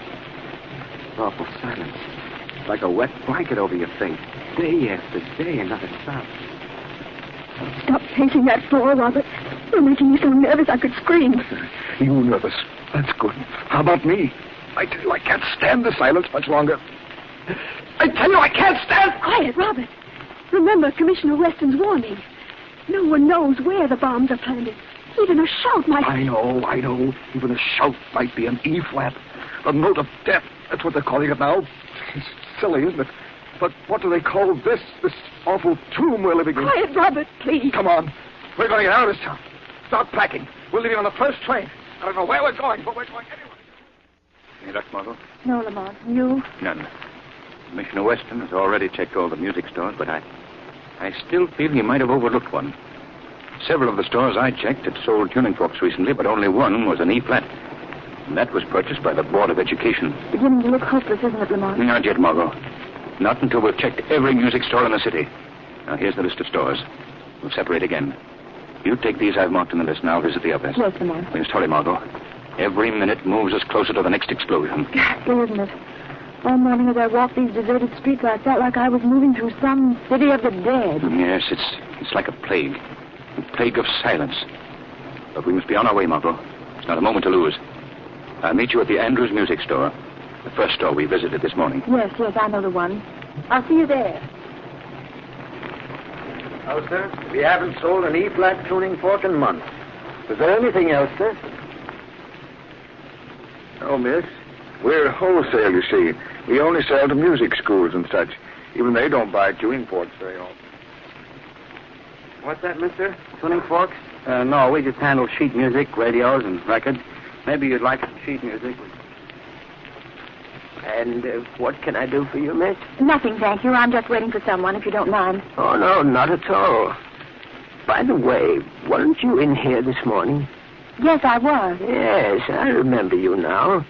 Speaker 24: Awful silence. Like a wet blanket over your face. Day after day and not a sound.
Speaker 7: Stop pacing that floor, Robert. You're making me so nervous I could scream.
Speaker 22: You nervous? That's good. How about me? I tell you, I can't stand the silence much longer. I tell you, I can't stand...
Speaker 7: Quiet, Robert. Remember Commissioner Weston's warning. No one knows where the bombs are planted. Even a shout might...
Speaker 22: I know. Even a shout might be an E-flat. A note of death. That's what they're calling it now. It's silly, isn't it? But what do they call this awful tomb we're living in?
Speaker 7: Quiet, Robert, please.
Speaker 22: Come on. We're going to get out of this town. Start packing. We're leaving on the first train. I don't know where we're going, but we're going anyway.
Speaker 16: Any luck, Margot?
Speaker 7: No, Lamont. You?
Speaker 16: None. Commissioner Weston has already checked all the music stores, but I still feel he might have overlooked one. Several of the stores I checked had sold tuning forks recently, but only one was an E-flat. And that was purchased by the Board of Education.
Speaker 7: Beginning to look hopeless, isn't it, Lamont?
Speaker 16: Not yet, Margot. Not until we've checked every music store in the city. Now, here's the list of stores. We'll separate again. You take these I've marked in the list now. Visit the others.
Speaker 7: Yes, Lamont.
Speaker 16: We must hurry, Margot. Every minute moves us closer to the next explosion.
Speaker 7: Ghastly, isn't it? All morning as I walked these deserted streets, I felt like I was moving through some city of the dead.
Speaker 16: Yes, it's like a plague. A plague of silence. But we must be on our way, Margot. It's not a moment to lose. I'll meet you at the Andrews Music Store. The first store we visited this morning.
Speaker 7: Yes, I know the one. I'll see you there.
Speaker 15: Oh, sir, we haven't sold an E-flat tuning fork in months. Is there anything else, sir?
Speaker 22: Oh, miss. We're wholesale, you see. We only sell to music schools and such. Even they don't buy tuning forks very often.
Speaker 5: What's that, mister? Tuning forks? No, we just handle sheet music, radios, and records. Maybe you'd like some sheet music.
Speaker 15: And what can I do for you, miss?
Speaker 7: Nothing, thank you. I'm just waiting for someone, if you don't mind.
Speaker 15: Oh, no, not at all. By the way, weren't you in here this morning?
Speaker 7: Yes, I was.
Speaker 15: Yes, I remember you now.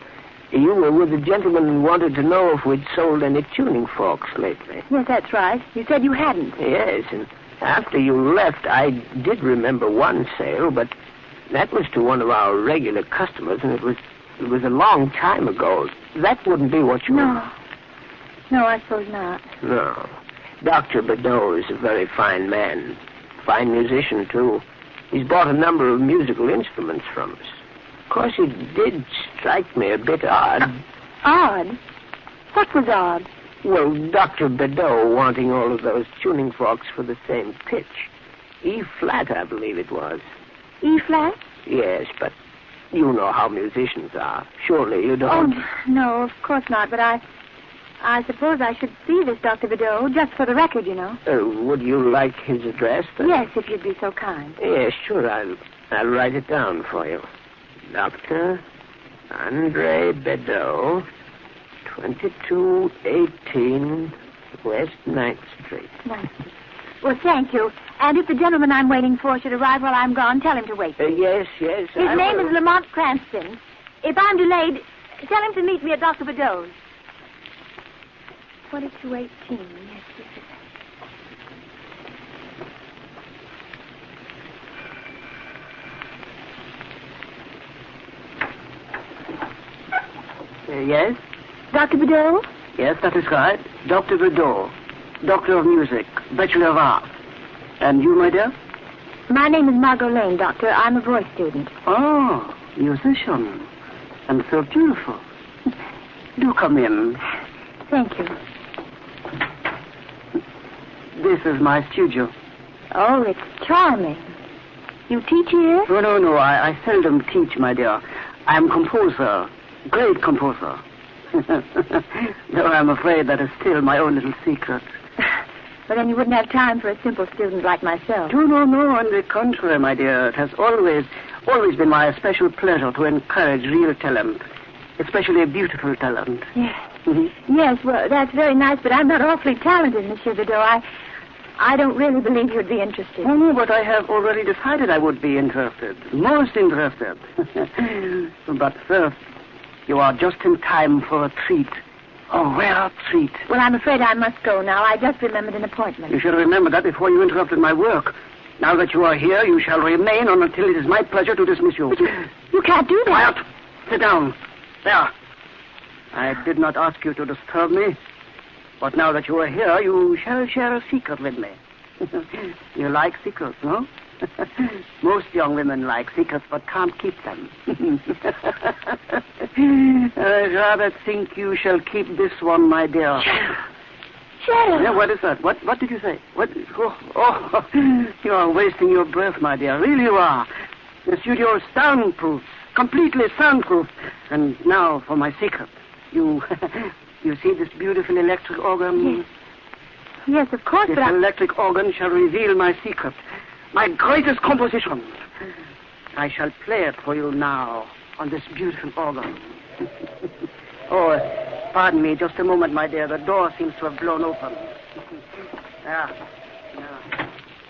Speaker 15: You were with a gentleman who wanted to know if we'd sold any tuning forks lately.
Speaker 7: Yes, that's right. You said you hadn't.
Speaker 15: Yes, and after you left, I did remember one sale, but that was to one of our regular customers, and it was a long time ago. That wouldn't be what you...
Speaker 7: No. No, I suppose not.
Speaker 15: No. Dr. Badeau is a very fine man. Fine musician, too. He's bought a number of musical instruments from us. Of course, it did strike me a bit odd.
Speaker 7: Odd? What was odd?
Speaker 15: Well, Dr. Badeau wanting all of those tuning forks for the same pitch. E-flat, I believe it was.
Speaker 7: E-flat?
Speaker 15: Yes, but you know how musicians are. Surely you don't.
Speaker 7: Oh, no, of course not, but I suppose I should see this Dr. Badeau, just for the record, you know.
Speaker 15: Would you like his address, then?
Speaker 7: Yes, if you'd be so kind.
Speaker 15: Yes, sure, I'll write it down for you. Dr. Andre Badeau, 2218 West 9th Street.
Speaker 7: 9th Street. Well, thank you. And if the gentleman I'm waiting for should arrive while I'm gone, tell him to wait.
Speaker 15: Yes.
Speaker 7: His name is Lamont Cranston. If I'm delayed, tell him to meet me at Dr. Badeau's. 2218, yes.
Speaker 15: Yes?
Speaker 7: Dr. Badeau?
Speaker 15: Yes, that is right. Dr. Badeau. Doctor of Music. Bachelor of Arts. And you, my dear?
Speaker 7: My name is Margot Lane, Doctor. I'm a voice student.
Speaker 15: Oh, musician. And so beautiful. Do come in.
Speaker 7: Thank you.
Speaker 15: This is my studio.
Speaker 7: Oh, it's charming. You teach here?
Speaker 15: No. I seldom teach, my dear. I'm composer. Great composer. Though I'm afraid that is still my own little secret.
Speaker 7: But then you wouldn't have time for a simple student like myself.
Speaker 15: No. On the contrary, my dear. It has always been my special pleasure to encourage real talent. Especially beautiful talent.
Speaker 7: Yes. Mm-hmm. Yes, well, that's very nice, but I'm not awfully talented, Monsieur Badeau. I don't really believe you'd be interested.
Speaker 15: Oh, no, but I have already decided I would be interested. Most interested. But first, you are just in time for a treat. A rare treat.
Speaker 7: Well, I'm afraid I must go now. I just remembered an appointment.
Speaker 15: You should remember that before you interrupted my work. Now that you are here, you shall remain on until it is my pleasure to dismiss you.
Speaker 7: But you can't do that.
Speaker 15: Quiet. Sit down. There. I did not ask you to disturb me. But now that you are here, you shall share a secret with me. You like secrets, no? Most young women like secrets, but can't keep them. I rather think you shall keep this one, my dear.
Speaker 7: Shadow.
Speaker 15: Yeah, what is that? What did you say? What? Oh, you are wasting your breath, my dear. Really you are. The studio is soundproof. Completely soundproof. And now for my secret. You see this beautiful electric organ?
Speaker 7: Yes. Yes, of course,
Speaker 15: this
Speaker 7: but
Speaker 15: electric organ shall reveal my secret. My greatest composition. I shall play it for you now on this beautiful organ. Oh, pardon me just a moment, my dear. The door seems to have blown open. Yeah.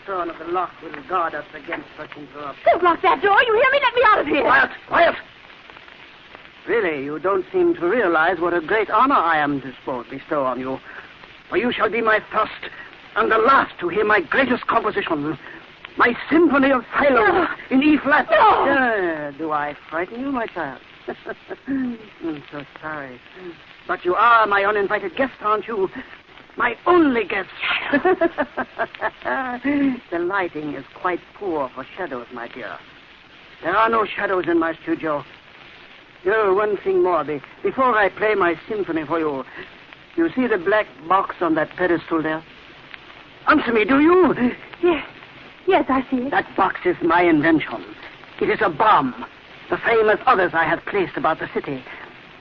Speaker 15: Turn of the lock will guard us against such interruption.
Speaker 7: Don't lock that door. You hear me? Let me out of here.
Speaker 15: Quiet. Really, you don't seem to realize what a great honor I am to bestow on you. For you shall be my first and the last to hear my greatest composition. My Symphony of Silence in E-flat.
Speaker 7: No.
Speaker 15: Do I frighten you, my child? I'm so sorry. But you are my uninvited guest, aren't you? My only guest. The lighting is quite poor for shadows, my dear. There are no shadows in my studio. Oh, one thing more. Before I play my symphony for you, you see the black box on that pedestal there? Answer me, do you?
Speaker 7: Yes, I see it.
Speaker 15: That box is my invention. It is a bomb, the same as others I have placed about the city.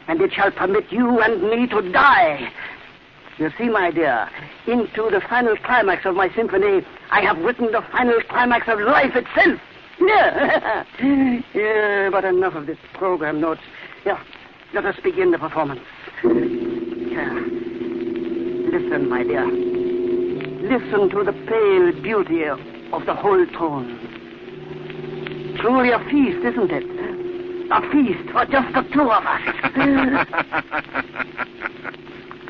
Speaker 15: And it shall permit you and me to die. You see, my dear, into the final climax of my symphony, I have written the final climax of life itself. Yeah. Yeah, but enough of this program notes. Yeah, let us begin the performance. Yeah. Listen, my dear. Listen to the pale beauty of the whole tone. Truly a feast, isn't it? A feast for just the two of us.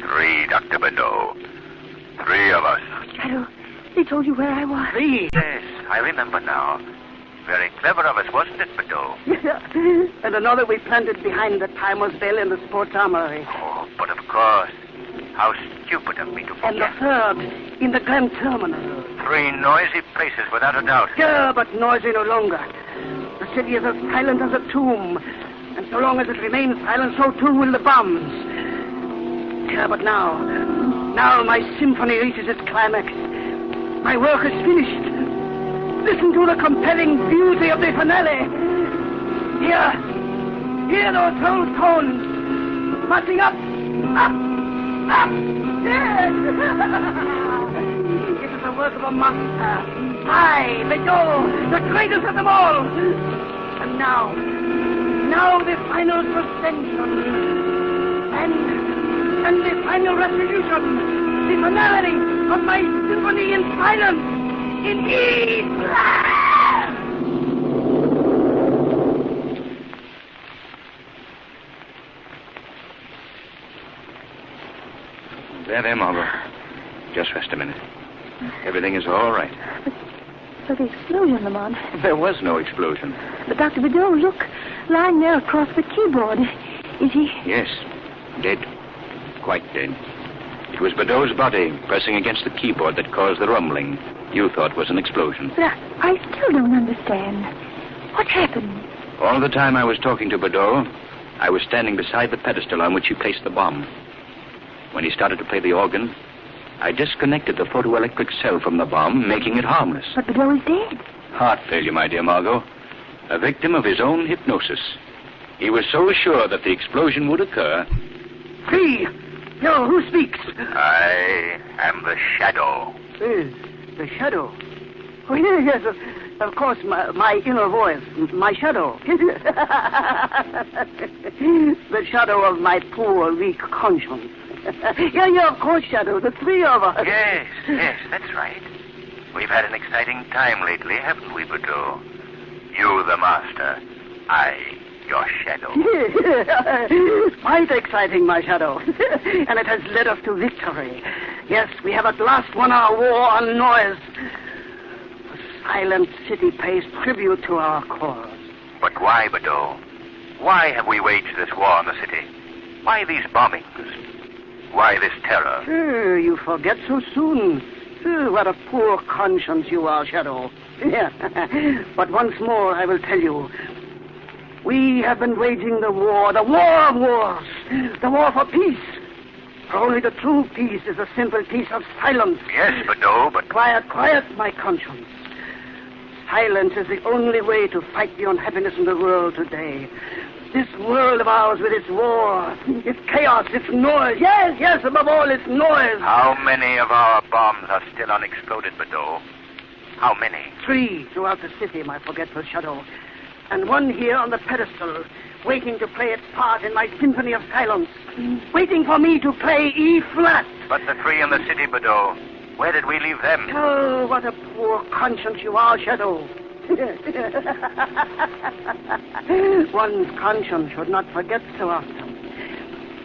Speaker 14: 3, Dr. Bedeau. 3 of us.
Speaker 7: Shadow, they told you where I was.
Speaker 15: 3.
Speaker 14: Yes, I remember now. Very clever of us, wasn't it, Bedeau?
Speaker 15: Yeah. And another we planted behind the Timer's Bell in the Sports Armory.
Speaker 14: Oh, but of course. How stupid of me to forget.
Speaker 15: And the third, in the Grand Terminal.
Speaker 14: 3 noisy places, without a doubt.
Speaker 15: Yeah, but noisy no longer. The city is as silent as a tomb. And so long as it remains silent, so too will the bombs. Yeah, but now my symphony reaches its climax. My work is finished. Listen to the compelling beauty of the finale. Hear those whole tones marching up. Yes. It is the work of a master. I, Bedeau, the greatest of them all. And now the final suspension. And the final retribution. The finality of my symphony in silence. In E flat.
Speaker 4: There, Margot. Just rest a minute. Everything is all right.
Speaker 7: But the explosion, Lamont.
Speaker 4: There was no explosion.
Speaker 7: But Dr. Bedeau, look. Lying there across the keyboard. Is he?
Speaker 4: Yes. Dead. Quite dead. It was Bedeau's body pressing against the keyboard that caused the rumbling you thought was an explosion.
Speaker 7: But I still don't understand. What happened?
Speaker 4: All the time I was talking to Bedeau, I was standing beside the pedestal on which he placed the bomb. When he started to play the organ, I disconnected the photoelectric cell from the bomb, making it harmless.
Speaker 7: But Bedeau is dead.
Speaker 4: Heart failure, my dear Margot. A victim of his own hypnosis. He was so sure that the explosion would occur.
Speaker 15: Free! Yo, who speaks?
Speaker 14: I am the Shadow.
Speaker 15: The Shadow? Oh, yes, of course, my inner voice, my shadow. The shadow of my poor, weak conscience. Yeah, of course, Shadow, the 3 of us.
Speaker 14: Yes, that's right. We've had an exciting time lately, haven't we, Bedeau? You, the master. I, your shadow.
Speaker 15: Quite exciting, my shadow. And it has led us to victory. Yes, we have at last won our war on noise. The silent city pays tribute to our cause.
Speaker 14: But why, Bedeau? Why have we waged this war on the city? Why these bombings? Why this terror?
Speaker 15: You forget so soon. What a poor conscience you are, Shadow. Yeah. But once more, I will tell you. We have been waging the war of wars, the war for peace. For only the true peace is a simple peace of silence.
Speaker 14: Yes, Bedeau, but...
Speaker 15: Quiet, my conscience. Silence is the only way to fight the unhappiness in the world today. This world of ours with its war, its chaos, its noise. Yes, above all, its noise.
Speaker 14: How many of our bombs are still unexploded, Bedeau? How many?
Speaker 15: 3 throughout the city, my forgetful shadow. And 1 here on the pedestal, waiting to play its part in my symphony of silence. Waiting for me to play E flat.
Speaker 14: But the 3 in the city, Bedeau, where did we leave them?
Speaker 15: Oh, what a poor conscience you are, Shadow. One's conscience should not forget so often.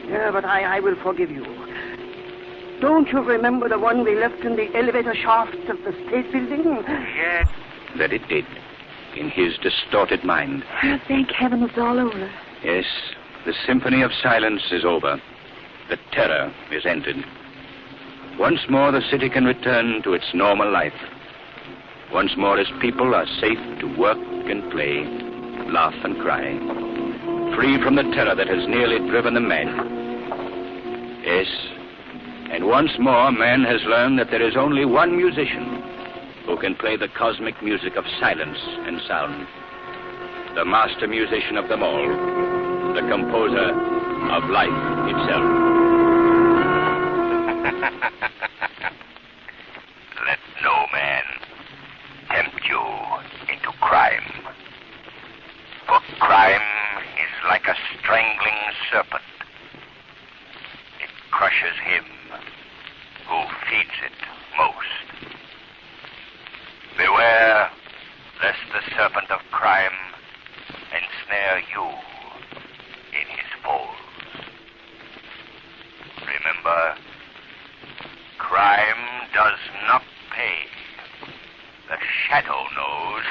Speaker 15: Yeah, but I will forgive you. Don't you remember the one we left in the elevator shaft of the State Building?
Speaker 14: Yes.
Speaker 4: That it did. In his distorted mind.
Speaker 7: Oh, thank heaven it's all over.
Speaker 4: Yes, the symphony of silence is over. The terror is ended. Once more the city can return to its normal life. Once more its people are safe to work and play, laugh and cry. Free from the terror that has nearly driven them mad. Yes, and once more man has learned that there is only one musician who can play the cosmic music of silence and sound. The master musician of them all, the composer of life itself.
Speaker 14: shadow knows.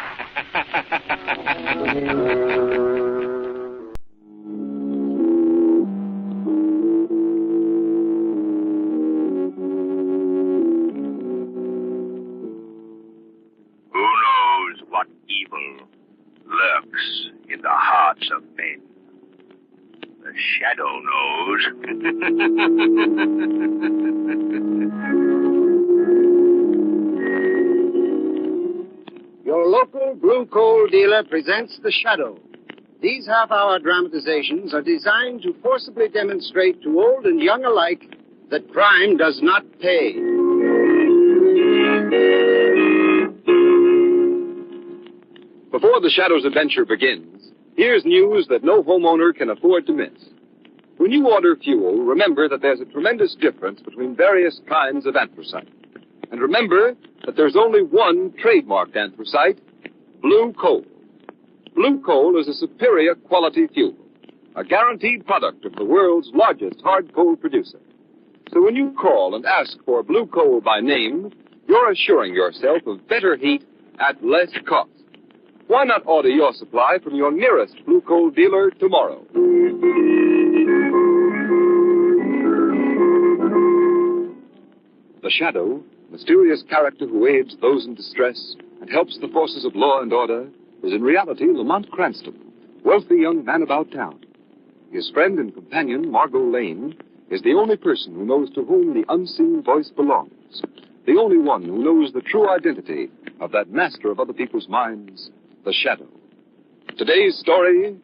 Speaker 14: Who knows what evil lurks in the hearts of men? The shadow knows.
Speaker 17: Your local blue coal dealer presents The Shadow. These half-hour dramatizations are designed to forcibly demonstrate to old and young alike that crime does not pay.
Speaker 18: Before the Shadow's adventure begins, here's news that no homeowner can afford to miss. When you order fuel, remember that there's a tremendous difference between various kinds of anthracite. And remember that there's only one trademarked anthracite, blue coal. Blue coal is a superior quality fuel, a guaranteed product of the world's largest hard coal producer. So when you call and ask for blue coal by name, you're assuring yourself of better heat at less cost. Why not order your supply from your nearest blue coal dealer tomorrow? The Shadow, mysterious character who aids those in distress and helps the forces of law and order, is in reality Lamont Cranston, wealthy young man about town. His friend and companion, Margot Lane, is the only person who knows to whom the unseen voice belongs, the only one who knows the true identity of that master of other people's minds, the Shadow. Today's story,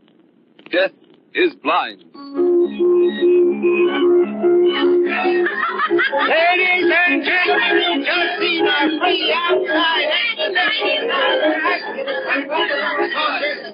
Speaker 18: Death is Blind.
Speaker 3: Ladies and gentlemen, just seen our free outside.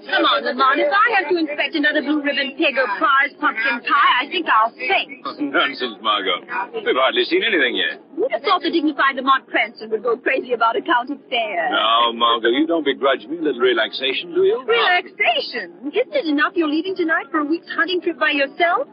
Speaker 7: Come on, Lamont. If I have to inspect another blue ribbon pig or prize pumpkin pie, I think I'll faint.
Speaker 16: Nonsense, Margot. We've hardly seen anything yet.
Speaker 7: Who'd have thought the dignified Lamont Cranston would go crazy about a county fair?
Speaker 16: Now, Margot, you don't begrudge me a little relaxation, do you?
Speaker 7: Relaxation? Isn't it enough you're leaving tonight for a week's hunting trip by yourself?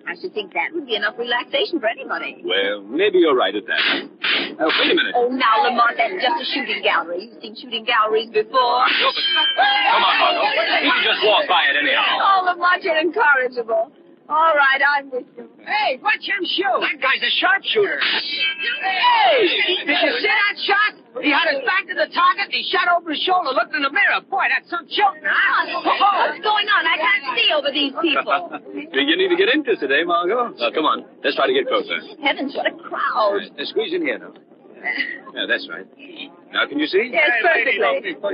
Speaker 7: I should think that would be enough relaxation for anybody.
Speaker 16: Well, maybe you're right at that. Wait a minute.
Speaker 7: Oh, now, Lamont, that's just a shooting gallery. You've seen shooting galleries before.
Speaker 16: Come on, Margot. You can just walk by it anyhow.
Speaker 7: Oh, Lamont, you're incorrigible. All right, I'm with you.
Speaker 10: Hey, watch him shoot. That guy's a sharpshooter. Hey! Did you see that shot? He had his back to the target, and he shot over his shoulder, looked in the mirror. Boy, that's some shooting, huh?
Speaker 7: What's going on? I can't see over these people.
Speaker 16: Beginning to get interested, eh, Margot? Come on. Let's try to get closer.
Speaker 7: Heavens, what a crowd.
Speaker 16: Squeeze in here now. Yeah, that's right. Now, can you see?
Speaker 7: Yes, perfectly.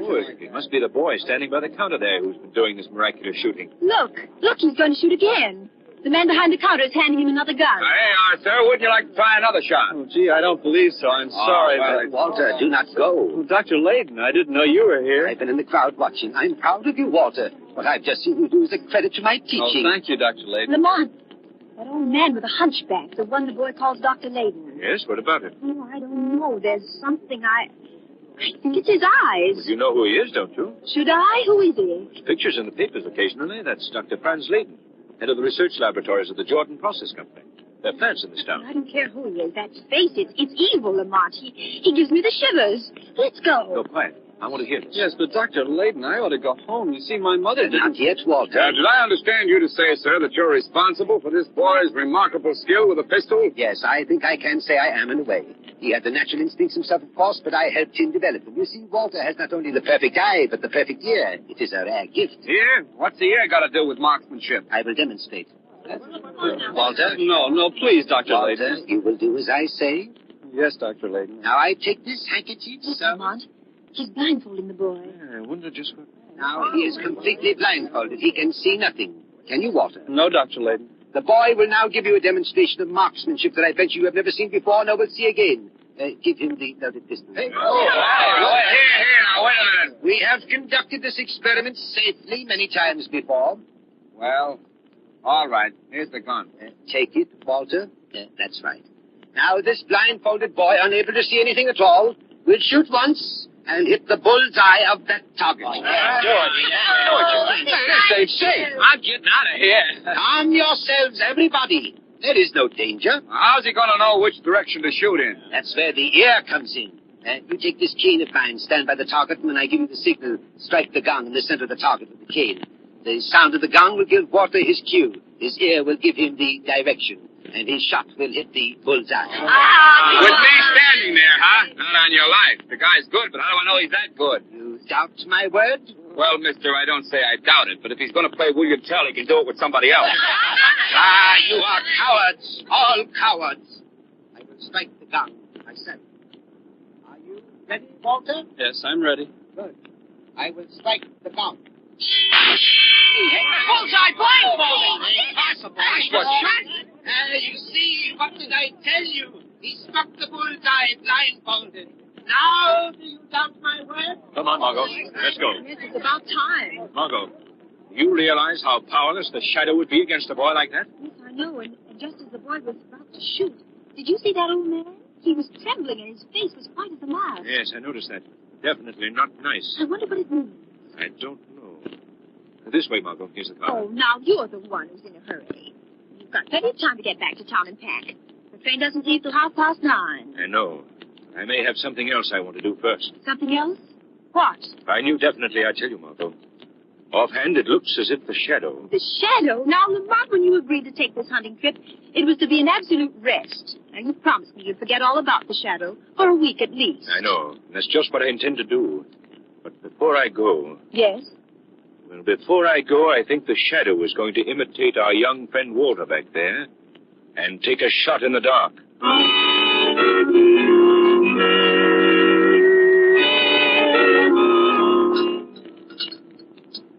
Speaker 16: Good. It must be the boy standing by the counter there who's been doing this miraculous shooting.
Speaker 7: Look, he's going to shoot again. The man behind the counter is handing him another gun.
Speaker 16: Hey, Arthur, wouldn't you like to try another shot?
Speaker 21: Oh, gee, I don't believe so. I'm sorry, but...
Speaker 17: Walter, do not go.
Speaker 21: Oh, Dr. Layden, I didn't know you were here.
Speaker 17: I've been in the crowd watching. I'm proud of you, Walter. What I've just seen you do is a credit to my teaching.
Speaker 21: Oh, thank you, Dr. Layden.
Speaker 7: Lamont, that old man with a hunchback, the one the boy calls Dr. Layden.
Speaker 16: Yes, what about it?
Speaker 7: Oh, I don't know. There's something I think it's his eyes.
Speaker 16: Well, you know who he is, don't you?
Speaker 7: Should I? Who is he?
Speaker 16: There's pictures in the papers occasionally. That's Dr. Franz Layden, head of the research laboratories of the Jordan Process Company. They're plants in this town.
Speaker 7: I don't care who he is. That face, it's evil, Lamont. He gives me the shivers. Let's go.
Speaker 16: Go quiet. I want to hear this.
Speaker 21: Yes, but Dr. Layden, I ought to go home. You see, my mother didn't...
Speaker 17: Not yet, Walter.
Speaker 18: Did I understand you to say, sir, that you're responsible for this boy's remarkable skill with a pistol?
Speaker 17: Yes, I think I can say I am in a way. He had the natural instincts himself, of course, but I helped him develop them. You see, Walter has not only the perfect eye, but the perfect ear. It is a rare gift.
Speaker 18: Ear? What's the ear got to do with marksmanship?
Speaker 17: I will demonstrate. Walter?
Speaker 21: No, please, Dr.
Speaker 17: Walter,
Speaker 21: Layden.
Speaker 17: you will do as I say.
Speaker 21: Yes, Dr. Layden.
Speaker 17: Now I take this handkerchief, sir.
Speaker 7: Lamont, he's blindfolding the boy.
Speaker 21: Yeah, wouldn't it just...
Speaker 17: Now he is completely blindfolded. He can see nothing. Can you, Walter?
Speaker 21: No, Dr. Layden.
Speaker 17: The boy will now give you a demonstration of marksmanship that I bet you have never seen before nor will see again. Give him the loaded pistol. Hey.
Speaker 18: Here, now, wait a minute.
Speaker 17: We have conducted this experiment safely many times before.
Speaker 18: Well, all right. Here's the gun.
Speaker 17: Take it, Walter. That's right. Now, this blindfolded boy, unable to see anything at all, will shoot once and hit the bullseye of that target.
Speaker 18: Safe. I'm getting out of here.
Speaker 17: Calm yourselves, everybody. There is no danger.
Speaker 18: How's he going to know which direction to shoot in?
Speaker 17: That's where the ear comes in. You take this cane of mine, stand by the target, and when I give you the signal, strike the gong in the center of the target with the cane. The sound of the gong will give Walter his cue. His ear will give him the direction, and his shot will hit the bullseye.
Speaker 18: With me standing there, huh? Not on your life. The guy's good, but how do I know he's that good?
Speaker 17: You doubt my word?
Speaker 18: Well, mister, I don't say I doubt it, but if he's going to play William Tell, he can do it with somebody else.
Speaker 17: You are cowards. All cowards. I will strike the gong myself. Are you ready, Walter?
Speaker 21: Yes, I'm ready.
Speaker 17: Good. I will strike the gong.
Speaker 10: He hit the bullseye blindfolded.
Speaker 17: Impossible. You see, what did I tell you? He struck the bullseye blindfolded. Now, do you doubt my word?
Speaker 18: Come on, Margot. Let's go.
Speaker 7: Yes, it's about time.
Speaker 18: Margot, you realize how powerless the shadow would be against a boy like that?
Speaker 7: Yes, I know, and just as the boy was about to shoot, did you see that old man? He was trembling, and his face was white as a mask.
Speaker 18: Yes, I noticed that. Definitely not nice.
Speaker 7: I wonder what it means.
Speaker 18: I don't know. This way, Margot. Here's the car.
Speaker 7: Oh, now you're the one who's in a hurry. You've got plenty of time to get back to town and pack. The train doesn't leave till 9:30.
Speaker 18: I know. I may have something else I want to do first.
Speaker 7: Something else? What?
Speaker 18: If I knew definitely, I'd tell you, Margot. Offhand, it looks as if the shadow...
Speaker 7: The shadow? Now, Lamont, when you agreed to take this hunting trip, it was to be an absolute rest. Now, you promised me you'd forget all about the shadow, for a week at least.
Speaker 18: I know. That's just what I intend to do. But before I go...
Speaker 7: Yes?
Speaker 18: Well, before I go, I think the shadow is going to imitate our young friend Walter back there and take a shot in the dark.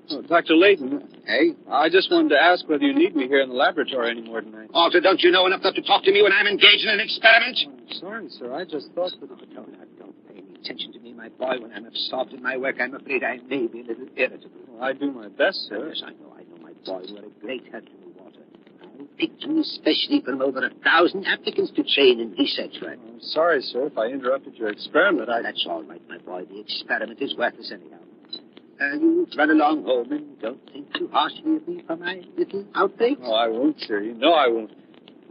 Speaker 21: Oh, Dr. Layton.
Speaker 17: Hey?
Speaker 21: I just wanted to ask whether you need me here in the laboratory anymore tonight.
Speaker 17: Walter, don't you know enough not to talk to me when I'm engaged in an experiment?
Speaker 21: I'm sorry, sir. I just thought that...
Speaker 17: Don't pay any attention to me, my boy. When I'm absorbed in my work, I'm afraid I may be a little irritable.
Speaker 21: Well, I do my best, sir.
Speaker 17: Yes, I know, my boy. You are a great help to me, Walter. I picked you especially from over 1,000 applicants to train in research work.
Speaker 21: I'm sorry, sir, if I interrupted your experiment.
Speaker 17: That's all right, my boy. The experiment is worthless anyhow. You run along home and don't think too harshly of me for my little outbreaks.
Speaker 21: Oh, I won't, sir. You know I won't.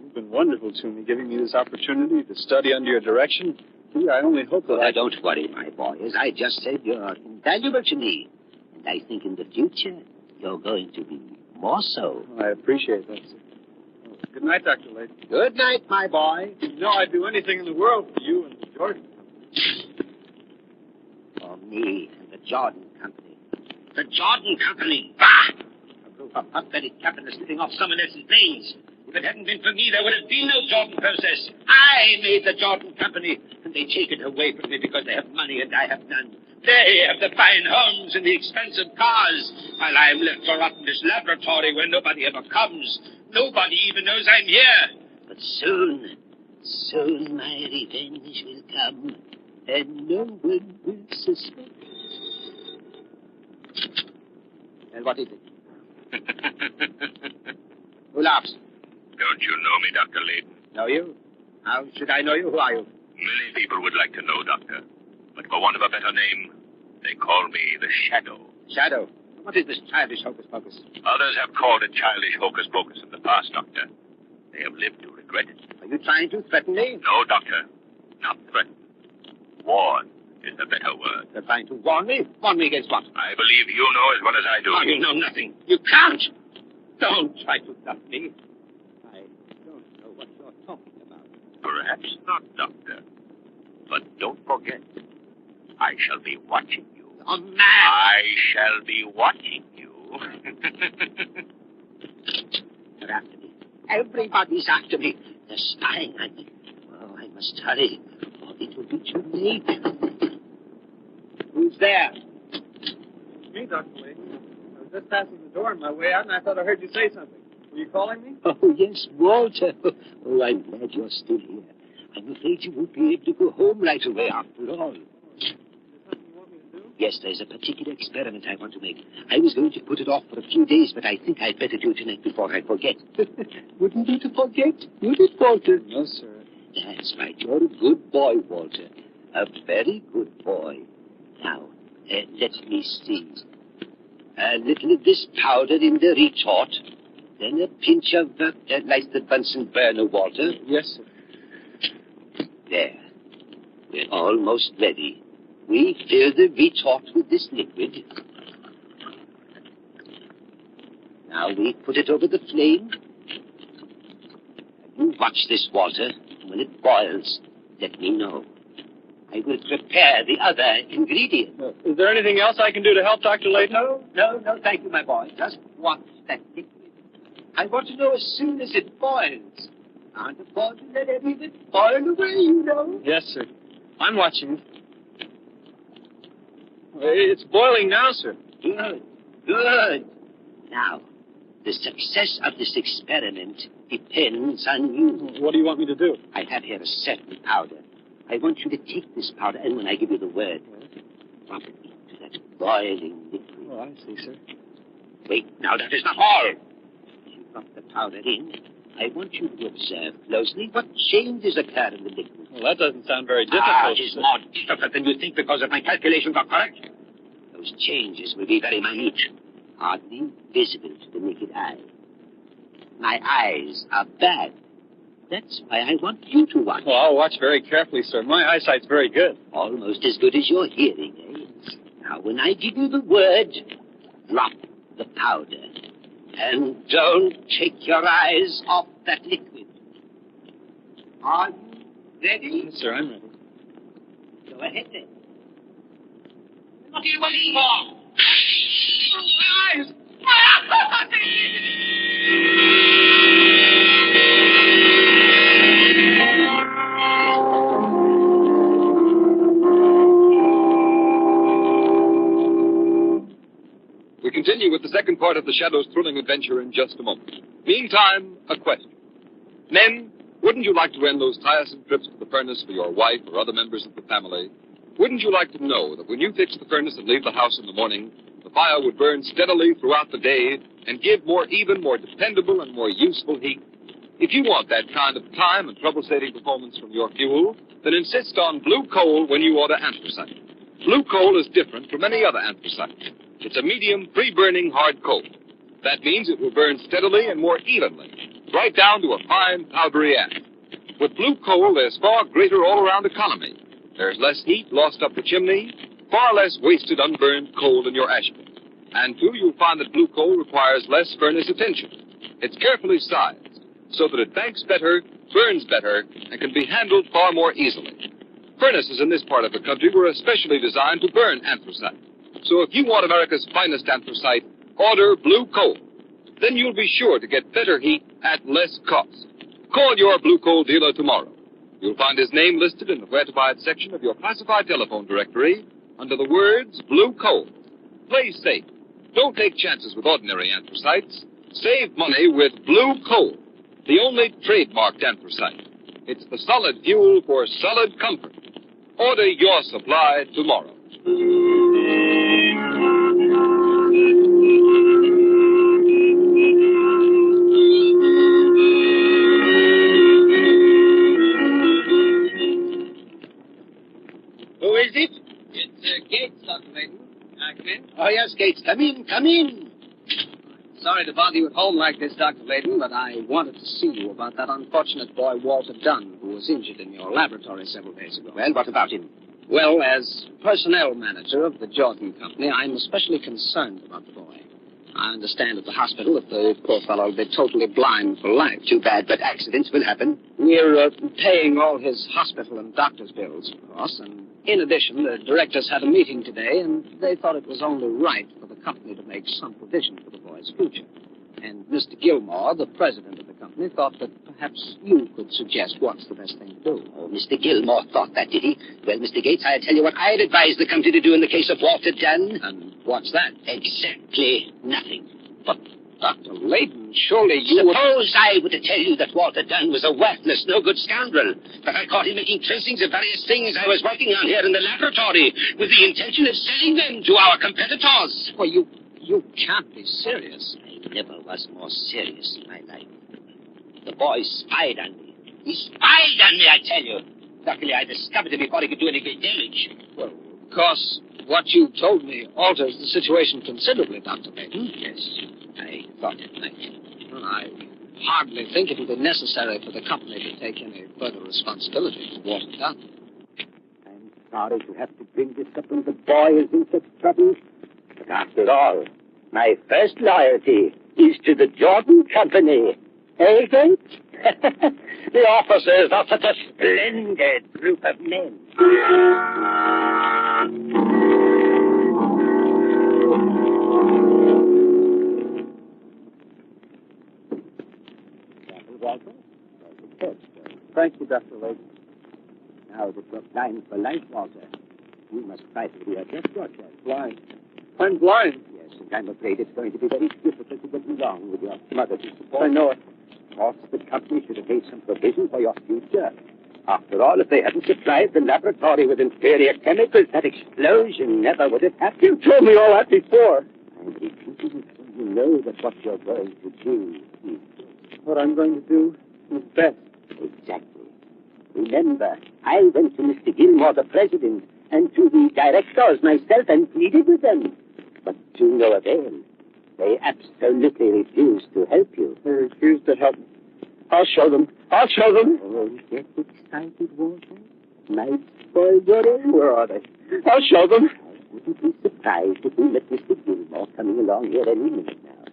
Speaker 21: You've been wonderful to me, giving me this opportunity to study under your direction. Gee, I only hope that
Speaker 17: Don't worry, my boy. As I just said, you're invaluable to me. And I think in the future, you're going to be more so.
Speaker 21: I appreciate that, sir. Oh, good night, Dr. Layton.
Speaker 17: Good night, my boy.
Speaker 21: You know I'd do anything in the world for you and Jordan.
Speaker 17: For me and the Jordan Company. The Jordan Company! Bah! A group of hot-blooded capitalists living off someone else's brains. If it hadn't been for me, there would have been no Jordan process. I made the Jordan Company, and they take it away from me because they have money and I have none. They have the fine homes and the expensive cars, while I'm left to rot in this laboratory where nobody ever comes. Nobody even knows I'm here. But soon my revenge will come, and no one will suspect. And what is it? Who laughs?
Speaker 16: Don't you know me, Dr. Layton?
Speaker 17: Know you? How should I know you? Who are you?
Speaker 16: Many people would like to know, Doctor. But for want of a better name, they call me the Shadow.
Speaker 17: Shadow? What is this childish hocus-pocus?
Speaker 16: Others have called it childish hocus-pocus in the past, Doctor. They have lived to regret it.
Speaker 17: Are you trying to threaten me?
Speaker 16: No, Doctor. Not threaten. Warn is the better word.
Speaker 17: You're trying to warn me? Warn me against what?
Speaker 16: I believe you know as well as I do.
Speaker 17: Oh, you know nothing. You can't. Don't try to bluff me. I don't know what you're talking about.
Speaker 16: Perhaps not, Doctor. But don't forget, I shall be watching you.
Speaker 17: Oh, man!
Speaker 16: I shall be watching you.
Speaker 17: They're after me. Everybody's after me. They're spying on me. Oh, I must hurry, or it will be too late. Who's there?
Speaker 21: It's me, Dr. Layton. I was just passing the door on my way out, and I thought I heard you say something. Were you calling me?
Speaker 17: Oh, yes, Walter. Oh, I'm glad you're still here. I'm afraid you won't be able to go home right away after all. Yes, there's a particular experiment I want to make. I was going to put it off for a few days, but I think I'd better do it tonight before I forget. Wouldn't you to forget? Would it, Walter?
Speaker 21: No, sir.
Speaker 17: That's right. You're a good boy, Walter. A very good boy. Now, let me see. A little of this powder in the retort. Then a pinch of light the Bunsen burner, Walter.
Speaker 21: Yes, sir.
Speaker 17: There. We're almost ready. We fill the retort with this liquid. Now we put it over the flame. You watch this, Walter. When it boils, let me know. I will prepare the other ingredient.
Speaker 21: Is there anything else I can do to help, Dr. Layton?
Speaker 17: No, thank you, my boy. Just watch that liquid. I want to know as soon as it boils. Can't afford to let any of it boil away, you know.
Speaker 21: Yes, sir. I'm watching. It's boiling now, sir.
Speaker 17: Good. Now, the success of this experiment depends on you.
Speaker 21: What do you want me to do?
Speaker 17: I have here a certain powder. I want you to take this powder, and when I give you the word, drop it into that boiling liquid.
Speaker 21: Oh, I see, sir.
Speaker 17: Wait, now that is not all. You drop the powder in. I want you to observe closely what changes occur in the liquid.
Speaker 21: Well, that doesn't sound very difficult.
Speaker 17: It is more difficult than you think because if my calculations are correct. Those changes will be very minute, hardly visible to the naked eye. My eyes are bad. That's why I want you to watch.
Speaker 21: Well, I'll watch very carefully, sir. My eyesight's very good.
Speaker 17: Almost as good as your hearing, eh? Now, when I give you the word, drop the powder. And don't take your eyes off that liquid. Are you ready?
Speaker 21: Yes, sir, I'm ready.
Speaker 17: Go ahead, then. What are you waiting for? My eyes!
Speaker 18: We continue with the second part of the Shadow's thrilling adventure in just a moment. Meantime, a question. Men, wouldn't you like to end those tiresome trips to the furnace for your wife or other members of the family? Wouldn't you like to know that when you fix the furnace and leave the house in the morning, the fire would burn steadily throughout the day and give more even, more dependable, and more useful heat? If you want that kind of time and trouble-saving performance from your fuel, then insist on blue coal when you order anthracite. Blue coal is different from any other anthracite. It's a medium, free-burning hard coal. That means it will burn steadily and more evenly, right down to a fine, powdery ash. With blue coal, there's far greater all-around economy. There's less heat lost up the chimney, far less wasted unburned coal in your ash bin. And, too, you'll find that blue coal requires less furnace attention. It's carefully sized, so that it banks better, burns better, and can be handled far more easily. Furnaces in this part of the country were especially designed to burn anthracite. So if you want America's finest anthracite, order blue coal. Then you'll be sure to get better heat at less cost. Call your blue coal dealer tomorrow. You'll find his name listed in the Where to Buy It section of your classified telephone directory under the words blue coal. Play safe. Don't take chances with ordinary anthracites. Save money with blue coal, the only trademarked anthracite. It's the solid fuel for solid comfort. Order your supply tomorrow.
Speaker 17: Who is it? It's Gates, Dr. Layton. Come in? Oh, yes, Gates. Come in.
Speaker 6: Sorry to bother you at home like this, Dr. Layton, but I wanted to see you about that unfortunate boy, Walter Dunn, who was injured in your laboratory several days ago.
Speaker 17: Well, what about him?
Speaker 6: Well, as personnel manager of the Jordan Company, I'm especially concerned about the boy. I understand at the hospital that the poor fellow will be totally blind for life.
Speaker 17: Too bad, but accidents will happen.
Speaker 6: We're paying all his hospital and doctor's bills, of course, and in addition, the directors had a meeting today, and they thought it was only right for the company to make some provision for the boy's future. And Mr. Gilmore, the president of the company, thought that perhaps you could suggest what's the best thing to do.
Speaker 17: Oh, Mr. Gilmore thought that, did he? Well, Mr. Gates, I'll tell you what I'd advise the company to do in the case of Walter Dunn.
Speaker 6: And what's that?
Speaker 17: Exactly nothing.
Speaker 6: But, Dr. Layton, surely you
Speaker 17: Suppose I were to tell you that Walter Dunn was a worthless, no-good scoundrel, that I caught him making tracings of various things I was working on here in the laboratory with the intention of selling them to our competitors.
Speaker 6: Well, you can't be serious.
Speaker 17: I never was more serious in my life. The boy spied on me. He spied on me, I tell you. Luckily, I discovered him before he could do any great damage.
Speaker 6: Well, of course, what you told me alters the situation considerably, Dr. Layton.
Speaker 17: Yes, I thought it might.
Speaker 6: Well, I hardly think it will be necessary for the company to take any further responsibility for Walter Dunn.
Speaker 17: I sorry to have to bring this up when the boy is in such trouble. But after all, my first loyalty is to the Jordan Company. Eh, Kate? The officers are such a splendid group of men. Walter?
Speaker 21: Thank you, Dr. Lake.
Speaker 17: Now that you're blind for life, Walter, you must try to readjust yourself.
Speaker 21: Blind? I'm blind.
Speaker 17: Yes, and I'm afraid it's going to be very difficult to get along with your mother to support.
Speaker 21: I know it.
Speaker 17: Of course, the company should have made some provision for your future. After all, if they hadn't supplied the laboratory with inferior chemicals, that explosion never would have happened.
Speaker 21: You told me all that before.
Speaker 17: I'm repeating it so you know that what you're going to do is
Speaker 21: what I'm going to do is best.
Speaker 17: Exactly. Remember, I went to Mr. Gilmore, the president, and to the directors myself and pleaded with them. But to no avail. They absolutely refused to help you.
Speaker 21: They refused to help me. I'll show them. I'll show them.
Speaker 17: Oh, get excited, Walter. Nice boy, Johnny.
Speaker 21: Where are they? I'll show them.
Speaker 17: I wouldn't be surprised if we met Mr. Gilmore coming along here any minute now.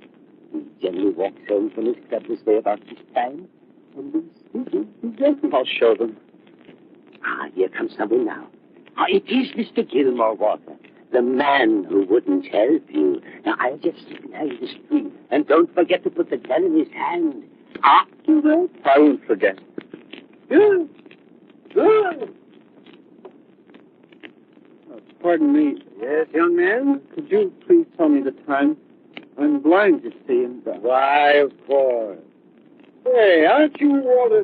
Speaker 17: He generally walks home from his club this way about this time. And
Speaker 21: I'll show them.
Speaker 17: Ah, here comes someone now. Ah, it is Mr. Gilmore, Walter. The man who wouldn't help you. Now, I'll just signal the street. And don't forget to put the gun in his hand. Afterward.
Speaker 21: I won't forget. Pardon me.
Speaker 17: Yes, young man?
Speaker 21: Could you please tell me the time? I'm blind, you see, and...
Speaker 17: Why, of course.
Speaker 21: Hey, aren't you Walter...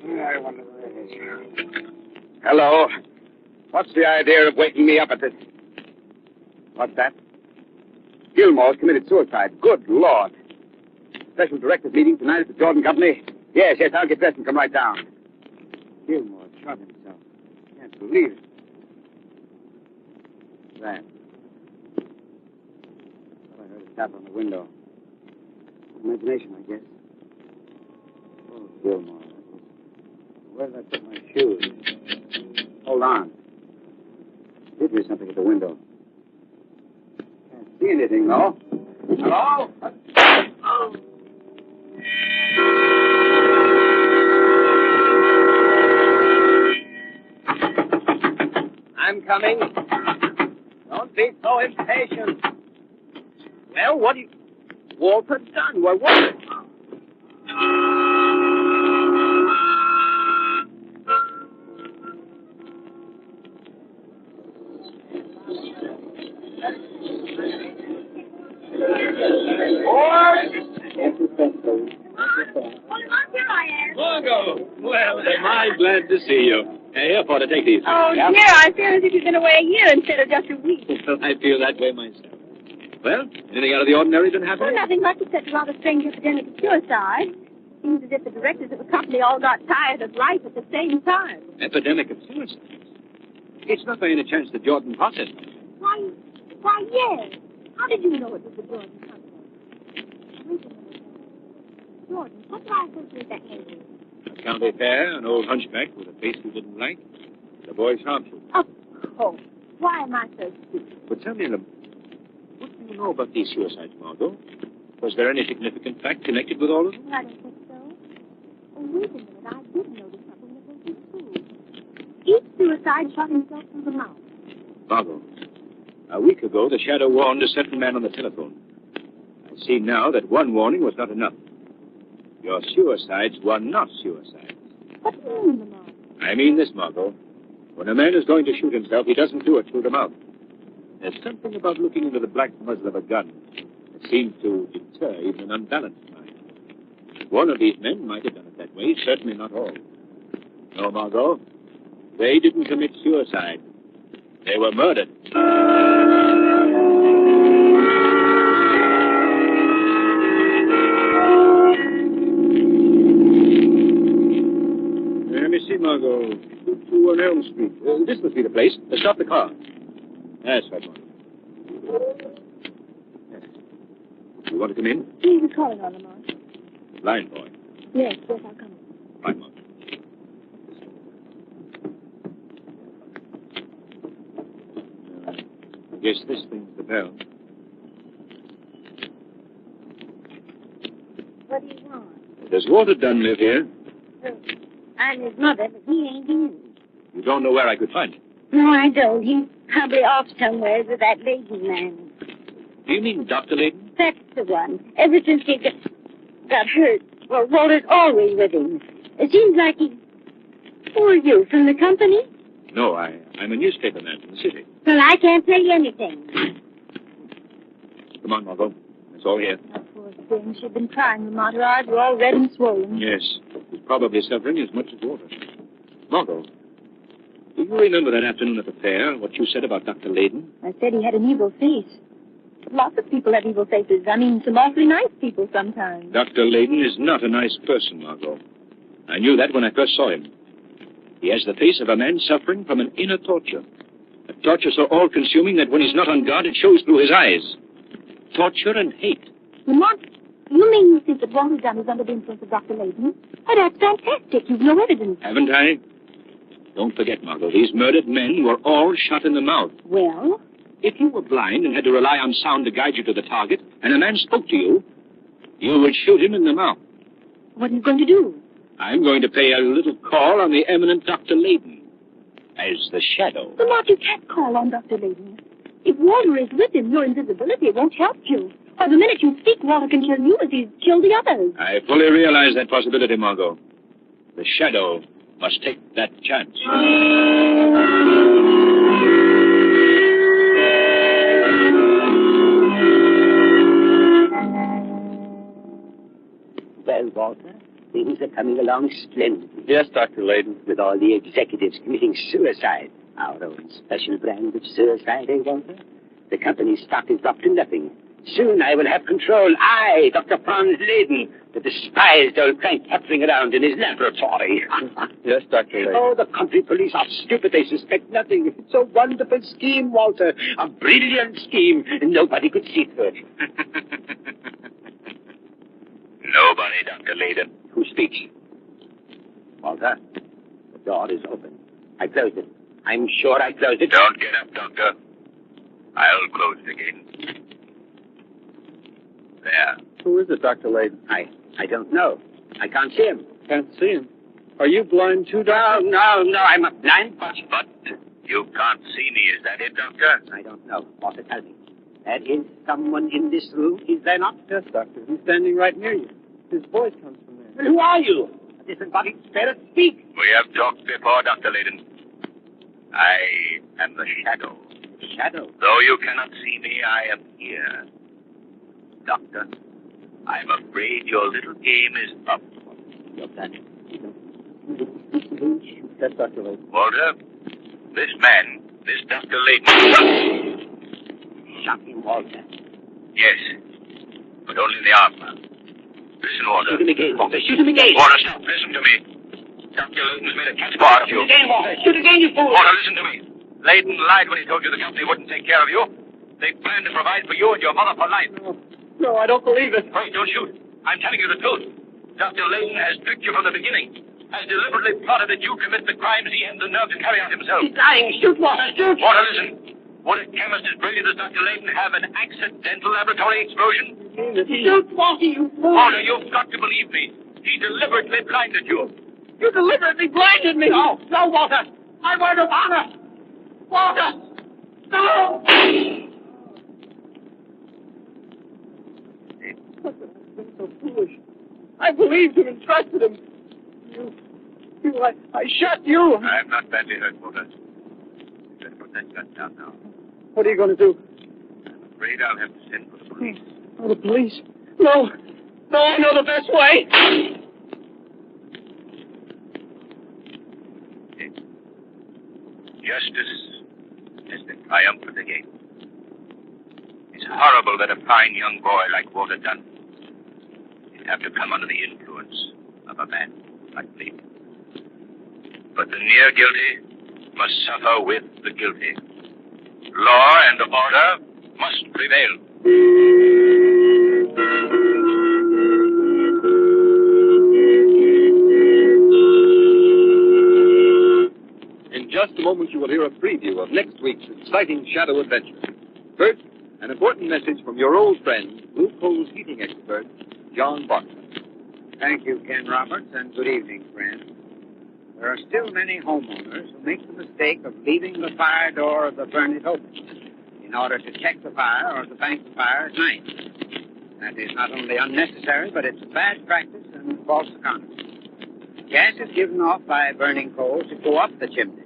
Speaker 17: I wonder where it is. Hello. What's the idea of waking me up at this? What's that? Gilmore's committed suicide. Good Lord. Special directors meeting tonight at the Jordan Company? Yes, I'll get dressed and come right down. Gilmore shot himself. Can't believe it. That. Well, I heard a tap on the window. Imagination, I guess. Oh, Gilmore. Where did I put my shoes? Hold on. Did there's something at the window. Can't see anything, though. Hello? Oh.
Speaker 10: I'm coming. Don't be so impatient. Well, what do you... Walter done? Well, what...
Speaker 4: Margot! Well, am I glad to see you. Here, Porter, take these.
Speaker 9: Oh,
Speaker 4: Yeah.
Speaker 9: dear, I feel as if you've been away a year instead of just a week.
Speaker 4: Well, I feel that way myself. Well, anything out of the ordinary been happening?
Speaker 9: Well, nothing much except a rather strange epidemic of suicide. Seems as if the directors of the company all got tired of life at the same time.
Speaker 4: Epidemic of suicide. It's not by any chance the Jordan process.
Speaker 9: Why, yes. How did you know it was the Jordan company? Wait a minute. Jordan, what do I associate that name with?
Speaker 4: A county fair, an old hunchback with a face you didn't like, the boy sharpshooter.
Speaker 9: Of course. Why am I so stupid?
Speaker 4: But tell me, what do you know about these suicides, Margot? Was there any significant fact connected with all of them?
Speaker 9: I don't think so. Oh, wait a minute. I did notice something that was true. Each suicide shot himself through the mouth.
Speaker 4: Margot, a week ago, the shadow warned a certain man on the telephone. I see now that one warning was not enough. Your suicides were not suicides.
Speaker 9: What do you mean, Lamont?
Speaker 4: I mean this, Margot. When a man is going to shoot himself, he doesn't do it through the mouth. There's something about looking into the black muzzle of a gun that seems to deter even an unbalanced mind. One of these men might have done it that way, certainly not all. No, Margot, they didn't commit suicide. They were murdered. Let me see, Margot. 221 Elm Street. This must be the place. Stop the car. That's right, Margot. You want to come in?
Speaker 9: He was calling on Lamont.
Speaker 4: Blind boy.
Speaker 9: Yes, I'll come.
Speaker 4: Right, Mark. I guess this thing's the bell.
Speaker 9: What do you want?
Speaker 4: Does Walter Dunn live here?
Speaker 9: I'm his mother, but he ain't in.
Speaker 4: You don't know where I could find him.
Speaker 9: No, I don't. He's probably off somewhere with that lady man.
Speaker 4: Do you mean Dr. Layton?
Speaker 9: That's the one. Ever since he got hurt, well, Walter's always with him. It seems like he... Who are you, from the company?
Speaker 4: No, I'm a newspaper man from the city.
Speaker 9: Well, I can't tell you anything.
Speaker 4: Come on, Margot. It's all here.
Speaker 9: Oh, poor thing. She's been crying, Lamont. Her eyes are all red and swollen.
Speaker 4: Yes. He's probably suffering as much as Walter. Margot, do you remember that afternoon at the fair, what you said about Dr. Layton?
Speaker 7: I said he had an evil face. Lots of people have evil faces. I mean, some awfully nice people sometimes.
Speaker 4: Dr. Layton is not a nice person, Margot. I knew that when I first saw him. He has the face of a man suffering from an inner torture. A torture so all-consuming that when he's not on guard, it shows through his eyes. Torture and hate.
Speaker 7: Lamont, you mean you think that Walter Dunn is under the influence of Dr. Layton? Oh, that's fantastic. You've no evidence.
Speaker 4: Haven't I? Don't forget, Margot, these murdered men were all shot in the mouth.
Speaker 7: Well?
Speaker 4: If you were blind and had to rely on sound to guide you to the target, and a man spoke to you, you would shoot him in the mouth.
Speaker 7: What are you going to do?
Speaker 4: I'm going to pay a little call on the eminent Dr. Layton as the shadow.
Speaker 7: Lamont, you can't call on Dr. Layton. If Walter is with him, your invisibility won't help you. Or the minute you speak, Walter can kill you as he's killed the others.
Speaker 4: I fully realize that possibility, Margot. The shadow must take that chance.
Speaker 17: Well, Walter, things are coming along splendidly.
Speaker 21: Yes, Dr. Layton.
Speaker 17: With all the executives committing suicide. Our own special brand of suicide, eh, Walter? The company's stock is dropped to nothing. Soon I will have control. I, Dr. Franz Layton, the despised old crank puttering around in his laboratory.
Speaker 21: Yes, Dr. Layton.
Speaker 17: Oh, the country police are stupid. They suspect nothing. It's a wonderful scheme, Walter. A brilliant scheme. Nobody could see through it.
Speaker 14: Nobody, Dr. Layton.
Speaker 17: Who speaks? Walter, the door is open. I closed it. I'm sure I closed it.
Speaker 14: Don't get up, Doctor. I'll close it again. There.
Speaker 21: Who is it, Dr. Layton?
Speaker 17: I don't know. I can't see him.
Speaker 21: Can't see him. Are you blind too, Doctor?
Speaker 17: No, I'm a blind
Speaker 14: But you can't see me, is that it, Doctor?
Speaker 17: I don't know. Walter, tell me. There is someone in this room, is there not?
Speaker 21: Yes, Doctor. He's standing right near you. His voice comes from there.
Speaker 17: Well, who are you? A disembodied spirit? Speak.
Speaker 14: We have talked before, Dr. Layton. I am the shadow.
Speaker 17: Shadow?
Speaker 14: Though you cannot see me, I am here. Doctor, I'm afraid your little game is up.
Speaker 17: You're done.
Speaker 21: Yes, Dr. Layton.
Speaker 14: Walter, this man, this Dr. Layton...
Speaker 17: Shot him, Walter.
Speaker 14: Yes, but only in the arm. Listen, Walter.
Speaker 17: Shoot him again, Walter. Shoot him again.
Speaker 14: Walter, stop. Listen to me. Dr. Layton's made a catch part of you.
Speaker 17: Shoot again, Walter. Shoot again, you fool.
Speaker 14: Walter, listen to me. Layton lied when he told you the company wouldn't take care of you. They planned to provide for you and your mother for life.
Speaker 21: No, I don't believe it.
Speaker 14: Wait, don't shoot. I'm telling you the truth. Dr. Layton has tricked you from the beginning. Has deliberately plotted that you commit the crimes he hadn't the nerve to carry out himself.
Speaker 17: He's lying. Shoot, Walter. Shoot.
Speaker 14: Walter, listen. Would a chemist as brilliant as Dr. Layton have an accidental laboratory explosion?
Speaker 17: Shoot, Walter, you fool.
Speaker 14: Walter, you've got to believe me. He deliberately blinded you.
Speaker 17: You deliberately blinded me. No, Walter. My word of honor. Walter. No.
Speaker 21: I've been so foolish. I believed him and trusted him. I shot you.
Speaker 14: I'm not badly hurt, Walter. You better put that gun down now.
Speaker 21: What are you going to do?
Speaker 14: I'm afraid I'll have to send for the police.
Speaker 21: Oh, the police? No, I know the best way.
Speaker 14: Justice is the triumphant again. It's horrible that a fine young boy like Walter Dunn should have to come under the influence of a man like me. But the near guilty must suffer with the guilty. Law and order must prevail.
Speaker 18: you will hear a preview of next week's exciting shadow adventure. First, an important message from your old friend, Blue Coal's heating expert, John Barker.
Speaker 24: Thank you, Ken Roberts, and good evening, friends. There are still many homeowners who make the mistake of leaving the fire door of the furnace open in order to check the fire or to bank the fire at night. That is not only unnecessary, but it's a bad practice and false economy. Gas is given off by burning coal to go up the chimney.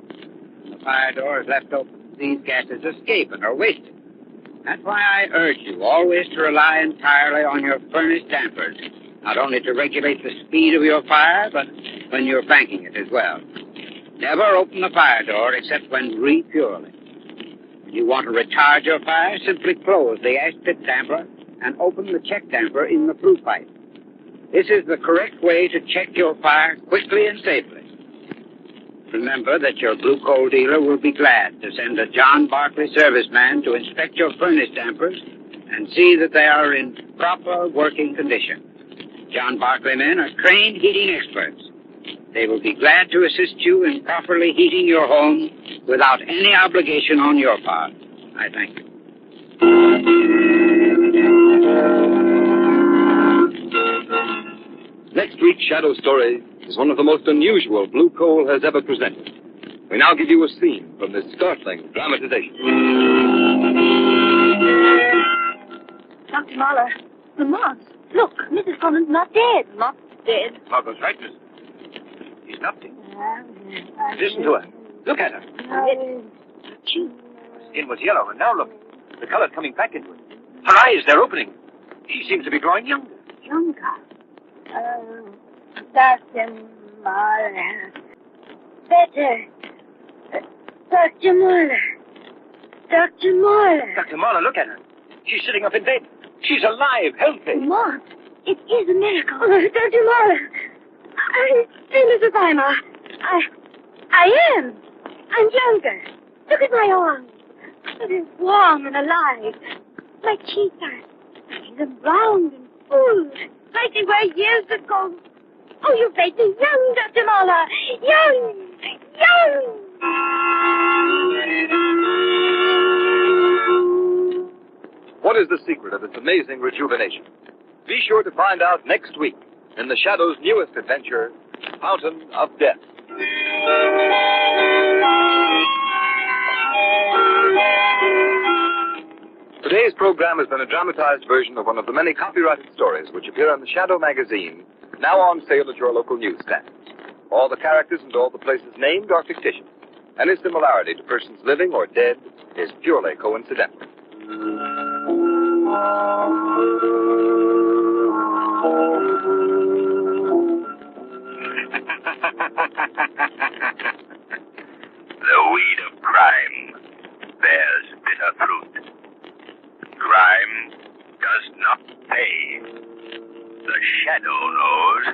Speaker 24: When the fire door is left open, these gases escape and are wasted. That's why I urge you always to rely entirely on your furnace dampers, not only to regulate the speed of your fire, but when you're banking it as well. Never open the fire door except when refueling. When you want to recharge your fire, simply close the ash pit damper and open the check damper in the flue pipe. This is the correct way to check your fire quickly and safely. Remember that your Blue Coal dealer will be glad to send a John Barkley serviceman to inspect your furnace dampers and see that they are in proper working condition. John Barkley men are trained heating experts. They will be glad to assist you in properly heating your home without any obligation on your part. I thank you.
Speaker 18: Next week's Shadow Story is one of the most unusual Blue Coal has ever presented. We now give you a scene from this startling dramatization.
Speaker 9: Dr. Mahler, Lamont, look, Mrs. Gorman's not dead. Not dead.
Speaker 17: Margot's right, miss. She's nothing. Listen to her. Look at her. Her skin was yellow, and now look. The color's coming back into it. Her eyes, they're opening. She seems to be growing younger.
Speaker 9: Younger? Dr. Mahler. Better. Dr. Mahler. Dr. Mahler.
Speaker 17: Dr. Mahler, look at her. She's sitting up in bed. She's alive, healthy.
Speaker 9: Lamont, it is a miracle. Dr. Mahler. I'm still as a timer. I am. I'm younger. Look at my arms. They're warm and alive. My cheeks are round and full, like they were years ago. Oh, you've made me young, Dr. Mahler. Young.
Speaker 18: What is the secret of its amazing rejuvenation? Be sure to find out next week in the Shadow's newest adventure, Fountain of Death. Today's program has been a dramatized version of one of the many copyrighted stories which appear in the Shadow magazine, now on sale at your local newsstand. All the characters and all the places named are fictitious. Any similarity to persons living or dead is purely coincidental.
Speaker 14: The weed of crime bears bitter fruit. Crime does not pay. The Shadow knows.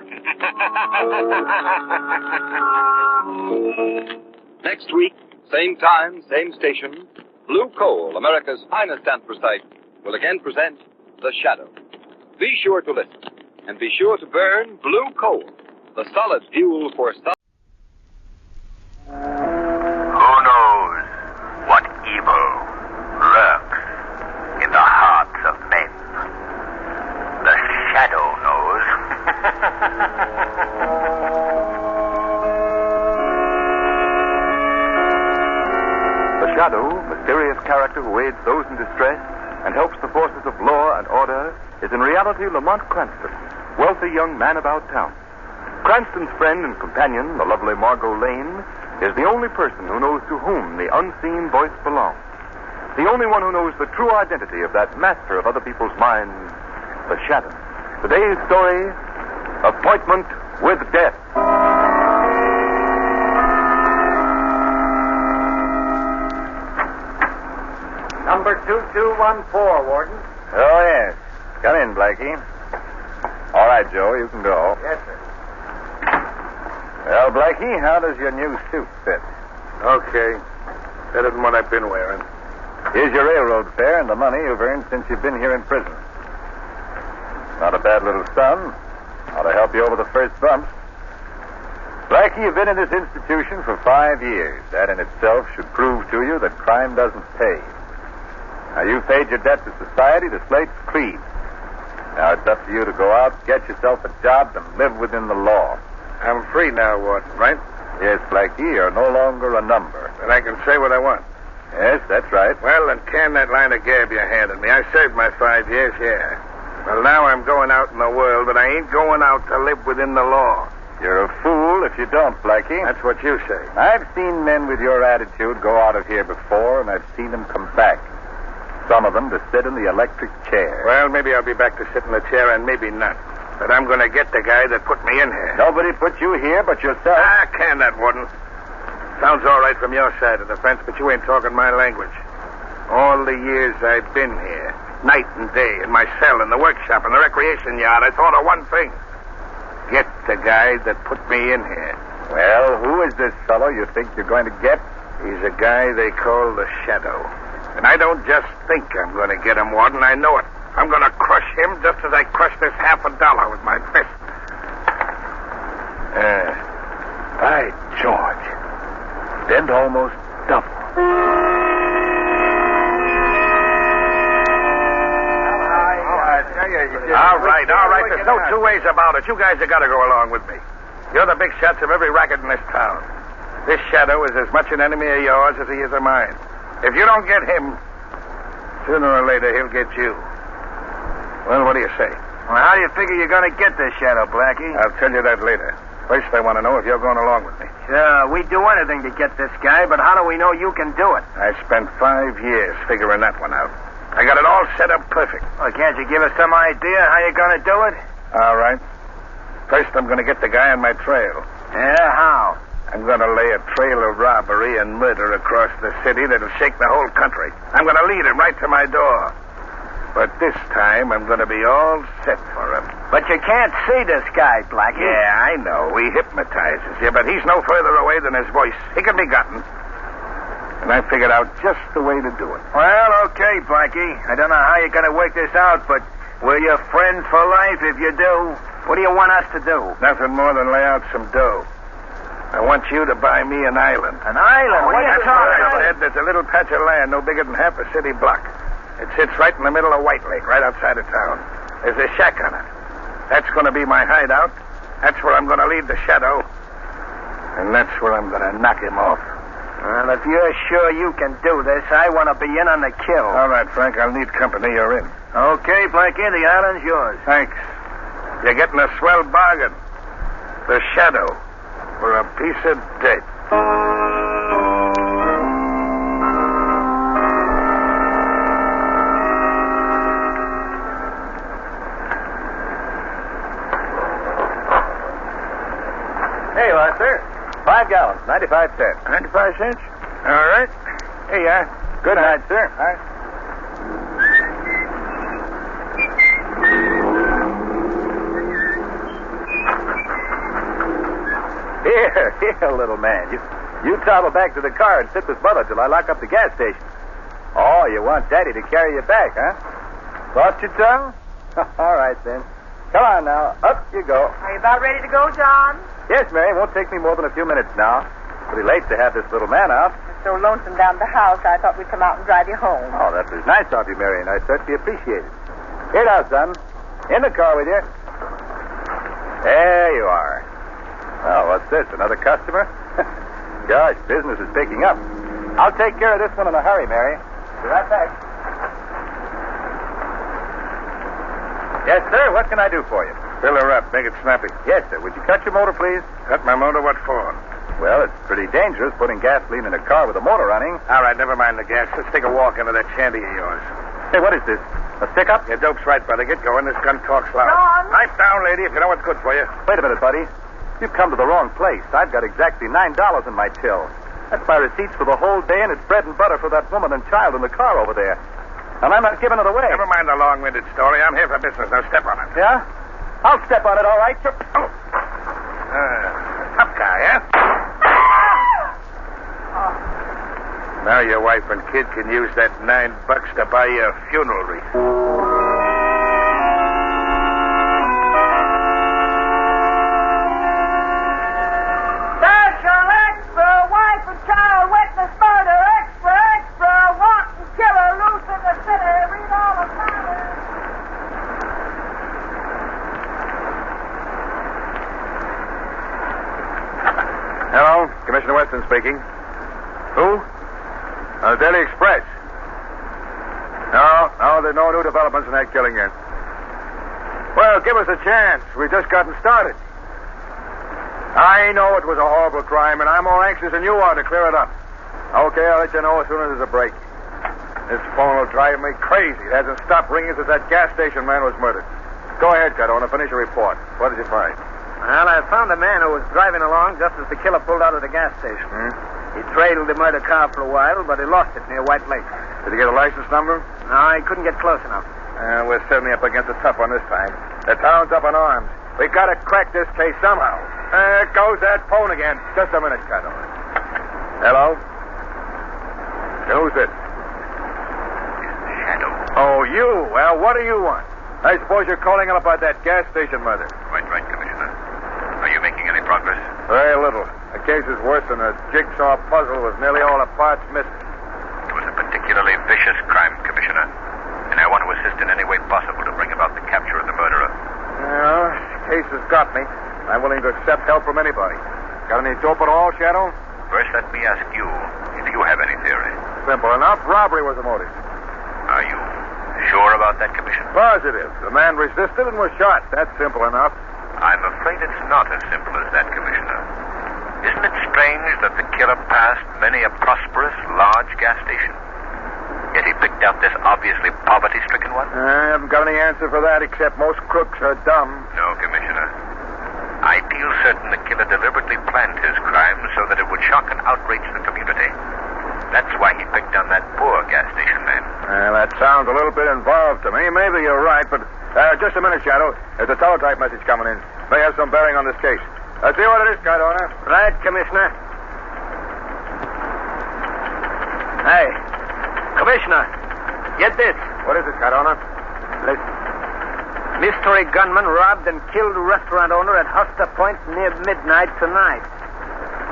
Speaker 18: Next week, same time, same station, Blue Coal, America's finest anthracite, will again present The Shadow. Be sure to listen, and be sure to burn Blue Coal, the solid fuel for
Speaker 14: Who knows what evil lurks in the hearts of men? The Shadow knows.
Speaker 2: The Shadow, mysterious character who aids those in distress and helps the forces of law and order, is in reality Lamont Cranston, wealthy young man about town. Cranston's friend and companion, the lovely Margot Lane, is the only person who knows to whom the unseen voice belongs. The only one who knows the true identity of that master of other people's minds, the Shadow. Today's story, Appointment with Death.
Speaker 12: Number 2214, Warden.
Speaker 13: Oh, yes. Come in, Blackie. All right, Joe, you can go.
Speaker 12: Yes, sir.
Speaker 13: Well, Blackie, how does your new suit fit?
Speaker 20: Okay. Better than what I've been wearing.
Speaker 13: Here's your railroad fare and the money you've earned since you've been here in prison. Not a bad little sum. Ought to help you over the first bumps. Blackie, you've been in this institution for 5 years. That in itself should prove to you that crime doesn't pay. Now, you've paid your debt to society. The slate's clean. Now, it's up to you to go out, get yourself a job, and live within the law.
Speaker 20: I'm free now, Warden, right?
Speaker 13: Yes, Blackie, you're no longer a number.
Speaker 20: And I can say what I want.
Speaker 13: Yes, that's right.
Speaker 20: Well, then can that line of gab you handed me. I served my 5 years, yeah. Well, now I'm going out in the world, but I ain't going out to live within the law.
Speaker 13: You're a fool if you don't, Blackie.
Speaker 20: That's what you say.
Speaker 13: I've seen men with your attitude go out of here before, and I've seen them come back. Some of them to sit in the electric chair.
Speaker 20: Well, maybe I'll be back to sit in the chair, and maybe not. But I'm going to get the guy that put me in here.
Speaker 13: Nobody put you here but yourself.
Speaker 20: Can that, Warden? Sounds all right from your side of the fence, but you ain't talking my language. All the years I've been here, night and day, in my cell, in the workshop, in the recreation yard, I thought of one thing. Get the guy that put me in here.
Speaker 13: Well, who is this fellow you think you're going to get?
Speaker 20: He's a guy they call the Shadow. And I don't just think I'm going to get him, Warden. I know it. I'm going to crush him just as I crushed this $50 with my fist.
Speaker 13: By George. Bent almost double.
Speaker 20: All right. There's no two ways about it. You guys have got to go along with me. You're the big shots of every racket in this town. This Shadow is as much an enemy of yours as he is of mine. If you don't get him, sooner or later he'll get you. Well, what do you say?
Speaker 3: Well, how do you figure you're going to get this Shadow, Blackie?
Speaker 20: I'll tell you that later. First, I want to know if you're going along with me.
Speaker 3: Sure, we'd do anything to get this guy, but how do we know you can do it?
Speaker 20: I spent 5 years figuring that one out. I got it all set up perfect.
Speaker 3: Well, can't you give us some idea how you're going to do it?
Speaker 20: All right. First, I'm going to get the guy on my trail.
Speaker 3: Yeah, how?
Speaker 20: I'm going to lay a trail of robbery and murder across the city that'll shake the whole country. I'm going to lead him right to my door. But this time, I'm going to be all set for him.
Speaker 3: But you can't see this guy, Blackie.
Speaker 20: Yeah, I know. He hypnotizes you, but he's no further away than his voice. He can be gotten. And I figured out just the way to do it.
Speaker 3: Well, okay, Blackie. I don't know how you're going to work this out, but we're your friends for life if you do. What do you want us to do?
Speaker 20: Nothing more than lay out some dough. I want you to buy me an island.
Speaker 3: An island? What are you talking about?
Speaker 20: There's a little patch of land no bigger than half a city block. It sits right in the middle of White Lake, right outside of town. There's a shack on it. That's going to be my hideout. That's where I'm going to lead the Shadow. And that's where I'm going to knock him off.
Speaker 3: Well, if you're sure you can do this, I want to be in on the kill.
Speaker 20: All right, Frank, I'll need company. You're in.
Speaker 3: Okay, Blackie, the island's yours.
Speaker 20: Thanks. You're getting a swell bargain. The Shadow for a piece of dirt.
Speaker 13: Here you are, sir. 5 gallons, 95 cents.
Speaker 20: 95 cents? All right. Here you are.
Speaker 13: Good night, sir.
Speaker 20: All right.
Speaker 13: Here, little man. You travel back to the car and sit with Mother till I lock up the gas station. Oh, you want Daddy to carry you back, huh? Lost your tongue? All right, then. Come on now. Up you go.
Speaker 7: Are you about ready to go, John?
Speaker 13: Yes, Mary. Won't take me more than a few minutes now. Pretty late to have this little man out.
Speaker 7: It's so lonesome down at the house, I thought we'd come out and drive you home.
Speaker 13: Oh, that was nice of you, Mary, and I certainly appreciate it. Here now, son. In the car with you. There you are. Oh, what's this? Another customer? Gosh, business is picking up. I'll take care of this one in a hurry, Mary. Be right back. Yes, sir. What can I do for you?
Speaker 20: Fill her up. Make it snappy.
Speaker 13: Yes, sir. Would you cut your motor, please?
Speaker 20: Cut my motor? What for?
Speaker 13: Well, it's pretty dangerous putting gasoline in a car with a motor running.
Speaker 20: All right, never mind the gas. Let's take a walk into that shanty of yours.
Speaker 13: Hey, what is this? A stick-up?
Speaker 20: Your dope's right, brother. Get going. This gun talks loud.
Speaker 7: John!
Speaker 20: Pipe down, lady, if you know what's good for you.
Speaker 13: Wait a minute, buddy. You've come to the wrong place. I've got exactly $9 in my till. That's my receipts for the whole day, and it's bread and butter for that woman and child in the car over there. And I'm not giving it away.
Speaker 20: Never mind the long-winded story. I'm here for business. Now step on it.
Speaker 13: Yeah? I'll step on it, all right.
Speaker 20: Oh. Tough guy, huh? Now your wife and kid can use that $9 to buy you a funeral wreath.
Speaker 13: Commissioner Weston speaking. Who? Daily Express. No, there's no new developments in that killing yet. Well, give us a chance. We've just gotten started. I know it was a horrible crime, and I'm more anxious than you are to clear it up. Okay, I'll let you know as soon as there's a break. This phone will drive me crazy. It hasn't stopped ringing since that gas station man was murdered. Go ahead, Cardona. Finish your report. What did you find?
Speaker 1: Well, I found a man who was driving along just as the killer pulled out of the gas station. He trailed the murder car for a while, but he lost it near White Lake.
Speaker 13: Did he get a license number?
Speaker 1: No, he couldn't get close enough.
Speaker 13: We're certainly up against a tough one this time. The town's up in arms. We gotta crack this case somehow. There goes that phone again. Just a minute, Cardona. Hello? Who's this?
Speaker 14: Shadow.
Speaker 13: Oh, you? Well, what do you want? I suppose you're calling up about that gas station murder.
Speaker 14: Quite right, Commissioner. Are you making any progress?
Speaker 13: Very little. The case is worse than a jigsaw puzzle with nearly all the parts missing.
Speaker 14: It was a particularly vicious crime, Commissioner, and I want to assist in any way possible to bring about the capture of the murderer.
Speaker 13: Yeah, the case has got me. I'm willing to accept help from anybody. Got any dope at all, Shadow?
Speaker 14: First, let me ask you if you have any theory.
Speaker 13: Simple enough. Robbery was the motive.
Speaker 14: Are you sure about that, Commissioner?
Speaker 13: Positive. The man resisted and was shot. That's simple enough.
Speaker 14: I'm afraid it's not as simple as that, Commissioner. Isn't it strange that the killer passed many a prosperous, large gas station? Yet he picked out this obviously poverty-stricken one?
Speaker 13: I haven't got any answer for that, except most crooks are dumb.
Speaker 14: No, Commissioner. I feel certain the killer deliberately planned his crime so that it would shock and outrage the community. That's why he picked on that poor gas station man.
Speaker 13: That sounds a little bit involved to me. Maybe you're right, but just a minute, Shadow. There's a teletype message coming in. May have some bearing on this case. See what it is, Cardona.
Speaker 1: Right, Commissioner. Hey, Commissioner, get this.
Speaker 13: What is it, Cardona?
Speaker 1: Listen. Mystery gunman robbed and killed a restaurant owner at Huster Point near midnight tonight.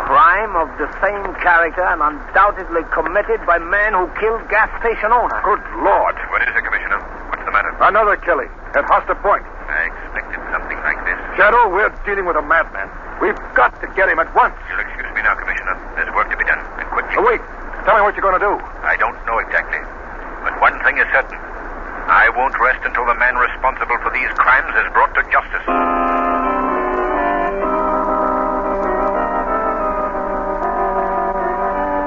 Speaker 1: Crime of the same character and undoubtedly committed by man who killed gas station owner.
Speaker 13: Good Lord.
Speaker 14: What is it, Commissioner? What's the matter?
Speaker 13: Another killing at Huster Point.
Speaker 14: I expected something like this.
Speaker 13: Shadow, we're dealing with a madman. We've got to get him at once.
Speaker 14: You'll excuse me now, Commissioner. There's work to be done, and quickly.
Speaker 13: Wait. Tell me what you're going to do.
Speaker 14: I don't know exactly. But one thing is certain. I won't rest until the man responsible for these crimes is brought to justice.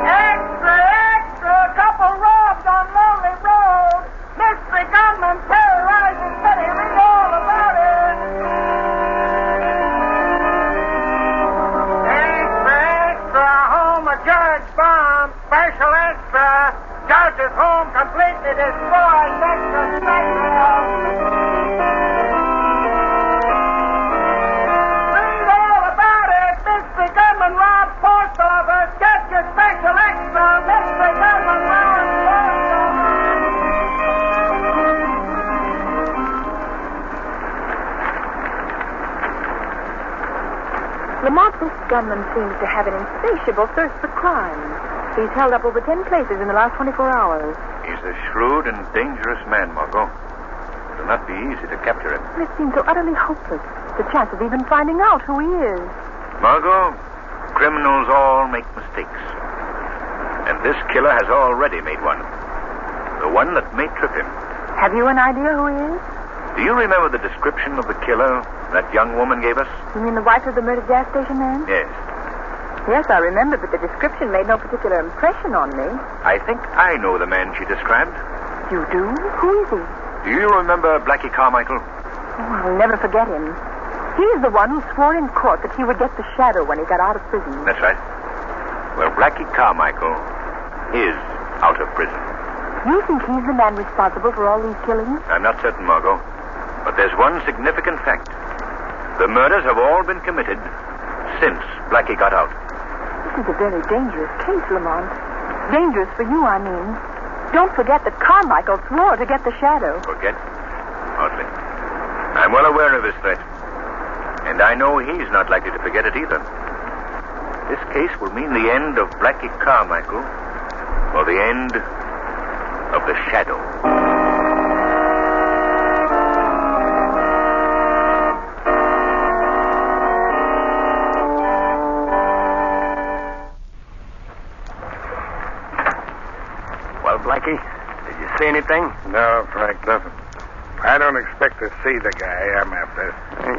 Speaker 10: Extra, extra! Couple robbed on Lonely Road. Mystery gunman terrorizing city. Read all about it. Extra, extra! Home of Judge Bomb. Special extra. Judge's home completely destroyed. Extra special. Read all about it. Mystery gunman robbed post office. Get your special extra. Mystery gunman robbed post office.
Speaker 7: Lamont, this gunman seems to have an insatiable thirst for crime. He's held up over 10 places in the last 24 hours.
Speaker 14: He's a shrewd and dangerous man, Margot. It'll not be easy to capture him.
Speaker 7: It seems so utterly hopeless. The chance of even finding out who he is.
Speaker 14: Margot, criminals all make mistakes. And this killer has already made one. The one that may trip him.
Speaker 7: Have you an idea who he is?
Speaker 14: Do you remember the description of the killer that young woman gave us?
Speaker 7: You mean the wife of the murdered gas station man?
Speaker 14: Yes.
Speaker 7: Yes, I remember, but the description made no particular impression on me.
Speaker 14: I think I know the man she described.
Speaker 7: You do? Who is he?
Speaker 14: Do you remember Blackie Carmichael?
Speaker 7: Oh, I'll never forget him. He's the one who swore in court that he would get the shadow when he got out of prison.
Speaker 14: That's right. Well, Blackie Carmichael is out of prison.
Speaker 7: You think he's the man responsible for all these killings?
Speaker 14: I'm not certain, Margot. But there's one significant fact. The murders have all been committed since Blackie got out.
Speaker 7: This is a very dangerous case, Lamont. Dangerous for you, I mean. Don't forget that Carmichael swore to get the shadow.
Speaker 14: Forget? Hardly. I'm well aware of his threat. And I know he's not likely to forget it either. This case will mean the end of Blackie Carmichael, or the end of the shadow.
Speaker 1: anything?
Speaker 20: No, Frank, nothing. I don't expect to see the guy I'm after.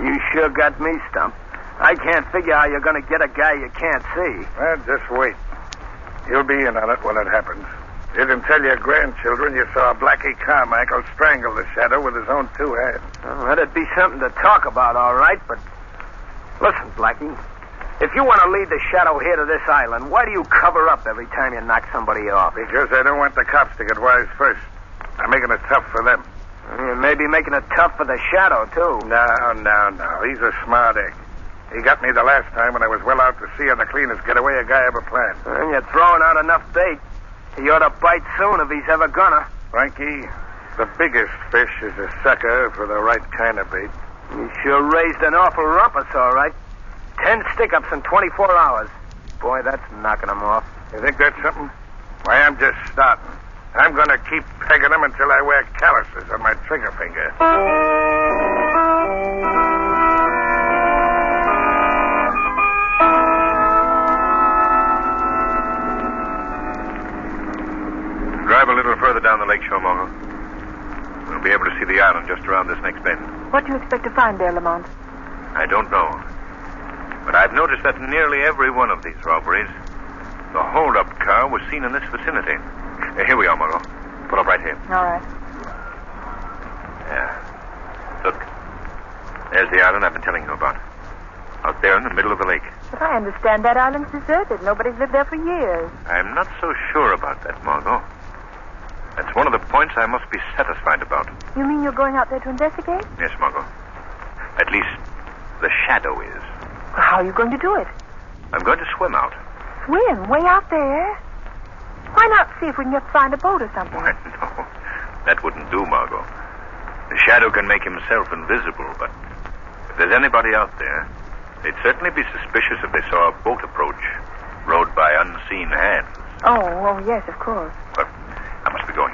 Speaker 1: You sure got me stumped. I can't figure how you're going to get a guy you can't see.
Speaker 20: Well, just wait. You'll be in on it when it happens. You can tell your grandchildren you saw Blackie Carmichael strangle the Shadow with his own 2 hands.
Speaker 1: Well, that'd be something to talk about, all right, but... Listen, Blackie. If you want to lead the Shadow here to this island, why do you cover up every time you knock somebody off?
Speaker 20: Because I don't want the cops to get wise first. I'm making it tough for them.
Speaker 1: You may be making it tough for the Shadow, too.
Speaker 20: No. He's a smart egg. He got me the last time when I was well out to sea on the cleanest getaway a guy ever planned.
Speaker 1: And you're throwing out enough bait. He ought to bite soon if he's ever gonna.
Speaker 20: Frankie, the biggest fish is a sucker for the right kind of bait.
Speaker 1: You sure raised an awful rumpus, all right. 10 stick-ups in 24 hours. Boy, that's knocking him off.
Speaker 20: You think that's something? Why, I'm just starting. I'm going to keep pegging them until I wear calluses on my trigger finger.
Speaker 16: Drive a little further down the lakeshore, Mongo. We'll be able to see the island just around this next bend.
Speaker 7: What do you expect to find there, Lamont?
Speaker 16: I don't know. But I've noticed that in nearly every one of these robberies, the hold-up car was seen in this vicinity. Here we are, Mongo. Pull up right here.
Speaker 7: All right.
Speaker 16: Yeah. Look. There's the island I've been telling you about. Out there in the middle of the lake.
Speaker 7: But I understand that island's deserted. Nobody's lived there for years.
Speaker 16: I'm not so sure about that, Margot. That's one of the points I must be satisfied about.
Speaker 7: You mean you're going out there to investigate?
Speaker 16: Yes, Margot. At least, the Shadow is.
Speaker 7: How are you going to do it?
Speaker 16: I'm going to swim out.
Speaker 7: Swim? Way out there? Why not see if we can just find a boat or something?
Speaker 16: Why, no. That wouldn't do, Margot. The Shadow can make himself invisible, but if there's anybody out there, they'd certainly be suspicious if they saw a boat approach, rowed by unseen hands.
Speaker 7: Oh, yes, of course.
Speaker 16: But I must be going.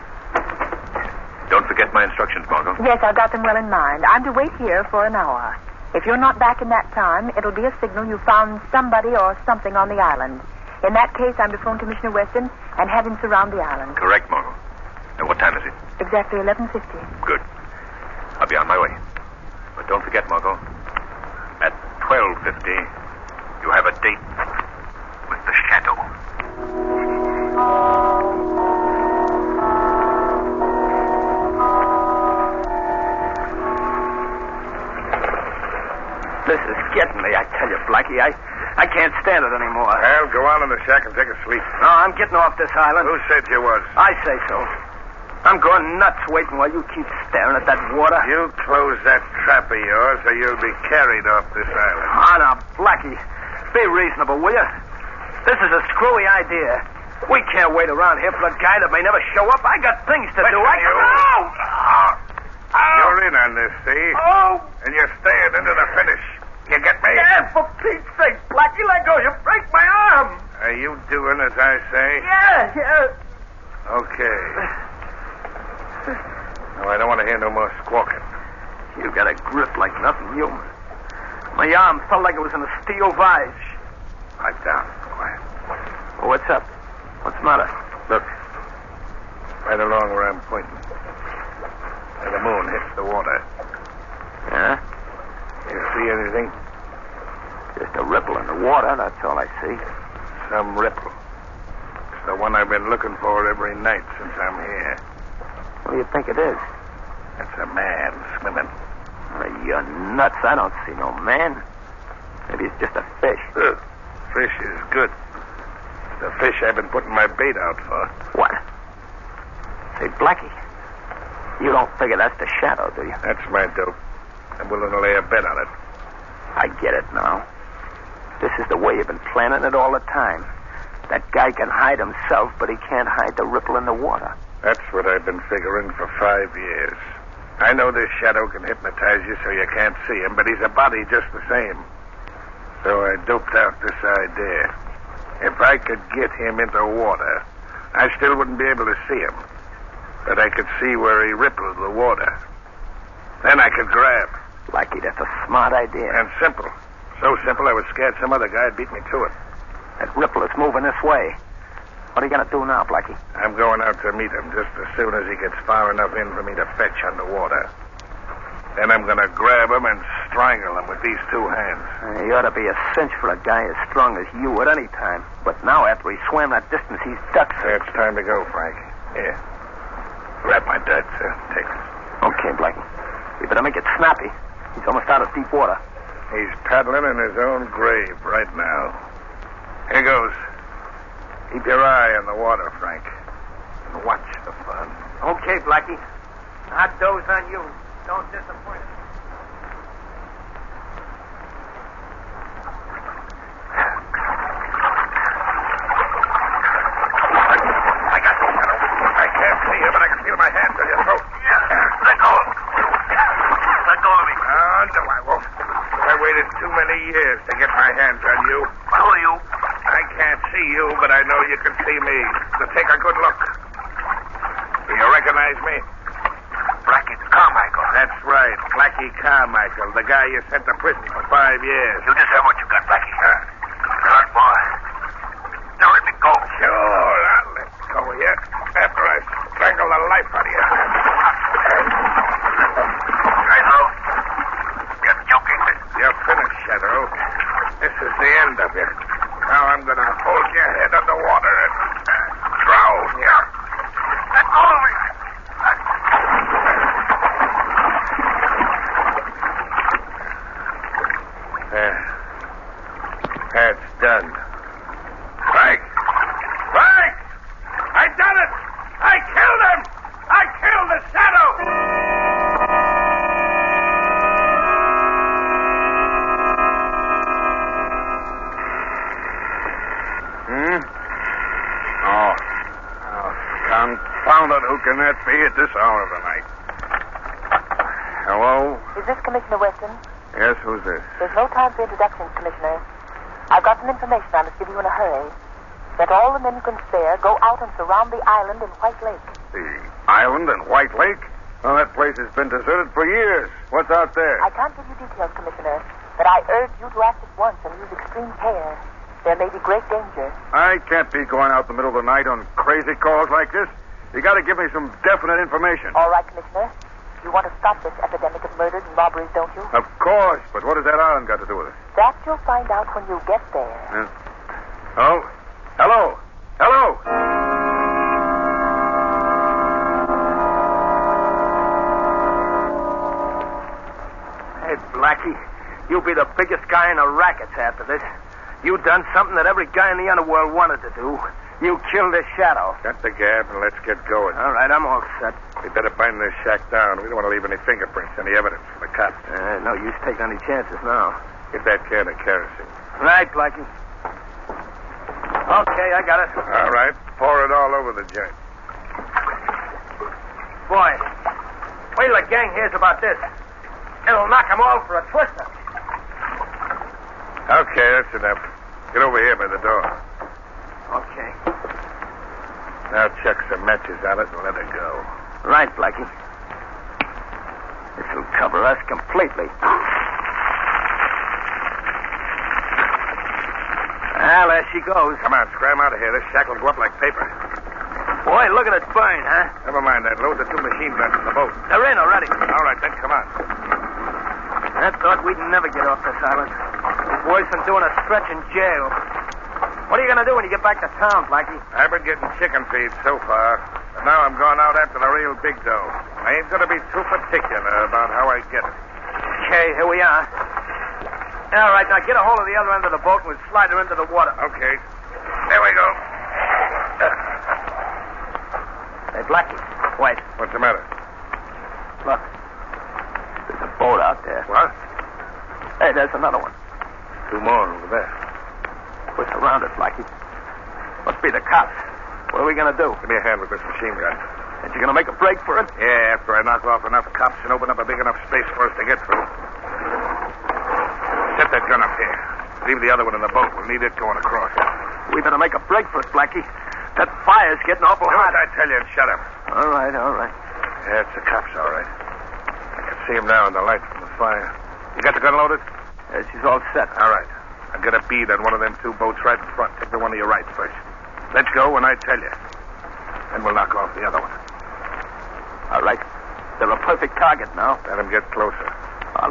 Speaker 16: Don't forget my instructions, Margot.
Speaker 7: Yes, I've got them well in mind. I'm to wait here for an hour. If you're not back in that time, it'll be a signal you found somebody or something on the island. In that case, I'm to phone Commissioner Weston and have him surround the island.
Speaker 16: Correct, Margot. And what time is it?
Speaker 7: Exactly 11:50.
Speaker 16: Good. I'll be on my way. But don't forget, Margot, at 12:50, you have a date with the Shadow.
Speaker 1: This is getting me, I tell you, Blackie. I can't stand it anymore.
Speaker 20: Well, go on in the shack and take a sleep.
Speaker 1: No, I'm getting off this island.
Speaker 20: Who said you was?
Speaker 1: I say so. I'm going nuts waiting while you keep staring at that water.
Speaker 20: You close that trap of yours or you'll be carried off this island.
Speaker 1: Oh, now, Blackie, be reasonable, will you? This is a screwy idea. We can't wait around here for a guy that may never show up. I got things to do.
Speaker 20: You're in on this, see?
Speaker 1: Oh!
Speaker 20: And you're staying into the finish. You get me?
Speaker 1: Yeah, for Pete's sake, Blackie, let go. You break my arm.
Speaker 20: Are you doing as I say?
Speaker 1: Yeah.
Speaker 20: Okay. No, I don't want to hear no more squawking.
Speaker 1: You got a grip like nothing human. My arm felt like it was in a steel vise.
Speaker 20: Pipe down. Quiet.
Speaker 1: Oh, what's up? What's the matter?
Speaker 20: Look. Right along where I'm pointing. Where the moon hits the water.
Speaker 1: Yeah?
Speaker 20: You see anything?
Speaker 1: Just a ripple in the water, that's all I see.
Speaker 20: Some ripple. It's the one I've been looking for every night since I'm here.
Speaker 1: What do you think it is?
Speaker 20: It's a man swimming.
Speaker 1: You're nuts. I don't see no man. Maybe it's just a fish.
Speaker 20: Fish is good. The fish I've been putting my bait out for.
Speaker 1: What? Say, Blackie, you don't figure that's the Shadow, do you?
Speaker 20: That's my dope. I'm willing to lay a bet on it.
Speaker 1: I get it now. This is the way you've been planning it all the time. That guy can hide himself, but he can't hide the ripple in the water.
Speaker 20: That's what I've been figuring for 5 years. I know this Shadow can hypnotize you so you can't see him, but he's a body just the same. So I doped out this idea. If I could get him into water, I still wouldn't be able to see him. But I could see where he rippled the water. Then I could grab.
Speaker 1: Blackie, that's a smart idea.
Speaker 20: And simple. So simple I was scared some other guy'd beat me to it.
Speaker 1: That ripple is moving this way. What are you going to do now, Blackie?
Speaker 20: I'm going out to meet him just as soon as he gets far enough in for me to fetch underwater. Then I'm going to grab him and strangle him with these two hands.
Speaker 1: He ought to be a cinch for a guy as strong as you at any time. But now, after he swam that distance, he's ducked.
Speaker 20: It's time to go, Frank. Here. Grab my duds. Take it.
Speaker 1: Okay, Blackie. You better make it snappy. He's almost out of deep water.
Speaker 20: He's paddling in his own grave right now. Here goes. Keep your eye on the water, Frank. And watch the fun.
Speaker 1: Okay, Blackie. I'll doze on you. Don't disappoint us.
Speaker 20: I got you, Shadow. I can't see you, but I can feel my hands on your throat. Let go. Let go of me. Oh, no, I won't. I waited too many years to get my hands on you. Who are you? I can't see you, but I know you can see me. So take a good look. Do you recognize me? Blackie Carmichael. That's right. Blackie Carmichael, the guy you sent to prison for 5 years. You deserve what you got, Blackie. Good boy. Now let me go. Sure, I'll let go of you after I strangle the life out of you. I know. You're joking. You're finished, Shadow. This is the end of you. Now I'm going to hold your head underwater and drown you. Let go of me. That's done. Frank! Frank! I done it! I killed him! I killed the Shadow! Oh, confound it. Who can that be at this hour of the night? Hello?
Speaker 8: Is this Commissioner Weston?
Speaker 20: Yes, who's this?
Speaker 8: There's no time for introductions, Commissioner. I've got some information I must give you in a hurry. Let all the men you can spare go out and surround the island in White Lake.
Speaker 20: The island in White Lake? Well, that place has been deserted for years. What's out there?
Speaker 8: I can't give you details, Commissioner, but I urge you to act at once and use extreme care. There may be great danger.
Speaker 20: I can't be going out in the middle of the night on crazy calls like this. You got to give me some definite information.
Speaker 8: All right, Commissioner. You want to stop this epidemic of murders and robberies, don't you?
Speaker 20: Of course, but what has that island got to do with it?
Speaker 8: That you'll find out when you get there.
Speaker 20: Oh? Hello? Hello?
Speaker 1: Hey, Blackie, you'll be the biggest guy in the rackets after this. You done something that every guy in the underworld wanted to do. You killed the Shadow.
Speaker 20: Got the gab and let's get going.
Speaker 1: All right, I'm all set.
Speaker 20: We better bind this shack down. We don't want to leave any fingerprints, any evidence for the cops.
Speaker 1: No use taking any chances now.
Speaker 20: Get that can of kerosene.
Speaker 1: Right, Blackie. Okay, I got it.
Speaker 20: All right. Pour it all over the joint.
Speaker 1: Boy, wait till the gang hears about this. It'll knock them all for a twister.
Speaker 20: Okay, that's enough. Get over here by the door.
Speaker 1: Okay.
Speaker 20: Now chuck some matches on it and let it go.
Speaker 1: Right, Blackie. This'll cover us completely. Well, there she goes.
Speaker 20: Come on, scram out of here. This shack will go up like paper.
Speaker 1: Boy, look at it burn, huh?
Speaker 20: Never mind that. Load the 2 machine guns in the boat.
Speaker 1: They're in already.
Speaker 20: All right, then come on.
Speaker 1: I thought we'd never get off this island. These boys been doing a stretch in jail. What are you going to do when you get back to town, Blackie?
Speaker 20: I've been getting chicken feed so far. But now I'm going out after the real big dough. I ain't going to be too particular about how I get it.
Speaker 1: Okay, here we are. All right, now get a hold of the other end of the boat and we'll slide her into the water.
Speaker 20: Okay. There we go.
Speaker 1: Hey, Blackie, wait.
Speaker 20: What's the matter?
Speaker 1: Look. There's a boat out there.
Speaker 20: What?
Speaker 1: Hey, there's another one.
Speaker 20: 2 more over there.
Speaker 1: We're surrounded, Blackie. Must be the cops. What are we going to do?
Speaker 20: Give me a hand with this machine gun.
Speaker 1: And you going to make a break for it?
Speaker 20: Yeah, after I knock off enough cops and open up a big enough space for us to get through. Set that gun up here. Leave the other one in the boat. We'll need it going across.
Speaker 1: We better make a break for it, Blackie. That fire's getting awful
Speaker 20: Do
Speaker 1: hot.
Speaker 20: as I tell you and shut up.
Speaker 1: All right, all right.
Speaker 20: Yeah, it's the cops, all right. I can see them now in the light from the fire. You got the gun loaded?
Speaker 1: Yeah, she's all set.
Speaker 20: All right. I'll get a bead on one of them 2 boats right in front. Take the one to your right first. Let's go when I tell you. Then we'll knock off the other one.
Speaker 1: All right. They're a perfect target now.
Speaker 20: Let him get closer.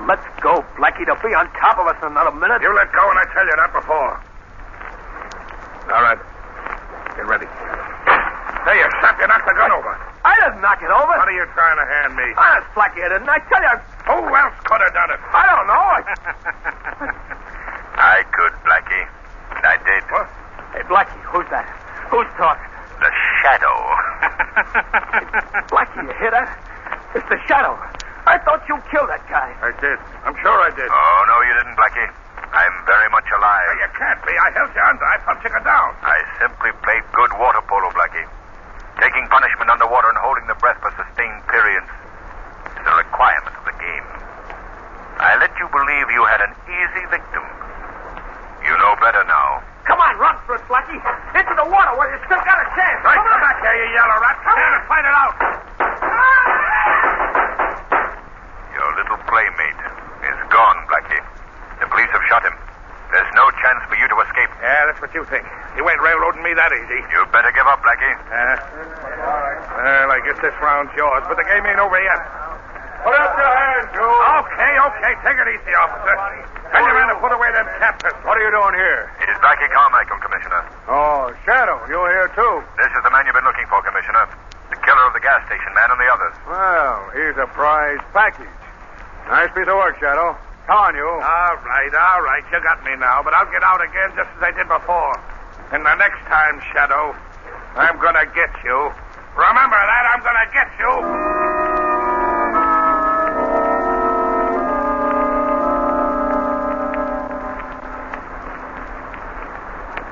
Speaker 1: Let's go, Blackie. They'll be on top of us in another minute.
Speaker 20: You let go when I tell you, not before. All right. Get ready. There, you sap, you knocked the gun over.
Speaker 1: I didn't knock it over.
Speaker 20: What are you trying to hand me?
Speaker 1: Honest, Blackie, I didn't. I tell you.
Speaker 20: Who else could have done it?
Speaker 1: I don't know.
Speaker 14: I could, Blackie. And I did.
Speaker 20: What?
Speaker 1: Hey, Blackie, who's that? Who's talking?
Speaker 14: The Shadow.
Speaker 1: Blackie, you hear that? It's the Shadow. I thought you killed that guy.
Speaker 20: I did. I'm sure I did.
Speaker 14: Oh, no, you didn't, Blackie. I'm very much alive.
Speaker 20: You can't be. I held you under. I pumped you down.
Speaker 14: I simply played good water polo, Blackie. Taking punishment underwater and holding the breath for sustained periods is a requirement of the game. I let you believe you had an easy victim. You know better now.
Speaker 1: Come on, run for it, Blackie. Into the water where you still got a chance.
Speaker 20: Right,
Speaker 1: come
Speaker 20: back here, you yellow rat. Come on and fight it out.
Speaker 14: Your little playmate is gone, Blackie. The police have shot him. There's no chance for you to escape.
Speaker 20: Yeah, that's what you think. You ain't railroading me that easy.
Speaker 14: You better give up, Blackie.
Speaker 20: Well, I guess this round's yours, but the game ain't over yet. Put up your hands, Joe. Okay. Take it easy, officer. Tell your men to put away them captives.
Speaker 21: What are you doing here?
Speaker 14: It is Blackie Carmichael, Commissioner.
Speaker 21: Oh, Shadow, you're here too.
Speaker 14: This is the man you've been looking for, Commissioner. The killer of the gas station man and the others.
Speaker 21: Well, here's a prize package. Nice piece of work, Shadow. Come on, you.
Speaker 20: All right. You got me now, but I'll get out again just as I did before. And the next time, Shadow, I'm gonna get you. Remember that, I'm gonna get you.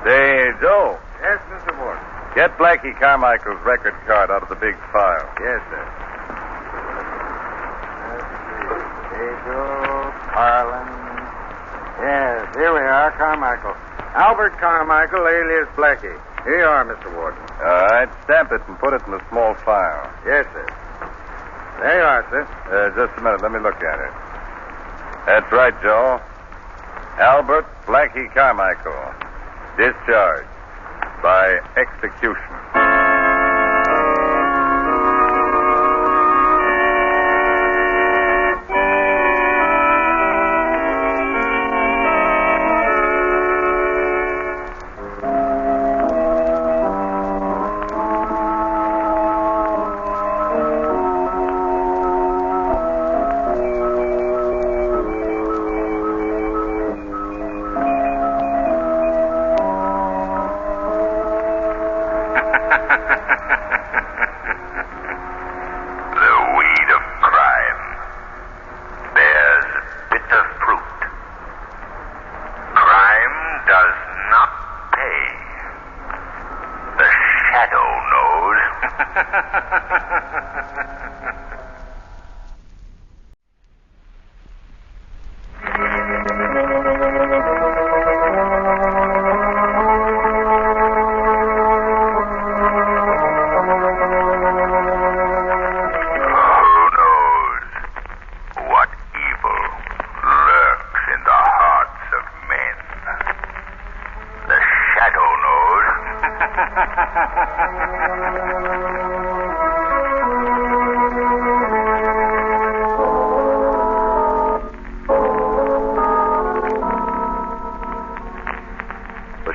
Speaker 13: Say, Joe.
Speaker 21: Yes, Mr. Warden.
Speaker 13: Get Blackie Carmichael's record card out of the big file.
Speaker 21: Yes, sir. Pedro, Carlin. Yes, here we are, Carmichael. Albert Carmichael, alias Blackie. Here you are, Mr. Warden.
Speaker 13: All right, stamp it and put it in the small file.
Speaker 21: Yes, sir. There you are, sir.
Speaker 13: Just a minute, let me look at it. That's right, Joe. Albert Blackie Carmichael. Discharged by execution.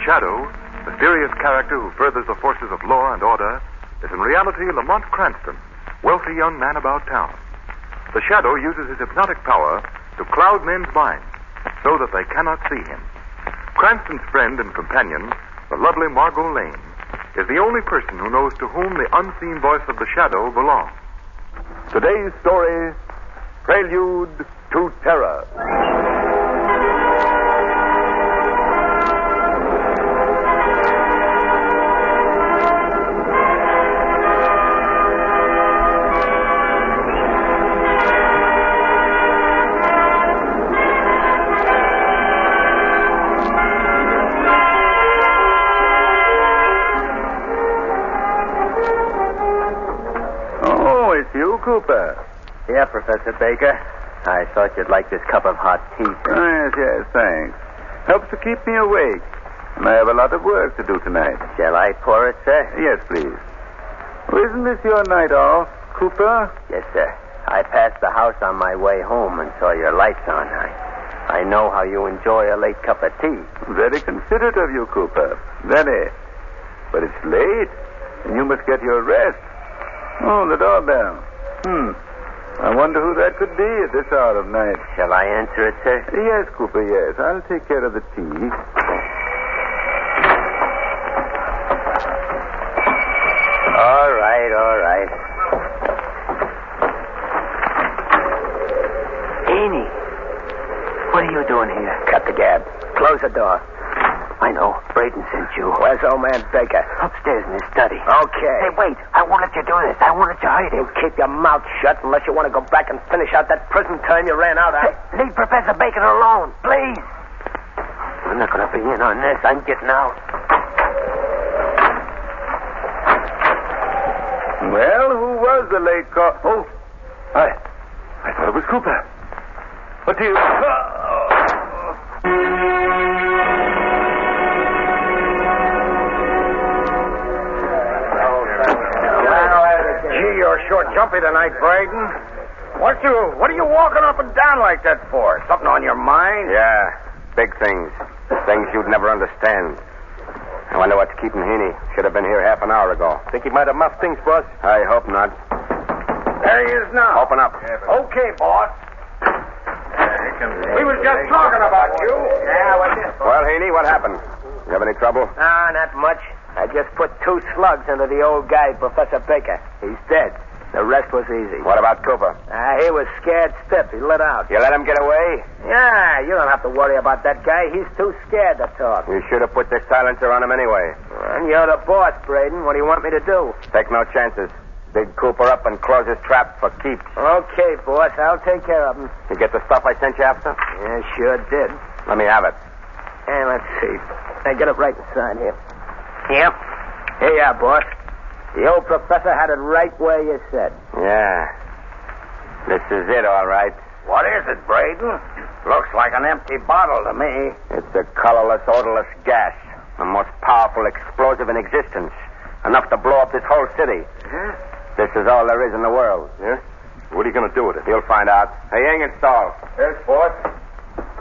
Speaker 11: Shadow, mysterious character who furthers the forces of law and order, is in reality Lamont Cranston, wealthy young man about town. The Shadow uses his hypnotic power to cloud men's minds so that they cannot see him. Cranston's friend and companion, the lovely Margot Lane, is the only person who knows to whom the unseen voice of the Shadow belongs. Today's story, Prelude to Terror.
Speaker 13: Cooper.
Speaker 19: Yeah, Professor Baker. I thought you'd like this cup of hot tea, sir.
Speaker 13: Yes, thanks. Helps to keep me awake. And I have a lot of work to do tonight.
Speaker 19: Shall I pour it, sir?
Speaker 13: Yes, please. Oh, isn't this your night off, Cooper?
Speaker 19: Yes, sir. I passed the house on my way home and saw your lights on. I know how you enjoy a late cup of tea.
Speaker 13: Very considerate of you, Cooper. Very. But it's late, and you must get your rest. Oh, the doorbell. I wonder who that could be at this hour of night.
Speaker 19: Shall I answer it, sir?
Speaker 13: Yes, Cooper, yes. I'll take care of the tea.
Speaker 19: All right. Amy, what are you doing here?
Speaker 1: Cut the gab. Close the door.
Speaker 19: I know. Braden sent you.
Speaker 1: Where's old man Baker?
Speaker 19: Upstairs in his study.
Speaker 1: Okay.
Speaker 19: Hey, wait. I won't let you do this. I won't let you hide him.
Speaker 1: You keep your mouth shut unless you want to go back and finish out that prison term you ran out on.
Speaker 19: Hey, leave Professor Bacon alone, please. I'm not going to be in on this. I'm getting out.
Speaker 13: Well, who was the late call? Oh, I thought it was Cooper. What do you...
Speaker 20: Gee, you're sure jumpy tonight, Braden. What are you walking up and down like that for? Something on your mind?
Speaker 19: Yeah, big things. Things you'd never understand. I wonder what's keeping Heaney. Should have been here half an hour ago.
Speaker 20: Think he might have muffed things, boss?
Speaker 19: I hope not.
Speaker 20: There he is now.
Speaker 19: Open up.
Speaker 20: Okay, boss. We was just talking about you.
Speaker 1: Yeah, what's this?
Speaker 19: Well, Heaney, what happened? You have any trouble?
Speaker 1: Not much. I just put 2 slugs into the old guy, Professor Baker. He's dead. The rest was easy.
Speaker 19: What about Cooper?
Speaker 1: He was scared stiff. He lit out.
Speaker 19: You let him get away?
Speaker 1: Yeah, you don't have to worry about that guy. He's too scared to talk.
Speaker 19: You should have put the silencer on him anyway.
Speaker 1: And you're the boss, Braden. What do you want me to do?
Speaker 19: Take no chances. Dig Cooper up and close his trap for keeps.
Speaker 1: Okay, boss. I'll take care of him.
Speaker 19: You get the stuff I sent you after?
Speaker 1: Yeah, sure did.
Speaker 19: Let me have it.
Speaker 1: Hey, let's see. I get it right inside here. Yep. Here you are, boss. The old professor had it right where you said.
Speaker 19: Yeah. This is it, all right.
Speaker 20: What is it, Braden? Looks like an empty bottle to me.
Speaker 19: It's a colorless, odorless gas. The most powerful explosive in existence. Enough to blow up this whole city.
Speaker 20: Yeah?
Speaker 19: This is all there is in the world.
Speaker 13: Yeah? What are you going to do with it?
Speaker 19: You'll find out. Hey, Ingerstall.
Speaker 13: Yes, boss.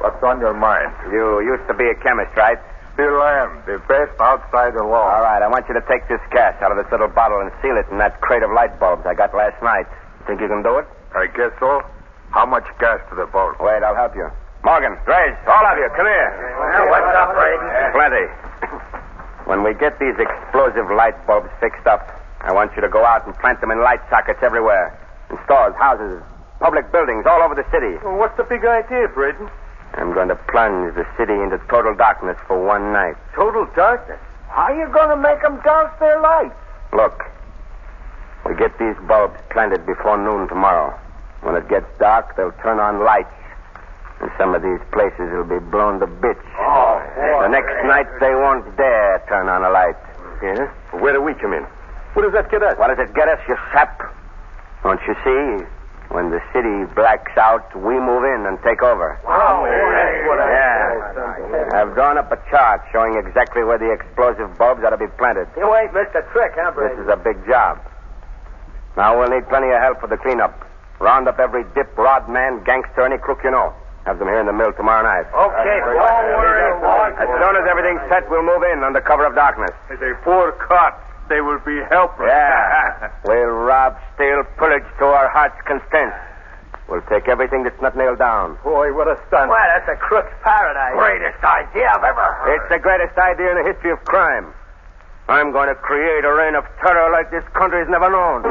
Speaker 13: What's on your mind?
Speaker 19: You used to be a chemist, right?
Speaker 13: Still am. The best outside the law.
Speaker 19: All right, I want you to take this gas out of this little bottle and seal it in that crate of light bulbs I got last night. Think you can do it?
Speaker 13: I guess so. How much gas to the boat?
Speaker 19: Wait, I'll help you. Morgan, Grace, all of you, come here.
Speaker 20: Well, what's up, Braden?
Speaker 19: Plenty. When we get these explosive light bulbs fixed up, I want you to go out and plant them in light sockets everywhere. In stores, houses, public buildings, all over the city.
Speaker 13: Well, what's the big idea, Braden?
Speaker 19: I'm going to plunge the city into total darkness for one night.
Speaker 13: Total darkness?
Speaker 1: How are you going to make them douse their lights?
Speaker 19: Look, we get these bulbs planted before noon tomorrow. When it gets dark, they'll turn on lights. And some of these places will be blown to bits.
Speaker 13: Oh,
Speaker 19: the next night, they won't dare turn on a light.
Speaker 13: Yeah? Where do we come in? What does that get us?
Speaker 19: What does it get us, you sap? Don't you see? When the city blacks out, we move in and take over.
Speaker 20: Wow.
Speaker 19: Yeah. I've drawn up a chart showing exactly where the explosive bulbs ought to be planted.
Speaker 1: You ain't missed a trick, huh, Braden?
Speaker 19: This is a big job. Now we'll need plenty of help for the cleanup. Round up every dip, rod man, gangster, any crook you know. Have them here in the mill tomorrow night.
Speaker 20: Okay, don't worry, boss.
Speaker 19: As soon as everything's set, we'll move in under cover of darkness.
Speaker 13: They poor cops. They will be helpless.
Speaker 19: Yeah. We'll rob, steal, pillage to our heart's content. We'll take everything that's not nailed down.
Speaker 13: Boy, what a stunt.
Speaker 1: Well, that's a crook's paradise.
Speaker 20: Greatest idea I've ever heard.
Speaker 19: It's the greatest idea in the history of crime. I'm going to create a reign of terror like this country's never known.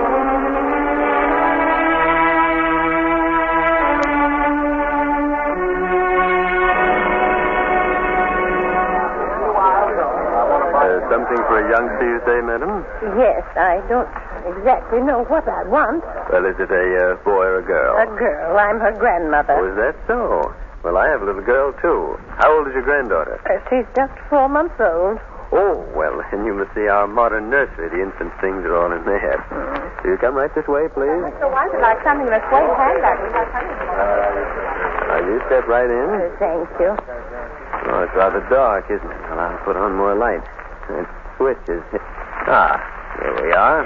Speaker 13: Something for a young Tuesday, madam?
Speaker 9: Yes, I don't exactly know what I want.
Speaker 13: Well, is it a boy or a girl?
Speaker 9: A girl. I'm her grandmother.
Speaker 13: Oh, is that so? Well, I have a little girl, too. How old is your granddaughter?
Speaker 9: She's just 4 months old.
Speaker 13: Oh, well, then you must see our modern nursery. The infant things are all in there. So you come right this way, please.
Speaker 9: So I would like something in a suede handbag.
Speaker 13: You step right in.
Speaker 9: Thank you.
Speaker 5: Oh, it's rather dark, isn't it? Well, I'll put on more light. That switch is... Ah, here we are.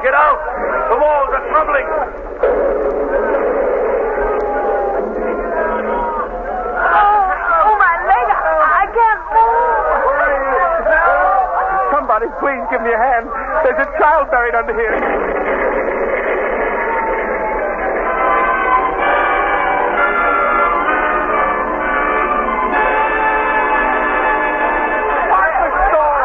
Speaker 3: Get out! The walls are crumbling!
Speaker 10: Oh, my leg! I can't move!
Speaker 3: Somebody, please give me a hand. There's a child buried under here.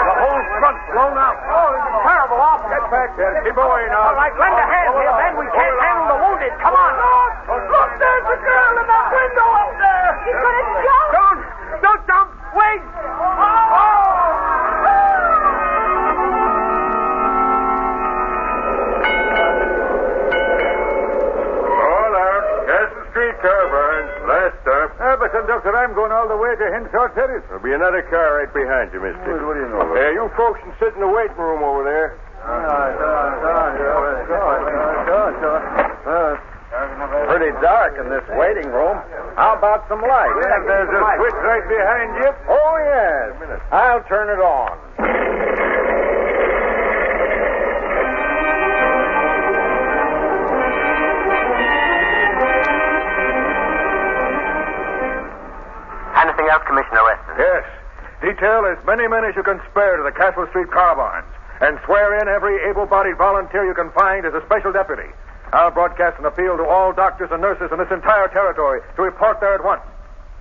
Speaker 3: The whole front's blown out. Oh, it's terrible. Awful. Get back there. Keep away now.
Speaker 10: All right, lend a hand here, Ben. We can't handle the wounded. Come on. Look, there's a girl in that window up there. She's going to jump.
Speaker 3: Don't jump. Wait.
Speaker 13: Streetcar, Barnes. Last stop. But, Conductor, I'm going all the way to Henshaw Terrace. There'll be another car right behind you, mister. What do you know? You folks can sit in the waiting room over there.
Speaker 20: Pretty dark in this waiting room. How about some light?
Speaker 13: Yeah, there's a switch right behind you.
Speaker 20: Oh, yes. I'll turn it on.
Speaker 19: Anything else, Commissioner Weston?
Speaker 13: Yes. Detail as many men as you can spare to the Castle Street car barns. And swear in every able-bodied volunteer you can find as a special deputy. I'll broadcast an appeal to all doctors and nurses in this entire territory to report there at once.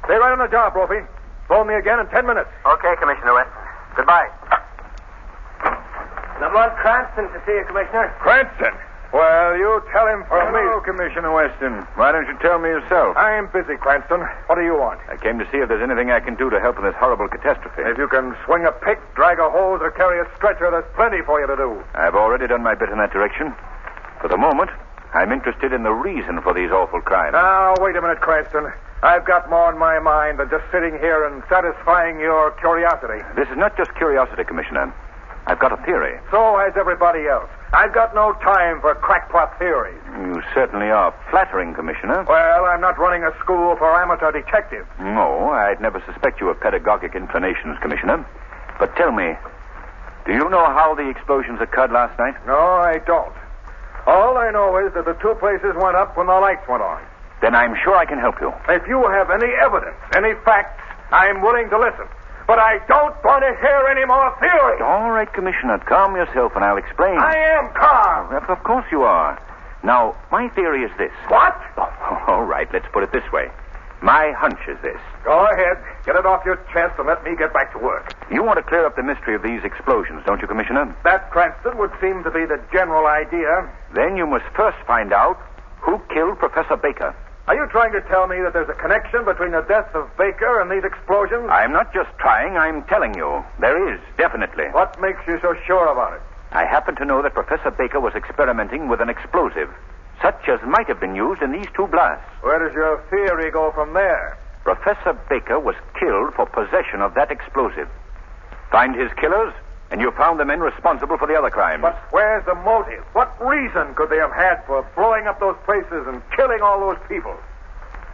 Speaker 13: Stay right on the job, Brophy. Phone me again in 10 minutes.
Speaker 19: Okay, Commissioner Weston. Goodbye.
Speaker 1: Lamont Cranston to see you, Commissioner.
Speaker 13: Cranston? Well, you tell him for me.
Speaker 16: Hello, Commissioner Weston. Why don't you tell me yourself?
Speaker 13: I'm busy, Cranston. What do you want?
Speaker 16: I came to see if there's anything I can do to help in this horrible catastrophe.
Speaker 13: If you can swing a pick, drag a hose, or carry a stretcher, there's plenty for you to do.
Speaker 16: I've already done my bit in that direction. For the moment, I'm interested in the reason for these awful crimes.
Speaker 13: Now, wait a minute, Cranston. I've got more on my mind than just sitting here and satisfying your curiosity.
Speaker 16: This is not just curiosity, Commissioner. I've got a theory.
Speaker 13: So has everybody else. I've got no time for crackpot theories.
Speaker 16: You certainly are flattering, Commissioner.
Speaker 13: Well, I'm not running a school for amateur detectives.
Speaker 16: No, I'd never suspect you of pedagogic inclinations, Commissioner. But tell me, do you know how the explosions occurred last night?
Speaker 13: No, I don't. All I know is that the two places went up when the lights went on.
Speaker 16: Then I'm sure I can help you.
Speaker 13: If you have any evidence, any facts, I'm willing to listen. But I don't want to hear any more theory.
Speaker 16: All right, Commissioner, calm yourself and I'll explain.
Speaker 13: I am calm.
Speaker 16: Of course you are. Now, my theory is this.
Speaker 13: What?
Speaker 16: Oh, all right, let's put it this way. My hunch is this.
Speaker 13: Go ahead. Get it off your chest and let me get back to work.
Speaker 16: You want to clear up the mystery of these explosions, don't you, Commissioner?
Speaker 13: That, Cranston, would seem to be the general idea.
Speaker 16: Then you must first find out who killed Professor Baker.
Speaker 13: Are you trying to tell me that there's a connection between the death of Baker and these explosions?
Speaker 16: I'm not just trying, I'm telling you. There is, definitely.
Speaker 13: What makes you so sure about it?
Speaker 16: I happen to know that Professor Baker was experimenting with an explosive, such as might have been used in these two blasts.
Speaker 13: Where does your theory go from there?
Speaker 16: Professor Baker was killed for possession of that explosive. Find his killers, and you found the men responsible for the other crimes.
Speaker 13: But where's the motive? What reason could they have had for blowing up those places and killing all those people?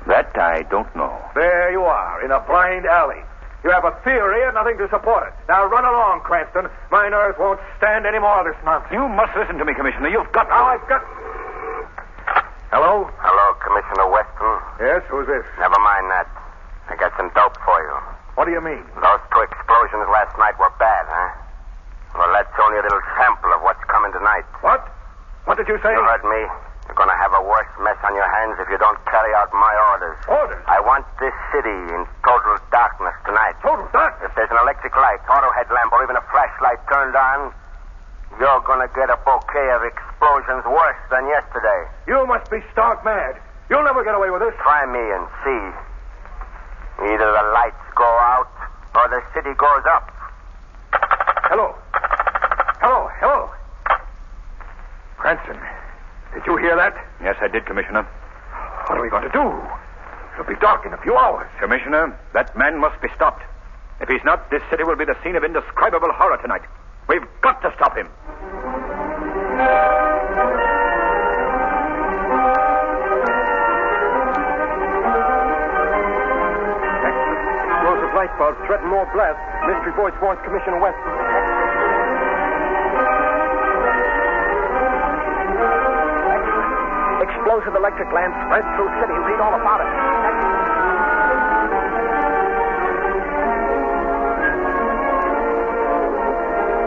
Speaker 16: That I don't know.
Speaker 13: There you are, in a blind alley. You have a theory and nothing to support it. Now run along, Cranston. My nerves won't stand any more of this nonsense.
Speaker 16: You must listen to me, Commissioner. You've got...
Speaker 13: Now I've got... Hello?
Speaker 19: Hello, Commissioner Weston.
Speaker 13: Yes, who's this?
Speaker 19: Never mind that. I got some dope for you.
Speaker 13: What do you mean?
Speaker 19: Those two explosions last night were bad, huh? Well, that's only a little sample of what's coming tonight.
Speaker 13: What? What did you say?
Speaker 19: You heard me. You're going to have a worse mess on your hands if you don't carry out my orders.
Speaker 13: Orders?
Speaker 19: I want this city in total darkness tonight.
Speaker 13: Total darkness?
Speaker 19: If there's an electric light, auto headlamp, or even a flashlight turned on, you're going to get a bouquet of explosions worse than yesterday.
Speaker 13: You must be stark mad. You'll never get away with this.
Speaker 19: Try me and see. Either the lights go out or the city goes up.
Speaker 13: Hello. Hello, hello. Cranston, did you hear that?
Speaker 16: Yes, I did, Commissioner.
Speaker 13: What are we going to do?
Speaker 20: It'll be dark in a few hours.
Speaker 14: Commissioner, that man must be stopped. If he's not, this city will be the scene of indescribable horror tonight. We've got to stop him.
Speaker 6: Explosive light bulbs threaten more blasts. Mystery voice warns Commissioner West.
Speaker 1: Explosive electric lamps spread through city. Read all about it.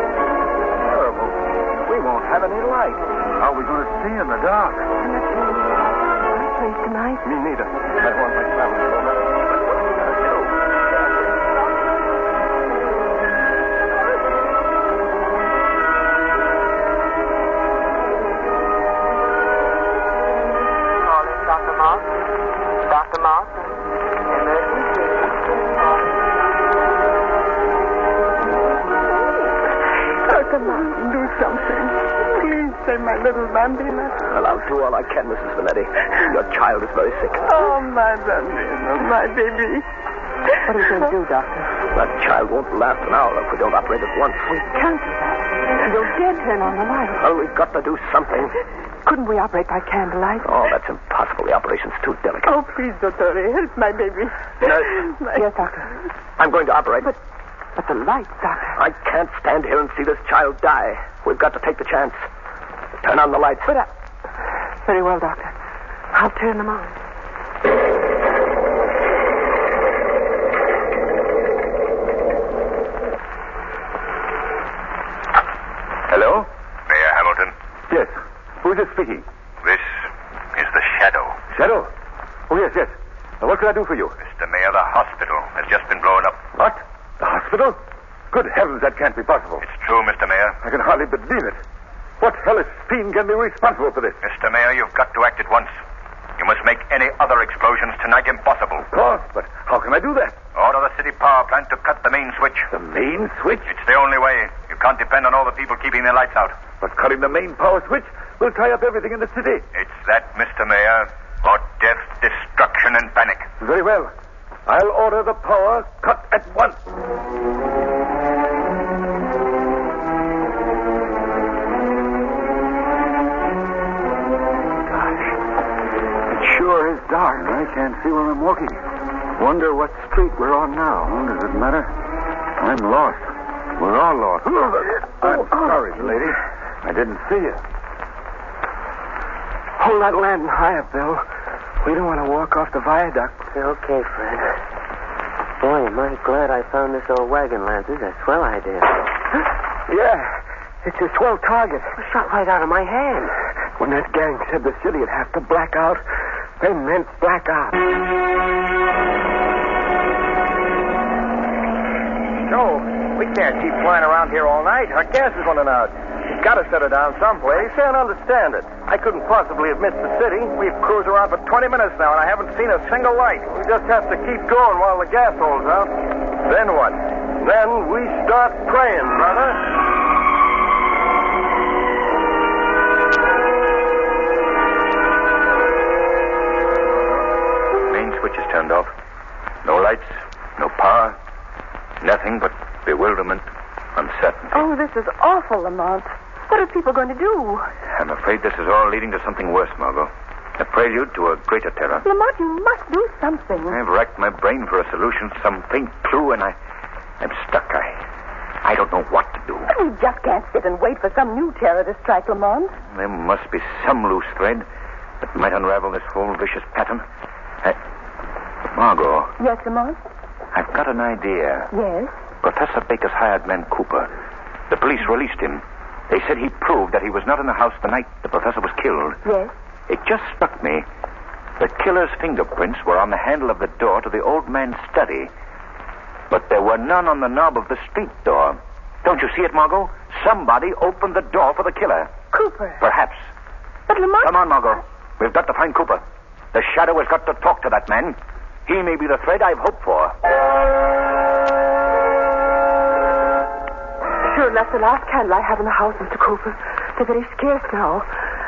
Speaker 20: Terrible. We won't have any light. How are we going to see in the dark?
Speaker 8: Place tonight?
Speaker 6: Me neither. I don't want my family to know.
Speaker 8: Dr. Martin. Dr. Martin, do something. Please save my little bambina.
Speaker 1: Well, I'll do all I can, Mrs. Vanetti. Your child is very sick.
Speaker 8: Oh, my bambina, my baby. What are you going to do, Doctor?
Speaker 1: That child won't last an hour if we don't operate at once.
Speaker 8: We can't do that. You'll dare turn on the light.
Speaker 1: Well, we've got to do something.
Speaker 8: Couldn't we operate by candlelight?
Speaker 1: Oh, that's impossible. The operation's too delicate.
Speaker 8: Oh, please, Doctor, help my baby.
Speaker 1: Nurse.
Speaker 8: Yes, Doctor.
Speaker 1: I'm going to operate.
Speaker 8: But the lights, Doctor.
Speaker 1: I can't stand here and see this child die. We've got to take the chance. Turn on the lights.
Speaker 8: But very well, Doctor. I'll turn them on.
Speaker 14: Hello?
Speaker 16: Mayor Hamilton,
Speaker 20: Yes. Who is it speaking?
Speaker 16: this is the Shadow.
Speaker 20: Shadow? Oh, yes, yes. Now, what can I do for you?
Speaker 16: Mr. Mayor, the hospital has just been blown up.
Speaker 20: What? The hospital? Good heavens, that can't be possible.
Speaker 16: It's true, Mr. Mayor.
Speaker 20: I can hardly believe it. What hellish fiend can be responsible for this?
Speaker 16: Mr. Mayor, you've got to act at once. You must make any other explosions tonight impossible.
Speaker 20: Of course, but how can I do that?
Speaker 16: Order the city power plant to cut the main switch.
Speaker 20: The main switch?
Speaker 16: It's the only way. You can't depend on all the people keeping their lights out.
Speaker 20: But cutting the main power switch will tie up everything in the city.
Speaker 16: It's that, Mr. Mayor, or death, destruction, and panic.
Speaker 20: Very well. I'll order the power cut at once.
Speaker 6: Sure is dark. I can't see where I'm walking. Wonder what street we're on now. Oh, does it matter? I'm lost. We're all lost. I'm sorry, lady. I didn't see you.
Speaker 8: Hold that lantern higher, Bill. We don't want to walk off the viaduct.
Speaker 5: Okay, Fred. Boy, am I glad I found this old wagon, Lances. That's a swell idea.
Speaker 8: Yeah, it's a swell target.
Speaker 5: It shot right out of my hand.
Speaker 8: When that gang said the city would have to black out, they meant black out.
Speaker 12: No, we can't keep flying around here all night. Our gas is running out. You've got to set her down someplace. Can't understand it. I couldn't possibly have missed the city. We've cruised around for 20 minutes now, and I haven't seen a single light. We just have to keep going while the gas holds out. Then what? Then we start praying, brother.
Speaker 14: Main switch is turned off. No lights, no power, nothing but bewilderment, uncertainty.
Speaker 8: Oh, this is awful, Lamont. What are people going to do?
Speaker 14: I'm afraid this is all leading to something worse, Margot. A prelude to a greater terror.
Speaker 8: Lamont, you must do something.
Speaker 14: I've racked my brain for a solution, some faint clue, and I'm stuck. I don't know what to do.
Speaker 8: But we just can't sit and wait for some new terror to strike, Lamont.
Speaker 14: There must be some loose thread that might unravel this whole vicious pattern. Margot.
Speaker 8: Yes, Lamont?
Speaker 14: I've got an idea.
Speaker 8: Yes?
Speaker 14: Professor Baker's hired man, Cooper. The police released him. They said he proved that he was not in the house the night the professor was killed.
Speaker 8: Yes?
Speaker 14: It just struck me. The killer's fingerprints were on the handle of the door to the old man's study. But there were none on the knob of the street door. Don't you see it, Margot? Somebody opened the door for the killer.
Speaker 8: Cooper.
Speaker 14: Perhaps.
Speaker 8: But Lamont...
Speaker 14: Come on, Margot. We've got to find Cooper. The Shadow has got to talk to that man. He may be the thread I've hoped for.
Speaker 8: Sure enough, the last candle I have in the house, Mr. Cooper. They're very scarce now.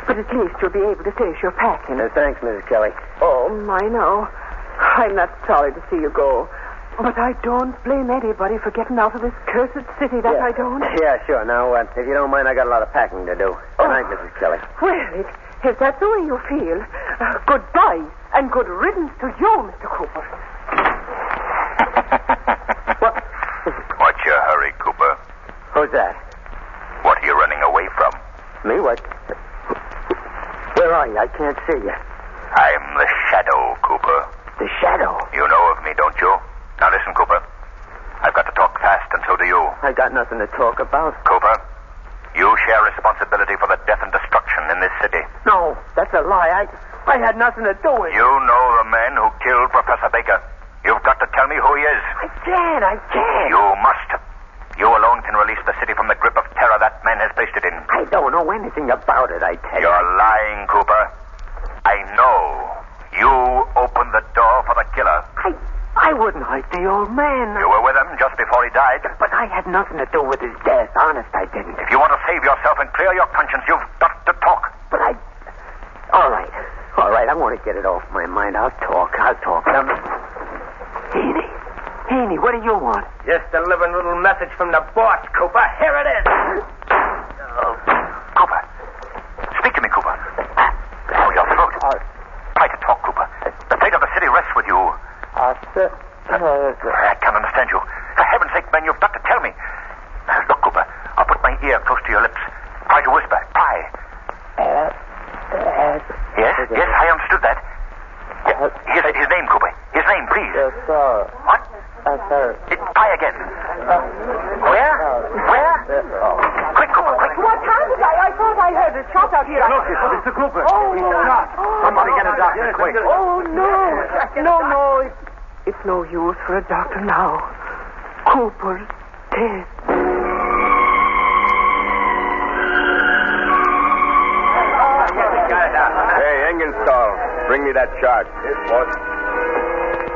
Speaker 8: But at least you'll be able to finish your packing.
Speaker 5: Thanks, Mrs. Kelly.
Speaker 8: Oh, I know. I'm not sorry to see you go. But I don't blame anybody for getting out of this cursed city, that I don't.
Speaker 19: Yeah, sure. Now, if you don't mind, I got a lot of packing to do. Good night, Mrs. Kelly.
Speaker 8: Well, if that's the way you feel, goodbye and good riddance to you, Mr. Cooper.
Speaker 14: What's your hurry, Cooper?
Speaker 19: Who's that?
Speaker 14: What are you running away from?
Speaker 19: Me? What? Where are you? I can't see you.
Speaker 14: I'm the Shadow, Cooper.
Speaker 19: The Shadow?
Speaker 14: You know of me, don't you? Now listen, Cooper. I've got to talk fast, and so do you.
Speaker 19: I got nothing to talk about.
Speaker 14: Cooper, you share responsibility for the death and destruction in this city.
Speaker 19: No, that's a lie. I had nothing to do with it.
Speaker 14: You know the man who killed Professor Baker. You've got to tell me who he is.
Speaker 19: I can't.
Speaker 14: You must. You alone can release the city from the grip of terror that man has placed it in.
Speaker 19: I don't know anything about it, I tell you.
Speaker 14: You're lying, Cooper. I know. You opened the door for the killer.
Speaker 19: I wouldn't hurt the old man.
Speaker 14: You were with him just before he died.
Speaker 19: But I had nothing to do with his death. Honest, I didn't.
Speaker 14: If you want to save yourself and clear your conscience, you've got to talk.
Speaker 19: But All right. I want to get it off my mind. I'll talk. Haney, what do you want?
Speaker 1: Just delivering a little message from the boss, Cooper. Here it is.
Speaker 14: Cooper. Speak to me, Cooper. Oh, your throat. Try to talk, Cooper. The fate of the city rests with you. I can't understand you. For heaven's sake, man, you've got to tell me. Look, Cooper, I'll put my ear close to your lips. Try to whisper. Try. Yes, I understood that. His name, Cooper. His name, please.
Speaker 4: Yes, sir.
Speaker 14: What?
Speaker 4: Yes, sir.
Speaker 14: Try again. Where? Quick, Cooper, quick.
Speaker 8: What happened? I thought I heard a shot out here.
Speaker 6: Look, it's Mr. Cooper.
Speaker 8: Oh,
Speaker 6: He's
Speaker 8: no.
Speaker 6: shot. Somebody get a doctor, quick.
Speaker 8: Oh, no. It's no use for a doctor now. Cooper's dead.
Speaker 19: Hey, Engenstall, bring me that chart.
Speaker 20: Yes, boss.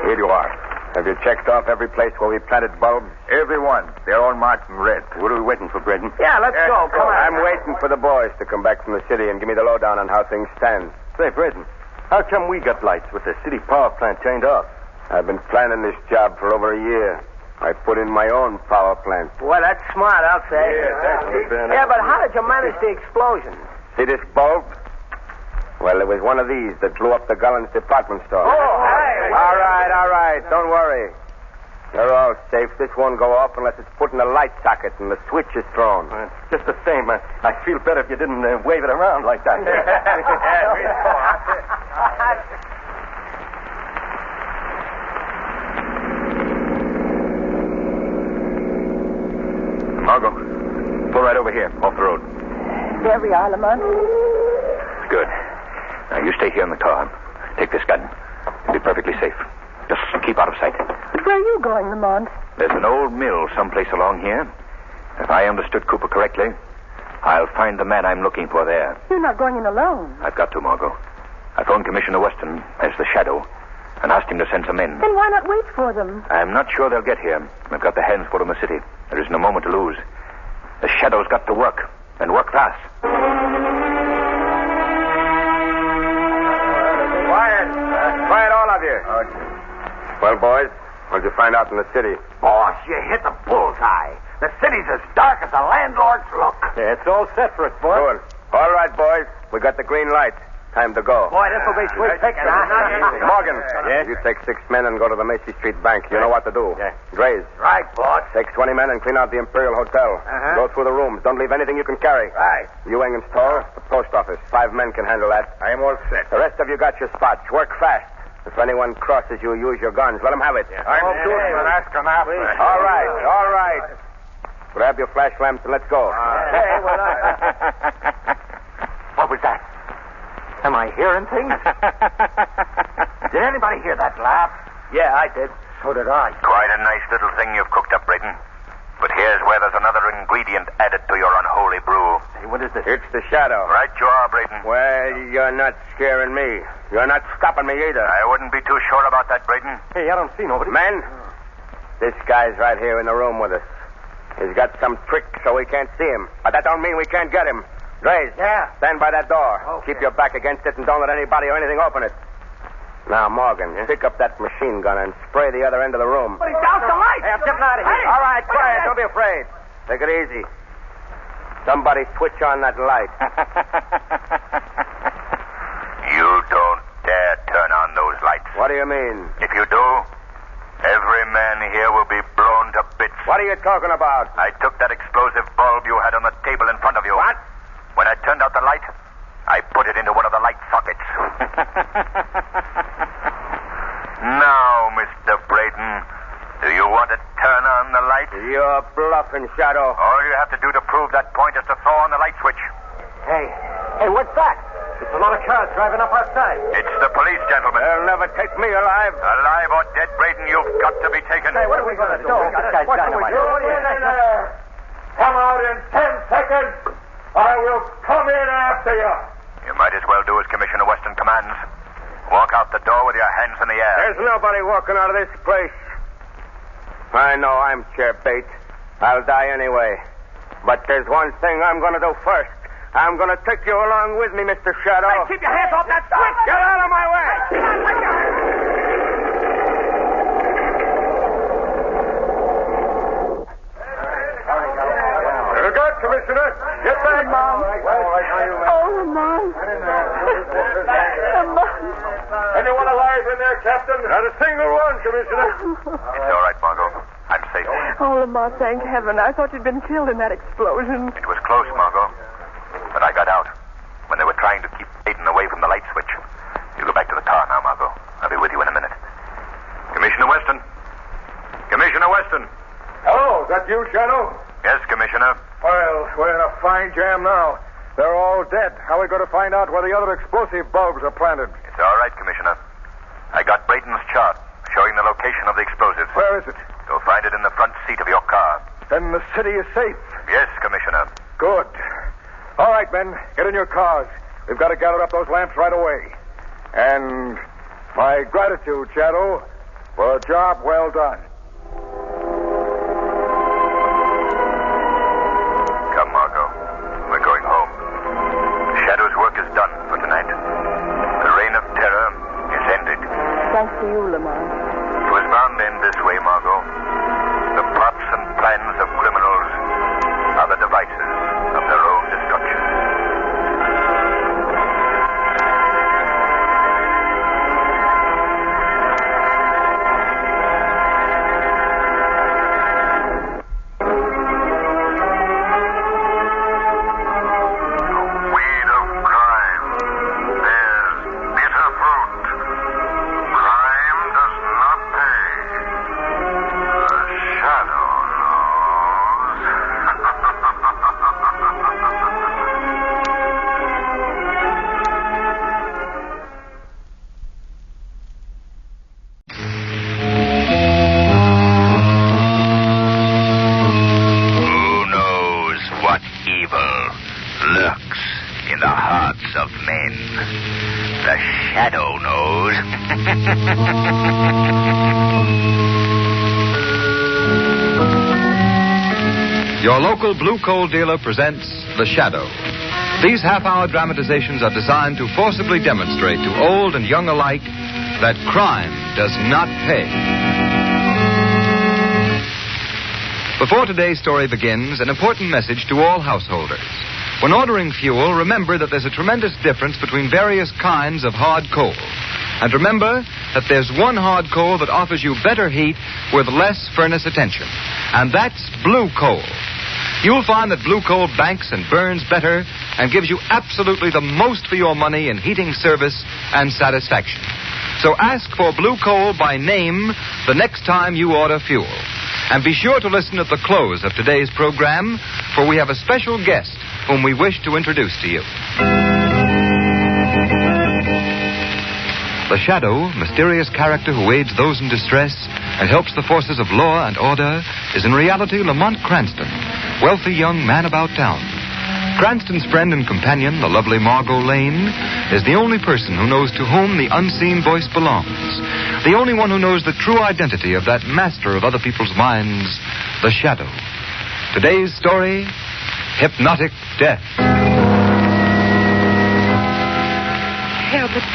Speaker 19: Here you are. Have you checked off every place where we planted bulbs?
Speaker 20: Every one. They're all marked in red.
Speaker 19: What are we waiting for, Braden?
Speaker 1: Yeah, let's go. Come on.
Speaker 19: I'm waiting for the boys to come back from the city and give me the lowdown on how things stand.
Speaker 6: Say, Braden, how come we got lights with the city power plant turned off?
Speaker 19: I've been planning this job for over a year. I put in my own power plant.
Speaker 1: Well, that's smart, I'll say.
Speaker 6: Yeah,
Speaker 1: but how did you manage the explosion?
Speaker 19: See this bulb? Well, it was one of these that blew up the Gullens department store.
Speaker 1: Oh, hey.
Speaker 19: All right. Don't worry. They're all safe. This won't go off unless it's put in a light socket and the switch is thrown.
Speaker 6: Just the same. I feel better if you didn't wave it around like that.
Speaker 16: Margot, pull right over here, off the road.
Speaker 8: There we are, Lamont.
Speaker 16: Good. Now, you stay here in the car. Take this gun. You'll be perfectly safe. Just keep out of sight.
Speaker 8: But where are you going, Lamont?
Speaker 16: There's an old mill someplace along here. If I understood Cooper correctly, I'll find the man I'm looking for there.
Speaker 8: You're not going in alone.
Speaker 16: I've got to, Margot. I phoned Commissioner Weston as the Shadow and asked him to send some men.
Speaker 8: Then why not wait for them?
Speaker 16: I'm not sure they'll get here. I've got the hands full in the city. There isn't a moment to lose. The Shadow's got to work, and work fast.
Speaker 19: Quiet, all of you. Well, boys, what'd you find out in the city?
Speaker 1: Boss, you hit the bullseye. The city's as dark as a landlord's look.
Speaker 6: Yeah, it's all set for us, boy.
Speaker 19: Good. All right, boys. We got the green light. Time to go.
Speaker 1: Boy, this will be sweet picking, huh?
Speaker 19: Morgan,
Speaker 6: Yes?
Speaker 19: you take 6 men and go to the Macy Street Bank. You know what to do.
Speaker 6: Yeah.
Speaker 19: Grays,
Speaker 1: Right, boss.
Speaker 19: take 20 men and clean out the Imperial Hotel. Go through the rooms. Don't leave anything you can carry.
Speaker 1: Right.
Speaker 19: You, Engenstall, the post office. 5 men can handle that.
Speaker 20: I am all set.
Speaker 19: The rest of you got your spots. Work fast. If anyone crosses you, use your guns. Let them have it.
Speaker 20: I'm shooting an astronaut.
Speaker 19: All right. Grab your flash lamps and let's go.
Speaker 1: What was that? Am I hearing things? Did anybody hear that laugh? Yeah, I did. So did I.
Speaker 14: Quite a nice little thing you've cooked up, Braden. But here's where there's another ingredient added to your unholy brew.
Speaker 6: Hey, what is this?
Speaker 19: It's the Shadow.
Speaker 14: Right you are, Braden.
Speaker 19: Well, you're not scaring me. You're not stopping me either.
Speaker 14: I wouldn't be too sure about that, Braden.
Speaker 6: Hey, I don't see nobody.
Speaker 19: Men, this guy's right here in the room with us. He's got some trick so we can't see him. But that don't mean we can't get him. Grace,
Speaker 1: Yeah.
Speaker 19: stand by that door.
Speaker 1: Okay.
Speaker 19: Keep your back against it and don't let anybody or anything open it. Now, Morgan, pick up that machine gun and spray the other end of the room.
Speaker 3: But he's doused the light.
Speaker 19: Hey, I'm getting out of here. All right, quiet. Don't be afraid. Take it easy. Somebody switch on that light.
Speaker 14: You don't dare turn on those lights.
Speaker 19: What do you mean?
Speaker 14: If you do, every man here will be blown to bits.
Speaker 19: What are you talking about?
Speaker 14: I took that explosive bulb you had on the table in front of you.
Speaker 19: What?
Speaker 14: When I turned out the light, I put it into one of the light sockets. Now, Mr. Braden, do you want to turn on the light?
Speaker 19: You're bluffing, Shadow.
Speaker 14: All you have to do to prove that point is to throw on the light switch.
Speaker 19: Hey, what's that? It's a lot of cars driving up outside.
Speaker 14: It's the police, gentlemen.
Speaker 19: They'll never take me alive.
Speaker 14: Alive or dead, Braden, you've got to be taken.
Speaker 19: Hey, what are we going to do?
Speaker 3: What can we do? In there. Come out in 10 seconds. I will come in after you.
Speaker 14: You might as well do as Commissioner Weston commands. Walk out the door with your hands in the air.
Speaker 19: There's nobody walking out of this place. I know I'm chair bait. I'll die anyway. But there's one thing I'm going to do first. I'm going to take you along with me, Mr. Shadow.
Speaker 3: Hey, keep your hands off that switch.
Speaker 19: Get out of my way.
Speaker 3: You're good, Commissioner. Get back.
Speaker 9: Lamont.
Speaker 3: Anyone alive in there, Captain? Not a single one, Commissioner.
Speaker 14: It's all right, Margot. I'm safe.
Speaker 8: Oh, Lamont, thank heaven. I thought you'd been killed in that explosion.
Speaker 14: It was close, Margot. But I got out when they were trying to keep Aiden away from the light switch. You go back to the car now, Margot. I'll be with you in a minute. Commissioner Weston. Commissioner Weston.
Speaker 3: Hello, is that you, Shadow?
Speaker 14: Yes, Commissioner.
Speaker 3: Well, we're in a fine jam now. They're all dead. How are we going to find out where the other explosive bulbs are planted?
Speaker 14: It's all right, Commissioner. I got Braden's chart showing the location of the explosives.
Speaker 3: Where is it?
Speaker 14: You'll find it in the front seat of your car.
Speaker 3: Then the city is safe.
Speaker 14: Yes, Commissioner.
Speaker 3: Good. All right, men, get in your cars. We've got to gather up those lamps right away. And my gratitude, Shadow, for a job well done.
Speaker 14: Come, Margot. We're going home. Shadow's work is done for tonight. The reign of terror is ended.
Speaker 8: Thanks to you, Lamont.
Speaker 14: It was bound to end this way, Margot. The plots and plans of criminals are the devices of their own destruction. Lurks in the hearts of men. The Shadow knows.
Speaker 2: Your local blue coal dealer presents The Shadow. These half-hour dramatizations are designed to forcibly demonstrate to old and young alike that crime does not pay. Before today's story begins, an important message to all householders. When ordering fuel, remember that there's a tremendous difference between various kinds of hard coal. And remember that there's one hard coal that offers you better heat with less furnace attention. And that's blue coal. You'll find that blue coal banks and burns better and gives you absolutely the most for your money in heating service and satisfaction. So ask for blue coal by name the next time you order fuel. And be sure to listen at the close of today's program, for we have a special guest whom we wish to introduce to you. The Shadow, mysterious character who aids those in distress and helps the forces of law and order, is in reality Lamont Cranston, wealthy young man about town. Cranston's friend and companion, the lovely Margot Lane, is the only person who knows to whom the unseen voice belongs. The only one who knows the true identity of that master of other people's minds, the Shadow. Today's story, Hypnotic Death.
Speaker 7: Help it.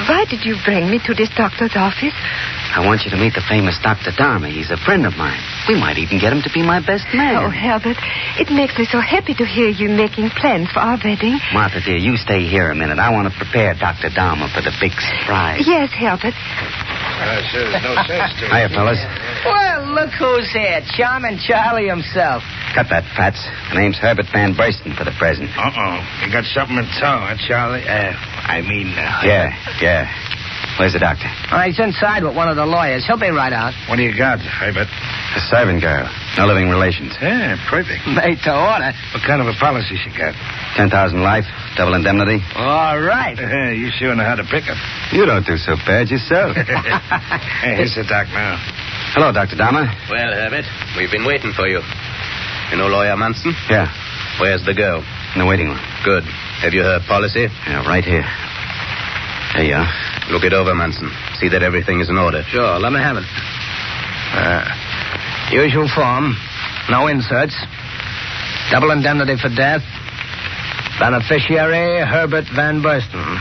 Speaker 4: Why did you bring me to this doctor's office?
Speaker 15: I want you to meet the famous Dr. Dharma. He's a friend of mine. We might even get him to be my best man.
Speaker 4: Oh, Herbert, it makes me so happy to hear you making plans for our wedding.
Speaker 15: Martha, dear, you stay here a minute. I want to prepare Dr. Dharma for the big surprise.
Speaker 4: Yes, Herbert.
Speaker 20: Sure, there's no sense to it.
Speaker 15: Hiya, fellas.
Speaker 10: Well, look who's here. Charming Charlie himself.
Speaker 15: Cut that, Pats. My name's Herbert Van Burston for the present.
Speaker 20: You got something in tow, huh, Charlie?
Speaker 15: Yeah. Where's the doctor?
Speaker 10: Oh, he's inside with one of the lawyers. He'll be right out.
Speaker 20: What do you got, Herbert?
Speaker 15: A servant girl. No living relations.
Speaker 20: Yeah, perfect.
Speaker 10: Made to order.
Speaker 20: What kind of a policy she got?
Speaker 15: 10,000 life, double indemnity.
Speaker 10: All right.
Speaker 20: You sure know how to pick her.
Speaker 15: You don't do so bad yourself.
Speaker 20: Hey, here's the doc now.
Speaker 15: Hello, Dr. Dharma.
Speaker 5: Well, Herbert, we've been waiting for you. You know Lawyer Munson?
Speaker 15: Yeah,
Speaker 5: Where's the girl?
Speaker 15: in the waiting room.
Speaker 5: Good. Have you her policy?
Speaker 15: Yeah, right here. There you are.
Speaker 5: Look it over, Munson. See that everything is in order.
Speaker 10: Sure, let me have it. Usual form. No inserts. Double indemnity for death. Beneficiary, Herbert Van Burston.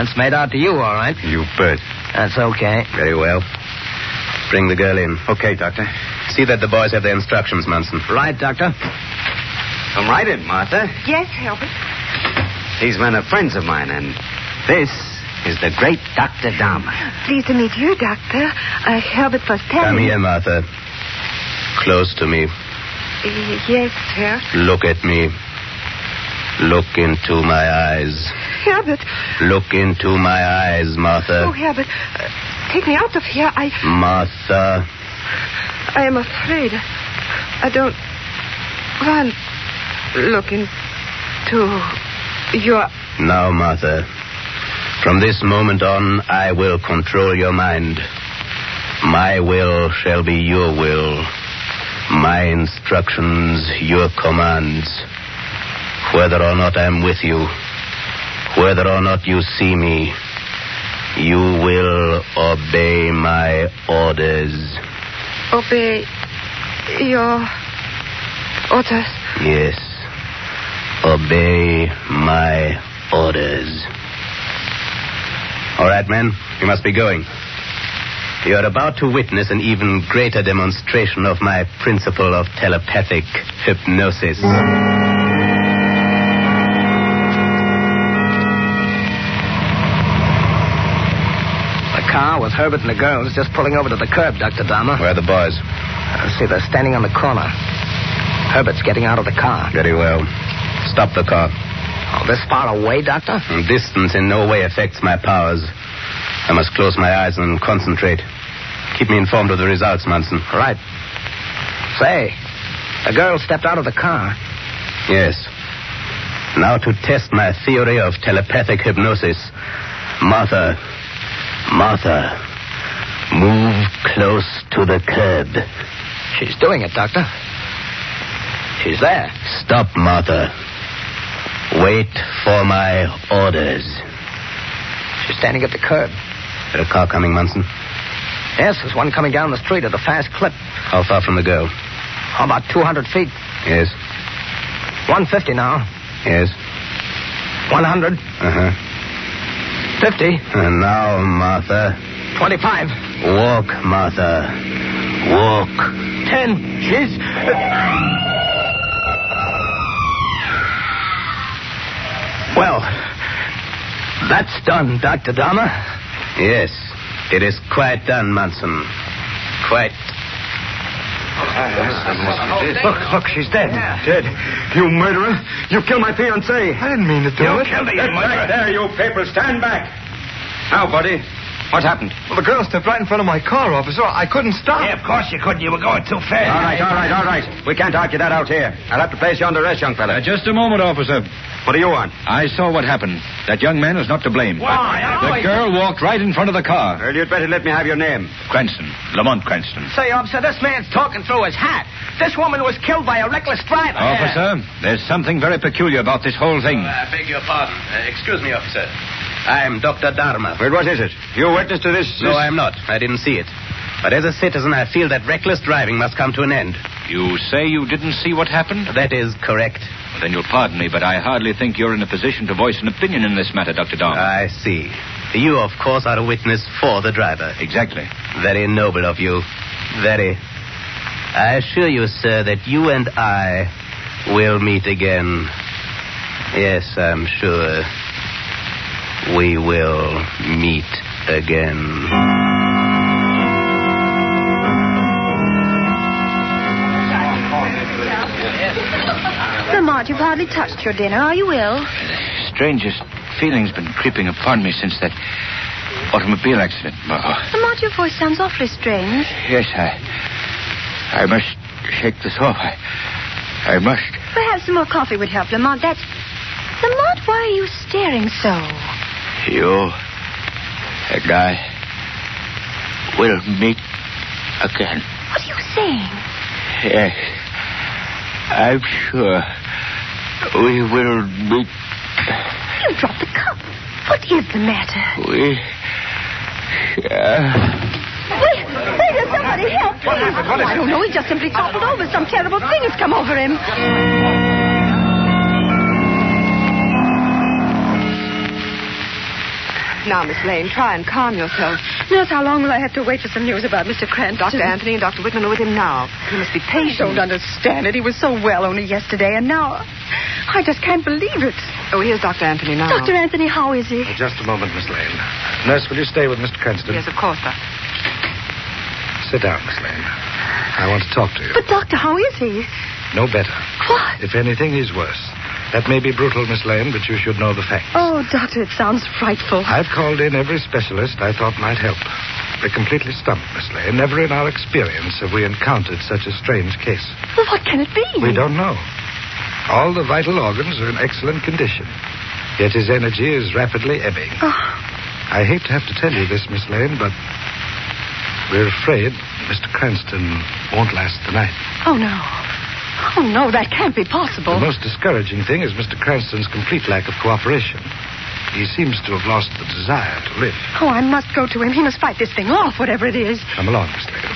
Speaker 10: It's made out to you, all right.
Speaker 15: You bet.
Speaker 10: That's okay.
Speaker 5: Very well. Bring the girl in.
Speaker 15: Okay, Doctor.
Speaker 5: See that the boys have their instructions, Munson.
Speaker 10: Right, Doctor.
Speaker 15: Come right in, Martha.
Speaker 4: Yes, Herbert.
Speaker 15: These men are friends of mine, and this is the great Dr. Dharma.
Speaker 4: Pleased to meet you, Doctor. Herbert was telling
Speaker 5: Come here, Martha. Close to me.
Speaker 4: Yes, sir.
Speaker 5: Look at me. Look into my eyes.
Speaker 4: Herbert.
Speaker 5: Look into my eyes, Martha.
Speaker 4: Oh, Herbert. Take me out of here.
Speaker 5: Martha.
Speaker 4: I am afraid. I don't want to look into your...
Speaker 5: Now, Martha. From this moment on, I will control your mind. My will shall be your will. My instructions, your commands. Whether or not I'm with you, whether or not you see me, you will obey my orders.
Speaker 4: Obey your orders?
Speaker 5: Yes. Obey my orders. All right, men, you must be going. You are about to witness an even greater demonstration of my principle of telepathic hypnosis.
Speaker 10: The car with Herbert and the girls just pulling over to the curb, Dr. Dharma.
Speaker 5: Where are the boys?
Speaker 10: See, they're standing on the corner. Herbert's getting out of the car.
Speaker 5: Very well. Stop the car.
Speaker 10: Oh, this far away, Doctor?
Speaker 5: Distance in no way affects my powers. I must close my eyes and concentrate. Keep me informed of the results, Munson.
Speaker 10: Right. Say, the girl stepped out of the car.
Speaker 5: Yes. Now to test my theory of telepathic hypnosis. Martha, move close to the curb.
Speaker 10: She's doing it, Doctor. She's there.
Speaker 5: Stop, Martha. Wait for my orders.
Speaker 10: She's standing at the curb.
Speaker 5: Is there a car coming, Munson?
Speaker 10: Yes, there's one coming down the street at a fast clip.
Speaker 5: How far from the girl?
Speaker 10: About 200 feet.
Speaker 5: Yes.
Speaker 10: 150 now.
Speaker 5: Yes.
Speaker 10: 100. 50.
Speaker 5: And now, Martha.
Speaker 10: 25.
Speaker 5: Walk, Martha. Walk.
Speaker 10: 10. She's... Well, that's done, Dr. Dharma.
Speaker 5: Yes, it is quite done, Munson. Quite.
Speaker 20: Look, she's dead. Dead? You murderer. You killed my fiancée. I didn't mean to do it.
Speaker 3: You killed her, you murderer.
Speaker 20: Right there, you people. Stand back. Now, buddy. What happened? Well, the girl stepped right in front of my car, officer. I couldn't stop.
Speaker 3: Yeah, of course you couldn't. You were going too fast.
Speaker 20: All right. We can't argue that out here. I'll have to place you under arrest, young fella.
Speaker 16: Just a moment, officer.
Speaker 20: What do you want?
Speaker 16: I saw what happened. That young man is not to blame.
Speaker 3: Why?
Speaker 16: The girl walked right in front of the car.
Speaker 20: Well, you'd better let me have your name.
Speaker 16: Cranston. Lamont Cranston.
Speaker 10: Say, officer, this man's talking through his hat. This woman was killed by a reckless driver.
Speaker 16: Officer, there's something very peculiar about this whole thing.
Speaker 5: I beg your pardon. Excuse me, officer. I'm Dr. Dharma.
Speaker 20: Well, what is it? You witness to this?
Speaker 5: No, I'm not. I didn't see it. But as a citizen, I feel that reckless driving must come to an end.
Speaker 16: You say you didn't see what happened?
Speaker 5: That is correct.
Speaker 16: Then you'll pardon me, but I hardly think you're in a position to voice an opinion in this matter, Dr. Dharma.
Speaker 5: I see. You, of course, are a witness for the driver.
Speaker 17: Exactly.
Speaker 5: Very noble of you. Very. I assure you, sir, that you and I will meet again. Yes, I'm sure we will meet again.
Speaker 7: Lamont, you've hardly touched your dinner. Are you ill?
Speaker 17: Strangest feeling's been creeping upon me since that automobile accident.
Speaker 7: Lamont, your voice sounds awfully strange.
Speaker 17: Yes, I must shake this off. I must.
Speaker 7: Perhaps some more coffee would help, Lamont. Lamont, why are you staring so?
Speaker 17: You and I will meet again.
Speaker 7: What are you saying?
Speaker 17: Yes. I'm sure we will meet.
Speaker 7: You dropped the cup. What is the matter?
Speaker 17: We shall.
Speaker 7: Wait, there's somebody help.
Speaker 17: What happened? What is
Speaker 7: I don't know. He just simply toppled over. Some terrible thing has come over him.
Speaker 22: Now, Miss Lane, try and calm yourself.
Speaker 7: Nurse, how long will I have to wait for some news about Mr. Cranston?
Speaker 22: Dr. Anthony and Dr. Whitman are with him now. You must be patient.
Speaker 7: I don't understand it. He was so well only yesterday, and now I just can't believe it.
Speaker 22: Oh, here's Dr. Anthony now.
Speaker 7: Dr. Anthony, how is he?
Speaker 20: Just a moment, Miss Lane. Nurse, will you stay with Mr. Cranston?
Speaker 22: Yes, of course, Doctor.
Speaker 20: Sit down, Miss Lane. I want to talk to you.
Speaker 7: But, Doctor, how is he?
Speaker 20: No better.
Speaker 7: What?
Speaker 20: If anything, he's worse. That may be brutal, Miss Lane, but you should know the facts.
Speaker 7: Oh, Doctor, it sounds frightful.
Speaker 20: I've called in every specialist I thought might help. We're completely stumped, Miss Lane. Never in our experience have we encountered such a strange case.
Speaker 7: Well, what can it be?
Speaker 20: We don't know. All the vital organs are in excellent condition. Yet his energy is rapidly ebbing.
Speaker 7: Oh.
Speaker 20: I hate to have to tell you this, Miss Lane, but we're afraid Mr. Cranston won't last the night.
Speaker 7: Oh, no. Oh, no, that can't be possible.
Speaker 20: The most discouraging thing is Mr. Cranston's complete lack of cooperation. He seems to have lost the desire to live.
Speaker 7: Oh, I must go to him. He must fight this thing off, whatever it is.
Speaker 20: Come along, Miss Lane.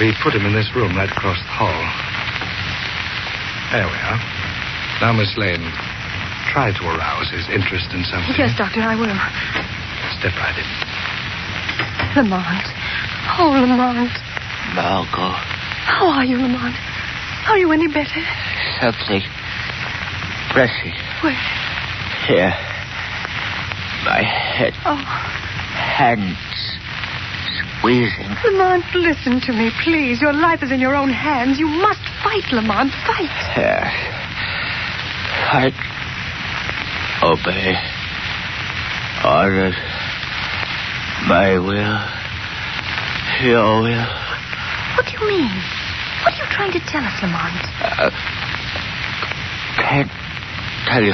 Speaker 20: We put him in this room right across the hall. There we are. Now, Miss Lane, try to arouse his interest in something.
Speaker 7: Yes, Doctor, I will.
Speaker 20: Step right in.
Speaker 7: Lamont. Oh, Lamont.
Speaker 17: Margot.
Speaker 7: How are you, Lamont? Are you any better?
Speaker 17: Something pressing.
Speaker 7: Where?
Speaker 17: Here. My head.
Speaker 7: Oh.
Speaker 17: Hands squeezing.
Speaker 7: Lamont, listen to me, please. Your life is in your own hands. You must fight, Lamont. Fight.
Speaker 17: Yes. Fight. Obey. Orders. My will. Your will.
Speaker 7: What do you mean? What are you trying to tell us, Lamont?
Speaker 17: Can't tell you.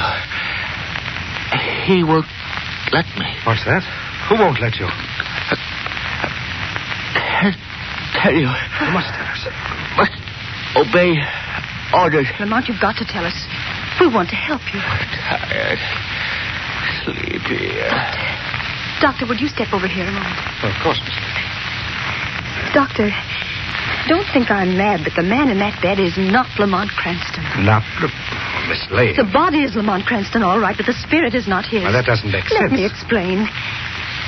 Speaker 17: He won't let me.
Speaker 20: What's that? Who won't let you?
Speaker 17: Can't tell you.
Speaker 20: You must tell us.
Speaker 17: Must obey orders.
Speaker 7: Lamont, you've got to tell us. We want to help you.
Speaker 17: Tired. Sleepy.
Speaker 7: Doctor, would you step over here a moment?
Speaker 20: Well, of course, Miss Lane.
Speaker 7: Doctor, don't think I'm mad, but the man in that bed is not Lamont Cranston.
Speaker 20: Not Miss Lane.
Speaker 7: The body is Lamont Cranston, all right, but the spirit is not his.
Speaker 20: Well, that doesn't make sense.
Speaker 7: Let me explain.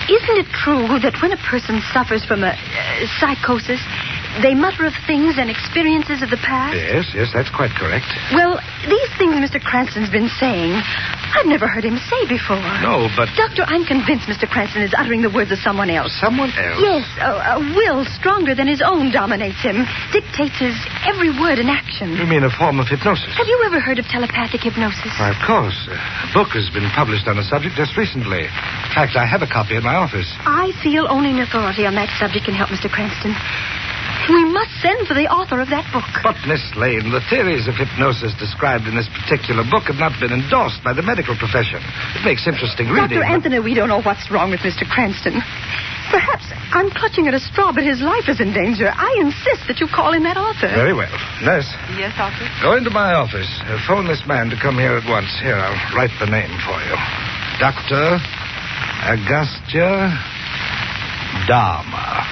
Speaker 7: Isn't it true that when a person suffers from a psychosis, they mutter of things and experiences of the past?
Speaker 20: Yes, that's quite correct.
Speaker 7: Well, these things Mr. Cranston's been saying, I've never heard him say before.
Speaker 20: No, but...
Speaker 7: Doctor, I'm convinced Mr. Cranston is uttering the words of someone else.
Speaker 20: Someone else?
Speaker 7: Yes, a will stronger than his own dominates him, dictates his every word and action.
Speaker 20: You mean a form of hypnosis?
Speaker 7: Have you ever heard of telepathic hypnosis?
Speaker 20: Why, of course. A book has been published on the subject just recently. In fact, I have a copy in my office.
Speaker 7: I feel only an authority on that subject can help Mr. Cranston. We must send for the author of that book.
Speaker 20: But, Miss Lane, the theories of hypnosis described in this particular book have not been endorsed by the medical profession. It makes interesting reading.
Speaker 7: Dr. Anthony, we don't know what's wrong with Mr. Cranston. Perhaps I'm clutching at a straw, but his life is in danger. I insist that you call in that author.
Speaker 20: Very well. Nurse.
Speaker 22: Yes, Doctor?
Speaker 20: Go into my office. Phone this man to come here at once. Here, I'll write the name for you. Dr. Agastya Dharma.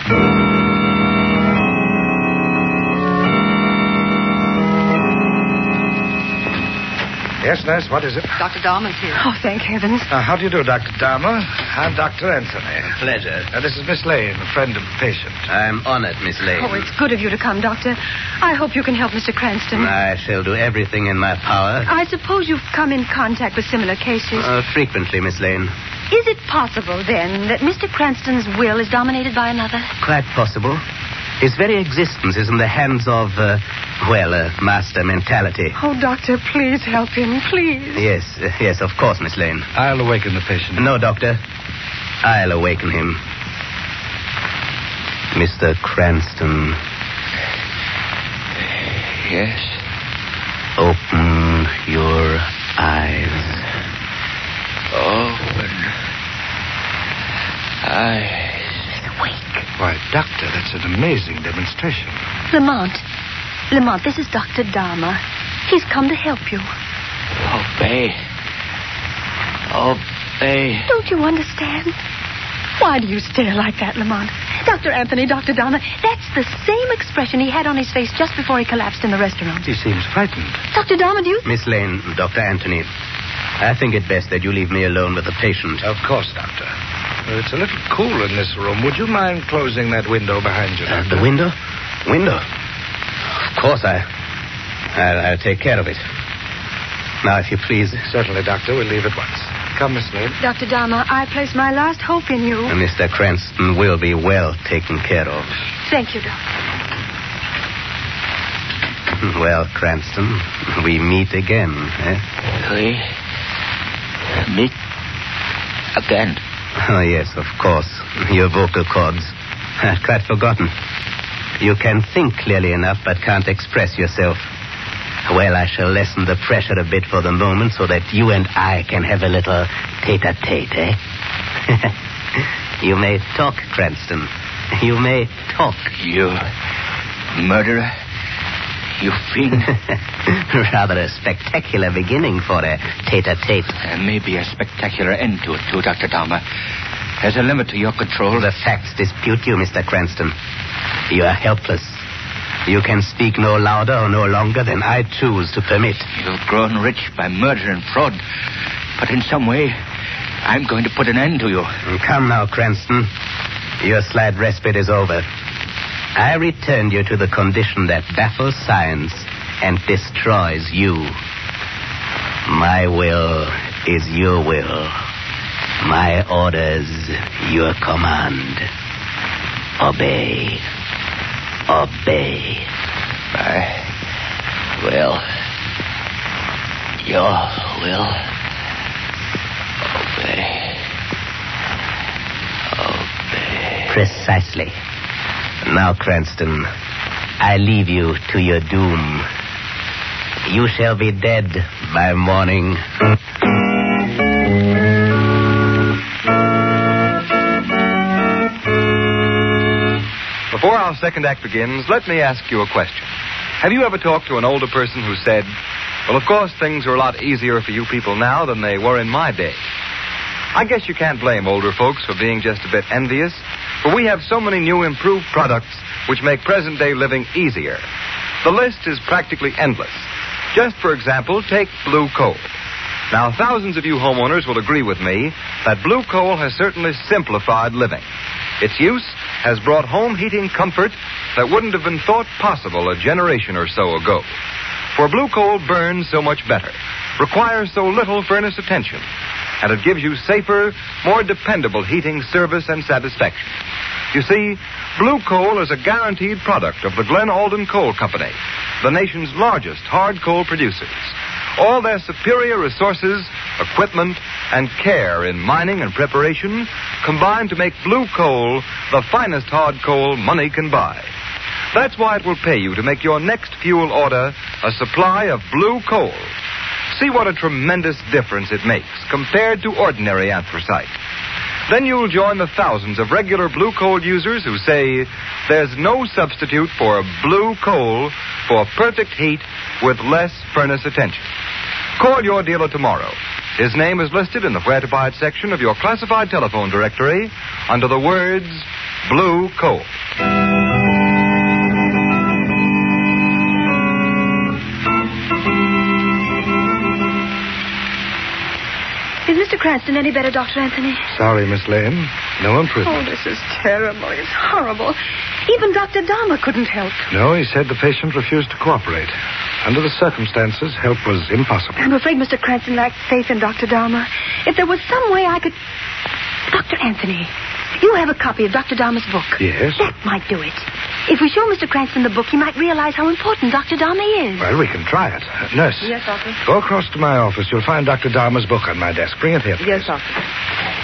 Speaker 20: Yes, nurse, what is it?
Speaker 22: Dr. Dahmer's here.
Speaker 4: Oh, thank heavens.
Speaker 20: How do you do, Dr. Dahmer? I'm Dr. Anthony.
Speaker 5: Pleasure.
Speaker 20: This is Miss Lane, a friend of the patient.
Speaker 5: I'm honored, Miss Lane.
Speaker 4: Oh, it's good of you to come, Doctor. I hope you can help Mr. Cranston.
Speaker 5: I shall do everything in my power.
Speaker 4: I suppose you've come in contact with similar cases.
Speaker 5: Frequently, Miss Lane.
Speaker 4: Is it possible, then, that Mr. Cranston's will is dominated by another?
Speaker 5: Quite possible. His very existence is in the hands of, master mentality.
Speaker 4: Oh, Doctor, please help him, please.
Speaker 5: Yes, of course, Miss Lane.
Speaker 20: I'll awaken the patient.
Speaker 5: No, Doctor. I'll awaken him. Mr. Cranston.
Speaker 17: Yes?
Speaker 5: Open your eyes.
Speaker 17: Open eyes.
Speaker 20: Why, Doctor, that's an amazing demonstration.
Speaker 4: Lamont, this is Dr. Dahmer. He's come to help you.
Speaker 17: Obey.
Speaker 4: Don't you understand? Why do you stare like that, Lamont? Dr. Anthony, Dr. Dahmer, that's the same expression he had on his face just before he collapsed in the restaurant.
Speaker 20: He seems frightened.
Speaker 4: Dr. Dahmer, do you...
Speaker 5: Miss Lane, Dr. Anthony, I think it best that you leave me alone with the patient.
Speaker 20: Of course, Doctor. It's a little cool in this room. Would you mind closing that window behind you, Doctor?
Speaker 5: The window? Window? Of course, I'll take care of it. Now, if you please.
Speaker 20: Certainly, Doctor. We'll leave at once. Come, Miss Lane.
Speaker 4: Dr. Dahmer, I place my last hope in you.
Speaker 5: Mr. Cranston will be well taken care of.
Speaker 4: Thank you, Doctor.
Speaker 5: Well, Cranston, we meet again, eh?
Speaker 17: We meet again.
Speaker 5: Oh, yes, of course. Your vocal cords. I'd quite forgotten. You can think clearly enough, but can't express yourself. Well, I shall lessen the pressure a bit for the moment so that you and I can have a little tete-a-tete, eh? You may talk, Cranston. You may talk.
Speaker 17: You murderer? You fiend?
Speaker 5: Rather a spectacular beginning for a tete-a-tete.
Speaker 17: There may be a spectacular end to it, too, Dr. Dahmer. There's a limit to your control.
Speaker 5: The facts dispute you, Mr. Cranston. You are helpless. You can speak no louder or no longer than I choose to permit.
Speaker 17: You've grown rich by murder and fraud. But in some way, I'm going to put an end to you.
Speaker 5: Come now, Cranston. Your slight respite is over. I return you to the condition that baffles science and destroys you. My will is your will. My orders, your command. Obey. Obey.
Speaker 17: My will. Your will. Obey.
Speaker 5: Precisely. Now, Cranston, I leave you to your doom. You shall be dead by morning.
Speaker 2: Before our second act begins, let me ask you a question. Have you ever talked to an older person who said, well, of course, things are a lot easier for you people now than they were in my day? I guess you can't blame older folks for being just a bit envious, for we have so many new improved products which make present-day living easier. The list is practically endless. Just, for example, take Blue Coal. Now, thousands of you homeowners will agree with me that Blue Coal has certainly simplified living. Its use has brought home heating comfort that wouldn't have been thought possible a generation or so ago. For Blue Coal burns so much better, requires so little furnace attention, and it gives you safer, more dependable heating service and satisfaction. You see, Blue Coal is a guaranteed product of the Glen Alden Coal Company, the nation's largest hard coal producers. All their superior resources, equipment, and care in mining and preparation combine to make Blue Coal the finest hard coal money can buy. That's why it will pay you to make your next fuel order a supply of Blue Coal. See what a tremendous difference it makes compared to ordinary anthracite. Then you'll join the thousands of regular Blue Coal users who say there's no substitute for Blue Coal for perfect heat with less furnace attention. Call your dealer tomorrow. His name is listed in the Where to Buy It section of your classified telephone directory under the words Blue Coal.
Speaker 4: Mr. Cranston any better, Dr. Anthony?
Speaker 18: Sorry, Miss Lane. No improvement.
Speaker 4: Oh, this is terrible. It's horrible. Even Dr. Dahmer couldn't help.
Speaker 18: No, he said the patient refused to cooperate. Under the circumstances, help was impossible.
Speaker 4: I'm afraid Mr. Cranston lacked faith in Dr. Dahmer. If there was some way I could... Dr. Anthony, you have a copy of Dr. Dahmer's book.
Speaker 18: Yes?
Speaker 4: That might do it. If we show Mr. Cranston the book, he might realize how important Dr. Dahmer is.
Speaker 18: Well, we can try it. Nurse.
Speaker 7: Yes, Doctor.
Speaker 18: Go across to my office. You'll find Dr. Dahmer's book on my desk. Bring it here, please.
Speaker 7: Yes, Doctor.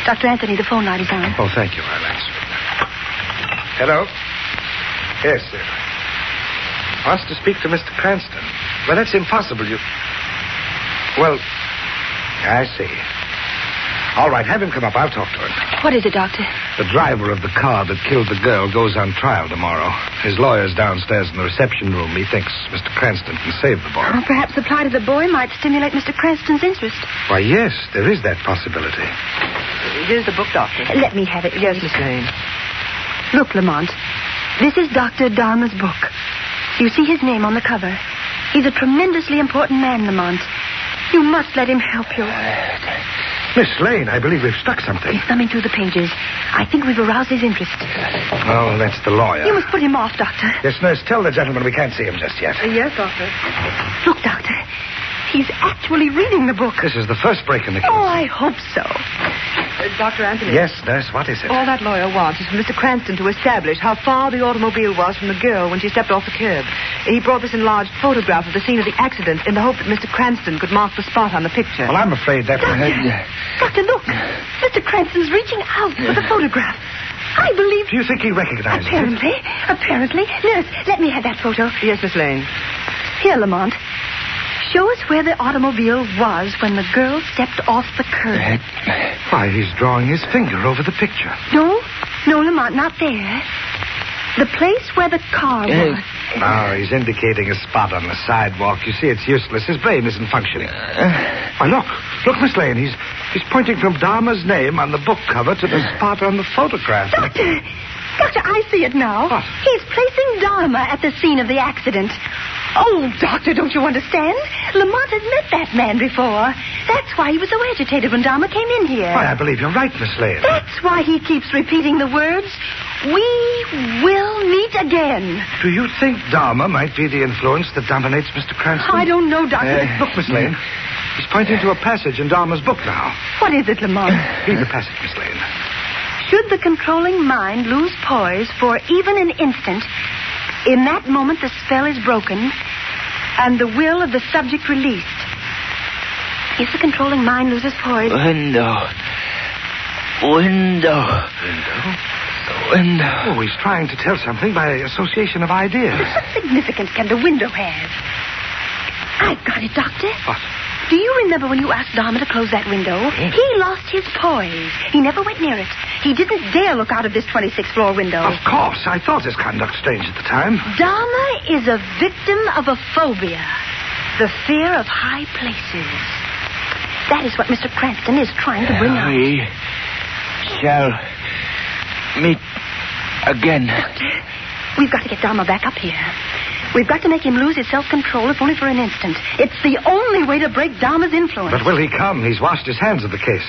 Speaker 4: Dr. Anthony, the phone light is on.
Speaker 18: Oh, thank you. I'll answer. Hello? Yes, sir. Wants to speak to Mr. Cranston. Well, that's impossible. Well, I see. All right, have him come up. I'll talk to him.
Speaker 4: What is it, Doctor?
Speaker 18: The driver of the car that killed the girl goes on trial tomorrow. His lawyer's downstairs in the reception room. He thinks Mr. Cranston can save the boy.
Speaker 4: Oh, perhaps the plight of the boy might stimulate Mr. Cranston's interest.
Speaker 18: Why, yes, there is that possibility.
Speaker 7: Here's the book, Doctor.
Speaker 4: Let me have it.
Speaker 7: Yes, Miss Lane.
Speaker 4: Look, Lamont. This is Dr. Dahmer's book. You see his name on the cover. He's a tremendously important man, Lamont. You must let him help you.
Speaker 18: Miss Lane, I believe we've struck something.
Speaker 4: He's thumbing through the pages. I think we've aroused his interest.
Speaker 18: Oh, that's the lawyer.
Speaker 4: You must put him off, Doctor.
Speaker 18: Yes, nurse, tell the gentleman we can't see him just yet.
Speaker 7: Yes, Doctor.
Speaker 4: Look, Doctor. He's actually reading the book.
Speaker 18: This is the first break in the case.
Speaker 4: Oh, I hope so.
Speaker 7: Dr. Anthony.
Speaker 18: Yes, nurse, what is it?
Speaker 7: All that lawyer wants is for Mr. Cranston to establish how far the automobile was from the girl when she stepped off the curb. He brought this enlarged photograph of the scene of the accident in the hope that Mr. Cranston could mark the spot on the picture.
Speaker 18: Well, I'm afraid that...
Speaker 4: Doctor, look. Mr. Cranston's reaching out for the photograph. I believe...
Speaker 18: Do you think he recognizes it?
Speaker 4: Apparently. Nurse, let me have that photo.
Speaker 7: Yes, Miss Lane.
Speaker 4: Here, Lamont. Show us where the automobile was when the girl stepped off the curb.
Speaker 18: Why, he's drawing his finger over the picture.
Speaker 4: No, Lamont, not there. The place where the car was.
Speaker 18: No, he's indicating a spot on the sidewalk. You see, it's useless. His brain isn't functioning. Why, look, Miss Lane. He's pointing from Dahmer's name on the book cover to the spot on the photograph.
Speaker 4: Doctor, I see it now.
Speaker 18: What?
Speaker 4: He's placing Dahmer at the scene of the accident. Oh, Doctor, don't you understand? Lamont has met that man before. That's why he was so agitated when Dahmer came in here.
Speaker 18: Why, I believe you're right, Miss Lane.
Speaker 4: That's why he keeps repeating the words, "We will meet again."
Speaker 18: Do you think Dahmer might be the influence that dominates Mr. Cranston?
Speaker 4: I don't know, Doctor.
Speaker 18: Look, Miss Lane. He's pointing to a passage in Dahmer's book now.
Speaker 4: What is it, Lamont?
Speaker 18: Read the passage, Miss Lane.
Speaker 4: Should the controlling mind lose poise for even an instant, in that moment the spell is broken and the will of the subject released. If the controlling mind loses poise...
Speaker 17: Window.
Speaker 18: Oh, he's trying to tell something by association of ideas.
Speaker 4: What significance can the window have? I've got it, Doctor.
Speaker 18: What?
Speaker 4: Do you remember when you asked Dahmer to close that window?
Speaker 18: Yes.
Speaker 4: He lost his poise. He never went near it. He didn't dare look out of this 26th floor window.
Speaker 18: Of course. I thought his conduct strange at the time.
Speaker 4: Dahmer is a victim of a phobia. The fear of high places. That is what Mr. Cranston is trying to bring out.
Speaker 17: We shall meet again.
Speaker 4: Doctor, we've got to get Dahmer back up here. We've got to make him lose his self-control, if only for an instant. It's the only way to break Dahmer's influence.
Speaker 18: But will he come? He's washed his hands of the case.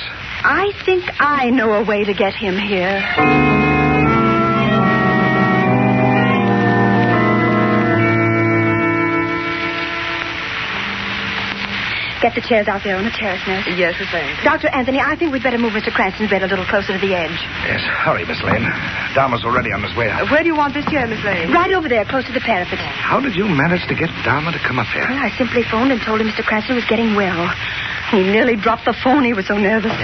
Speaker 4: I think I know a way to get him here. Get the chairs out there on the terrace, nurse.
Speaker 7: Yes, Miss Lane.
Speaker 4: Dr. Anthony, I think we'd better move Mr. Cranston's bed a little closer to the edge.
Speaker 18: Yes, hurry, Miss Lane. Dahmer's already on his way up.
Speaker 7: Where do you want this chair, Miss Lane?
Speaker 4: Right over there, close to the parapet.
Speaker 18: How did you manage to get Dahmer to come up here?
Speaker 4: Well, I simply phoned and told him Mr. Cranston was getting well. He nearly dropped the phone. He was so nervous.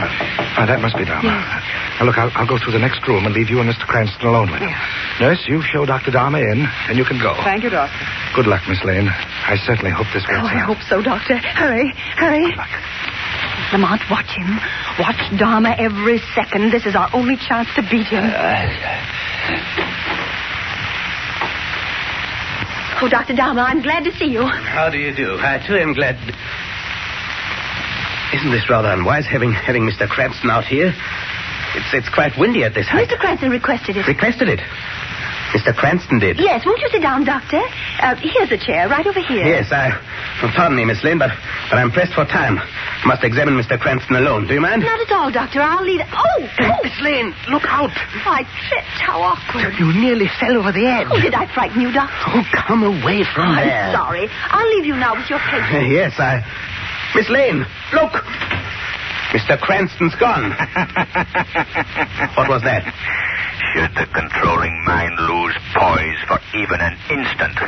Speaker 18: That must be Dahmer.
Speaker 4: Yes.
Speaker 18: Now, look, I'll go through the next room and leave you and Mr. Cranston alone with him. Nurse, you show Dr. Dahmer in, and you can go.
Speaker 7: Thank you, Doctor.
Speaker 18: Good luck, Miss Lane. I certainly hope this works out.
Speaker 4: I hope so, Doctor. Hurry.
Speaker 18: Good luck.
Speaker 4: Lamont, watch him. Watch Dahmer every second. This is our only chance to beat him. Oh, Dr. Dahmer, I'm glad to see you.
Speaker 5: How do you do? I too am glad. Isn't this rather unwise, having Mr. Cranston out here? It's quite windy at this height.
Speaker 4: Mr. Cranston requested it.
Speaker 5: Requested it? Mr. Cranston did.
Speaker 4: Yes, won't you sit down, Doctor? Here's a chair, right over here.
Speaker 5: Yes, pardon me, Miss Lane, but I'm pressed for time. Must examine Mr. Cranston alone. Do you mind?
Speaker 4: Not at all, Doctor. I'll leave... Oh!
Speaker 5: Miss Lane, look out.
Speaker 4: Oh, I tripped. How awkward.
Speaker 5: You nearly fell over the edge.
Speaker 4: Oh, did I frighten you, Doctor?
Speaker 5: Oh, come away from there.
Speaker 4: I'm sorry. I'll leave you now with your patient.
Speaker 5: Yes, Miss Lane, look. Mr. Cranston's gone. What was that?
Speaker 14: Should the controlling mind lose poise for even an instant?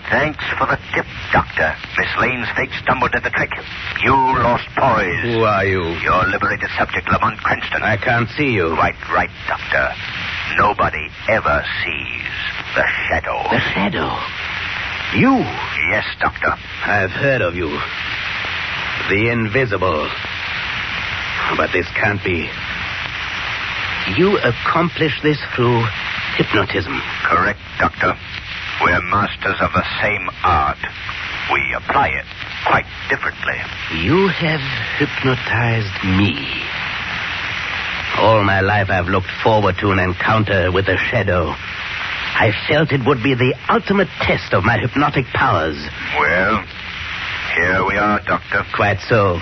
Speaker 14: Thanks for the tip, Doctor. Miss Lane's fate stumbled at the trick. You lost poise.
Speaker 5: Who are you?
Speaker 14: Your liberated subject, Lamont Cranston.
Speaker 5: I can't see you.
Speaker 14: Quite right, Doctor. Nobody ever sees the shadow.
Speaker 5: The shadow? You?
Speaker 14: Yes, Doctor.
Speaker 5: I've heard of you. The invisible. But this can't be. You accomplish this through hypnotism.
Speaker 14: Correct, Doctor. We're masters of the same art. We apply it quite differently.
Speaker 5: You have hypnotized me. All my life I've looked forward to an encounter with the shadow. I felt it would be the ultimate test of my hypnotic powers.
Speaker 14: Well, here we are, Doctor.
Speaker 5: Quite so.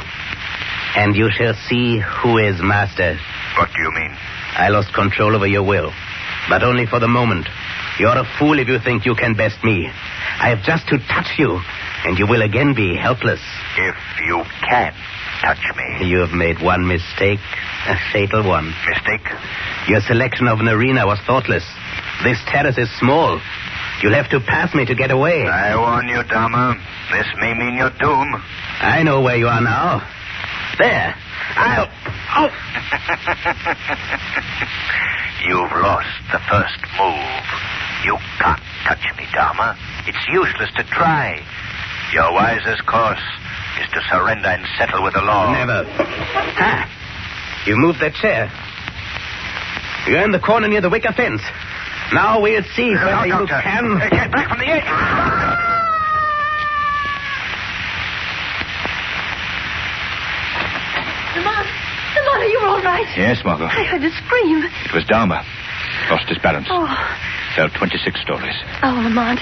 Speaker 5: And you shall see who is master.
Speaker 14: What do you mean?
Speaker 5: I lost control over your will, but only for the moment. You're a fool if you think you can best me. I have just to touch you, and you will again be helpless.
Speaker 14: If you can touch me.
Speaker 5: You have made one mistake, a fatal one.
Speaker 14: Mistake?
Speaker 5: Your selection of an arena was thoughtless. This terrace is small. You'll have to pass me to get away.
Speaker 14: I warn you, Dharma. This may mean your doom.
Speaker 5: I know where you are now. There. I'll... Oh!
Speaker 14: You've lost the first move. You can't touch me, Dharma. It's useless to try. Your wisest course is to surrender and settle with the law.
Speaker 5: Never. Ha! You moved that chair. You're in the corner near the wicker fence. Now we'll see whether you can...
Speaker 14: Get back from the edge.
Speaker 4: Lamont, are you all right?
Speaker 17: Yes, Margot.
Speaker 4: I heard a scream.
Speaker 17: It was Dharma. Lost his balance.
Speaker 4: Oh.
Speaker 17: Fell 26 stories.
Speaker 4: Oh, Lamont.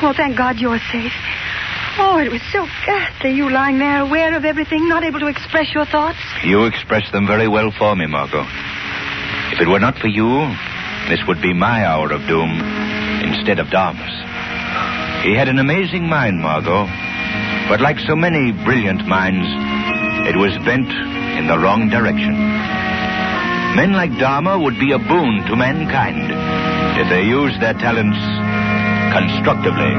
Speaker 4: Well, thank God you're safe. Oh, it was so ghastly, you lying there aware of everything, not able to express your thoughts.
Speaker 17: You expressed them very well for me, Margot. If it were not for you, this would be my hour of doom instead of Dharma's. He had an amazing mind, Margot. But like so many brilliant minds, it was bent in the wrong direction. Men like Dharma would be a boon to mankind if they used their talents constructively.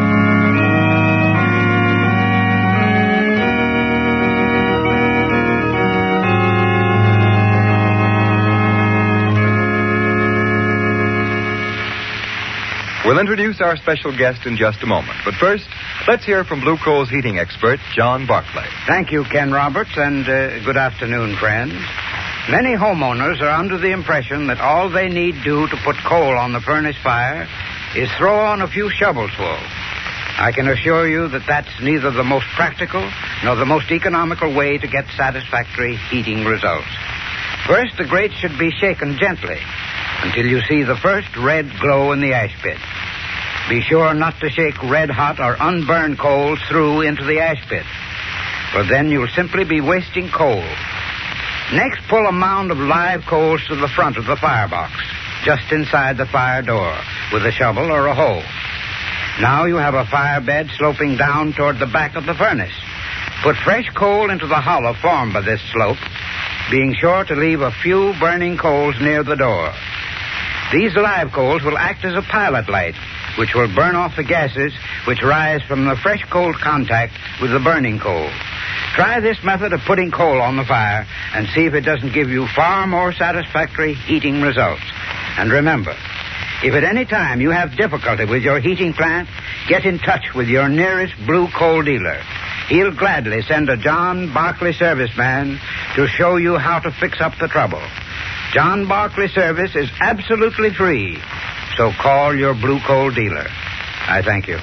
Speaker 2: We'll introduce our special guest in just a moment. But first, let's hear from Blue Coal's heating expert, John Barclay.
Speaker 11: Thank you, Ken Roberts, and good afternoon, friends. Many homeowners are under the impression that all they need do to put coal on the furnace fire is throw on a few shovels full. I can assure you that that's neither the most practical nor the most economical way to get satisfactory heating results. First, the grate should be shaken gently until you see the first red glow in the ash pit. Be sure not to shake red-hot or unburned coals through into the ash pit, for then you'll simply be wasting coal. Next, pull a mound of live coals to the front of the firebox, just inside the fire door, with a shovel or a hoe. Now you have a fire bed sloping down toward the back of the furnace. Put fresh coal into the hollow formed by this slope, being sure to leave a few burning coals near the door. These live coals will act as a pilot light, which will burn off the gases which rise from the fresh coal contact with the burning coal. Try this method of putting coal on the fire and see if it doesn't give you far more satisfactory heating results. And remember, if at any time you have difficulty with your heating plant, get in touch with your nearest blue coal dealer. He'll gladly send a John Barclay serviceman to show you how to fix up the trouble. John Barclay service is absolutely free, so call your blue coal dealer. I thank you.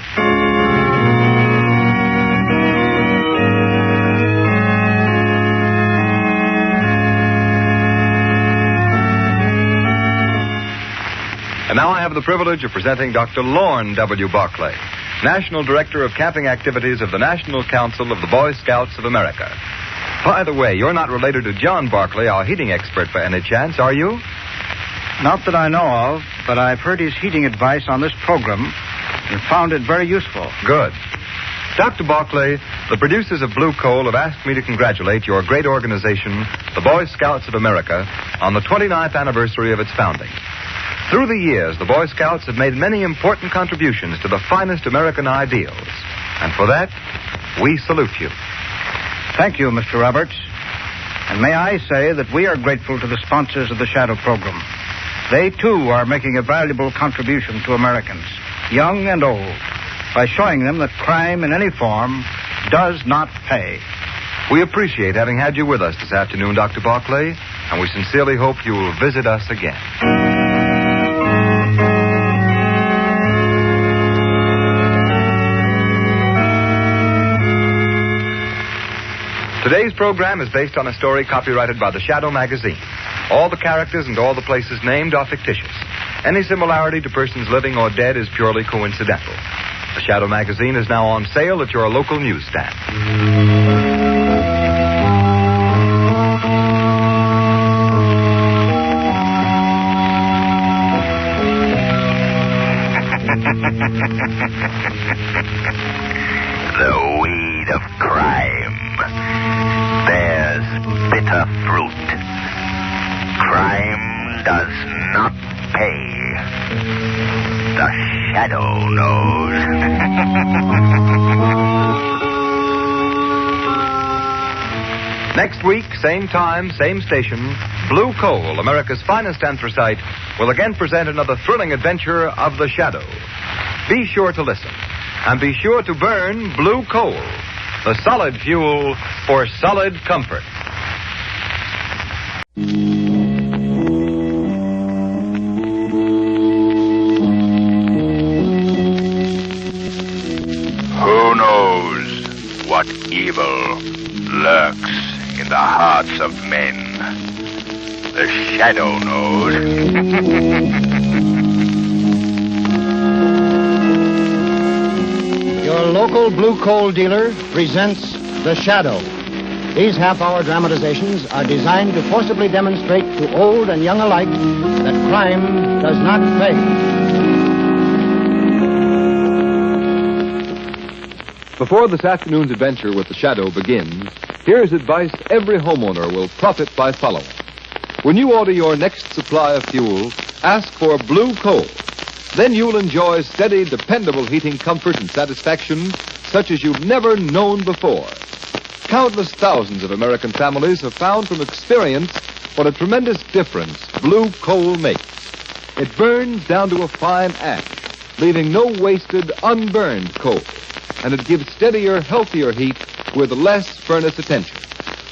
Speaker 2: And now I have the privilege of presenting Dr. Lorne W. Barclay, National Director of Camping Activities of the National Council of the Boy Scouts of America. By the way, you're not related to John Barclay, our heating expert, by any chance, are you?
Speaker 11: Not that I know of, but I've heard his heating advice on this program and found it very useful.
Speaker 2: Good. Dr. Barclay, the producers of Blue Coal have asked me to congratulate your great organization, the Boy Scouts of America, on the 29th anniversary of its founding. Through the years, the Boy Scouts have made many important contributions to the finest American ideals. And for that, we salute you.
Speaker 11: Thank you, Mr. Roberts. And may I say that we are grateful to the sponsors of the Shadow program. They, too, are making a valuable contribution to Americans, young and old, by showing them that crime in any form does not pay.
Speaker 2: We appreciate having had you with us this afternoon, Dr. Barclay, and we sincerely hope you will visit us again. Today's program is based on a story copyrighted by the Shadow magazine. All the characters and all the places named are fictitious. Any similarity to persons living or dead is purely coincidental. The Shadow magazine is now on sale at your local newsstand.
Speaker 14: The weed of crime bears bitter fruit. Crime does not pay. The Shadow knows.
Speaker 2: Next week, same time, same station, Blue Coal, America's finest anthracite, will again present another thrilling adventure of the Shadow. Be sure to listen. And be sure to burn Blue Coal, the solid fuel for solid comfort.
Speaker 16: Who knows what evil lurks in the hearts of men? The Shadow knows.
Speaker 13: Your local Blue Coal dealer presents The Shadow. These half-hour dramatizations are designed to forcibly demonstrate to old and young alike that crime does not pay.
Speaker 2: Before this afternoon's adventure with the Shadow begins, here's advice every homeowner will profit by following. When you order your next supply of fuel, ask for Blue Coal. Then you'll enjoy steady, dependable heating comfort and satisfaction such as you've never known before. Countless thousands of American families have found from experience what a tremendous difference Blue Coal makes. It burns down to a fine ash, leaving no wasted, unburned coal. And it gives steadier, healthier heat with less furnace attention.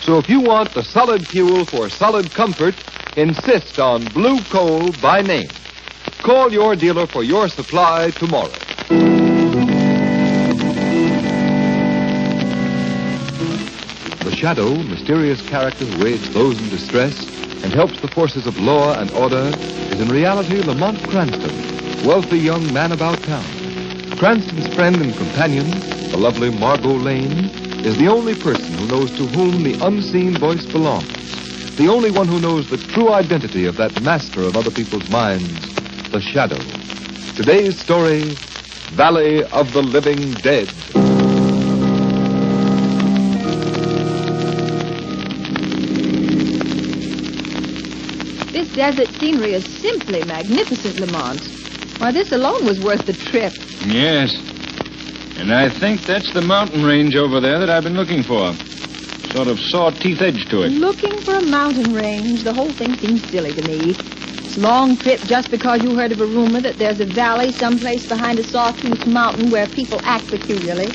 Speaker 2: So if you want the solid fuel for solid comfort, insist on Blue Coal by name. Call your dealer for your supply tomorrow. The Shadow, mysterious character who aids those in distress and helps the forces of law and order, is in reality Lamont Cranston, wealthy young man about town. Cranston's friend and companion, the lovely Margot Lane, is the only person who knows to whom the unseen voice belongs, the only one who knows the true identity of that master of other people's minds, the Shadow. Today's story, Valley of the Living Dead.
Speaker 21: This desert scenery is simply magnificent, Lamont. Why, this alone was worth the trip.
Speaker 23: Yes. And I think that's the mountain range over there that I've been looking for. Sort of saw-teeth edge to it.
Speaker 21: Looking for a mountain range. The whole thing seems silly to me. This long trip just because you heard of a rumor that there's a valley someplace behind a saw-tooth mountain where people act peculiarly.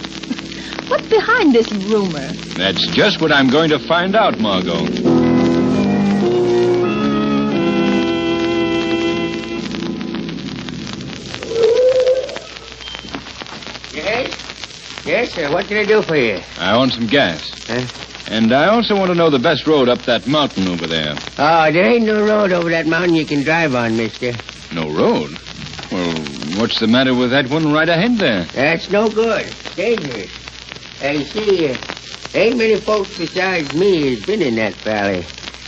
Speaker 21: What's behind this rumor?
Speaker 23: That's just what I'm going to find out, Margot.
Speaker 10: Yes, sir. What can I do for you?
Speaker 23: I want some gas. And I also want to know the best road up that mountain over there.
Speaker 10: Oh, there ain't no road over that mountain you can drive on, mister.
Speaker 23: No road?
Speaker 17: Well, what's the matter with that one right ahead there?
Speaker 1: That's no good. Dangerous. You see, ain't many folks besides me has been in that valley.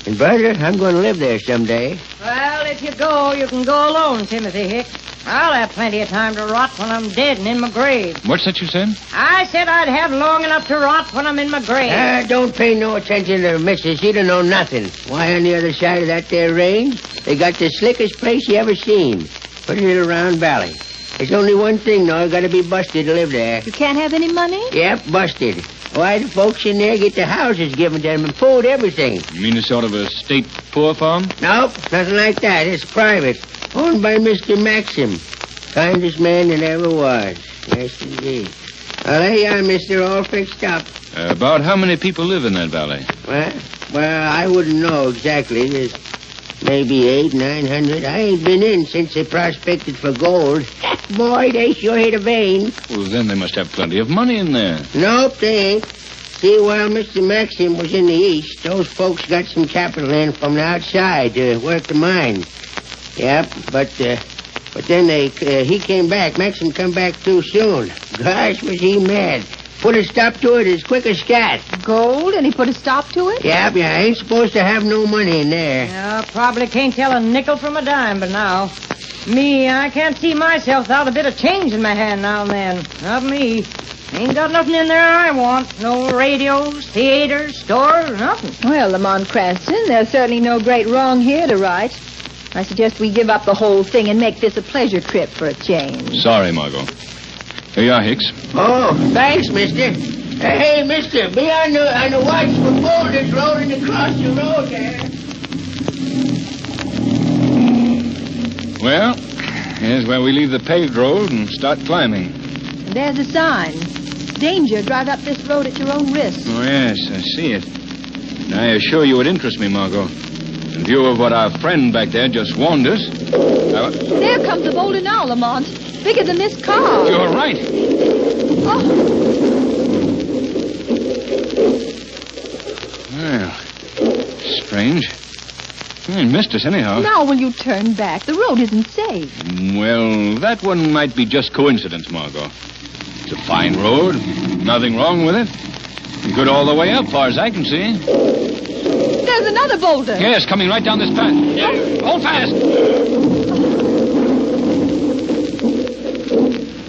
Speaker 1: And, brother, I'm going to live there someday.
Speaker 6: Well, if you go, you can go alone, Timothy Hicks. I'll have plenty of time to rot when I'm dead and in my grave.
Speaker 17: What's that you said?
Speaker 6: I said I'd have long enough to rot when I'm in my grave.
Speaker 1: Don't pay no attention to Mrs. She don't know nothing. Why, on the other side of that there range, they got the slickest place you ever seen. Pretty little round valley. There's only one thing, though. You got to be busted to live there.
Speaker 21: You can't have any money?
Speaker 1: Yep, busted. Why, the folks in there get the houses given to them and food, everything.
Speaker 17: You mean a sort of a state poor farm?
Speaker 1: Nope, nothing like that. It's private. Owned by Mr. Maxim. Kindest man that ever was. Yes, indeed. Well, there you are, mister, all fixed up.
Speaker 17: About how many people live in that valley?
Speaker 1: Well, I wouldn't know exactly. There's maybe 800, 900. I ain't been in since they prospected for gold. Boy, they sure hit a vein.
Speaker 17: Well, then they must have plenty of money in there.
Speaker 1: Nope, they ain't. See, while Mr. Maxim was in the east, those folks got some capital in from the outside to work the mine. Yep, but then he came back. Maxim come back too soon. Gosh, was he mad. Put a stop to it as quick as scat.
Speaker 21: Gold? And he put a stop to it?
Speaker 1: Yep, I ain't supposed to have no money in there.
Speaker 6: Probably can't tell a nickel from a dime, but now. Me, I can't see myself without a bit of change in my hand now and then. Not me. Ain't got nothing in there I want. No radios, theaters, stores, nothing.
Speaker 21: Well, Lamont Cranston, there's certainly no great wrong here to right. I suggest we give up the whole thing and make this a pleasure trip for a change.
Speaker 17: Sorry, Margot. Here you are, Hicks.
Speaker 1: Oh, thanks, mister. Hey, mister, be on the watch for boulders rolling across the road there.
Speaker 17: Well, here's where we leave the paved road and start climbing.
Speaker 21: There's a sign. Danger, drive up this road at your own risk.
Speaker 17: Oh, yes, I see it. And I assure you it interests me, Margot. In view of what our friend back there just warned us.
Speaker 21: There comes the boulder now, Lamont. Bigger than this car.
Speaker 17: You're right.
Speaker 21: Oh.
Speaker 17: Well, strange. He missed us anyhow.
Speaker 21: Now will you turn back? The road isn't safe.
Speaker 17: Well, that one might be just coincidence, Margot. It's a fine road. Nothing wrong with it. Good all the way up, far as I can see.
Speaker 21: There's another boulder.
Speaker 17: Yes, coming right down this path. Hold fast.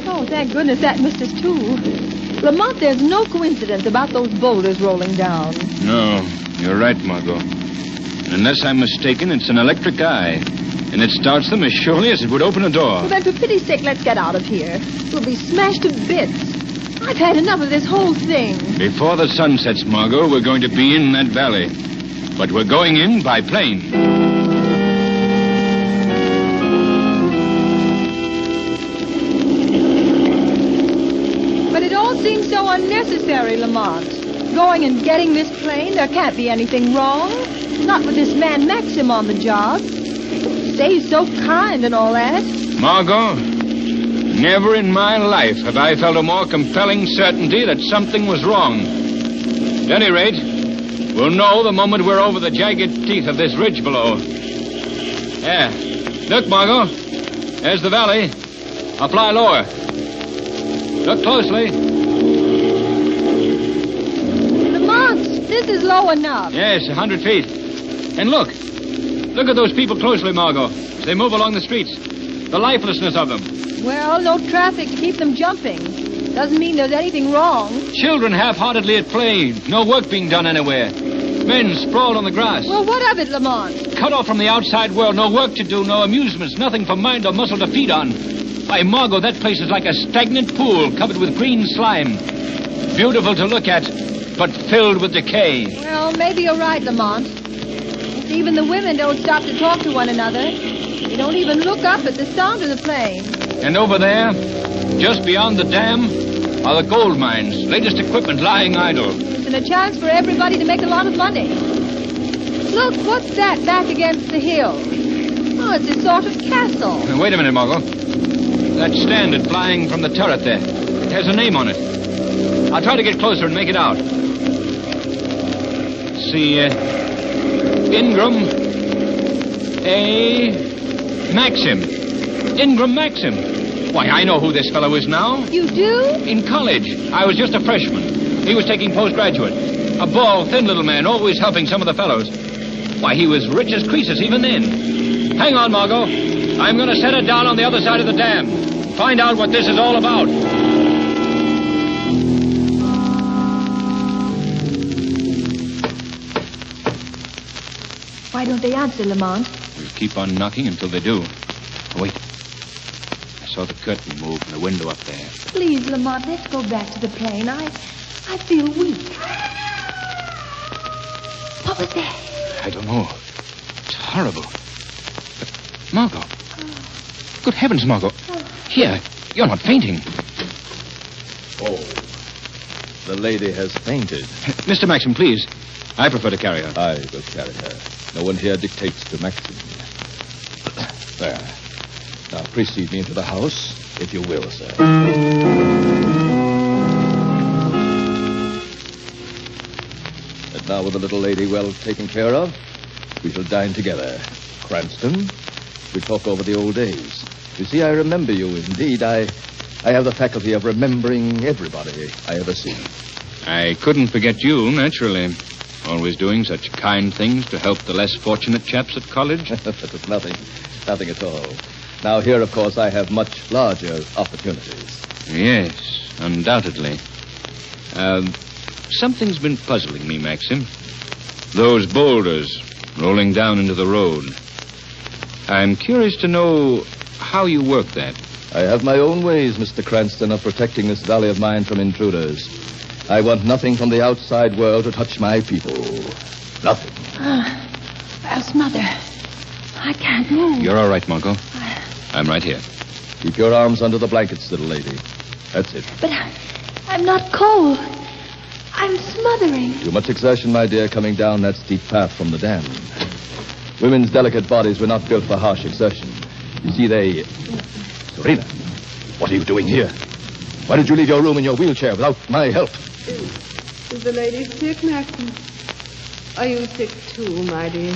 Speaker 21: Oh, thank goodness that missed us, too. Lamont, there's no coincidence about those boulders rolling down.
Speaker 17: No, you're right, Margot. Unless I'm mistaken, it's an electric eye. And it starts them as surely as it would open a door.
Speaker 21: Well, then, for pity's sake, let's get out of here. We'll be smashed to bits. I've had enough of this whole thing.
Speaker 17: Before the sun sets, Margot, we're going to be in that valley. But we're going in by plane.
Speaker 21: But it all seems so unnecessary, Lamont. Going and getting this plane, there can't be anything wrong. Not with this man Maxim on the job. Say he's so kind and all that.
Speaker 17: Margot, never in my life have I felt a more compelling certainty that something was wrong. At any rate, we'll know the moment we're over the jagged teeth of this ridge below. There. Look, Margot. There's the valley. I'll fly lower. Look closely.
Speaker 21: Lamont, this is low enough.
Speaker 17: Yes, 100 feet. And look. Look at those people closely, Margot. As they move along the streets. The lifelessness of them.
Speaker 21: Well, no traffic to keep them jumping. Doesn't mean there's anything wrong.
Speaker 17: Children half-heartedly at play. No work being done anywhere. Men sprawled on the grass.
Speaker 21: Well, what of it, Lamont?
Speaker 17: Cut off from the outside world. No work to do, no amusements. Nothing for mind or muscle to feed on. Why, Margot, that place is like a stagnant pool covered with green slime. Beautiful to look at, but filled with decay.
Speaker 21: Well, maybe you're right, Lamont. Even the women don't stop to talk to one another. They don't even look up at the sound of the plane.
Speaker 17: And over there, just beyond the dam, are the gold mines. Latest equipment lying idle.
Speaker 21: And a chance for everybody to make a lot of money. Look, what's that back against the hill? Oh, it's a sort of castle.
Speaker 17: Now, wait a minute, Margot. That standard flying from the turret there. It has a name on it. I'll try to get closer and make it out. See, Ingram A. Maxim.
Speaker 23: Ingram Maxim. Why, I know who this fellow is now.
Speaker 21: You do?
Speaker 23: In college. I was just a freshman. He was taking postgraduate. A bald, thin little man, always helping some of the fellows. Why, he was rich as Croesus even then. Hang on, Margot. I'm going to set it down on the other side of the dam. Find out what this is all about.
Speaker 21: Why don't they answer, Lamont?
Speaker 23: We'll keep on knocking until they do. Oh, wait. I saw the curtain move in the window up there.
Speaker 21: Please, Lamont, let's go back to the plane. I feel weak. What was that?
Speaker 23: I don't know. It's horrible. But, Margot. Good heavens, Margot. Here, you're not fainting.
Speaker 9: Oh. The lady has fainted.
Speaker 23: Mr. Maxim, please. I prefer to carry her.
Speaker 9: I will carry her. No one here dictates to Maxim. There. Now, precede me into the house, if you will, sir. And now, with the little lady well taken care of, we shall dine together. Cranston, we talk over the old days. You see, I remember you. Indeed, I have the faculty of remembering everybody I ever see.
Speaker 23: I couldn't forget you, naturally. Always doing such kind things to help the less fortunate chaps at college.
Speaker 9: Nothing at all. Now, here, of course, I have much larger opportunities.
Speaker 23: Yes, undoubtedly. Something's been puzzling me, Maxim. Those boulders rolling down into the road. I'm curious to know how you work that.
Speaker 9: I have my own ways, Mr. Cranston, of protecting this valley of mine from intruders. I want nothing from the outside world to touch my people. Nothing.
Speaker 21: Ralph's mother. I can't move.
Speaker 23: You're all right, Margot. I'm right here.
Speaker 9: Keep your arms under the blankets, little lady. That's it.
Speaker 21: But I'm not cold. I'm smothering.
Speaker 9: Too much exertion, my dear, coming down that steep path from the dam. Women's delicate bodies were not built for harsh exertion. You see, they... Serena, what are you doing here? Why did you leave your room in your wheelchair without my help?
Speaker 12: Is the lady sick, Maxim? Are you sick too, my dear?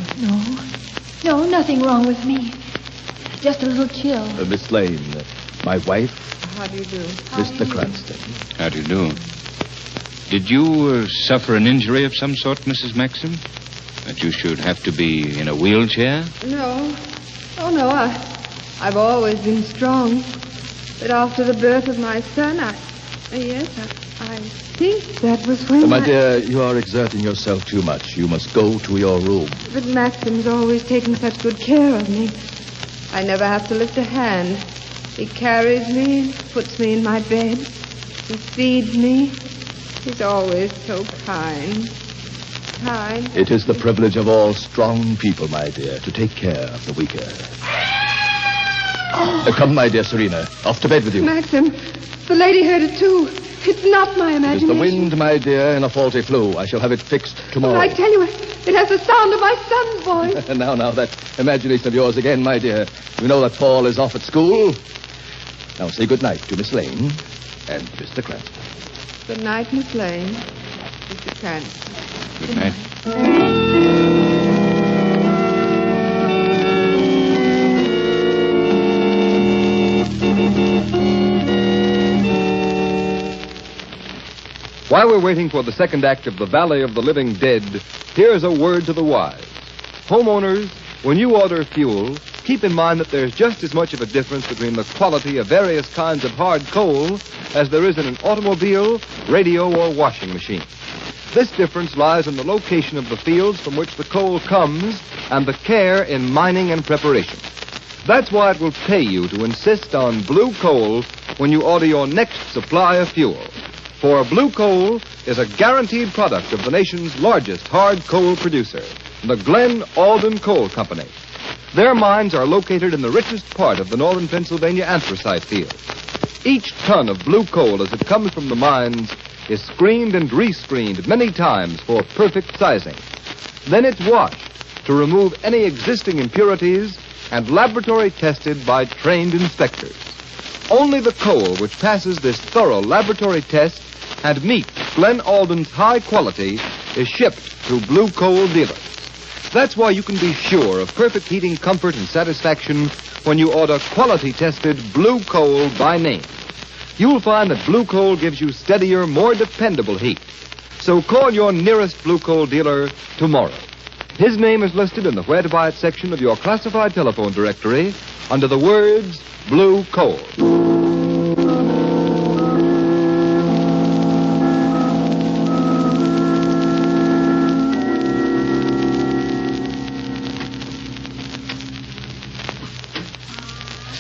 Speaker 21: No, nothing wrong with me. Just a little chill.
Speaker 9: Miss Lane, my wife.
Speaker 12: How do you do?
Speaker 9: Mr. Cranston.
Speaker 23: How do you do? Did you suffer an injury of some sort, Mrs. Maxim? That you should have to be in a wheelchair?
Speaker 12: No. Oh, no, I've always been strong. But after the birth of my son, I think that was when
Speaker 9: My dear, you are exerting yourself too much. You must go to your room.
Speaker 12: But Maxim's always taken such good care of me. I never have to lift a hand. He carries me, puts me in my bed. He feeds me. He's always so kind.
Speaker 9: It is the privilege of all strong people, my dear, to take care of the weaker. Come, my dear Serena. Off to bed with you.
Speaker 12: Maxim, the lady heard it too. It's not my
Speaker 9: It is
Speaker 12: imagination.
Speaker 9: the wind, my dear, in a faulty flue. I shall have it fixed tomorrow.
Speaker 12: But I tell you, it has the sound of my son's voice.
Speaker 9: Now, that imagination of yours again, my dear. You know that Paul is off at school. Now, say good night to Miss Lane and Mr. Cranston.
Speaker 12: Good night, Miss Lane. Mr. Cranston.
Speaker 23: Good night.
Speaker 2: While we're waiting for the second act of The Valley of the Living Dead, here's a word to the wise. Homeowners, when you order fuel, keep in mind that there's just as much of a difference between the quality of various kinds of hard coal as there is in an automobile, radio, or washing machine. This difference lies in the location of the fields from which the coal comes and the care in mining and preparation. That's why it will pay you to insist on blue coal when you order your next supply of fuel. For blue coal is a guaranteed product of the nation's largest hard coal producer, the Glen Alden Coal Company. Their mines are located in the richest part of the northern Pennsylvania anthracite field. Each ton of blue coal as it comes from the mines is screened and rescreened many times for perfect sizing. Then it's washed to remove any existing impurities and laboratory tested by trained inspectors. Only the coal which passes this thorough laboratory test and meets Glen Alden's high quality is shipped to blue coal dealers. That's why you can be sure of perfect heating comfort and satisfaction when you order quality-tested Blue Coal by name. You'll find that Blue Coal gives you steadier, more dependable heat. So call your nearest Blue Coal dealer tomorrow. His name is listed in the Where to Buy It section of your classified telephone directory under the words Blue Coal.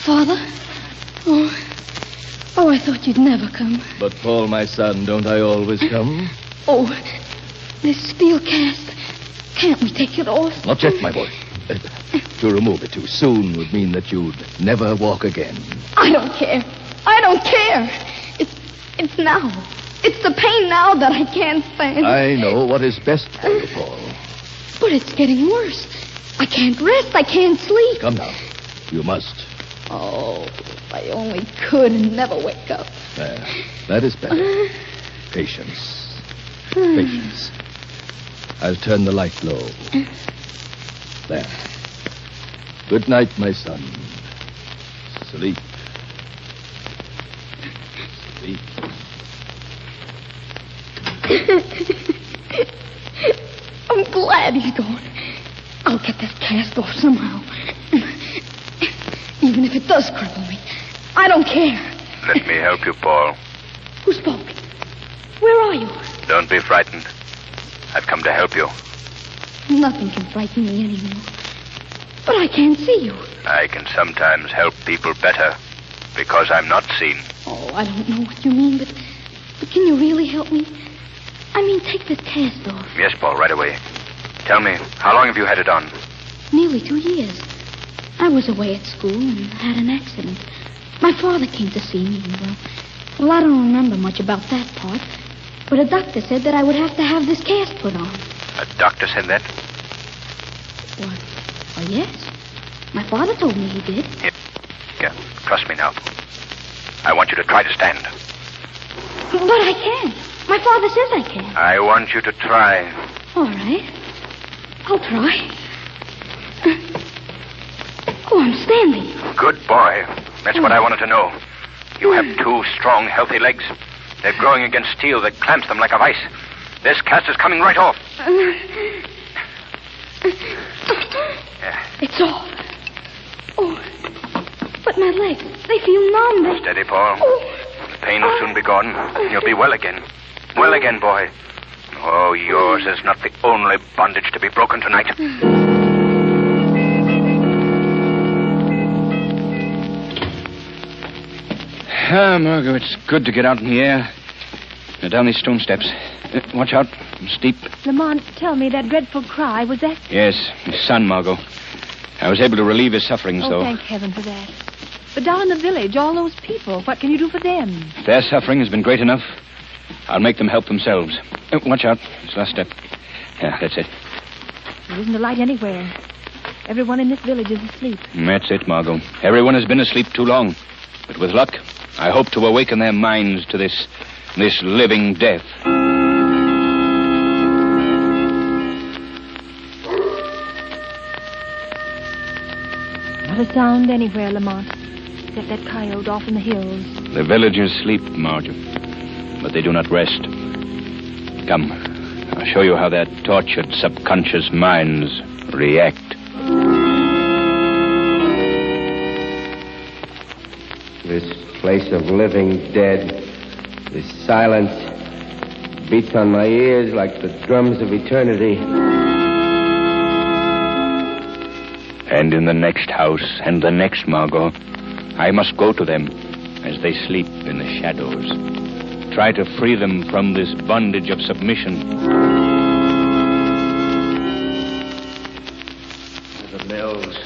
Speaker 8: Father? Oh, I thought you'd never come.
Speaker 9: But, Paul, my son, don't I always come?
Speaker 8: Oh, this steel cast. Can't we take it off?
Speaker 9: Not yet, my boy. To remove it too soon would mean that you'd never walk again.
Speaker 8: I don't care. I don't care. It's now. It's the pain now that I can't stand.
Speaker 9: I know what is best for you, Paul.
Speaker 8: But it's getting worse. I can't rest. I can't sleep.
Speaker 9: Come now. You must.
Speaker 8: Oh, if I only could and never wake up.
Speaker 9: There. That is better. Patience. Patience. I'll turn the light low. There. Good night, my son. Sleep. Sleep.
Speaker 8: I'm glad he's gone. I'll get this cast off somehow. Even if it does cripple me. I don't care.
Speaker 16: Let me help you, Paul.
Speaker 8: Who spoke? Where are you?
Speaker 16: Don't be frightened. I've come to help you.
Speaker 8: Nothing can frighten me anymore. But I can't see you.
Speaker 16: I can sometimes help people better because I'm not seen.
Speaker 8: Oh, I don't know what you mean, but can you really help me? I mean, take this cast off.
Speaker 16: Yes, Paul, right away. Tell me, how long have you had it on?
Speaker 8: Nearly 2 years. I was away at school and had an accident. My father came to see me, and well, I don't remember much about that part. But a doctor said that I would have to have this cast put on.
Speaker 16: A doctor said that?
Speaker 8: What? Oh, yes. My father told me he did.
Speaker 16: Yeah, trust me now. I want you to try to stand.
Speaker 8: But I can't. My father says I can.
Speaker 16: I want you to try.
Speaker 8: All right. I'll try. Oh, I'm standing.
Speaker 16: Good boy. That's what I wanted to know. You have 2 strong, healthy legs. They're growing against steel that clamps them like a vice. This cast is coming right off.
Speaker 8: It's off. Oh, but my legs, they feel numb.
Speaker 16: Steady, Paul. The pain will soon be gone. You'll be well again. Well again, boy. Oh, yours is not the only bondage to be broken tonight.
Speaker 23: Ah, Margot, it's good to get out in the air. Now, down these stone steps. Watch out. It's steep.
Speaker 7: Lamont, tell me, that dreadful cry, was that...
Speaker 23: Yes, his son, Margot. I was able to relieve his sufferings, though.
Speaker 7: Thank heaven for that. But down in the village, all those people, what can you do for them?
Speaker 23: If their suffering has been great enough, I'll make them help themselves. Watch out. This last step. Yeah, that's it.
Speaker 7: There isn't a light anywhere. Everyone in this village is asleep.
Speaker 23: That's it, Margot. Everyone has been asleep too long. But with luck, I hope to awaken their minds to this living death.
Speaker 7: Not a sound anywhere, Lamont, except that coyote off in the hills.
Speaker 23: The villagers sleep, Margot, but they do not rest. Come, I'll show you how their tortured subconscious minds react.
Speaker 1: This place of living dead, this silence beats on my ears like the drums of eternity.
Speaker 23: And in the next house and the next, Margot, I must go to them as they sleep in the shadows. Try to free them from this bondage of submission.
Speaker 15: The mills.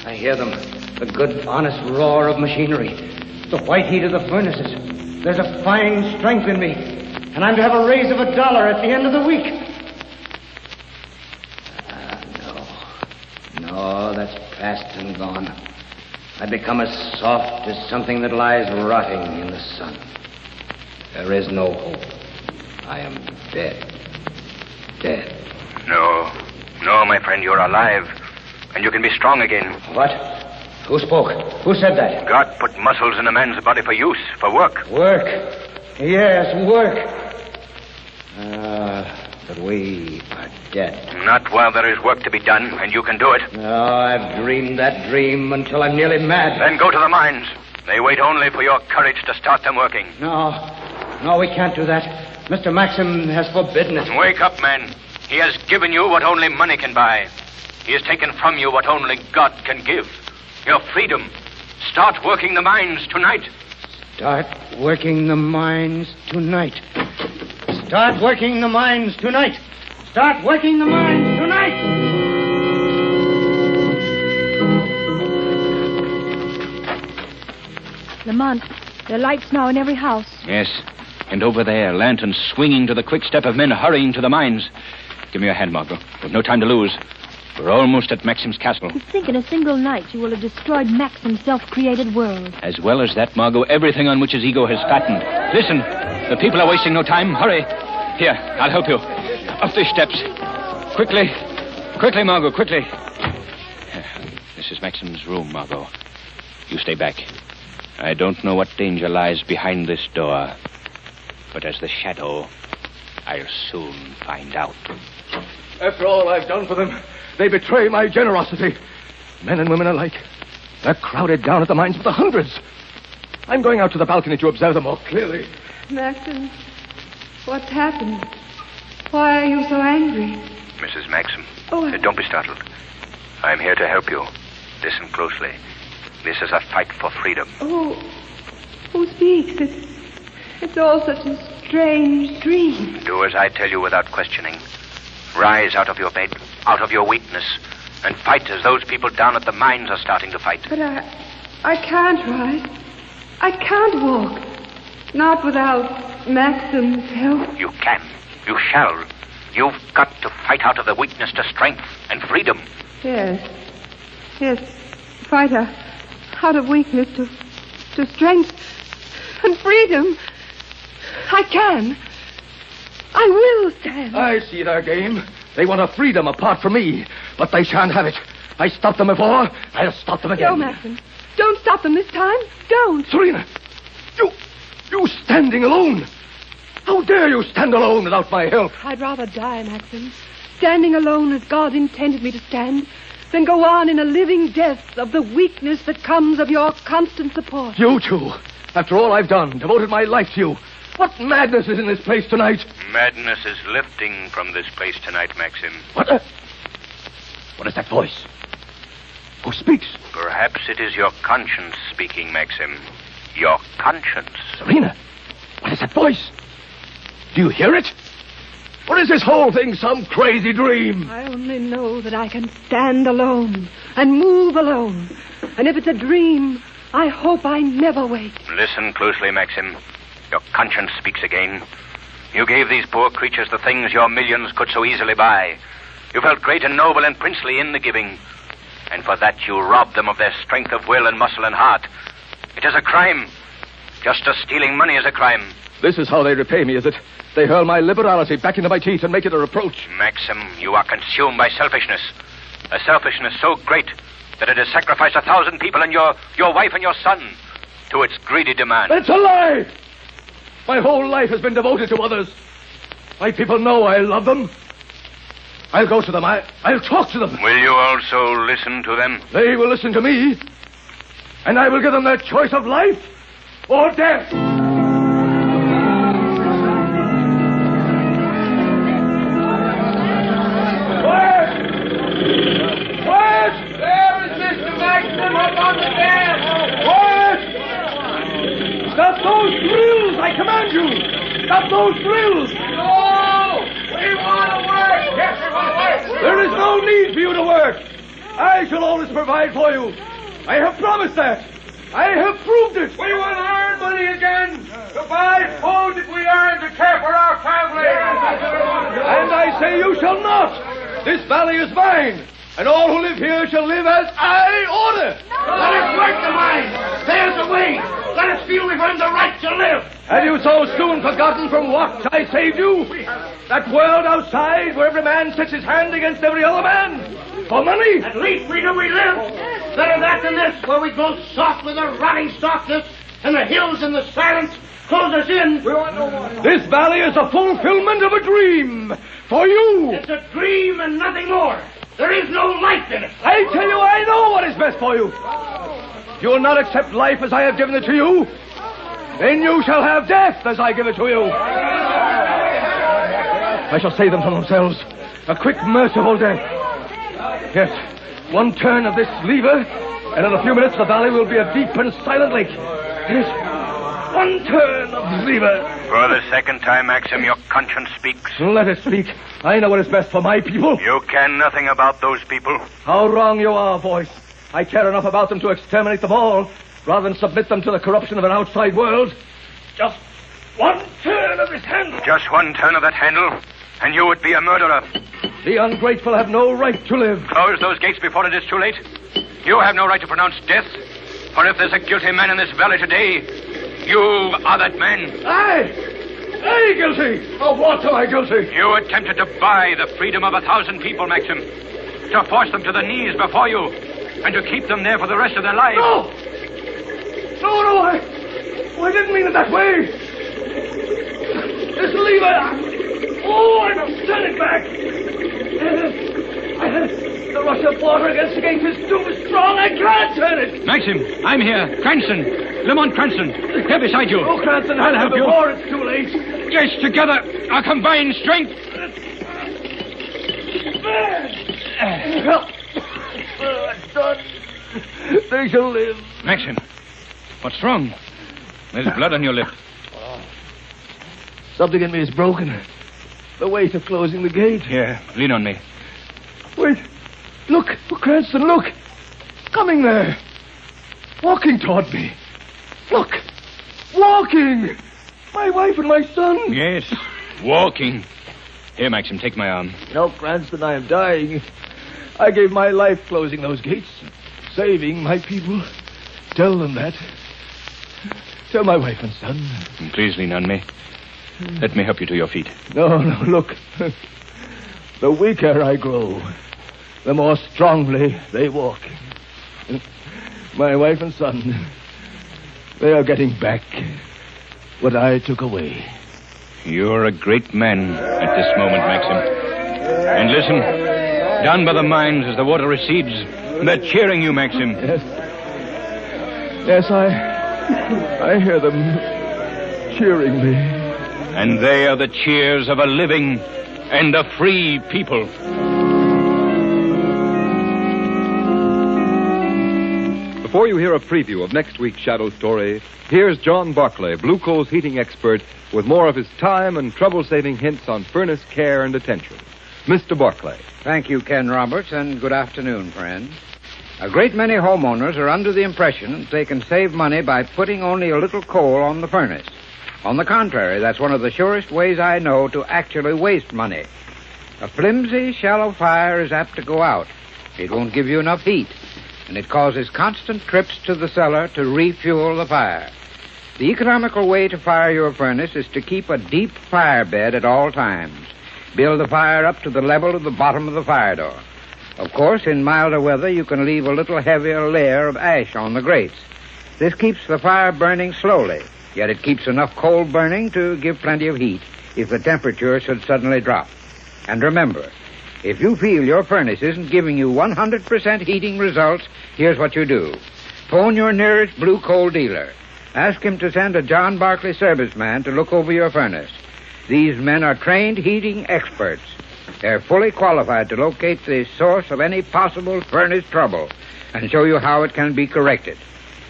Speaker 15: I hear them. The good, honest roar of machinery. The white heat of the furnaces. There's a fine strength in me. And I'm to have a raise of $1 at the end of the week. No, that's past and gone. I've become as soft as something that lies rotting in the sun. There is no hope. I am dead. Dead.
Speaker 16: No,
Speaker 17: No, my friend, you're alive. And you can be strong again.
Speaker 15: What? Who spoke? Who said that?
Speaker 17: God put muscles in a man's body for use, for work.
Speaker 15: Work. Yes, work. But we are dead.
Speaker 17: Not while there is work to be done, and you can do it.
Speaker 15: No, I've dreamed that dream until I'm nearly mad.
Speaker 17: Then go to the mines. They wait only for your courage to start them working.
Speaker 15: No, we can't do that. Mr. Maxim has forbidden it.
Speaker 17: Wake up, man. He has given you what only money can buy. He has taken from you what only God can give. Your freedom. Start working the mines tonight.
Speaker 15: Start working the mines tonight. Start working the mines tonight. Start working the mines tonight.
Speaker 7: Lamont, there are lights now in every house.
Speaker 23: Yes. And over there, lanterns swinging to the quick step of men hurrying to the mines. Give me your hand, Margot. We've no time to lose. We're almost at Maxim's castle.
Speaker 7: To think in a single night you will have destroyed Maxim's self-created world.
Speaker 23: As well as that, Margot, everything on which his ego has fattened. Listen, the people are wasting no time. Hurry. Here, I'll help you. Up these steps. Quickly. Quickly, Margot, quickly. This is Maxim's room, Margot. You stay back. I don't know what danger lies behind this door. But as the shadow, I'll soon find out.
Speaker 9: After all I've done for them, they betray my generosity. Men and women alike. They're crowded down at the mines with the hundreds. I'm going out to the balcony to observe them more clearly.
Speaker 12: Maxim, what's happened? Why are you so angry?
Speaker 17: Mrs. Maxim.
Speaker 12: Oh,
Speaker 17: Don't be startled. I'm here to help you. Listen closely. This is a fight for freedom.
Speaker 12: Oh, who speaks? It's all such a strange dream.
Speaker 17: Do as I tell you without questioning. Rise out of your bed, out of your weakness, and fight as those people down at the mines are starting to fight.
Speaker 12: But I can't rise. I can't walk. Not without Maxim's help.
Speaker 17: You can. You shall. You've got to fight out of the weakness to strength and freedom.
Speaker 12: Yes. Fight out of weakness to strength and freedom. I can. I will stand.
Speaker 9: I see their game. They want a freedom apart from me, but they shan't have it. I stopped them before. I'll stop them again.
Speaker 12: No, Maxim. Don't stop them this time. Don't.
Speaker 9: Serena, you standing alone. How dare you stand alone without my help?
Speaker 12: I'd rather die, Maxim, standing alone as God intended me to stand, than go on in a living death of the weakness that comes of your constant support.
Speaker 9: You two, after all I've done, devoted my life to you. What madness is in this place tonight?
Speaker 17: Madness is lifting from this place tonight, Maxim.
Speaker 9: What is that voice? Who speaks?
Speaker 17: Perhaps it is your conscience speaking, Maxim. Your conscience.
Speaker 9: Serena, what is that voice? Do you hear it? Or is this whole thing some crazy dream?
Speaker 12: I only know that I can stand alone and move alone. And if it's a dream, I hope I never wake.
Speaker 17: Listen closely, Maxim. Your conscience speaks again. You gave these poor creatures the things your millions could so easily buy. You felt great and noble and princely in the giving. And for that you robbed them of their strength of will and muscle and heart. It is a crime. Just as stealing money is a crime.
Speaker 9: This is how they repay me, is it? They hurl my liberality back into my teeth and make it a reproach.
Speaker 17: Maxim, you are consumed by selfishness. A selfishness so great that it has sacrificed 1,000 people and your wife and your son to its greedy demand.
Speaker 9: It's a lie! My whole life has been devoted to others. My people know I love them. I'll go to them. I'll talk to them.
Speaker 17: Will you also listen to them?
Speaker 9: They will listen to me. And I will give them their choice of life or death. Stop those drills, I command you! Stop those drills!
Speaker 10: No! We want to work! Yes, we want to work!
Speaker 9: There is no need for you to work! I shall always provide for you! I have promised that! I have proved it!
Speaker 10: We want to earn money again! To buy food that we earn to care for our family!
Speaker 9: And I say you shall not! This valley is mine! And all who live here shall live as I order!
Speaker 10: Let us work the mine! There's the way! Let us feel we've earned the right to live!
Speaker 9: And you so soon forget
Speaker 3: forgotten from what I saved you? That world outside where every man sets his hand against every other man? For money?
Speaker 19: At least we know we live. Better that than this, where we grow soft with a rotting softness, and the hills and the silence close us in.
Speaker 3: This valley is a fulfillment of a dream. For you.
Speaker 19: It's a dream and nothing more. There is no life in it.
Speaker 3: I tell you, I know what is best for you. If you will not accept life as I have given it to you, then you shall have death as I give it to you. I shall save them from themselves. A quick, merciful death. Yes, one turn of this lever, and in a few minutes the valley will be a deep and silent lake. Yes, one turn of the lever.
Speaker 16: For the second time, Maxim, your conscience speaks.
Speaker 3: Let it speak. I know what is best for my people.
Speaker 16: You care nothing about those people.
Speaker 3: How wrong you are, voice. I care enough about them to exterminate them all, rather than submit them to the corruption of an outside world. Just one turn of this handle.
Speaker 16: Just one turn of that handle, and you would be a murderer.
Speaker 3: The ungrateful have no right to live.
Speaker 16: Close those gates before it is too late. You have no right to pronounce death. For if there's a guilty man in this valley today, you are that man.
Speaker 3: I guilty? Of what am I guilty?
Speaker 16: You attempted to buy the freedom of 1,000 people, Maxim. To force them to the knees before you, and to keep them there for the rest of their lives.
Speaker 3: No, I didn't mean it that way. This lever. Oh, I must turn it back. The rush of water against the gate is too strong. I can't turn it.
Speaker 23: Maxim, I'm here. Cranston. Lamont Cranston. Here beside you.
Speaker 3: Oh, Cranston,
Speaker 23: I'll help you.
Speaker 3: Before it's too late.
Speaker 23: Yes, together. Our combined strength.
Speaker 3: It's done. They shall live.
Speaker 23: Maxim, what's wrong? There's blood on your lip.
Speaker 3: Something in me is broken. The weight of closing the gate.
Speaker 23: Here, lean on me.
Speaker 3: Wait. Look, Cranston, look. Coming there. Walking toward me. Look. Walking. My wife and my son.
Speaker 23: Yes, walking. Here, Maxim, take my arm.
Speaker 3: No, Cranston, I am dying. I gave my life closing those gates, saving my people. Tell them that. Tell my wife and son.
Speaker 23: Please lean on me. Let me help you to your feet.
Speaker 3: No, look. The weaker I grow, the more strongly they walk. My wife and son, they are getting back what I took away.
Speaker 23: You're a great man at this moment, Maxim. And listen, down by the mines as the water recedes, they're cheering you, Maxim.
Speaker 3: Yes, I hear them cheering me.
Speaker 23: And they are the cheers of a living and a free people.
Speaker 2: Before you hear a preview of next week's Shadow story, here's John Barclay, Blue Coal's heating expert, with more of his time and trouble-saving hints on furnace care and attention. Mr. Barclay.
Speaker 11: Thank you, Ken Roberts, and good afternoon, friends. A great many homeowners are under the impression that they can save money by putting only a little coal on the furnace. On the contrary, that's one of the surest ways I know to actually waste money. A flimsy, shallow fire is apt to go out. It won't give you enough heat, and it causes constant trips to the cellar to refuel the fire. The economical way to fire your furnace is to keep a deep fire bed at all times. Build the fire up to the level of the bottom of the fire door. Of course, in milder weather, you can leave a little heavier layer of ash on the grates. This keeps the fire burning slowly, yet it keeps enough coal burning to give plenty of heat if the temperature should suddenly drop. And remember, if you feel your furnace isn't giving you 100% heating results, here's what you do. Phone your nearest Blue Coal dealer. Ask him to send a John Barclay serviceman to look over your furnace. These men are trained heating experts. They're fully qualified to locate the source of any possible furnace trouble and show you how it can be corrected.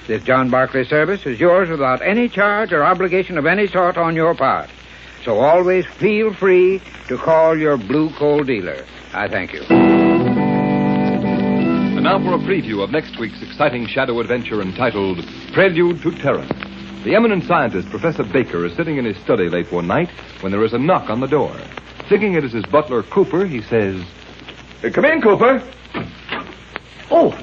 Speaker 11: This John Barclay service is yours without any charge or obligation of any sort on your part. So always feel free to call your Blue Coal dealer. I thank you.
Speaker 2: And now for a preview of next week's exciting shadow adventure entitled Prelude to Terror. The eminent scientist, Professor Baker, is sitting in his study late one night when there is a knock on the door. Thinking it is his butler, Cooper, he says, "Come in, Cooper." Oh,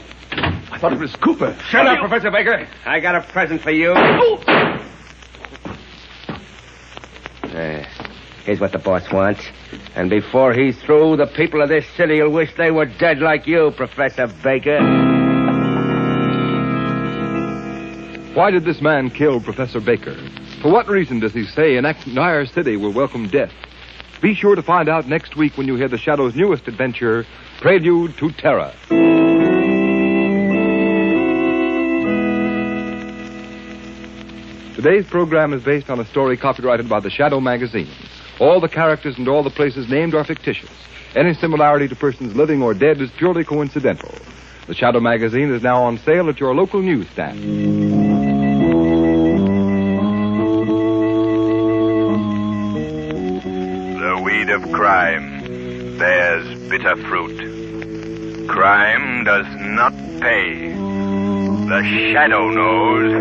Speaker 2: I thought it was Cooper.
Speaker 22: Shut up, Professor Baker. I got a present for you.
Speaker 18: Here's what the boss wants. And before he's through, the people of this city will wish they were dead like you, Professor Baker.
Speaker 2: Why did this man kill Professor Baker? For what reason does he say an entire city will welcome death? Be sure to find out next week when you hear the Shadow's newest adventure, Prelude to Terror. Today's program is based on a story copyrighted by the Shadow magazine. All the characters and all the places named are fictitious. Any similarity to persons living or dead is purely coincidental. The Shadow magazine is now on sale at your local newsstand.
Speaker 16: The weed of crime bears bitter fruit. Crime does not pay. The Shadow knows.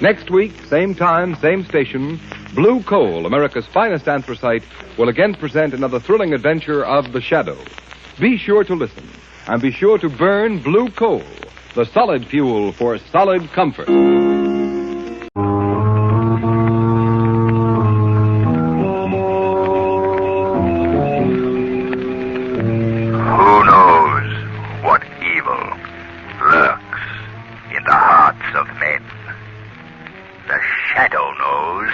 Speaker 2: Next week, same time, same station, Blue Coal, America's finest anthracite, will again present another thrilling adventure of the Shadow. Be sure to listen, and be sure to burn Blue Coal, the solid fuel for solid comfort.
Speaker 14: Who knows what evil lurks in the hearts of men? The Shadow knows.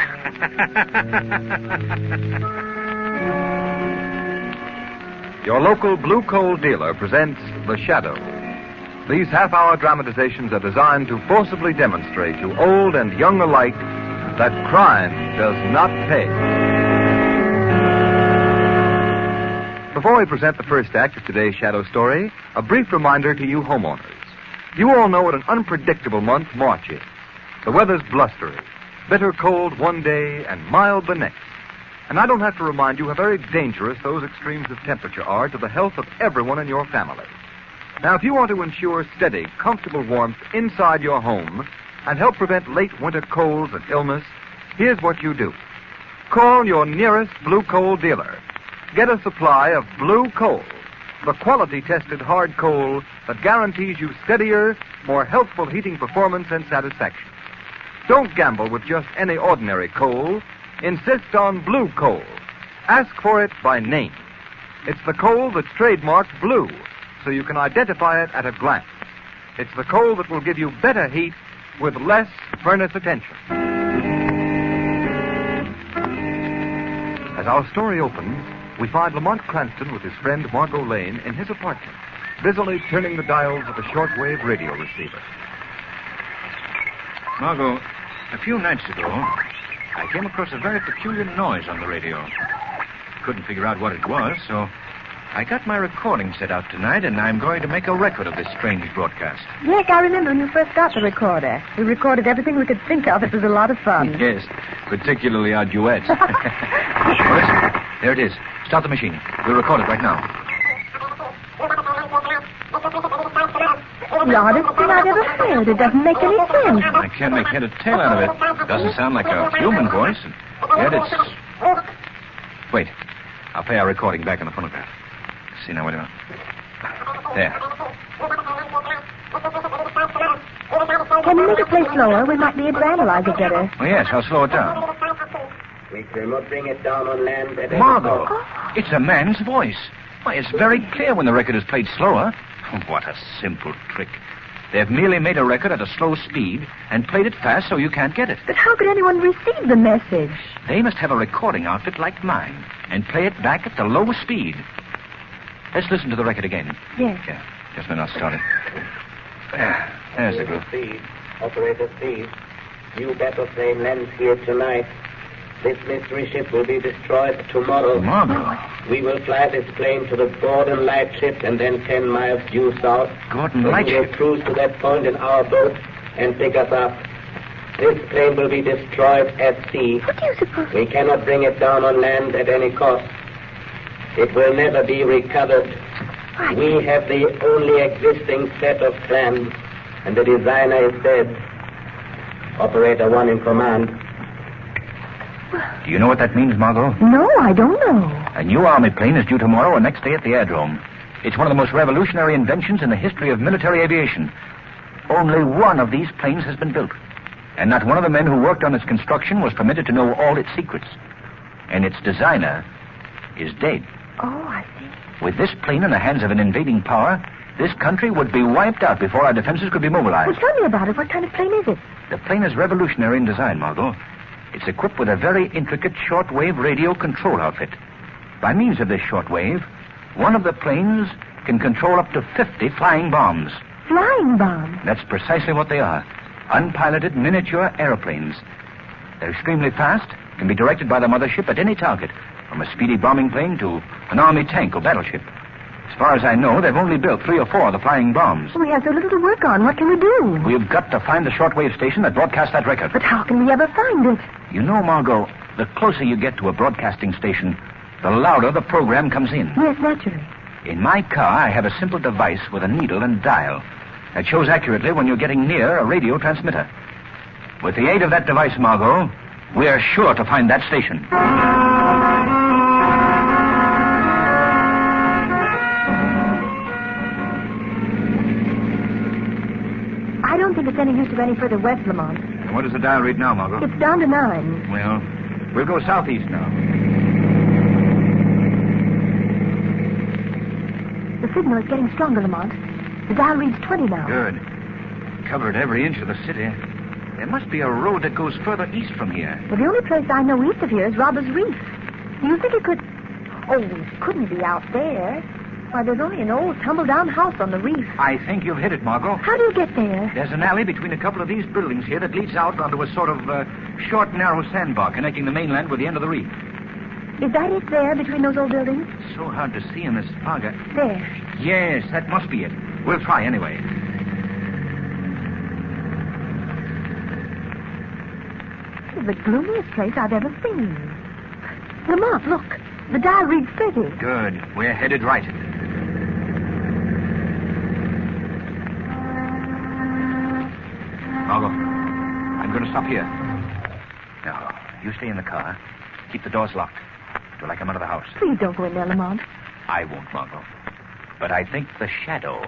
Speaker 2: Your local Blue Coal dealer presents The Shadow. These half-hour dramatizations are designed to forcibly demonstrate to old and young alike that crime does not pay. Before we present the first act of today's Shadow story, a brief reminder to you homeowners. You all know what an unpredictable month March is. The weather's blustery, bitter cold one day and mild the next. And I don't have to remind you how very dangerous those extremes of temperature are to the health of everyone in your family. Now, if you want to ensure steady, comfortable warmth inside your home and help prevent late winter colds and illness, here's what you do. Call your nearest Blue Coal dealer. Get a supply of Blue Coal, the quality-tested hard coal that guarantees you steadier, more healthful heating performance and satisfaction. Don't gamble with just any ordinary coal. Insist on Blue Coal. Ask for it by name. It's the coal that's trademarked blue, so you can identify it at a glance. It's the coal that will give you better heat with less furnace attention. As our story opens, we find Lamont Cranston with his friend Margot Lane in his apartment, busily turning the dials of a shortwave radio receiver.
Speaker 23: Margot, a few nights ago, I came across a very peculiar noise on the radio. Couldn't figure out what it was, so I got my recording set out tonight, and I'm going to make a record of this strange broadcast.
Speaker 7: Yes, I remember when you first got the recorder. We recorded everything we could think of. It was a lot of fun.
Speaker 23: Yes, particularly our duets. Well, listen, there it is. Start the machine. We'll record it right now.
Speaker 7: The oddest thing I've ever heard. It doesn't make any sense.
Speaker 23: I can't make head or tail out of it. Doesn't sound like a human voice. And yet it's... Wait. I'll play our recording back on the phonograph. See now, wait a minute. There.
Speaker 7: Can you make it play slower? We might be able to analyze it better.
Speaker 23: Oh, yes, I'll slow it down.
Speaker 1: We cannot bring it down on land at
Speaker 23: Margot, it's a man's voice. Why, it's very clear when the record is played slower. What a simple trick. They've merely made a record at a slow speed and played it fast so you can't get it.
Speaker 7: But how could anyone receive the message?
Speaker 23: They must have a recording outfit like mine and play it back at the low speed. Let's listen to the record again.
Speaker 7: Yes.
Speaker 23: Yeah, just a minute, I'll start it. There's the group.
Speaker 1: Speed. Operator Speed. New battleframe lands here tonight. This mystery ship will be destroyed tomorrow.
Speaker 23: Margot.
Speaker 1: We will fly this plane to the Gordon Lightship and then 10 miles due south.
Speaker 23: Gordon Lightship?
Speaker 1: We will cruise to that point in our boat and pick us up. This plane will be destroyed at sea.
Speaker 7: What do you suppose?
Speaker 1: We cannot bring it down on land at any cost. It will never be recovered.
Speaker 7: What?
Speaker 1: We have the only existing set of plans, and the designer is dead. Operator one in command.
Speaker 23: Do you know what that means, Margot?
Speaker 7: No, I don't know.
Speaker 23: A new army plane is due tomorrow or next day at the aerodrome. It's one of the most revolutionary inventions in the history of military aviation. Only one of these planes has been built.
Speaker 17: And not one of the men who worked on its construction was permitted to know all its secrets. And its designer is dead.
Speaker 7: Oh, I see.
Speaker 17: With this plane in the hands of an invading power, this country would be wiped out before our defenses could be mobilized.
Speaker 7: Well, tell me about it. What kind of plane is it?
Speaker 17: The plane is revolutionary in design, Margot. It's equipped with a very intricate shortwave radio control outfit. By means of this shortwave, one of the planes can control up to 50 flying bombs.
Speaker 7: Flying bombs?
Speaker 17: That's precisely what they are. Unpiloted miniature airplanes. They're extremely fast, can be directed by the mothership at any target, from a speedy bombing plane to an army tank or battleship. As far as I know, they've only built 3 or 4 of the flying bombs.
Speaker 7: We have so little to work on. What can we do?
Speaker 17: We've got to find the shortwave station that broadcasts that record.
Speaker 7: But how can we ever find it?
Speaker 17: You know, Margot, the closer you get to a broadcasting station, the louder the program comes in.
Speaker 7: Yes, naturally.
Speaker 17: In my car, I have a simple device with a needle and dial that shows accurately when you're getting near a radio transmitter. With the aid of that device, Margot, we're sure to find that station.
Speaker 7: I don't think it's any use to go any further west, Lamont.
Speaker 17: And what does the dial read now, Margot?
Speaker 7: It's down to 9.
Speaker 17: Well, we'll go southeast now.
Speaker 7: The signal is getting stronger, Lamont. The dial reads 20 now.
Speaker 17: Good. Covered every inch of the city. There must be a road that goes further east from here.
Speaker 7: Well, the only place I know east of here is Robbers Reef. Do you think it could... Oh, it couldn't be out there. Why, there's only an old tumble-down house on the reef.
Speaker 17: I think you've hit it, Margot.
Speaker 7: How do you get there?
Speaker 17: There's an alley between a couple of these buildings here that leads out onto a sort of short, narrow sandbar connecting the mainland with the end of the reef.
Speaker 7: Is that it there, between those old buildings?
Speaker 17: It's so hard to see in this fog.
Speaker 7: There.
Speaker 17: Yes, that must be it. We'll try anyway.
Speaker 7: This is the gloomiest place I've ever seen. Lamont, look. The dial reads 30.
Speaker 17: Good. We're headed right. Margot, I'm going to stop here. Now, you stay in the car. Keep the doors locked. Do like I'm out of the house.
Speaker 7: Please don't go in there, Lamont.
Speaker 17: I won't, Margot. But I think the shadow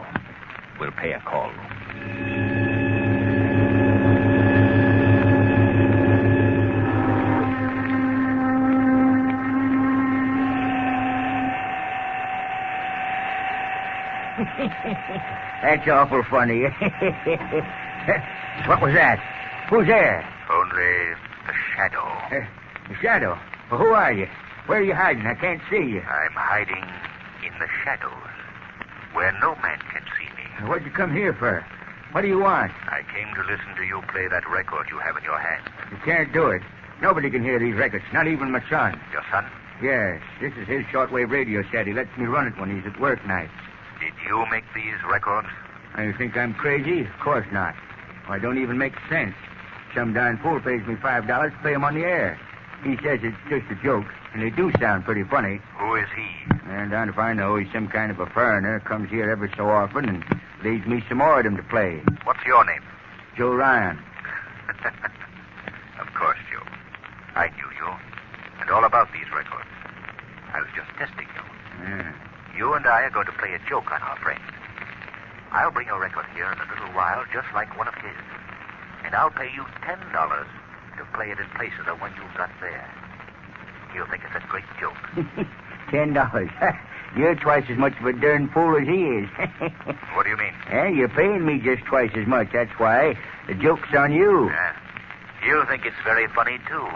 Speaker 17: will pay a call.
Speaker 1: That's awful funny. What was that? Who's there?
Speaker 14: Only the shadow.
Speaker 1: The shadow? Well, who are you? Where are you hiding? I can't see you.
Speaker 14: I'm hiding in the shadows, where no man can see me.
Speaker 1: What'd you come here for? What do you want?
Speaker 14: I came to listen to you play that record you have in your hand.
Speaker 1: You can't do it. Nobody can hear these records, not even my son.
Speaker 14: Your son?
Speaker 1: Yes, this is his shortwave radio set. He lets me run it when he's at work nights.
Speaker 14: Did you make these records?
Speaker 1: You think I'm crazy? Of course not. I don't even make sense. Some darn fool pays me $5 to play him on the air. He says it's just a joke, and they do sound pretty funny.
Speaker 14: Who is he?
Speaker 1: And down if I know, he's some kind of a foreigner, comes here every so often and leaves me some more of them to play.
Speaker 14: What's your name?
Speaker 1: Joe Ryan.
Speaker 14: Of course, Joe. I knew you, and all about these records. I was just testing you.
Speaker 1: Yeah.
Speaker 14: You and I are going to play a joke on our friend. I'll bring a record here in a little while, just like one of his. And I'll pay you $10 to play it in place of the one you've got there. He'll think it's a great joke.
Speaker 1: $10. You're twice as much of a darn fool as he is.
Speaker 14: What do you mean?
Speaker 1: You're paying me just twice as much. That's why. The joke's on you.
Speaker 14: Yeah. He'll think it's very funny, too.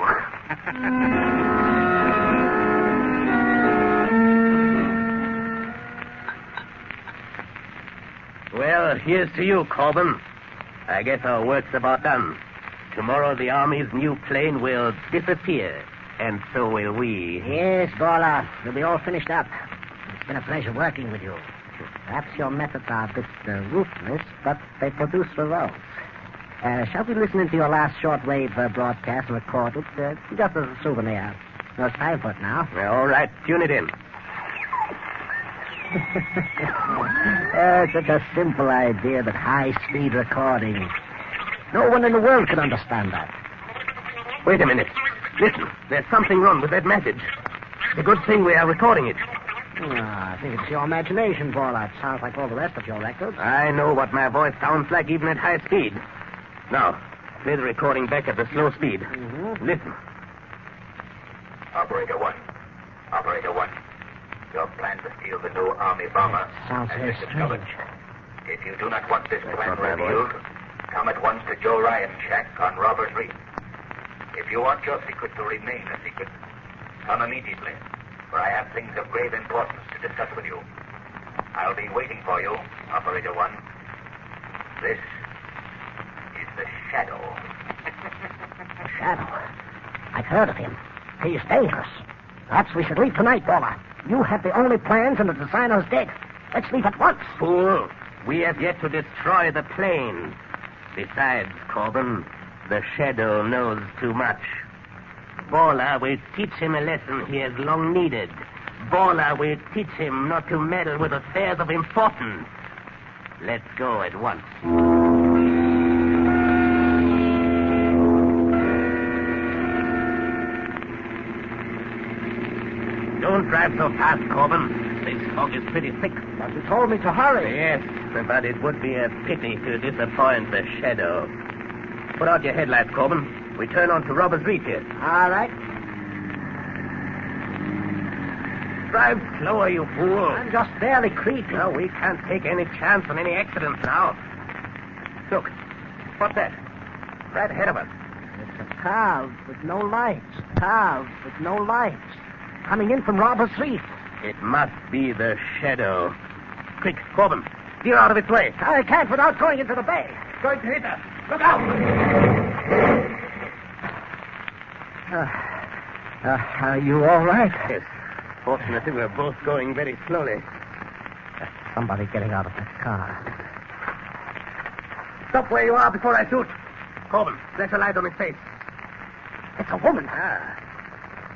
Speaker 5: Well, here's to you, Gorman. I guess our work's about done. Tomorrow the Army's new plane will disappear, and so will we.
Speaker 20: Yes, Borla. We'll be all finished up. It's been a pleasure working with you. Perhaps your methods are a bit ruthless, but they produce results. Shall we listen into your last shortwave broadcast and record it, just as a souvenir? No, it's time for it now.
Speaker 5: Well, all right, tune it in.
Speaker 20: Such a simple idea, but high-speed recording. No one in the world can understand that.
Speaker 5: Wait a minute. Listen, there's something wrong with that message. It's a good thing we are recording it.
Speaker 20: I think it's your imagination, Borla. It sounds like all the rest of your records.
Speaker 5: I know what my voice sounds like even at high speed. Now, Play the recording back at the slow speed. Listen.
Speaker 14: Operator 1. Operator 1. Your plan to steal the new Army bomber
Speaker 20: Sounds
Speaker 14: has
Speaker 20: very
Speaker 14: been discovered.
Speaker 20: strange.
Speaker 14: If you do not want this plan
Speaker 5: not bad,
Speaker 14: revealed, come at once to Joe Ryan's shack on Robbers Reef. If you want your secret to remain a secret, come immediately, for I have things of grave importance to discuss with you. I'll be waiting for you, Operator 1. This is the Shadow.
Speaker 20: Shadow. I've heard of him. He's dangerous. Perhaps we should leave tonight, Bawler. You have the only plans and the designer's dead. Let's leave at once.
Speaker 5: Fool. We have yet to destroy the plane. Besides, Corbin, the Shadow knows too much. Bawler will teach him a lesson he has long needed. Bawler will teach him not to meddle with affairs of importance. Let's go at once. Don't drive so fast, Corbin. This fog is pretty thick.
Speaker 20: But you told me to hurry.
Speaker 5: Yes, but it would be a pity to disappoint the Shadow. Put out your headlights, Corbin. We turn on to Robbers Reef here.
Speaker 20: All right.
Speaker 5: Drive slower, you fool.
Speaker 20: I'm just barely creeping.
Speaker 5: No, we can't take any chance on any accidents now. Look, what's that? Right ahead of us.
Speaker 20: It's a car with no lights. Car with no lights. Coming in from Robbers Reef.
Speaker 5: It must be the Shadow. Quick, Corbin, steer out of its way.
Speaker 20: I can't without going into the bay.
Speaker 5: Going to hit us. Look out!
Speaker 20: Are you all right?
Speaker 5: Yes. Fortunately, we're both going very slowly.
Speaker 20: Somebody getting out of that car.
Speaker 5: Stop where you are before I shoot. Corbin, flash a light on his face.
Speaker 20: It's a woman.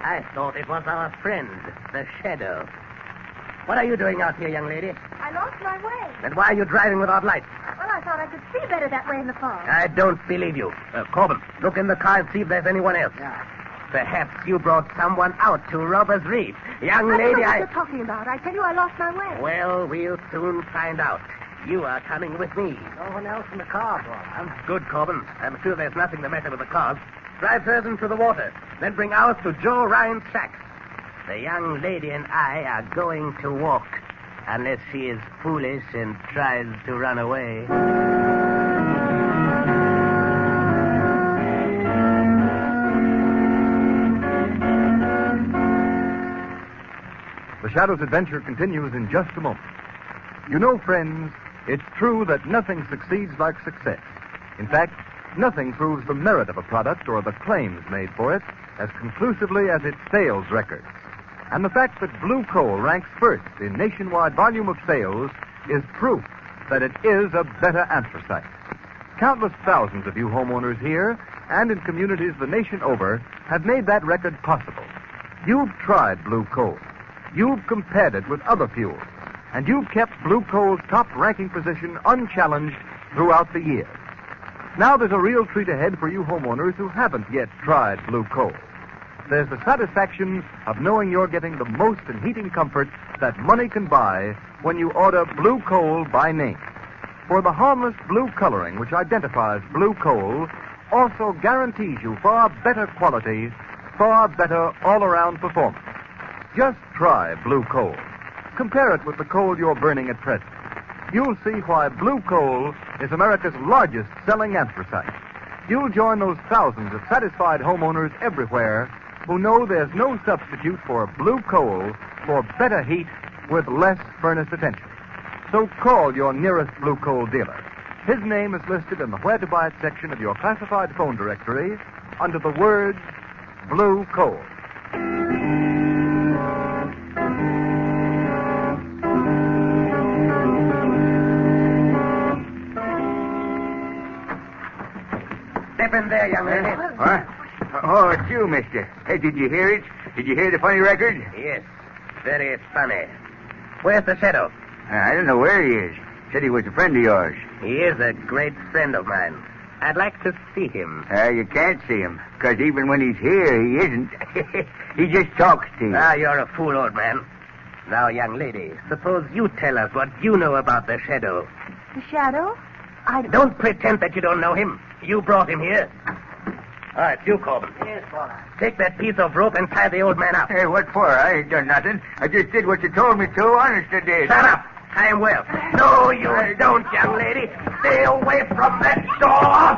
Speaker 5: I thought it was our friend, the Shadow. What are you doing out here, young lady?
Speaker 4: I lost my way.
Speaker 5: And why are you driving without lights?
Speaker 4: Well, I thought I could see better that way in the fog.
Speaker 5: I don't believe you. Corbin, look in the car and see if there's anyone else.
Speaker 20: Yeah.
Speaker 5: Perhaps you brought someone out to Robbers Reef. Young
Speaker 4: I
Speaker 5: lady,
Speaker 4: don't know what you're talking about. I tell you, I lost my way.
Speaker 5: Well, we'll soon find out. You are coming with me.
Speaker 20: No one else in the car, Gorman.
Speaker 5: Good, Corbin. I'm sure there's nothing the matter with the cars. Drive hers into the water. Then bring ours to Joe Ryan's shack. The young lady and I are going to walk. Unless she is foolish and tries to run away.
Speaker 2: The Shadow's adventure continues in just a moment. You know, friends, it's true that nothing succeeds like success. In fact, nothing proves the merit of a product or the claims made for it as conclusively as its sales records. And the fact that Blue Coal ranks first in nationwide volume of sales is proof that it is a better anthracite. Countless thousands of you homeowners here and in communities the nation over have made that record possible. You've tried Blue Coal. You've compared it with other fuels. And you've kept Blue Coal's top-ranking position unchallenged throughout the year. Now there's a real treat ahead for you homeowners who haven't yet tried Blue Coal. There's the satisfaction of knowing you're getting the most in heating comfort that money can buy when you order Blue Coal by name. For the harmless blue coloring which identifies Blue Coal also guarantees you far better quality, far better all-around performance. Just try Blue Coal. Compare it with the coal you're burning at present. You'll see why Blue Coal is America's largest selling anthracite. You'll join those thousands of satisfied homeowners everywhere who know there's no substitute for Blue Coal for better heat with less furnace attention. So call your nearest Blue Coal dealer. His name is listed in the Where to Buy It section of your classified phone directory under the words Blue Coal.
Speaker 5: Step in there, young lady.
Speaker 13: What? Oh, it's you, mister. Hey, did you hear it? Did you hear the funny record?
Speaker 5: Yes, very funny. Where's the Shadow?
Speaker 13: I don't know where he is. Said he was a friend of yours.
Speaker 5: He is a great friend of mine. I'd like to see him.
Speaker 13: You can't see him, because even when he's here, he isn't. He just talks to you.
Speaker 5: Ah, you're a fool, old man. Now, young lady, suppose you tell us what you know about the Shadow.
Speaker 4: The Shadow?
Speaker 5: Don't pretend that you don't know him. You brought him here. All right, you, Corbin.
Speaker 20: Yes, Paula.
Speaker 5: Take that piece of rope and tie the old man up.
Speaker 13: Hey, what for? I ain't done nothing. I just did what you told me to. Honest, I did.
Speaker 5: Shut up. Tie him well. No, you don't, young lady. Stay away from that door.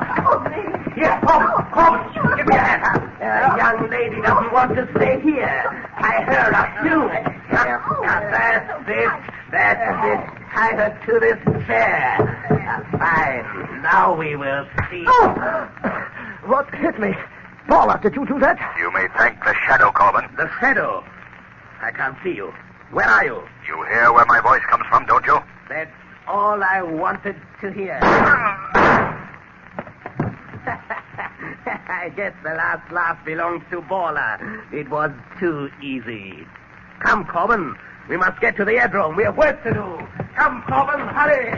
Speaker 5: Here, Corbin. Give me a hand. The young lady doesn't want to stay here. Tie her up, too. That's it. Tie her to this chair. Fine. Now we will see.
Speaker 15: What hit me? Paula, did you do that?
Speaker 14: You may thank the shadow, Corbin.
Speaker 5: The shadow? I can't see you. Where are you?
Speaker 14: You hear where my voice comes from, don't you?
Speaker 5: That's all I wanted to hear. I guess the last laugh belongs to Paula. It was too easy. Come, Corbin. We must get to the aerodrome. We have work to do. Come, Corbin. Hurry.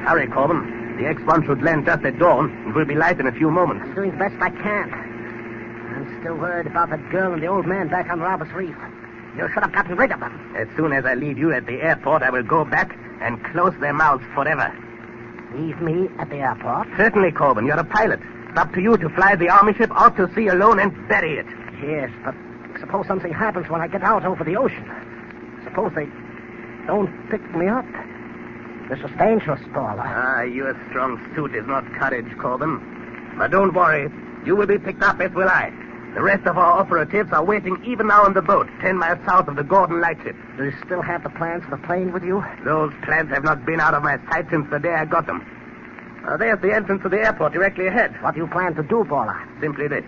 Speaker 5: Hurry, Corbin. The X-1 should land just at dawn. It will be light in a few moments.
Speaker 20: I'm doing the best I can. I'm still worried about that girl and the old man back on Robert's Reef. You should have gotten rid of them.
Speaker 5: As soon as I leave you at the airport, I will go back and close their mouths forever.
Speaker 20: Leave me at the airport?
Speaker 5: Certainly, Corbin. You're a pilot. It's up to you to fly the army ship out to sea alone and bury it.
Speaker 20: Yes, but suppose something happens when I get out over the ocean. Suppose they don't pick me up. This is dangerous, Paula.
Speaker 5: Your strong suit is not courage, Corbin. But don't worry. You will be picked up, as will I. The rest of our operatives are waiting even now on the boat, 10 miles south of the Gorman lightship.
Speaker 20: Do you still have the plans for the plane with you?
Speaker 5: Those plans have not been out of my sight since the day I got them. There's the entrance to the airport directly ahead.
Speaker 20: What do you plan to do, Paula?
Speaker 5: Simply this.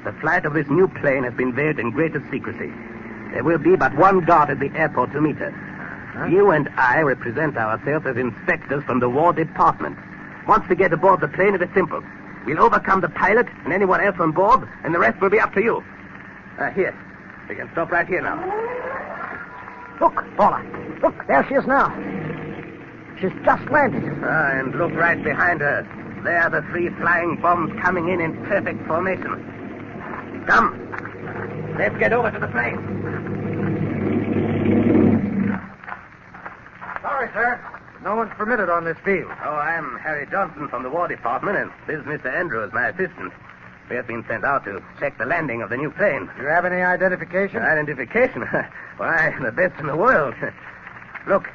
Speaker 5: The flight of this new plane has been veiled in greatest secrecy. There will be but one guard at the airport to meet us. Huh? You and I represent ourselves as inspectors from the War Department. Once we get aboard the plane, it is simple. We'll overcome the pilot and anyone else on board, and the rest will be up to you. Here. We can stop right here now.
Speaker 20: Look, Paula. Look, there she is now. She's just landed.
Speaker 5: And look right behind her. There are the 3 flying bombs coming in perfect formation. Come. Let's get over to the plane.
Speaker 19: Sorry, sir. No one's permitted on this field.
Speaker 5: Oh, I'm Harry Johnson from the War Department, and this is Mr. Andrews, my assistant. We have been sent out to check the landing of the new plane.
Speaker 19: Do you have any identification?
Speaker 5: Identification? Why, the best in the world. Look,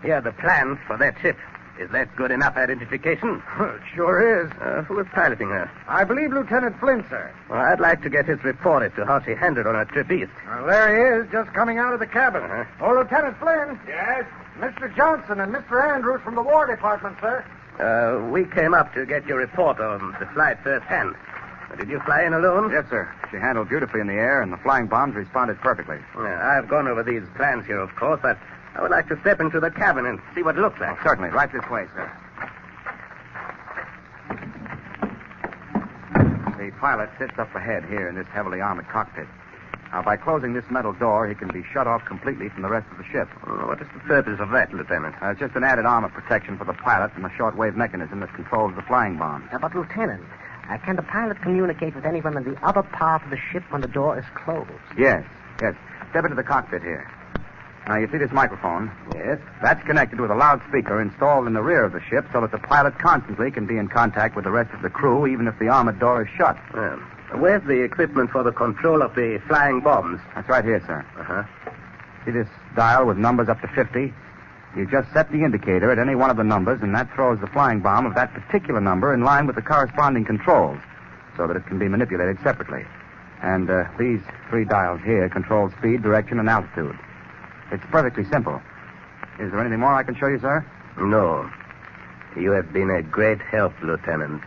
Speaker 5: here are the plans for that ship. Is that good enough identification?
Speaker 19: It sure is.
Speaker 5: Who is piloting her?
Speaker 19: I believe Lieutenant Flynn, sir.
Speaker 5: Well, I'd like to get his report as to how she handled on her trip east.
Speaker 19: Well, there he is, just coming out of the cabin. Oh, Lieutenant Flynn.
Speaker 13: Yes?
Speaker 19: Mr. Johnson and Mr. Andrews from the War Department, sir.
Speaker 5: We came up to get your report on the flight firsthand. Did you fly in alone?
Speaker 6: Yes, sir. She handled beautifully in the air, and the flying bombs responded perfectly.
Speaker 5: I've gone over these plans here, of course, but I would like to step into the cabin and see what it looks like.
Speaker 6: Oh, certainly. Right this way, sir. The pilot sits up ahead here in this heavily armored cockpit. Now, by closing this metal door, he can be shut off completely from the rest of the ship.
Speaker 5: What is the purpose of that, Lieutenant?
Speaker 6: It's just an added armor protection for the pilot and the shortwave mechanism that controls the flying bombs.
Speaker 20: But, Lieutenant, can the pilot communicate with anyone in the other part of the ship when the door is closed?
Speaker 6: Yes. Step into the cockpit here. Now, you see this microphone?
Speaker 5: Yes.
Speaker 6: That's connected with a loudspeaker installed in the rear of the ship so that the pilot constantly can be in contact with the rest of the crew, even if the armored door is shut.
Speaker 5: Where's the equipment for the control of the flying bombs?
Speaker 6: That's right here, sir. See this dial with numbers up to 50? You just set the indicator at any one of the numbers, and that throws the flying bomb of that particular number in line with the corresponding controls so that it can be manipulated separately. And these 3 dials here control speed, direction, and altitude. It's perfectly simple. Is there anything more I can show you, sir?
Speaker 5: No. You have been a great help, Lieutenant.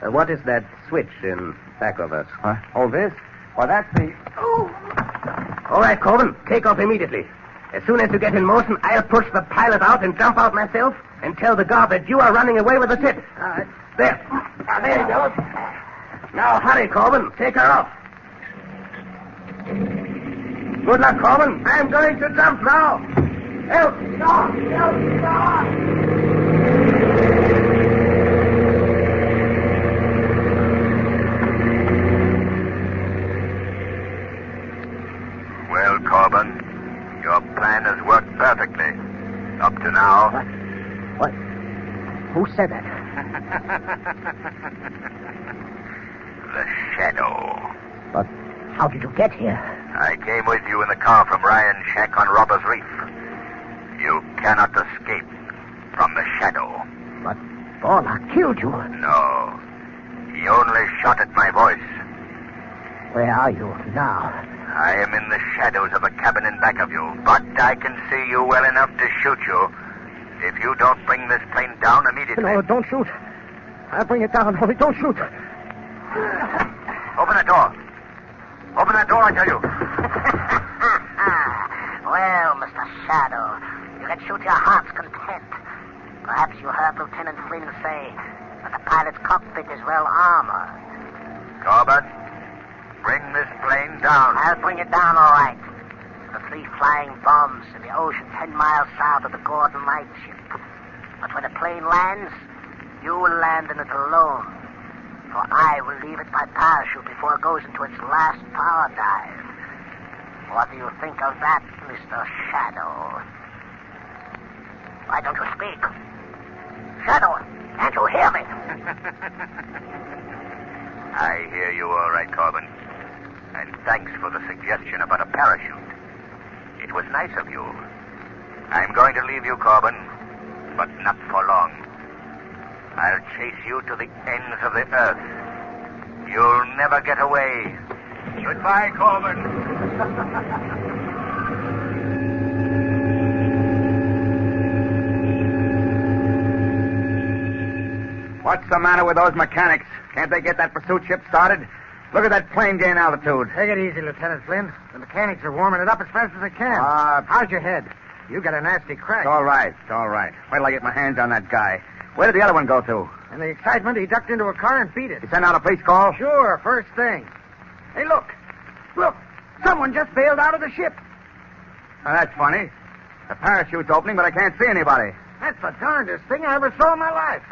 Speaker 5: What is that switch in back of us?
Speaker 6: Oh, this? Why, that's the...
Speaker 5: All right, Corbin, take off immediately. As soon as you get in motion, I'll push the pilot out and jump out myself and tell the guard that you are running away with the ship. There. There you go. Now, hurry, Corbin. Take her off. Good luck, Gorman. I'm going to jump now. Help! Stop! Help! Stop!
Speaker 20: Who said that?
Speaker 14: The Shadow.
Speaker 20: But how did you get here?
Speaker 14: I came with you in the car from Ryan's shack on Robbers Reef. You cannot escape from the Shadow.
Speaker 20: But Paula killed you.
Speaker 14: No. He only shot at my voice.
Speaker 20: Where are you now?
Speaker 14: I am in the shadows of a cabin in back of you, but I can see you well enough to shoot you if you don't bring this plane down immediately.
Speaker 20: No, don't shoot. I'll bring it down. Only don't shoot.
Speaker 14: Open that door. Open that door, I tell you.
Speaker 20: Well, Mr. Shadow, you can shoot your heart's content. Perhaps you heard Lieutenant Flynn say that the pilot's cockpit is well armored.
Speaker 14: Corbett, bring this plane down.
Speaker 20: I'll bring it down all right. The 3 flying bombs in the ocean 10 miles south of the Gorman lightship. But when the plane lands, you will land in it alone. For I will leave it by parachute before it goes into its last power dive. What do you think of that, Mr. Shadow? Why don't you speak? Shadow, can't you hear me?
Speaker 14: I hear you all right, Corbin. And thanks for the suggestion about a parachute. It was nice of you. I'm going to leave you, Corbin, but not for long. I'll chase you to the ends of the earth. You'll never get away. Goodbye, Corbin.
Speaker 6: What's the matter with those mechanics? Can't they get that pursuit ship started? Look at that plane gain altitude.
Speaker 15: Take it easy, Lieutenant Flynn. The mechanics are warming it up as fast as they can. How's your head? You got a nasty crack.
Speaker 6: It's all right. It's all right. Wait till I get my hands on that guy. Where did the other one go to?
Speaker 15: In the excitement, he ducked into a car and beat it.
Speaker 6: You sent out a police call?
Speaker 15: Sure, first thing. Hey, look. Look. Someone just bailed out of the ship.
Speaker 6: Now, that's funny. The parachute's opening, but I can't see anybody.
Speaker 15: That's the darndest thing I ever saw in my life.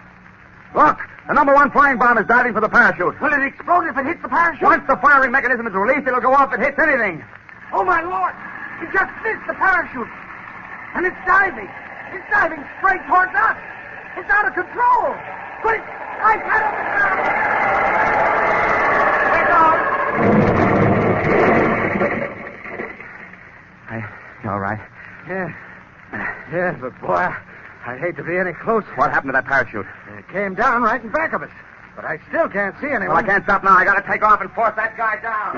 Speaker 6: Look, the number 1 flying bomb is diving for the parachute.
Speaker 15: Will it explode if it hits the parachute?
Speaker 6: Once the firing mechanism is released, it'll go off if it hits anything.
Speaker 15: Oh, my Lord. It just missed the parachute. And it's diving. It's diving straight towards us. It's out of control. Quick! I got
Speaker 6: it! You all right?
Speaker 15: Yeah, but boy, I'd hate to be any closer.
Speaker 6: What happened to that parachute?
Speaker 15: It came down right in back of us. But I still can't see anyone.
Speaker 6: Well, I can't stop now. I gotta take off and force that guy down.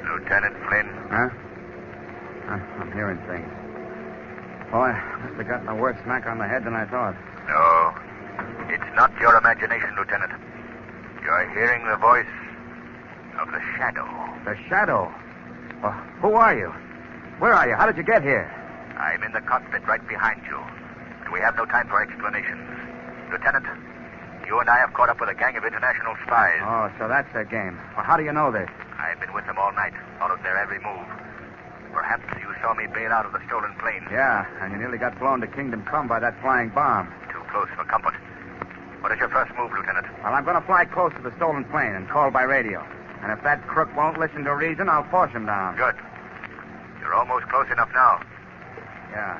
Speaker 14: Lieutenant Flynn.
Speaker 6: Huh? I'm hearing things. Boy, must have gotten a worse smack on the head than I thought.
Speaker 14: No, it's not your imagination, Lieutenant. You're hearing the voice of the Shadow.
Speaker 6: The Shadow? Well, who are you? Where are you? How did you get here?
Speaker 14: I'm in the cockpit right behind you. And we have no time for explanations. Lieutenant, you and I have caught up with a gang of international spies.
Speaker 6: Oh, so that's their game. Well, how do you know this?
Speaker 14: I've been with them all night, followed their every move. Perhaps you saw me bail out of the stolen plane.
Speaker 6: Yeah, and you nearly got blown to Kingdom Come by that flying bomb.
Speaker 14: Too close for comfort. What is your first move, Lieutenant?
Speaker 6: Well, I'm going to fly close to the stolen plane and call by radio. And if that crook won't listen to reason, I'll force him down.
Speaker 14: Good. You're almost close enough now.
Speaker 6: Yeah.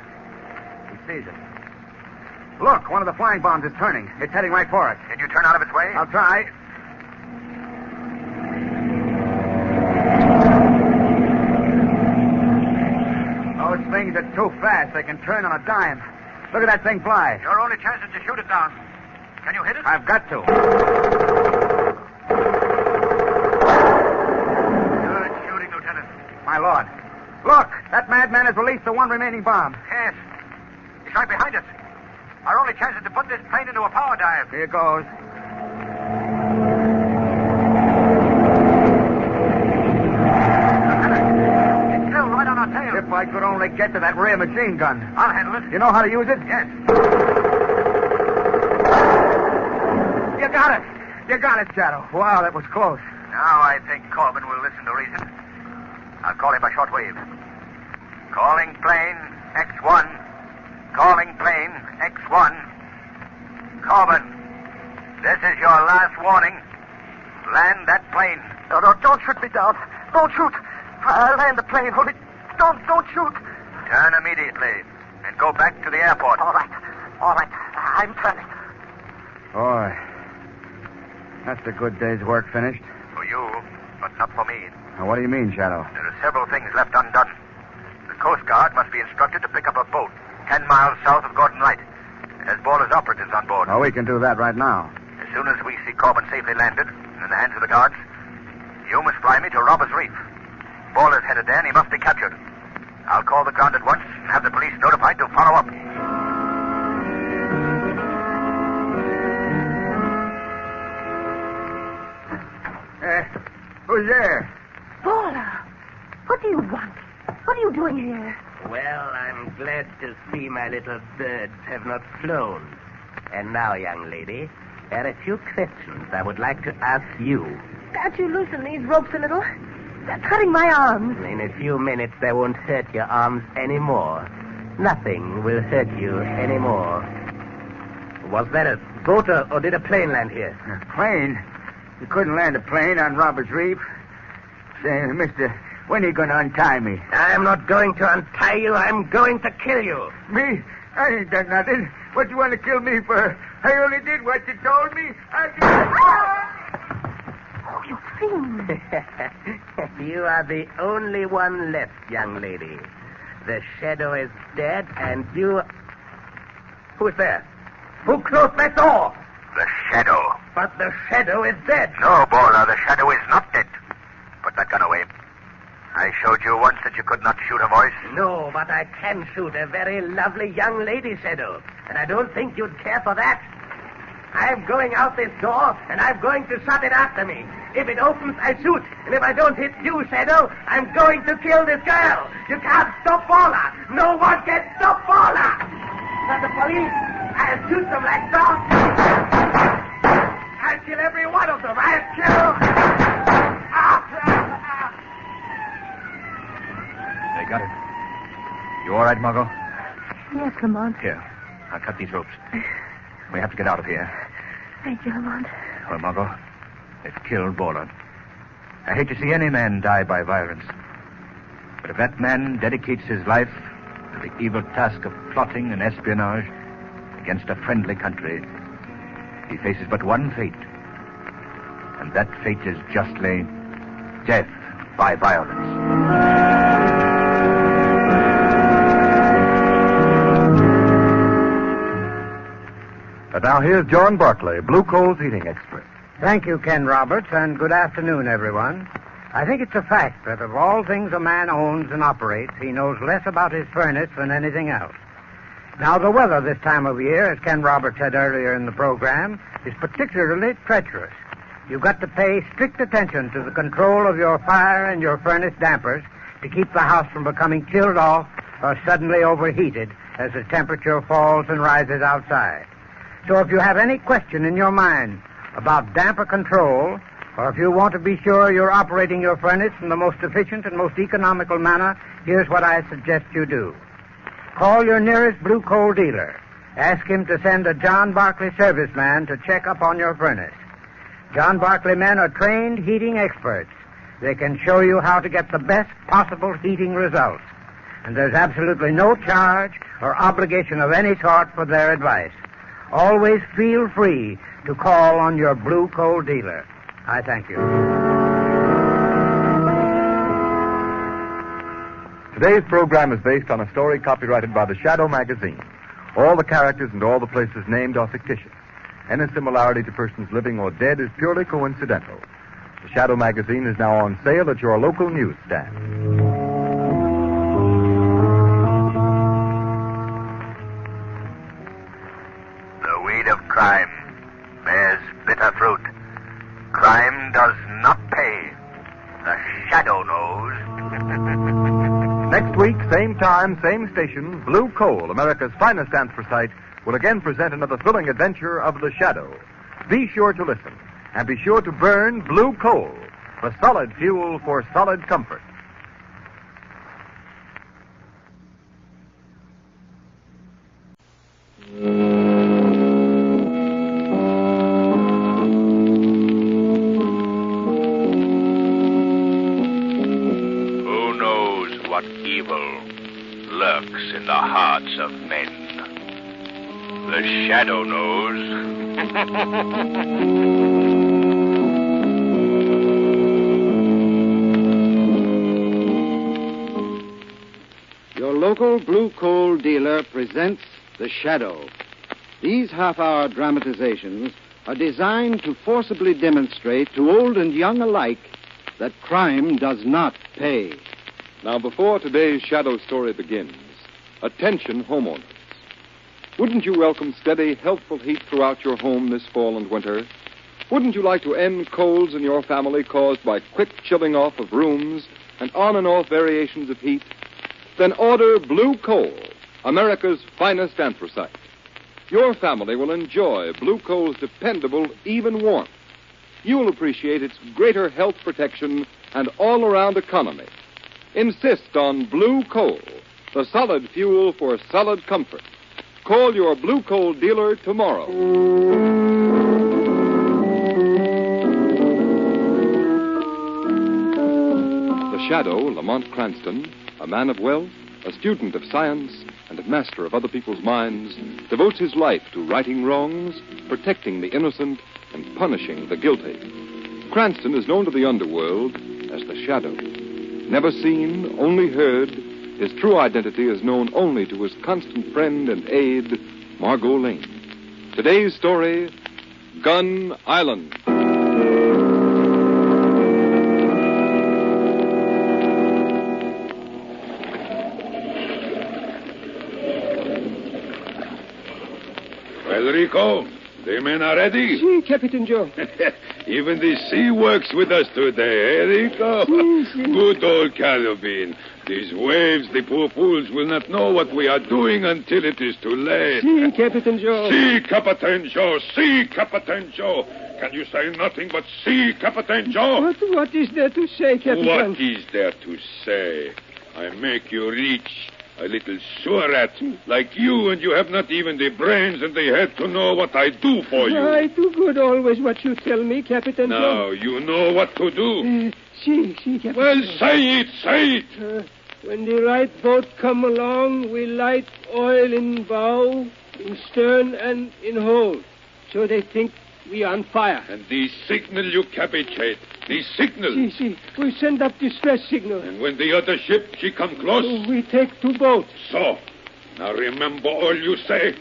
Speaker 6: He sees it. Look, one of the flying bombs is turning. It's heading right for us.
Speaker 14: Can you turn out of its way?
Speaker 6: I'll try. Those things are too fast. They can turn on a dime. Look at that thing fly.
Speaker 14: Your only chance is to shoot it down. Can you hit it?
Speaker 6: I've got to.
Speaker 14: Good shooting, Lieutenant.
Speaker 6: My lord. Look, that madman has released the one remaining bomb.
Speaker 14: Yes. He's right behind us. Our only chance is to put this plane into a power dive.
Speaker 6: Here goes.
Speaker 14: It's still right on our tail.
Speaker 6: If I could only get to that rear machine gun.
Speaker 14: I'll handle it.
Speaker 6: You know how to use it?
Speaker 14: Yes.
Speaker 6: You got it. You got it, Shadow. Wow, that was close.
Speaker 14: Now I think Corbin will listen to reason. I'll call him by shortwave. Calling plane X1. Calling plane X1. Corbin, this is your last warning. Land that plane.
Speaker 8: No, don't shoot me down. Don't shoot. I'll land the plane. Only don't shoot.
Speaker 14: Turn immediately and go back to the airport.
Speaker 8: All right. I'm turning.
Speaker 6: Boy, that's a good day's work finished.
Speaker 14: For you, but not for me.
Speaker 6: Now, what do you mean, Shadow?
Speaker 14: There are several things left undone. The Coast Guard must be instructed to pick up a boat 10 miles south of Gordon Light. It has Baller's operatives on board.
Speaker 6: Oh, we can do that right now.
Speaker 14: As soon as we see Corbin safely landed and in the hands of the guards, you must fly me to Robbers Reef. Baller's headed there and he must be captured. I'll call the ground at once and have the police notified to follow up.
Speaker 13: Who's there?
Speaker 4: Baller, what do you want? What are you doing here?
Speaker 5: Well, I'm glad to see my little birds have not flown. And now, young lady, there are a few questions I would like to ask you.
Speaker 4: Can't you loosen these ropes a little? They're cutting my arms.
Speaker 5: In a few minutes, they won't hurt your arms anymore. Nothing will hurt you anymore. Was that a boat or did a plane land here?
Speaker 13: A plane? You couldn't land a plane on Robbers Reef. Say, mister, when are you going to untie me?
Speaker 5: I'm not going to untie you. I'm going to kill you.
Speaker 13: Me? I ain't done nothing. What you want to kill me for? I only did what you told me.
Speaker 4: Oh, you fiend.
Speaker 5: You are the only one left, young lady. The Shadow is dead, and you... Who's there? Who closed that door?
Speaker 14: The Shadow.
Speaker 5: But the Shadow is dead.
Speaker 14: No, Baller, the Shadow is not dead. Put that gun away. I showed you once that you could not shoot a voice.
Speaker 5: No, but I can shoot a very lovely young lady, Shadow. And I don't think you'd care for that. I'm going out this door, and I'm going to shut it after me. If it opens, I shoot. And if I don't hit you, Shadow, I'm going to kill this girl. You can't stop Baller. No one can stop Baller. Not the police. I'll shoot them like dogs. I'll kill every one of them. I'll kill...
Speaker 16: They got it. You all right, Margot?
Speaker 4: Yes, Lamont.
Speaker 16: Here, I'll cut these ropes. We have to get out of here.
Speaker 4: Thank you, Lamont.
Speaker 16: Well, Margot, they've killed Borland. I hate to see any man die by violence. But if that man dedicates his life to the evil task of plotting and espionage against a friendly country, he faces but one fate. And that fate is justly death by violence.
Speaker 21: And now here's John Barclay, Blue Coal's heating expert.
Speaker 11: Thank you, Ken Roberts, and good afternoon, everyone. I think it's a fact that of all things a man owns and operates, he knows less about his furnace than anything else. Now, the weather this time of year, as Ken Roberts said earlier in the program, is particularly treacherous. You've got to pay strict attention to the control of your fire and your furnace dampers to keep the house from becoming chilled off or suddenly overheated as the temperature falls and rises outside. So if you have any question in your mind about damper control, or if you want to be sure you're operating your furnace in the most efficient and most economical manner, here's what I suggest you do. Call your nearest Blue Coal dealer. Ask him to send a John Barclay serviceman to check up on your furnace. John Barclay men are trained heating experts. They can show you how to get the best possible heating results. And there's absolutely no charge or obligation of any sort for their advice. Always feel free to call on your Blue Coal dealer. I thank you.
Speaker 21: Today's program is based on a story copyrighted by the Shadow magazine. All the characters and all the places named are fictitious. Any similarity to persons living or dead is purely coincidental. The Shadow magazine is now on sale at your local newsstand.
Speaker 14: Crime bears bitter fruit. Crime does not pay. The Shadow knows.
Speaker 21: Next week, same time, same station, Blue Coal, America's finest anthracite, will again present another thrilling adventure of the Shadow. Be sure to listen, and be sure to burn Blue Coal, the solid fuel for solid comfort.
Speaker 17: what evil lurks in the hearts of men. The shadow knows.
Speaker 11: Your local blue coal dealer presents The Shadow. These half-hour dramatizations are designed to forcibly demonstrate to old and young alike that crime does not pay.
Speaker 10: Now, before today's shadow story begins, attention homeowners. Wouldn't you welcome steady, healthful heat throughout your home this fall and winter? Wouldn't you like to end colds in your family caused by quick chilling off of rooms and on and off variations of heat? Then order Blue Coal, America's finest anthracite. Your family will enjoy Blue Coal's dependable, even warmth. You will appreciate its greater health protection and all-around economy. Insist on Blue Coal, the solid fuel for solid comfort. Call your Blue Coal dealer tomorrow. The Shadow, Lamont Cranston, a man of wealth, a student of science, and a master of other people's minds, devotes his life to righting wrongs, protecting the innocent, and punishing the guilty. Cranston is known to the underworld as the Shadow. Never seen, only heard, his true identity is known only to his constant friend and aide, Margot Lane. Today's story, Gun Island.
Speaker 12: Well, Rico, the men are ready?
Speaker 22: Si, Captain Joe.
Speaker 12: Even the sea works with us today, eh, Rico? Good old Carabine. These waves, the poor fools, will not know what we are doing until it is too late.
Speaker 22: Si, Captain Joe.
Speaker 12: Si, Captain Joe. Si, Captain Joe. Can you say nothing but si, Captain Joe?
Speaker 22: What is there to say, Captain?
Speaker 12: What is there to say? I make you rich. A little suret like you, and you have not even the brains and the head to know what I do for you.
Speaker 22: I do good always what you tell me, Captain.
Speaker 12: Now, you know what to do.
Speaker 22: Si, Captain.
Speaker 12: Well, say it.
Speaker 22: When the right boat come along, we light oil in bow, in stern, and in hold. So they think we are on fire.
Speaker 12: And the signal you capitate. The signal.
Speaker 22: Si. We send up distress signal.
Speaker 12: And when the other ship, she come close?
Speaker 22: We take 2 boats.
Speaker 12: So, now remember all you say.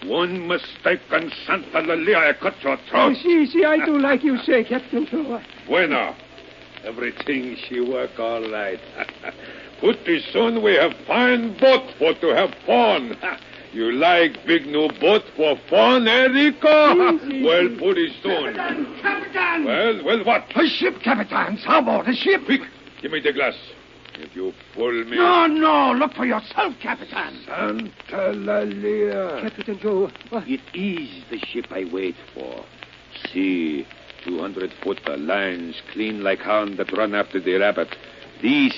Speaker 12: One mistake and Santa Lilia, I cut your throat.
Speaker 22: Si, I do like you say, Captain.
Speaker 12: Bueno. Everything she work all right. Pretty soon we have fine boat for to have fun. You like big new boat for fun, eh, Rico? Well, pretty soon.
Speaker 19: Captain!
Speaker 12: Well, what?
Speaker 19: A ship, Captain. Starboard, a ship.
Speaker 12: Quick, give me the glass. If you fool me...
Speaker 19: No, look for yourself, Captain.
Speaker 12: Santa Lalia.
Speaker 22: Captain Joe.
Speaker 12: It is the ship I wait for. See, 200-footer lines, clean like hound that run after the rabbit. This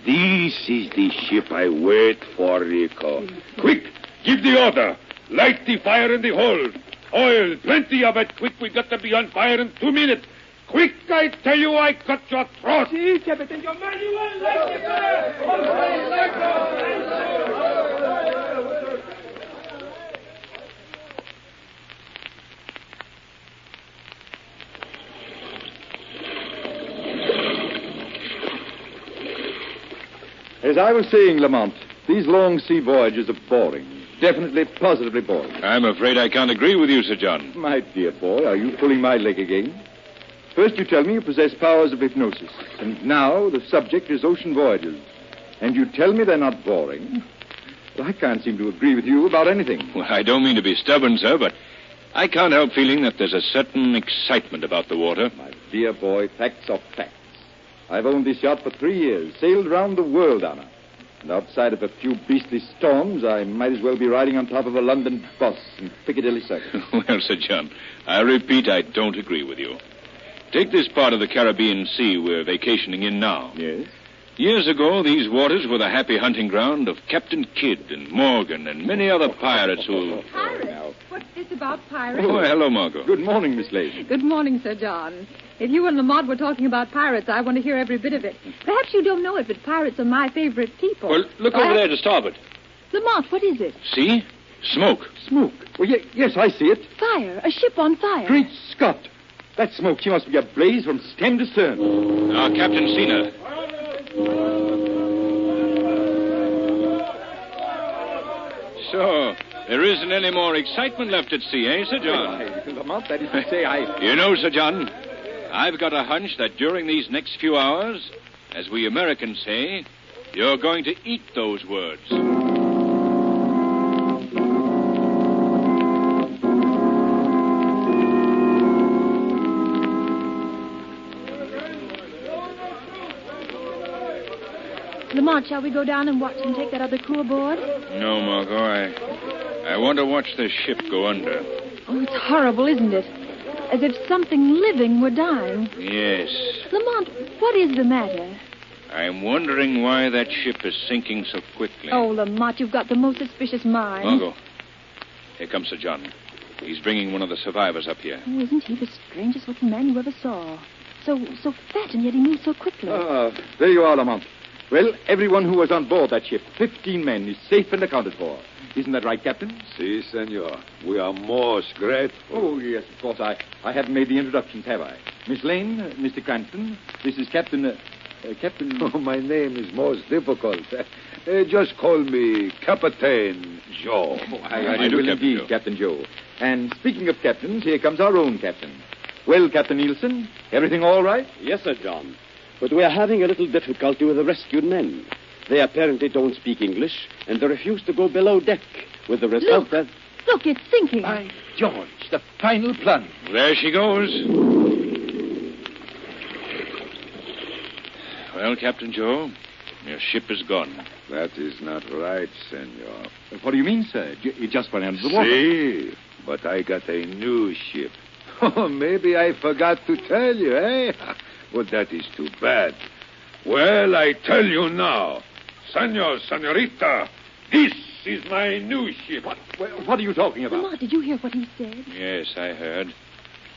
Speaker 12: is the ship I wait for, Rico. Quick, give the order. Light the fire in the hold. Oil, plenty of it. Quick, we got to be on fire in 2 minutes. Quick, I tell you, I cut your throat.
Speaker 22: Si, Captain Joe. Manuel, light the fire.
Speaker 10: As I was saying, Lamont, these long sea voyages are boring. Definitely, positively boring.
Speaker 23: I'm afraid I can't agree with you, Sir John.
Speaker 10: My dear boy, are you pulling my leg again? First you tell me you possess powers of hypnosis, and now the subject is ocean voyages. And you tell me they're not boring. Well, I can't seem to agree with you about anything.
Speaker 23: Well, I don't mean to be stubborn, sir, but I can't help feeling that there's a certain excitement about the water.
Speaker 10: My dear boy, facts are facts. I've owned this yacht for 3 years, sailed round the world on her. And outside of a few beastly storms, I might as well be riding on top of a London bus in Piccadilly Circus.
Speaker 23: Well, Sir John, I repeat, I don't agree with you. Take this part of the Caribbean Sea we're vacationing in now.
Speaker 10: Yes?
Speaker 23: Years ago, these waters were the happy hunting ground of Captain Kidd and Morgan and many other pirates who...
Speaker 7: Pirates? What's this about
Speaker 3: about pirates.
Speaker 10: Oh, hello, Margot. Good morning, Miss Lane.
Speaker 3: Good morning, Sir John. If you and Lamont were talking about pirates, I want to hear every bit of it. Perhaps you don't know it, but pirates are my favorite people.
Speaker 23: Well, look over there to starboard.
Speaker 3: Lamont, what is it?
Speaker 23: See? Smoke.
Speaker 10: Smoke? Well, yes, I see it.
Speaker 3: Fire. A ship on fire.
Speaker 10: Great Scott. That smoke, she must be ablaze from stem to stern.
Speaker 23: Now, Captain Cena. So, there isn't any more excitement left at sea, eh, Sir John?
Speaker 10: Lamont, that is to say,
Speaker 23: You know, Sir John, I've got a hunch that during these next few hours, as we Americans say, you're going to eat those words.
Speaker 3: Lamont, shall we go down and watch them take that other crew aboard?
Speaker 23: No, Margot, I want to watch the ship go under.
Speaker 3: Oh, it's horrible, isn't it? As if something living were dying.
Speaker 23: Yes.
Speaker 3: Lamont, what is the matter?
Speaker 23: I'm wondering why that ship is sinking so quickly.
Speaker 3: Oh, Lamont, you've got the most suspicious mind.
Speaker 23: Margot, here comes Sir John. He's bringing one of the survivors up here.
Speaker 3: Oh, isn't he the strangest looking man you ever saw? So fat, and yet he moves so quickly.
Speaker 10: There you are, Lamont. Well, everyone who was on board that ship, 15 men, is safe and accounted for. Isn't that right, Captain?
Speaker 12: Si, senor. We are most grateful.
Speaker 10: Oh, yes, of course. I haven't made the introductions, have I? Miss Lane, Mr. Cranston, this is Captain... Captain...
Speaker 12: Oh, my name is most difficult. Just call me Captain Joe.
Speaker 10: Oh, I do indeed, Joe. Captain Joe. And speaking of captains, here comes our own captain. Well, Captain Nielsen, everything all right?
Speaker 9: Yes, Sir John. But we are having a little difficulty with the rescued men. They apparently don't speak English, and they refuse to go below deck, with the result that...
Speaker 3: Look, it's sinking.
Speaker 10: By George, the final plunge.
Speaker 23: There she goes. Well, Captain Joe, your ship is gone.
Speaker 12: That is not right, senor.
Speaker 10: What do you mean, sir? It just went under the water.
Speaker 12: See, but I got a new ship. Oh, maybe I forgot to tell you, eh? Well, that is too bad. Well, I tell you now. Senor, senorita, this is my new ship.
Speaker 10: What are you talking about?
Speaker 3: Lamont, did you hear what he said?
Speaker 23: Yes, I heard.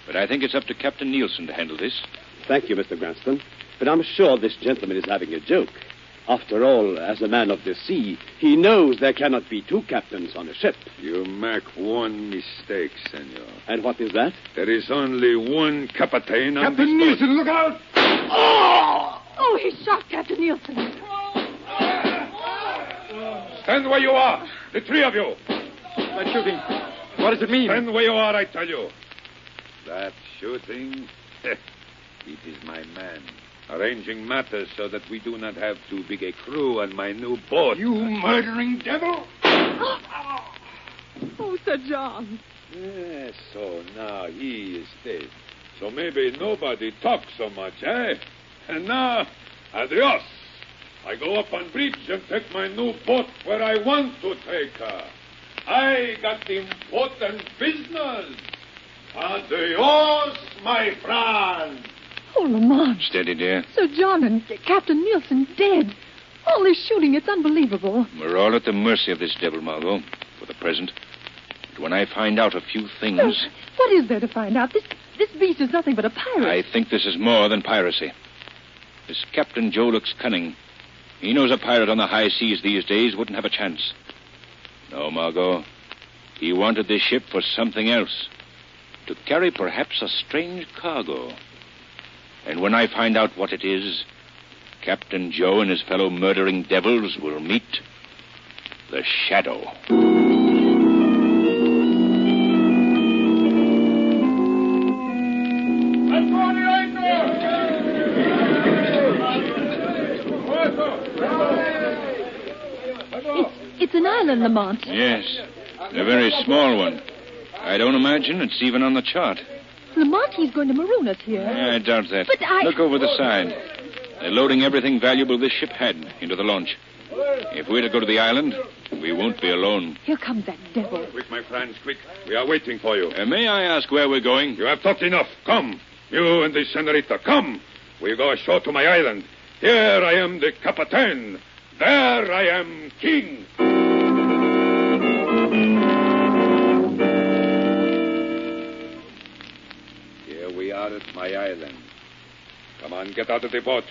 Speaker 23: But I think it's up to Captain Nielsen to handle this.
Speaker 9: Thank you, Mr. Cranston. But I'm sure this gentleman is having a joke. After all, as a man of the sea, he knows there cannot be two captains on a ship.
Speaker 12: You make one mistake, senor.
Speaker 9: And what is that?
Speaker 12: There is only one captain on
Speaker 10: Captain
Speaker 12: this
Speaker 10: Nielsen, look out!
Speaker 3: Oh, he shot Captain Nielsen.
Speaker 12: Stand where you are, the three of you.
Speaker 10: That shooting, what does it mean?
Speaker 12: Stand where you are, I tell you. That shooting, it is my man. Arranging matters so that we do not have too big a crew on my new boat.
Speaker 10: You murdering devil!
Speaker 3: Oh, Sir John.
Speaker 12: Yes, so now he is dead. So maybe nobody talks so much, eh? And now, adios. I go up on bridge and take my new boat where I want to take her. I got important business. Adios, my friend.
Speaker 3: Oh, Lamont.
Speaker 23: Steady, dear.
Speaker 3: Sir John and Captain Nielsen dead. All this shooting, it's unbelievable.
Speaker 23: We're all at the mercy of this devil, Margot, for the present. But when I find out a few things...
Speaker 3: Oh, what is there to find out? This beast is nothing but a pirate.
Speaker 23: I think this is more than piracy. This Captain Joe looks cunning. He knows a pirate on the high seas these days wouldn't have a chance. No, Margot. He wanted this ship for something else. To carry perhaps a strange cargo. And when I find out what it is, Captain Joe and his fellow murdering devils will meet the Shadow.
Speaker 3: It's an island, Lamont.
Speaker 23: Yes, a very small one. I don't imagine it's even on the chart.
Speaker 3: Lamont, he's going to maroon us here.
Speaker 23: I doubt that.
Speaker 3: But
Speaker 23: Look over the side. They're loading everything valuable this ship had into the launch. If we're to go to the island, we won't be alone.
Speaker 3: Here comes that devil.
Speaker 12: Quick, my friends, quick. We are waiting for you.
Speaker 23: May I ask where we're going?
Speaker 12: You have talked enough. Come. You and the senorita, come. We go ashore to my island. Here I am the captain. There I am king. guard my island. Come on, get out of the boat.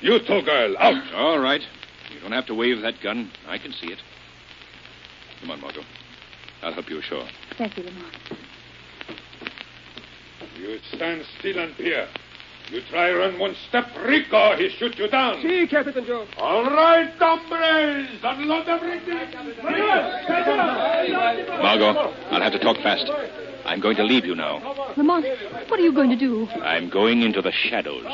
Speaker 12: You two, girl, out.
Speaker 23: All right. You don't have to wave that gun. I can see it. Come on, Margot. I'll help you ashore.
Speaker 3: Thank you, Lamont.
Speaker 12: You stand still and peer. You try run one step, Rico, he shoot you down.
Speaker 22: See, Captain Joe.
Speaker 12: All right, hombres, unload everything.
Speaker 23: Margot, I'll have to talk fast. I'm going to leave you now.
Speaker 3: Lamont, what are you going to do?
Speaker 23: I'm going into the shadows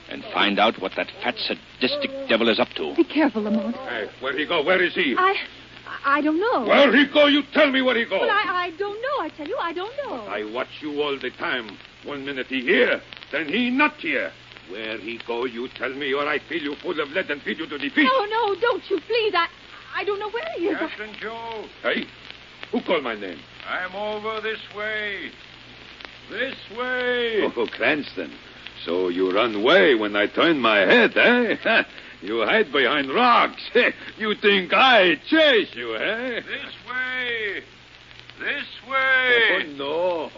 Speaker 23: and find out what that fat, sadistic devil is up to.
Speaker 3: Be careful, Lamont.
Speaker 12: Hey, where'd he go? Where is he?
Speaker 3: I don't know.
Speaker 12: Where he go? You tell me where he go.
Speaker 3: But I don't know. I tell you, I don't know.
Speaker 12: I watch you all the time. 1 minute he here, then he not here. Where he go, you tell me, or I fill you full of lead and feed you to the fish.
Speaker 3: No, don't you, please. I don't know where he is.
Speaker 12: Captain Joe. Hey, who called my name? I'm over this way. This way. Oh, Cranston. So you run away when I turn my head, eh? You hide behind rocks. You think I chase you, eh? This way. This way. Oh, no.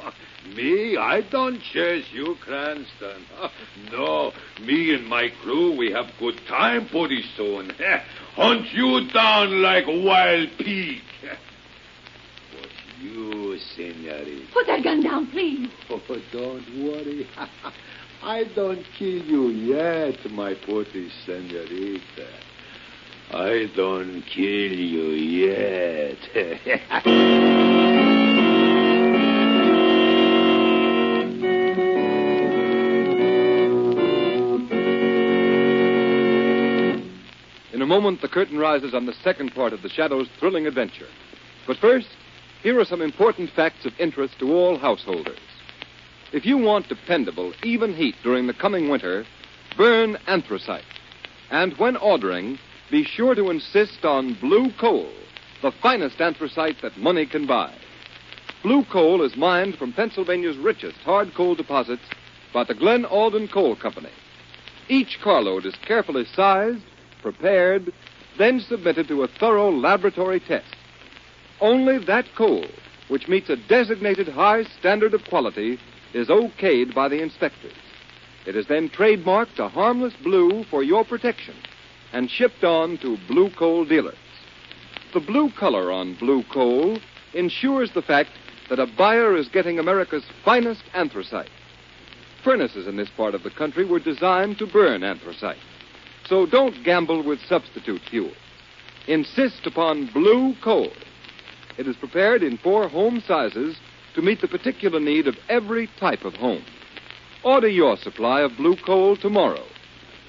Speaker 12: Me, I don't chase you, Cranston. No, me and my crew, we have good time pretty soon. Hunt you down like a wild pig. But you, senorita.
Speaker 3: Put that gun down, please.
Speaker 12: Oh, don't worry. I don't kill you yet, my pretty senorita. I don't kill you yet.
Speaker 10: In a moment, the curtain rises on the second part of the Shadow's thrilling adventure. But first, here are some important facts of interest to all householders. If you want dependable, even heat during the coming winter, burn anthracite. And when ordering, be sure to insist on blue coal, the finest anthracite that money can buy. Blue coal is mined from Pennsylvania's richest hard coal deposits by the Glen Alden Coal Company. Each carload is carefully sized, prepared, then submitted to a thorough laboratory test. Only that coal, which meets a designated high standard of quality, is okayed by the inspectors. It is then trademarked a harmless blue for your protection and shipped on to blue coal dealers. The blue color on blue coal ensures the fact that a buyer is getting America's finest anthracite. Furnaces in this part of the country were designed to burn anthracite. So don't gamble with substitute fuel. Insist upon blue coal. It is prepared in 4 home sizes to meet the particular need of every type of home. Order your supply of blue coal tomorrow.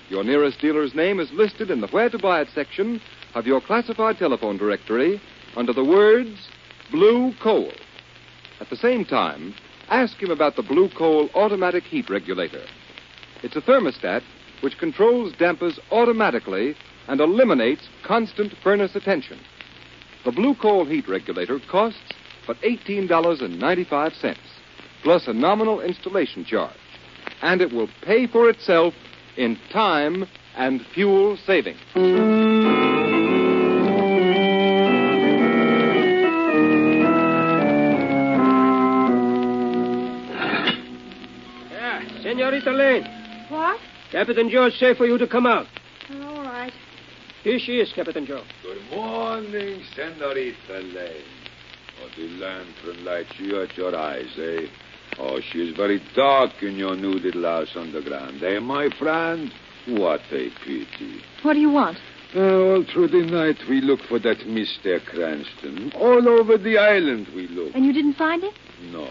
Speaker 10: Your nearest dealer's name is listed in the Where to Buy It section of your classified telephone directory under the words Blue Coal. At the same time, ask him about the Blue Coal automatic heat regulator. It's a thermostat which controls dampers automatically and eliminates constant furnace attention. The Blue Coal heat regulator costs but $18.95, plus a nominal installation charge. And it will pay for itself in time and fuel saving.
Speaker 22: Senorita Lane.
Speaker 3: What?
Speaker 22: Captain Joe say for you to come out.
Speaker 3: All right.
Speaker 22: Here she is, Captain Joe.
Speaker 12: Good morning, Senorita Lane. Oh, the lantern lights you at your eyes, eh? Oh, she is very dark in your new little house underground, eh, my friend? What a pity.
Speaker 3: What do you want?
Speaker 12: All through the night we looked for that Mr. Cranston. All over the island we looked.
Speaker 3: And you didn't find him?
Speaker 12: No,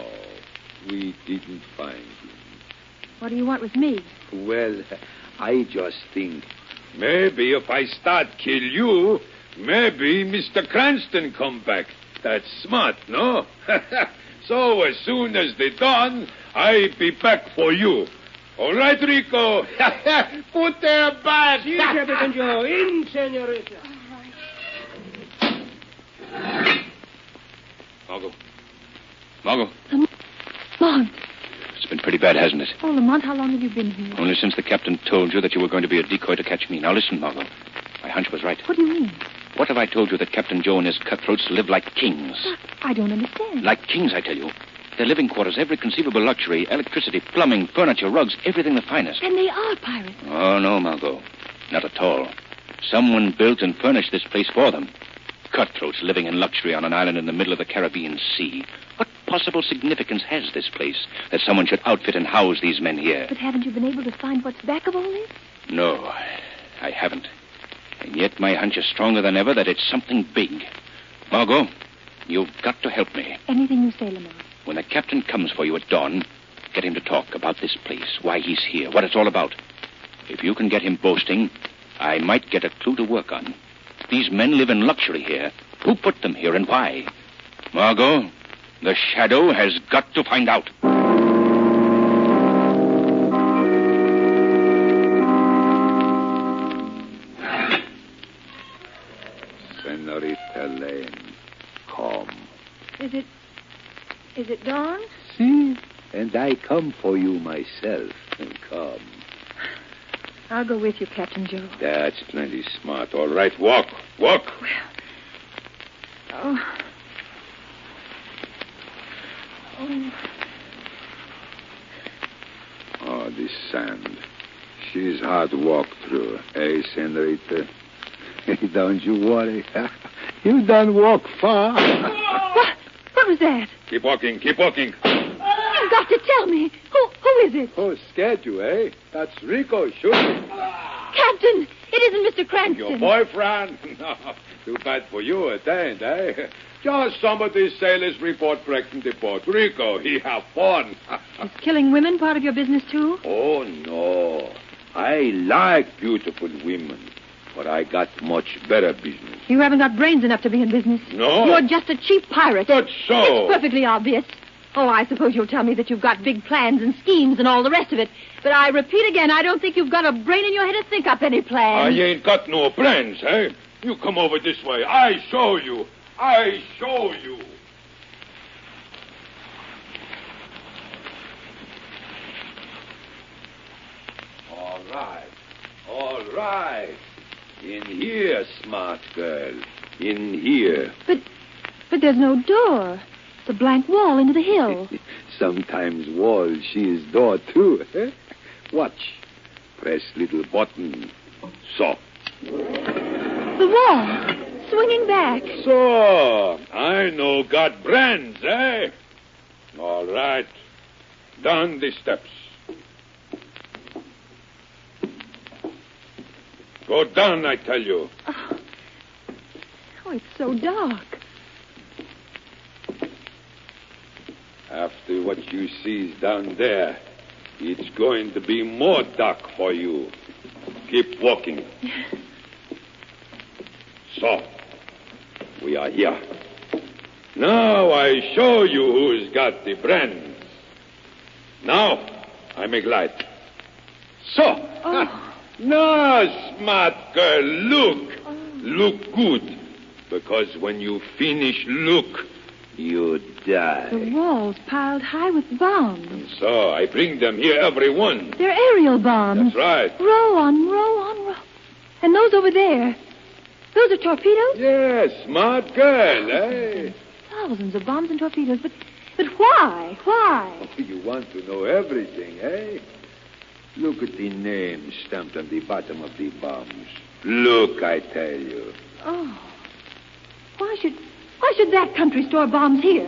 Speaker 12: we didn't find him.
Speaker 3: What do you want with me?
Speaker 12: Well, I just think, maybe if I start kill you, maybe Mr. Cranston come back. That's smart, no? So as soon as they done, I be back for you. All right, Rico. Put their back.
Speaker 22: See, Captain Joe. In, senorita.
Speaker 23: Margot.
Speaker 3: Lamont.
Speaker 23: It's been pretty bad, hasn't it?
Speaker 3: Oh, Lamont, how long have you been here?
Speaker 23: Only since the captain told you that you were going to be a decoy to catch me. Now listen, Margot. My hunch was right.
Speaker 3: What do you mean?
Speaker 23: What if I told you that Captain Joe and his cutthroats live like kings?
Speaker 3: I don't understand.
Speaker 23: Like kings, I tell you. Their living quarters, every conceivable luxury, electricity, plumbing, furniture, rugs, everything the finest.
Speaker 3: And they are pirates.
Speaker 23: Oh, no, Margot. Not at all. Someone built and furnished this place for them. Cutthroats living in luxury on an island in the middle of the Caribbean Sea. What possible significance has this place that someone should outfit and house these men here?
Speaker 3: But haven't you been able to find what's back of all this?
Speaker 23: No, I haven't. And yet my hunch is stronger than ever that it's something big. Margot, you've got to help me.
Speaker 3: Anything you say, Lamont.
Speaker 23: When the captain comes for you at dawn, get him to talk about this place, why he's here, what it's all about. If you can get him boasting, I might get a clue to work on. These men live in luxury here. Who put them here and why? Margot, the Shadow has got to find out.
Speaker 12: Senorita Lane, come.
Speaker 3: Is it dawn?
Speaker 12: See? And I come for you myself. Come.
Speaker 3: I'll go with you, Captain Joe.
Speaker 12: That's plenty smart. All right, walk. Walk.
Speaker 3: Oh.
Speaker 12: Oh, this sand. She's hard to walk through. Eh, Senorita? Don't you worry. You don't walk far.
Speaker 3: What was that?
Speaker 12: Keep walking, keep walking.
Speaker 3: You've got to tell me. Who is it?
Speaker 12: Oh, scared you, eh? That's Rico shooting.
Speaker 3: Captain, it isn't Mr. Cranston.
Speaker 12: Your boyfriend? No, too bad for you, it ain't, eh? Just some of these sailors report breaking the port. Rico, he have fun.
Speaker 3: Is killing women part of your business, too?
Speaker 12: Oh, no. I like beautiful women, but I got much better business.
Speaker 3: You haven't got brains enough to be in business.
Speaker 12: No.
Speaker 3: You're just a cheap pirate.
Speaker 12: That's so.
Speaker 3: It's perfectly obvious. Oh, I suppose you'll tell me that you've got big plans and schemes and all the rest of it. But I repeat again, I don't think you've got a brain in your head to think up any plans.
Speaker 12: I ain't got no plans, eh? You come over this way. I show you. I show you. All right. All right. In here, smart girl. In here.
Speaker 3: But there's no door. It's a blank wall into the hill.
Speaker 12: Sometimes wall, she is door too. Eh? Watch. Press little button. So.
Speaker 3: The wall. Swinging back.
Speaker 12: So. I know got brands, eh? All right. Down the steps. Go down, I tell you.
Speaker 3: Oh, it's so dark.
Speaker 12: After what you see down there, it's going to be more dark for you. Keep walking. So, we are here. Now I show you who's got the brands. Now, I make light. So.
Speaker 3: Oh.
Speaker 12: Now, smart girl, look. Oh. Look good. Because when you finish look, you die.
Speaker 3: The walls piled high with bombs.
Speaker 12: And so I bring them here, every one.
Speaker 3: They're aerial bombs.
Speaker 12: That's right.
Speaker 3: Row on row on row. And those over there, those are torpedoes?
Speaker 12: Yes, smart girl, eh?
Speaker 3: Thousands of bombs and torpedoes, but why? Why?
Speaker 12: Oh, you want to know everything, eh? Look at the names stamped on the bottom of the bombs. Look, I tell you.
Speaker 3: Oh. Why should that country store bombs here?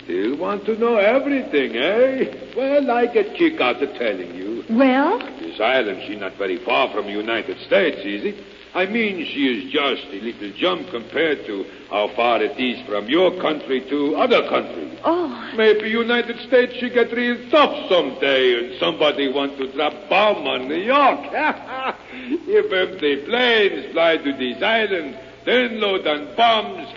Speaker 12: Still want to know everything, eh? Well, I get kick out of telling you.
Speaker 3: Well?
Speaker 12: This island, she's not very far from the United States, is it? I mean, she is just a little jump compared to how far it is from your country to other countries.
Speaker 3: Oh.
Speaker 12: Maybe United States should get real tough someday and somebody want to drop bomb on New York. If empty planes fly to this island, then load on bombs.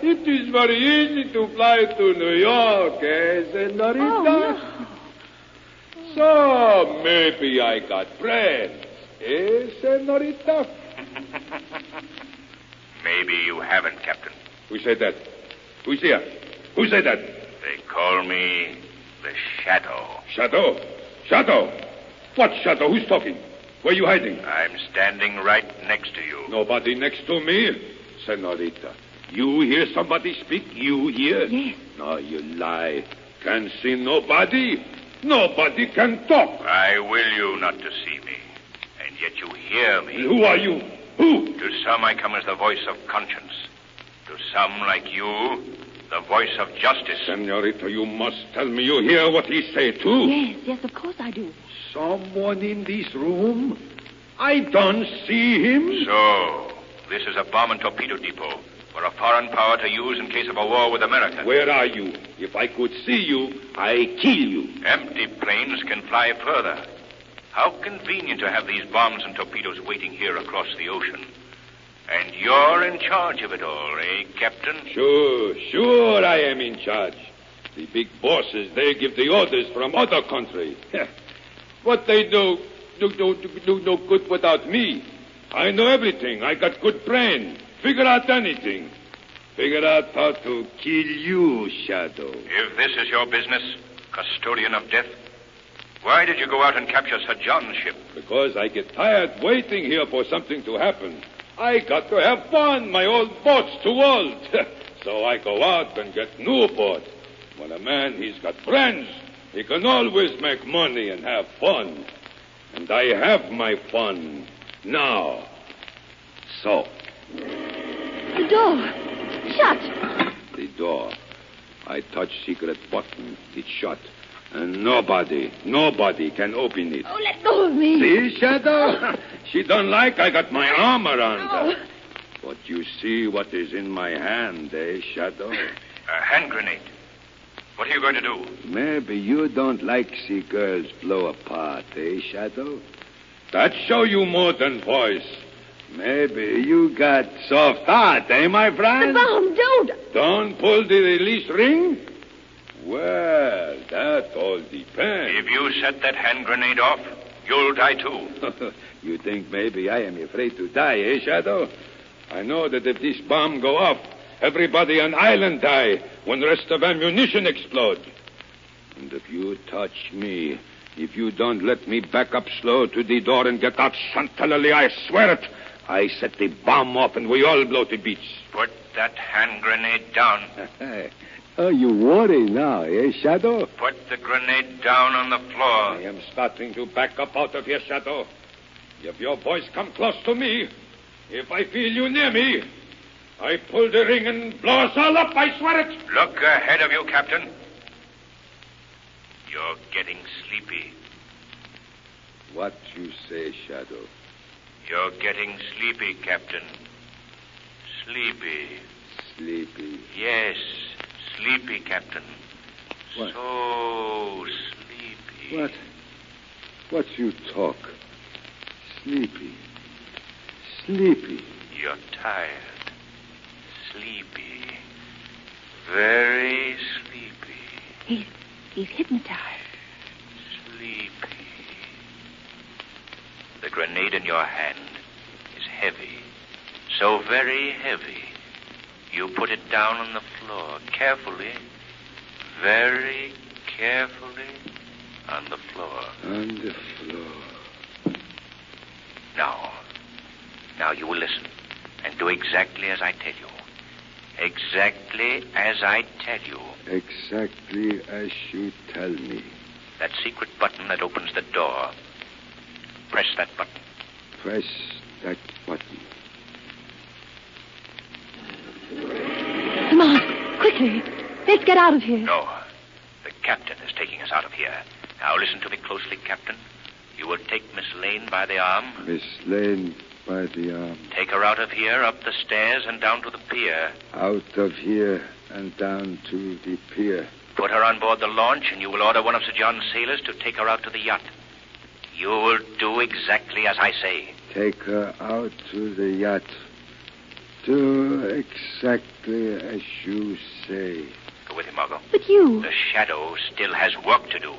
Speaker 12: It is very easy to fly to New York, eh, Senorita?
Speaker 3: Oh, no.
Speaker 12: So maybe I got friends, eh, Senorita?
Speaker 16: Maybe you haven't, Captain.
Speaker 12: Who said that? Who's here? Who said that?
Speaker 16: They call me the Shadow.
Speaker 12: Shadow? Shadow? What Shadow? Who's talking? Where are you hiding?
Speaker 16: I'm standing right next to you.
Speaker 12: Nobody next to me? Senorita, you hear somebody speak? You hear?
Speaker 3: Yes.
Speaker 12: No, you lie. Can see nobody? Nobody can talk.
Speaker 16: I will you not to see me, and yet you hear me.
Speaker 12: Who are you? Who?
Speaker 16: To some I come as the voice of conscience. To some, like you, the voice of justice.
Speaker 12: Senorita, you must tell me you hear what he say, too.
Speaker 3: Yes, of course I do.
Speaker 12: Someone in this room? I don't see him.
Speaker 16: So, this is a bomb and torpedo depot for a foreign power to use in case of a war with America.
Speaker 12: Where are you? If I could see you, I kill you.
Speaker 16: Empty planes can fly further. How convenient to have these bombs and torpedoes waiting here across the ocean. And you're in charge of it all, eh, Captain?
Speaker 12: Sure I am in charge. The big bosses, they give the orders from other country. What they do no good without me. I know everything. I got good brain. Figure out anything. Figure out how to kill you, Shadow.
Speaker 16: If this is your business, custodian of death, why did you go out and capture Sir John's ship?
Speaker 12: Because I get tired waiting here for something to happen. I got to have fun. My old boat's too old. So I go out and get new boat. When a man, he's got friends, he can always make money and have fun. And I have my fun now. So.
Speaker 3: The door. Shut.
Speaker 12: The door. I touch secret button. It's shut. And nobody can open it.
Speaker 3: Oh, let go of me.
Speaker 12: See, Shadow? She don't like I got my arm around her. But you see what is in my hand, eh, Shadow?
Speaker 16: A hand grenade. What are you going to do?
Speaker 12: Maybe you don't like see girls blow apart, eh, Shadow? That show you more than voice. Maybe you got soft heart, eh, my friend?
Speaker 3: The bomb, don't.
Speaker 12: Don't pull the release ring? Well, that all depends.
Speaker 16: If you set that hand grenade off, you'll die too.
Speaker 12: You think maybe I am afraid to die, eh, Shadow? I know that if this bomb go off, everybody on island die when the rest of ammunition explode. And if you touch me, if you don't let me back up slow to the door and get out chantilly, I swear it, I set the bomb off and we all blow to bits.
Speaker 16: Put that hand grenade down.
Speaker 12: Oh, you worry now, eh, Shadow?
Speaker 16: Put the grenade down on the floor.
Speaker 12: I am starting to back up out of here, Shadow. If your voice come close to me, if I feel you near me, I pull the ring and blow us all up, I swear it.
Speaker 16: Look ahead of you, Captain. You're getting sleepy.
Speaker 12: What you say, Shadow?
Speaker 16: You're getting sleepy, Captain. Sleepy.
Speaker 12: Sleepy?
Speaker 16: Yes, sleepy, Captain.
Speaker 12: What?
Speaker 16: So sleepy.
Speaker 12: What you talk? Sleepy. Sleepy.
Speaker 16: You're tired. Sleepy. Very sleepy.
Speaker 3: He's hypnotized.
Speaker 16: Sleepy. The grenade in your hand is heavy. So very heavy. You put it down on the floor, carefully, very carefully, on the floor.
Speaker 12: On the floor.
Speaker 16: Now you will listen and do exactly as I tell you. Exactly as I tell you.
Speaker 12: Exactly as you tell me.
Speaker 16: That secret button that opens the door. Press that button.
Speaker 12: Press that button.
Speaker 3: Come on, quickly. Let's get out of here.
Speaker 16: No. The captain is taking us out of here. Now listen to me closely, Captain. You will take Miss Lane by the arm.
Speaker 12: Miss Lane by the arm.
Speaker 16: Take her out of here, up the stairs, and down to the pier.
Speaker 12: Out of here and down to the pier.
Speaker 16: Put her on board the launch, and you will order one of Sir John's sailors to take her out to the yacht. You will do exactly as I say.
Speaker 12: Take her out to the yacht. Do exactly as you say.
Speaker 16: Go with him, Margot.
Speaker 3: But you...
Speaker 16: The Shadow still has work to do.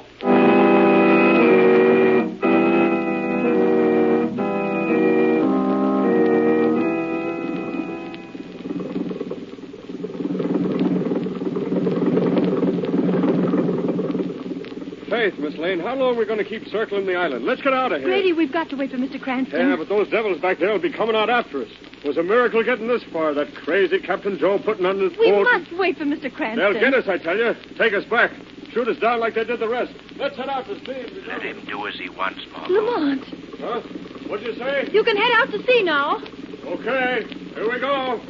Speaker 10: Faith, Miss Lane, how long are we going to keep circling the island? Let's get out of here.
Speaker 3: Grady, we've got to wait for Mr. Cranston.
Speaker 10: Yeah, but those devils back there will be coming out after us. It was a miracle getting this far. That crazy Captain Joe putting on his boat.
Speaker 3: We must wait for Mr. Cranston.
Speaker 10: They'll get us, I tell you. Take us back.
Speaker 9: shoot us down like they did the rest. Let's head out to sea.
Speaker 17: Let him do as he wants, Margot.
Speaker 3: Lamont,
Speaker 9: Huh? What'd you say?
Speaker 3: you can head out to sea now.
Speaker 9: Okay, here we go.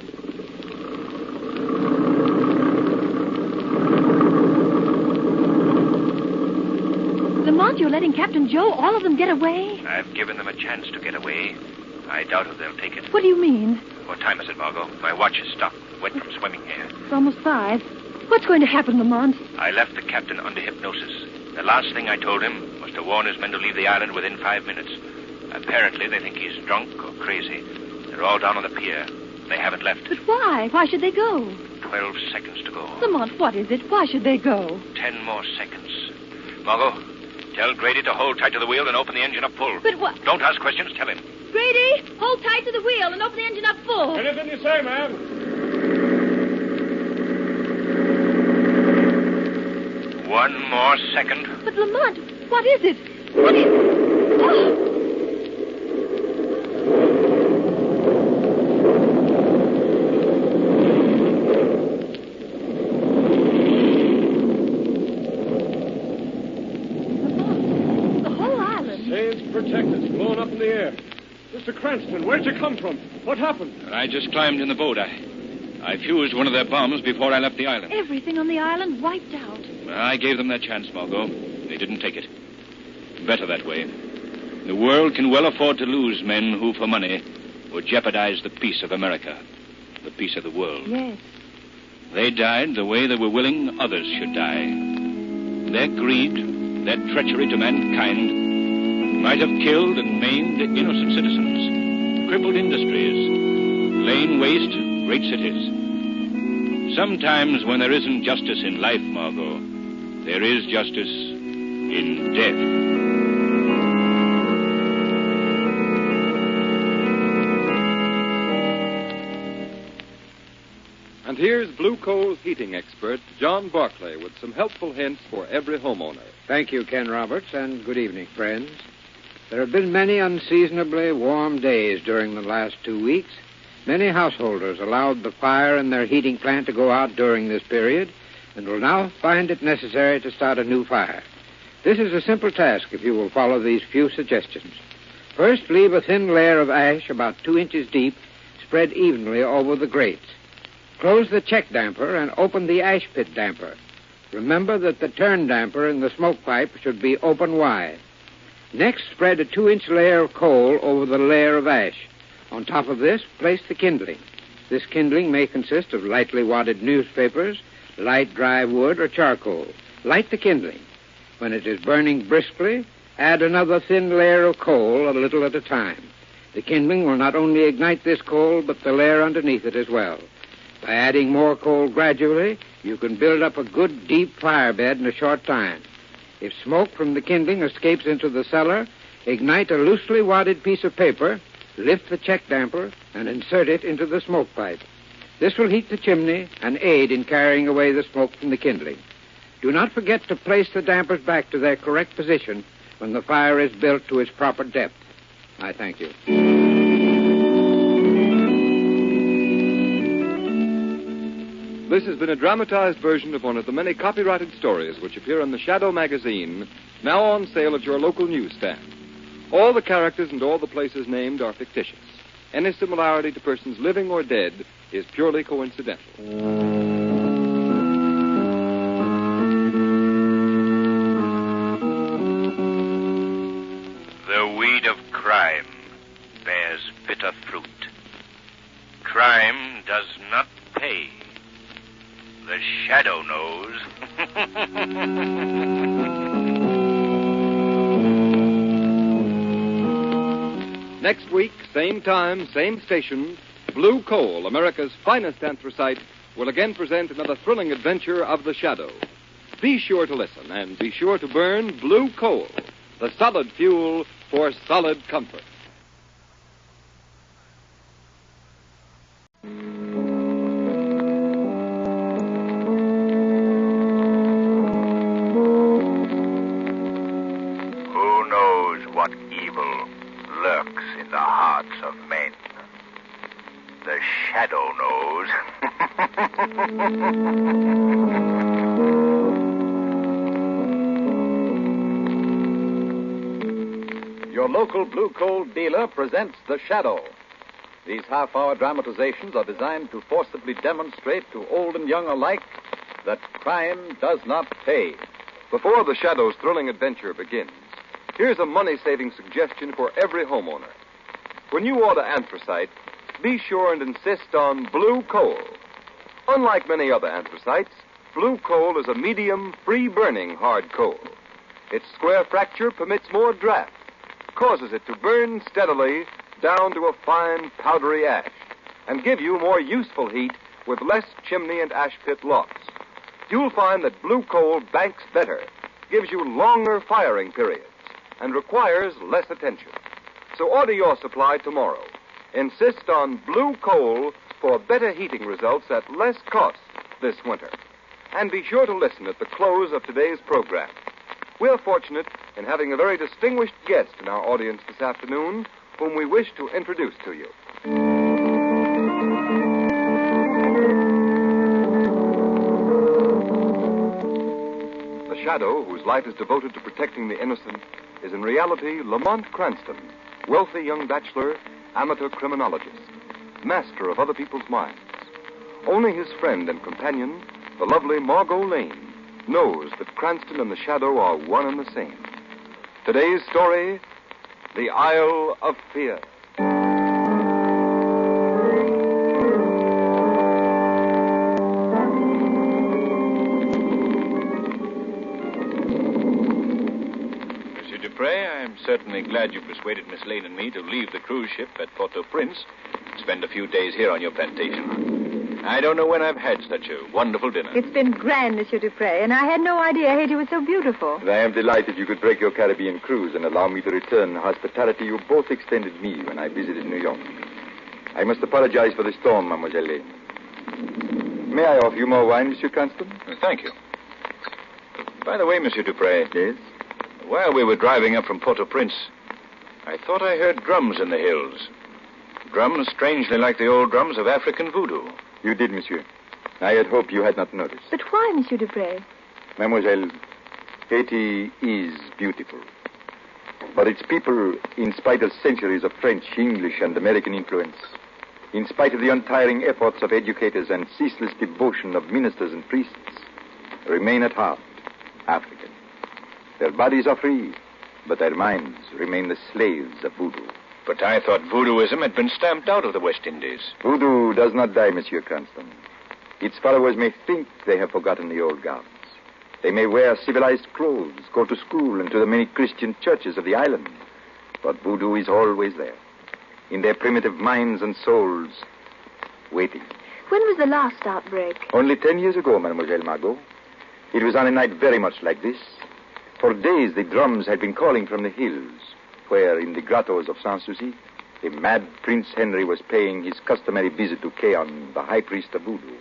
Speaker 3: Lamont, you're letting Captain Joe, all of them, get away?
Speaker 17: I've given them a chance to get away. I doubt if they'll take it.
Speaker 3: What do you mean?
Speaker 17: What time is it, Margot? My watch has stopped. Wet from swimming here.
Speaker 3: It's almost 5. What's going to happen, Lamont?
Speaker 17: I left the captain under hypnosis. The last thing I told him was to warn his men to leave the island within 5 minutes. Apparently, they think he's drunk or crazy. They're all down on the pier. They haven't left.
Speaker 3: But why? Why should they go?
Speaker 17: 12 seconds to go.
Speaker 3: Lamont, what is it? Why should they go?
Speaker 17: 10 more seconds. Margot, tell Grady to hold tight to the wheel and open the engine up full.
Speaker 3: But what?
Speaker 17: Don't ask questions. Tell him.
Speaker 3: Grady, hold tight to the wheel and open the engine up full.
Speaker 9: Anything you say, ma'am.
Speaker 17: One more second.
Speaker 3: But Lamont, what is it? What is... Oh.
Speaker 9: Protected, blown up in the air. Mr. Cranston, where'd you come from? What happened?
Speaker 23: I just climbed in the boat. I fused one of their bombs before I left the island.
Speaker 3: Everything on the island wiped out.
Speaker 23: I gave them their chance, Margot. They didn't take it. Better that way. The world can well afford to lose men who, for money, would jeopardize the peace of America, the peace of the world.
Speaker 3: Yes.
Speaker 23: They died the way they were willing others should die. Their greed, their treachery to mankind, might have killed and maimed innocent citizens, crippled industries, laid waste great cities. Sometimes when there isn't justice in life, Margot, there is justice in death.
Speaker 10: And here's Blue Coal's heating expert, John Barclay, with some helpful hints for every homeowner.
Speaker 11: Thank you, Ken Roberts, and good evening, friends. There have been many unseasonably warm days during the last 2 weeks. Many householders allowed the fire in their heating plant to go out during this period and will now find it necessary to start a new fire. This is a simple task if you will follow these few suggestions. First, leave a thin layer of ash about 2 inches deep spread evenly over the grates. Close the check damper and open the ash pit damper. Remember that the turn damper in the smoke pipe should be open wide. Next, spread a 2-inch layer of coal over the layer of ash. On top of this, place the kindling. This kindling may consist of lightly wadded newspapers, light dry wood, or charcoal. Light the kindling. When it is burning briskly, add another thin layer of coal a little at a time. The kindling will not only ignite this coal, but the layer underneath it as well. By adding more coal gradually, you can build up a good, deep fire bed in a short time. If smoke from the kindling escapes into the cellar, ignite a loosely wadded piece of paper, lift the check damper, and insert it into the smoke pipe. This will heat the chimney and aid in carrying away the smoke from the kindling. Do not forget to place the dampers back to their correct position when the fire is built to its proper depth. I thank you.
Speaker 10: This has been a dramatized version of one of the many copyrighted stories which appear in the Shadow magazine, now on sale at your local newsstand. All the characters and all the places named are fictitious. Any similarity to persons living or dead is purely coincidental.
Speaker 17: The weed of crime bears bitter fruit. Crime does not pay. The shadow knows.
Speaker 10: Next week, same time, same station, Blue Coal, America's finest anthracite, will again present another thrilling adventure of the shadow. Be sure to listen, and be sure to burn Blue Coal, the solid fuel for solid comfort.
Speaker 14: Who knows what evil lurks in the hearts of men? The shadow knows.
Speaker 1: your local blue coal dealer presents The Shadow. These half-hour dramatizations are designed to forcibly demonstrate to old and young alike that crime does not pay.
Speaker 10: Before The Shadow's thrilling adventure begins, here's a money-saving suggestion for every homeowner. When you order anthracite, be sure and insist on blue coal. Unlike many other anthracites, blue coal is a medium, free-burning hard coal. Its square fracture permits more draft, causes it to burn steadily down to a fine, powdery ash, and give you more useful heat with less chimney and ash pit loss. You'll find that blue coal banks better, gives you longer firing periods, and requires less attention. So order your supply tomorrow. Insist on blue coal for better heating results at less cost this winter. And be sure to listen at the close of today's program. We're fortunate in having a very distinguished guest in our audience this afternoon, whom we wish to introduce to you. The Shadow, whose life is devoted to protecting the innocent, is in reality Lamont Cranston, wealthy young bachelor, amateur criminologist, master of other people's minds. Only his friend and companion, the lovely Margot Lane, knows that Cranston and the Shadow are one and the same. Today's story, The Isle of Fear.
Speaker 12: Monsieur Dupre, I am certainly glad you persuaded Miss Lane and me to leave the cruise ship at Port-au-Prince and spend a few days here on your plantation. I don't know when I've had such a wonderful dinner.
Speaker 7: It's been grand, Monsieur Dupre, and I had no idea Haiti was so beautiful.
Speaker 21: And I am delighted you could break your Caribbean cruise and allow me to return the hospitality you both extended me when I visited New York. I must apologize for the storm, Mademoiselle Lane. May I offer you more wine, Monsieur Cranston?
Speaker 12: Thank you. By the way, Monsieur Dupre.
Speaker 21: Yes?
Speaker 12: While we were driving up from Port-au-Prince, I thought I heard drums in the hills. Drums strangely like the old drums of African voodoo.
Speaker 21: You did, monsieur. I had hoped you had not noticed.
Speaker 7: But why, Monsieur Dupre?
Speaker 21: Mademoiselle, Haiti is beautiful. But its people, in spite of centuries of French, English, and American influence, in spite of the untiring efforts of educators and ceaseless devotion of ministers and priests, remain at heart African. Their bodies are free, but their minds remain the slaves of voodoo.
Speaker 12: But I thought voodooism had been stamped out of the West Indies.
Speaker 21: Voodoo does not die, Monsieur Cranston. Its followers may think they have forgotten the old gods. They may wear civilized clothes, go to school and to the many Christian churches of the island. But voodoo is always there, in their primitive minds and souls, waiting.
Speaker 7: When was the last outbreak?
Speaker 21: Only 10 years ago, Mademoiselle Margot. It was on a night very much like this. For days the drums had been calling from the hills, where, in the grottos of Sanssouci, the mad Prince Henry was paying his customary visit to Keon, the high priest of voodoo.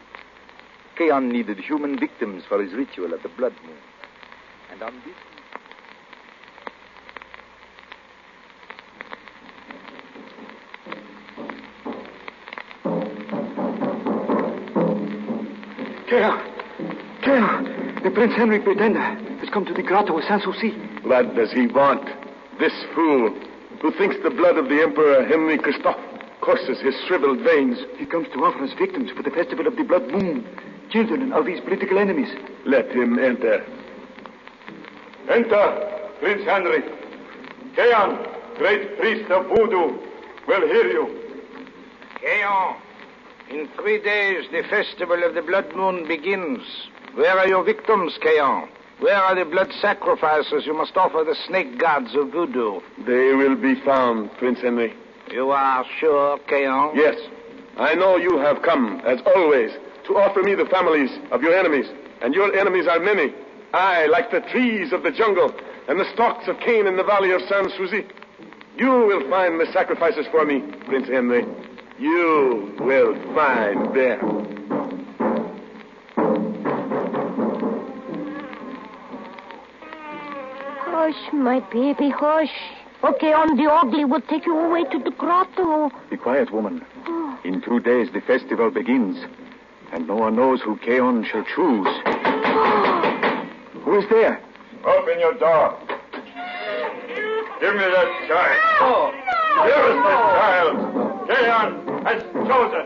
Speaker 21: Keon needed human victims for his ritual of the blood moon. And on this...
Speaker 8: Keon, the Prince Henry Pretender has come to the grotto of Sanssouci.
Speaker 2: What does he want? This fool, who thinks the blood of the Emperor Henry Christophe courses his shriveled veins.
Speaker 8: He comes to offer us victims for the festival of the blood moon, children of these political enemies.
Speaker 2: Let him enter. Enter, Prince Henry. Keon, great priest of voodoo, will hear you.
Speaker 15: Keon, in 3 days the festival of the blood moon begins. Where are your victims, Keon? Where are the blood sacrifices you must offer the snake gods of voodoo?
Speaker 2: They will be found, Prince Henry.
Speaker 15: You are sure, Keon?
Speaker 2: Yes. I know you have come, as always, to offer me the families of your enemies. And your enemies are many. I, like the trees of the jungle and the stalks of cane in the valley of Sanssouci. You will find the sacrifices for me, Prince Henry. You will find them.
Speaker 4: Hush, my baby, hush. Okay, on the ugly will take you away to the grotto.
Speaker 2: Be quiet, woman. In 2 days, the festival begins, and no one knows who Keon shall choose. Who is there?
Speaker 12: Open your door.
Speaker 2: Give me that child. No. Here is the child. Keon has chosen.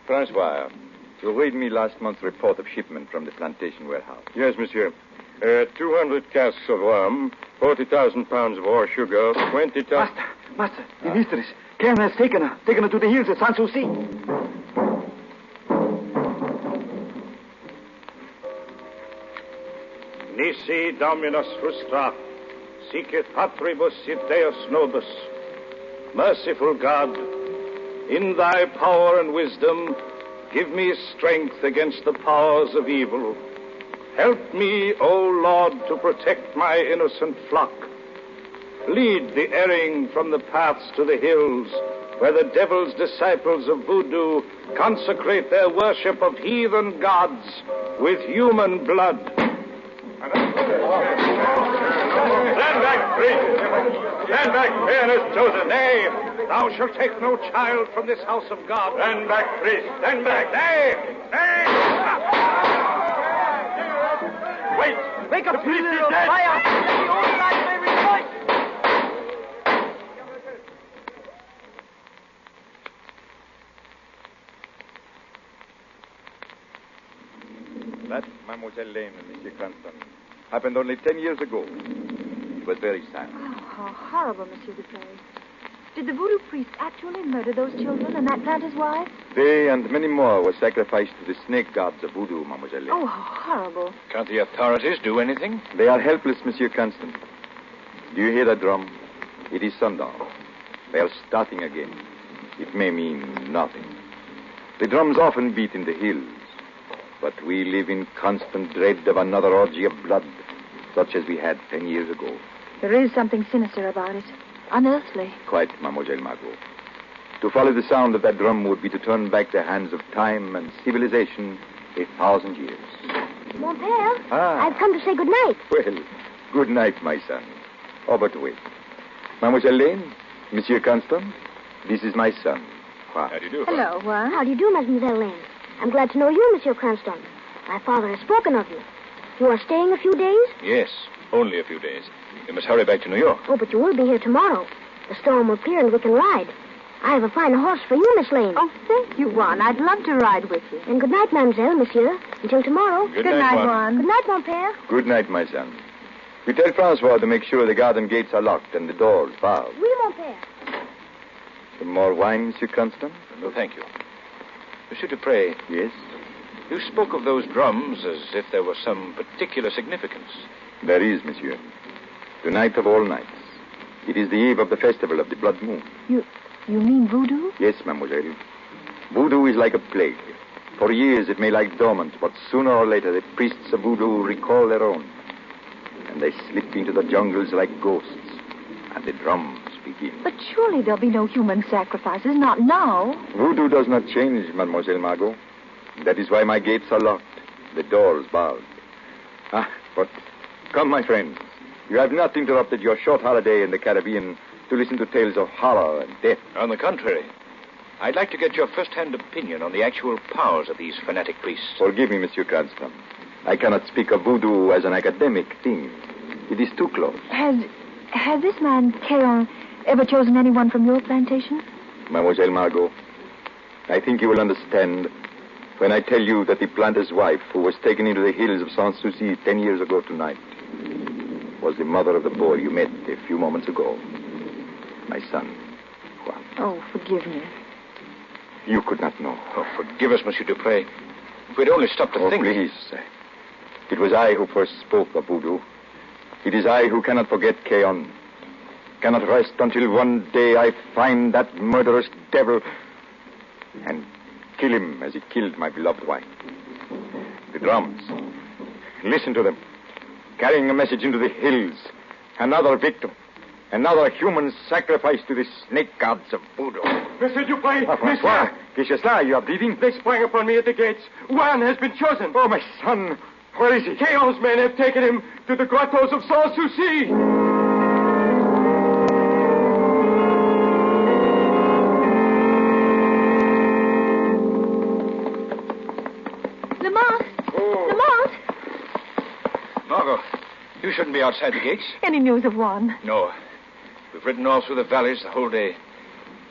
Speaker 1: Francois, you read me last month's report of shipment from the plantation warehouse.
Speaker 2: Yes, monsieur. 200 casks of rum, 40,000 pounds of ore sugar, 20,000...
Speaker 8: Master, the mistress. Karen has taken her to the hills at Sanssouci.
Speaker 2: Nisi Dominus frustra, sicut patribus et Deus nobis. Merciful God, in thy power and wisdom, give me strength against the powers of evil. Help me, O Lord, to protect my innocent flock. Lead the erring from the paths to the hills, where the devil's disciples of voodoo consecrate their worship of heathen gods with human blood. Stand back, priest! Stand back, man has chosen. Nay, thou shalt take no child from this house of God. Stand back, priest! Stand back! Nay! Wait!
Speaker 8: Wake up, priest! Fire! Let the old man may rejoice!
Speaker 1: That, Mademoiselle Lane and Monsieur Cranston, happened only 10 years ago. It was very sad.
Speaker 7: Oh, how horrible, Monsieur Dupre. Did the voodoo priest actually murder those children and that planter's wife?
Speaker 1: They and many more were sacrificed to the snake gods of voodoo, Mademoiselle Lane.
Speaker 7: Oh, how horrible.
Speaker 23: Can't the authorities do anything?
Speaker 1: They are helpless, Monsieur Cranston. Do you hear that drum? It is sundown. They are starting again. It may mean nothing. The drums often beat in the hills, but we live in constant dread of another orgy of blood, such as we had 10 years ago.
Speaker 7: There is something sinister about it. Unearthly.
Speaker 1: Quite, Mademoiselle Margot. To follow the sound of that drum would be to turn back the hands of time and civilization 1,000 years.
Speaker 4: Mon père,
Speaker 1: Ah.
Speaker 4: I've come to say good night.
Speaker 1: Well, good night, my son. Oh, but wait. Mademoiselle Lane, Monsieur Cranston, this is my son. Juan.
Speaker 23: How do you do?
Speaker 4: Hello, Juan. How do you do, Mademoiselle Lane? I'm glad to know you, Monsieur Cranston. My father has spoken of you. You are staying a few days?
Speaker 23: Yes, only a few days. You must hurry back to New York.
Speaker 4: Oh, but you will be here tomorrow. The storm will clear and we can ride. I have a fine horse for you, Miss Lane.
Speaker 7: Oh, thank you, Juan. I'd love to ride with you.
Speaker 4: And good night, Mademoiselle, Monsieur. Until tomorrow.
Speaker 1: Good night,
Speaker 7: Juan.
Speaker 4: Good night, mon père.
Speaker 1: Good night, my son. You tell Francois to make sure the garden gates are locked and the doors barred.
Speaker 4: Oui, mon père.
Speaker 1: Some more wine, Monsieur Cranston?
Speaker 23: No, thank you. Monsieur Dupre.
Speaker 1: Yes?
Speaker 23: You spoke of those drums as if there was some particular significance.
Speaker 1: There is, monsieur. Tonight of all nights. It is the eve of the festival of the blood moon.
Speaker 7: You mean voodoo?
Speaker 1: Yes, mademoiselle. Voodoo is like a plague. For years it may lie dormant, but sooner or later the priests of voodoo recall their own. And they slip into the jungles like ghosts. And the drums begin.
Speaker 7: But surely there'll be no human sacrifices, not now.
Speaker 1: Voodoo does not change, Mademoiselle Margot. That is why my gates are locked, the doors barred. But come, my friends. You have not interrupted your short holiday in the Caribbean to listen to tales of horror and death.
Speaker 23: On the contrary, I'd like to get your first-hand opinion on the actual powers of these fanatic priests.
Speaker 1: Forgive me, Monsieur Cranston. I cannot speak of voodoo as an academic thing. It is too close.
Speaker 7: Has this man, Keon, ever chosen anyone from your plantation?
Speaker 1: Mademoiselle Margot, I think you will understand when I tell you that the planter's wife, who was taken into the hills of Sanssouci 10 years ago tonight, was the mother of the boy you met a few moments ago. My son, Juan.
Speaker 7: Oh, forgive me.
Speaker 1: You could not know.
Speaker 23: Oh, forgive us, Monsieur Dupre. If we'd only stopped to think...
Speaker 1: Please. It was I who first spoke of voodoo. It is I who cannot forget Keon. Cannot rest until one day I find that murderous devil and kill him as he killed my beloved wife. The drums. Listen to them. Carrying a message into the hills. Another victim. Another human sacrifice to the snake gods of voodoo.
Speaker 2: Monsieur Dupre!
Speaker 1: Francois, qu'est-ce que c'est? You are bleeding?
Speaker 2: They sprang upon me at the gates. Juan has been chosen.
Speaker 1: Oh, my son. Where is he?
Speaker 2: Keon's men have taken him to the grottos of Sanssouci.
Speaker 23: Margot, shouldn't be outside the gates.
Speaker 3: Any news of Juan?
Speaker 23: No. We've ridden all through the valleys the whole day,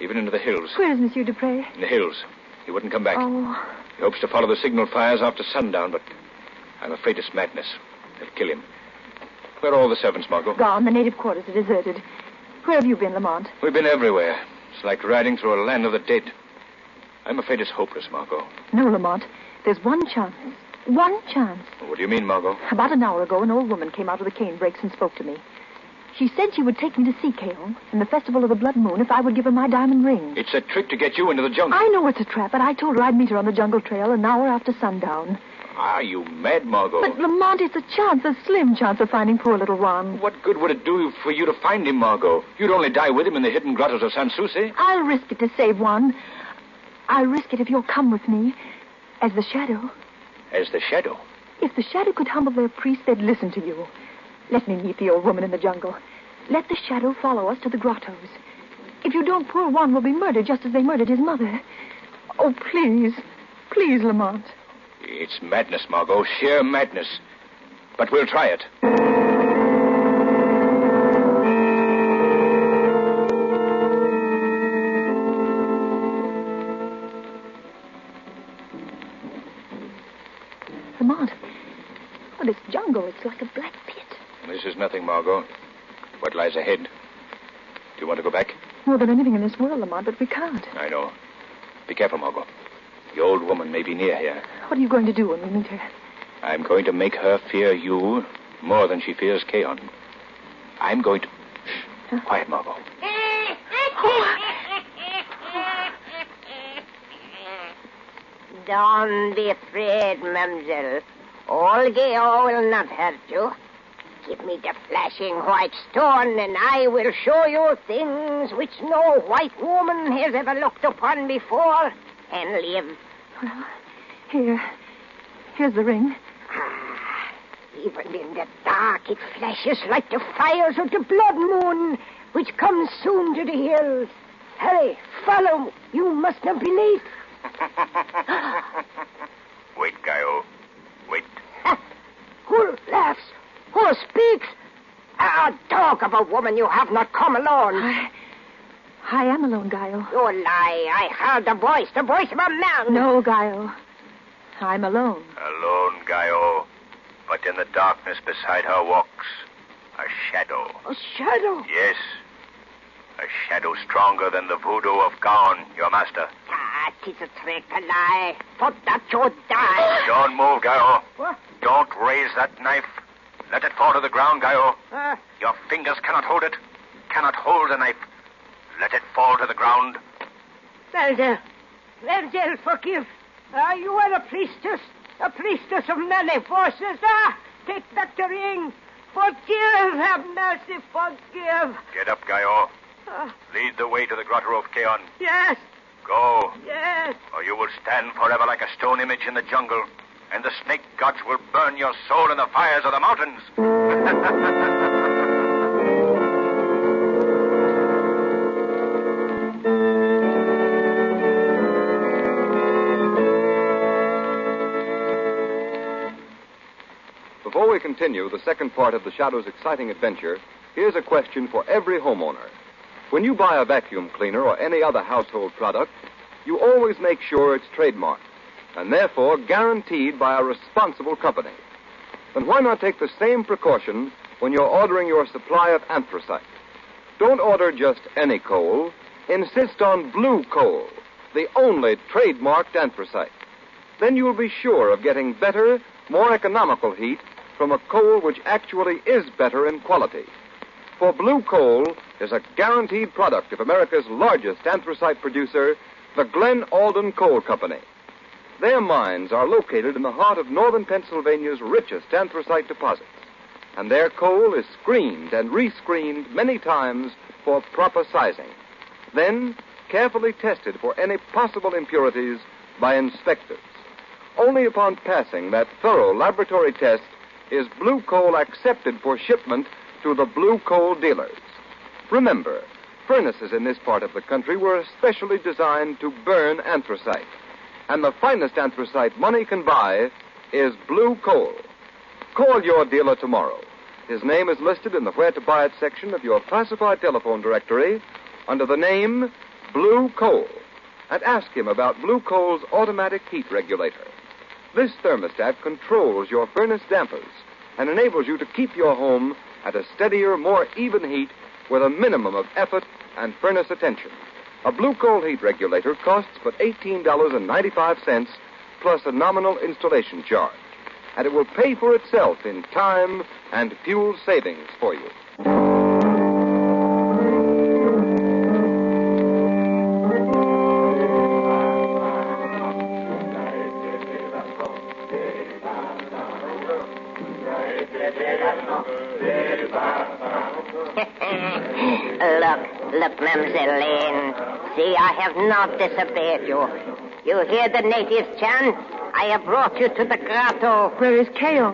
Speaker 23: even into the hills.
Speaker 3: Where is Monsieur Dupre?
Speaker 23: In the hills. He wouldn't come back.
Speaker 3: Oh.
Speaker 23: He hopes to follow the signal fires after sundown, but I'm afraid it's madness. They'll kill him. Where are all the servants, Margot?
Speaker 3: Gone. The native quarters are deserted. Where have you been, Lamont?
Speaker 23: We've been everywhere. It's like riding through a land of the dead. I'm afraid it's hopeless, Margot.
Speaker 3: No, Lamont. There's one chance. One chance.
Speaker 23: What do you mean, Margot?
Speaker 3: About an hour ago, an old woman came out of the cane brakes and spoke to me. She said she would take me to see Keon in the Festival of the Blood Moon if I would give her my diamond ring.
Speaker 23: It's a trick to get you into the jungle.
Speaker 3: I know it's a trap, but I told her I'd meet her on the jungle trail an hour after sundown.
Speaker 23: Are you mad, Margot?
Speaker 3: But, Lamont, it's a chance, a slim chance of finding poor little Juan.
Speaker 23: What good would it do for you to find him, Margot? You'd only die with him in the hidden grottos of San Souci.
Speaker 3: I'll risk it to save Juan. I'll risk it if you'll come with me as the shadow.
Speaker 23: As the shadow?
Speaker 3: If the shadow could humble their priest, they'd listen to you. Let me meet the old woman in the jungle. Let the shadow follow us to the grottos. If you don't, poor Juan will be murdered just as they murdered his mother. Oh, please. Please, Lamont.
Speaker 23: It's madness, Margot. Sheer madness. But we'll try it.
Speaker 3: Lamont. Oh, this jungle, it's like a black pit.
Speaker 23: This is nothing, Margot. What lies ahead? Do you want to go back?
Speaker 3: More than anything in this world, Lamont, but we can't.
Speaker 23: I know. Be careful, Margot. The old woman may be near here.
Speaker 3: What are you going to do when we meet her?
Speaker 23: I'm going to make her fear you more than she fears Keon. I'm going to... Shh. Huh? Quiet, Margot.
Speaker 6: Don't be afraid, mademoiselle. Old Geo will not hurt you. Give me the flashing white stone, and I will show you things which no white woman has ever looked upon before and live.
Speaker 3: Well, here's the ring.
Speaker 6: Even in the dark, it flashes like the fires of the blood moon, which comes soon to the hills. Hurry, follow. You must not be late.
Speaker 23: Wait, Gaio. Wait.
Speaker 6: Who laughs? Who speaks? Talk of a woman, you have not come alone.
Speaker 3: I am alone, Gaio.
Speaker 6: You lie. I heard the voice of a man.
Speaker 3: No, Gaio. I'm alone.
Speaker 23: Alone, Gaio. But in the darkness beside her walks a shadow.
Speaker 6: A shadow?
Speaker 23: Yes. A shadow stronger than the voodoo of Gaon, your master.
Speaker 6: Tis a trick, a lie. For that you die.
Speaker 23: Don't move, Gaio.
Speaker 6: What?
Speaker 23: Don't raise that knife. Let it fall to the ground, Gaio. Your fingers cannot hold it. Cannot hold the knife. Let it fall to the ground.
Speaker 6: Mademoiselle, forgive. You are a priestess of many forces. Take back the ring. Forgive, have mercy, forgive.
Speaker 23: Get up, Gaio. Lead the way to the grotto of Keon.
Speaker 6: Yes.
Speaker 23: Go.
Speaker 6: Yes.
Speaker 23: Or you will stand forever like a stone image in the jungle, and the snake gods will burn your soul in the fires of the mountains.
Speaker 10: Before we continue the second part of the Shadow's exciting adventure, here's a question for every homeowner. When you buy a vacuum cleaner or any other household product, you always make sure it's trademarked, and therefore guaranteed by a responsible company. Then why not take the same precaution when you're ordering your supply of anthracite? Don't order just any coal. Insist on blue coal, the only trademarked anthracite. Then you'll be sure of getting better, more economical heat from a coal which actually is better in quality. For blue coal is a guaranteed product of America's largest anthracite producer, the Glen Alden Coal Company. Their mines are located in the heart of northern Pennsylvania's richest anthracite deposits, and their coal is screened and rescreened many times for proper sizing. Then carefully tested for any possible impurities by inspectors. Only upon passing that thorough laboratory test is blue coal accepted for shipment to the blue coal dealers. Remember, furnaces in this part of the country were especially designed to burn anthracite. And the finest anthracite money can buy is blue coal. Call your dealer tomorrow. His name is listed in the Where to Buy It section of your classified telephone directory under the name Blue Coal, and ask him about Blue Coal's automatic heat regulator. This thermostat controls your furnace dampers and enables you to keep your home at a steadier, more even heat with a minimum of effort and furnace attention. A Blue Coal heat regulator costs but $18.95 plus a nominal installation charge, and it will pay for itself in time and fuel savings for you.
Speaker 6: Look, Mademoiselle Lane. See, I have not disobeyed you. You hear the natives chant? I have brought you to the grotto.
Speaker 3: Where is Kale?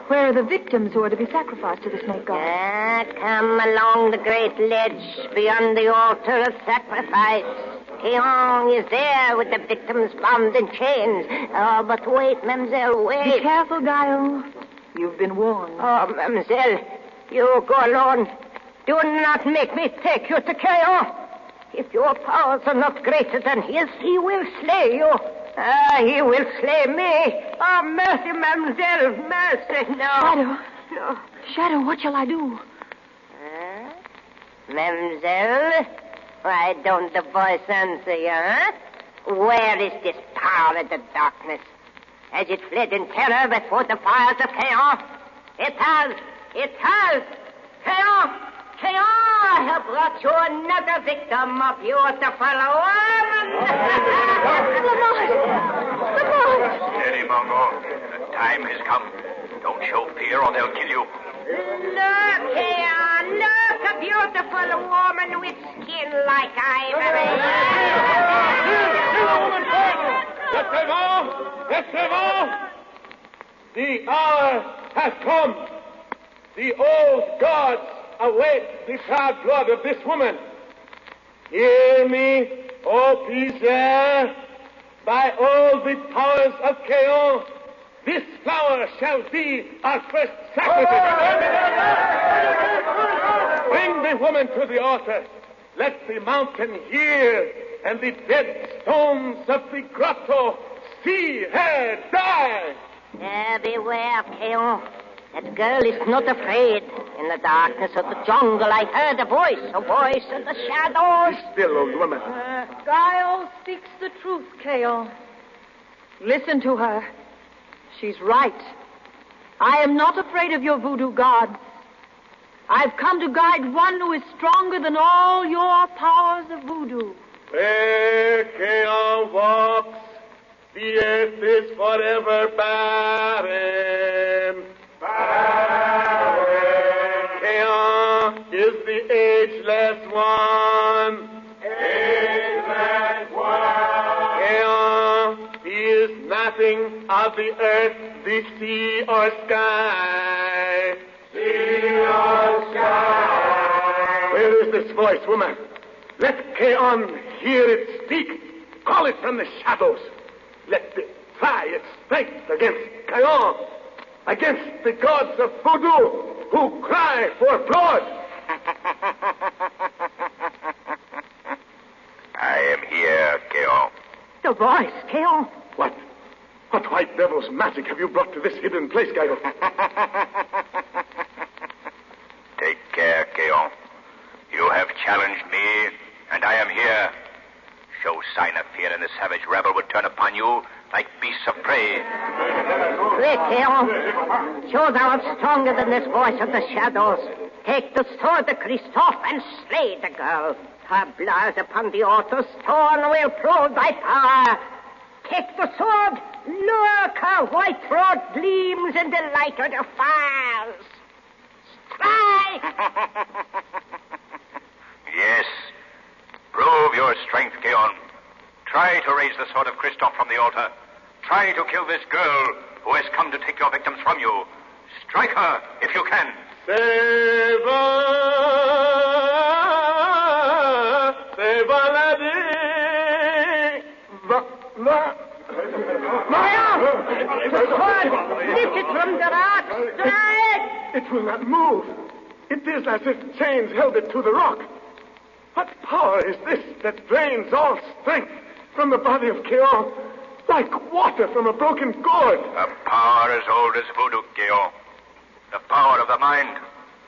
Speaker 3: Where are the victims who are to be sacrificed to the snake god?
Speaker 6: Come along the great ledge beyond the altar of sacrifice. Keong is there with the victims bound in chains. Oh, but wait, Mademoiselle, wait.
Speaker 3: Be careful, Guile. You've been warned.
Speaker 6: Oh, Mademoiselle, you go alone. Do not make me take you to Keong. If your powers are not greater than his, he will slay you. He will slay me. Oh, mercy, Mademoiselle, mercy. No.
Speaker 3: Shadow.
Speaker 6: No.
Speaker 3: Shadow, what shall I do?
Speaker 6: Mademoiselle, why don't the voice answer you, huh? Where is this power of the darkness? Has it fled in terror before the fires of chaos? It has. It has. Chaos. I have brought you another victim of beautiful woman.
Speaker 3: Lamont!
Speaker 14: Steady, Mongo. The time has come. Don't show fear or they'll kill you.
Speaker 6: Look here. Look, a beautiful woman with skin like ivory.
Speaker 2: Kill the woman first. Laissez-vous. The hour has come. The old gods await the proud blood of this woman. Hear me, O Pizzer, by all the powers of Keon, this flower shall be our first sacrifice. Bring the woman to the altar. Let the mountain hear, and the dead stones of the grotto see her die.
Speaker 6: Beware, Keon. That girl is not afraid. In the darkness of the jungle, I heard a voice in the shadows.
Speaker 2: Be still, old woman.
Speaker 3: Guile speaks the truth, Kale. Listen to her. She's right. I am not afraid of your voodoo gods. I've come to guide one who is stronger than all your powers of voodoo.
Speaker 2: Where Keon walks, the earth is forever barren. Keon is the ageless one. Keon, he is nothing of the earth, the sea, or sky. Where is this voice, woman? Let Keon hear it speak. Call it from the shadows. Let it try its strength against Keon. Against the gods of voodoo who cry for blood.
Speaker 14: I am here, Keon.
Speaker 6: The voice, Keon.
Speaker 2: What white devil's magic have you brought to this hidden place, Gaio?
Speaker 14: Take care, Keon. You have challenged me, and I am here. Show sign of fear, and the savage rebel would turn upon you like beasts of prey.
Speaker 6: Quick, Keon. Show thou art stronger than this voice of the shadows. Take the sword of Christophe and slay the girl. Her blood upon the altar stone will prove thy power. Take the sword. Look, her white throat gleams in the light of the fires. Strike!
Speaker 14: Yes. Prove your strength, Keon. Try to raise the sword of Christophe from the altar. Try to kill this girl who has come to take your victims from you. Strike her if you can.
Speaker 2: Save
Speaker 6: Maya! The sword! Lift it from the rock! Strike!
Speaker 2: It will not move. It is as if chains held it to the rock. What power is this that drains all strength from the body of Keon, like water from a broken gourd?
Speaker 14: A power as old as voodoo, Keon. The power of the mind.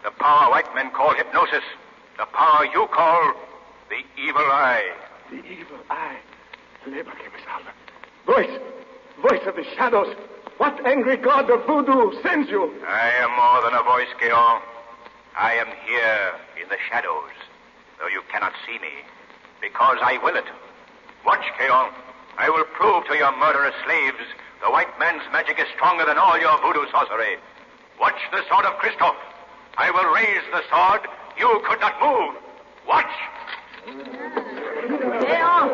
Speaker 14: The power white men call hypnosis. The power you call the evil eye.
Speaker 2: The evil eye. Voice of the shadows. What angry god of voodoo sends you?
Speaker 14: I am more than a voice, Keon. I am here in the shadows, though you cannot see me, because I will it. Watch, Keon. I will prove to your murderous slaves the white man's magic is stronger than all your voodoo sorcery. Watch the sword of Christoph. I will raise the sword you could not move. Watch!
Speaker 6: There,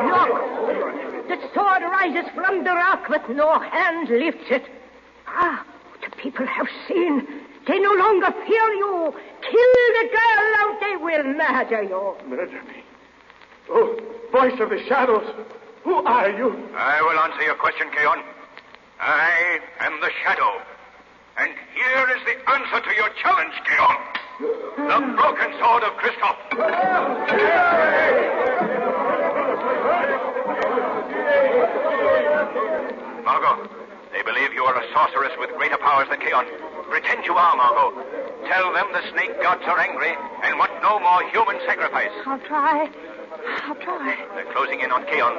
Speaker 6: look. The sword rises from the rock, but no hand lifts it. Ah, the people have seen. They no longer fear you. Kill the girl, or they will murder you.
Speaker 2: Murder me? Oh, voice of the shadows. Who are you?
Speaker 14: I will answer your question, Keon. I am the shadow. And here is the answer to your challenge, Keon. The broken sword of Christoph. Margot, they believe you are a sorceress with greater powers than Keon. Pretend you are, Margot. Tell them the snake gods are angry and want no more human sacrifice.
Speaker 3: I'll try.
Speaker 14: They're closing in on Keon.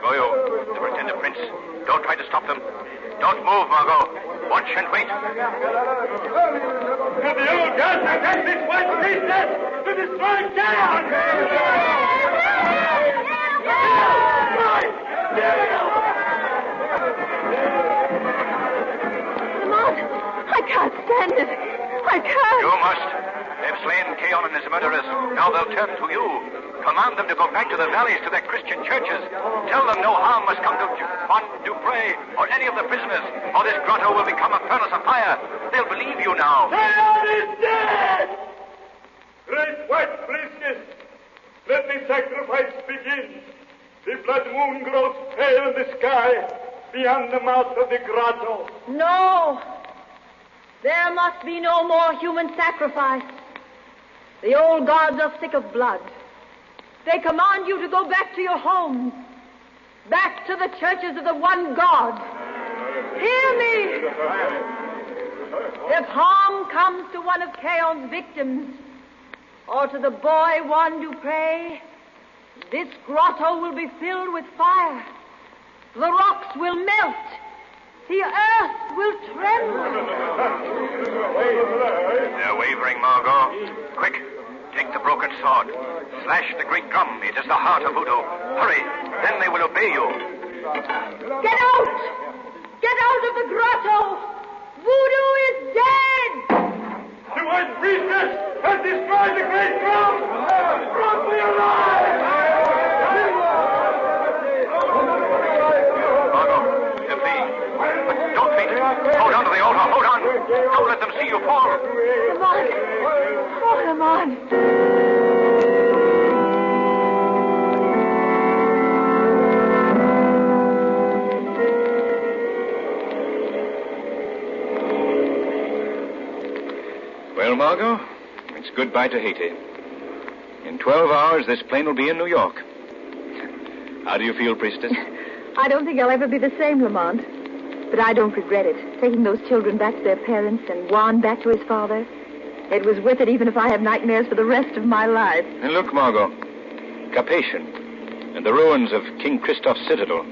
Speaker 14: Goyo, the pretended prince. Don't try to stop them. Don't move, Margot. Watch and wait.
Speaker 2: The old gods have sent this white priestess to destroy Zion!
Speaker 3: Lamont, I can't stand it. I can't.
Speaker 14: You must. They've slain Keon and his murderers. Now they'll turn to you. Command them to go back to the valleys, to their Christian churches. Tell them no harm must come to Juan Dupre or any of the prisoners, or this grotto will become a furnace of fire. They'll believe you now.
Speaker 2: Keon is dead! Great white priestess, let the sacrifice begin. The blood moon grows pale in the sky beyond the mouth of the grotto.
Speaker 7: No. There must be no more human sacrifice. The old gods are sick of blood. They command you to go back to your homes, back to the churches of the one God. Hear me! If harm comes to one of Keon's victims, or to the boy Juan Dupre, this grotto will be filled with fire. The rocks will melt. The earth will tremble.
Speaker 14: They're wavering, Margot. Quick, take the broken sword. Slash the great drum. It is the heart of voodoo. Hurry, then they will obey you.
Speaker 7: Get out! Get out of the grotto! Voodoo is dead!
Speaker 2: The white priestess has destroyed the great drum! Run for your life!
Speaker 14: Margot, they'll flee. But don't faint. Hold on to the altar. Hold on. Don't let them see you fall.
Speaker 3: Lamont. Oh, Lamont.
Speaker 17: Well, Margot, it's goodbye to Haiti. In 12 hours, this plane will be in New York. How do you feel, priestess?
Speaker 3: I don't think I'll ever be the same, Lamont. But I don't regret it. Taking those children back to their parents and Juan back to his father. It was worth it even if I have nightmares for the rest of my life.
Speaker 17: And look, Margot. Carpathian and the ruins of King Christoph's citadel.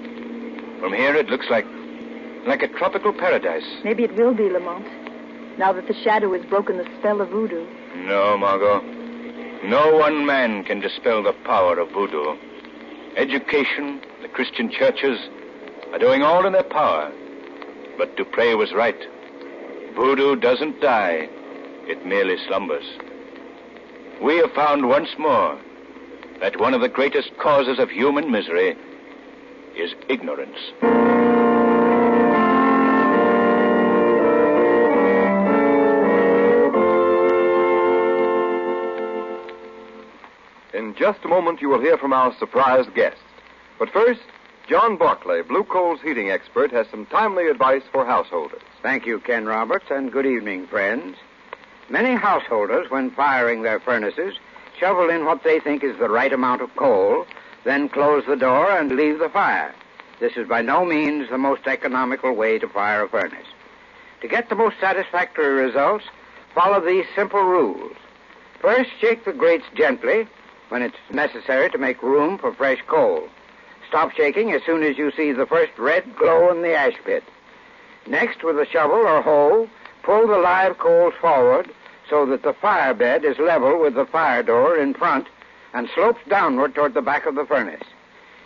Speaker 17: From here, it looks like a tropical paradise.
Speaker 3: Maybe it will be, Lamont. Now that the shadow has broken the spell of voodoo.
Speaker 17: No, Margot. No one man can dispel the power of voodoo. Education, the Christian churches are doing all in their power. But Dupre was right. Voodoo doesn't die. It merely slumbers. We have found once more that one of the greatest causes of human misery is ignorance.
Speaker 21: In just a moment, you will hear from our surprise guest. But first, John Barclay, Blue Coal's heating expert, has some timely advice for householders.
Speaker 11: Thank you, Ken Roberts, and good evening, friends. Many householders, when firing their furnaces, shovel in what they think is the right amount of coal, then close the door and leave the fire. This is by no means the most economical way to fire a furnace. To get the most satisfactory results, follow these simple rules. First, shake the grates gently when it's necessary to make room for fresh coal. Stop shaking as soon as you see the first red glow in the ash pit. Next, with a shovel or hoe, pull the live coals forward so that the fire bed is level with the fire door in front and slopes downward toward the back of the furnace.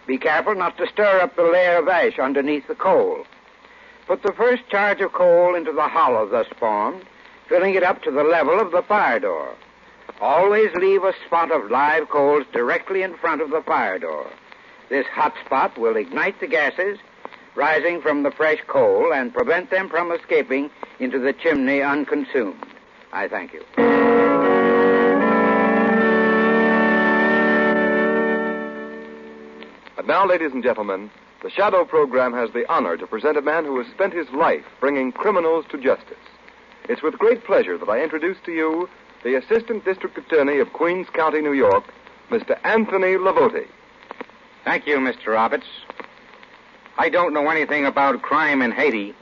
Speaker 11: Be careful not to stir up the layer of ash underneath the coal. Put the first charge of coal into the hollow thus formed, filling it up to the level of the fire door. Always leave a spot of live coals directly in front of the fire door. This hot spot will ignite the gases rising from the fresh coal and prevent them from escaping into the chimney unconsumed. I thank you.
Speaker 10: And now, ladies and gentlemen, the Shadow program has the honor to present a man who has spent his life bringing criminals to justice. It's with great pleasure that I introduce to you the Assistant District Attorney of Queens County, New York, Mr. Anthony Lavote.
Speaker 11: Thank you, Mr. Roberts. I don't know anything about crime in Haiti,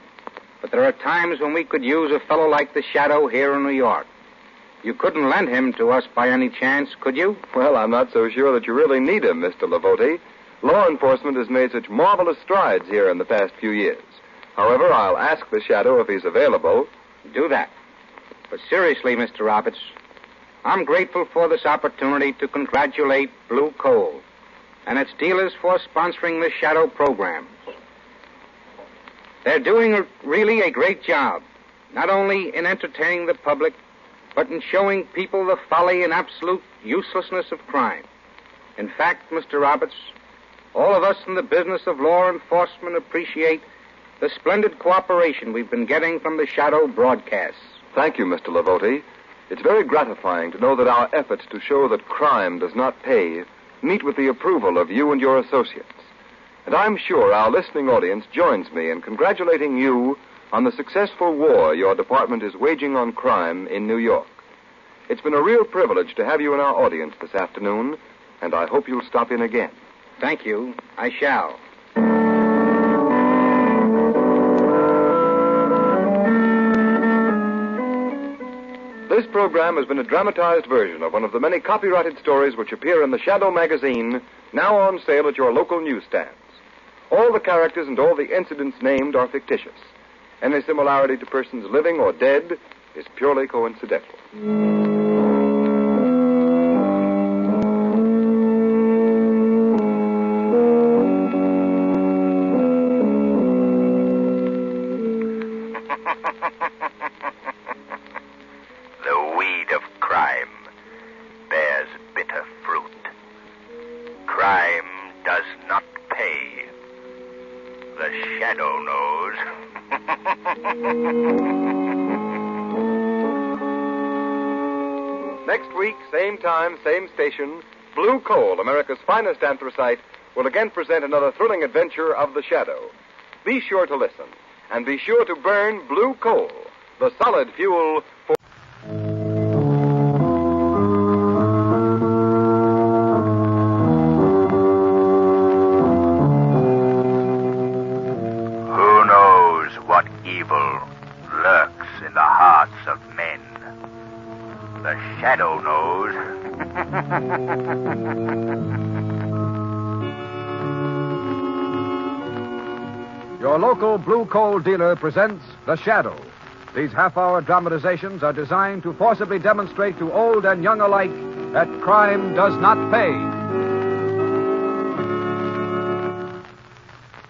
Speaker 11: but there are times when we could use a fellow like the Shadow here in New York. You couldn't lend him to us by any chance, could you?
Speaker 10: Well, I'm not so sure that you really need him, Mr. Lavote. Law enforcement has made such marvelous strides here in the past few years. However, I'll ask the Shadow if he's available.
Speaker 11: Do that. But seriously, Mr. Roberts, I'm grateful for this opportunity to congratulate Blue Coal and its dealers for sponsoring the Shadow program. They're doing really a great job, not only in entertaining the public, but in showing people the folly and absolute uselessness of crime. In fact, Mr. Roberts, all of us in the business of law enforcement appreciate the splendid cooperation we've been getting from the Shadow broadcasts.
Speaker 10: Thank you, Mr. Lavote. It's very gratifying to know that our efforts to show that crime does not pay meet with the approval of you and your associates. And I'm sure our listening audience joins me in congratulating you on the successful war your department is waging on crime in New York. It's been a real privilege to have you in our audience this afternoon, and I hope you'll stop in again.
Speaker 11: Thank you. I shall.
Speaker 10: This program has been a dramatized version of one of the many copyrighted stories which appear in the Shadow magazine, now on sale at your local newsstands. All the characters and all the incidents named are fictitious. Any similarity to persons living or dead is purely coincidental.
Speaker 14: The weed of crime bears bitter fruit. Crime does not pay. The Shadow knows.
Speaker 10: Next week, same time, same station, Blue Coal, America's finest anthracite, will again present another thrilling adventure of the Shadow. Be sure to listen, and be sure to burn Blue Coal, the solid fuel for...
Speaker 14: Who knows what evil lurks in the hearts of men? The Shadow knows.
Speaker 13: Your local Blue Coal dealer presents The Shadow. These half-hour dramatizations are designed to forcibly demonstrate to old and young alike that crime does not pay.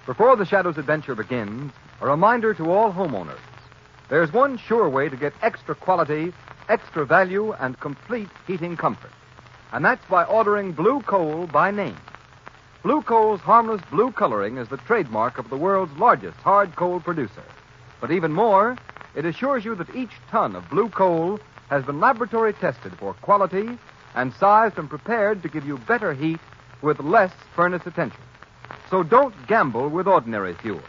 Speaker 21: Before the Shadow's adventure begins, a reminder to all homeowners. There's one sure way to get extra quality, extra value, and complete heating comfort. And that's by ordering Blue Coal by name. Blue Coal's harmless blue coloring is the trademark of the world's largest hard coal producer. But even more, it assures you that each ton of blue coal has been laboratory tested for quality and sized and prepared to give you better heat with less furnace attention. So don't gamble with ordinary fuel.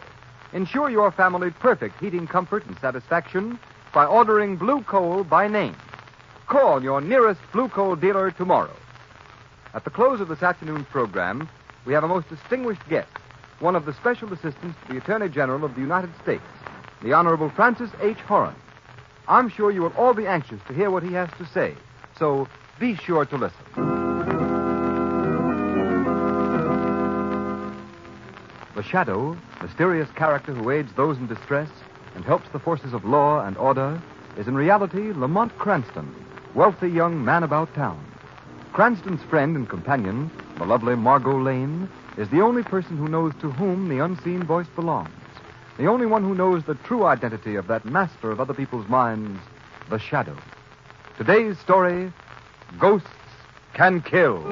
Speaker 13: Ensure your family perfect heating comfort and satisfaction by ordering Blue Coal by name. Call your nearest Blue Coal dealer tomorrow. At the close of this afternoon's program, we have a most distinguished guest, one of the special assistants to the Attorney General of the United States, the Honorable Francis H. Horan. I'm sure you will all be anxious to hear what he has to say, so be sure to listen. The Shadow, mysterious character who aids those in distress and helps the forces of law and order, is in reality Lamont Cranston, wealthy young man about town. Cranston's friend and companion, the lovely Margot Lane, is the only person who knows to whom the unseen voice belongs. The only one who knows the true identity of that master of other people's minds, the Shadow. Today's story, Ghosts Can Kill.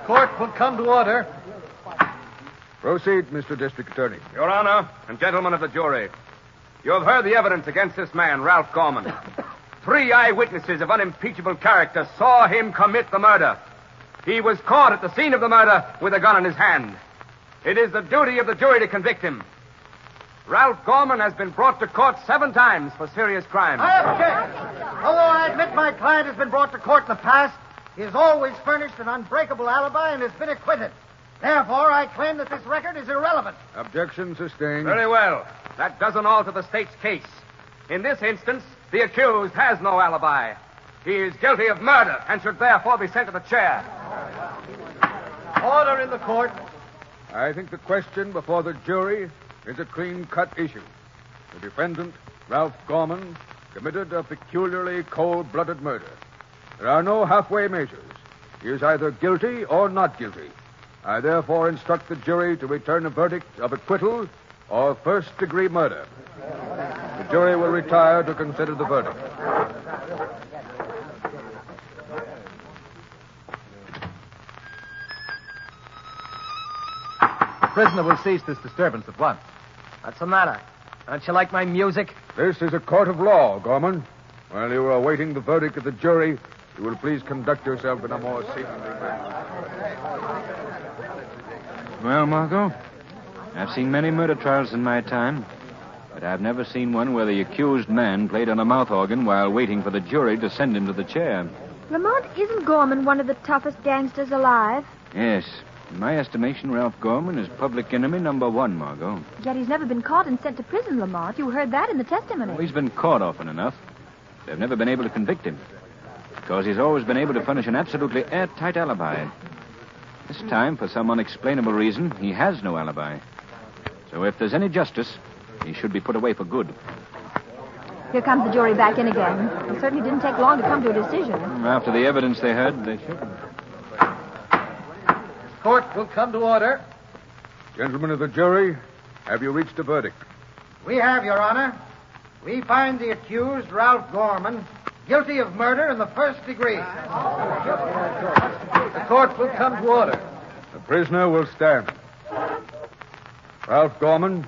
Speaker 5: Court will come to order.
Speaker 13: Proceed, Mr. District Attorney.
Speaker 5: Your Honor and gentlemen of the jury, you have heard the evidence against this man, Ralph Gorman. 3 eyewitnesses of unimpeachable character saw him commit the murder. He was caught at the scene of the murder with a gun in his hand. It is the duty of the jury to convict him. Ralph Gorman has been brought to court 7 times for serious crimes.
Speaker 8: I object. Although I admit my client has been brought to court in the past, he has always furnished an unbreakable alibi and has been acquitted. Therefore, I claim that this record is irrelevant.
Speaker 13: Objection sustained.
Speaker 5: Very well. That doesn't alter the state's case. In this instance, the accused has no alibi. He is guilty of murder and should therefore be sent to the chair.
Speaker 8: Order in the court.
Speaker 13: I think the question before the jury is a clean-cut issue. The defendant, Ralph Gorman, committed a peculiarly cold-blooded murder. There are no halfway measures. He is either guilty or not guilty. I therefore instruct the jury to return a verdict of acquittal or first-degree murder. The jury will retire to consider the verdict.
Speaker 5: The prisoner will cease this disturbance at once.
Speaker 8: What's the matter? Don't you like my music?
Speaker 13: This is a court of law, Gorman. While you are awaiting the verdict of the jury, you will please conduct yourself in a more seemly manner.
Speaker 23: Well, Margot, I've seen many murder trials in my time, but I've never seen one where the accused man played on a mouth organ while waiting for the jury to send him to the chair.
Speaker 7: Lamont, isn't Gorman one of the toughest gangsters alive?
Speaker 23: Yes. In my estimation, Ralph Gorman is public enemy number 1, Margot.
Speaker 7: Yet he's never been caught and sent to prison, Lamont. You heard that in the testimony.
Speaker 23: Oh, he's been caught often enough. They've never been able to convict him, because he's always been able to furnish an absolutely airtight alibi. This time, for some unexplainable reason, he has no alibi. So if there's any justice, he should be put away for good.
Speaker 7: Here comes the jury back in again. It certainly didn't take long to come to a decision.
Speaker 23: After the evidence they heard, they shouldn't.
Speaker 8: Court will come to order.
Speaker 13: Gentlemen of the jury, have you reached a verdict?
Speaker 8: We have, Your Honor. We find the accused, Ralph Gorman, guilty of murder in the first degree. The court will come to order.
Speaker 13: The prisoner will stand. Ralph Gorman,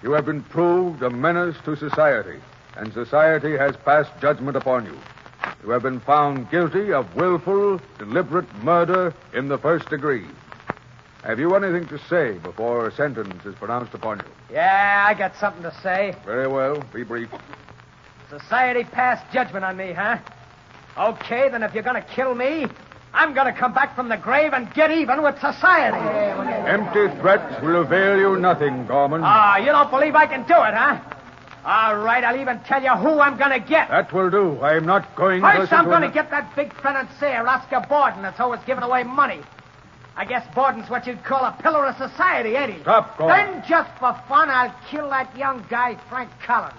Speaker 13: you have been proved a menace to society, and society has passed judgment upon you. You have been found guilty of willful, deliberate murder in the first degree. Have you anything to say before a sentence is pronounced upon you?
Speaker 8: Yeah, I got something to say.
Speaker 13: Very well. Be brief.
Speaker 8: Society passed judgment on me, huh? Okay, then if you're going to kill me, I'm going to come back from the grave and get even with society.
Speaker 13: Empty threats will avail you nothing, Gorman.
Speaker 8: You don't believe I can do it, huh? All right, I'll even tell you who I'm going to get.
Speaker 13: That will do. I am not going to...
Speaker 8: First, I'm going to get that big financier, Oscar Borden, that's always giving away money. I guess Borden's what you'd call a pillar of society, ain't he?
Speaker 13: Stop, Gorman.
Speaker 8: Then, just for fun, I'll kill that young guy, Frank Collins,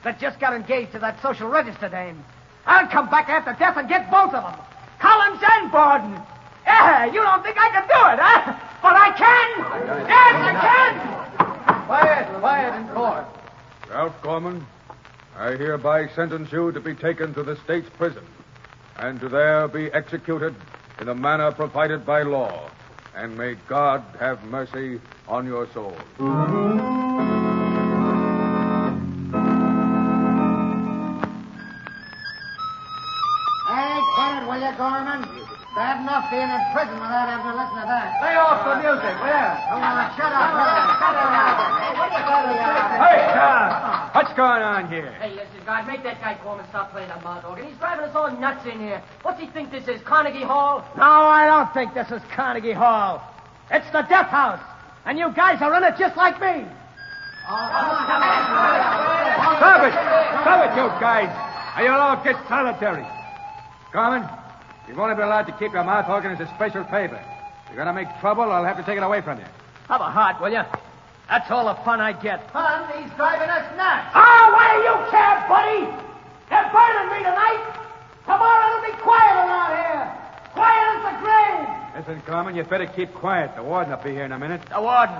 Speaker 8: that just got engaged to that social register dame. I'll come back after death and get both of them. Collins and Borden. Yeah, you don't think I can do it, huh? But I can. Yes, I can. Quiet in court.
Speaker 13: Ralph Gorman, I hereby sentence you to be taken to the state's prison and to there be executed in the manner provided by law. And may God have mercy on your soul.
Speaker 8: Hey, quiet, will you, Gorman? Bad enough being in prison without having to listen to that.
Speaker 15: Lay off the music, will you?
Speaker 8: Come on, shut up.
Speaker 5: Hey, what's going on here?
Speaker 15: Hey, listen, guys, make that guy Gorman stop playing that mouth organ. He's driving us all nuts in here. What's he think this is, Carnegie Hall?
Speaker 8: No, I don't think this is Carnegie Hall. It's the death house. And you guys are in it just like me.
Speaker 5: Stop it! Stop it, you guys! Or you'll all get solitary. Gorman, you've only been allowed to keep your mouth organ as a special favor. If you're going to make trouble, I'll have to take it away from you.
Speaker 8: Have a heart, will you? That's all the fun I get.
Speaker 15: Fun? He's driving us nuts.
Speaker 8: Oh, why do you care, buddy? They're burning me tonight. Tomorrow it'll be quiet around here. Quiet as the grave.
Speaker 5: Listen, Gorman, you'd better keep quiet. The warden will be here in a minute.
Speaker 8: The warden?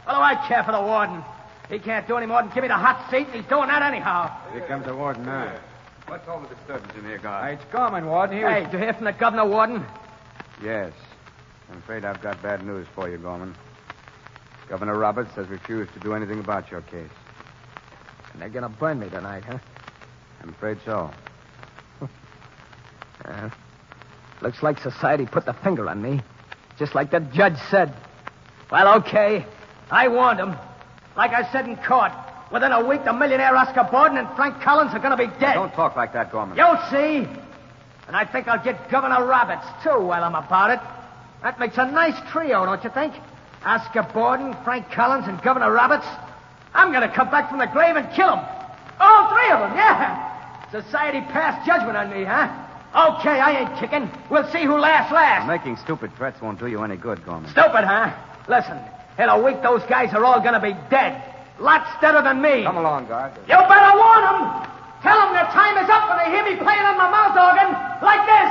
Speaker 8: What do I care for the warden? He can't do any more than give me the hot seat, and he's doing that anyhow.
Speaker 5: Here comes the warden now.
Speaker 10: What's all the disturbance in here, guard?
Speaker 5: It's Gorman, Warden.
Speaker 8: Hey, did you hear from the governor, Warden?
Speaker 18: Yes. I'm afraid I've got bad news for you, Gorman. Governor Roberts has refused to do anything about your case.
Speaker 8: And they're going to burn me tonight, huh?
Speaker 18: I'm afraid so.
Speaker 8: Looks like society put the finger on me. Just like the judge said. Well, okay. I warned him. Like I said in court, within a week, the millionaire Oscar Borden and Frank Collins are going to be dead.
Speaker 18: Don't talk like that, Gorman.
Speaker 8: You'll see. And I think I'll get Governor Roberts, too, while I'm about it. That makes a nice trio, don't you think? Oscar Borden, Frank Collins, and Governor Roberts. I'm going to come back from the grave and kill them. All three of them, yeah. Society passed judgment on me, huh? Okay, I ain't kicking. We'll see who laughs last.
Speaker 18: Making stupid threats won't do you any good, Gorman.
Speaker 8: Stupid, huh? Listen, in a week, those guys are all going to be dead. Lots deader than me.
Speaker 18: Come along, guard.
Speaker 8: You better warn them. Tell them their time is up when they hear me playing on my mouth organ like this.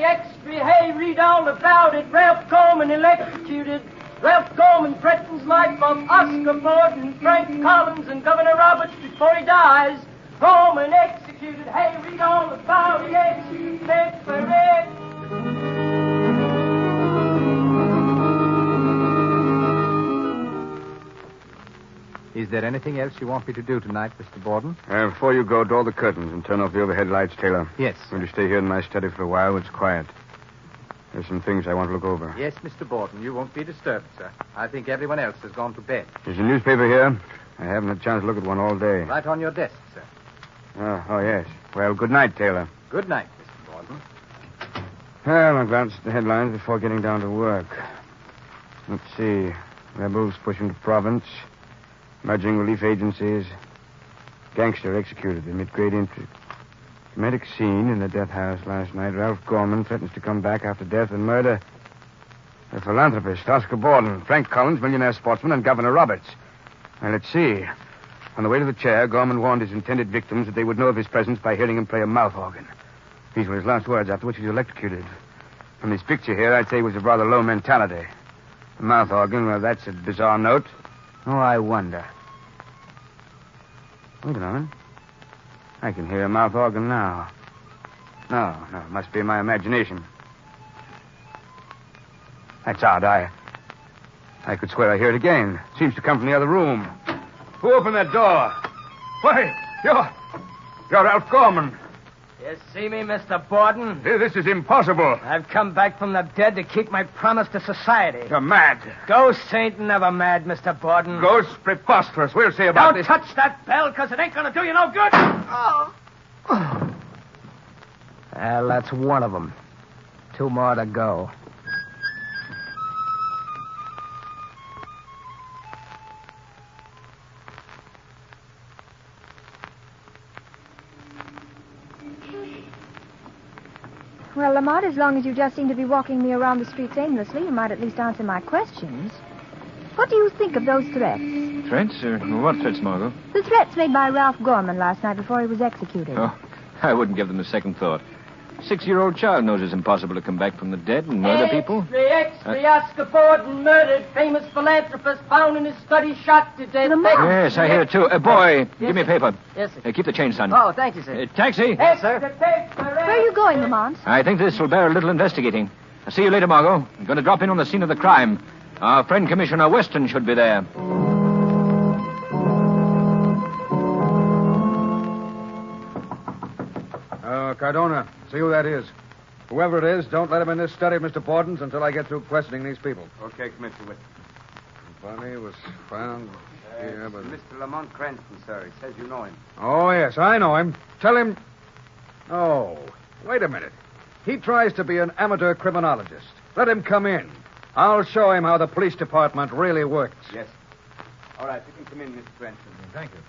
Speaker 15: Extra, hey, read all about it. Ralph Gorman electrocuted. Ralph Gorman threatens life of Oscar Borden, Frank Collins, and Governor Roberts before he dies. Gorman executed. Hey, read all about it. Execute for it.
Speaker 13: Is there anything else you want me to do tonight, Mr. Borden?
Speaker 18: Before you go, draw the curtains and turn off the overhead lights, Taylor.
Speaker 13: Yes.
Speaker 18: I'm going to stay here in my study for a while where it's quiet. There's some things I want to look over.
Speaker 13: Yes, Mr. Borden. You won't be disturbed, sir. I think everyone else has gone to bed.
Speaker 18: There's a newspaper here. I haven't had a chance to look at one all day.
Speaker 13: Right on your desk, sir.
Speaker 18: Oh, yes. Well, good night, Taylor.
Speaker 13: Good night, Mr. Borden.
Speaker 18: Well, I'll glance at the headlines before getting down to work. Let's see. Rebels push into province. Merging relief agencies. Gangster executed amid great intrigue. Dramatic scene in the death house last night. Ralph Gorman threatens to come back after death and murder. The philanthropist, Oscar Borden, Frank Collins, millionaire sportsman, and Governor Roberts. Now, let's see. On the way to the chair, Gorman warned his intended victims that they would know of his presence by hearing him play a mouth organ. These were his last words, after which he was electrocuted. From this picture here, I'd say he was of rather low mentality. The mouth organ, well, that's a bizarre note. Oh, I wonder. Wait a moment. I can hear a mouth organ now. No, it must be my imagination. That's odd. I could swear I hear it again. It seems to come from the other room. Who opened that door? Why, you're Ralph Gorman.
Speaker 8: You see me, Mr. Borden?
Speaker 18: This is impossible.
Speaker 8: I've come back from the dead to keep my promise to society.
Speaker 18: You're mad.
Speaker 8: Ghosts ain't never mad, Mr. Borden.
Speaker 18: Ghosts? Preposterous. We'll see about
Speaker 8: Don't
Speaker 18: this.
Speaker 8: touch that bell, because it ain't going to do you no good. Oh. Well, that's one of them. 2 more to go.
Speaker 3: Well, Lamont, as long as you just seem to be walking me around the streets aimlessly, you might at least answer my questions. What do you think of those threats?
Speaker 23: Threats? What threats, Margot?
Speaker 3: The threats made by Ralph Gorman last night before he was executed.
Speaker 23: Oh, I wouldn't give them a second thought. 6-year-old child knows it's impossible to come back from the dead and murder people.
Speaker 15: Extra, Oscar Borden murdered. Famous philanthropist found in his study, shot to death.
Speaker 23: Yes, I hear it, too. Boy, give me a paper.
Speaker 15: Yes, sir.
Speaker 23: Keep the change, son.
Speaker 15: Oh, thank you, sir.
Speaker 23: Taxi.
Speaker 15: Yes, sir.
Speaker 3: Where are you going, Lamont?
Speaker 23: I think this will bear a little investigating. I'll see you later, Margot. I'm going to drop in on the scene of the crime. Our friend Commissioner Weston should be there.
Speaker 19: Cardona, see who that is. Whoever it is, don't let him in this study of Mr. Borden's until I get through questioning these people.
Speaker 5: Okay, Commissioner Weston.
Speaker 19: The body was found here, but...
Speaker 20: Mr. Lamont Cranston, sir. He says you know him.
Speaker 19: Oh, yes, I know him. Tell him... Oh, wait a minute. He tries to be an amateur criminologist. Let him come in. I'll show him how the police department really works.
Speaker 20: Yes. All right, you can come in, Mr. Cranston.
Speaker 19: Thank you.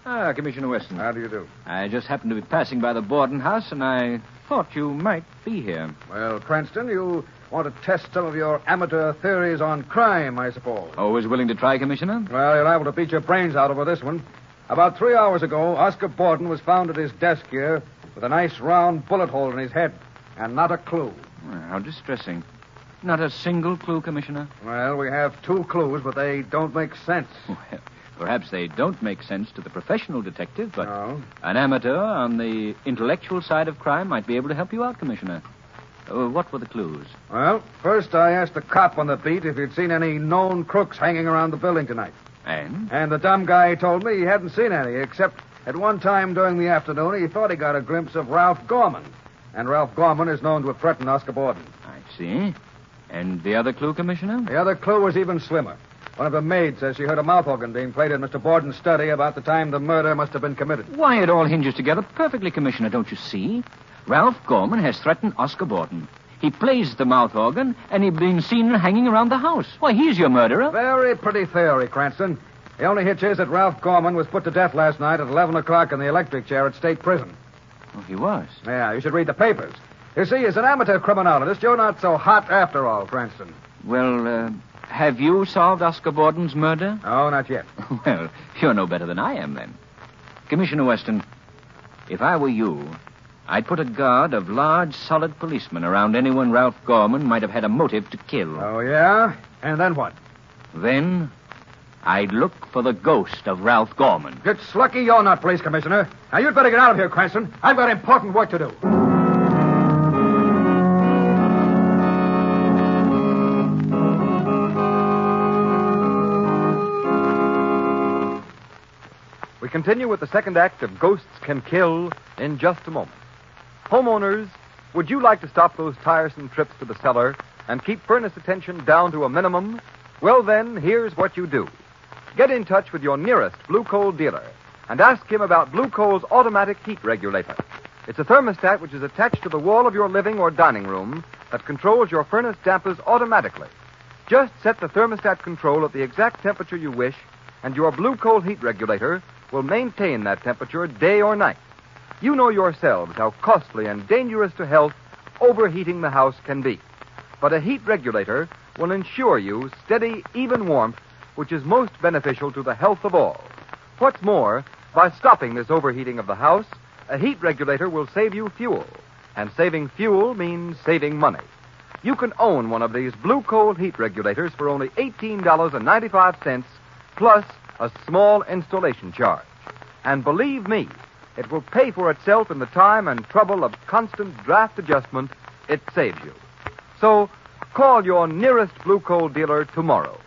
Speaker 23: Ah, Commissioner Weston.
Speaker 19: How do you do?
Speaker 23: I just happened to be passing by the Borden house, and I thought you might be here.
Speaker 19: Well, Cranston, you want to test some of your amateur theories on crime, I suppose.
Speaker 23: Always willing to try, Commissioner?
Speaker 19: Well, you're liable to beat your brains out over this one. About 3 hours ago, Oscar Borden was found at his desk here with a nice round bullet hole in his head, and not a clue.
Speaker 23: How distressing. Not a single clue, Commissioner?
Speaker 19: Well, we have 2 clues, but they don't make sense.
Speaker 23: Well, perhaps they don't make sense to the professional detective, but
Speaker 19: No.
Speaker 23: an amateur on the intellectual side of crime might be able to help you out, Commissioner. What were the clues?
Speaker 19: Well, first I asked the cop on the beat if he'd seen any known crooks hanging around the building tonight.
Speaker 23: And?
Speaker 19: And the dumb guy told me he hadn't seen any, except at one time during the afternoon he thought he got a glimpse of Ralph Gorman. And Ralph Gorman is known to have threatened Oscar Borden.
Speaker 23: I see. And the other clue, Commissioner?
Speaker 19: The other clue was even slimmer. One of the maids says she heard a mouth organ being played in Mr. Borden's study about the time the murder must have been committed.
Speaker 23: Why, it all hinges together perfectly, Commissioner, don't you see? Ralph Gorman has threatened Oscar Borden. He plays the mouth organ, and he's been seen hanging around the house. Why, he's your murderer.
Speaker 19: Very pretty theory, Cranston. The only hitch is that Ralph Gorman was put to death last night at 11 o'clock in the electric chair at State Prison.
Speaker 23: Oh, he was?
Speaker 19: Yeah, you should read the papers. You see, as an amateur criminologist, you're not so hot after all, Cranston.
Speaker 23: Well, have you solved Oscar Borden's murder?
Speaker 19: No, not yet.
Speaker 23: Well, you're no better than I am, then. Commissioner Weston, if I were you, I'd put a guard of large, solid policemen around anyone Ralph Gorman might have had a motive to kill.
Speaker 19: Oh, yeah? And then what?
Speaker 23: Then I'd look for the ghost of Ralph Gorman.
Speaker 19: It's lucky you're not police commissioner. Now, you'd better get out of here, Cranston. I've got important work to do.
Speaker 13: We continue with the second act of Ghosts Can Kill in just a moment. Homeowners, would you like to stop those tiresome trips to the cellar and keep furnace attention down to a minimum? Well, then, here's what you do. Get in touch with your nearest Blue Coal dealer and ask him about Blue Coal's automatic heat regulator. It's a thermostat which is attached to the wall of your living or dining room that controls your furnace dampers automatically. Just set the thermostat control at the exact temperature you wish, and your Blue Coal heat regulator will maintain that temperature day or night. You know yourselves how costly and dangerous to health overheating the house can be. But a heat regulator will ensure you steady, even warmth, which is most beneficial to the health of all. What's more, by stopping this overheating of the house, a heat regulator will save you fuel. And saving fuel means saving money. You can own one of these Blue Coal heat regulators for only $18.95 plus a small installation charge. And believe me, it will pay for itself in the time and trouble of constant draft adjustment it saves you. So, call your nearest Blue Coal dealer tomorrow.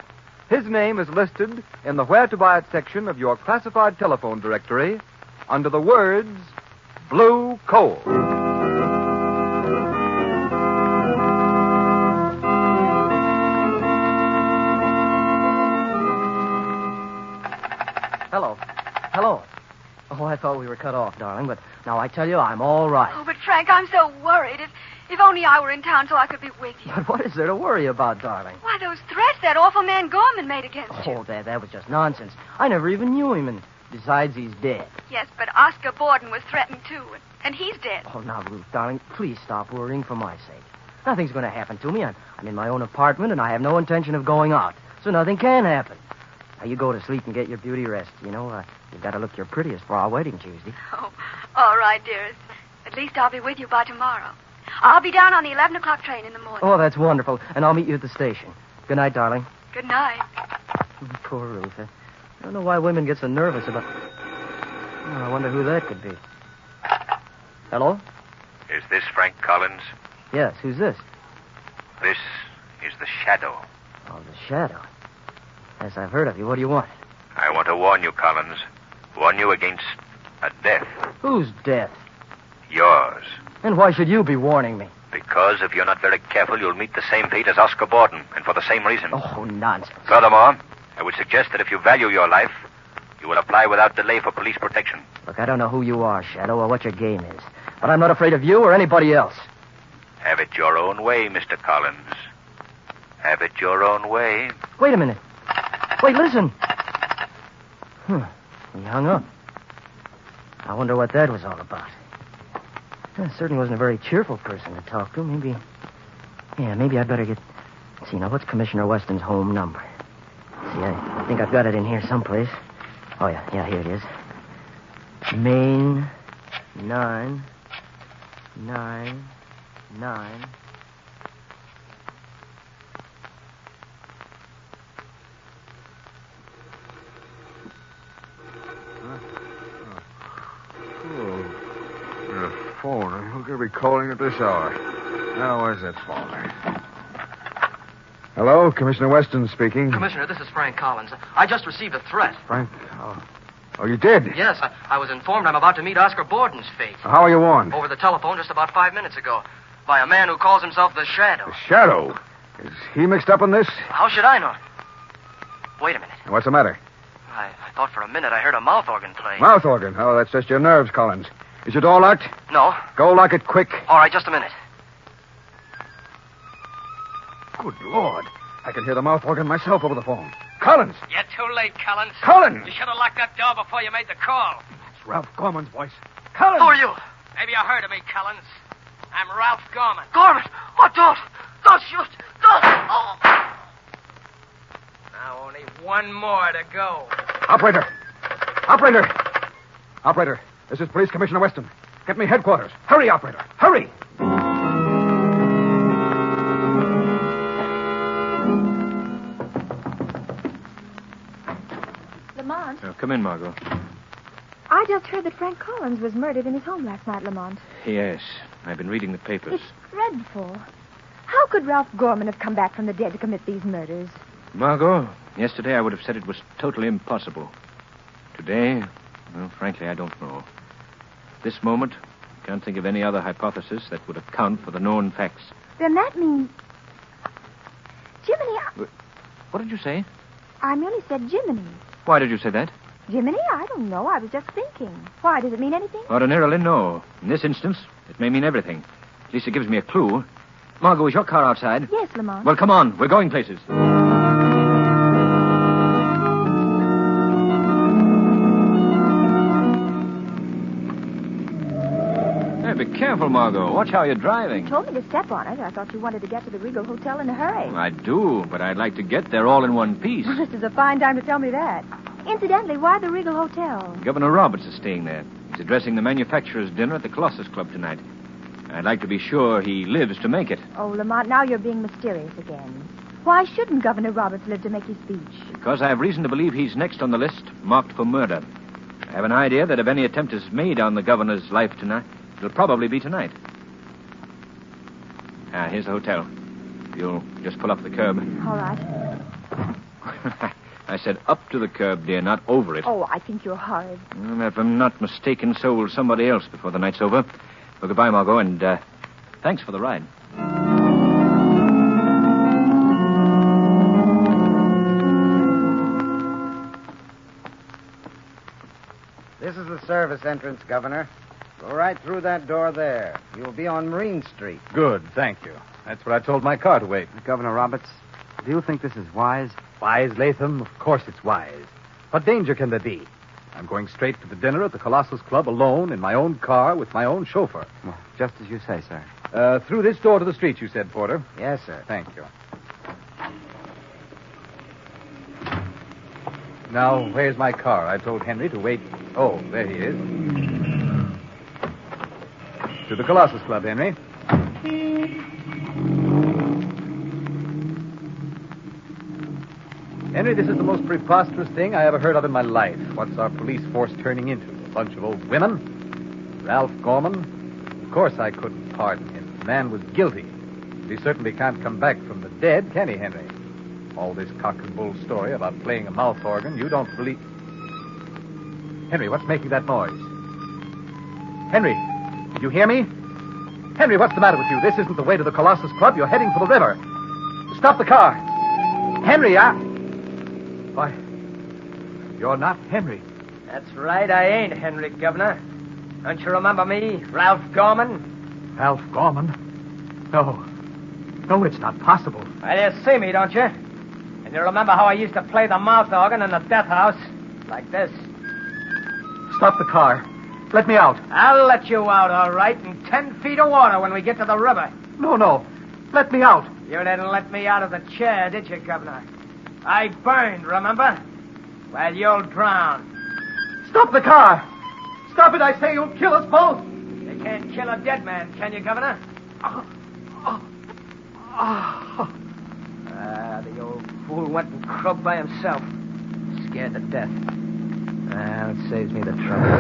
Speaker 13: His name is listed in the Where to Buy It section of your classified telephone directory under the words Blue Coal.
Speaker 22: Hello. Hello. Oh, I thought we were cut off, darling, but now I tell you, I'm all right.
Speaker 24: Oh, but Frank, I'm so worried. If only I were in town so I could be with you.
Speaker 22: But what is there to worry about, darling?
Speaker 24: Why, those threats that awful man Gorman made against you.
Speaker 22: Oh, that was just nonsense. I never even knew him, and besides, he's dead.
Speaker 24: Yes, but Oscar Borden was threatened, too, and he's dead.
Speaker 22: Oh, now, Ruth, darling, please stop worrying for my sake. Nothing's going to happen to me. I'm in my own apartment, and I have no intention of going out, so nothing can happen. Now, you go to sleep and get your beauty rest. You know, you've got to look your prettiest for our wedding Tuesday.
Speaker 24: Oh, all right, dearest. At least I'll be with you by tomorrow. I'll be down on the 11 o'clock train in the morning.
Speaker 22: Oh, that's wonderful, and I'll meet you at the station. Good night, darling.
Speaker 24: Good night.
Speaker 22: Poor Ruth. I don't know why women get so nervous about... Oh, I wonder who that could be. Hello?
Speaker 14: Is this Frank Collins?
Speaker 22: Yes, who's this?
Speaker 14: This is the Shadow.
Speaker 22: Oh, the Shadow. Yes, I've heard of you. What do you want?
Speaker 17: I want to warn you, Collins. Warn you against a death.
Speaker 22: Whose death?
Speaker 17: Yours.
Speaker 22: And why should you be warning me?
Speaker 17: Because if you're not very careful, you'll meet the same fate as Oscar Borden, and for the same reason.
Speaker 22: Oh, nonsense.
Speaker 17: Furthermore, I would suggest that if you value your life, you will apply without delay for police protection.
Speaker 22: Look, I don't know who you are, Shadow, or what your game is. But I'm not afraid of you or anybody else.
Speaker 17: Have it your own way, Mr. Collins. Have it your own way.
Speaker 22: Wait a minute. Wait, listen. He hung up. I wonder what that was all about. Certainly wasn't a very cheerful person to talk to. Maybe I'd better get... See, now, what's Commissioner Weston's home number? See, I think I've got it in here someplace. Oh, yeah, here it is. Main 999.
Speaker 19: Phone. Who could be calling at this hour? Now, where's that phone? Hello, Commissioner Weston speaking.
Speaker 22: Commissioner, this is Frank Collins. I just received a threat.
Speaker 19: Frank? Oh, you did?
Speaker 22: Yes, I was informed I'm about to meet Oscar Borden's fate.
Speaker 19: How are you warned?
Speaker 22: Over the telephone just about 5 minutes ago. By a man who calls himself the Shadow.
Speaker 19: The Shadow? Is he mixed up in this?
Speaker 22: How should I know? Wait a minute.
Speaker 19: What's the matter?
Speaker 22: I thought for a minute I heard a mouth organ play.
Speaker 19: Mouth organ? Oh, that's just your nerves, Collins. Is your door locked?
Speaker 22: No.
Speaker 19: Go lock it quick.
Speaker 22: All right, just a minute.
Speaker 19: Good Lord. I can hear the mouth organ myself over the phone. Collins!
Speaker 4: You're too late, Collins.
Speaker 19: Collins!
Speaker 4: You should have locked that door before you made the call.
Speaker 19: It's Ralph Gorman's voice. Collins!
Speaker 22: Who are you?
Speaker 4: Maybe you heard of me, Collins. I'm Ralph Gorman.
Speaker 22: Gorman! Oh, don't shoot! Don't! Oh!
Speaker 4: Now only one more to go.
Speaker 19: Operator! This is Police Commissioner Weston. Get me headquarters. Hurry, operator. Hurry!
Speaker 3: Lamont,
Speaker 23: Come in, Margot.
Speaker 3: I just heard that Frank Collins was murdered in his home last night, Lamont.
Speaker 23: Yes, I've been reading the papers.
Speaker 3: It's dreadful. How could Ralph Gorman have come back from the dead to commit these murders?
Speaker 23: Margot, yesterday I would have said it was totally impossible. Today, well, frankly, I don't know. This moment, I can't think of any other hypothesis that would account for the known facts.
Speaker 3: Then that means... Jiminy,
Speaker 23: What did you say?
Speaker 3: I merely said Jiminy.
Speaker 23: Why did you say that?
Speaker 3: Jiminy? I don't know. I was just thinking. Why, does it mean anything?
Speaker 23: Ordinarily, no. In this instance, it may mean everything. At least it gives me a clue. Margot, is your car outside?
Speaker 3: Yes, Lamont.
Speaker 23: Well, come on. We're going places. Be careful, Margot. Watch how you're driving.
Speaker 3: You told me to step on it. I thought you wanted to get to the Regal Hotel in a hurry.
Speaker 23: I do, but I'd like to get there all in one piece.
Speaker 3: Well, this is a fine time to tell me that. Incidentally, why the Regal Hotel?
Speaker 23: Governor Roberts is staying there. He's addressing the manufacturers' dinner at the Colossus Club tonight. I'd like to be sure he lives to make it.
Speaker 3: Oh, Lamont, now you're being mysterious again. Why shouldn't Governor Roberts live to make his speech?
Speaker 23: Because I have reason to believe he's next on the list, marked for murder. I have an idea that if any attempt is made on the governor's life tonight, it'll probably be tonight. Here's the hotel. You'll just pull up the curb.
Speaker 3: All right.
Speaker 23: I said up to the curb, dear, not over it.
Speaker 3: Oh, I think you're horrid.
Speaker 23: If I'm not mistaken, so will somebody else before the night's over. Well, goodbye, Margot, and thanks for the ride.
Speaker 11: This is the service entrance, Governor. Go right through that door there. You'll be on Marine Street.
Speaker 9: Good, thank you. That's what I told my car to wait.
Speaker 18: Governor Roberts, do you think this is wise?
Speaker 9: Wise, Latham? Of course it's wise. What danger can there be? I'm going straight to the dinner at the Colossus Club alone in my own car with my own chauffeur.
Speaker 18: Well, just as you say, sir.
Speaker 9: Through this door to the street, you said, Porter?
Speaker 11: Yes, sir.
Speaker 9: Thank you. Now, where's my car? I told Henry to wait. Oh, there he is. To the Colossus Club, Henry. Henry, this is the most preposterous thing I ever heard of in my life. What's our police force turning into? A bunch of old women? Ralph Gorman? Of course I couldn't pardon him. The man was guilty. But he certainly can't come back from the dead, can he, Henry? All this cock and bull story about playing a mouth organ, you don't believe... Henry, what's making that noise? Henry, did you hear me? Henry, what's the matter with you? This isn't the way to the Colossus Club. You're heading for the river. Stop the car. Henry, Why, you're not Henry.
Speaker 22: That's right, I ain't Henry, Governor. Don't you remember me, Ralph Gorman?
Speaker 9: Ralph Gorman? No. No, it's not possible.
Speaker 22: Well, you see me, don't you? And you remember how I used to play the mouth organ in the death house? Like this.
Speaker 9: Stop the car. Let me out.
Speaker 22: I'll let you out, all right, in 10 feet of water when we get to the river.
Speaker 9: No. Let me out.
Speaker 22: You didn't let me out of the chair, did you, Governor? I burned, remember? Well, you'll drown.
Speaker 9: Stop the car. Stop it, I say. You'll kill us both.
Speaker 22: You can't kill a dead man, can you, Governor? The old fool went and croaked by himself. Scared to death. Well, it saves me the trouble.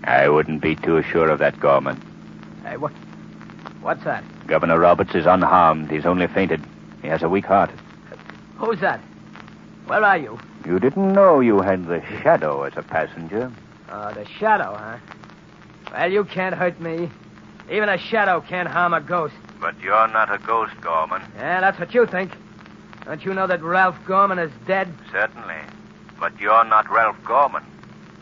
Speaker 17: I wouldn't be too sure of that, Gorman.
Speaker 22: Hey, what's that?
Speaker 17: Governor Roberts is unharmed. He's only fainted. He has a weak heart.
Speaker 22: Who's that? Where are you?
Speaker 17: You didn't know you had the Shadow as a passenger.
Speaker 22: Oh, the Shadow, huh? Well, you can't hurt me. Even a Shadow can't harm a ghost.
Speaker 17: But you're not a ghost, Gorman.
Speaker 22: Yeah, that's what you think. Don't you know that Ralph Gorman is dead?
Speaker 17: Certainly. But you're not Ralph Gorman.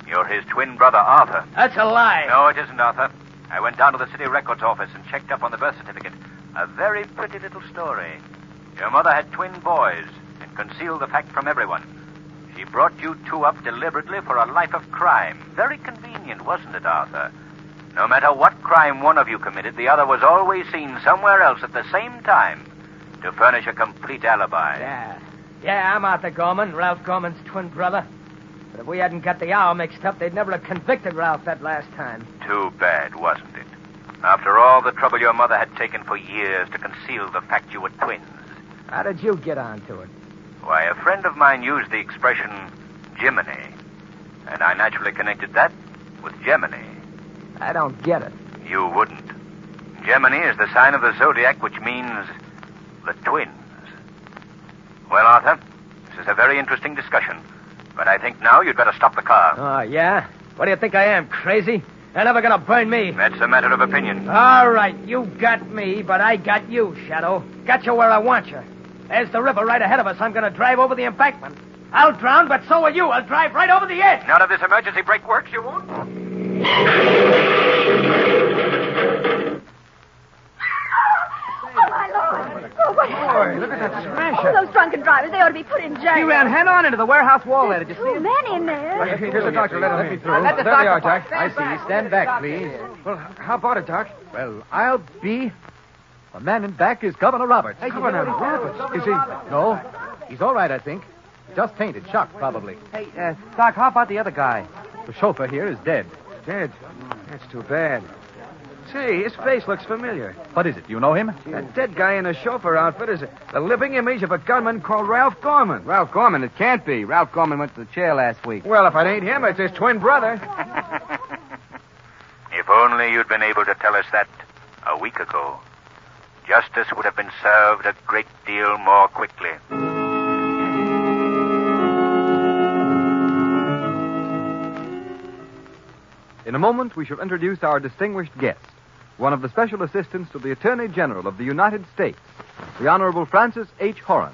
Speaker 17: You're his twin brother, Arthur.
Speaker 22: That's a lie.
Speaker 17: No, it isn't, Arthur. I went down to the city records office and checked up on the birth certificate. A very pretty little story. Your mother had twin boys and concealed the fact from everyone. She brought you two up deliberately for a life of crime. Very convenient, wasn't it, Arthur? No matter what crime one of you committed, the other was always seen somewhere else at the same time to furnish a complete alibi.
Speaker 22: Yeah, I'm Arthur Gorman, Ralph Gorman's twin brother. But if we hadn't got the hour mixed up, they'd never have convicted Ralph that last time.
Speaker 17: Too bad, wasn't it? After all the trouble your mother had taken for years to conceal the fact you were twins.
Speaker 22: How did you get onto it?
Speaker 17: Why, a friend of mine used the expression Gemini. And I naturally connected that with Gemini.
Speaker 22: I don't get it.
Speaker 17: You wouldn't. Gemini is the sign of the zodiac, which means the twins. Well, Arthur, this is a very interesting discussion. But I think now you'd better stop the car.
Speaker 22: Oh, yeah? What do you think I am, crazy? They're never gonna burn me.
Speaker 17: That's a matter of opinion.
Speaker 22: All right, you got me, but I got you, Shadow. Got you where I want you. There's the river right ahead of us. I'm gonna drive over the embankment. I'll drown, but so will you. I'll drive right over the edge.
Speaker 17: None of this emergency brake works, you won't?
Speaker 7: Boy,
Speaker 19: look at that smasher.
Speaker 7: Oh, those drunken drivers, they ought to be put in jail.
Speaker 19: He ran head on into the warehouse wall there. Did you see
Speaker 7: Two
Speaker 19: him?
Speaker 7: men in there.
Speaker 19: Here's the doctor. Let me through.
Speaker 9: Let the
Speaker 19: There they are,
Speaker 9: doctor.
Speaker 19: Doc.
Speaker 9: I see. Stand back, please.
Speaker 19: Well, how about it, Doc?
Speaker 9: Well, I'll be... The man in back is Governor Roberts.
Speaker 19: Hey, Governor Roberts? Is he...
Speaker 9: No. He's all right, I think. Just fainted. Shocked, probably.
Speaker 22: Hey, Doc, how about the other guy?
Speaker 9: The chauffeur here is dead.
Speaker 19: Dead? That's too bad. Say, his face looks familiar.
Speaker 9: What is it? You know him?
Speaker 19: That dead guy in the chauffeur outfit is the living image of a gunman called Ralph Gorman.
Speaker 20: Ralph Gorman? It can't be. Ralph Gorman went to the chair last week.
Speaker 19: Well, if it ain't him, it's his twin brother.
Speaker 17: If only you'd been able to tell us that a week ago. Justice would have been served a great deal more quickly.
Speaker 13: In a moment, we shall introduce our distinguished guest, one of the special assistants to the Attorney General of the United States, the Honorable Francis H. Horan.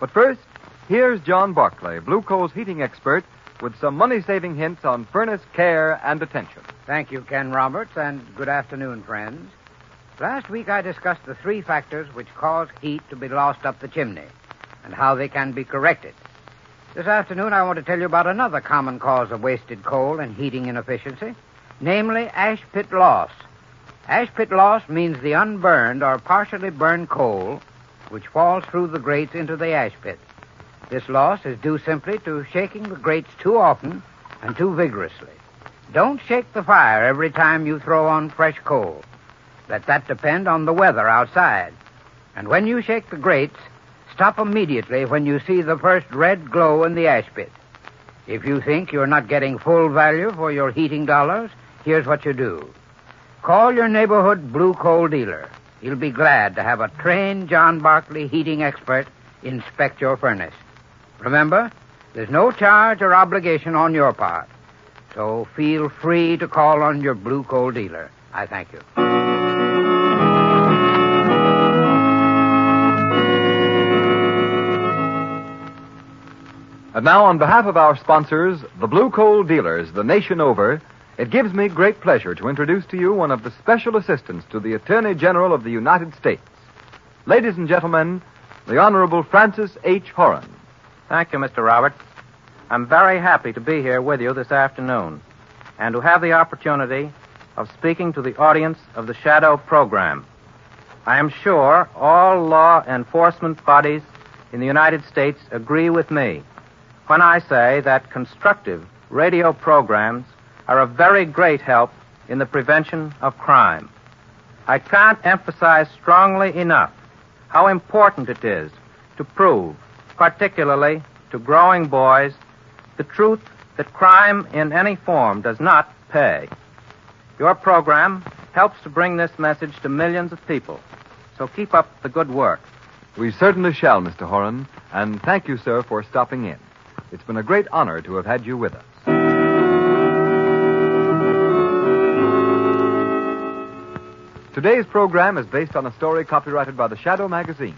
Speaker 13: But first, here's John Barclay, Blue Coal's heating expert, with some money-saving hints on furnace care and attention.
Speaker 11: Thank you, Ken Roberts, and good afternoon, friends. Last week I discussed the three factors which cause heat to be lost up the chimney and how they can be corrected. This afternoon I want to tell you about another common cause of wasted coal and heating inefficiency, namely ash pit loss. Ash pit loss means the unburned or partially burned coal which falls through the grates into the ash pit. This loss is due simply to shaking the grates too often and too vigorously. Don't shake the fire every time you throw on fresh coal. Let that depend on the weather outside. And when you shake the grates, stop immediately when you see the first red glow in the ash pit. If you think you're not getting full value for your heating dollars, here's what you do. Call your neighborhood blue coal dealer. he'll be glad to have a trained John Barkley heating expert inspect your furnace. Remember, there's no charge or obligation on your part. So feel free to call on your blue coal dealer. I thank you.
Speaker 13: And now, on behalf of our sponsors, the Blue Coal Dealers, the nation over, it gives me great pleasure to introduce to you one of the special assistants to the Attorney General of the United States. Ladies and gentlemen, the Honorable Francis H. Horan.
Speaker 1: Thank you, Mr. Roberts. I'm very happy to be here with you this afternoon and to have the opportunity of speaking to the audience of the Shadow program. I am sure all law enforcement bodies in the United States agree with me when I say that constructive radio programs are a very great help in the prevention of crime. I can't emphasize strongly enough how important it is to prove, particularly to growing boys, the truth that crime in any form does not pay. Your program helps to bring this message to millions of people, so keep up the good work.
Speaker 13: We certainly shall, Mr. Horan, and thank you, sir, for stopping in. It's been a great honor to have had you with us. Today's program is based on a story copyrighted by the Shadow magazine.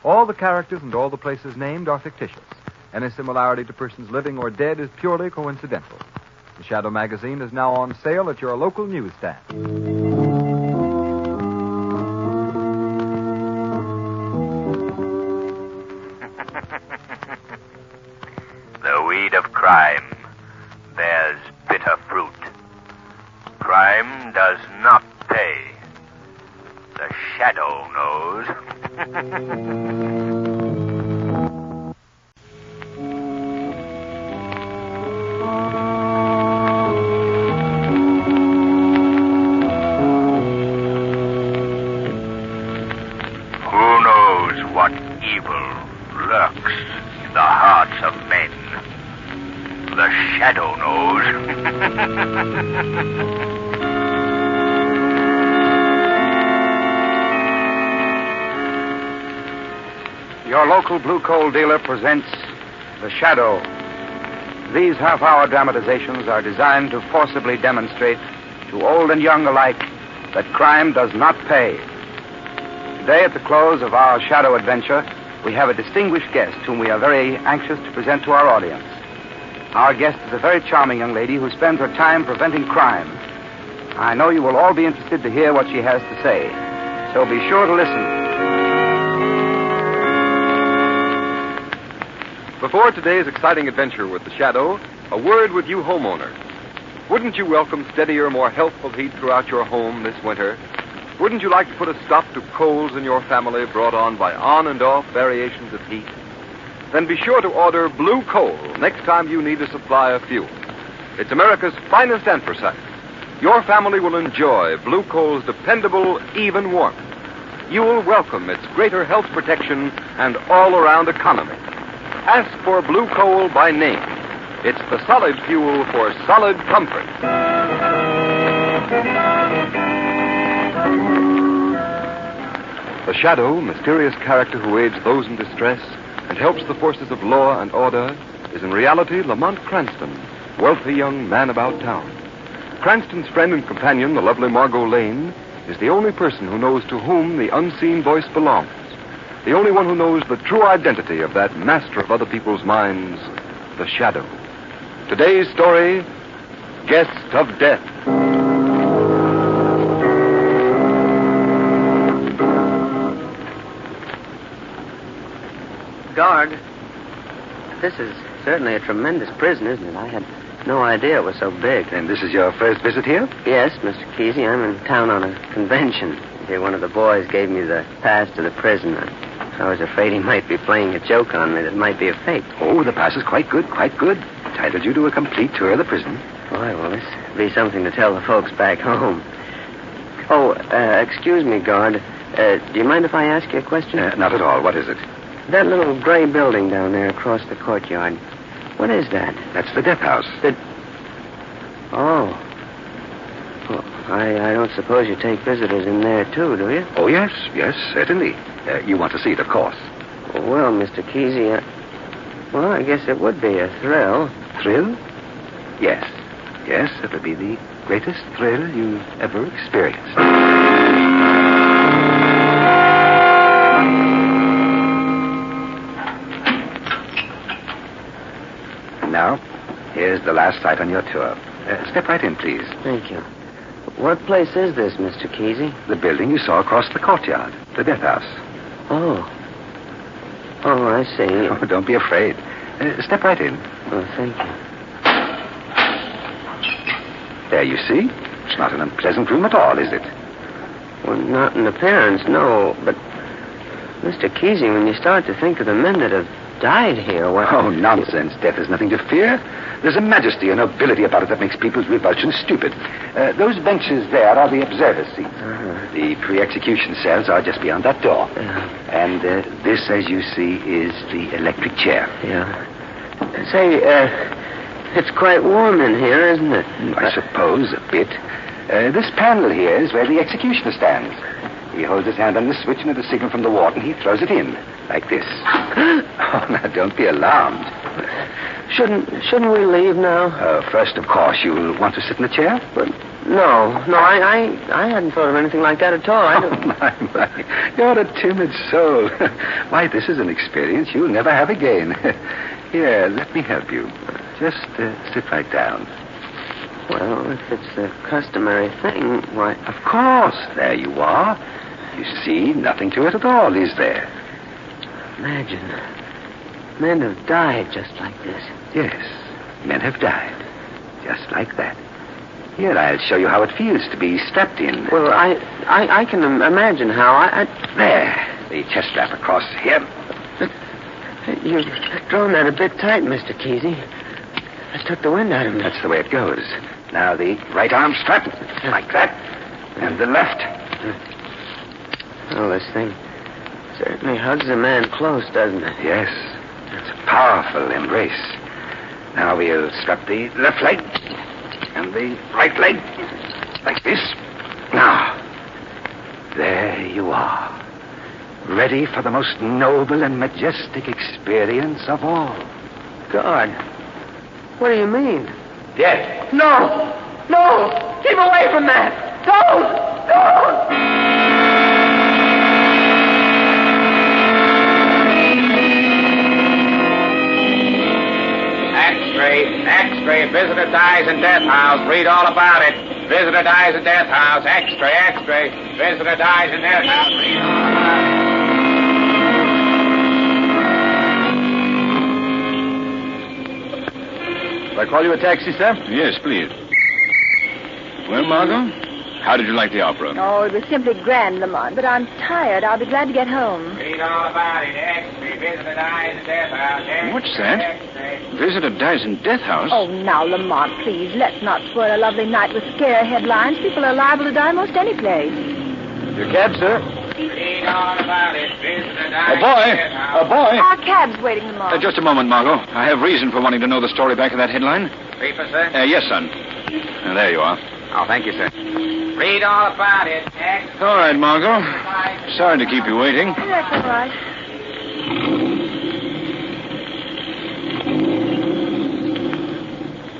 Speaker 13: All the characters and all the places named are fictitious. Any similarity to persons living or dead is purely coincidental. The Shadow magazine is now on sale at your local newsstand.
Speaker 14: The weed of crime bears bitter fruit. Crime does not pay. The Shadow knows. Who knows what evil lurks in the hearts of men? The Shadow knows.
Speaker 6: Your local blue coal dealer presents The Shadow. These half-hour dramatizations are designed to forcibly demonstrate to old and young alike that crime does not pay. Today, at the close of our Shadow adventure, we have a distinguished guest whom we are very anxious to present to our audience. Our guest is a very charming young lady who spends her time preventing crime. I know you will all be interested to hear what she has to say, so be sure to listen.
Speaker 10: Before today's exciting adventure with the Shadow, a word with you homeowners. Wouldn't you welcome steadier, more healthful heat throughout your home this winter? Wouldn't you like to put a stop to colds in your family brought on by on and off variations of heat? Then be sure to order Blue Coal next time you need a supply of fuel. It's America's finest anthracite. Your family will enjoy Blue Coal's dependable, even warmth. You'll welcome its greater health protection and all-around economy. Ask for Blue Coal by name. It's the solid fuel for solid comfort. The Shadow, mysterious character who aids those in distress and helps the forces of law and order, is in reality Lamont Cranston, wealthy young man about town. Cranston's friend and companion, the lovely Margot Lane, is the only person who knows to whom the unseen voice belongs. The only one who knows the true identity of that master of other people's minds, the Shadow. Today's story, Guest of Death.
Speaker 12: Guard, this is certainly a tremendous prison, isn't it? I had no idea it was so big.
Speaker 6: And this is your first visit here?
Speaker 12: Yes, Mr. Kesey. I'm in town on a convention. Here, one of the boys gave me the pass to the prison. I was afraid he might be playing a joke on me that might be a fake.
Speaker 6: Oh, the pass is quite good, quite good. Entitled you to a complete tour of the prison.
Speaker 12: Boy, will this be something to tell the folks back home. Oh, excuse me, guard. Do you mind if I ask you a question?
Speaker 6: Not at all. What is it?
Speaker 12: That little gray building down there across the courtyard. What is that?
Speaker 6: That's the death house.
Speaker 12: Oh. Well, I don't suppose you take visitors in there, too, do you?
Speaker 2: Oh, yes, certainly. You want to see it, of course.
Speaker 12: Well, Mr. Kesey, well, I guess it would be a thrill.
Speaker 2: Thrill? Yes, it would be the greatest thrill you've ever experienced. And now, here's the last sight on your tour. Step right in, please.
Speaker 12: Thank you. What place is this, Mr. Kesey?
Speaker 2: The building you saw across the courtyard. The death house.
Speaker 12: Oh, I see.
Speaker 2: Oh, don't be afraid. Step right in.
Speaker 12: Oh, thank you.
Speaker 2: There, you see? It's not an unpleasant room at all, is it?
Speaker 12: Well, not in appearance, no. But, Mr. Kesey, when you start to think of the men that have died here, what...
Speaker 2: Oh, nonsense. Death is nothing to fear. There's a majesty and nobility about it that makes people's revulsion stupid. Those benches there are the observer's seats.
Speaker 12: Uh-huh.
Speaker 2: The pre-execution cells are just beyond that door. And this, as you see, is the electric chair.
Speaker 12: Yeah. Say, it's quite warm in here, isn't it?
Speaker 2: I suppose, a bit. This panel here is where the executioner stands. He holds his hand on the switch, and at a signal from the warden, he throws it in, like this. Oh, now, don't be alarmed.
Speaker 12: Shouldn't we leave now?
Speaker 2: First, of course, you'll want to sit in the chair?
Speaker 12: But no, I hadn't thought of anything like that at all.
Speaker 2: My. You're a timid soul. Why, this is an experience you'll never have again. Here, let me help you. Just sit right down.
Speaker 12: Well, if it's the customary thing, why...
Speaker 2: Of course, there you are. You see, nothing to it at all, is there?
Speaker 12: Imagine. Men have died just like this.
Speaker 2: Yes, men have died. Just like that. Here, I'll show you how it feels to be strapped in.
Speaker 12: Well, I can imagine how.
Speaker 2: There, the chest strap across here.
Speaker 12: You've drawn that a bit tight, Mr. Kesey. That took the wind out of me.
Speaker 2: That's the way it goes. Now the right arm strap, like that. And the left.
Speaker 12: Oh, this thing certainly hugs a man close, doesn't it?
Speaker 2: Yes. It's a powerful embrace. Now we'll strap the left leg and the right leg like this. Now, there you are. Ready for the most noble and majestic experience of all.
Speaker 12: God, what do you mean?
Speaker 2: Death.
Speaker 12: No! Keep away from that! Don't!
Speaker 5: X-ray, visitor dies in death house. Read all about it. Visitor dies in death house. X-ray, visitor dies in death house. Read all about it.
Speaker 8: Shall I call you a taxi, sir?
Speaker 23: Yes, please. Well, Margot, how did you like the opera?
Speaker 7: Oh, it was simply grand, Lamont, but I'm tired. I'll be glad to get home.
Speaker 5: Read all about it. X-ray, visitor dies in death house. X-ray,
Speaker 23: What's that? Visitor dies in death house?
Speaker 7: Oh, now, Lamont, please, let's not spoil a lovely night with scare headlines. People are liable to die most any place.
Speaker 8: Your cab, sir?
Speaker 5: Read all about it. Visitor dies
Speaker 23: A boy!
Speaker 5: in death house.
Speaker 23: A boy!
Speaker 7: Our cab's waiting, Lamont.
Speaker 23: Just a moment, Margot. I have reason for wanting to know the story back of that headline.
Speaker 5: Paper, sir?
Speaker 23: Yes, son. There you are.
Speaker 5: Oh, thank you, sir. Read all about it.
Speaker 23: All right, Margot. Sorry to keep you waiting.
Speaker 7: That's all right.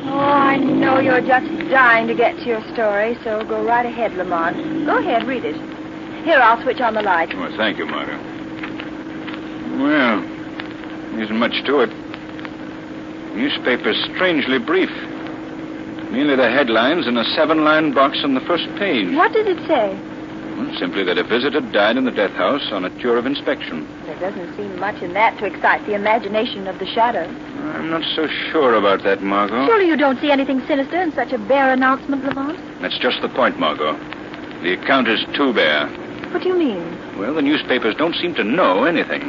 Speaker 7: Oh, I know you're just dying to get to your story, so go right ahead, Lamont. Go ahead, read it. Here, I'll switch on the light.
Speaker 23: Well, thank you, Margot. Well, isn't much to it. Newspaper's strangely brief. Merely the headlines and a 7-line box on the first page.
Speaker 7: What does it say?
Speaker 23: Well, simply that a visitor died in the death house on a tour of inspection.
Speaker 7: There doesn't seem much in that to excite the imagination of the shadow.
Speaker 23: I'm not so sure about that, Margot.
Speaker 7: Surely you don't see anything sinister in such a bare announcement, Lamont?
Speaker 23: That's just the point, Margot. The account is too bare.
Speaker 7: What do you mean?
Speaker 23: Well, the newspapers don't seem to know anything.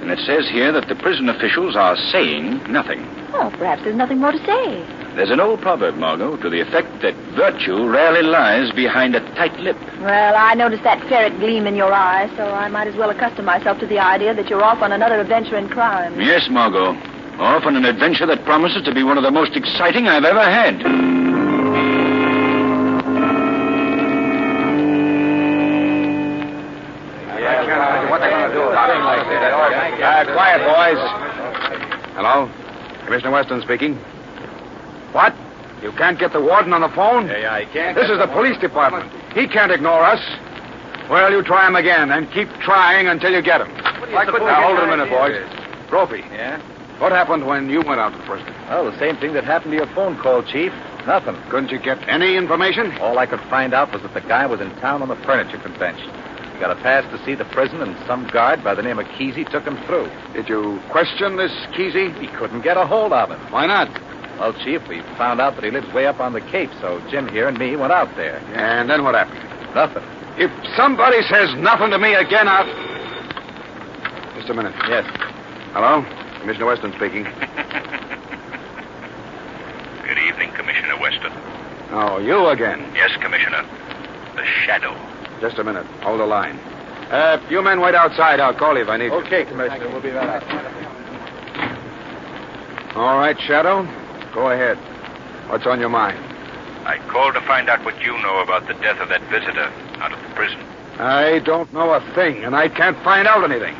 Speaker 23: And it says here that the prison officials are saying nothing.
Speaker 7: Oh, perhaps there's nothing more to say.
Speaker 23: There's an old proverb, Margot, to the effect that virtue rarely lies behind a tight lip.
Speaker 7: Well, I noticed that ferret gleam in your eye, so I might as well accustom myself to the idea that you're off on another adventure in crime.
Speaker 23: Yes, Margot. Off on an adventure that promises to be one of the most exciting I've ever had.
Speaker 6: What they going to do about it like that? Quiet, boys. Hello? Commissioner Weston speaking. What? You can't get the warden on the phone?
Speaker 8: Yeah, I can't.
Speaker 6: This is the police department. He can't ignore us. Well, you try him again, and keep trying until you get him. Now, hold it a minute, boys. Brophy.
Speaker 8: Yeah?
Speaker 6: What happened when you went out the first time?
Speaker 8: Well, the same thing that happened to your phone call, Chief. Nothing.
Speaker 6: Couldn't you get any information?
Speaker 8: All I could find out was that the guy was in town on the furniture convention. He got a pass to see the prison, and some guard by the name of Kesey took him through.
Speaker 6: Did you question this Kesey?
Speaker 8: He couldn't get a hold of him.
Speaker 6: Why not?
Speaker 8: Well, Chief, we found out that he lives way up on the Cape, so Jim here and me went out there.
Speaker 6: And then what happened?
Speaker 8: Nothing.
Speaker 6: If somebody says nothing to me again, I'll... Just a minute.
Speaker 8: Yes.
Speaker 6: Hello? Commissioner Weston speaking.
Speaker 14: Good evening, Commissioner Weston.
Speaker 6: Oh, you again?
Speaker 14: Yes, Commissioner. The Shadow.
Speaker 6: Just a minute. Hold the line. You men wait outside. I'll call you if I need you.
Speaker 8: Okay, Commissioner. We'll be right out.
Speaker 6: All right, Shadow. Go ahead. What's on your mind?
Speaker 14: I called to find out what you know about the death of that visitor out of the prison.
Speaker 6: I don't know a thing, and I can't find out anything.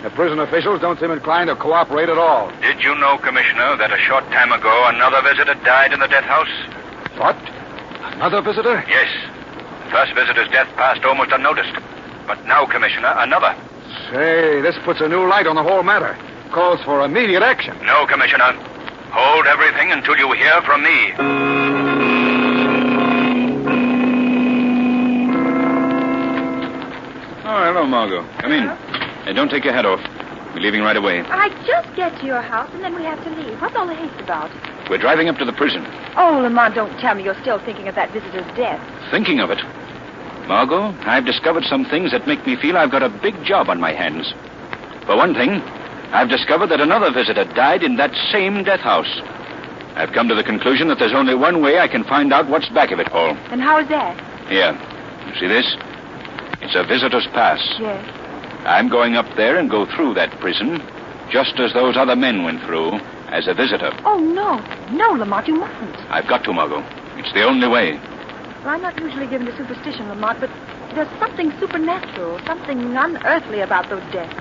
Speaker 6: The prison officials don't seem inclined to cooperate at all.
Speaker 14: Did you know, Commissioner, that a short time ago another visitor died in the death house?
Speaker 6: What? Another visitor?
Speaker 14: Yes. The first visitor's death passed almost unnoticed. But now, Commissioner, another.
Speaker 6: Say, this puts a new light on the whole matter. Calls for immediate action.
Speaker 14: No, Commissioner. Hold everything until you hear from me.
Speaker 23: Oh, hello, Margot. Come in. Hey, don't take your hat off. We're leaving right away.
Speaker 7: I just get to your house, and then we have to leave. What's all the haste about?
Speaker 23: We're driving up to the prison.
Speaker 7: Oh, Lamont, don't tell me you're still thinking of that visitor's death.
Speaker 23: Thinking of it. Margot, I've discovered some things that make me feel I've got a big job on my hands. For one thing, I've discovered that another visitor died in that same death house. I've come to the conclusion that there's only one way I can find out what's back of it all.
Speaker 7: And how is that?
Speaker 23: Here. You see this? It's a visitor's pass.
Speaker 7: Yes.
Speaker 23: I'm going up there and go through that prison, just as those other men went through, as a visitor.
Speaker 7: Oh, no. No, Lamont, you mustn't.
Speaker 23: I've got to, Margot. It's the only way.
Speaker 7: Well, I'm not usually given to superstition, Lamont, but there's something supernatural, something unearthly about those deaths.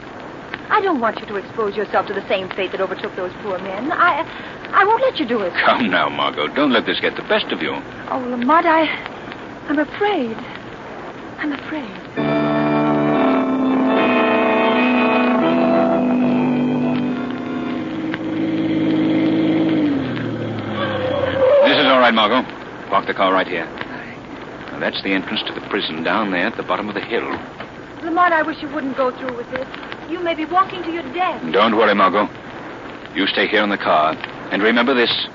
Speaker 7: I don't want you to expose yourself to the same fate that overtook those poor men. I won't let you do it.
Speaker 23: Come now, Margot. Don't let this get the best of you.
Speaker 7: Oh, Lamont, I'm afraid. I'm afraid.
Speaker 23: This is all right, Margot. Park the car right here. Now, that's the entrance to the prison down there at the bottom of the hill.
Speaker 7: Lamont, I wish you wouldn't go through with this. You may be walking to your death.
Speaker 23: Don't worry, Margot. You stay here in the car. And remember this.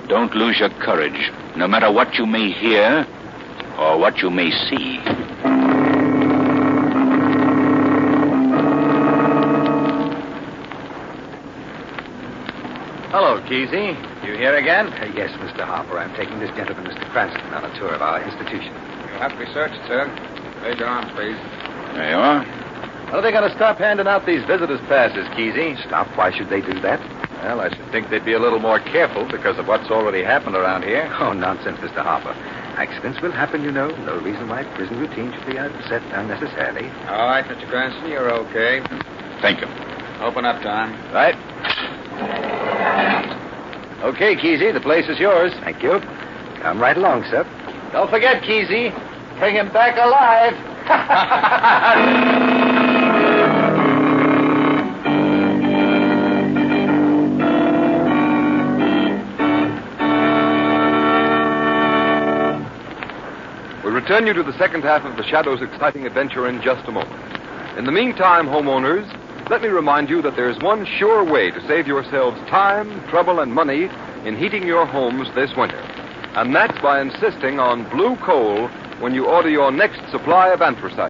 Speaker 23: Don't lose your courage, no matter what you may hear or what you may see.
Speaker 8: Hello, Kesey. You here again?
Speaker 6: Yes, Mr. Harper. I'm taking this gentleman, Mr. Cranston, on a tour of our institution.
Speaker 5: You'll have to be searched, sir. Raise your arms, please.
Speaker 23: There you are.
Speaker 8: When are they going to stop handing out these visitors' passes, Kesey?
Speaker 6: Stop? Why should they do that?
Speaker 8: Well, I should think they'd be a little more careful because of what's already happened around here.
Speaker 6: Oh, nonsense, Mr. Harper. Accidents will happen, you know. No reason why prison routine should be upset unnecessarily.
Speaker 5: All right, Mr. Cranston, you're okay.
Speaker 23: Thank you.
Speaker 5: Open up, Tom.
Speaker 8: Right. Okay, Kesey, the place is yours.
Speaker 6: Thank you. Come right along, sir.
Speaker 8: Don't forget, Kesey. Bring him back alive.
Speaker 10: We'll return you to the second half of the Shadow's exciting adventure in just a moment. In the meantime, homeowners, let me remind you that there's one sure way to save yourselves time, trouble, and money in heating your homes this winter. And that's by insisting on blue coal when you order your next supply of anthracite.